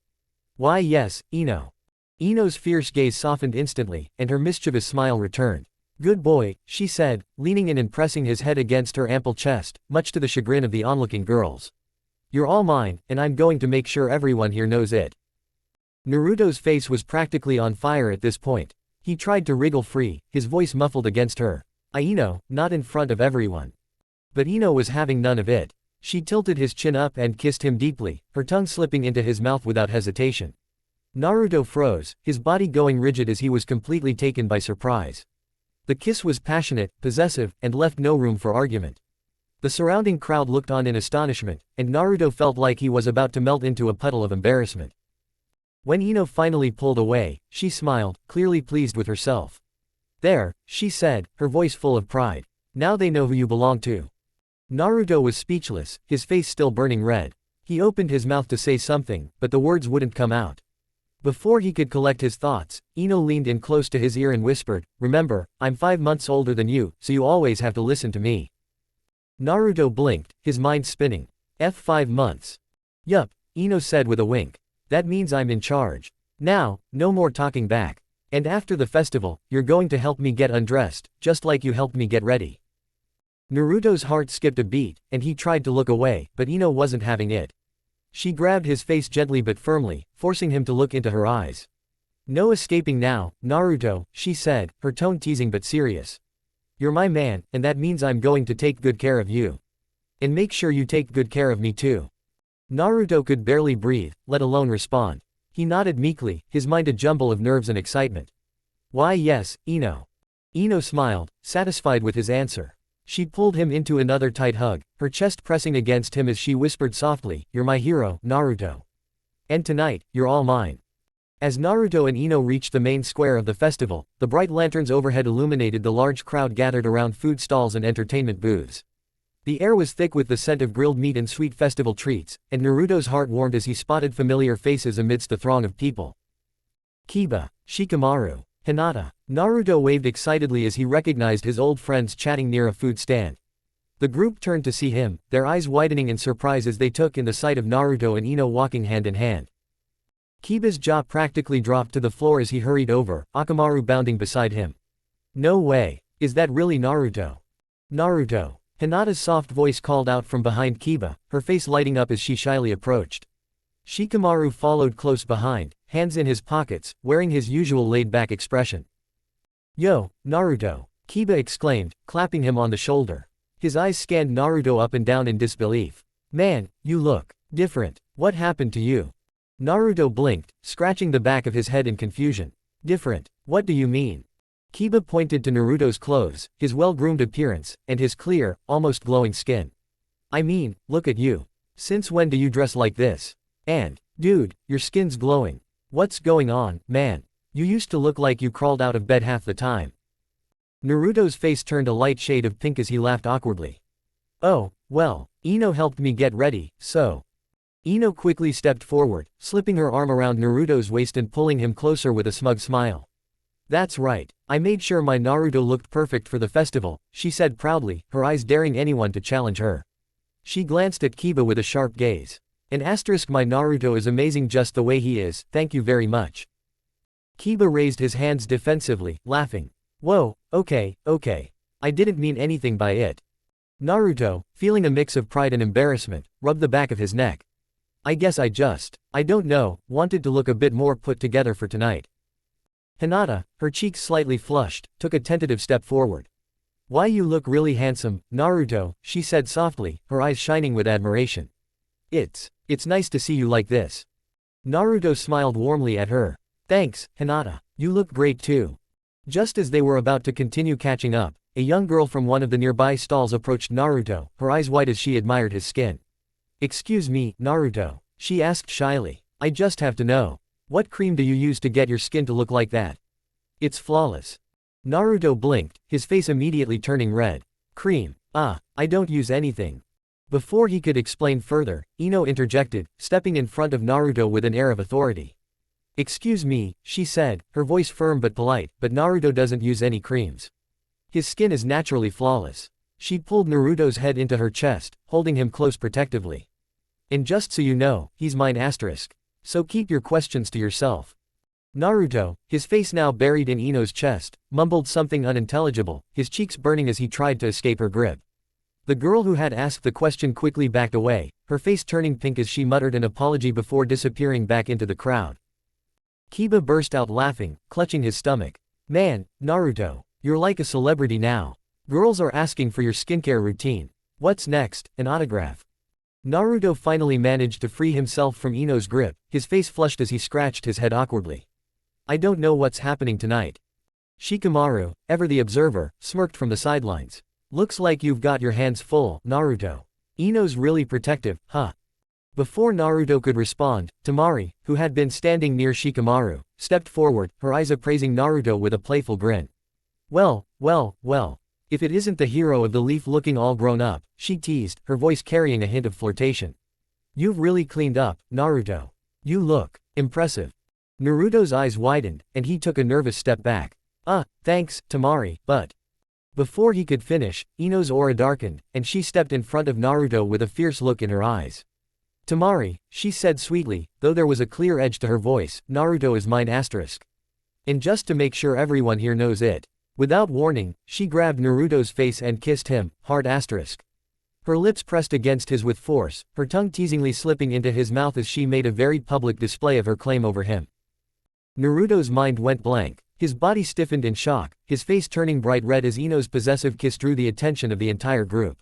Why yes, Ino. Ino's fierce gaze softened instantly, and her mischievous smile returned. Good boy, she said, leaning in and pressing his head against her ample chest, much to the chagrin of the onlooking girls. You're all mine, and I'm going to make sure everyone here knows it. Naruto's face was practically on fire at this point. He tried to wriggle free, his voice muffled against her. Ino, not in front of everyone. But Ino was having none of it. She tilted his chin up and kissed him deeply, her tongue slipping into his mouth without hesitation. Naruto froze, his body going rigid as he was completely taken by surprise. The kiss was passionate, possessive, and left no room for argument. The surrounding crowd looked on in astonishment, and Naruto felt like he was about to melt into a puddle of embarrassment. When Ino finally pulled away, she smiled, clearly pleased with herself. There, she said, her voice full of pride. Now they know who you belong to. Naruto was speechless, his face still burning red. He opened his mouth to say something, but the words wouldn't come out. Before he could collect his thoughts, Ino leaned in close to his ear and whispered, "Remember, I'm 5 months older than you, so you always have to listen to me." Naruto blinked, his mind spinning. 5 months. Yup, Ino said with a wink. That means I'm in charge. Now, no more talking back. And after the festival, you're going to help me get undressed, just like you helped me get ready. Naruto's heart skipped a beat, and he tried to look away, but Ino wasn't having it. She grabbed his face gently but firmly, forcing him to look into her eyes. No escaping now, Naruto, she said, her tone teasing but serious. You're my man, and that means I'm going to take good care of you. And make sure you take good care of me too. Naruto could barely breathe, let alone respond. He nodded meekly, his mind a jumble of nerves and excitement. Why yes, Ino. Ino smiled, satisfied with his answer. She pulled him into another tight hug, her chest pressing against him as she whispered softly, "You're my hero, Naruto. And tonight, you're all mine." As Naruto and Ino reached the main square of the festival, the bright lanterns overhead illuminated the large crowd gathered around food stalls and entertainment booths. The air was thick with the scent of grilled meat and sweet festival treats, and Naruto's heart warmed as he spotted familiar faces amidst the throng of people. Kiba, Shikamaru, Hinata. Naruto waved excitedly as he recognized his old friends chatting near a food stand. The group turned to see him, their eyes widening in surprise as they took in the sight of Naruto and Ino walking hand in hand. Kiba's jaw practically dropped to the floor as he hurried over, Akamaru bounding beside him. No way, is that really Naruto? Naruto. Hinata's soft voice called out from behind Kiba, her face lighting up as she shyly approached. Shikamaru followed close behind, hands in his pockets, wearing his usual laid-back expression. Yo, Naruto, Kiba exclaimed, clapping him on the shoulder. His eyes scanned Naruto up and down in disbelief. Man, you look different. What happened to you? Naruto blinked, scratching the back of his head in confusion. Different? What do you mean? Kiba pointed to Naruto's clothes, his well-groomed appearance, and his clear, almost glowing skin. I mean, look at you. Since when do you dress like this? And, dude, your skin's glowing. What's going on, man? You used to look like you crawled out of bed half the time. Naruto's face turned a light shade of pink as he laughed awkwardly. Oh, well, Ino helped me get ready, so. Ino quickly stepped forward, slipping her arm around Naruto's waist and pulling him closer with a smug smile. That's right, I made sure my Naruto looked perfect for the festival, she said proudly, her eyes daring anyone to challenge her. She glanced at Kiba with a sharp gaze. My Naruto is amazing just the way he is, thank you very much. Kiba raised his hands defensively, laughing. Whoa, okay. I didn't mean anything by it. Naruto, feeling a mix of pride and embarrassment, rubbed the back of his neck. I guess I don't know, wanted to look a bit more put together for tonight. Hinata, her cheeks slightly flushed, took a tentative step forward. Why you look really handsome, Naruto, she said softly, her eyes shining with admiration. It's nice to see you like this. Naruto smiled warmly at her. Thanks, Hinata, you look great too. Just as they were about to continue catching up, a young girl from one of the nearby stalls approached Naruto, her eyes wide as she admired his skin. Excuse me, Naruto, she asked shyly. I just have to know. What cream do you use to get your skin to look like that? It's flawless. Naruto blinked, his face immediately turning red. Cream? I don't use anything. Before he could explain further, Ino interjected, stepping in front of Naruto with an air of authority. Excuse me, she said, her voice firm but polite, but Naruto doesn't use any creams. His skin is naturally flawless. She pulled Naruto's head into her chest, holding him close protectively. And just so you know, he's mine asterisk. So keep your questions to yourself. Naruto, his face now buried in Ino's chest, mumbled something unintelligible, his cheeks burning as he tried to escape her grip. The girl who had asked the question quickly backed away, her face turning pink as she muttered an apology before disappearing back into the crowd. Kiba burst out laughing, clutching his stomach. Man, Naruto, you're like a celebrity now. Girls are asking for your skincare routine. What's next, an autograph? Naruto finally managed to free himself from Ino's grip, his face flushed as he scratched his head awkwardly. I don't know what's happening tonight. Shikamaru, ever the observer, smirked from the sidelines. Looks like you've got your hands full, Naruto. Ino's really protective, huh? Before Naruto could respond, Temari, who had been standing near Shikamaru, stepped forward, her eyes appraising Naruto with a playful grin. Well, if it isn't the hero of the leaf looking all grown up, she teased, her voice carrying a hint of flirtation. You've really cleaned up, Naruto. You look impressive. Naruto's eyes widened, and he took a nervous step back. Thanks, Temari, but... Before he could finish, Ino's aura darkened, and she stepped in front of Naruto with a fierce look in her eyes. Temari, she said sweetly, though there was a clear edge to her voice, Naruto is mine asterisk. And just to make sure everyone here knows it. Without warning, she grabbed Naruto's face and kissed him, hard asterisk. Her lips pressed against his with force, her tongue teasingly slipping into his mouth as she made a very public display of her claim over him. Naruto's mind went blank. His body stiffened in shock, his face turning bright red as Ino's possessive kiss drew the attention of the entire group.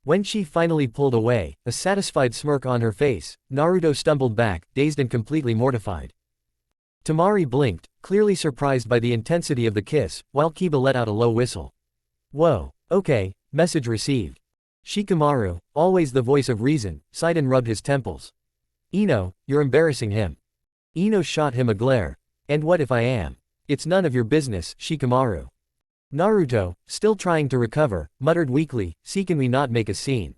When she finally pulled away, a satisfied smirk on her face, Naruto stumbled back, dazed and completely mortified. Temari blinked, clearly surprised by the intensity of the kiss, while Kiba let out a low whistle. Whoa, okay, message received. Shikamaru, always the voice of reason, sighed and rubbed his temples. Ino, you're embarrassing him. Ino shot him a glare. And what if I am? It's none of your business, Shikamaru. Naruto, still trying to recover, muttered weakly, "See, can we not make a scene?"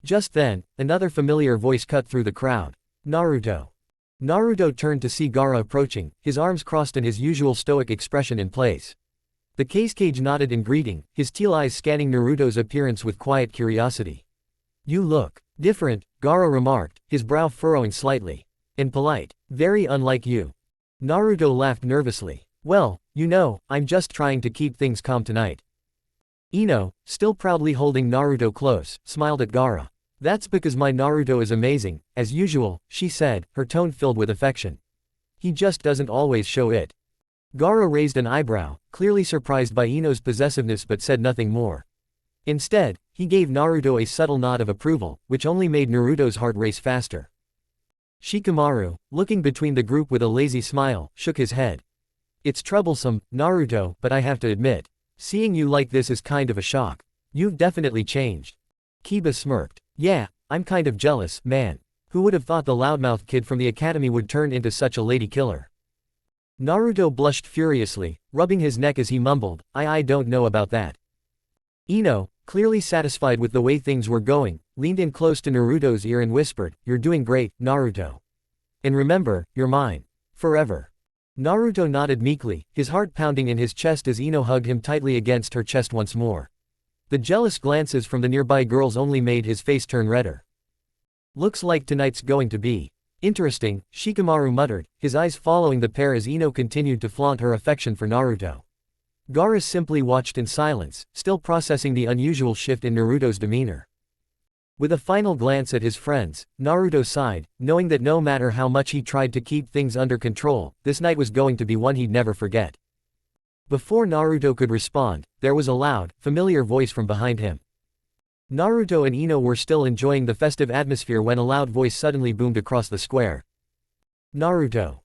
Just then, another familiar voice cut through the crowd. Naruto. Naruto turned to see Gaara approaching, his arms crossed and his usual stoic expression in place. The Cage nodded in greeting, his teal eyes scanning Naruto's appearance with quiet curiosity. You look different, Gaara remarked, his brow furrowing slightly. And polite. Very unlike you. Naruto laughed nervously. Well, you know, I'm just trying to keep things calm tonight. Ino, still proudly holding Naruto close, smiled at Gaara. That's because my Naruto is amazing, as usual, she said, her tone filled with affection. He just doesn't always show it. Gaara raised an eyebrow, clearly surprised by Ino's possessiveness but said nothing more. Instead, he gave Naruto a subtle nod of approval, which only made Naruto's heart race faster. Shikamaru, looking between the group with a lazy smile, shook his head. It's troublesome, Naruto, but I have to admit, seeing you like this is kind of a shock. You've definitely changed. Kiba smirked. Yeah, I'm kind of jealous, man. Who would have thought the loudmouth kid from the academy would turn into such a lady killer? Naruto blushed furiously, rubbing his neck as he mumbled, I don't know about that. Ino, clearly satisfied with the way things were going, leaned in close to Naruto's ear and whispered, You're doing great, Naruto. And remember, you're mine. Forever. Naruto nodded meekly, his heart pounding in his chest as Ino hugged him tightly against her chest once more. The jealous glances from the nearby girls only made his face turn redder. Looks like tonight's going to be interesting, Shikamaru muttered, his eyes following the pair as Ino continued to flaunt her affection for Naruto. Gaara simply watched in silence, still processing the unusual shift in Naruto's demeanor. With a final glance at his friends, Naruto sighed, knowing that no matter how much he tried to keep things under control, this night was going to be one he'd never forget. Before Naruto could respond, there was a loud, familiar voice from behind him. Naruto and Ino were still enjoying the festive atmosphere when a loud voice suddenly boomed across the square. Naruto.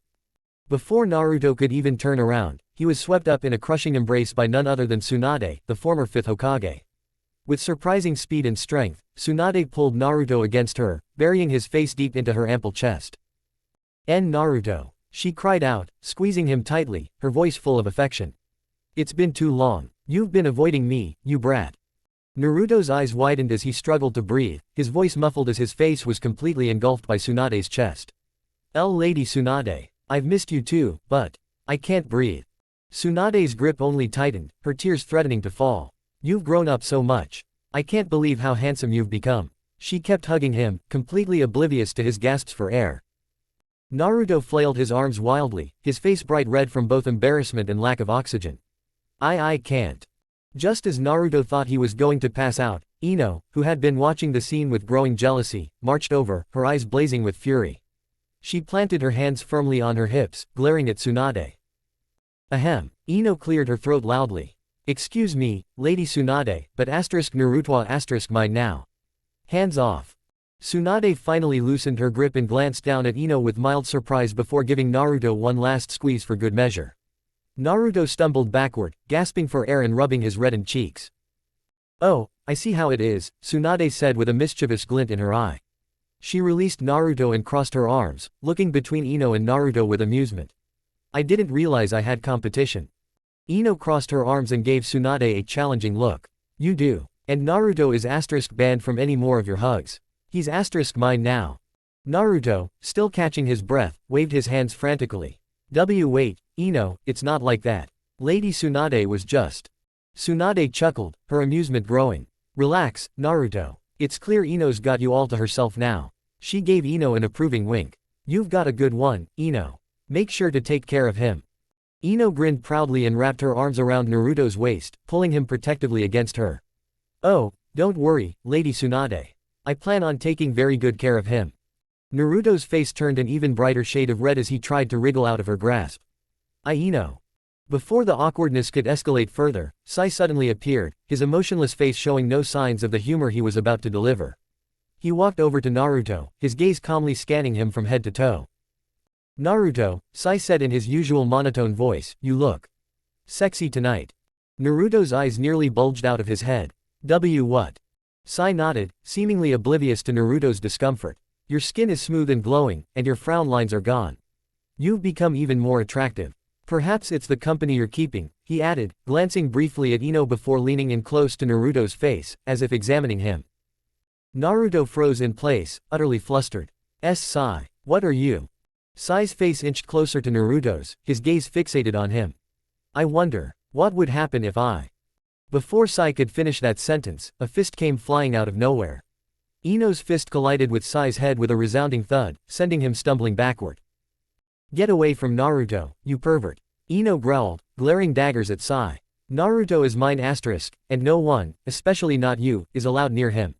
Before Naruto could even turn around, he was swept up in a crushing embrace by none other than Tsunade, the former 5th Hokage. With surprising speed and strength, Tsunade pulled Naruto against her, burying his face deep into her ample chest. Naruto, she cried out, squeezing him tightly, her voice full of affection. It's been too long. You've been avoiding me, you brat. Naruto's eyes widened as he struggled to breathe, his voice muffled as his face was completely engulfed by Tsunade's chest. Lady Tsunade, I've missed you too, but I can't breathe. Tsunade's grip only tightened, her tears threatening to fall. You've grown up so much. I can't believe how handsome you've become. She kept hugging him, completely oblivious to his gasps for air. Naruto flailed his arms wildly, his face bright red from both embarrassment and lack of oxygen. I can't. Just as Naruto thought he was going to pass out, Ino, who had been watching the scene with growing jealousy, marched over, her eyes blazing with fury. She planted her hands firmly on her hips, glaring at Tsunade. Ahem. Ino cleared her throat loudly. Excuse me, Lady Tsunade, but Naruto mine now. Hands off. Tsunade finally loosened her grip and glanced down at Ino with mild surprise before giving Naruto one last squeeze for good measure. Naruto stumbled backward, gasping for air and rubbing his reddened cheeks. Oh, I see how it is, Tsunade said with a mischievous glint in her eye. She released Naruto and crossed her arms, looking between Ino and Naruto with amusement. I didn't realize I had competition. Ino crossed her arms and gave Tsunade a challenging look. You do. And Naruto is banned from any more of your hugs. He's mine now. Naruto, still catching his breath, waved his hands frantically. Wait, Ino, it's not like that. Lady Tsunade was just. Tsunade chuckled, her amusement growing. Relax, Naruto. It's clear Ino's got you all to herself now. She gave Ino an approving wink. You've got a good one, Ino. Make sure to take care of him. Ino grinned proudly and wrapped her arms around Naruto's waist, pulling him protectively against her. Oh, don't worry, Lady Tsunade. I plan on taking very good care of him. Naruto's face turned an even brighter shade of red as he tried to wriggle out of her grasp. Ino. Before the awkwardness could escalate further, Sai suddenly appeared, his emotionless face showing no signs of the humor he was about to deliver. He walked over to Naruto, his gaze calmly scanning him from head to toe. Naruto, Sai said in his usual monotone voice, you look sexy tonight. Naruto's eyes nearly bulged out of his head. What? Sai nodded, seemingly oblivious to Naruto's discomfort. Your skin is smooth and glowing, and your frown lines are gone. You've become even more attractive. Perhaps it's the company you're keeping, he added, glancing briefly at Ino before leaning in close to Naruto's face, as if examining him. Naruto froze in place, utterly flustered. Sai, what are you? Sai's face inched closer to Naruto's, his gaze fixated on him. I wonder, what would happen if I... Before Sai could finish that sentence, a fist came flying out of nowhere. Ino's fist collided with Sai's head with a resounding thud, sending him stumbling backward. Get away from Naruto, you pervert. Ino growled, glaring daggers at Sai. Naruto is mine and no one, especially not you, is allowed near him.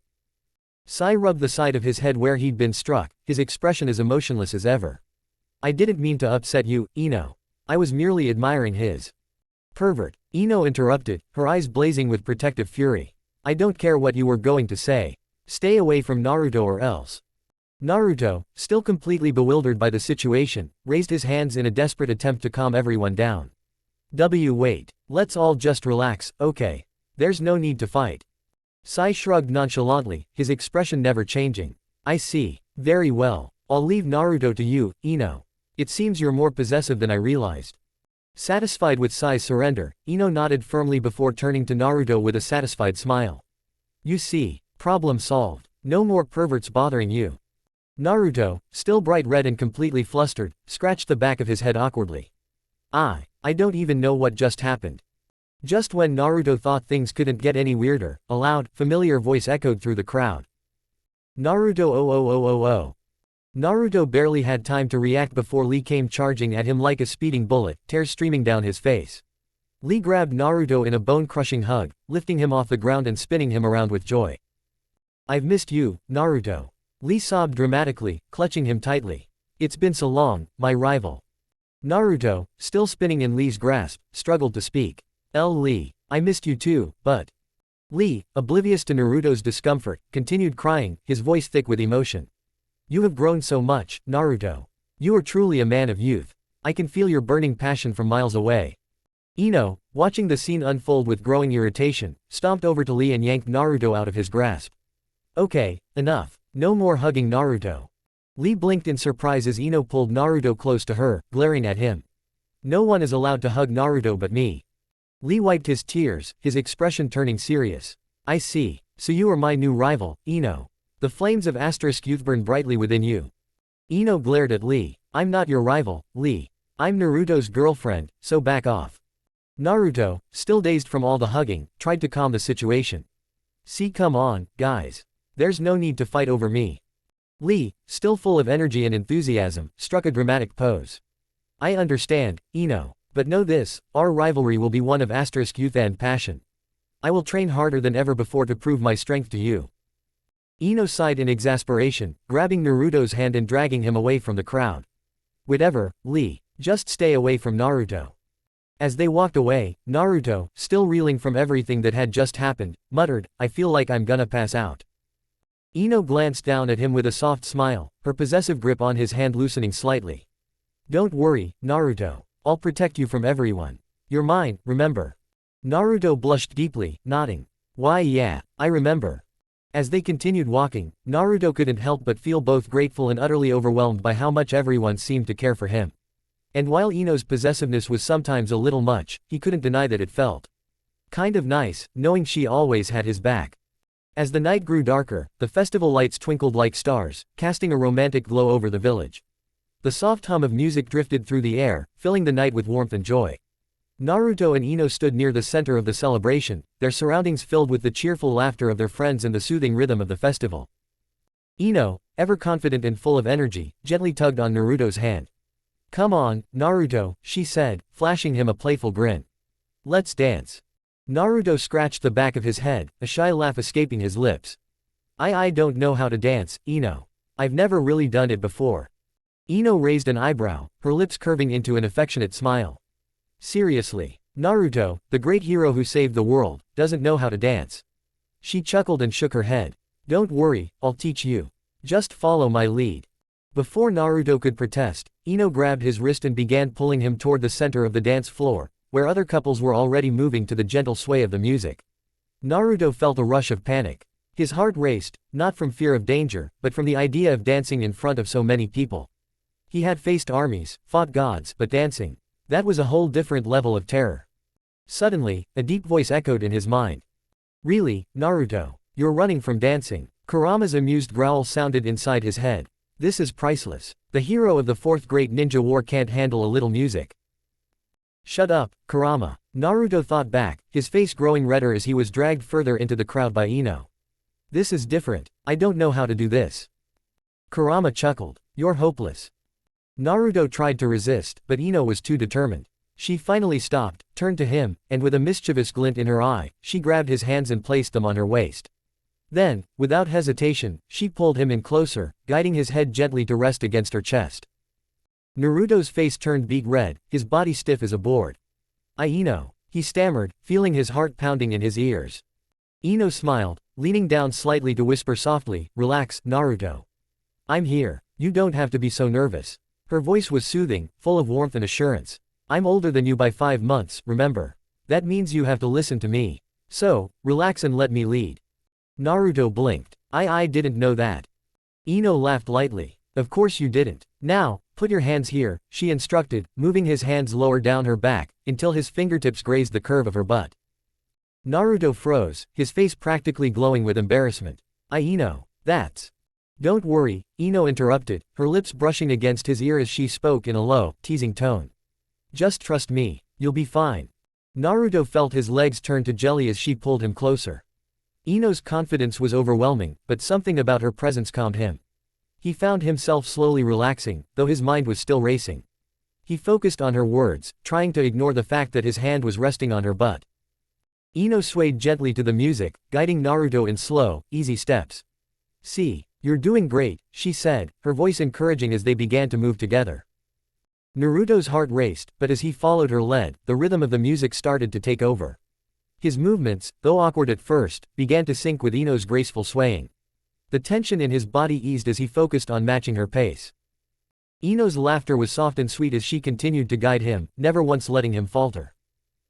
Sai rubbed the side of his head where he'd been struck, his expression as emotionless as ever. I didn't mean to upset you, Ino. I was merely admiring his... Pervert. Ino interrupted, her eyes blazing with protective fury. I don't care what you were going to say. Stay away from Naruto or else. Naruto, still completely bewildered by the situation, raised his hands in a desperate attempt to calm everyone down. Wait. Let's all just relax, okay? There's no need to fight. Sai shrugged nonchalantly, his expression never changing. I see. Very well. I'll leave Naruto to you, Ino. It seems you're more possessive than I realized. Satisfied with Sai's surrender, Ino nodded firmly before turning to Naruto with a satisfied smile. You see. Problem solved. No more perverts bothering you. Naruto, still bright red and completely flustered, scratched the back of his head awkwardly. I don't even know what just happened. Just when Naruto thought things couldn't get any weirder, a loud, familiar voice echoed through the crowd. Naruto oh. Naruto barely had time to react before Lee came charging at him like a speeding bullet, tears streaming down his face. Lee grabbed Naruto in a bone-crushing hug, lifting him off the ground and spinning him around with joy. I've missed you, Naruto. Lee sobbed dramatically, clutching him tightly. It's been so long, my rival. Naruto, still spinning in Lee's grasp, struggled to speak. Lee, I missed you too, but... Lee, oblivious to Naruto's discomfort, continued crying, his voice thick with emotion. You have grown so much, Naruto. You are truly a man of youth. I can feel your burning passion from miles away. Ino, watching the scene unfold with growing irritation, stomped over to Lee and yanked Naruto out of his grasp. Okay, enough. No more hugging Naruto. Lee blinked in surprise as Ino pulled Naruto close to her, glaring at him. No one is allowed to hug Naruto but me. Lee wiped his tears, his expression turning serious. I see. So you are my new rival, Ino. The flames of youth burn brightly within you. Ino glared at Lee. I'm not your rival, Lee. I'm Naruto's girlfriend, so back off. Naruto, still dazed from all the hugging, tried to calm the situation. "See, come on, guys. There's no need to fight over me." Lee, still full of energy and enthusiasm, struck a dramatic pose. "I understand, Ino. But know this, our rivalry will be one of youth and passion. I will train harder than ever before to prove my strength to you." Ino sighed in exasperation, grabbing Naruto's hand and dragging him away from the crowd. "Whatever, Lee. Just stay away from Naruto." As they walked away, Naruto, still reeling from everything that had just happened, muttered, "I feel like I'm gonna pass out." Ino glanced down at him with a soft smile, her possessive grip on his hand loosening slightly. "Don't worry, Naruto. I'll protect you from everyone. You're mine, remember?" Naruto blushed deeply, nodding. "Why yeah, I remember." As they continued walking, Naruto couldn't help but feel both grateful and utterly overwhelmed by how much everyone seemed to care for him. And while Ino's possessiveness was sometimes a little much, he couldn't deny that it felt kind of nice, knowing she always had his back. As the night grew darker, the festival lights twinkled like stars, casting a romantic glow over the village. The soft hum of music drifted through the air, filling the night with warmth and joy. Naruto and Ino stood near the center of the celebration, their surroundings filled with the cheerful laughter of their friends and the soothing rhythm of the festival. Ino, ever confident and full of energy, gently tugged on Naruto's hand. "Come on, Naruto," she said, flashing him a playful grin. "Let's dance." Naruto scratched the back of his head, a shy laugh escaping his lips. I don't know how to dance, Ino. I've never really done it before." Ino raised an eyebrow, her lips curving into an affectionate smile. "Seriously, Naruto, the great hero who saved the world, doesn't know how to dance." She chuckled and shook her head. "Don't worry, I'll teach you. Just follow my lead." Before Naruto could protest, Ino grabbed his wrist and began pulling him toward the center of the dance floor, where other couples were already moving to the gentle sway of the music. Naruto felt a rush of panic. His heart raced, not from fear of danger, but from the idea of dancing in front of so many people. He had faced armies, fought gods, but dancing, that was a whole different level of terror. Suddenly, a deep voice echoed in his mind. "Really, Naruto? You're running from dancing?" Kurama's amused growl sounded inside his head. "This is priceless. The hero of the fourth great ninja war can't handle a little music." "Shut up, Kurama." Naruto thought back, his face growing redder as he was dragged further into the crowd by Ino. "This is different. I don't know how to do this." Kurama chuckled. "You're hopeless." Naruto tried to resist, but Ino was too determined. She finally stopped, turned to him, and with a mischievous glint in her eye, she grabbed his hands and placed them on her waist. Then, without hesitation, she pulled him in closer, guiding his head gently to rest against her chest. Naruto's face turned beet red, his body stiff as a board. "Ino," he stammered, feeling his heart pounding in his ears. Ino smiled, leaning down slightly to whisper softly, "Relax, Naruto. I'm here. You don't have to be so nervous." Her voice was soothing, full of warmth and assurance. "I'm older than you by 5 months, remember? That means you have to listen to me. So, relax and let me lead." Naruto blinked. I didn't know that." Ino laughed lightly. "Of course you didn't. Now, put your hands here," she instructed, moving his hands lower down her back, until his fingertips grazed the curve of her butt. Naruto froze, his face practically glowing with embarrassment. "Ino, that's..." "Don't worry," Ino interrupted, her lips brushing against his ear as she spoke in a low, teasing tone. "Just trust me. You'll be fine." Naruto felt his legs turn to jelly as she pulled him closer. Ino's confidence was overwhelming, but something about her presence calmed him. He found himself slowly relaxing, though his mind was still racing. He focused on her words, trying to ignore the fact that his hand was resting on her butt. Ino swayed gently to the music, guiding Naruto in slow, easy steps. "See, you're doing great," she said, her voice encouraging as they began to move together. Naruto's heart raced, but as he followed her lead, the rhythm of the music started to take over. His movements, though awkward at first, began to sync with Ino's graceful swaying. The tension in his body eased as he focused on matching her pace. Ino's laughter was soft and sweet as she continued to guide him, never once letting him falter.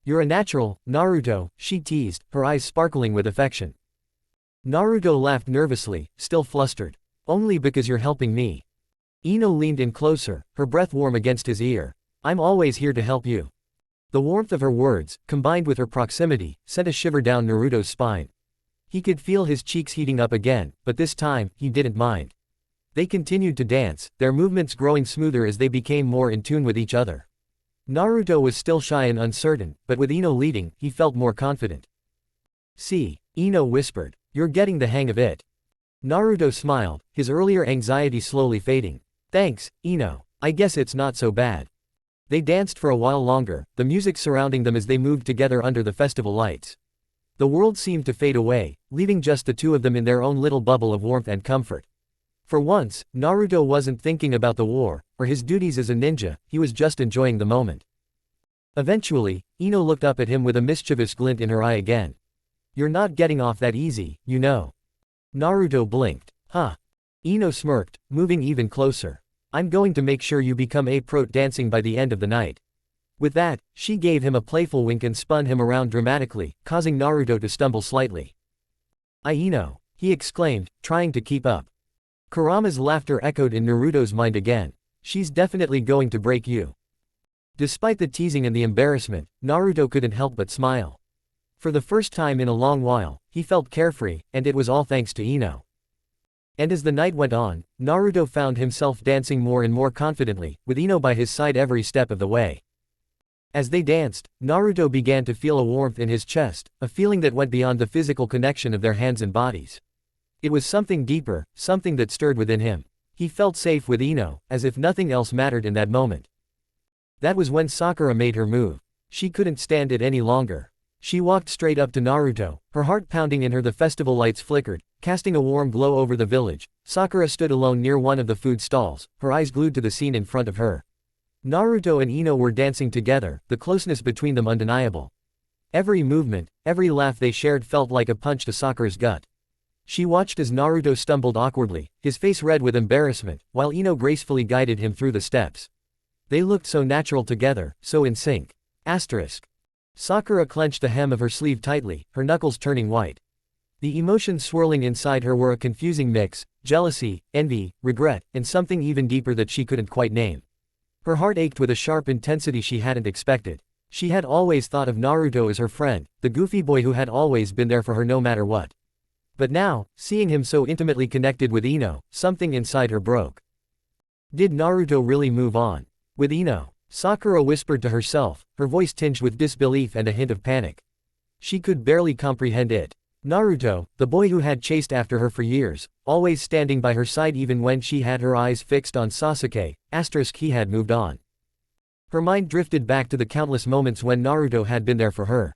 "You're a natural, Naruto," she teased, her eyes sparkling with affection. Naruto laughed nervously, still flustered. "Only because you're helping me." Ino leaned in closer, her breath warm against his ear. "I'm always here to help you." The warmth of her words, combined with her proximity, sent a shiver down Naruto's spine. He could feel his cheeks heating up again, but this time, he didn't mind. They continued to dance, their movements growing smoother as they became more in tune with each other. Naruto was still shy and uncertain, but with Ino leading, he felt more confident. "See," Ino whispered. "You're getting the hang of it." Naruto smiled, his earlier anxiety slowly fading. "Thanks, Ino. I guess it's not so bad." They danced for a while longer, the music surrounding them as they moved together under the festival lights. The world seemed to fade away, leaving just the two of them in their own little bubble of warmth and comfort. For once, Naruto wasn't thinking about the war, or his duties as a ninja, he was just enjoying the moment. Eventually, Ino looked up at him with a mischievous glint in her eye again. "You're not getting off that easy, you know." Naruto blinked. "Huh?" Ino smirked, moving even closer. "I'm going to make sure you become a pro dancing by the end of the night." With that, she gave him a playful wink and spun him around dramatically, causing Naruto to stumble slightly. "Ino," he exclaimed, trying to keep up. Kurama's laughter echoed in Naruto's mind again. "She's definitely going to break you." Despite the teasing and the embarrassment, Naruto couldn't help but smile. For the first time in a long while, he felt carefree, and it was all thanks to Ino. And as the night went on, Naruto found himself dancing more and more confidently, with Ino by his side every step of the way. As they danced, Naruto began to feel a warmth in his chest, a feeling that went beyond the physical connection of their hands and bodies. It was something deeper, something that stirred within him. He felt safe with Ino, as if nothing else mattered in that moment. That was when Sakura made her move. She couldn't stand it any longer. She walked straight up to Naruto, her heart pounding in her. The festival lights flickered, casting a warm glow over the village. Sakura stood alone near one of the food stalls, her eyes glued to the scene in front of her. Naruto and Ino were dancing together, the closeness between them undeniable. Every movement, every laugh they shared felt like a punch to Sakura's gut. She watched as Naruto stumbled awkwardly, his face red with embarrassment, while Ino gracefully guided him through the steps. They looked so natural together, so in sync. Sakura clenched the hem of her sleeve tightly, her knuckles turning white. The emotions swirling inside her were a confusing mix: jealousy, envy, regret, and something even deeper that she couldn't quite name. Her heart ached with a sharp intensity she hadn't expected. She had always thought of Naruto as her friend, the goofy boy who had always been there for her no matter what. But now, seeing him so intimately connected with Ino, something inside her broke. Did Naruto really move on with Ino? Sakura whispered to herself, her voice tinged with disbelief and a hint of panic. She could barely comprehend it. Naruto, the boy who had chased after her for years, always standing by her side even when she had her eyes fixed on Sasuke, he had moved on. Her mind drifted back to the countless moments when Naruto had been there for her.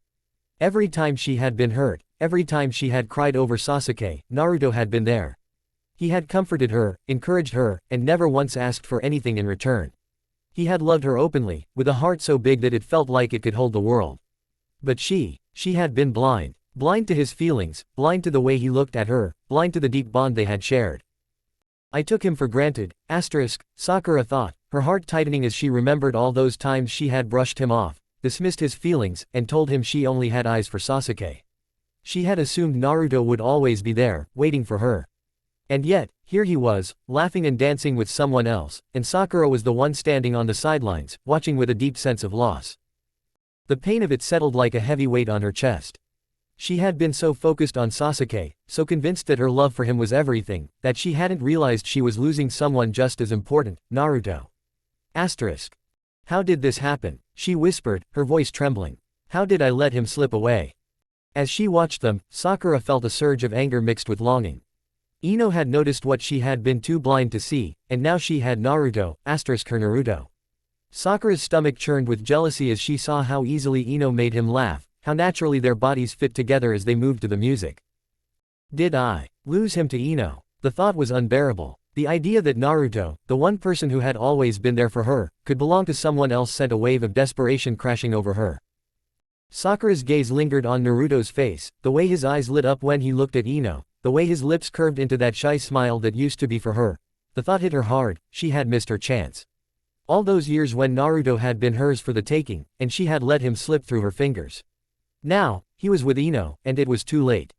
Every time she had been hurt, every time she had cried over Sasuke, Naruto had been there. He had comforted her, encouraged her, and never once asked for anything in return. He had loved her openly, with a heart so big that it felt like it could hold the world. But she had been blind. Blind to his feelings, blind to the way he looked at her, blind to the deep bond they had shared. "I took him for granted," Sakura thought, her heart tightening as she remembered all those times she had brushed him off, dismissed his feelings, and told him she only had eyes for Sasuke. She had assumed Naruto would always be there, waiting for her. And yet, here he was, laughing and dancing with someone else, and Sakura was the one standing on the sidelines, watching with a deep sense of loss. The pain of it settled like a heavy weight on her chest. She had been so focused on Sasuke, so convinced that her love for him was everything, that she hadn't realized she was losing someone just as important, Naruto. How did this happen? She whispered, her voice trembling. How did I let him slip away? As she watched them, Sakura felt a surge of anger mixed with longing. Ino had noticed what she had been too blind to see, and now she had Naruto, her Naruto. Sakura's stomach churned with jealousy as she saw how easily Ino made him laugh, how naturally their bodies fit together as they moved to the music. Did I lose him to Ino? The thought was unbearable. The idea that Naruto, the one person who had always been there for her, could belong to someone else sent a wave of desperation crashing over her. Sakura's gaze lingered on Naruto's face, the way his eyes lit up when he looked at Ino, the way his lips curved into that shy smile that used to be for her. The thought hit her hard: she had missed her chance. All those years when Naruto had been hers for the taking, and she had let him slip through her fingers. Now, he was with Ino, and it was too late.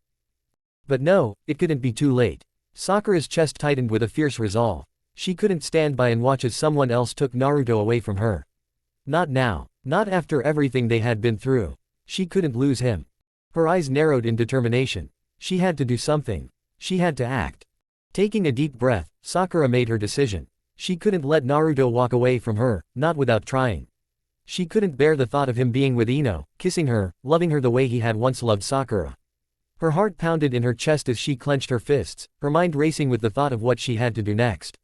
But no, it couldn't be too late. Sakura's chest tightened with a fierce resolve. She couldn't stand by and watch as someone else took Naruto away from her. Not now. Not after everything they had been through. She couldn't lose him. Her eyes narrowed in determination. She had to do something. She had to act. Taking a deep breath, Sakura made her decision. She couldn't let Naruto walk away from her, not without trying. She couldn't bear the thought of him being with Ino, kissing her, loving her the way he had once loved Sakura. Her heart pounded in her chest as she clenched her fists, her mind racing with the thought of what she had to do next.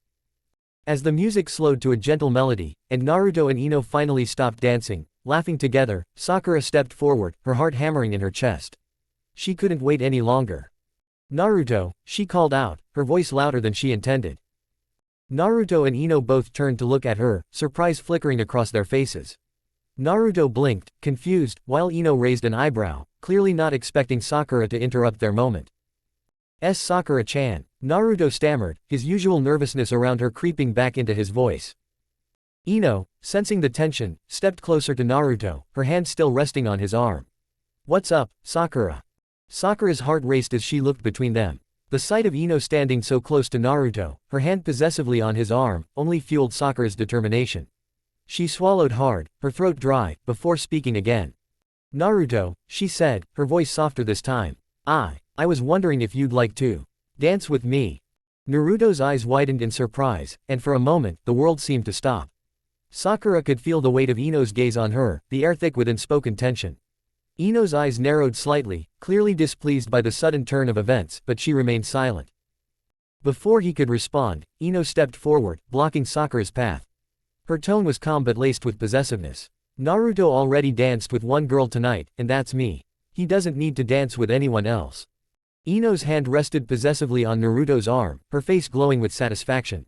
As the music slowed to a gentle melody, and Naruto and Ino finally stopped dancing, laughing together, Sakura stepped forward, her heart hammering in her chest. She couldn't wait any longer. "Naruto," she called out, her voice louder than she intended. Naruto and Ino both turned to look at her, surprise flickering across their faces. Naruto blinked, confused, while Ino raised an eyebrow, clearly not expecting Sakura to interrupt their moment. Sakura-chan," Naruto stammered, his usual nervousness around her creeping back into his voice. Ino, sensing the tension, stepped closer to Naruto, her hand still resting on his arm. "What's up, Sakura?" Sakura's heart raced as she looked between them. The sight of Ino standing so close to Naruto, her hand possessively on his arm, only fueled Sakura's determination. She swallowed hard, her throat dry, before speaking again. "Naruto," she said, her voice softer this time. I was wondering if you'd like to dance with me." Naruto's eyes widened in surprise, and for a moment, the world seemed to stop. Sakura could feel the weight of Ino's gaze on her, the air thick with unspoken tension. Ino's eyes narrowed slightly, clearly displeased by the sudden turn of events, but she remained silent. Before he could respond, Ino stepped forward, blocking Sakura's path. Her tone was calm but laced with possessiveness. "Naruto already danced with one girl tonight, and that's me. He doesn't need to dance with anyone else." Ino's hand rested possessively on Naruto's arm, her face glowing with satisfaction.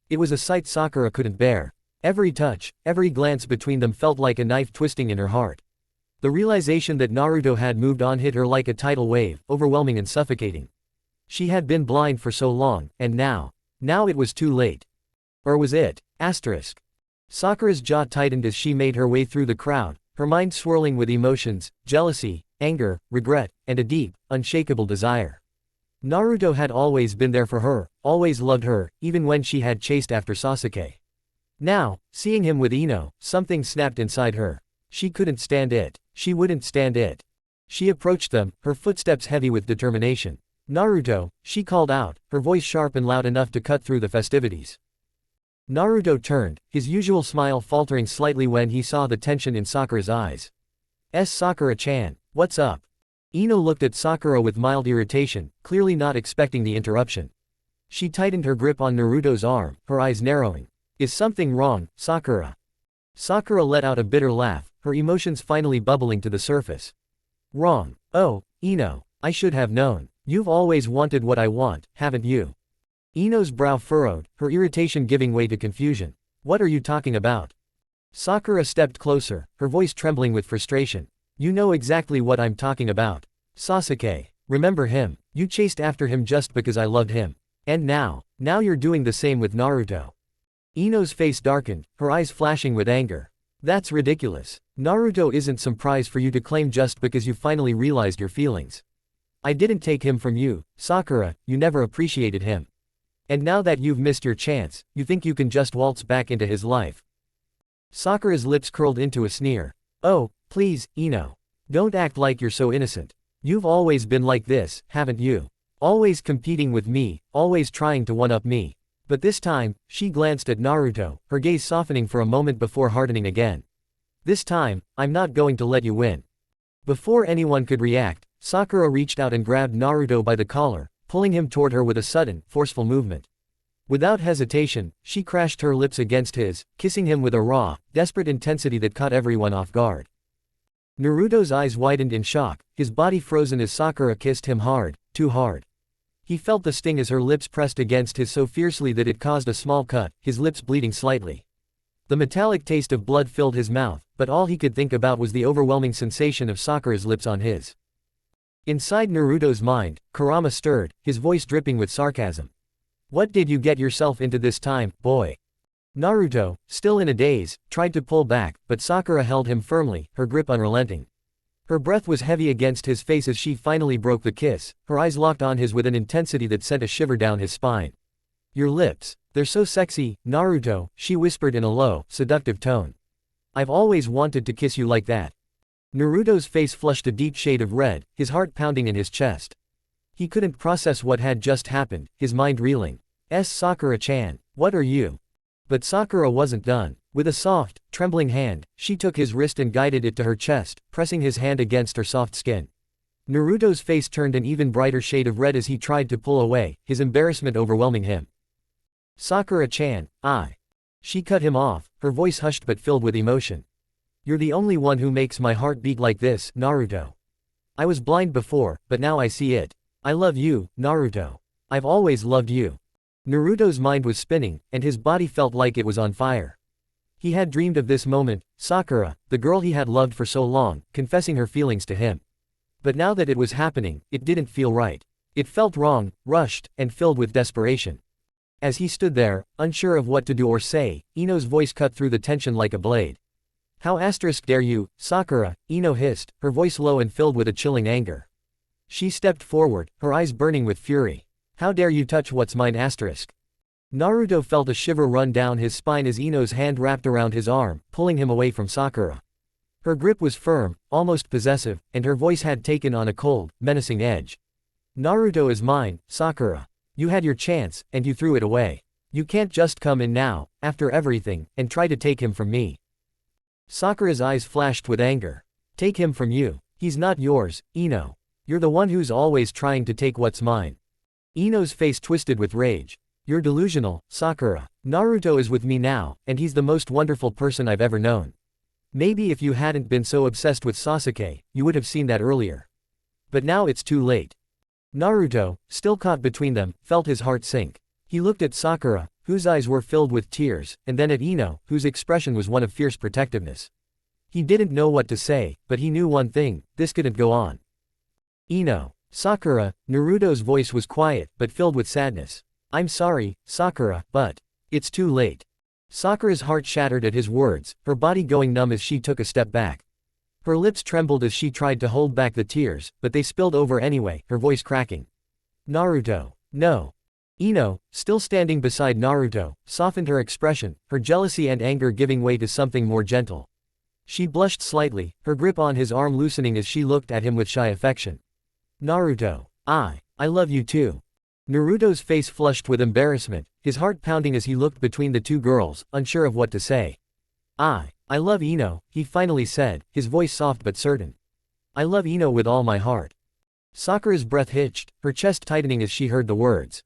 It was a sight Sakura couldn't bear. Every touch, every glance between them felt like a knife twisting in her heart. The realization that Naruto had moved on hit her like a tidal wave, overwhelming and suffocating. She had been blind for so long, and now it was too late. Or was it? Sakura's jaw tightened as she made her way through the crowd, her mind swirling with emotions, jealousy, anger, regret, and a deep, unshakable desire. Naruto had always been there for her, always loved her, even when she had chased after Sasuke. Now, seeing him with Ino, something snapped inside her. She couldn't stand it. She wouldn't stand it. She approached them, her footsteps heavy with determination. "Naruto," she called out, her voice sharp and loud enough to cut through the festivities. Naruto turned, his usual smile faltering slightly when he saw the tension in Sakura's eyes. Sakura-chan, what's up?" Ino looked at Sakura with mild irritation, clearly not expecting the interruption. She tightened her grip on Naruto's arm, her eyes narrowing. "Is something wrong, Sakura?" Sakura let out a bitter laugh, her emotions finally bubbling to the surface. "Wrong. Oh, Ino, I should have known. You've always wanted what I want, haven't you?" Ino's brow furrowed, her irritation giving way to confusion. "What are you talking about?" Sakura stepped closer, her voice trembling with frustration. "You know exactly what I'm talking about. Sasuke. Remember him? You chased after him just because I loved him. And now you're doing the same with Naruto." Ino's face darkened, her eyes flashing with anger. "That's ridiculous. Naruto isn't some prize for you to claim just because you finally realized your feelings. I didn't take him from you, Sakura, you never appreciated him. And now that you've missed your chance, you think you can just waltz back into his life." Sakura's lips curled into a sneer. "Oh, please, Ino. Don't act like you're so innocent. You've always been like this, haven't you? Always competing with me, always trying to one-up me. But this time," she glanced at Naruto, her gaze softening for a moment before hardening again. "This time, I'm not going to let you win." Before anyone could react, Sakura reached out and grabbed Naruto by the collar, pulling him toward her with a sudden, forceful movement. Without hesitation, she crashed her lips against his, kissing him with a raw, desperate intensity that caught everyone off guard. Naruto's eyes widened in shock, his body frozen as Sakura kissed him hard, too hard. He felt the sting as her lips pressed against his so fiercely that it caused a small cut, his lips bleeding slightly. The metallic taste of blood filled his mouth, but all he could think about was the overwhelming sensation of Sakura's lips on his. Inside Naruto's mind, Kurama stirred, his voice dripping with sarcasm. "What did you get yourself into this time, boy?" Naruto, still in a daze, tried to pull back, but Sakura held him firmly, her grip unrelenting. Her breath was heavy against his face as she finally broke the kiss, her eyes locked on his with an intensity that sent a shiver down his spine. "Your lips, they're so sexy, Naruto," she whispered in a low, seductive tone. "I've always wanted to kiss you like that." Naruto's face flushed a deep shade of red, his heart pounding in his chest. He couldn't process what had just happened, his mind reeling. Sakura-chan, what are you?" But Sakura wasn't done. With a soft, trembling hand, she took his wrist and guided it to her chest, pressing his hand against her soft skin. Naruto's face turned an even brighter shade of red as he tried to pull away, his embarrassment overwhelming him. "Sakura-chan, I." She cut him off, her voice hushed but filled with emotion. "You're the only one who makes my heart beat like this, Naruto. I was blind before, but now I see it. I love you, Naruto. I've always loved you." Naruto's mind was spinning, and his body felt like it was on fire. He had dreamed of this moment, Sakura, the girl he had loved for so long, confessing her feelings to him. But now that it was happening, it didn't feel right. It felt wrong, rushed, and filled with desperation. As he stood there, unsure of what to do or say, Ino's voice cut through the tension like a blade. "How dare you, Sakura," Ino hissed, her voice low and filled with a chilling anger. She stepped forward, her eyes burning with fury. "How dare you touch what's mine?" Naruto felt a shiver run down his spine as Ino's hand wrapped around his arm, pulling him away from Sakura. Her grip was firm, almost possessive, and her voice had taken on a cold, menacing edge. "Naruto is mine, Sakura. You had your chance, and you threw it away. You can't just come in now, after everything, and try to take him from me." Sakura's eyes flashed with anger. "Take him from you? He's not yours, Ino. You're the one who's always trying to take what's mine." Ino's face twisted with rage. "You're delusional, Sakura. Naruto is with me now, and he's the most wonderful person I've ever known. Maybe if you hadn't been so obsessed with Sasuke, you would have seen that earlier. But now it's too late." Naruto, still caught between them, felt his heart sink. He looked at Sakura, whose eyes were filled with tears, and then at Ino, whose expression was one of fierce protectiveness. He didn't know what to say, but he knew one thing: this couldn't go on. "Ino." "Sakura," Naruto's voice was quiet, but filled with sadness. "I'm sorry, Sakura, but it's too late." Sakura's heart shattered at his words, her body going numb as she took a step back. Her lips trembled as she tried to hold back the tears, but they spilled over anyway, her voice cracking. "Naruto. No." Ino, still standing beside Naruto, softened her expression, her jealousy and anger giving way to something more gentle. She blushed slightly, her grip on his arm loosening as she looked at him with shy affection. "Naruto. I love you too." Naruto's face flushed with embarrassment, his heart pounding as he looked between the two girls, unsure of what to say. I love Ino," he finally said, his voice soft but certain. "I love Ino with all my heart." Sakura's breath hitched, her chest tightening as she heard the words.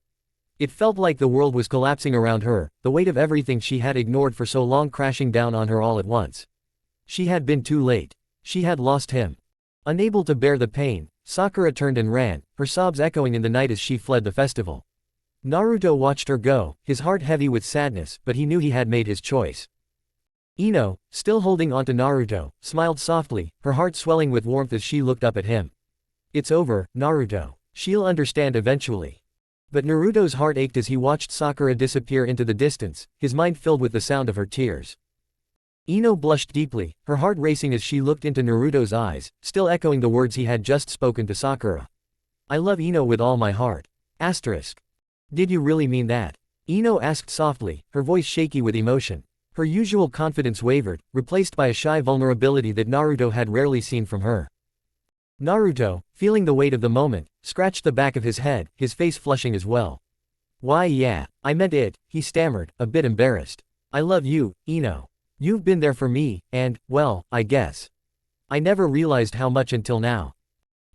It felt like the world was collapsing around her, the weight of everything she had ignored for so long crashing down on her all at once. She had been too late. She had lost him. Unable to bear the pain, Sakura turned and ran, her sobs echoing in the night as she fled the festival. Naruto watched her go, his heart heavy with sadness, but he knew he had made his choice. Ino, still holding onto Naruto, smiled softly, her heart swelling with warmth as she looked up at him. "It's over, Naruto. She'll understand eventually." But Naruto's heart ached as he watched Sakura disappear into the distance, his mind filled with the sound of her tears. Ino blushed deeply, her heart racing as she looked into Naruto's eyes, still echoing the words he had just spoken to Sakura. "I love Ino with all my heart." Did you really mean that?" Ino asked softly, her voice shaky with emotion. Her usual confidence wavered, replaced by a shy vulnerability that Naruto had rarely seen from her. Naruto, feeling the weight of the moment, scratched the back of his head, his face flushing as well. "Why yeah, I meant it," he stammered, a bit embarrassed. "I love you, Ino. You've been there for me, and, well, I guess. I never realized how much until now."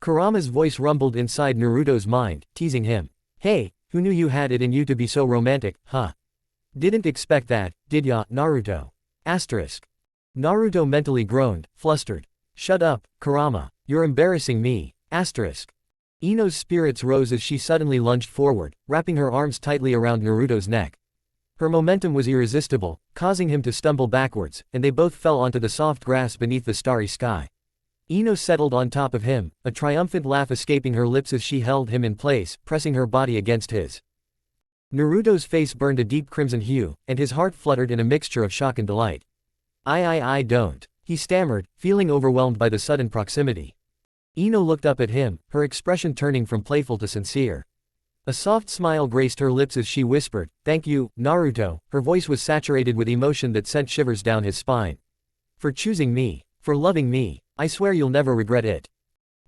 Kurama's voice rumbled inside Naruto's mind, teasing him. "Hey, who knew you had it in you to be so romantic, huh? Didn't expect that, did ya, Naruto?" Naruto mentally groaned, flustered. "Shut up, Kurama. You're embarrassing me." Ino's spirits rose as she suddenly lunged forward, wrapping her arms tightly around Naruto's neck. Her momentum was irresistible, causing him to stumble backwards, and they both fell onto the soft grass beneath the starry sky. Ino settled on top of him, a triumphant laugh escaping her lips as she held him in place, pressing her body against his. Naruto's face burned a deep crimson hue, and his heart fluttered in a mixture of shock and delight. I don't," he stammered, feeling overwhelmed by the sudden proximity. Ino looked up at him, her expression turning from playful to sincere. A soft smile graced her lips as she whispered, "Thank you, Naruto." Her voice was saturated with emotion that sent shivers down his spine. "For choosing me. For loving me. I swear you'll never regret it."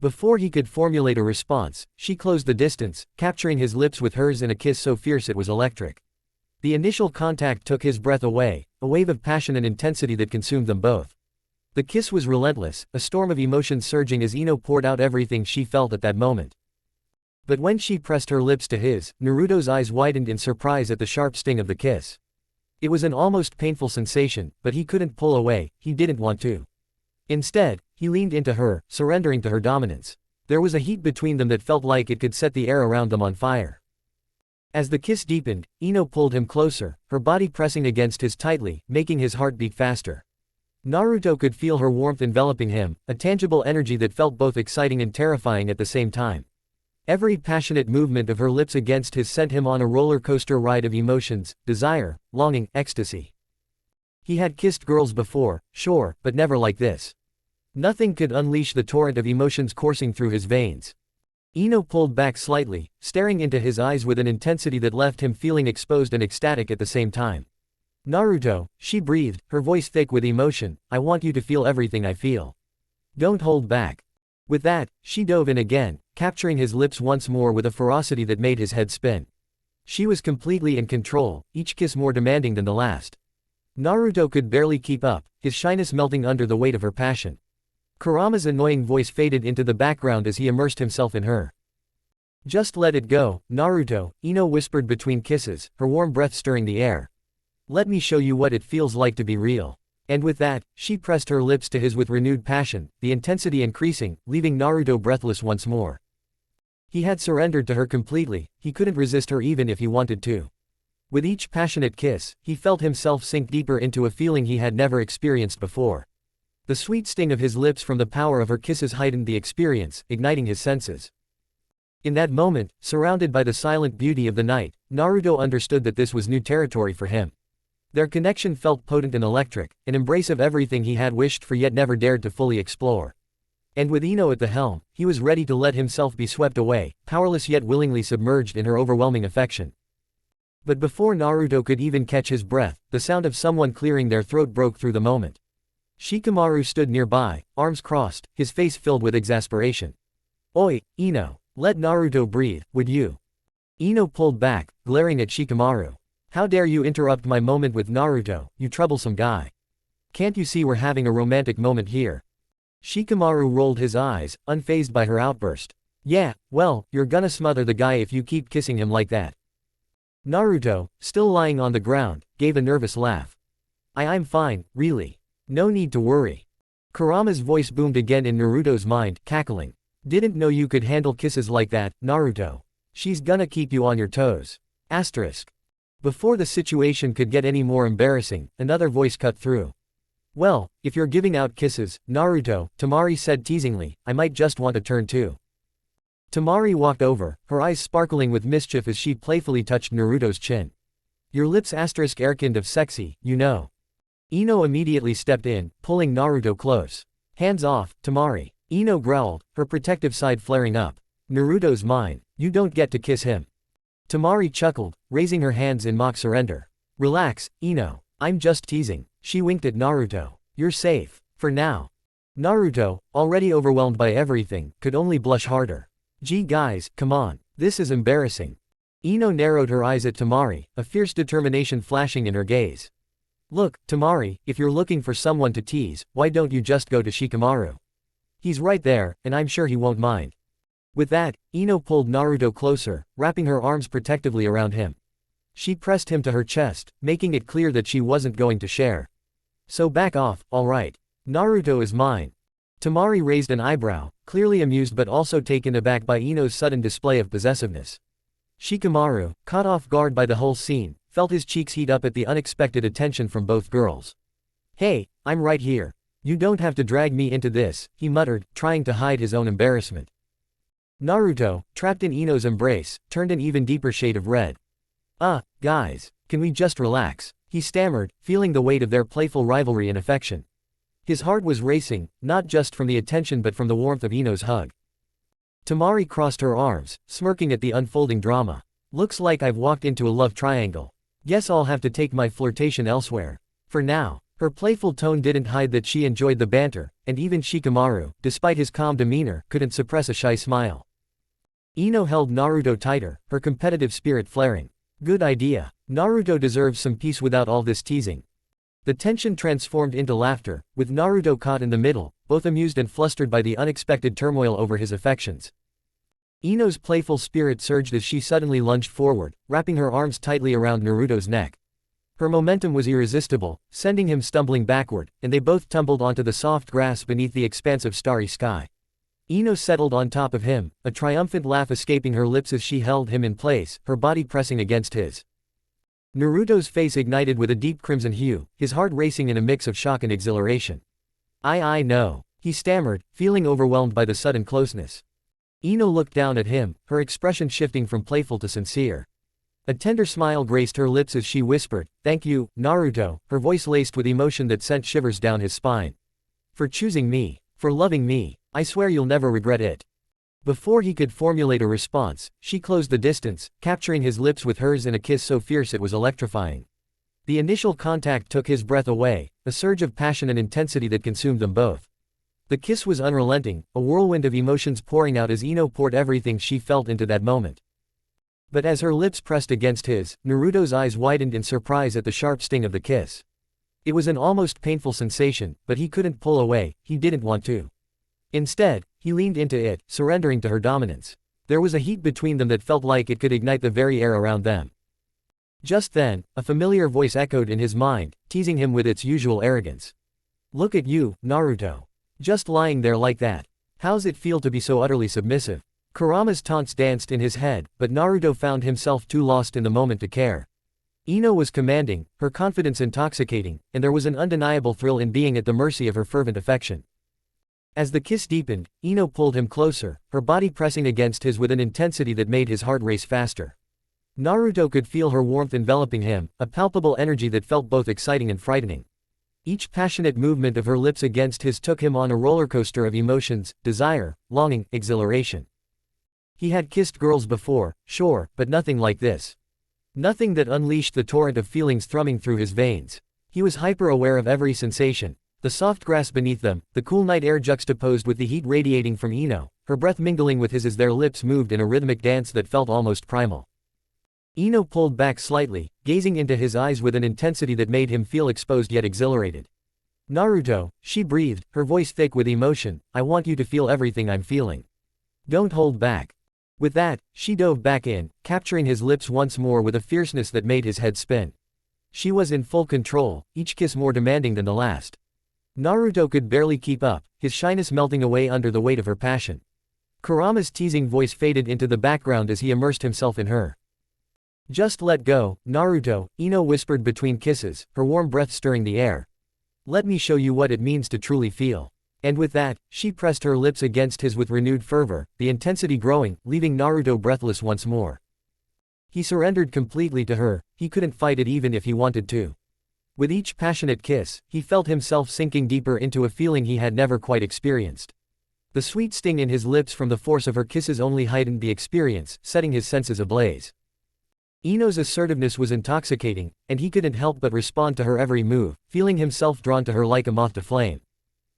Before he could formulate a response, she closed the distance, capturing his lips with hers in a kiss so fierce it was electric. The initial contact took his breath away, a wave of passion and intensity that consumed them both. The kiss was relentless, a storm of emotions surging as Ino poured out everything she felt at that moment. But when she pressed her lips to his, Naruto's eyes widened in surprise at the sharp sting of the kiss. It was an almost painful sensation, but he couldn't pull away, he didn't want to. Instead, he leaned into her, surrendering to her dominance. There was a heat between them that felt like it could set the air around them on fire. As the kiss deepened, Ino pulled him closer, her body pressing against his tightly, making his heart beat faster. Naruto could feel her warmth enveloping him, a tangible energy that felt both exciting and terrifying at the same time. Every passionate movement of her lips against his sent him on a roller coaster ride of emotions, desire, longing, ecstasy. He had kissed girls before, sure, but never like this. Nothing could unleash the torrent of emotions coursing through his veins. Ino pulled back slightly, staring into his eyes with an intensity that left him feeling exposed and ecstatic at the same time. "Naruto," she breathed, her voice thick with emotion, "I want you to feel everything I feel. Don't hold back." With that, she dove in again, capturing his lips once more with a ferocity that made his head spin. She was completely in control, each kiss more demanding than the last. Naruto could barely keep up, his shyness melting under the weight of her passion. Kurama's annoying voice faded into the background as he immersed himself in her. "Just let it go, Naruto," Ino whispered between kisses, her warm breath stirring the air. "Let me show you what it feels like to be real." And with that, she pressed her lips to his with renewed passion, the intensity increasing, leaving Naruto breathless once more. He had surrendered to her completely, he couldn't resist her even if he wanted to. With each passionate kiss, he felt himself sink deeper into a feeling he had never experienced before. The sweet sting of his lips from the power of her kisses heightened the experience, igniting his senses. In that moment, surrounded by the silent beauty of the night, Naruto understood that this was new territory for him. Their connection felt potent and electric, an embrace of everything he had wished for yet never dared to fully explore. And with Ino at the helm, he was ready to let himself be swept away, powerless yet willingly submerged in her overwhelming affection. But before Naruto could even catch his breath, the sound of someone clearing their throat broke through the moment. Shikamaru stood nearby, arms crossed, his face filled with exasperation. "Oi, Ino, let Naruto breathe, would you?" Ino pulled back, glaring at Shikamaru. "How dare you interrupt my moment with Naruto, you troublesome guy. Can't you see we're having a romantic moment here?" Shikamaru rolled his eyes, unfazed by her outburst. "Yeah, well, you're gonna smother the guy if you keep kissing him like that." Naruto, still lying on the ground, gave a nervous laugh. I'm fine, really. No need to worry." Kurama's voice boomed again in Naruto's mind, cackling. "Didn't know you could handle kisses like that, Naruto. She's gonna keep you on your toes." Asterisk. Before the situation could get any more embarrassing, another voice cut through. "Well, if you're giving out kisses, Naruto," Tamari said teasingly, "I might just want a turn too." Tamari walked over, her eyes sparkling with mischief as she playfully touched Naruto's chin. "Your lips air kind of sexy, you know." Ino immediately stepped in, pulling Naruto close. "Hands off, Tamari." Ino growled, her protective side flaring up. "Naruto's mine, you don't get to kiss him." Tamari chuckled, raising her hands in mock surrender. "Relax, Ino. I'm just teasing." She winked at Naruto. "You're safe. For now." Naruto, already overwhelmed by everything, could only blush harder. "Gee guys, come on. This is embarrassing." Ino narrowed her eyes at Tamari, a fierce determination flashing in her gaze. "Look, Tamari, if you're looking for someone to tease, why don't you just go to Shikamaru? He's right there, and I'm sure he won't mind." With that, Ino pulled Naruto closer, wrapping her arms protectively around him. She pressed him to her chest, making it clear that she wasn't going to share. "So back off, alright. Naruto is mine." Tamari raised an eyebrow, clearly amused but also taken aback by Ino's sudden display of possessiveness. Shikamaru, caught off guard by the whole scene, felt his cheeks heat up at the unexpected attention from both girls. "Hey, I'm right here. You don't have to drag me into this," he muttered, trying to hide his own embarrassment. Naruto, trapped in Ino's embrace, turned an even deeper shade of red. Guys, can we just relax?" he stammered, feeling the weight of their playful rivalry and affection. His heart was racing, not just from the attention but from the warmth of Ino's hug. Tamari crossed her arms, smirking at the unfolding drama. "Looks like I've walked into a love triangle. Guess I'll have to take my flirtation elsewhere. For now." Her playful tone didn't hide that she enjoyed the banter, and even Shikamaru, despite his calm demeanor, couldn't suppress a shy smile. Ino held Naruto tighter, her competitive spirit flaring. "Good idea. Naruto deserves some peace without all this teasing." The tension transformed into laughter, with Naruto caught in the middle, both amused and flustered by the unexpected turmoil over his affections. Ino's playful spirit surged as she suddenly lunged forward, wrapping her arms tightly around Naruto's neck. Her momentum was irresistible, sending him stumbling backward, and they both tumbled onto the soft grass beneath the expansive starry sky. Ino settled on top of him, a triumphant laugh escaping her lips as she held him in place, her body pressing against his. Naruto's face ignited with a deep crimson hue, his heart racing in a mix of shock and exhilaration. I know," he stammered, feeling overwhelmed by the sudden closeness. Ino looked down at him, her expression shifting from playful to sincere. A tender smile graced her lips as she whispered, "Thank you, Naruto," her voice laced with emotion that sent shivers down his spine. "For choosing me. For loving me. I swear you'll never regret it." Before he could formulate a response, she closed the distance, capturing his lips with hers in a kiss so fierce it was electrifying. The initial contact took his breath away, a surge of passion and intensity that consumed them both. The kiss was unrelenting, a whirlwind of emotions pouring out as Ino poured everything she felt into that moment. But as her lips pressed against his, Naruto's eyes widened in surprise at the sharp sting of the kiss. It was an almost painful sensation, but he couldn't pull away, he didn't want to. Instead, he leaned into it, surrendering to her dominance. There was a heat between them that felt like it could ignite the very air around them. Just then, a familiar voice echoed in his mind, teasing him with its usual arrogance. "Look at you, Naruto. Just lying there like that. How's it feel to be so utterly submissive?" Kurama's taunts danced in his head, but Naruto found himself too lost in the moment to care. Ino was commanding, her confidence intoxicating, and there was an undeniable thrill in being at the mercy of her fervent affection. As the kiss deepened, Ino pulled him closer, her body pressing against his with an intensity that made his heart race faster. Naruto could feel her warmth enveloping him, a palpable energy that felt both exciting and frightening. Each passionate movement of her lips against his took him on a roller coaster of emotions, desire, longing, exhilaration. He had kissed girls before, sure, but nothing like this. Nothing that unleashed the torrent of feelings thrumming through his veins. He was hyper-aware of every sensation. The soft grass beneath them, the cool night air juxtaposed with the heat radiating from Ino, her breath mingling with his as their lips moved in a rhythmic dance that felt almost primal. Ino pulled back slightly, gazing into his eyes with an intensity that made him feel exposed yet exhilarated. "Naruto," she breathed, her voice thick with emotion, "I want you to feel everything I'm feeling. Don't hold back." With that, she dove back in, capturing his lips once more with a fierceness that made his head spin. She was in full control, each kiss more demanding than the last. Naruto could barely keep up, his shyness melting away under the weight of her passion. Kurama's teasing voice faded into the background as he immersed himself in her. "Just let go, Naruto," Ino whispered between kisses, her warm breath stirring the air. "Let me show you what it means to truly feel." And with that, she pressed her lips against his with renewed fervor, the intensity growing, leaving Naruto breathless once more. He surrendered completely to her, he couldn't fight it even if he wanted to. With each passionate kiss, he felt himself sinking deeper into a feeling he had never quite experienced. The sweet sting in his lips from the force of her kisses only heightened the experience, setting his senses ablaze. Ino's assertiveness was intoxicating, and he couldn't help but respond to her every move, feeling himself drawn to her like a moth to flame.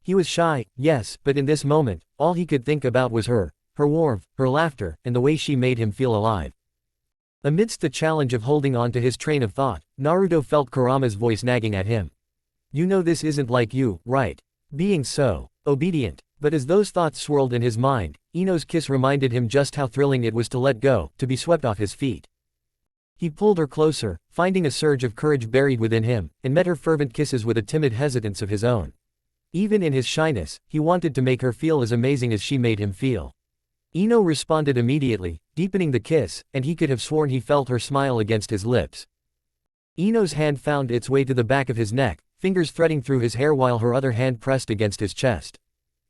He was shy, yes, but in this moment, all he could think about was her warmth, her laughter, and the way she made him feel alive. Amidst the challenge of holding on to his train of thought, Naruto felt Kurama's voice nagging at him. "You know this isn't like you, right? Being so obedient." But as those thoughts swirled in his mind, Ino's kiss reminded him just how thrilling it was to let go, to be swept off his feet. He pulled her closer, finding a surge of courage buried within him, and met her fervent kisses with a timid hesitance of his own. Even in his shyness, he wanted to make her feel as amazing as she made him feel. Ino responded immediately, deepening the kiss, and he could have sworn he felt her smile against his lips. Ino's hand found its way to the back of his neck, fingers threading through his hair while her other hand pressed against his chest.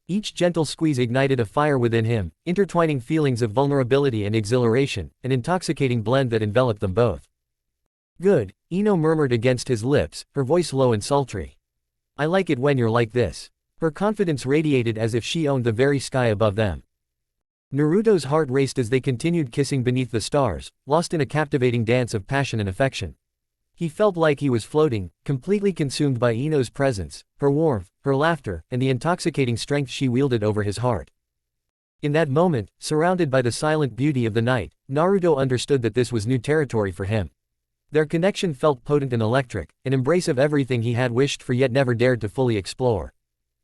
Each gentle squeeze ignited a fire within him, intertwining feelings of vulnerability and exhilaration, an intoxicating blend that enveloped them both. "Good," Ino murmured against his lips, her voice low and sultry. "I like it when you're like this." Her confidence radiated as if she owned the very sky above them. Naruto's heart raced as they continued kissing beneath the stars, lost in a captivating dance of passion and affection. He felt like he was floating, completely consumed by Ino's presence, her warmth, her laughter, and the intoxicating strength she wielded over his heart. In that moment, surrounded by the silent beauty of the night, Naruto understood that this was new territory for him. Their connection felt potent and electric, an embrace of everything he had wished for yet never dared to fully explore.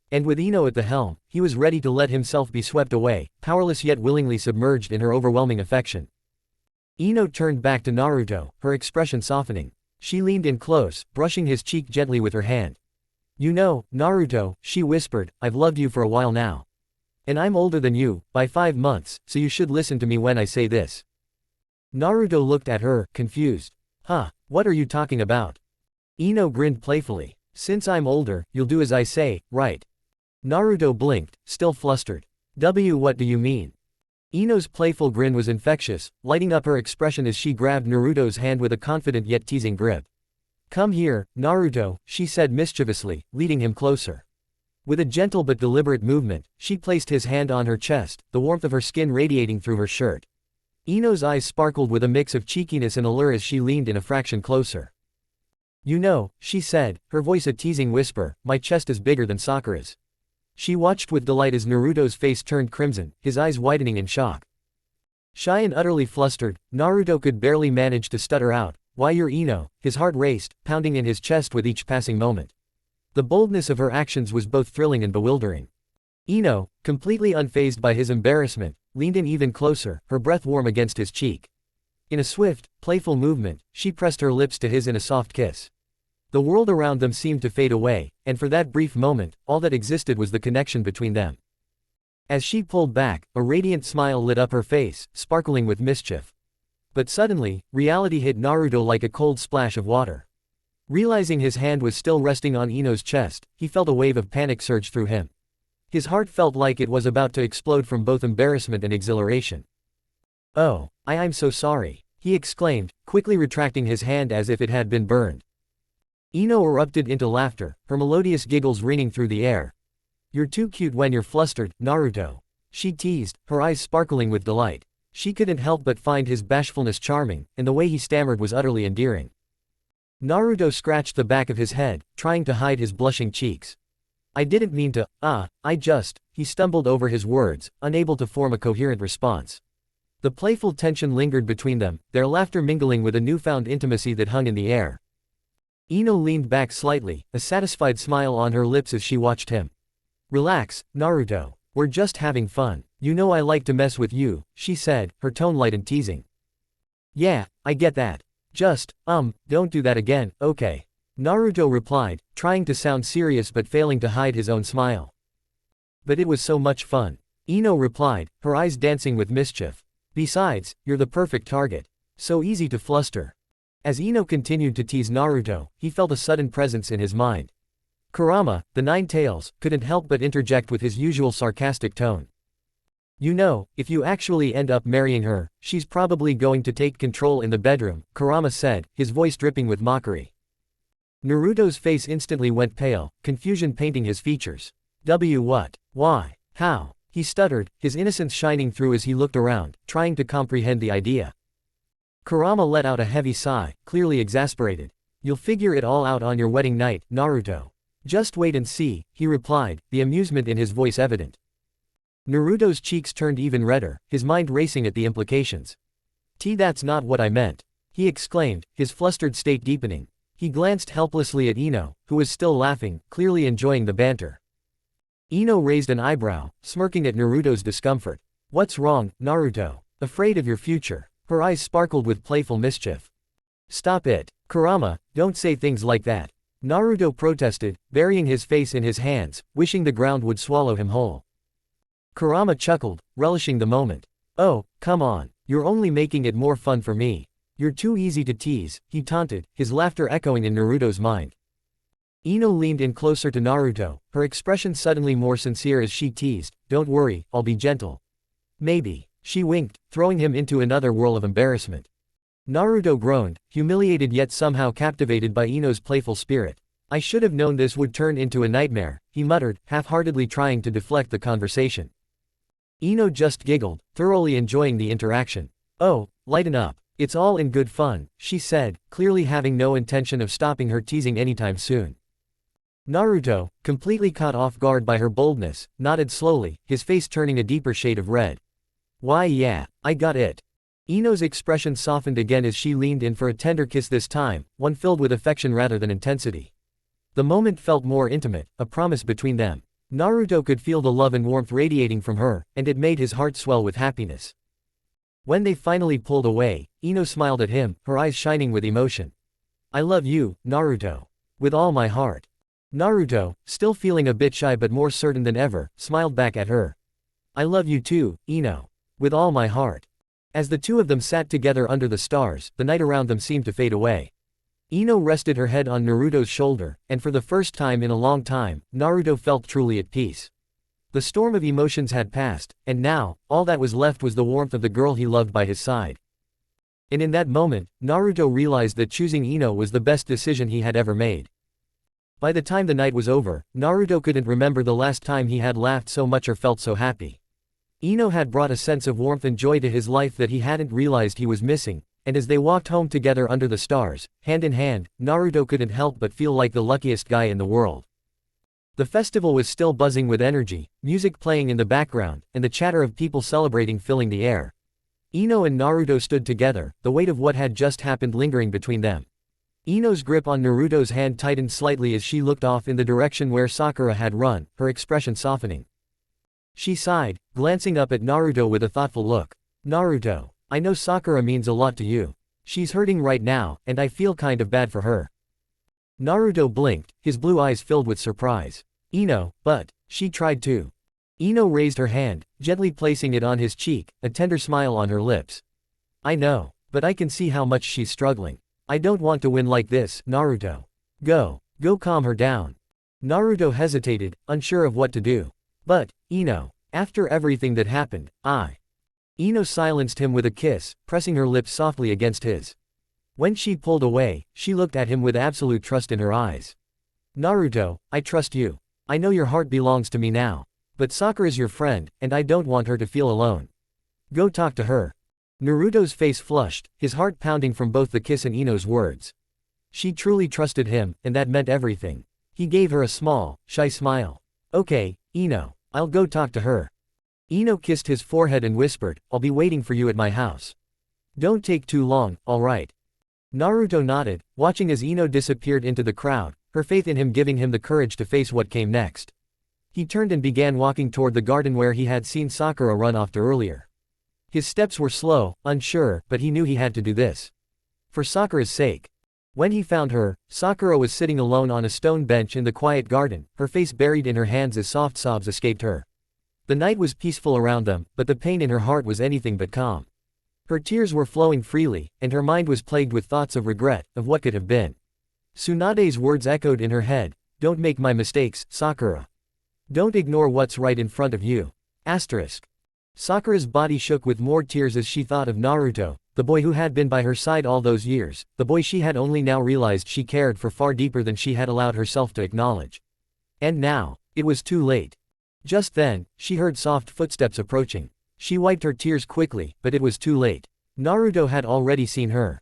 And with Ino at the helm, he was ready to let himself be swept away, powerless yet willingly submerged in her overwhelming affection. Ino turned back to Naruto, her expression softening. She leaned in close, brushing his cheek gently with her hand. "You know, Naruto," she whispered, "I've loved you for a while now. And I'm older than you, by 5 months, so you should listen to me when I say this." Naruto looked at her, confused. "Huh, what are you talking about?" Ino grinned playfully. "Since I'm older, you'll do as I say, right?" Naruto blinked, still flustered. What do you mean?" Ino's playful grin was infectious, lighting up her expression as she grabbed Naruto's hand with a confident yet teasing grip. "Come here, Naruto," she said mischievously, leading him closer. With a gentle but deliberate movement, she placed his hand on her chest, the warmth of her skin radiating through her shirt. Ino's eyes sparkled with a mix of cheekiness and allure as she leaned in a fraction closer. "You know," she said, her voice a teasing whisper, "my chest is bigger than Sakura's." She watched with delight as Naruto's face turned crimson, his eyes widening in shock. Shy and utterly flustered, Naruto could barely manage to stutter out, "Why, you're Ino." His heart raced, pounding in his chest with each passing moment. The boldness of her actions was both thrilling and bewildering. Ino, completely unfazed by his embarrassment, leaned in even closer, her breath warm against his cheek. In a swift, playful movement, she pressed her lips to his in a soft kiss. The world around them seemed to fade away, and for that brief moment, all that existed was the connection between them. As she pulled back, a radiant smile lit up her face, sparkling with mischief. But suddenly, reality hit Naruto like a cold splash of water. Realizing his hand was still resting on Ino's chest, he felt a wave of panic surge through him. His heart felt like it was about to explode from both embarrassment and exhilaration. "Oh, I'm so sorry," he exclaimed, quickly retracting his hand as if it had been burned. Ino erupted into laughter, her melodious giggles ringing through the air. "You're too cute when you're flustered, Naruto," she teased, her eyes sparkling with delight. She couldn't help but find his bashfulness charming, and the way he stammered was utterly endearing. Naruto scratched the back of his head, trying to hide his blushing cheeks. "I didn't mean to, he stumbled over his words, unable to form a coherent response. The playful tension lingered between them, their laughter mingling with a newfound intimacy that hung in the air. Ino leaned back slightly, a satisfied smile on her lips as she watched him. "Relax, Naruto. We're just having fun. You know I like to mess with you," she said, her tone light and teasing. "Yeah, I get that. Just, don't do that again, okay?" Naruto replied, trying to sound serious but failing to hide his own smile. "But it was so much fun," Ino replied, her eyes dancing with mischief. "Besides, you're the perfect target. So easy to fluster." As Ino continued to tease Naruto, he felt a sudden presence in his mind. Kurama, the Nine Tails, couldn't help but interject with his usual sarcastic tone. "You know, if you actually end up marrying her, she's probably going to take control in the bedroom," Kurama said, his voice dripping with mockery. Naruto's face instantly went pale, confusion painting his features. What? Why? How?" he stuttered, his innocence shining through as he looked around, trying to comprehend the idea. Kurama let out a heavy sigh, clearly exasperated. "You'll figure it all out on your wedding night, Naruto. Just wait and see," he replied, the amusement in his voice evident. Naruto's cheeks turned even redder, his mind racing at the implications. That's not what I meant," he exclaimed, his flustered state deepening. He glanced helplessly at Ino, who was still laughing, clearly enjoying the banter. Ino raised an eyebrow, smirking at Naruto's discomfort. "What's wrong, Naruto? Afraid of your future?" Her eyes sparkled with playful mischief. "Stop it, Kurama, don't say things like that," Naruto protested, burying his face in his hands, wishing the ground would swallow him whole. Kurama chuckled, relishing the moment. "Oh, come on, you're only making it more fun for me. You're too easy to tease," he taunted, his laughter echoing in Naruto's mind. Ino leaned in closer to Naruto, her expression suddenly more sincere as she teased, "Don't worry, I'll be gentle." "Maybe," she winked, throwing him into another whirl of embarrassment. Naruto groaned, humiliated yet somehow captivated by Ino's playful spirit. "I should have known this would turn into a nightmare," he muttered, half-heartedly trying to deflect the conversation. Ino just giggled, thoroughly enjoying the interaction. "Oh, lighten up. It's all in good fun," she said, clearly having no intention of stopping her teasing anytime soon. Naruto, completely caught off guard by her boldness, nodded slowly, his face turning a deeper shade of red. "Why yeah, I got it. Ino's expression softened again as she leaned in for a tender kiss, this time, one filled with affection rather than intensity. The moment felt more intimate, a promise between them. Naruto could feel the love and warmth radiating from her, and it made his heart swell with happiness. When they finally pulled away, Ino smiled at him, her eyes shining with emotion. "I love you, Naruto. With all my heart." Naruto, still feeling a bit shy but more certain than ever, smiled back at her. "I love you too, Ino. With all my heart." As the two of them sat together under the stars, the night around them seemed to fade away. Ino rested her head on Naruto's shoulder, and for the first time in a long time, Naruto felt truly at peace. The storm of emotions had passed, and now, all that was left was the warmth of the girl he loved by his side. And in that moment, Naruto realized that choosing Ino was the best decision he had ever made. By the time the night was over, Naruto couldn't remember the last time he had laughed so much or felt so happy. Ino had brought a sense of warmth and joy to his life that he hadn't realized he was missing, and as they walked home together under the stars, hand in hand, Naruto couldn't help but feel like the luckiest guy in the world. The festival was still buzzing with energy, music playing in the background, and the chatter of people celebrating filling the air. Ino and Naruto stood together, the weight of what had just happened lingering between them. Ino's grip on Naruto's hand tightened slightly as she looked off in the direction where Sakura had run, her expression softening. She sighed, glancing up at Naruto with a thoughtful look. "Naruto, I know Sakura means a lot to you. She's hurting right now, and I feel kind of bad for her." Naruto blinked, his blue eyes filled with surprise. "Ino, but," she tried to. Ino raised her hand, gently placing it on his cheek, a tender smile on her lips. "I know, but I can see how much she's struggling. I don't want to win like this, Naruto. Go calm her down." Naruto hesitated, unsure of what to do. "But, Ino, after everything that happened, Ino silenced him with a kiss, pressing her lips softly against his. When she pulled away, she looked at him with absolute trust in her eyes. "Naruto, I trust you. I know your heart belongs to me now. But Sakura's your friend, and I don't want her to feel alone. Go talk to her." Naruto's face flushed, his heart pounding from both the kiss and Ino's words. She truly trusted him, and that meant everything. He gave her a small, shy smile. "Okay, Ino, I'll go talk to her." Ino kissed his forehead and whispered, "I'll be waiting for you at my house. Don't take too long, alright?" Naruto nodded, watching as Ino disappeared into the crowd, her faith in him giving him the courage to face what came next. He turned and began walking toward the garden where he had seen Sakura run off to earlier. His steps were slow, unsure, but he knew he had to do this. For Sakura's sake. When he found her, Sakura was sitting alone on a stone bench in the quiet garden, her face buried in her hands as soft sobs escaped her. The night was peaceful around them, but the pain in her heart was anything but calm. Her tears were flowing freely, and her mind was plagued with thoughts of regret, of what could have been. Tsunade's words echoed in her head, "Don't make my mistakes, Sakura. Don't ignore what's right in front of you." Asterisk. Sakura's body shook with more tears as she thought of Naruto, the boy who had been by her side all those years, the boy she had only now realized she cared for far deeper than she had allowed herself to acknowledge. And now, it was too late. Just then, she heard soft footsteps approaching. She wiped her tears quickly, but it was too late. Naruto had already seen her.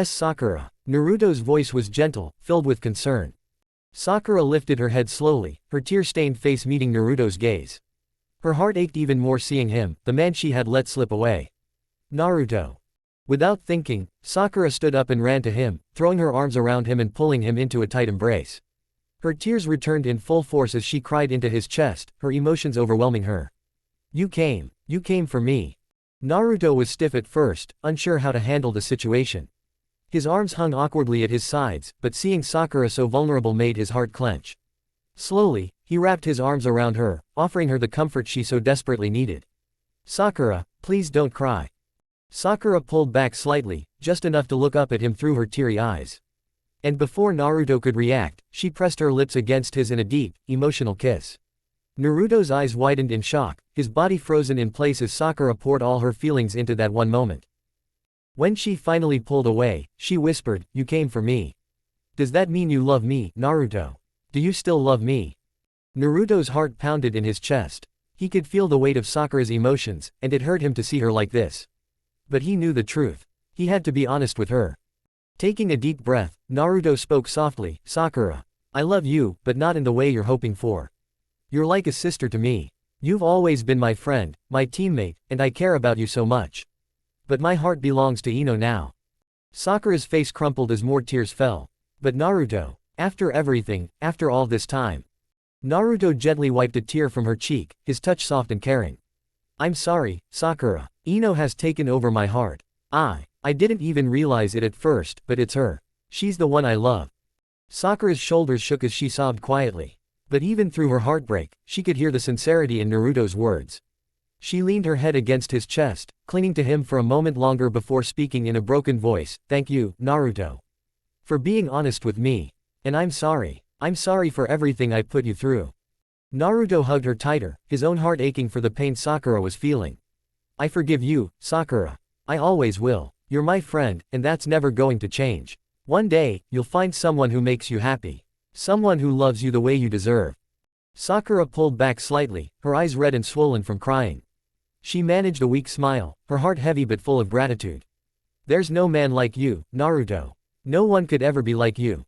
Sakura. Naruto's voice was gentle, filled with concern. Sakura lifted her head slowly, her tear-stained face meeting Naruto's gaze. Her heart ached even more seeing him, the man she had let slip away. "Naruto." Without thinking, Sakura stood up and ran to him, throwing her arms around him and pulling him into a tight embrace. Her tears returned in full force as she cried into his chest, her emotions overwhelming her. You came for me." Naruto was stiff at first, unsure how to handle the situation. His arms hung awkwardly at his sides, but seeing Sakura so vulnerable made his heart clench. Slowly, he wrapped his arms around her, offering her the comfort she so desperately needed. "Sakura, please don't cry." Sakura pulled back slightly, just enough to look up at him through her teary eyes. And before Naruto could react, she pressed her lips against his in a deep, emotional kiss. Naruto's eyes widened in shock, his body frozen in place as Sakura poured all her feelings into that one moment. When she finally pulled away, she whispered, "You came for me. Does that mean you love me, Naruto? Do you still love me?" Naruto's heart pounded in his chest. He could feel the weight of Sakura's emotions, and it hurt him to see her like this. But he knew the truth. He had to be honest with her. Taking a deep breath, Naruto spoke softly, "Sakura. I love you, but not in the way you're hoping for. You're like a sister to me. You've always been my friend, my teammate, and I care about you so much. But my heart belongs to Ino now. Sakura's face crumpled as more tears fell. But Naruto, after everything, after all this time. Naruto gently wiped a tear from her cheek, his touch soft and caring. I'm sorry, Sakura. Ino has taken over my heart. I didn't even realize it at first, but it's her. She's the one I love. Sakura's shoulders shook as she sobbed quietly. But even through her heartbreak, she could hear the sincerity in Naruto's words. She leaned her head against his chest, clinging to him for a moment longer before speaking in a broken voice, "Thank you, Naruto. For being honest with me. And I'm sorry. I'm sorry for everything I put you through." Naruto hugged her tighter, his own heart aching for the pain Sakura was feeling. "I forgive you, Sakura. I always will. You're my friend, and that's never going to change. One day, you'll find someone who makes you happy. Someone who loves you the way you deserve." Sakura pulled back slightly, her eyes red and swollen from crying. She managed a weak smile, her heart heavy but full of gratitude. "There's no man like you, Naruto. No one could ever be like you."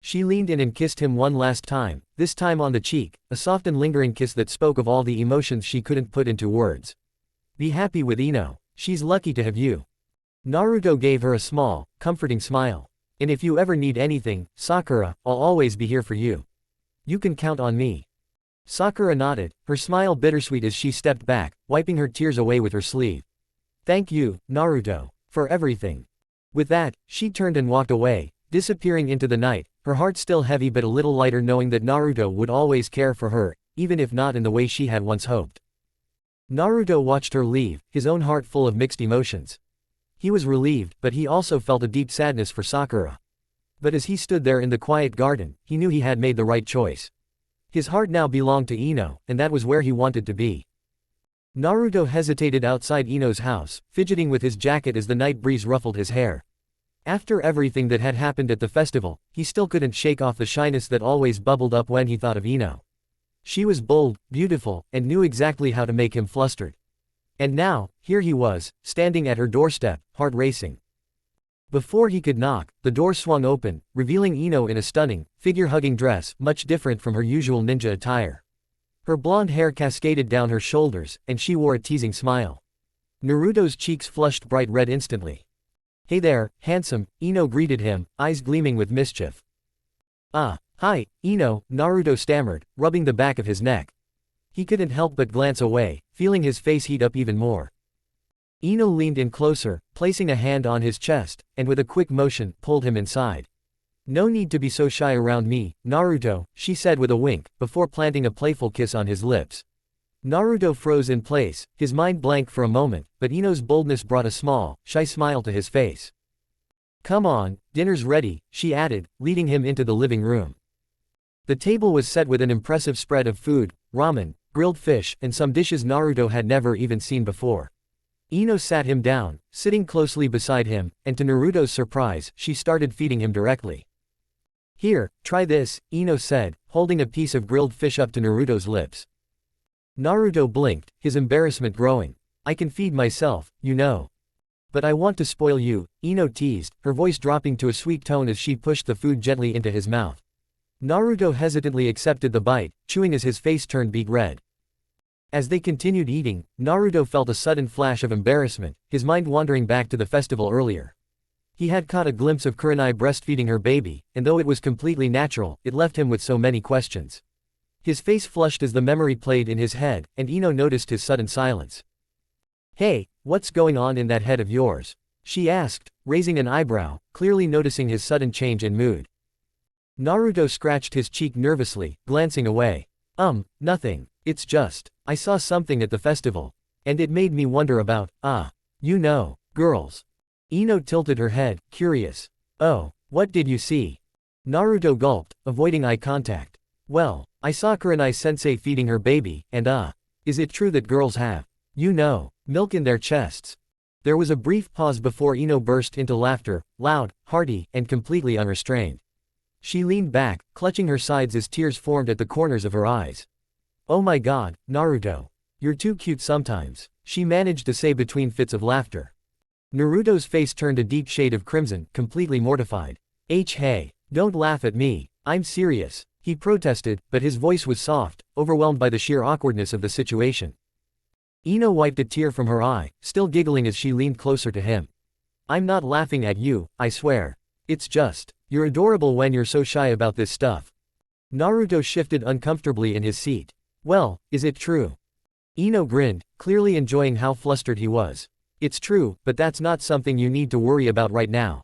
She leaned in and kissed him one last time, this time on the cheek, a soft and lingering kiss that spoke of all the emotions she couldn't put into words. "Be happy with Ino. She's lucky to have you." Naruto gave her a small, comforting smile. "And if you ever need anything, Sakura, I'll always be here for you. You can count on me." Sakura nodded, her smile bittersweet as she stepped back, wiping her tears away with her sleeve. "Thank you, Naruto, for everything." With that, she turned and walked away, disappearing into the night, her heart still heavy but a little lighter knowing that Naruto would always care for her, even if not in the way she had once hoped. Naruto watched her leave, his own heart full of mixed emotions. He was relieved, but he also felt a deep sadness for Sakura. But as he stood there in the quiet garden, he knew he had made the right choice. His heart now belonged to Ino, and that was where he wanted to be. Naruto hesitated outside Ino's house, fidgeting with his jacket as the night breeze ruffled his hair. After everything that had happened at the festival, he still couldn't shake off the shyness that always bubbled up when he thought of Ino. She was bold, beautiful, and knew exactly how to make him flustered. And now, here he was, standing at her doorstep, heart racing. Before he could knock, the door swung open, revealing Ino in a stunning, figure-hugging dress, much different from her usual ninja attire. Her blonde hair cascaded down her shoulders, and she wore a teasing smile. Naruto's cheeks flushed bright red instantly. "Hey there, handsome," Ino greeted him, eyes gleaming with mischief. Hi, Ino," Naruto stammered, rubbing the back of his neck. He couldn't help but glance away, feeling his face heat up even more. Ino leaned in closer, placing a hand on his chest, and with a quick motion, pulled him inside. "No need to be so shy around me, Naruto," she said with a wink, before planting a playful kiss on his lips. Naruto froze in place, his mind blank for a moment, but Ino's boldness brought a small, shy smile to his face. "Come on, dinner's ready," she added, leading him into the living room. The table was set with an impressive spread of food, ramen, grilled fish, and some dishes Naruto had never even seen before. Ino sat him down, sitting closely beside him, and to Naruto's surprise, she started feeding him directly. "Here, try this," Ino said, holding a piece of grilled fish up to Naruto's lips. Naruto blinked, his embarrassment growing. "I can feed myself, you know." "But I want to spoil you," Ino teased, her voice dropping to a sweet tone as she pushed the food gently into his mouth. Naruto hesitantly accepted the bite, chewing as his face turned beet red. As they continued eating, Naruto felt a sudden flash of embarrassment, his mind wandering back to the festival earlier. He had caught a glimpse of Kurenai breastfeeding her baby, and though it was completely natural, it left him with so many questions. His face flushed as the memory played in his head, and Ino noticed his sudden silence. "Hey, what's going on in that head of yours?" she asked, raising an eyebrow, clearly noticing his sudden change in mood. Naruto scratched his cheek nervously, glancing away. Nothing. It's just, I saw something at the festival. And it made me wonder about, girls." Ino tilted her head, curious. "Oh, what did you see?" Naruto gulped, avoiding eye contact. "Well, I saw Kurenai-sensei feeding her baby, and is it true that girls have, milk in their chests?" There was a brief pause before Ino burst into laughter, loud, hearty, and completely unrestrained. She leaned back, clutching her sides as tears formed at the corners of her eyes. "Oh my god, Naruto. You're too cute sometimes," she managed to say between fits of laughter. Naruto's face turned a deep shade of crimson, completely mortified. Hey, don't laugh at me, I'm serious," he protested, but his voice was soft, overwhelmed by the sheer awkwardness of the situation. Ino wiped a tear from her eye, still giggling as she leaned closer to him. I'm not laughing at you, I swear. It's just, you're adorable when you're so shy about this stuff. Naruto shifted uncomfortably in his seat. Well, is it true? Ino grinned, clearly enjoying how flustered he was. It's true, but that's not something you need to worry about right now.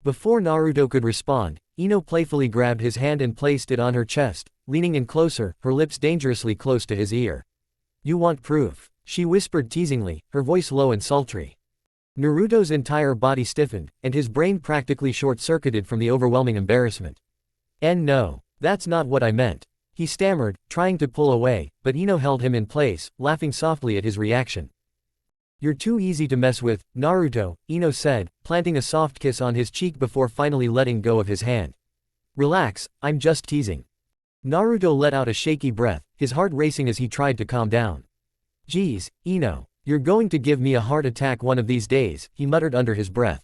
Before Naruto could respond, Ino playfully grabbed his hand and placed it on her chest, leaning in closer, her lips dangerously close to his ear. You want proof? She whispered teasingly, her voice low and sultry. Naruto's entire body stiffened, and his brain practically short-circuited from the overwhelming embarrassment. No, that's not what I meant. He stammered, trying to pull away, but Ino held him in place, laughing softly at his reaction. You're too easy to mess with, Naruto, Ino said, planting a soft kiss on his cheek before finally letting go of his hand. Relax, I'm just teasing. Naruto let out a shaky breath, his heart racing as he tried to calm down. Geez, Ino, you're going to give me a heart attack one of these days, he muttered under his breath.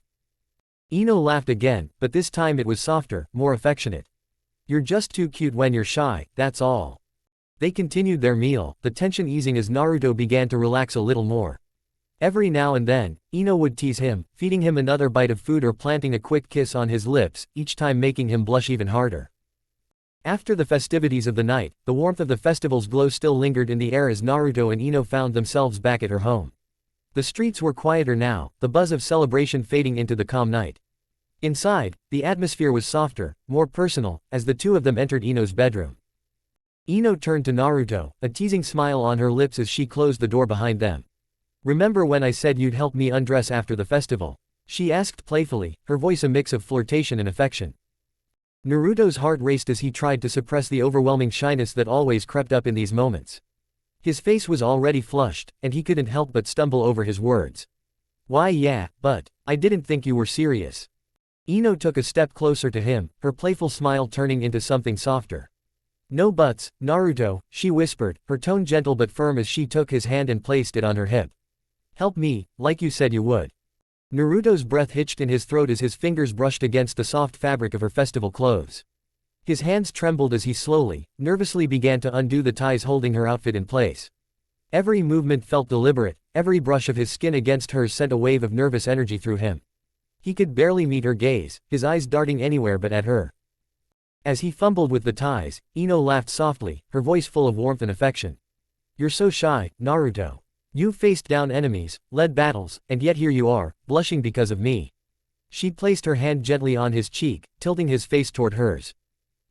Ino laughed again, but this time it was softer, more affectionate. You're just too cute when you're shy, that's all. They continued their meal, the tension easing as Naruto began to relax a little more. Every now and then, Ino would tease him, feeding him another bite of food or planting a quick kiss on his lips, each time making him blush even harder. After the festivities of the night, the warmth of the festival's glow still lingered in the air as Naruto and Ino found themselves back at her home. The streets were quieter now, the buzz of celebration fading into the calm night. Inside, the atmosphere was softer, more personal, as the two of them entered Ino's bedroom. Ino turned to Naruto, a teasing smile on her lips as she closed the door behind them. Remember when I said you'd help me undress after the festival? She asked playfully, her voice a mix of flirtation and affection. Naruto's heart raced as he tried to suppress the overwhelming shyness that always crept up in these moments. His face was already flushed, and he couldn't help but stumble over his words. Why yeah, but, I didn't think you were serious. Ino took a step closer to him, her playful smile turning into something softer. No buts, Naruto, she whispered, her tone gentle but firm as she took his hand and placed it on her hip. Help me, like you said you would. Naruto's breath hitched in his throat as his fingers brushed against the soft fabric of her festival clothes. His hands trembled as he slowly, nervously began to undo the ties holding her outfit in place. Every movement felt deliberate, every brush of his skin against hers sent a wave of nervous energy through him. He could barely meet her gaze, his eyes darting anywhere but at her. As he fumbled with the ties, Ino laughed softly, her voice full of warmth and affection. You're so shy, Naruto. You've faced down enemies, led battles, and yet here you are, blushing because of me. She placed her hand gently on his cheek, tilting his face toward hers.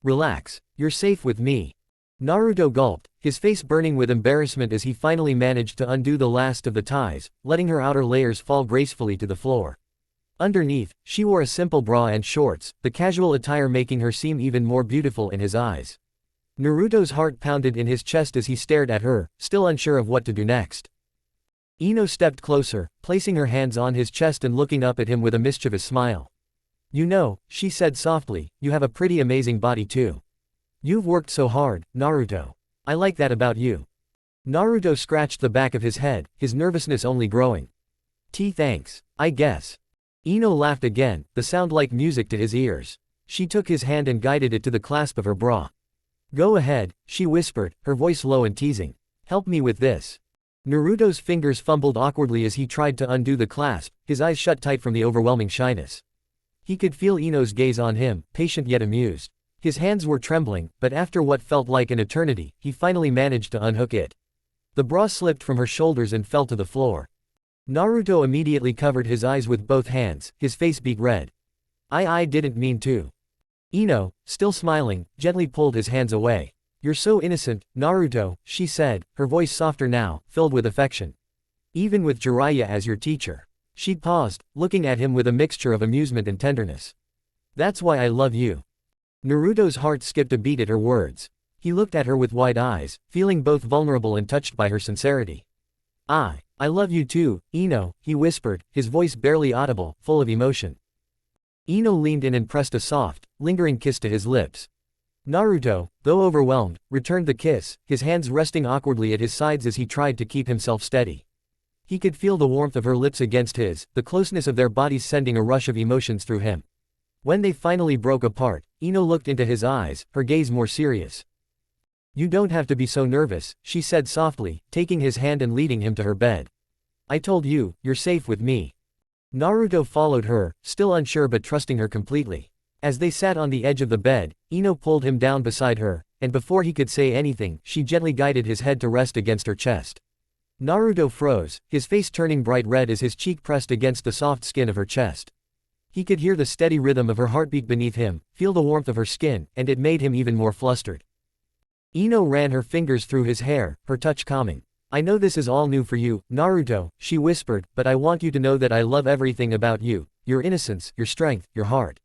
Relax, you're safe with me. Naruto gulped, his face burning with embarrassment as he finally managed to undo the last of the ties, letting her outer layers fall gracefully to the floor. Underneath, she wore a simple bra and shorts, the casual attire making her seem even more beautiful in his eyes. Naruto's heart pounded in his chest as he stared at her, still unsure of what to do next. Ino stepped closer, placing her hands on his chest and looking up at him with a mischievous smile. You know, she said softly, you have a pretty amazing body too. You've worked so hard, Naruto. I like that about you. Naruto scratched the back of his head, his nervousness only growing. Thanks, I guess. Ino laughed again, the sound like music to his ears. She took his hand and guided it to the clasp of her bra. Go ahead, she whispered, her voice low and teasing. Help me with this. Naruto's fingers fumbled awkwardly as he tried to undo the clasp, his eyes shut tight from the overwhelming shyness. He could feel Ino's gaze on him, patient yet amused. His hands were trembling, but after what felt like an eternity, he finally managed to unhook it. The bra slipped from her shoulders and fell to the floor. Naruto immediately covered his eyes with both hands, his face beet red. I didn't mean to. Ino, still smiling, gently pulled his hands away. You're so innocent, Naruto, she said, her voice softer now, filled with affection. Even with Jiraiya as your teacher. She paused, looking at him with a mixture of amusement and tenderness. That's why I love you. Naruto's heart skipped a beat at her words. He looked at her with wide eyes, feeling both vulnerable and touched by her sincerity. I love you too, Ino, he whispered, his voice barely audible, full of emotion. Ino leaned in and pressed a soft, lingering kiss to his lips. Naruto, though overwhelmed, returned the kiss, his hands resting awkwardly at his sides as he tried to keep himself steady. He could feel the warmth of her lips against his, the closeness of their bodies sending a rush of emotions through him. When they finally broke apart, Ino looked into his eyes, her gaze more serious. You don't have to be so nervous, she said softly, taking his hand and leading him to her bed. I told you, you're safe with me. Naruto followed her, still unsure but trusting her completely. As they sat on the edge of the bed, Ino pulled him down beside her, and before he could say anything, she gently guided his head to rest against her chest. Naruto froze, his face turning bright red as his cheek pressed against the soft skin of her chest. He could hear the steady rhythm of her heartbeat beneath him, feel the warmth of her skin, and it made him even more flustered. Ino ran her fingers through his hair, her touch calming. I know this is all new for you, Naruto, she whispered, but I want you to know that I love everything about you, your innocence, your strength, your heart.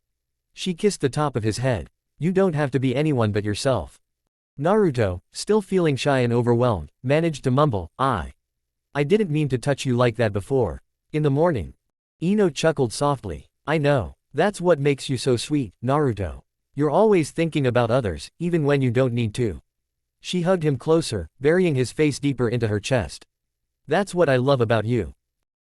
She kissed the top of his head. You don't have to be anyone but yourself. Naruto, still feeling shy and overwhelmed, managed to mumble, I didn't mean to touch you like that before. In the morning. Ino chuckled softly. I know. That's what makes you so sweet, Naruto. You're always thinking about others, even when you don't need to. She hugged him closer, burying his face deeper into her chest. That's what I love about you.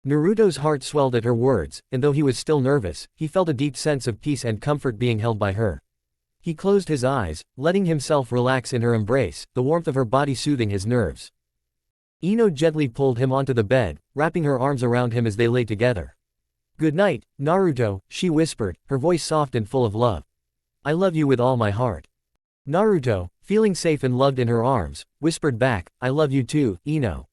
Naruto's heart swelled at her words, and though he was still nervous, he felt a deep sense of peace and comfort being held by her. He closed his eyes, letting himself relax in her embrace, the warmth of her body soothing his nerves. Ino gently pulled him onto the bed, wrapping her arms around him as they lay together. Good night, Naruto, she whispered, her voice soft and full of love. I love you with all my heart. Naruto, feeling safe and loved in her arms, whispered back, I love you too, Ino.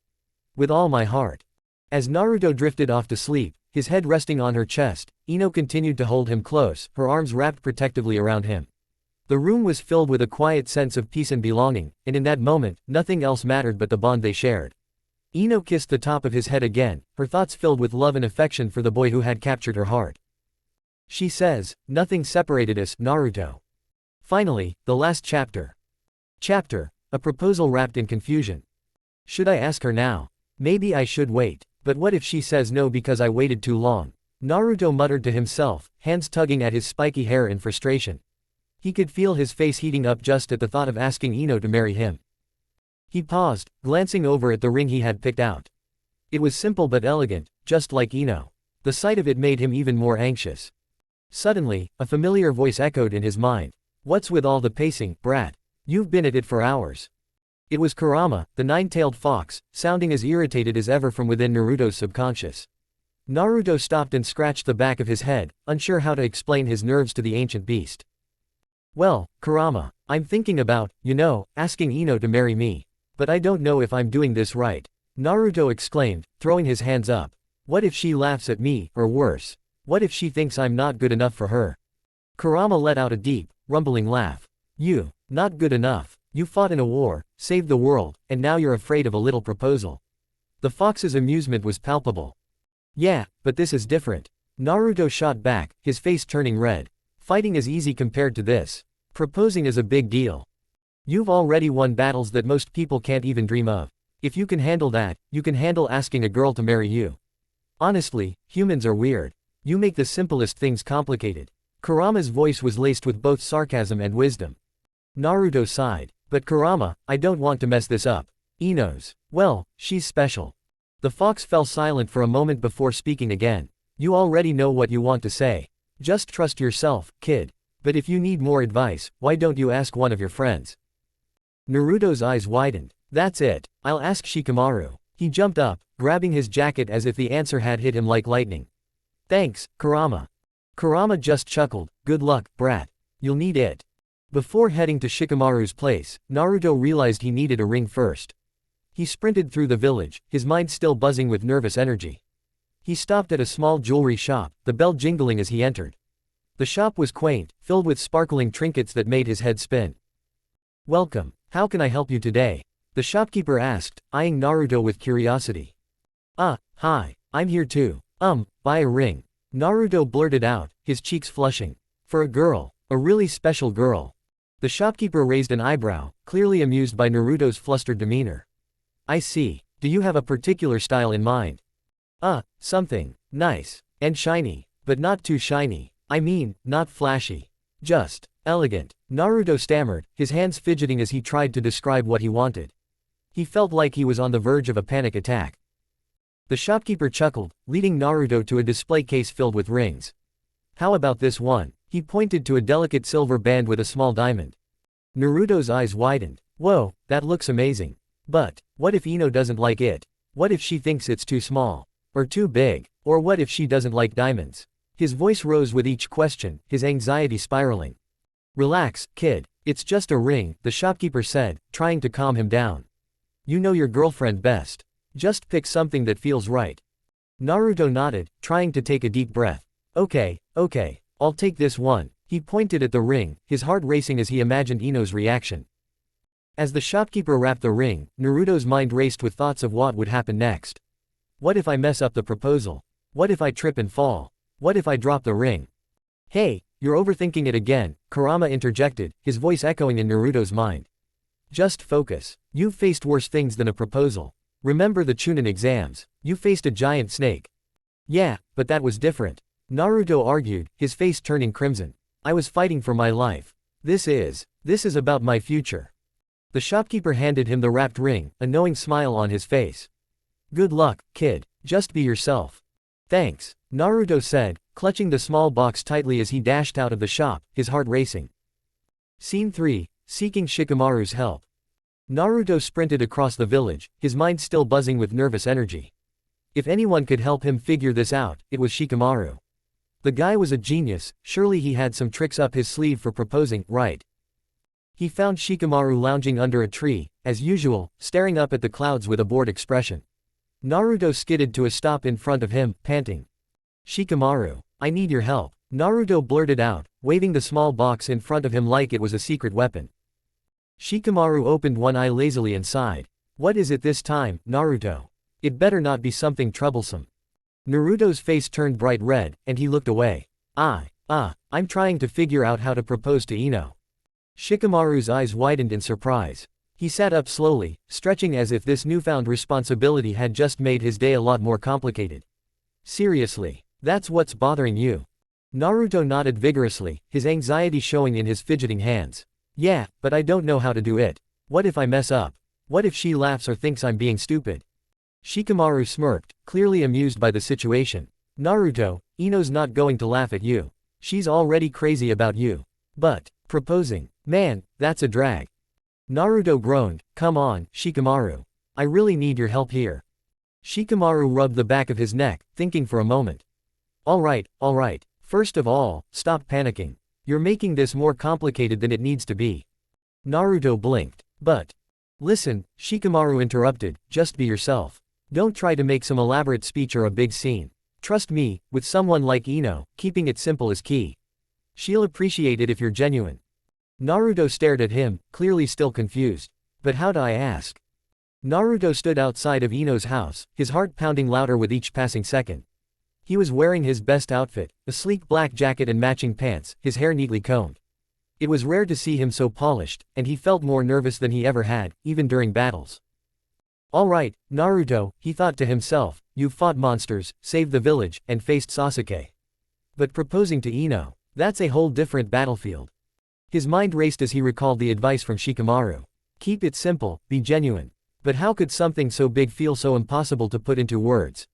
With all my heart. As Naruto drifted off to sleep, his head resting on her chest, Ino continued to hold him close, her arms wrapped protectively around him. The room was filled with a quiet sense of peace and belonging, and in that moment, nothing else mattered but the bond they shared. Ino kissed the top of his head again, her thoughts filled with love and affection for the boy who had captured her heart. She says, nothing separated us, Naruto. Finally, the last chapter. A proposal wrapped in confusion. Should I ask her now? Maybe I should wait, but what if she says no because I waited too long? Naruto muttered to himself, hands tugging at his spiky hair in frustration. He could feel his face heating up just at the thought of asking Ino to marry him. He paused, glancing over at the ring he had picked out. It was simple but elegant, just like Ino. The sight of it made him even more anxious. Suddenly, a familiar voice echoed in his mind. What's with all the pacing, brat? You've been at it for hours. It was Kurama, the nine-tailed fox, sounding as irritated as ever from within Naruto's subconscious. Naruto stopped and scratched the back of his head, unsure how to explain his nerves to the ancient beast. Well, Kurama, I'm thinking about, asking Ino to marry me. But I don't know if I'm doing this right. Naruto exclaimed, throwing his hands up. What if she laughs at me, or worse? What if she thinks I'm not good enough for her? Kurama let out a deep, rumbling laugh. You, not good enough. You fought in a war, saved the world, and now you're afraid of a little proposal. The fox's amusement was palpable. Yeah, but this is different. Naruto shot back, his face turning red. Fighting is easy compared to this. Proposing is a big deal. You've already won battles that most people can't even dream of. If you can handle that, you can handle asking a girl to marry you. Honestly, humans are weird. You make the simplest things complicated. Kurama's voice was laced with both sarcasm and wisdom. Naruto sighed. But Kurama, I don't want to mess this up. Ino's. Well, she's special. The fox fell silent for a moment before speaking again. You already know what you want to say. Just trust yourself, kid. But if you need more advice, why don't you ask one of your friends? Naruto's eyes widened. That's it. I'll ask Shikamaru. He jumped up, grabbing his jacket as if the answer had hit him like lightning. Thanks, Kurama. Kurama just chuckled. Good luck, brat. You'll need it. Before heading to Shikamaru's place, Naruto realized he needed a ring first. He sprinted through the village, his mind still buzzing with nervous energy. He stopped at a small jewelry shop, the bell jingling as he entered. The shop was quaint, filled with sparkling trinkets that made his head spin. Welcome. How can I help you today? The shopkeeper asked, eyeing Naruto with curiosity. Hi, I'm here too. Buy a ring. Naruto blurted out, his cheeks flushing. For a girl. A really special girl. The shopkeeper raised an eyebrow, clearly amused by Naruto's flustered demeanor. I see. Do you have a particular style in mind? Something nice and shiny, but not too shiny. I mean, not flashy. Just elegant. Naruto stammered, his hands fidgeting as he tried to describe what he wanted. He felt like he was on the verge of a panic attack. The shopkeeper chuckled, leading Naruto to a display case filled with rings. How about this one? He pointed to a delicate silver band with a small diamond. Naruto's eyes widened. Whoa, that looks amazing. But, what if Ino doesn't like it? What if she thinks it's too small? Or too big? Or what if she doesn't like diamonds? His voice rose with each question, his anxiety spiraling. Relax, kid. It's just a ring, the shopkeeper said, trying to calm him down. You know your girlfriend best. Just pick something that feels right. Naruto nodded, trying to take a deep breath. Okay, I'll take this one. He pointed at the ring, his heart racing as he imagined Ino's reaction. As the shopkeeper wrapped the ring, Naruto's mind raced with thoughts of what would happen next. What if I mess up the proposal? What if I trip and fall? What if I drop the ring? Hey, you're overthinking it again, Kurama interjected, his voice echoing in Naruto's mind. Just focus. You've faced worse things than a proposal. Remember the Chunin exams. You faced a giant snake. Yeah, but that was different. Naruto argued, his face turning crimson. I was fighting for my life. This is about my future. The shopkeeper handed him the wrapped ring, a knowing smile on his face. Good luck, kid. Just be yourself. Thanks, Naruto said, clutching the small box tightly as he dashed out of the shop, his heart racing. Scene 3, seeking Shikamaru's help. Naruto sprinted across the village, his mind still buzzing with nervous energy. If anyone could help him figure this out, it was Shikamaru. The guy was a genius, surely he had some tricks up his sleeve for proposing, right? He found Shikamaru lounging under a tree, as usual, staring up at the clouds with a bored expression. Naruto skidded to a stop in front of him, panting. Shikamaru, I need your help, Naruto blurted out, waving the small box in front of him like it was a secret weapon. Shikamaru opened one eye lazily and sighed. What is it this time, Naruto? It better not be something troublesome. Naruto's face turned bright red, and he looked away. I'm trying to figure out how to propose to Ino. Shikamaru's eyes widened in surprise. He sat up slowly, stretching as if this newfound responsibility had just made his day a lot more complicated. Seriously, that's what's bothering you? Naruto nodded vigorously, his anxiety showing in his fidgeting hands. Yeah, but I don't know how to do it. What if I mess up? What if she laughs or thinks I'm being stupid? Shikamaru smirked, clearly amused by the situation. Naruto, Ino's not going to laugh at you. She's already crazy about you. But, proposing, man, that's a drag. Naruto groaned, come on, Shikamaru. I really need your help here. Shikamaru rubbed the back of his neck, thinking for a moment. Alright. First of all, stop panicking. You're making this more complicated than it needs to be. Naruto blinked. But. Listen, Shikamaru interrupted, just be yourself. Don't try to make some elaborate speech or a big scene. Trust me, with someone like Ino, keeping it simple is key. She'll appreciate it if you're genuine. Naruto stared at him, clearly still confused. But how'd I ask? Naruto stood outside of Ino's house, his heart pounding louder with each passing second. He was wearing his best outfit, a sleek black jacket and matching pants, his hair neatly combed. It was rare to see him so polished, and he felt more nervous than he ever had, even during battles. Alright, Naruto, he thought to himself, you've fought monsters, saved the village, and faced Sasuke. But proposing to Ino, that's a whole different battlefield. His mind raced as he recalled the advice from Shikamaru. Keep it simple, be genuine. But how could something so big feel so impossible to put into words?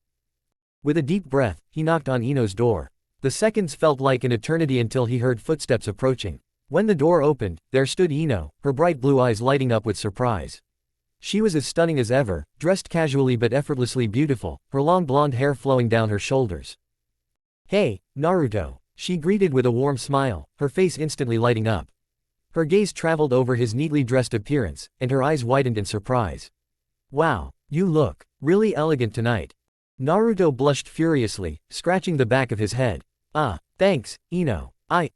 With a deep breath, he knocked on Ino's door. The seconds felt like an eternity until he heard footsteps approaching. When the door opened, there stood Ino, her bright blue eyes lighting up with surprise. She was as stunning as ever, dressed casually but effortlessly beautiful, her long blonde hair flowing down her shoulders. Hey, Naruto, she greeted with a warm smile, her face instantly lighting up. Her gaze traveled over his neatly dressed appearance, and her eyes widened in surprise. Wow, you look really elegant tonight. Naruto blushed furiously, scratching the back of his head. Thanks, Ino. I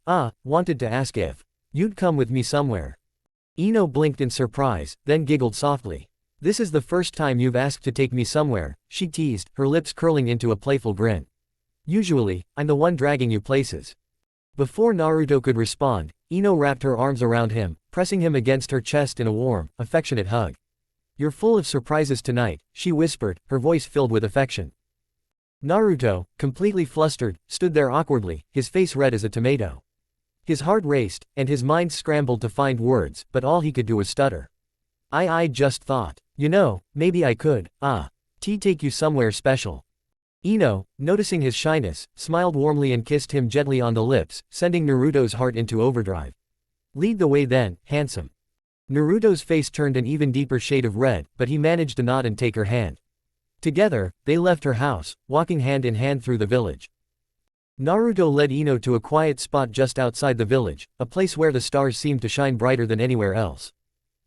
wanted to ask if you'd come with me somewhere. Ino blinked in surprise, then giggled softly. This is the first time you've asked to take me somewhere, she teased, her lips curling into a playful grin. Usually, I'm the one dragging you places. Before Naruto could respond, Ino wrapped her arms around him, pressing him against her chest in a warm, affectionate hug. You're full of surprises tonight, she whispered, her voice filled with affection. Naruto, completely flustered, stood there awkwardly, his face red as a tomato. His heart raced, and his mind scrambled to find words, but all he could do was stutter. I just thought, maybe I could, take you somewhere special. Ino, noticing his shyness, smiled warmly and kissed him gently on the lips, sending Naruto's heart into overdrive. Lead the way then, handsome. Naruto's face turned an even deeper shade of red, but he managed to nod and take her hand. Together, they left her house, walking hand in hand through the village. Naruto led Ino to a quiet spot just outside the village, a place where the stars seemed to shine brighter than anywhere else.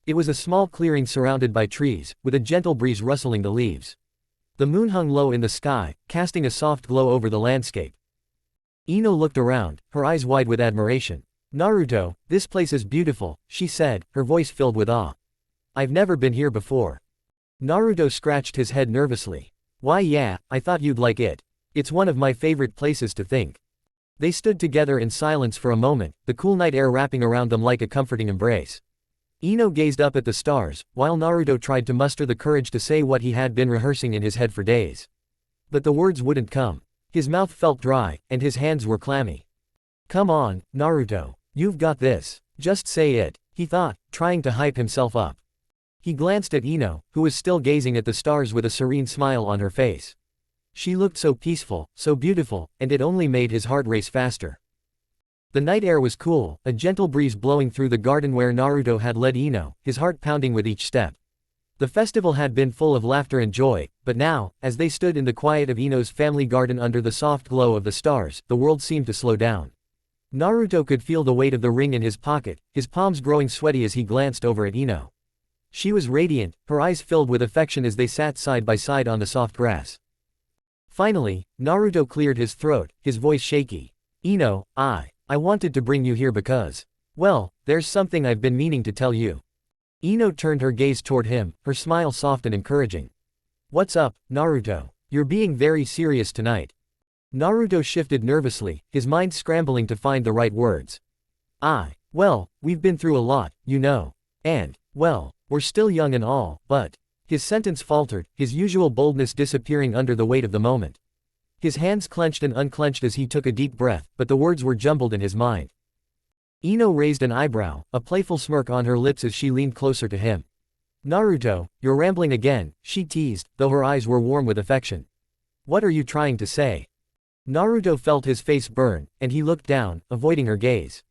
It was a small clearing surrounded by trees, with a gentle breeze rustling the leaves. The moon hung low in the sky, casting a soft glow over the landscape. Ino looked around, her eyes wide with admiration. "Naruto, this place is beautiful," she said, her voice filled with awe. "I've never been here before." Naruto scratched his head nervously. "Why yeah, I thought you'd like it. It's one of my favorite places to think." They stood together in silence for a moment, the cool night air wrapping around them like a comforting embrace. Ino gazed up at the stars, while Naruto tried to muster the courage to say what he had been rehearsing in his head for days. But the words wouldn't come. His mouth felt dry, and his hands were clammy. "Come on, Naruto. You've got this. Just say it," he thought, trying to hype himself up. He glanced at Ino, who was still gazing at the stars with a serene smile on her face. She looked so peaceful, so beautiful, and it only made his heart race faster. The night air was cool, a gentle breeze blowing through the garden where Naruto had led Ino, his heart pounding with each step. The festival had been full of laughter and joy, but now, as they stood in the quiet of Ino's family garden under the soft glow of the stars, the world seemed to slow down. Naruto could feel the weight of the ring in his pocket, his palms growing sweaty as he glanced over at Ino. She was radiant, her eyes filled with affection as they sat side by side on the soft grass. Finally, Naruto cleared his throat, his voice shaky. "Ino, I wanted to bring you here because, well, there's something I've been meaning to tell you." Ino turned her gaze toward him, her smile soft and encouraging. "What's up, Naruto? You're being very serious tonight." Naruto shifted nervously, his mind scrambling to find the right words. Well, we've been through a lot, you know. And, well, we're still young and all, but..." His sentence faltered, his usual boldness disappearing under the weight of the moment. His hands clenched and unclenched as he took a deep breath, but the words were jumbled in his mind. Ino raised an eyebrow, a playful smirk on her lips as she leaned closer to him. "Naruto, you're rambling again," she teased, though her eyes were warm with affection. "What are you trying to say?" Naruto felt his face burn, and he looked down, avoiding her gaze.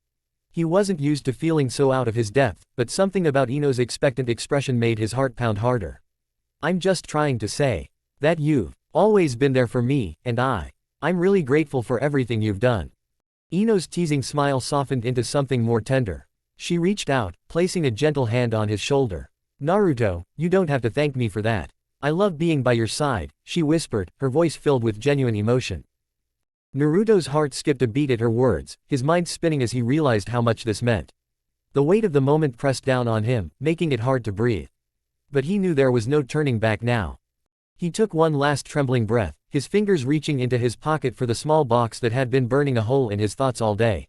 He wasn't used to feeling so out of his depth, but something about Ino's expectant expression made his heart pound harder. "I'm just trying to say that you've always been there for me, and I'm really grateful for everything you've done." Ino's teasing smile softened into something more tender. She reached out, placing a gentle hand on his shoulder. "Naruto, you don't have to thank me for that. I love being by your side," she whispered, her voice filled with genuine emotion. Naruto's heart skipped a beat at her words, his mind spinning as he realized how much this meant. The weight of the moment pressed down on him, making it hard to breathe. But he knew there was no turning back now. He took one last trembling breath, his fingers reaching into his pocket for the small box that had been burning a hole in his thoughts all day.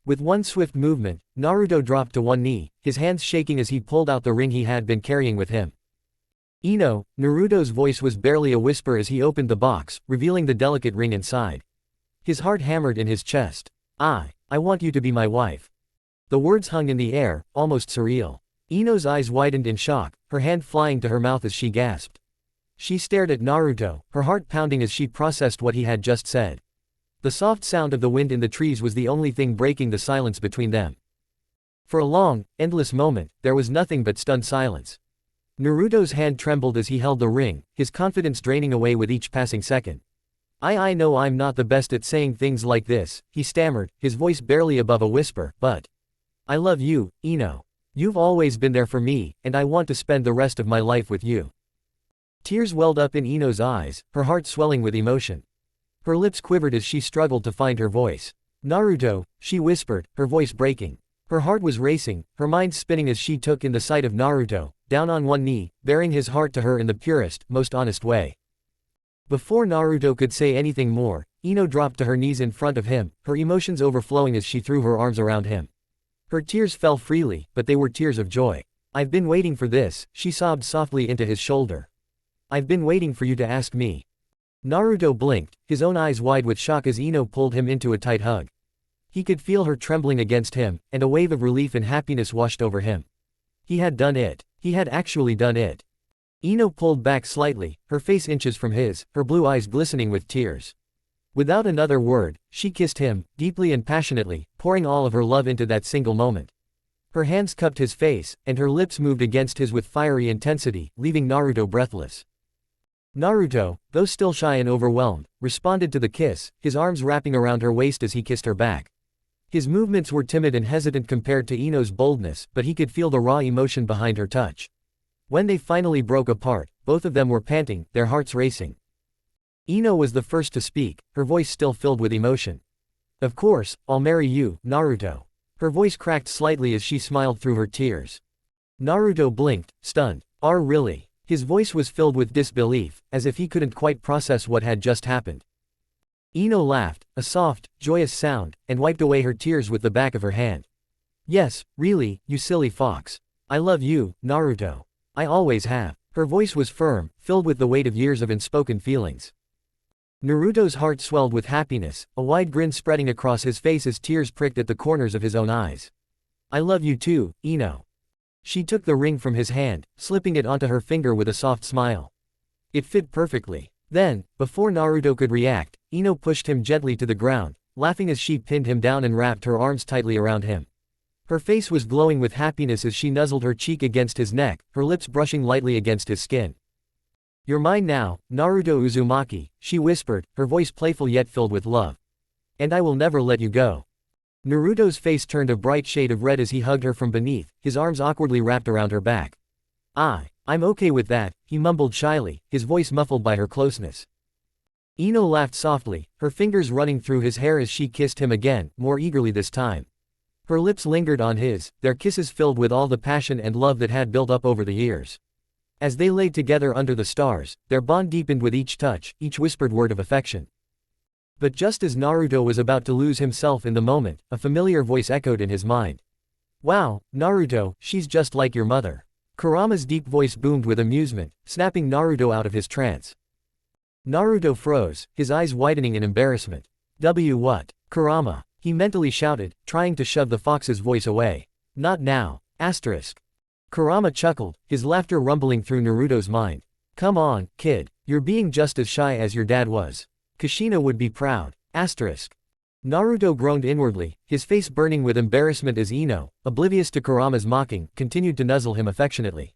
With one swift movement, Naruto dropped to one knee, his hands shaking as he pulled out the ring he had been carrying with him. "Ino," Naruto's voice was barely a whisper as he opened the box, revealing the delicate ring inside. His heart hammered in his chest. I want you to be my wife." The words hung in the air, almost surreal. Ino's eyes widened in shock, her hand flying to her mouth as she gasped. She stared at Naruto, her heart pounding as she processed what he had just said. The soft sound of the wind in the trees was the only thing breaking the silence between them. For a long, endless moment, there was nothing but stunned silence. Naruto's hand trembled as he held the ring, his confidence draining away with each passing second. I know I'm not the best at saying things like this," he stammered, his voice barely above a whisper, "but I love you, Ino. You've always been there for me, and I want to spend the rest of my life with you." Tears welled up in Ino's eyes, her heart swelling with emotion. Her lips quivered as she struggled to find her voice. "Naruto," she whispered, her voice breaking. Her heart was racing, her mind spinning as she took in the sight of Naruto, down on one knee, baring his heart to her in the purest, most honest way. Before Naruto could say anything more, Ino dropped to her knees in front of him, her emotions overflowing as she threw her arms around him. Her tears fell freely, but they were tears of joy. "I've been waiting for this," she sobbed softly into his shoulder. "I've been waiting for you to ask me." Naruto blinked, his own eyes wide with shock as Ino pulled him into a tight hug. He could feel her trembling against him, and a wave of relief and happiness washed over him. He had done it. He had actually done it. Ino pulled back slightly, her face inches from his, her blue eyes glistening with tears. Without another word, she kissed him, deeply and passionately, pouring all of her love into that single moment. Her hands cupped his face, and her lips moved against his with fiery intensity, leaving Naruto breathless. Naruto, though still shy and overwhelmed, responded to the kiss, his arms wrapping around her waist as he kissed her back. His movements were timid and hesitant compared to Ino's boldness, but he could feel the raw emotion behind her touch. When they finally broke apart, both of them were panting, their hearts racing. Ino was the first to speak, her voice still filled with emotion. "Of course, I'll marry you, Naruto." Her voice cracked slightly as she smiled through her tears. Naruto blinked, stunned. Really?" His voice was filled with disbelief, as if he couldn't quite process what had just happened. Ino laughed, a soft, joyous sound, and wiped away her tears with the back of her hand. "Yes, really, you silly fox. I love you, Naruto. I always have." Her voice was firm, filled with the weight of years of unspoken feelings. Naruto's heart swelled with happiness, a wide grin spreading across his face as tears pricked at the corners of his own eyes. "I love you too, Ino." She took the ring from his hand, slipping it onto her finger with a soft smile. It fit perfectly. Then, before Naruto could react, Ino pushed him gently to the ground, laughing as she pinned him down and wrapped her arms tightly around him. Her face was glowing with happiness as she nuzzled her cheek against his neck, her lips brushing lightly against his skin. "You're mine now, Naruto Uzumaki," she whispered, her voice playful yet filled with love. "And I will never let you go." Naruto's face turned a bright shade of red as he hugged her from beneath, his arms awkwardly wrapped around her back. I'm okay with that," he mumbled shyly, his voice muffled by her closeness. Ino laughed softly, her fingers running through his hair as she kissed him again, more eagerly this time. Her lips lingered on his, their kisses filled with all the passion and love that had built up over the years. As they lay together under the stars, their bond deepened with each touch, each whispered word of affection. But just as Naruto was about to lose himself in the moment, a familiar voice echoed in his mind. "Wow, Naruto, she's just like your mother." Kurama's deep voice boomed with amusement, snapping Naruto out of his trance. Naruto froze, his eyes widening in embarrassment. What? Kurama? He mentally shouted, trying to shove the fox's voice away. "Not now, asterisk." Kurama chuckled, his laughter rumbling through Naruto's mind. "Come on, kid, you're being just as shy as your dad was. Kushina would be proud, asterisk." Naruto groaned inwardly, his face burning with embarrassment as Ino, oblivious to Kurama's mocking, continued to nuzzle him affectionately.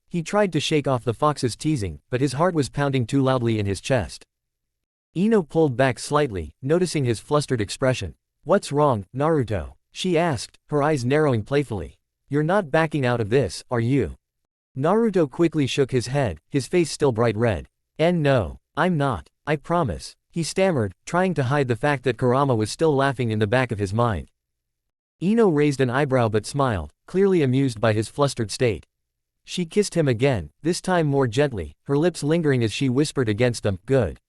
He tried to shake off the fox's teasing, but his heart was pounding too loudly in his chest. Ino pulled back slightly, noticing his flustered expression. "What's wrong, Naruto?" she asked, her eyes narrowing playfully. "You're not backing out of this, are you?" Naruto quickly shook his head, his face still bright red. No, I'm not, I promise," he stammered, trying to hide the fact that Kurama was still laughing in the back of his mind. Ino raised an eyebrow but smiled, clearly amused by his flustered state. She kissed him again, this time more gently, her lips lingering as she whispered against them, "Good.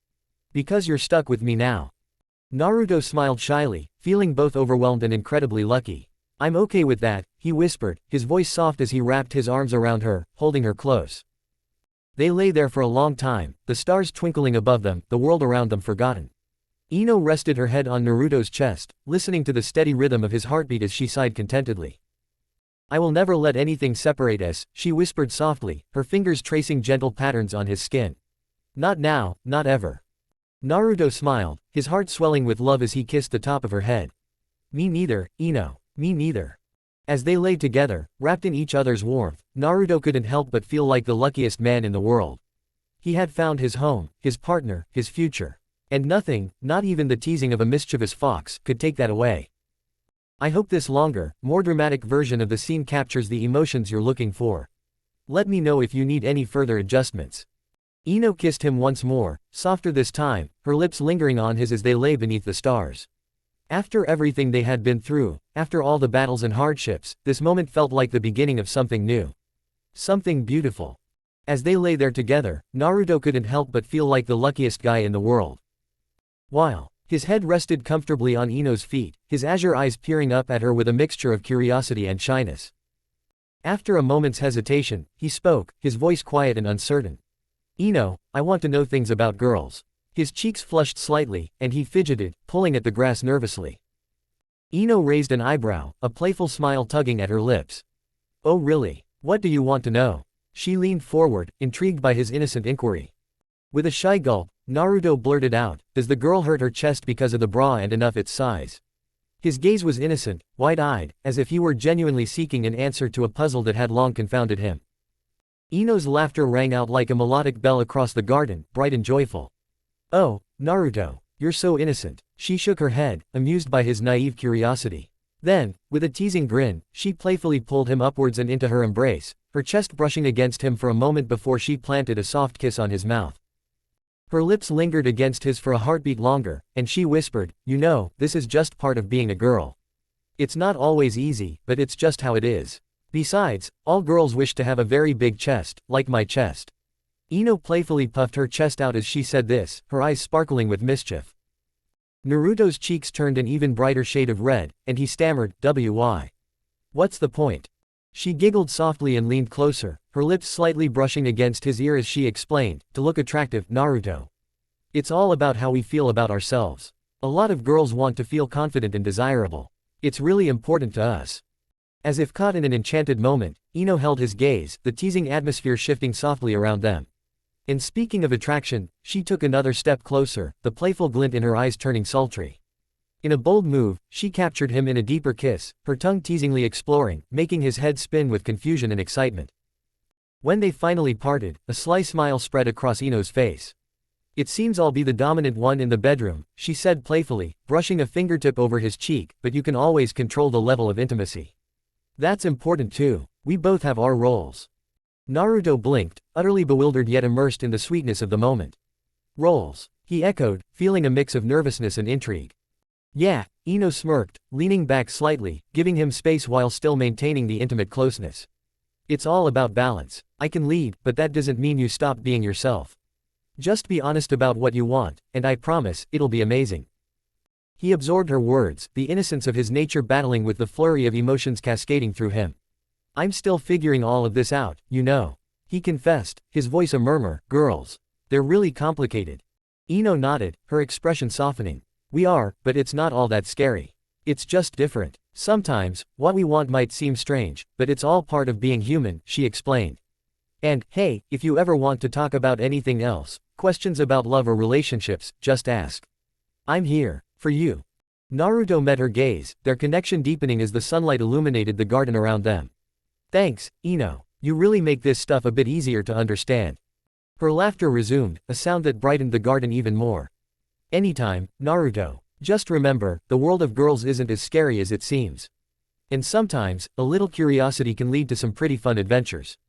Because you're stuck with me now." Naruto smiled shyly, feeling both overwhelmed and incredibly lucky. "I'm okay with that," he whispered, his voice soft as he wrapped his arms around her, holding her close. They lay there for a long time, the stars twinkling above them, the world around them forgotten. Ino rested her head on Naruto's chest, listening to the steady rhythm of his heartbeat as she sighed contentedly. "I will never let anything separate us," she whispered softly, her fingers tracing gentle patterns on his skin. "Not now, not ever." Naruto smiled, his heart swelling with love as he kissed the top of her head. "Me neither, Ino, me neither." As they lay together, wrapped in each other's warmth, Naruto couldn't help but feel like the luckiest man in the world. He had found his home, his partner, his future. And nothing, not even the teasing of a mischievous fox, could take that away. I hope this longer, more dramatic version of the scene captures the emotions you're looking for. Let me know if you need any further adjustments. Ino kissed him once more, softer this time, her lips lingering on his as they lay beneath the stars. After everything they had been through, after all the battles and hardships, this moment felt like the beginning of something new. Something beautiful. As they lay there together, Naruto couldn't help but feel like the luckiest guy in the world. While his head rested comfortably on Ino's feet, his azure eyes peering up at her with a mixture of curiosity and shyness. After a moment's hesitation, he spoke, his voice quiet and uncertain. "Ino, I want to know things about girls." His cheeks flushed slightly, and he fidgeted, pulling at the grass nervously. Ino raised an eyebrow, a playful smile tugging at her lips. "Oh really? What do you want to know?" She leaned forward, intrigued by his innocent inquiry. With a shy gulp, Naruto blurted out, "Does the girl hurt her chest because of the bra and enough its size?" His gaze was innocent, wide-eyed, as if he were genuinely seeking an answer to a puzzle that had long confounded him. Ino's laughter rang out like a melodic bell across the garden, bright and joyful. "Oh, Naruto, you're so innocent." She shook her head, amused by his naive curiosity. Then, with a teasing grin, she playfully pulled him upwards and into her embrace, her chest brushing against him for a moment before she planted a soft kiss on his mouth. Her lips lingered against his for a heartbeat longer, and she whispered, "You know, this is just part of being a girl. It's not always easy, but it's just how it is. Besides, all girls wish to have a very big chest, like my chest." Ino playfully puffed her chest out as she said this, her eyes sparkling with mischief. Naruto's cheeks turned an even brighter shade of red, and he stammered, "Why? What's the point?" She giggled softly and leaned closer, her lips slightly brushing against his ear as she explained, "To look attractive, Naruto. It's all about how we feel about ourselves. A lot of girls want to feel confident and desirable. It's really important to us." As if caught in an enchanted moment, Ino held his gaze, the teasing atmosphere shifting softly around them. And speaking of attraction, she took another step closer, the playful glint in her eyes turning sultry. In a bold move, she captured him in a deeper kiss, her tongue teasingly exploring, making his head spin with confusion and excitement. When they finally parted, a sly smile spread across Ino's face. "It seems I'll be the dominant one in the bedroom," she said playfully, brushing a fingertip over his cheek, "but you can always control the level of intimacy. That's important too. We both have our roles." Naruto blinked, utterly bewildered yet immersed in the sweetness of the moment. "Roles?" he echoed, feeling a mix of nervousness and intrigue. "Yeah," Ino smirked, leaning back slightly, giving him space while still maintaining the intimate closeness. "It's all about balance. I can lead, but that doesn't mean you stop being yourself. Just be honest about what you want, and I promise, it'll be amazing." He absorbed her words, the innocence of his nature battling with the flurry of emotions cascading through him. "I'm still figuring all of this out, you know," he confessed, his voice a murmur. "Girls. They're really complicated." Ino nodded, her expression softening. "We are, but it's not all that scary. It's just different. Sometimes, what we want might seem strange, but it's all part of being human," she explained. "And, hey, if you ever want to talk about anything else, questions about love or relationships, just ask. I'm here, for you." Naruto met her gaze, their connection deepening as the sunlight illuminated the garden around them. "Thanks, Ino. You really make this stuff a bit easier to understand." Her laughter resumed, a sound that brightened the garden even more. "Anytime, Naruto. Just remember, the world of girls isn't as scary as it seems. And sometimes, a little curiosity can lead to some pretty fun adventures."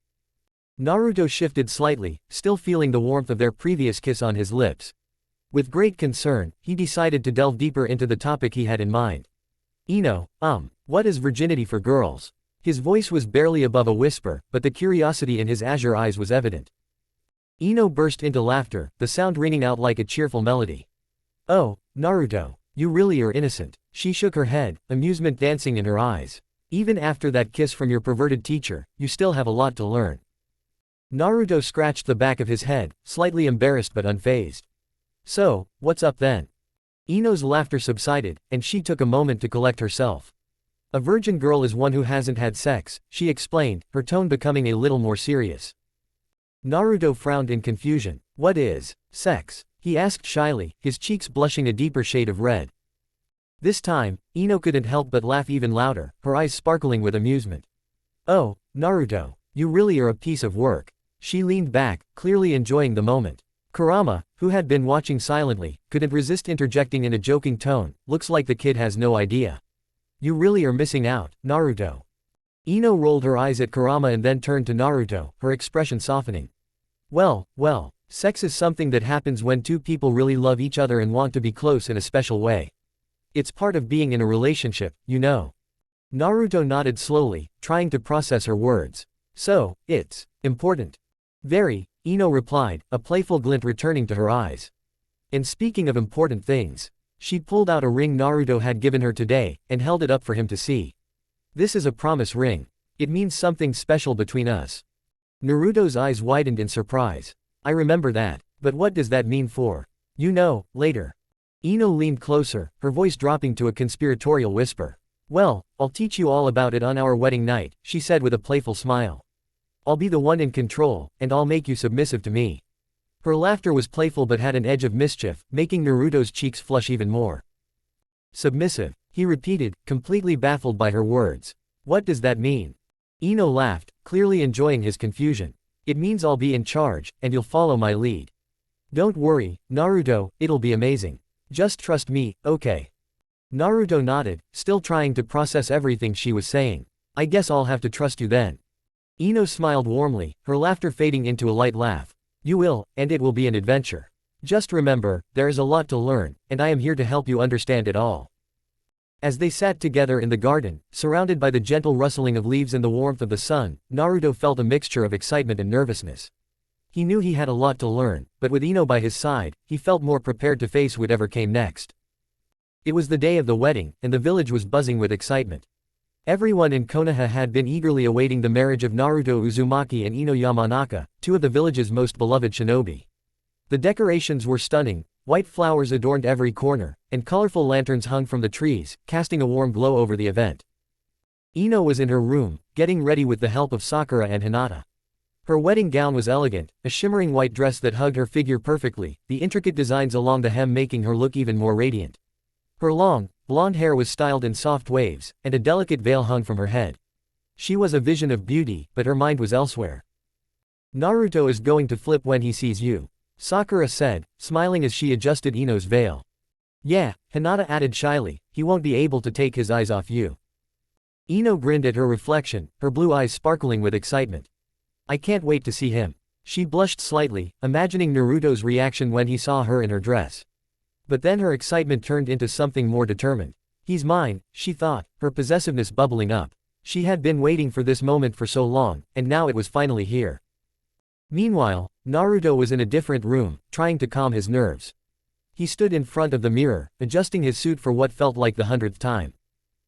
Naruto shifted slightly, still feeling the warmth of their previous kiss on his lips. With great concern, he decided to delve deeper into the topic he had in mind. "Ino, what is virginity for girls?" His voice was barely above a whisper, but the curiosity in his azure eyes was evident. Ino burst into laughter, the sound ringing out like a cheerful melody. "Oh, Naruto, you really are innocent." She shook her head, amusement dancing in her eyes. "Even after that kiss from your perverted teacher, you still have a lot to learn." Naruto scratched the back of his head, slightly embarrassed but unfazed. "So, what's up then?" Ino's laughter subsided, and she took a moment to collect herself. "A virgin girl is one who hasn't had sex," she explained, her tone becoming a little more serious. Naruto frowned in confusion. "What is sex?" he asked shyly, his cheeks blushing a deeper shade of red. This time, Ino couldn't help but laugh even louder, her eyes sparkling with amusement. "Oh, Naruto, you really are a piece of work." She leaned back, clearly enjoying the moment. Kurama, who had been watching silently, couldn't resist interjecting in a joking tone, "Looks like the kid has no idea. You really are missing out, Naruto." Ino rolled her eyes at Kurama and then turned to Naruto, her expression softening. Well, sex is something that happens when two people really love each other and want to be close in a special way. It's part of being in a relationship, you know." Naruto nodded slowly, trying to process her words. "So, it's important." "Very," Ino replied, a playful glint returning to her eyes. "And speaking of important things." She pulled out a ring Naruto had given her today, and held it up for him to see. "This is a promise ring. It means something special between us." Naruto's eyes widened in surprise. "I remember that. But what does that mean for, you know, later?" Ino leaned closer, her voice dropping to a conspiratorial whisper. "Well, I'll teach you all about it on our wedding night," she said with a playful smile. "I'll be the one in control, and I'll make you submissive to me." Her laughter was playful but had an edge of mischief, making Naruto's cheeks flush even more. "Submissive?" He repeated, completely baffled by her words. What does that mean? Ino laughed, clearly enjoying his confusion. It means I'll be in charge, and you'll follow my lead. Don't worry, Naruto, it'll be amazing. Just trust me, okay? Naruto nodded, still trying to process everything she was saying. I guess I'll have to trust you then. Ino smiled warmly, her laughter fading into a light laugh. You will, and it will be an adventure. Just remember, there is a lot to learn, and I am here to help you understand it all. As they sat together in the garden, surrounded by the gentle rustling of leaves and the warmth of the sun, Naruto felt a mixture of excitement and nervousness. He knew he had a lot to learn, but with Ino by his side, he felt more prepared to face whatever came next. It was the day of the wedding, and the village was buzzing with excitement. Everyone in Konoha had been eagerly awaiting the marriage of Naruto Uzumaki and Ino Yamanaka, two of the village's most beloved shinobi. The decorations were stunning, white flowers adorned every corner, and colorful lanterns hung from the trees, casting a warm glow over the event. Ino was in her room, getting ready with the help of Sakura and Hinata. Her wedding gown was elegant, a shimmering white dress that hugged her figure perfectly, the intricate designs along the hem making her look even more radiant. Her long, blonde hair was styled in soft waves, and a delicate veil hung from her head. She was a vision of beauty, but her mind was elsewhere. Naruto is going to flip when he sees you, Sakura said, smiling as she adjusted Ino's veil. Yeah, Hinata added shyly, he won't be able to take his eyes off you. Ino grinned at her reflection, her blue eyes sparkling with excitement. I can't wait to see him. She blushed slightly, imagining Naruto's reaction when he saw her in her dress. But then her excitement turned into something more determined. He's mine, she thought, her possessiveness bubbling up. She had been waiting for this moment for so long, and now it was finally here. Meanwhile, Naruto was in a different room, trying to calm his nerves. He stood in front of the mirror, adjusting his suit for what felt like the 100th time.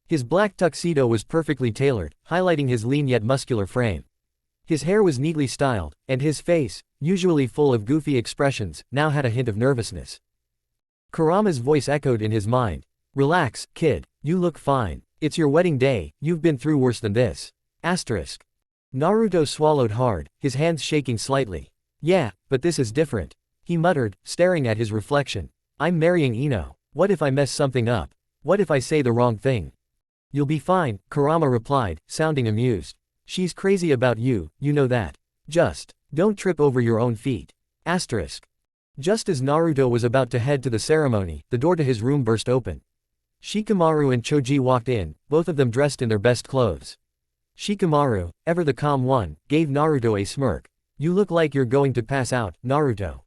His black tuxedo was perfectly tailored, highlighting his lean yet muscular frame. His hair was neatly styled, and his face, usually full of goofy expressions, now had a hint of nervousness. Kurama's voice echoed in his mind. Relax, kid, you look fine. It's your wedding day, you've been through worse than this. Asterisk. Naruto swallowed hard, his hands shaking slightly. Yeah, but this is different. He muttered, staring at his reflection. I'm marrying Ino. What if I mess something up? What if I say the wrong thing? You'll be fine, Kurama replied, sounding amused. She's crazy about you, you know that. Just don't trip over your own feet. Asterisk. Just as Naruto was about to head to the ceremony, the door to his room burst open. Shikamaru and Choji walked in, both of them dressed in their best clothes. Shikamaru, ever the calm one, gave Naruto a smirk. You look like you're going to pass out, Naruto.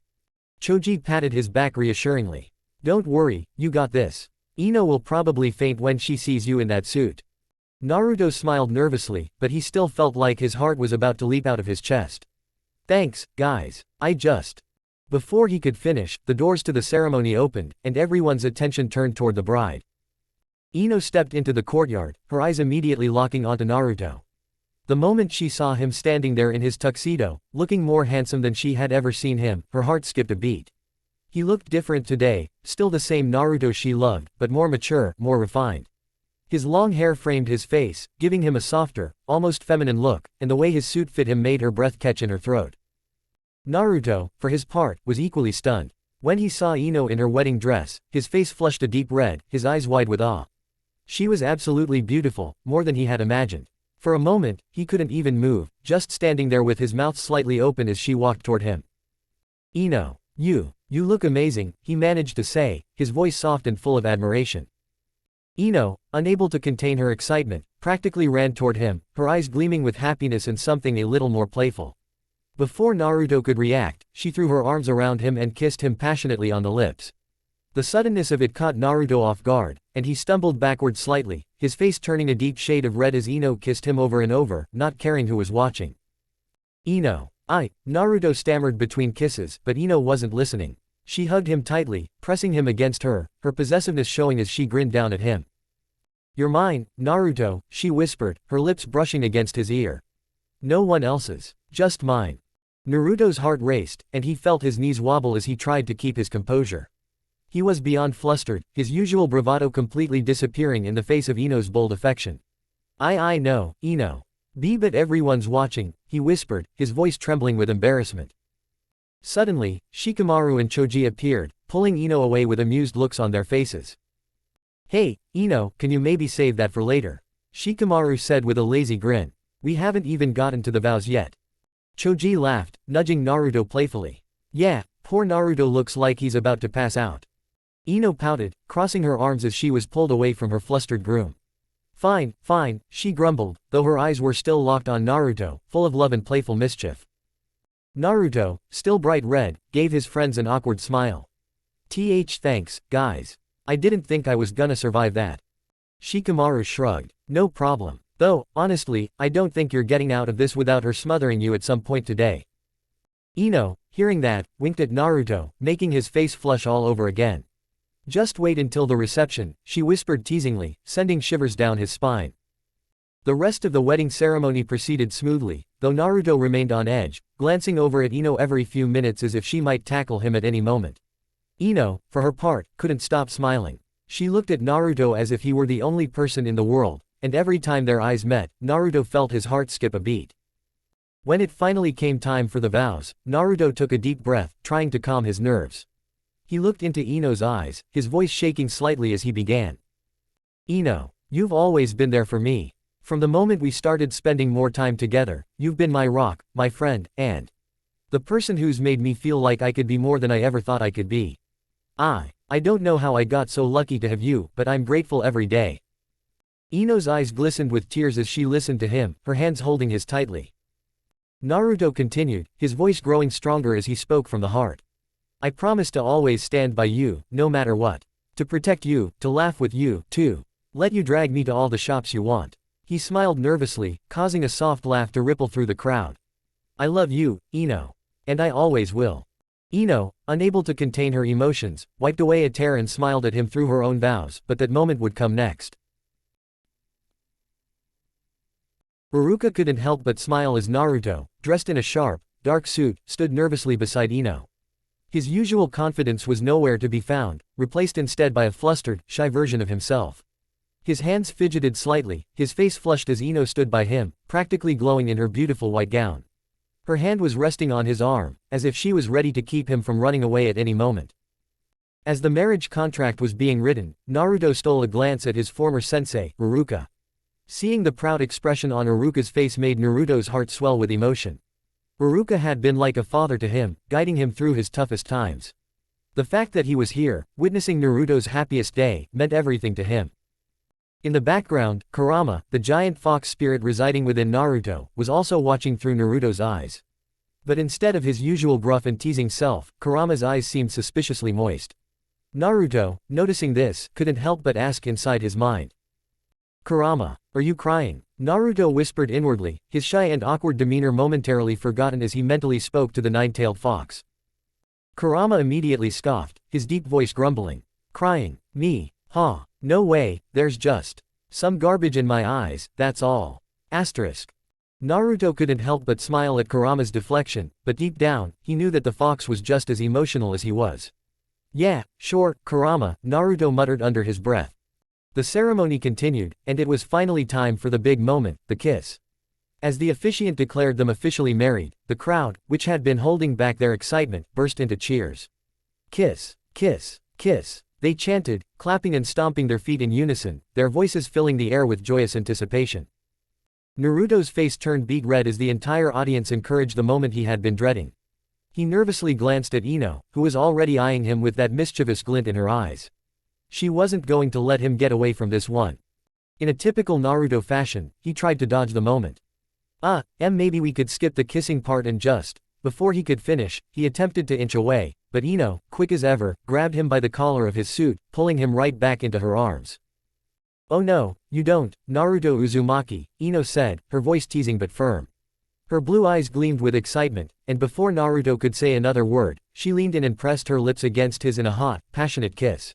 Choji patted his back reassuringly. Don't worry, you got this. Ino will probably faint when she sees you in that suit. Naruto smiled nervously, but he still felt like his heart was about to leap out of his chest. Thanks, guys. Before he could finish, the doors to the ceremony opened, and everyone's attention turned toward the bride. Ino stepped into the courtyard, her eyes immediately locking onto Naruto. The moment she saw him standing there in his tuxedo, looking more handsome than she had ever seen him, her heart skipped a beat. He looked different today, still the same Naruto she loved, but more mature, more refined. His long hair framed his face, giving him a softer, almost feminine look, and the way his suit fit him made her breath catch in her throat. Naruto, for his part, was equally stunned. When he saw Ino in her wedding dress, his face flushed a deep red, his eyes wide with awe. She was absolutely beautiful, more than he had imagined. For a moment, he couldn't even move, just standing there with his mouth slightly open as she walked toward him. Ino, you look amazing, he managed to say, his voice soft and full of admiration. Ino, unable to contain her excitement, practically ran toward him, her eyes gleaming with happiness and something a little more playful. Before Naruto could react, she threw her arms around him and kissed him passionately on the lips. The suddenness of it caught Naruto off guard, and he stumbled backward slightly, his face turning a deep shade of red as Ino kissed him over and over, not caring who was watching. Ino. Naruto stammered between kisses, but Ino wasn't listening. She hugged him tightly, pressing him against her, her possessiveness showing as she grinned down at him. You're mine, Naruto, she whispered, her lips brushing against his ear. No one else's, just mine. Naruto's heart raced, and he felt his knees wobble as he tried to keep his composure. He was beyond flustered, his usual bravado completely disappearing in the face of Ino's bold affection. I know, Ino. But everyone's watching, he whispered, his voice trembling with embarrassment. Suddenly, Shikamaru and Choji appeared, pulling Ino away with amused looks on their faces. Hey, Ino, can you maybe save that for later? Shikamaru said with a lazy grin. We haven't even gotten to the vows yet. Choji laughed, nudging Naruto playfully. Yeah, poor Naruto looks like he's about to pass out. Ino pouted, crossing her arms as she was pulled away from her flustered groom. Fine, fine, she grumbled, though her eyes were still locked on Naruto, full of love and playful mischief. Naruto, still bright red, gave his friends an awkward smile. Thanks, guys. I didn't think I was gonna survive that. Shikamaru shrugged. No problem. Though, honestly, I don't think you're getting out of this without her smothering you at some point today. Ino, hearing that, winked at Naruto, making his face flush all over again. Just wait until the reception, she whispered teasingly, sending shivers down his spine. The rest of the wedding ceremony proceeded smoothly, though Naruto remained on edge, glancing over at Ino every few minutes as if she might tackle him at any moment. Ino, for her part, couldn't stop smiling. She looked at Naruto as if he were the only person in the world, and every time their eyes met, Naruto felt his heart skip a beat. When it finally came time for the vows, Naruto took a deep breath, trying to calm his nerves. He looked into Ino's eyes, his voice shaking slightly as he began. Ino, you've always been there for me. From the moment we started spending more time together, you've been my rock, my friend, and the person who's made me feel like I could be more than I ever thought I could be. I don't know how I got so lucky to have you, but I'm grateful every day. Ino's eyes glistened with tears as she listened to him, her hands holding his tightly. Naruto continued, his voice growing stronger as he spoke from the heart. I promise to always stand by you, no matter what. To protect you, to laugh with you, to let you drag me to all the shops you want. He smiled nervously, causing a soft laugh to ripple through the crowd. I love you, Ino. And I always will. Ino, unable to contain her emotions, wiped away a tear and smiled at him through her own vows, but that moment would come next. Iruka couldn't help but smile as Naruto, dressed in a sharp, dark suit, stood nervously beside Ino. His usual confidence was nowhere to be found, replaced instead by a flustered, shy version of himself. His hands fidgeted slightly, his face flushed as Ino stood by him, practically glowing in her beautiful white gown. Her hand was resting on his arm, as if she was ready to keep him from running away at any moment. As the marriage contract was being written, Naruto stole a glance at his former sensei, Iruka. Seeing the proud expression on Iruka's face made Naruto's heart swell with emotion. Iruka had been like a father to him, guiding him through his toughest times. The fact that he was here, witnessing Naruto's happiest day, meant everything to him. In the background, Kurama, the giant fox spirit residing within Naruto, was also watching through Naruto's eyes. But instead of his usual gruff and teasing self, Kurama's eyes seemed suspiciously moist. Naruto, noticing this, couldn't help but ask inside his mind. Kurama, are you crying? Naruto whispered inwardly, his shy and awkward demeanor momentarily forgotten as he mentally spoke to the nine-tailed fox. Kurama immediately scoffed, his deep voice grumbling. Crying? Me? Huh? No way, there's just some garbage in my eyes, that's all. Asterisk. Naruto couldn't help but smile at Kurama's deflection, but deep down, he knew that the fox was just as emotional as he was. Yeah, sure, Kurama, Naruto muttered under his breath. The ceremony continued, and it was finally time for the big moment, the kiss. As the officiant declared them officially married, the crowd, which had been holding back their excitement, burst into cheers. Kiss, kiss, kiss, they chanted, clapping and stomping their feet in unison, their voices filling the air with joyous anticipation. Naruto's face turned beet red as the entire audience encouraged the moment he had been dreading. He nervously glanced at Ino, who was already eyeing him with that mischievous glint in her eyes. She wasn't going to let him get away from this one. In a typical Naruto fashion, he tried to dodge the moment. Maybe we could skip the kissing part and just. Before he could finish, he attempted to inch away, but Ino, quick as ever, grabbed him by the collar of his suit, pulling him right back into her arms. Oh no, you don't, Naruto Uzumaki, Ino said, her voice teasing but firm. Her blue eyes gleamed with excitement, and before Naruto could say another word, she leaned in and pressed her lips against his in a hot, passionate kiss.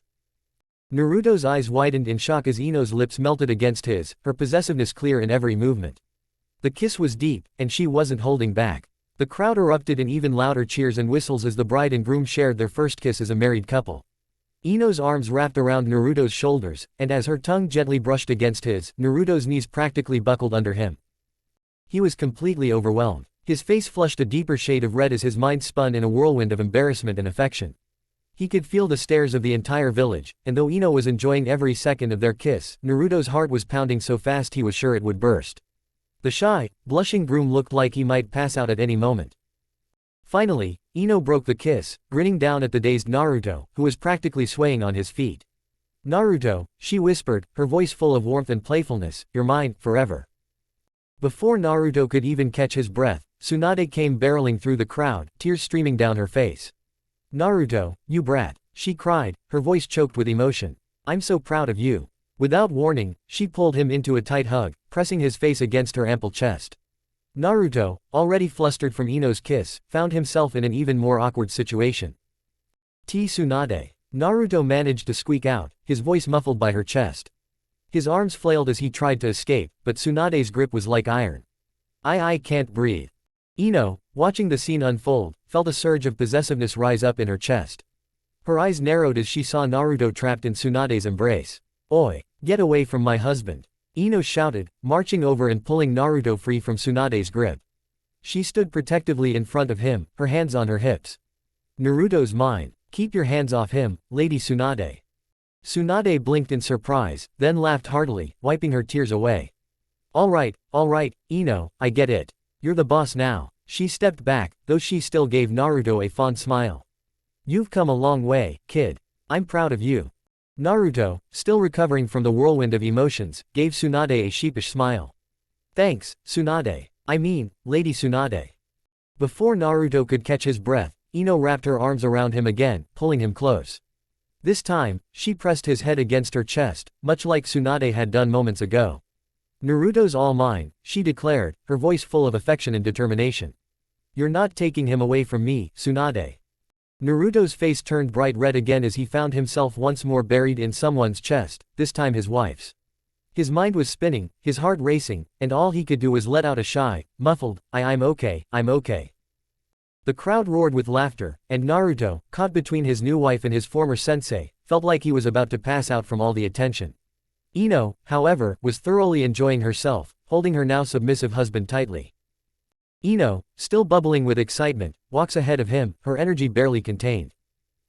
Naruto's eyes widened in shock as Ino's lips melted against his, her possessiveness clear in every movement. The kiss was deep, and she wasn't holding back. The crowd erupted in even louder cheers and whistles as the bride and groom shared their first kiss as a married couple. Ino's arms wrapped around Naruto's shoulders, and as her tongue gently brushed against his, Naruto's knees practically buckled under him. He was completely overwhelmed. His face flushed a deeper shade of red as his mind spun in a whirlwind of embarrassment and affection. He could feel the stares of the entire village, and though Ino was enjoying every second of their kiss, Naruto's heart was pounding so fast he was sure it would burst. The shy, blushing groom looked like he might pass out at any moment. Finally, Ino broke the kiss, grinning down at the dazed Naruto, who was practically swaying on his feet. "Naruto," she whispered, her voice full of warmth and playfulness, "you're mine, forever." Before Naruto could even catch his breath, Tsunade came barreling through the crowd, tears streaming down her face. "Naruto, you brat," she cried, her voice choked with emotion. "I'm so proud of you." Without warning, she pulled him into a tight hug, pressing his face against her ample chest. Naruto, already flustered from Ino's kiss, found himself in an even more awkward situation. "Tsunade." Naruto managed to squeak out, his voice muffled by her chest. His arms flailed as he tried to escape, but Tsunade's grip was like iron. I can't breathe." Ino, watching the scene unfold, felt a surge of possessiveness rise up in her chest. Her eyes narrowed as she saw Naruto trapped in Tsunade's embrace. "Oi, get away from my husband!" Ino shouted, marching over and pulling Naruto free from Tsunade's grip. She stood protectively in front of him, her hands on her hips. "Naruto's mine. Keep your hands off him, Lady Tsunade." Tsunade blinked in surprise, then laughed heartily, wiping her tears away. All right, Ino, I get it. You're the boss now." She stepped back, though she still gave Naruto a fond smile. "You've come a long way, kid. I'm proud of you." Naruto, still recovering from the whirlwind of emotions, gave Tsunade a sheepish smile. "Thanks, Tsunade. I mean, Lady Tsunade." Before Naruto could catch his breath, Ino wrapped her arms around him again, pulling him close. This time, she pressed his head against her chest, much like Tsunade had done moments ago. "Naruto's all mine," she declared, her voice full of affection and determination. "You're not taking him away from me, Tsunade." Naruto's face turned bright red again as he found himself once more buried in someone's chest, this time his wife's. His mind was spinning, his heart racing, and all he could do was let out a shy, muffled, I'm okay, I'm okay." The crowd roared with laughter, and Naruto, caught between his new wife and his former sensei, felt like he was about to pass out from all the attention. Ino, however, was thoroughly enjoying herself, holding her now submissive husband tightly. Ino, still bubbling with excitement, walks ahead of him, her energy barely contained.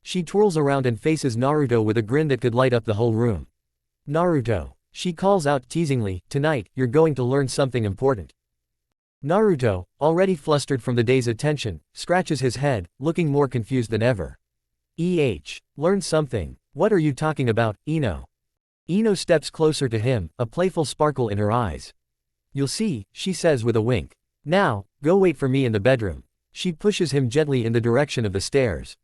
She twirls around and faces Naruto with a grin that could light up the whole room. "Naruto," she calls out teasingly, "tonight, you're going to learn something important." Naruto, already flustered from the day's attention, scratches his head, looking more confused than ever. Learn something? What are you talking about, Ino?" Ino steps closer to him, a playful sparkle in her eyes. "You'll see," she says with a wink. "Now, go wait for me in the bedroom." She pushes him gently in the direction of the stairs.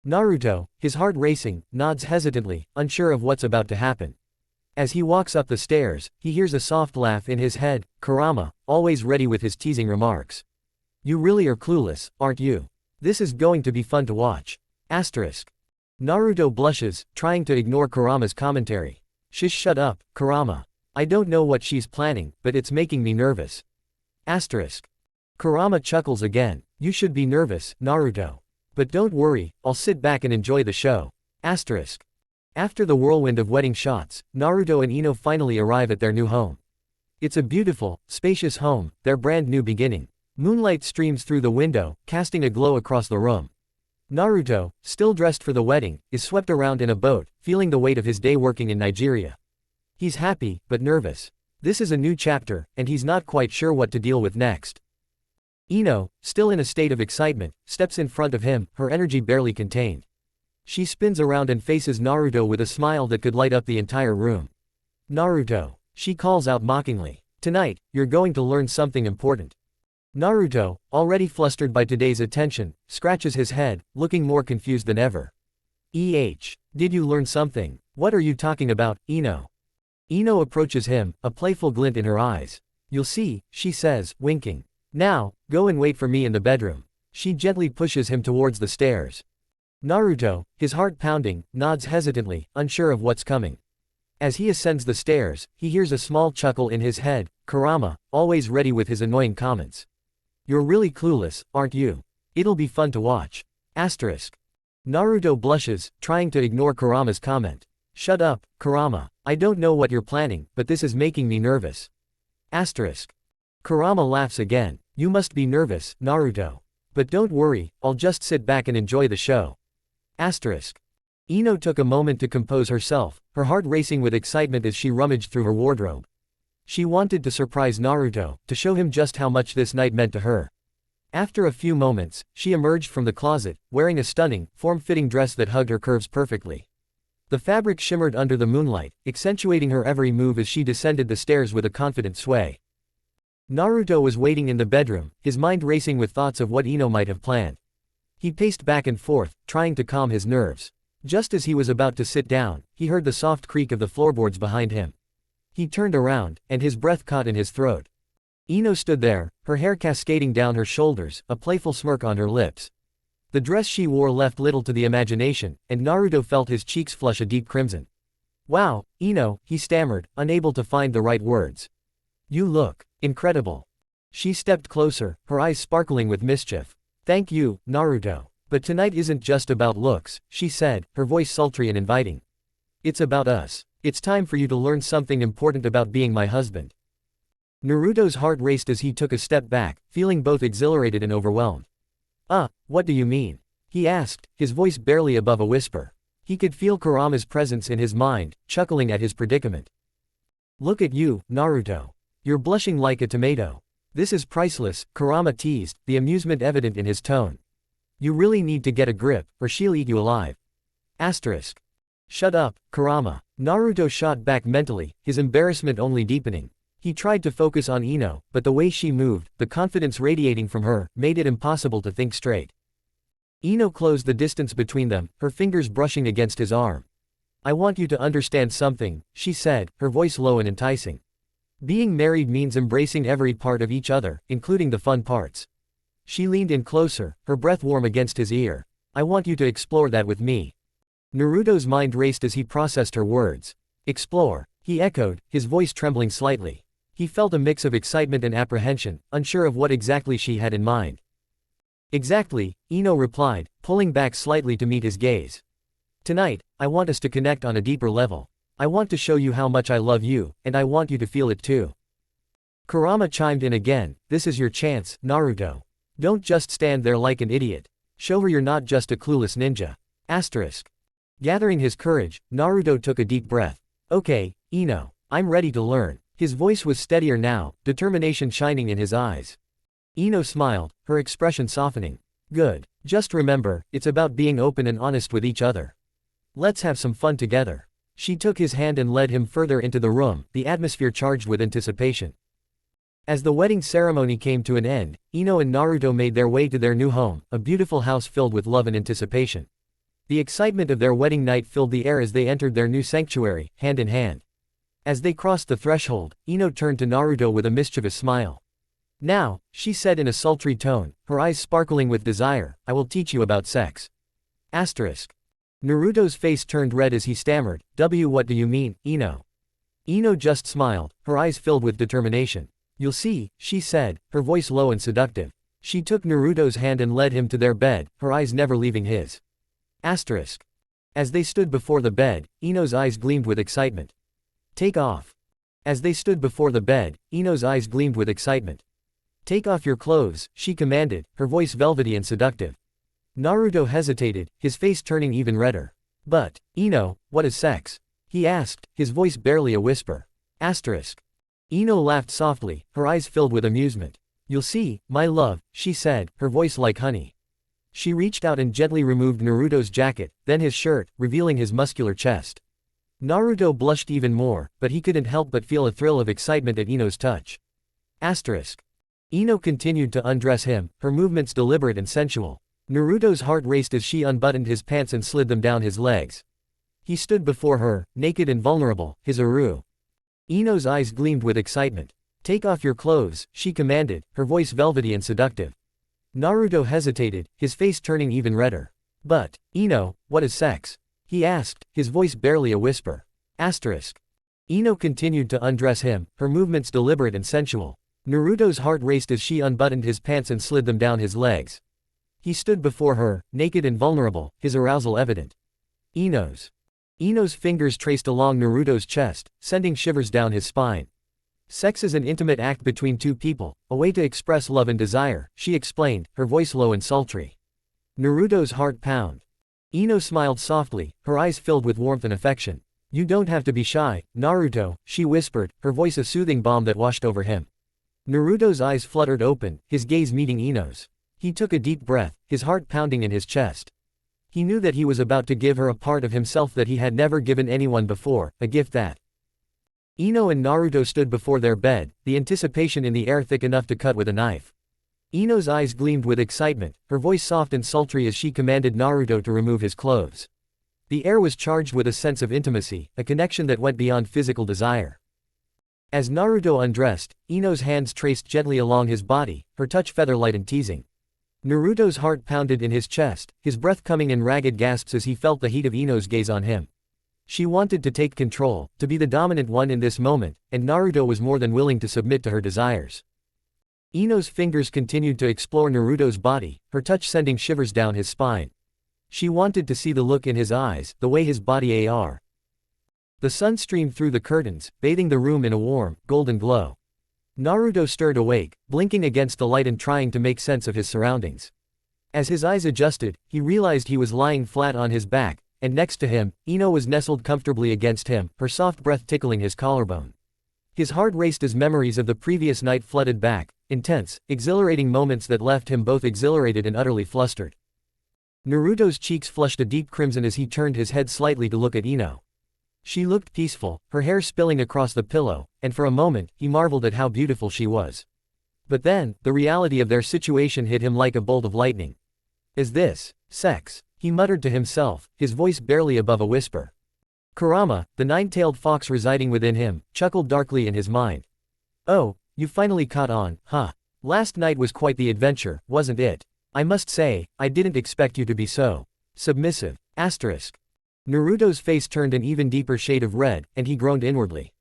Naruto, his heart racing, nods hesitantly, unsure of what's about to happen. As he walks up the stairs, he hears a soft laugh in his head, Kurama, always ready with his teasing remarks. "You really are clueless, aren't you? This is going to be fun to watch." Naruto blushes, trying to ignore Kurama's commentary. Shut up, Kurama. I don't know what she's planning, but it's making me nervous." Kurama chuckles again. "You should be nervous, Naruto. But don't worry, I'll sit back and enjoy the show." After the whirlwind of wedding shots, Naruto and Ino finally arrive at their new home. It's a beautiful, spacious home, their brand new beginning. Moonlight streams through the window, casting a glow across the room. Naruto, still dressed for the wedding, is swept around in a boat, feeling the weight of his day working in Nigeria. He's happy, but nervous. This is a new chapter, and he's not quite sure what to deal with next. Ino, still in a state of excitement, steps in front of him, her energy barely contained. She spins around and faces Naruto with a smile that could light up the entire room. "Naruto," she calls out mockingly. "Tonight, you're going to learn something important." Naruto, already flustered by today's attention, scratches his head, looking more confused than ever. Did you learn something? What are you talking about, Ino?" Ino approaches him, a playful glint in her eyes. "You'll see," she says, winking. "Now, go and wait for me in the bedroom." She gently pushes him towards the stairs. Naruto, his heart pounding, nods hesitantly, unsure of what's coming. As he ascends the stairs, he hears a small chuckle in his head, Kurama, always ready with his annoying comments. "You're really clueless, aren't you? It'll be fun to watch." Naruto blushes, trying to ignore Kurama's comment. "Shut up, Kurama. I don't know what you're planning, but this is making me nervous." Kurama laughs again. "You must be nervous, Naruto. But don't worry, I'll just sit back and enjoy the show." Ino took a moment to compose herself, her heart racing with excitement as she rummaged through her wardrobe. She wanted to surprise Naruto, to show him just how much this night meant to her. After a few moments, she emerged from the closet, wearing a stunning, form-fitting dress that hugged her curves perfectly. The fabric shimmered under the moonlight, accentuating her every move as she descended the stairs with a confident sway. Naruto was waiting in the bedroom, his mind racing with thoughts of what Ino might have planned. He paced back and forth, trying to calm his nerves. Just as he was about to sit down, he heard the soft creak of the floorboards behind him. He turned around, and his breath caught in his throat. Ino stood there, her hair cascading down her shoulders, a playful smirk on her lips. The dress she wore left little to the imagination, and Naruto felt his cheeks flush a deep crimson. "Wow, Ino," he stammered, unable to find the right words. "You look incredible." She stepped closer, her eyes sparkling with mischief. "Thank you, Naruto. But tonight isn't just about looks," she said, her voice sultry and inviting. "It's about us. It's time for you to learn something important about being my husband." Naruto's heart raced as he took a step back, feeling both exhilarated and overwhelmed. What do you mean?" he asked, his voice barely above a whisper. He could feel Kurama's presence in his mind, chuckling at his predicament. "Look at you, Naruto. You're blushing like a tomato. This is priceless," Kurama teased, the amusement evident in his tone. "You really need to get a grip, or she'll eat you alive." Asterisk. "Shut up, Kurama." Naruto shot back mentally, his embarrassment only deepening. He tried to focus on Ino, but the way she moved, the confidence radiating from her, made it impossible to think straight. Ino closed the distance between them, her fingers brushing against his arm. "I want you to understand something," she said, her voice low and enticing. "Being married means embracing every part of each other, including the fun parts." She leaned in closer, her breath warm against his ear. "I want you to explore that with me." Naruto's mind raced as he processed her words. "Explore," he echoed, his voice trembling slightly. He felt a mix of excitement and apprehension, unsure of what exactly she had in mind. "Exactly," Ino replied, pulling back slightly to meet his gaze. "Tonight, I want us to connect on a deeper level. I want to show you how much I love you, and I want you to feel it too." Kurama chimed in again. "This is your chance, Naruto. Don't just stand there like an idiot. Show her you're not just a clueless ninja." Asterisk. Gathering his courage, Naruto took a deep breath. "Okay, Ino. I'm ready to learn." His voice was steadier now, determination shining in his eyes. Ino smiled, her expression softening. "Good. Just remember, it's about being open and honest with each other. Let's have some fun together." She took his hand and led him further into the room, the atmosphere charged with anticipation. As the wedding ceremony came to an end, Ino and Naruto made their way to their new home, a beautiful house filled with love and anticipation. The excitement of their wedding night filled the air as they entered their new sanctuary, hand in hand. As they crossed the threshold, Ino turned to Naruto with a mischievous smile. "Now," she said in a sultry tone, her eyes sparkling with desire, "I will teach you about sex." Asterisk. Naruto's face turned red as he stammered, What do you mean, Ino?" Ino just smiled, her eyes filled with determination. "You'll see," she said, her voice low and seductive. She took Naruto's hand and led him to their bed, her eyes never leaving his. Asterisk. As they stood before the bed, Ino's eyes gleamed with excitement. "Take off." As they stood before the bed, Ino's eyes gleamed with excitement. "Take off your clothes," she commanded, her voice velvety and seductive. Naruto hesitated, his face turning even redder. "But, Ino, what is sex?" he asked, his voice barely a whisper. Asterisk. Ino laughed softly, her eyes filled with amusement. "You'll see, my love," she said, her voice like honey. She reached out and gently removed Naruto's jacket, then his shirt, revealing his muscular chest. Naruto blushed even more, but he couldn't help but feel a thrill of excitement at Ino's touch. Asterisk. Ino continued to undress him, her movements deliberate and sensual. Naruto's heart raced as she unbuttoned his pants and slid them down his legs. He stood before her, naked and vulnerable, his Aru. Ino's eyes gleamed with excitement. "Take off your clothes," she commanded, her voice velvety and seductive. Naruto hesitated, his face turning even redder. "But, Ino, what is sex?" he asked, his voice barely a whisper. Asterisk. Ino continued to undress him, her movements deliberate and sensual. Naruto's heart raced as she unbuttoned his pants and slid them down his legs. He stood before her, naked and vulnerable, his arousal evident. Ino's fingers traced along Naruto's chest, sending shivers down his spine. "Sex is an intimate act between two people, a way to express love and desire," she explained, her voice low and sultry. Naruto's heart pounded. Ino smiled softly, her eyes filled with warmth and affection. You don't have to be shy, Naruto, she whispered, her voice a soothing balm that washed over him. Naruto's eyes fluttered open, his gaze meeting Ino's. He took a deep breath, his heart pounding in his chest. He knew that he was about to give her a part of himself that he had never given anyone before, a gift that. Ino and Naruto stood before their bed, the anticipation in the air thick enough to cut with a knife. Ino's eyes gleamed with excitement, her voice soft and sultry as she commanded Naruto to remove his clothes. The air was charged with a sense of intimacy, a connection that went beyond physical desire. As Naruto undressed, Ino's hands traced gently along his body, her touch feather-light and teasing. Naruto's heart pounded in his chest, his breath coming in ragged gasps as he felt the heat of Ino's gaze on him. She wanted to take control, to be the dominant one in this moment, and Naruto was more than willing to submit to her desires. Ino's fingers continued to explore Naruto's body, her touch sending shivers down his spine. She wanted to see the look in his eyes, the way his body are. The sun streamed through the curtains, bathing the room in a warm, golden glow. Naruto stirred awake, blinking against the light and trying to make sense of his surroundings. As his eyes adjusted, he realized he was lying flat on his back, and next to him, Ino was nestled comfortably against him, her soft breath tickling his collarbone. His heart raced as memories of the previous night flooded back, intense, exhilarating moments that left him both exhilarated and utterly flustered. Naruto's cheeks flushed a deep crimson as he turned his head slightly to look at Ino. She looked peaceful, her hair spilling across the pillow, and for a moment, he marveled at how beautiful she was. But then, the reality of their situation hit him like a bolt of lightning. Is this sex? He muttered to himself, his voice barely above a whisper. Kurama, the nine-tailed fox residing within him, chuckled darkly in his mind. Oh, you finally caught on, huh? Last night was quite the adventure, wasn't it? I must say, I didn't expect you to be so submissive. Asterisk. Naruto's face turned an even deeper shade of red, and he groaned inwardly.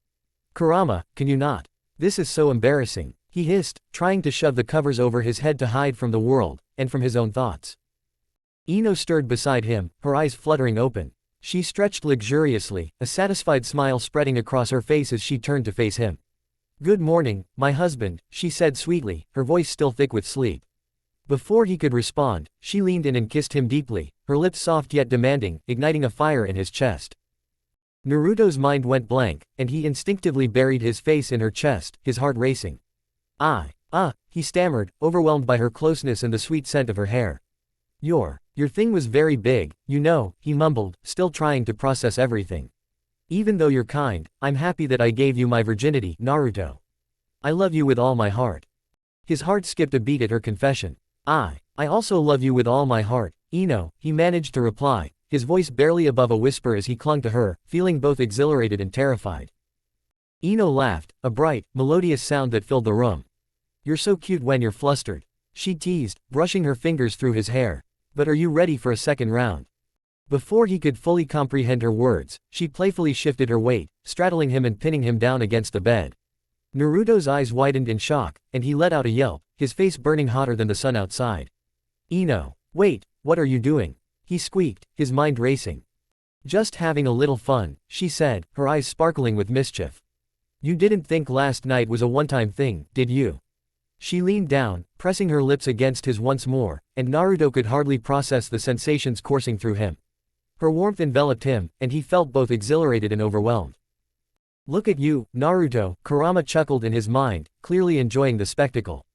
Kurama, can you not? This is so embarrassing, he hissed, trying to shove the covers over his head to hide from the world, and from his own thoughts. Ino stirred beside him, her eyes fluttering open. She stretched luxuriously, a satisfied smile spreading across her face as she turned to face him. Good morning, my husband, she said sweetly, her voice still thick with sleep. Before he could respond, she leaned in and kissed him deeply, her lips soft yet demanding, igniting a fire in his chest. Naruto's mind went blank, and he instinctively buried his face in her chest, his heart racing. He stammered, overwhelmed by her closeness and the sweet scent of her hair. Your thing was very big, you know, he mumbled, still trying to process everything. Even though you're kind, I'm happy that I gave you my virginity, Naruto. I love you with all my heart. His heart skipped a beat at her confession. I also love you with all my heart, Ino, he managed to reply, his voice barely above a whisper as he clung to her, feeling both exhilarated and terrified. Ino laughed, a bright, melodious sound that filled the room. You're so cute when you're flustered, she teased, brushing her fingers through his hair. But are you ready for a second round? Before he could fully comprehend her words, she playfully shifted her weight, straddling him and pinning him down against the bed. Naruto's eyes widened in shock, and he let out a yelp, his face burning hotter than the sun outside. Ino, wait, what are you doing? He squeaked, his mind racing. Just having a little fun, she said, her eyes sparkling with mischief. You didn't think last night was a one-time thing, did you? She leaned down, pressing her lips against his once more, and Naruto could hardly process the sensations coursing through him. Her warmth enveloped him, and he felt both exhilarated and overwhelmed. Look at you, Naruto, Kurama chuckled in his mind, clearly enjoying the spectacle.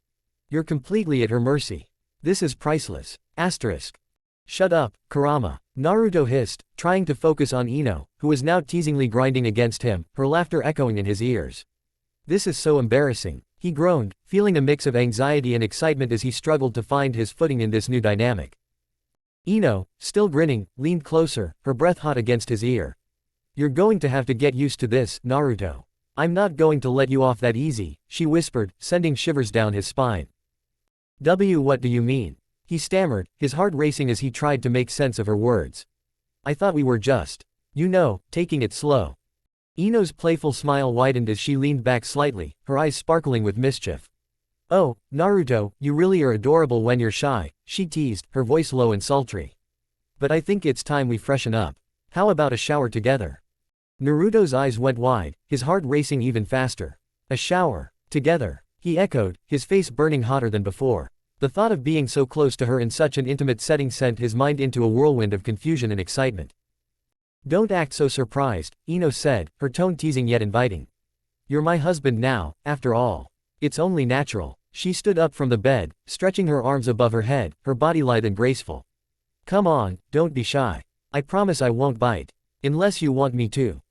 You're completely at her mercy. This is priceless. Asterisk. Shut up, Kurama, Naruto hissed, trying to focus on Ino, who was now teasingly grinding against him, her laughter echoing in his ears. This is so embarrassing, he groaned, feeling a mix of anxiety and excitement as he struggled to find his footing in this new dynamic. Ino, still grinning, leaned closer, her breath hot against his ear. You're going to have to get used to this, Naruto. I'm not going to let you off that easy, she whispered, sending shivers down his spine. What do you mean? He stammered, his heart racing as he tried to make sense of her words. I thought we were just, taking it slow. Ino's playful smile widened as she leaned back slightly, her eyes sparkling with mischief. Oh, Naruto, you really are adorable when you're shy, she teased, her voice low and sultry. But I think it's time we freshen up. How about a shower together? Naruto's eyes went wide, his heart racing even faster. A shower. Together. He echoed, his face burning hotter than before. The thought of being so close to her in such an intimate setting sent his mind into a whirlwind of confusion and excitement. "Don't act so surprised," Ino said, her tone teasing yet inviting. "You're my husband now, after all. It's only natural." She stood up from the bed, stretching her arms above her head, her body lithe and graceful. "Come on, don't be shy. I promise I won't bite. Unless you want me to."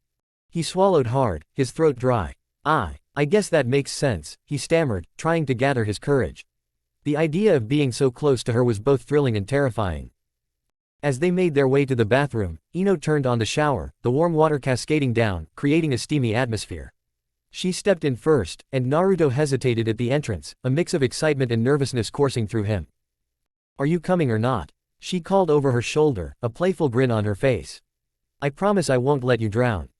He swallowed hard, his throat dry. I guess that makes sense," he stammered, trying to gather his courage. The idea of being so close to her was both thrilling and terrifying. As they made their way to the bathroom, Ino turned on the shower, the warm water cascading down, creating a steamy atmosphere. She stepped in first, and Naruto hesitated at the entrance, a mix of excitement and nervousness coursing through him. "Are you coming or not?" she called over her shoulder, a playful grin on her face. "I promise I won't let you drown."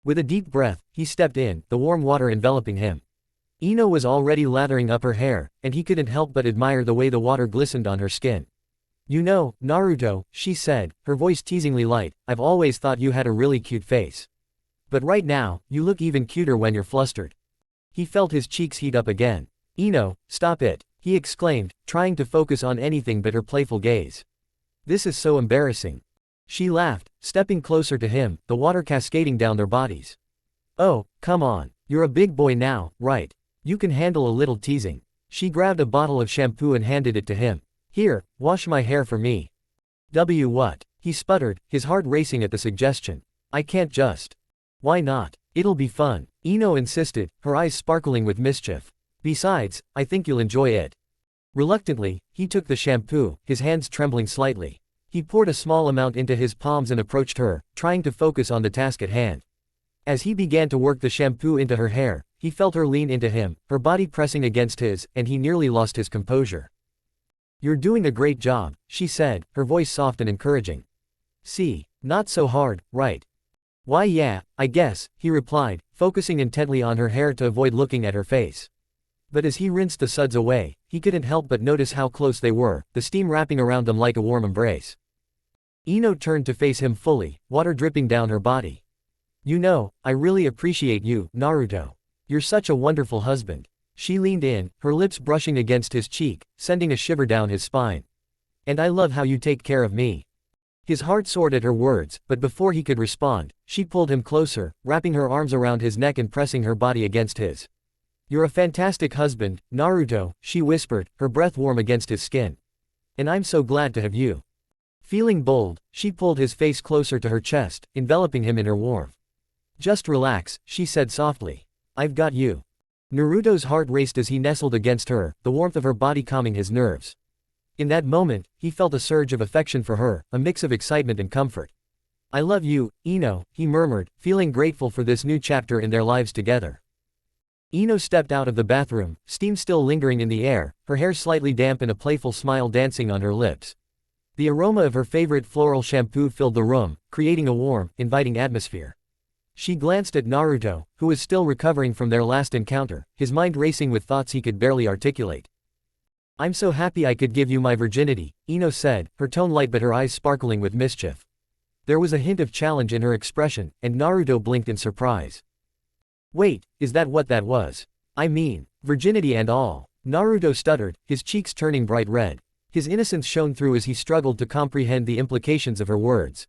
With a deep breath, he stepped in, the warm water enveloping him. Ino was already lathering up her hair, and he couldn't help but admire the way the water glistened on her skin. "You know, Naruto," she said, her voice teasingly light, "I've always thought you had a really cute face. But right now, you look even cuter when you're flustered." He felt his cheeks heat up again. "Ino, stop it," he exclaimed, trying to focus on anything but her playful gaze. "This is so embarrassing." She laughed, stepping closer to him, the water cascading down their bodies. "Oh, come on. You're a big boy now, right? You can handle a little teasing." She grabbed a bottle of shampoo and handed it to him. "Here, wash my hair for me." What?" he sputtered, his heart racing at the suggestion. "I can't just." "Why not? It'll be fun," Ino insisted, her eyes sparkling with mischief. "Besides, I think you'll enjoy it." Reluctantly, he took the shampoo, his hands trembling slightly. He poured a small amount into his palms and approached her, trying to focus on the task at hand. As he began to work the shampoo into her hair, he felt her lean into him, her body pressing against his, and he nearly lost his composure. "You're doing a great job," she said, her voice soft and encouraging. "See, not so hard, right?" "Why yeah, I guess," he replied, focusing intently on her hair to avoid looking at her face. But as he rinsed the suds away, he couldn't help but notice how close they were, the steam wrapping around them like a warm embrace. Ino turned to face him fully, water dripping down her body. "You know, I really appreciate you, Naruto. You're such a wonderful husband." She leaned in, her lips brushing against his cheek, sending a shiver down his spine. "And I love how you take care of me." His heart soared at her words, but before he could respond, she pulled him closer, wrapping her arms around his neck and pressing her body against his. "You're a fantastic husband, Naruto," she whispered, her breath warm against his skin. "And I'm so glad to have you." Feeling bold, she pulled his face closer to her chest, enveloping him in her warmth. "Just relax," she said softly. "I've got you." Naruto's heart raced as he nestled against her, the warmth of her body calming his nerves. In that moment, he felt a surge of affection for her, a mix of excitement and comfort. "I love you, Ino," he murmured, feeling grateful for this new chapter in their lives together. Ino stepped out of the bathroom, steam still lingering in the air, her hair slightly damp and a playful smile dancing on her lips. The aroma of her favorite floral shampoo filled the room, creating a warm, inviting atmosphere. She glanced at Naruto, who was still recovering from their last encounter, his mind racing with thoughts he could barely articulate. "I'm so happy I could give you my virginity," Ino said, her tone light but her eyes sparkling with mischief. There was a hint of challenge in her expression, and Naruto blinked in surprise. "Wait, is that what that was? I mean, virginity and all?" Naruto stuttered, his cheeks turning bright red. His innocence shone through as he struggled to comprehend the implications of her words.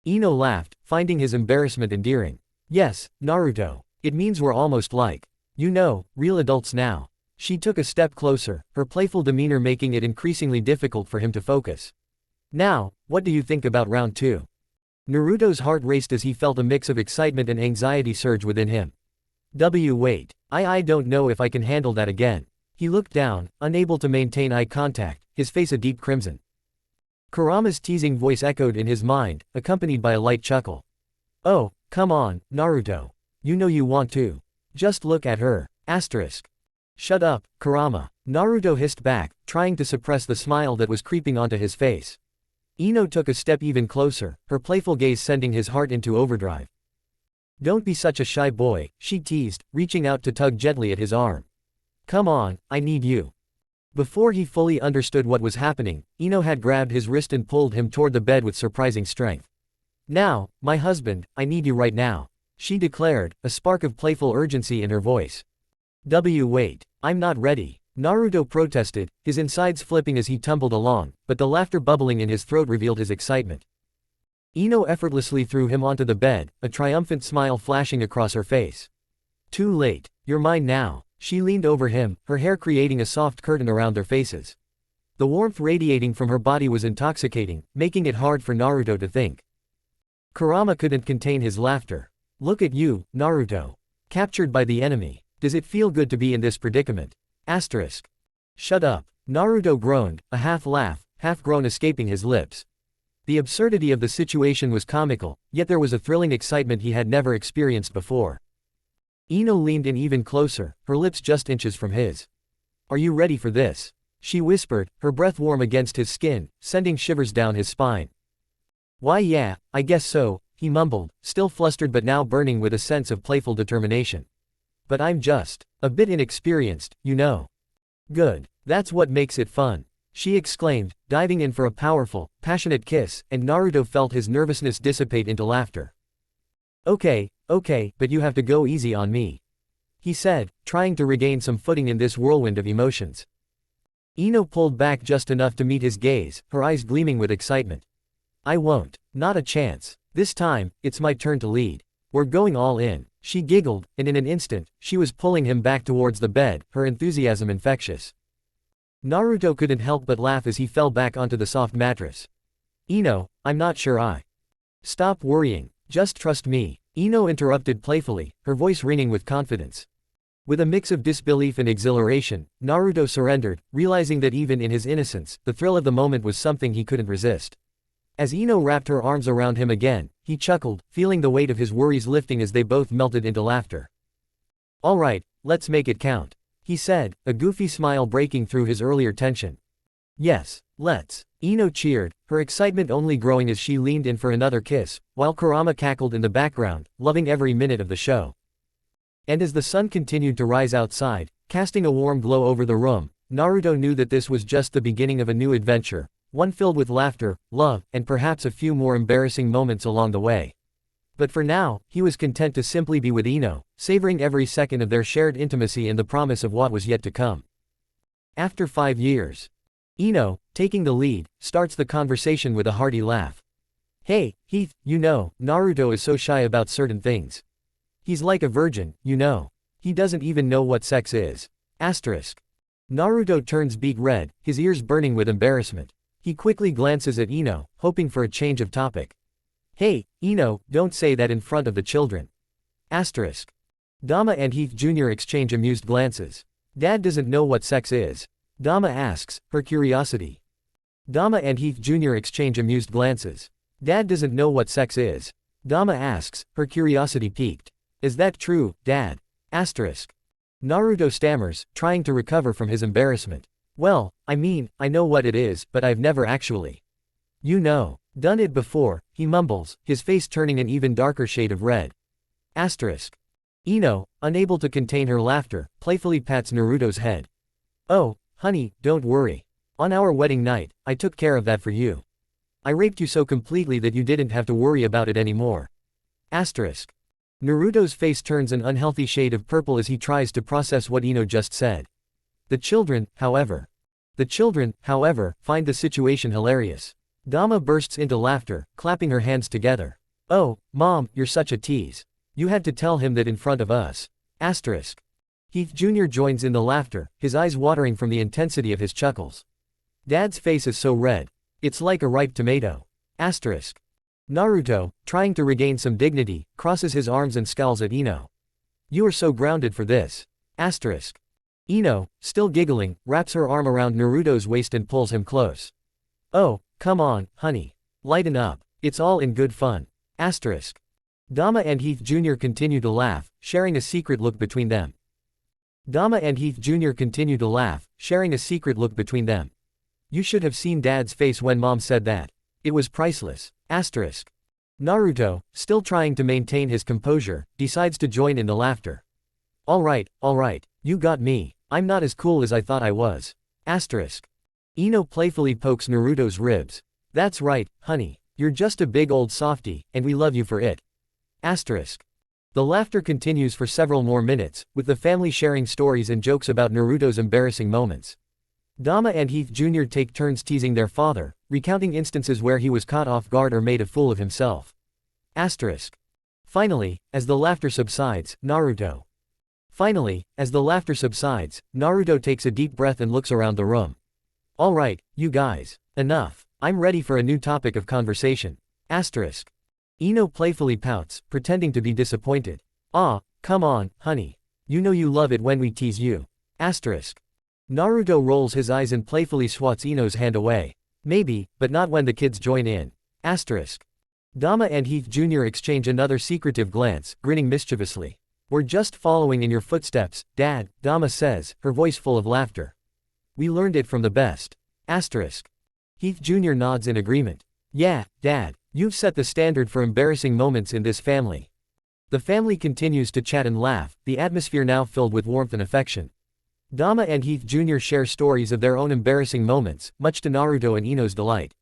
Ino laughed, finding his embarrassment endearing. "Yes, Naruto. It means we're almost like, you know, real adults now." She took a step closer, her playful demeanor making it increasingly difficult for him to focus. "Now, what do you think about round 2? Naruto's heart raced as he felt a mix of excitement and anxiety surge within him. Wait. I don't know if I can handle that again." He looked down, unable to maintain eye contact, his face a deep crimson. Kurama's teasing voice echoed in his mind, accompanied by a light chuckle. "Oh, come on, Naruto. You know you want to. Just look at her. Asterisk." "Shut up, Kurama," Naruto hissed back, trying to suppress the smile that was creeping onto his face. Ino took a step even closer, her playful gaze sending his heart into overdrive. "Don't be such a shy boy," she teased, reaching out to tug gently at his arm. "Come on, I need you." Before he fully understood what was happening, Ino had grabbed his wrist and pulled him toward the bed with surprising strength. "Now, my husband, I need you right now," she declared, a spark of playful urgency in her voice. Wait. I'm not ready." Naruto protested, his insides flipping as he tumbled along, but the laughter bubbling in his throat revealed his excitement. Ino effortlessly threw him onto the bed, a triumphant smile flashing across her face. Too late. You're mine now. She leaned over him, her hair creating a soft curtain around their faces. The warmth radiating from her body was intoxicating, making it hard for Naruto to think. Kurama couldn't contain his laughter. Look at you, Naruto. Captured by the enemy. Does it feel good to be in this predicament? Asterisk. Shut up. Naruto groaned, a half laugh, half groan escaping his lips. The absurdity of the situation was comical, yet there was a thrilling excitement he had never experienced before. Ino leaned in even closer, her lips just inches from his. Are you ready for this? She whispered, her breath warm against his skin, sending shivers down his spine. Why yeah, I guess so, he mumbled, still flustered but now burning with a sense of playful determination. But I'm just a bit inexperienced, you know. Good. That's what makes it fun, she exclaimed, diving in for a powerful, passionate kiss, and Naruto felt his nervousness dissipate into laughter. Okay, but you have to go easy on me, he said, trying to regain some footing in this whirlwind of emotions. Ino pulled back just enough to meet his gaze, her eyes gleaming with excitement. I won't. Not a chance. This time, it's my turn to lead. We're going all in. She giggled, and in an instant, she was pulling him back towards the bed, her enthusiasm infectious. Naruto couldn't help but laugh as he fell back onto the soft mattress. Ino, I'm not sure I. Stop worrying. Just trust me, Ino interrupted playfully, her voice ringing with confidence. With a mix of disbelief and exhilaration, Naruto surrendered, realizing that even in his innocence, the thrill of the moment was something he couldn't resist. As Ino wrapped her arms around him again, he chuckled, feeling the weight of his worries lifting as they both melted into laughter. All right, let's make it count, he said, a goofy smile breaking through his earlier tension. Yes, let's. Ino cheered, her excitement only growing as she leaned in for another kiss, while Kurama cackled in the background, loving every minute of the show. And as the sun continued to rise outside, casting a warm glow over the room, Naruto knew that this was just the beginning of a new adventure, one filled with laughter, love, and perhaps a few more embarrassing moments along the way. But for now, he was content to simply be with Ino, savoring every second of their shared intimacy and the promise of what was yet to come. After 5 years. Ino, taking the lead, starts the conversation with a hearty laugh. Hey, Heath, you know, Naruto is so shy about certain things. He's like a virgin, you know. He doesn't even know what sex is. Asterisk. Naruto turns beet red, his ears burning with embarrassment. He quickly glances at Ino, hoping for a change of topic. Hey, Ino, don't say that in front of the children. Asterisk. Dama and Heath Jr. exchange amused glances. Dad doesn't know what sex is. Dama asks, her curiosity. Dama and Heath Jr. exchange amused glances. Dad doesn't know what sex is. Dama asks, her curiosity piqued. Is that true, Dad? Asterisk. Naruto stammers, trying to recover from his embarrassment. Well, I mean, I know what it is, but I've never actually. You know. Done it before, he mumbles, his face turning an even darker shade of red. Asterisk. Ino, unable to contain her laughter, playfully pats Naruto's head. Oh, honey, don't worry. On our wedding night, I took care of that for you. I raped you so completely that you didn't have to worry about it anymore. Asterisk. Naruto's face turns an unhealthy shade of purple as he tries to process what Ino just said. The children, however, find the situation hilarious. Dama bursts into laughter, clapping her hands together. Oh, Mom, you're such a tease. You had to tell him that in front of us. Asterisk. Heath Jr. joins in the laughter, his eyes watering from the intensity of his chuckles. Dad's face is so red. It's like a ripe tomato. Asterisk. Naruto, trying to regain some dignity, crosses his arms and scowls at Ino. You are so grounded for this. Asterisk. Ino, still giggling, wraps her arm around Naruto's waist and pulls him close. Oh, come on, honey. Lighten up. It's all in good fun. Asterisk. Dama and Heath Jr. continue to laugh, sharing a secret look between them. Dama and Heath Jr. continue to laugh, sharing a secret look between them. You should have seen Dad's face when Mom said that. It was priceless. Asterisk. Naruto, still trying to maintain his composure, decides to join in the laughter. All right, you got me. I'm not as cool as I thought I was. Asterisk. Ino playfully pokes Naruto's ribs. That's right, honey. You're just a big old softie, and we love you for it. Asterisk. The laughter continues for several more minutes, with the family sharing stories and jokes about Naruto's embarrassing moments. Dama and Heath Jr. take turns teasing their father, recounting instances where he was caught off guard or made a fool of himself. Asterisk. Finally, as the laughter subsides, Naruto takes a deep breath and looks around the room. Alright, you guys. Enough. I'm ready for a new topic of conversation. Asterisk. Ino playfully pouts, pretending to be disappointed. Ah, come on, honey. You know you love it when we tease you. Asterisk. Naruto rolls his eyes and playfully swats Ino's hand away. Maybe, but not when the kids join in. Asterisk. Dama and Heath Jr. exchange another secretive glance, grinning mischievously. We're just following in your footsteps, Dad, Dama says, her voice full of laughter. We learned it from the best. Asterisk. Heath Jr. nods in agreement. Yeah, Dad, you've set the standard for embarrassing moments in this family. The family continues to chat and laugh, the atmosphere now filled with warmth and affection. Dama and Heath Jr. share stories of their own embarrassing moments, much to Naruto and Ino's delight.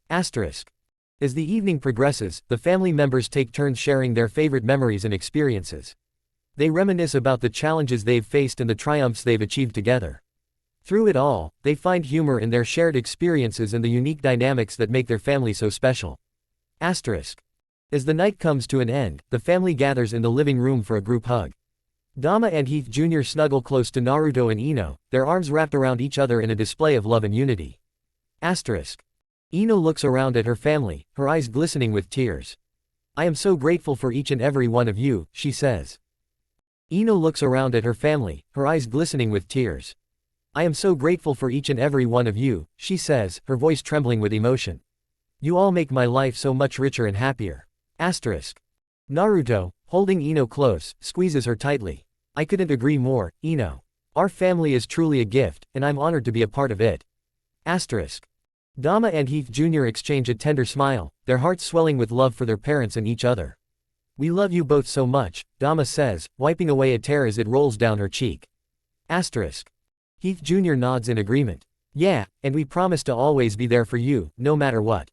Asterisk. As the evening progresses, the family members take turns sharing their favorite memories and experiences. They reminisce about the challenges they've faced and the triumphs they've achieved together. Through it all, they find humor in their shared experiences and the unique dynamics that make their family so special. Asterisk. As the night comes to an end, the family gathers in the living room for a group hug. Dama and Heath Jr. snuggle close to Naruto and Ino, their arms wrapped around each other in a display of love and unity. Asterisk. Ino looks around at her family, her eyes glistening with tears. I am so grateful for each and every one of you, she says. Ino looks around at her family, her eyes glistening with tears. I am so grateful for each and every one of you, she says, her voice trembling with emotion. You all make my life so much richer and happier. Asterisk. Naruto, holding Ino close, squeezes her tightly. I couldn't agree more, Ino. Our family is truly a gift, and I'm honored to be a part of it. Asterisk. Dama and Heath Jr. exchange a tender smile, their hearts swelling with love for their parents and each other. We love you both so much, Dama says, wiping away a tear as it rolls down her cheek. Asterisk. Heath Jr. nods in agreement. Yeah, and we promise to always be there for you, no matter what.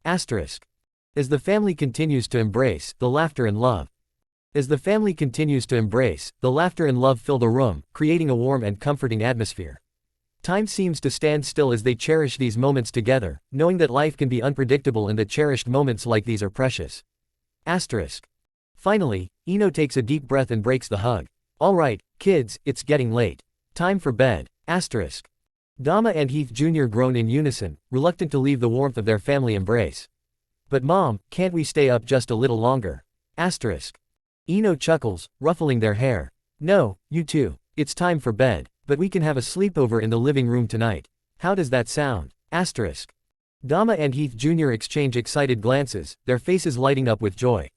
Asterisk. As the family continues to embrace, the laughter and love. As the family continues to embrace, the laughter and love fill the room, creating a warm and comforting atmosphere. Time seems to stand still as they cherish these moments together, knowing that life can be unpredictable and that cherished moments like these are precious. Asterisk. Finally, Ino takes a deep breath and breaks the hug. Alright, kids, it's getting late. Time for bed. Asterisk. Dama and Heath Jr. groan in unison, reluctant to leave the warmth of their family embrace. But Mom, can't we stay up just a little longer? Asterisk. Ino chuckles, ruffling their hair. No, you two. It's time for bed, but we can have a sleepover in the living room tonight. How does that sound? Asterisk. Dama and Heath Jr. exchange excited glances, their faces lighting up with joy.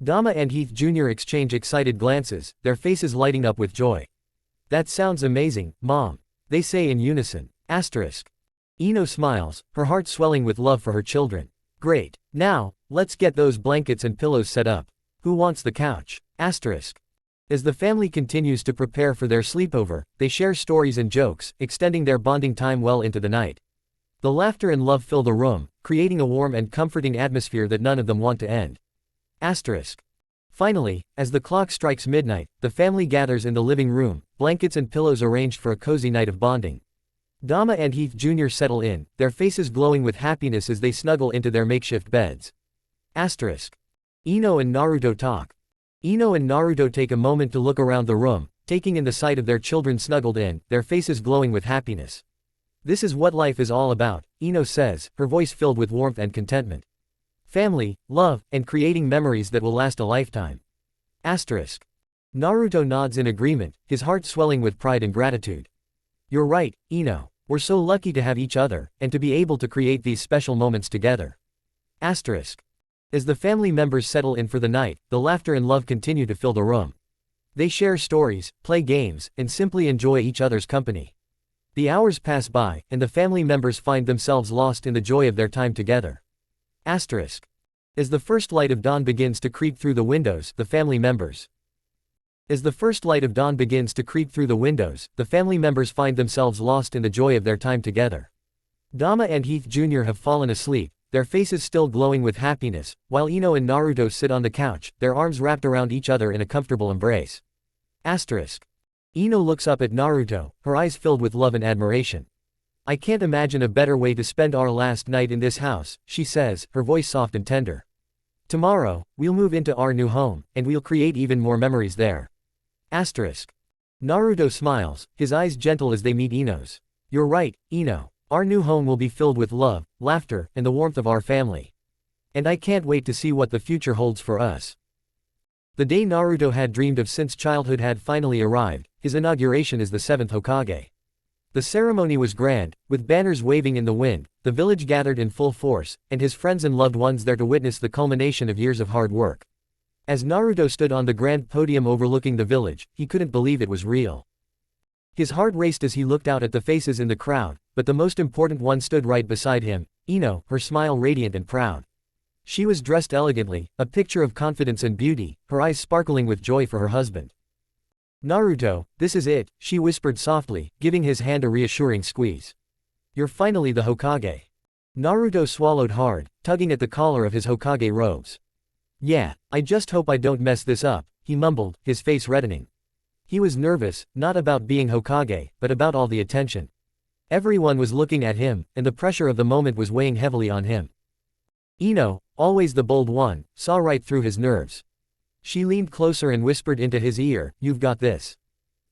Dama and Heath Jr. exchange excited glances, their faces lighting up with joy. That sounds amazing, Mom. They say in unison. Asterisk. Ino smiles, her heart swelling with love for her children. Great. Now, let's get those blankets and pillows set up. Who wants the couch? Asterisk. As the family continues to prepare for their sleepover, they share stories and jokes, extending their bonding time well into the night. The laughter and love fill the room, creating a warm and comforting atmosphere that none of them want to end. Asterisk. Finally, as the clock strikes midnight, the family gathers in the living room, blankets and pillows arranged for a cozy night of bonding. Dama and Heath Jr. settle in, their faces glowing with happiness as they snuggle into their makeshift beds. Asterisk. Ino and Naruto talk. Ino and Naruto take a moment to look around the room, taking in the sight of their children snuggled in, their faces glowing with happiness. This is what life is all about, Ino says, her voice filled with warmth and contentment. Family, love, and creating memories that will last a lifetime. Asterisk. Naruto nods in agreement, his heart swelling with pride and gratitude. You're right, Ino. We're so lucky to have each other, and to be able to create these special moments together. Asterisk. As the family members settle in for the night, the laughter and love continue to fill the room. They share stories, play games, and simply enjoy each other's company. The hours pass by, and the family members find themselves lost in the joy of their time together. Asterisk. As the first light of dawn begins to creep through the windows, the family members find themselves lost in the joy of their time together. Dama and Heath Jr. have fallen asleep, their faces still glowing with happiness, while Ino and Naruto sit on the couch, their arms wrapped around each other in a comfortable embrace. Asterisk. Ino looks up at Naruto, her eyes filled with love and admiration. I can't imagine a better way to spend our last night in this house, she says, her voice soft and tender. Tomorrow, we'll move into our new home, and we'll create even more memories there. Asterisk. Naruto smiles, his eyes gentle as they meet Ino's. You're right, Ino. Our new home will be filled with love, laughter, and the warmth of our family. And I can't wait to see what the future holds for us. The day Naruto had dreamed of since childhood had finally arrived, his inauguration as the 7th Hokage. The ceremony was grand, with banners waving in the wind, the village gathered in full force, and his friends and loved ones there to witness the culmination of years of hard work. As Naruto stood on the grand podium overlooking the village, he couldn't believe it was real. His heart raced as he looked out at the faces in the crowd, but the most important one stood right beside him, Ino, her smile radiant and proud. She was dressed elegantly, a picture of confidence and beauty, her eyes sparkling with joy for her husband. Naruto, this is it, she whispered softly, giving his hand a reassuring squeeze. You're finally the Hokage. Naruto swallowed hard, tugging at the collar of his Hokage robes. Yeah, I just hope I don't mess this up, he mumbled, his face reddening. He was nervous, not about being Hokage, but about all the attention. Everyone was looking at him, and the pressure of the moment was weighing heavily on him. Ino, always the bold one, saw right through his nerves. She leaned closer and whispered into his ear, you've got this.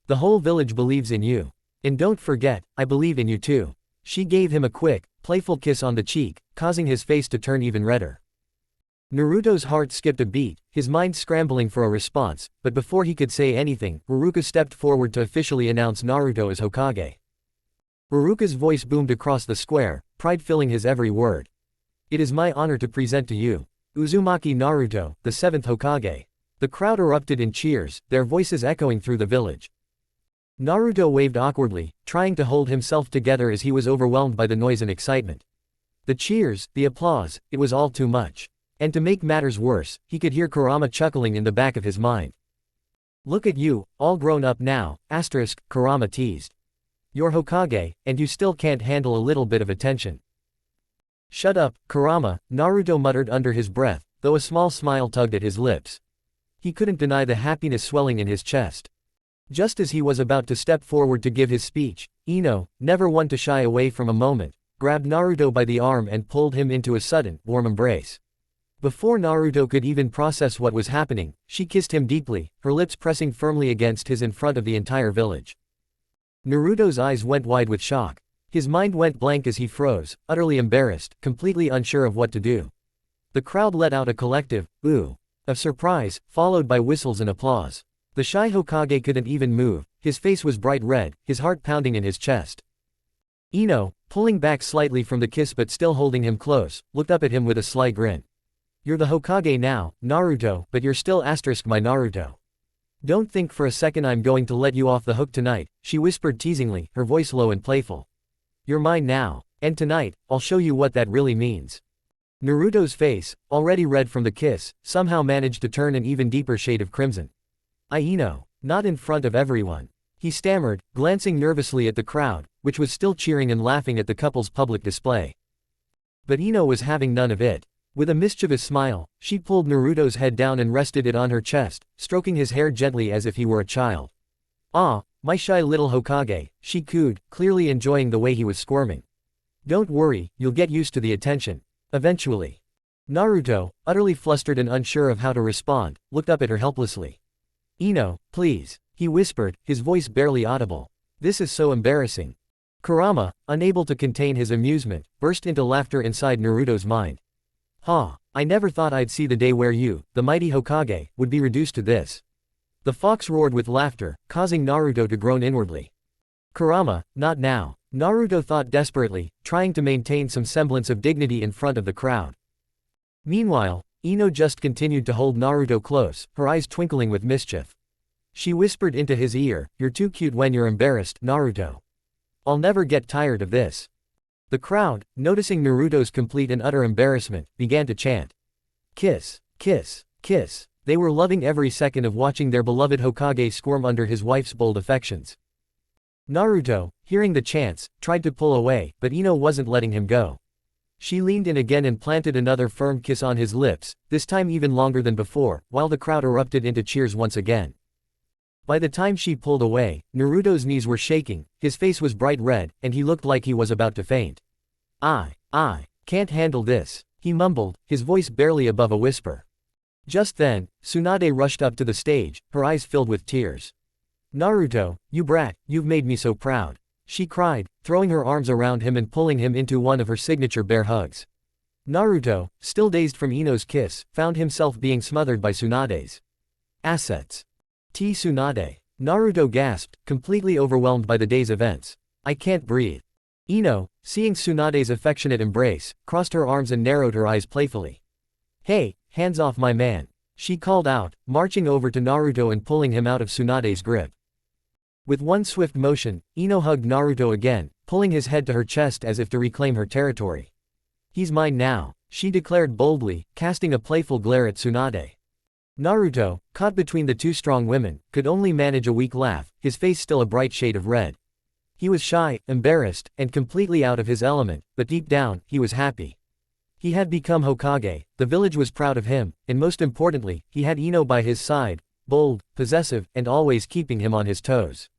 The whole village believes in you. And don't forget, I believe in you too. She gave him a quick, playful kiss on the cheek, causing his face to turn even redder. Naruto's heart skipped a beat, his mind scrambling for a response, but before he could say anything, Haruka stepped forward to officially announce Naruto as Hokage. Haruka's voice boomed across the square, pride filling his every word. It is my honor to present to you, Uzumaki Naruto, the 7th Hokage. The crowd erupted in cheers, their voices echoing through the village. Naruto waved awkwardly, trying to hold himself together as he was overwhelmed by the noise and excitement. The cheers, the applause, it was all too much. And to make matters worse, he could hear Kurama chuckling in the back of his mind. Look at you, all grown up now, asterisk, Kurama teased. You're Hokage, and you still can't handle a little bit of attention. Shut up, Kurama, Naruto muttered under his breath, though a small smile tugged at his lips. He couldn't deny the happiness swelling in his chest. Just as he was about to step forward to give his speech, Ino, never one to shy away from a moment, grabbed Naruto by the arm and pulled him into a sudden, warm embrace. Before Naruto could even process what was happening, she kissed him deeply, her lips pressing firmly against his in front of the entire village. Naruto's eyes went wide with shock. His mind went blank as he froze, utterly embarrassed, completely unsure of what to do. The crowd let out a collective, ooh, of surprise, followed by whistles and applause. The shy Hokage couldn't even move, his face was bright red, his heart pounding in his chest. Ino, pulling back slightly from the kiss but still holding him close, looked up at him with a sly grin. You're the Hokage now, Naruto, but you're still asterisk my Naruto. Don't think for a second I'm going to let you off the hook tonight, she whispered teasingly, her voice low and playful. You're mine now, and tonight, I'll show you what that really means. Naruto's face, already red from the kiss, somehow managed to turn an even deeper shade of crimson. Ino, not in front of everyone. He stammered, glancing nervously at the crowd, which was still cheering and laughing at the couple's public display. But Ino was having none of it. With a mischievous smile, she pulled Naruto's head down and rested it on her chest, stroking his hair gently as if he were a child. Ah, my shy little Hokage, she cooed, clearly enjoying the way he was squirming. Don't worry, you'll get used to the attention. Eventually. Naruto, utterly flustered and unsure of how to respond, looked up at her helplessly. Ino, please, he whispered, his voice barely audible. This is so embarrassing. Kurama, unable to contain his amusement, burst into laughter inside Naruto's mind. Ha, I never thought I'd see the day where you, the mighty Hokage, would be reduced to this. The fox roared with laughter, causing Naruto to groan inwardly. Kurama, not now, Naruto thought desperately, trying to maintain some semblance of dignity in front of the crowd. Meanwhile, Ino just continued to hold Naruto close, her eyes twinkling with mischief. She whispered into his ear, you're too cute when you're embarrassed, Naruto. I'll never get tired of this. The crowd, noticing Naruto's complete and utter embarrassment, began to chant. Kiss, kiss, kiss. They were loving every second of watching their beloved Hokage squirm under his wife's bold affections. Naruto, hearing the chants, tried to pull away, but Ino wasn't letting him go. She leaned in again and planted another firm kiss on his lips, this time even longer than before, while the crowd erupted into cheers once again. By the time she pulled away, Naruto's knees were shaking, his face was bright red, and he looked like he was about to faint. I can't handle this, he mumbled, his voice barely above a whisper. Just then, Tsunade rushed up to the stage, her eyes filled with tears. Naruto, you brat, you've made me so proud, she cried, throwing her arms around him and pulling him into one of her signature bear hugs. Naruto, still dazed from Ino's kiss, found himself being smothered by Tsunade's assets. Tsunade. Naruto gasped, completely overwhelmed by the day's events. I can't breathe. Ino, seeing Tsunade's affectionate embrace, crossed her arms and narrowed her eyes playfully. Hey, hands off my man, she called out, marching over to Naruto and pulling him out of Tsunade's grip. With one swift motion, Ino hugged Naruto again, pulling his head to her chest as if to reclaim her territory. He's mine now, she declared boldly, casting a playful glare at Tsunade. Naruto, caught between the two strong women, could only manage a weak laugh, his face still a bright shade of red. He was shy, embarrassed, and completely out of his element, but deep down, he was happy. He had become Hokage, the village was proud of him, and most importantly, he had Ino by his side, bold, possessive, and always keeping him on his toes.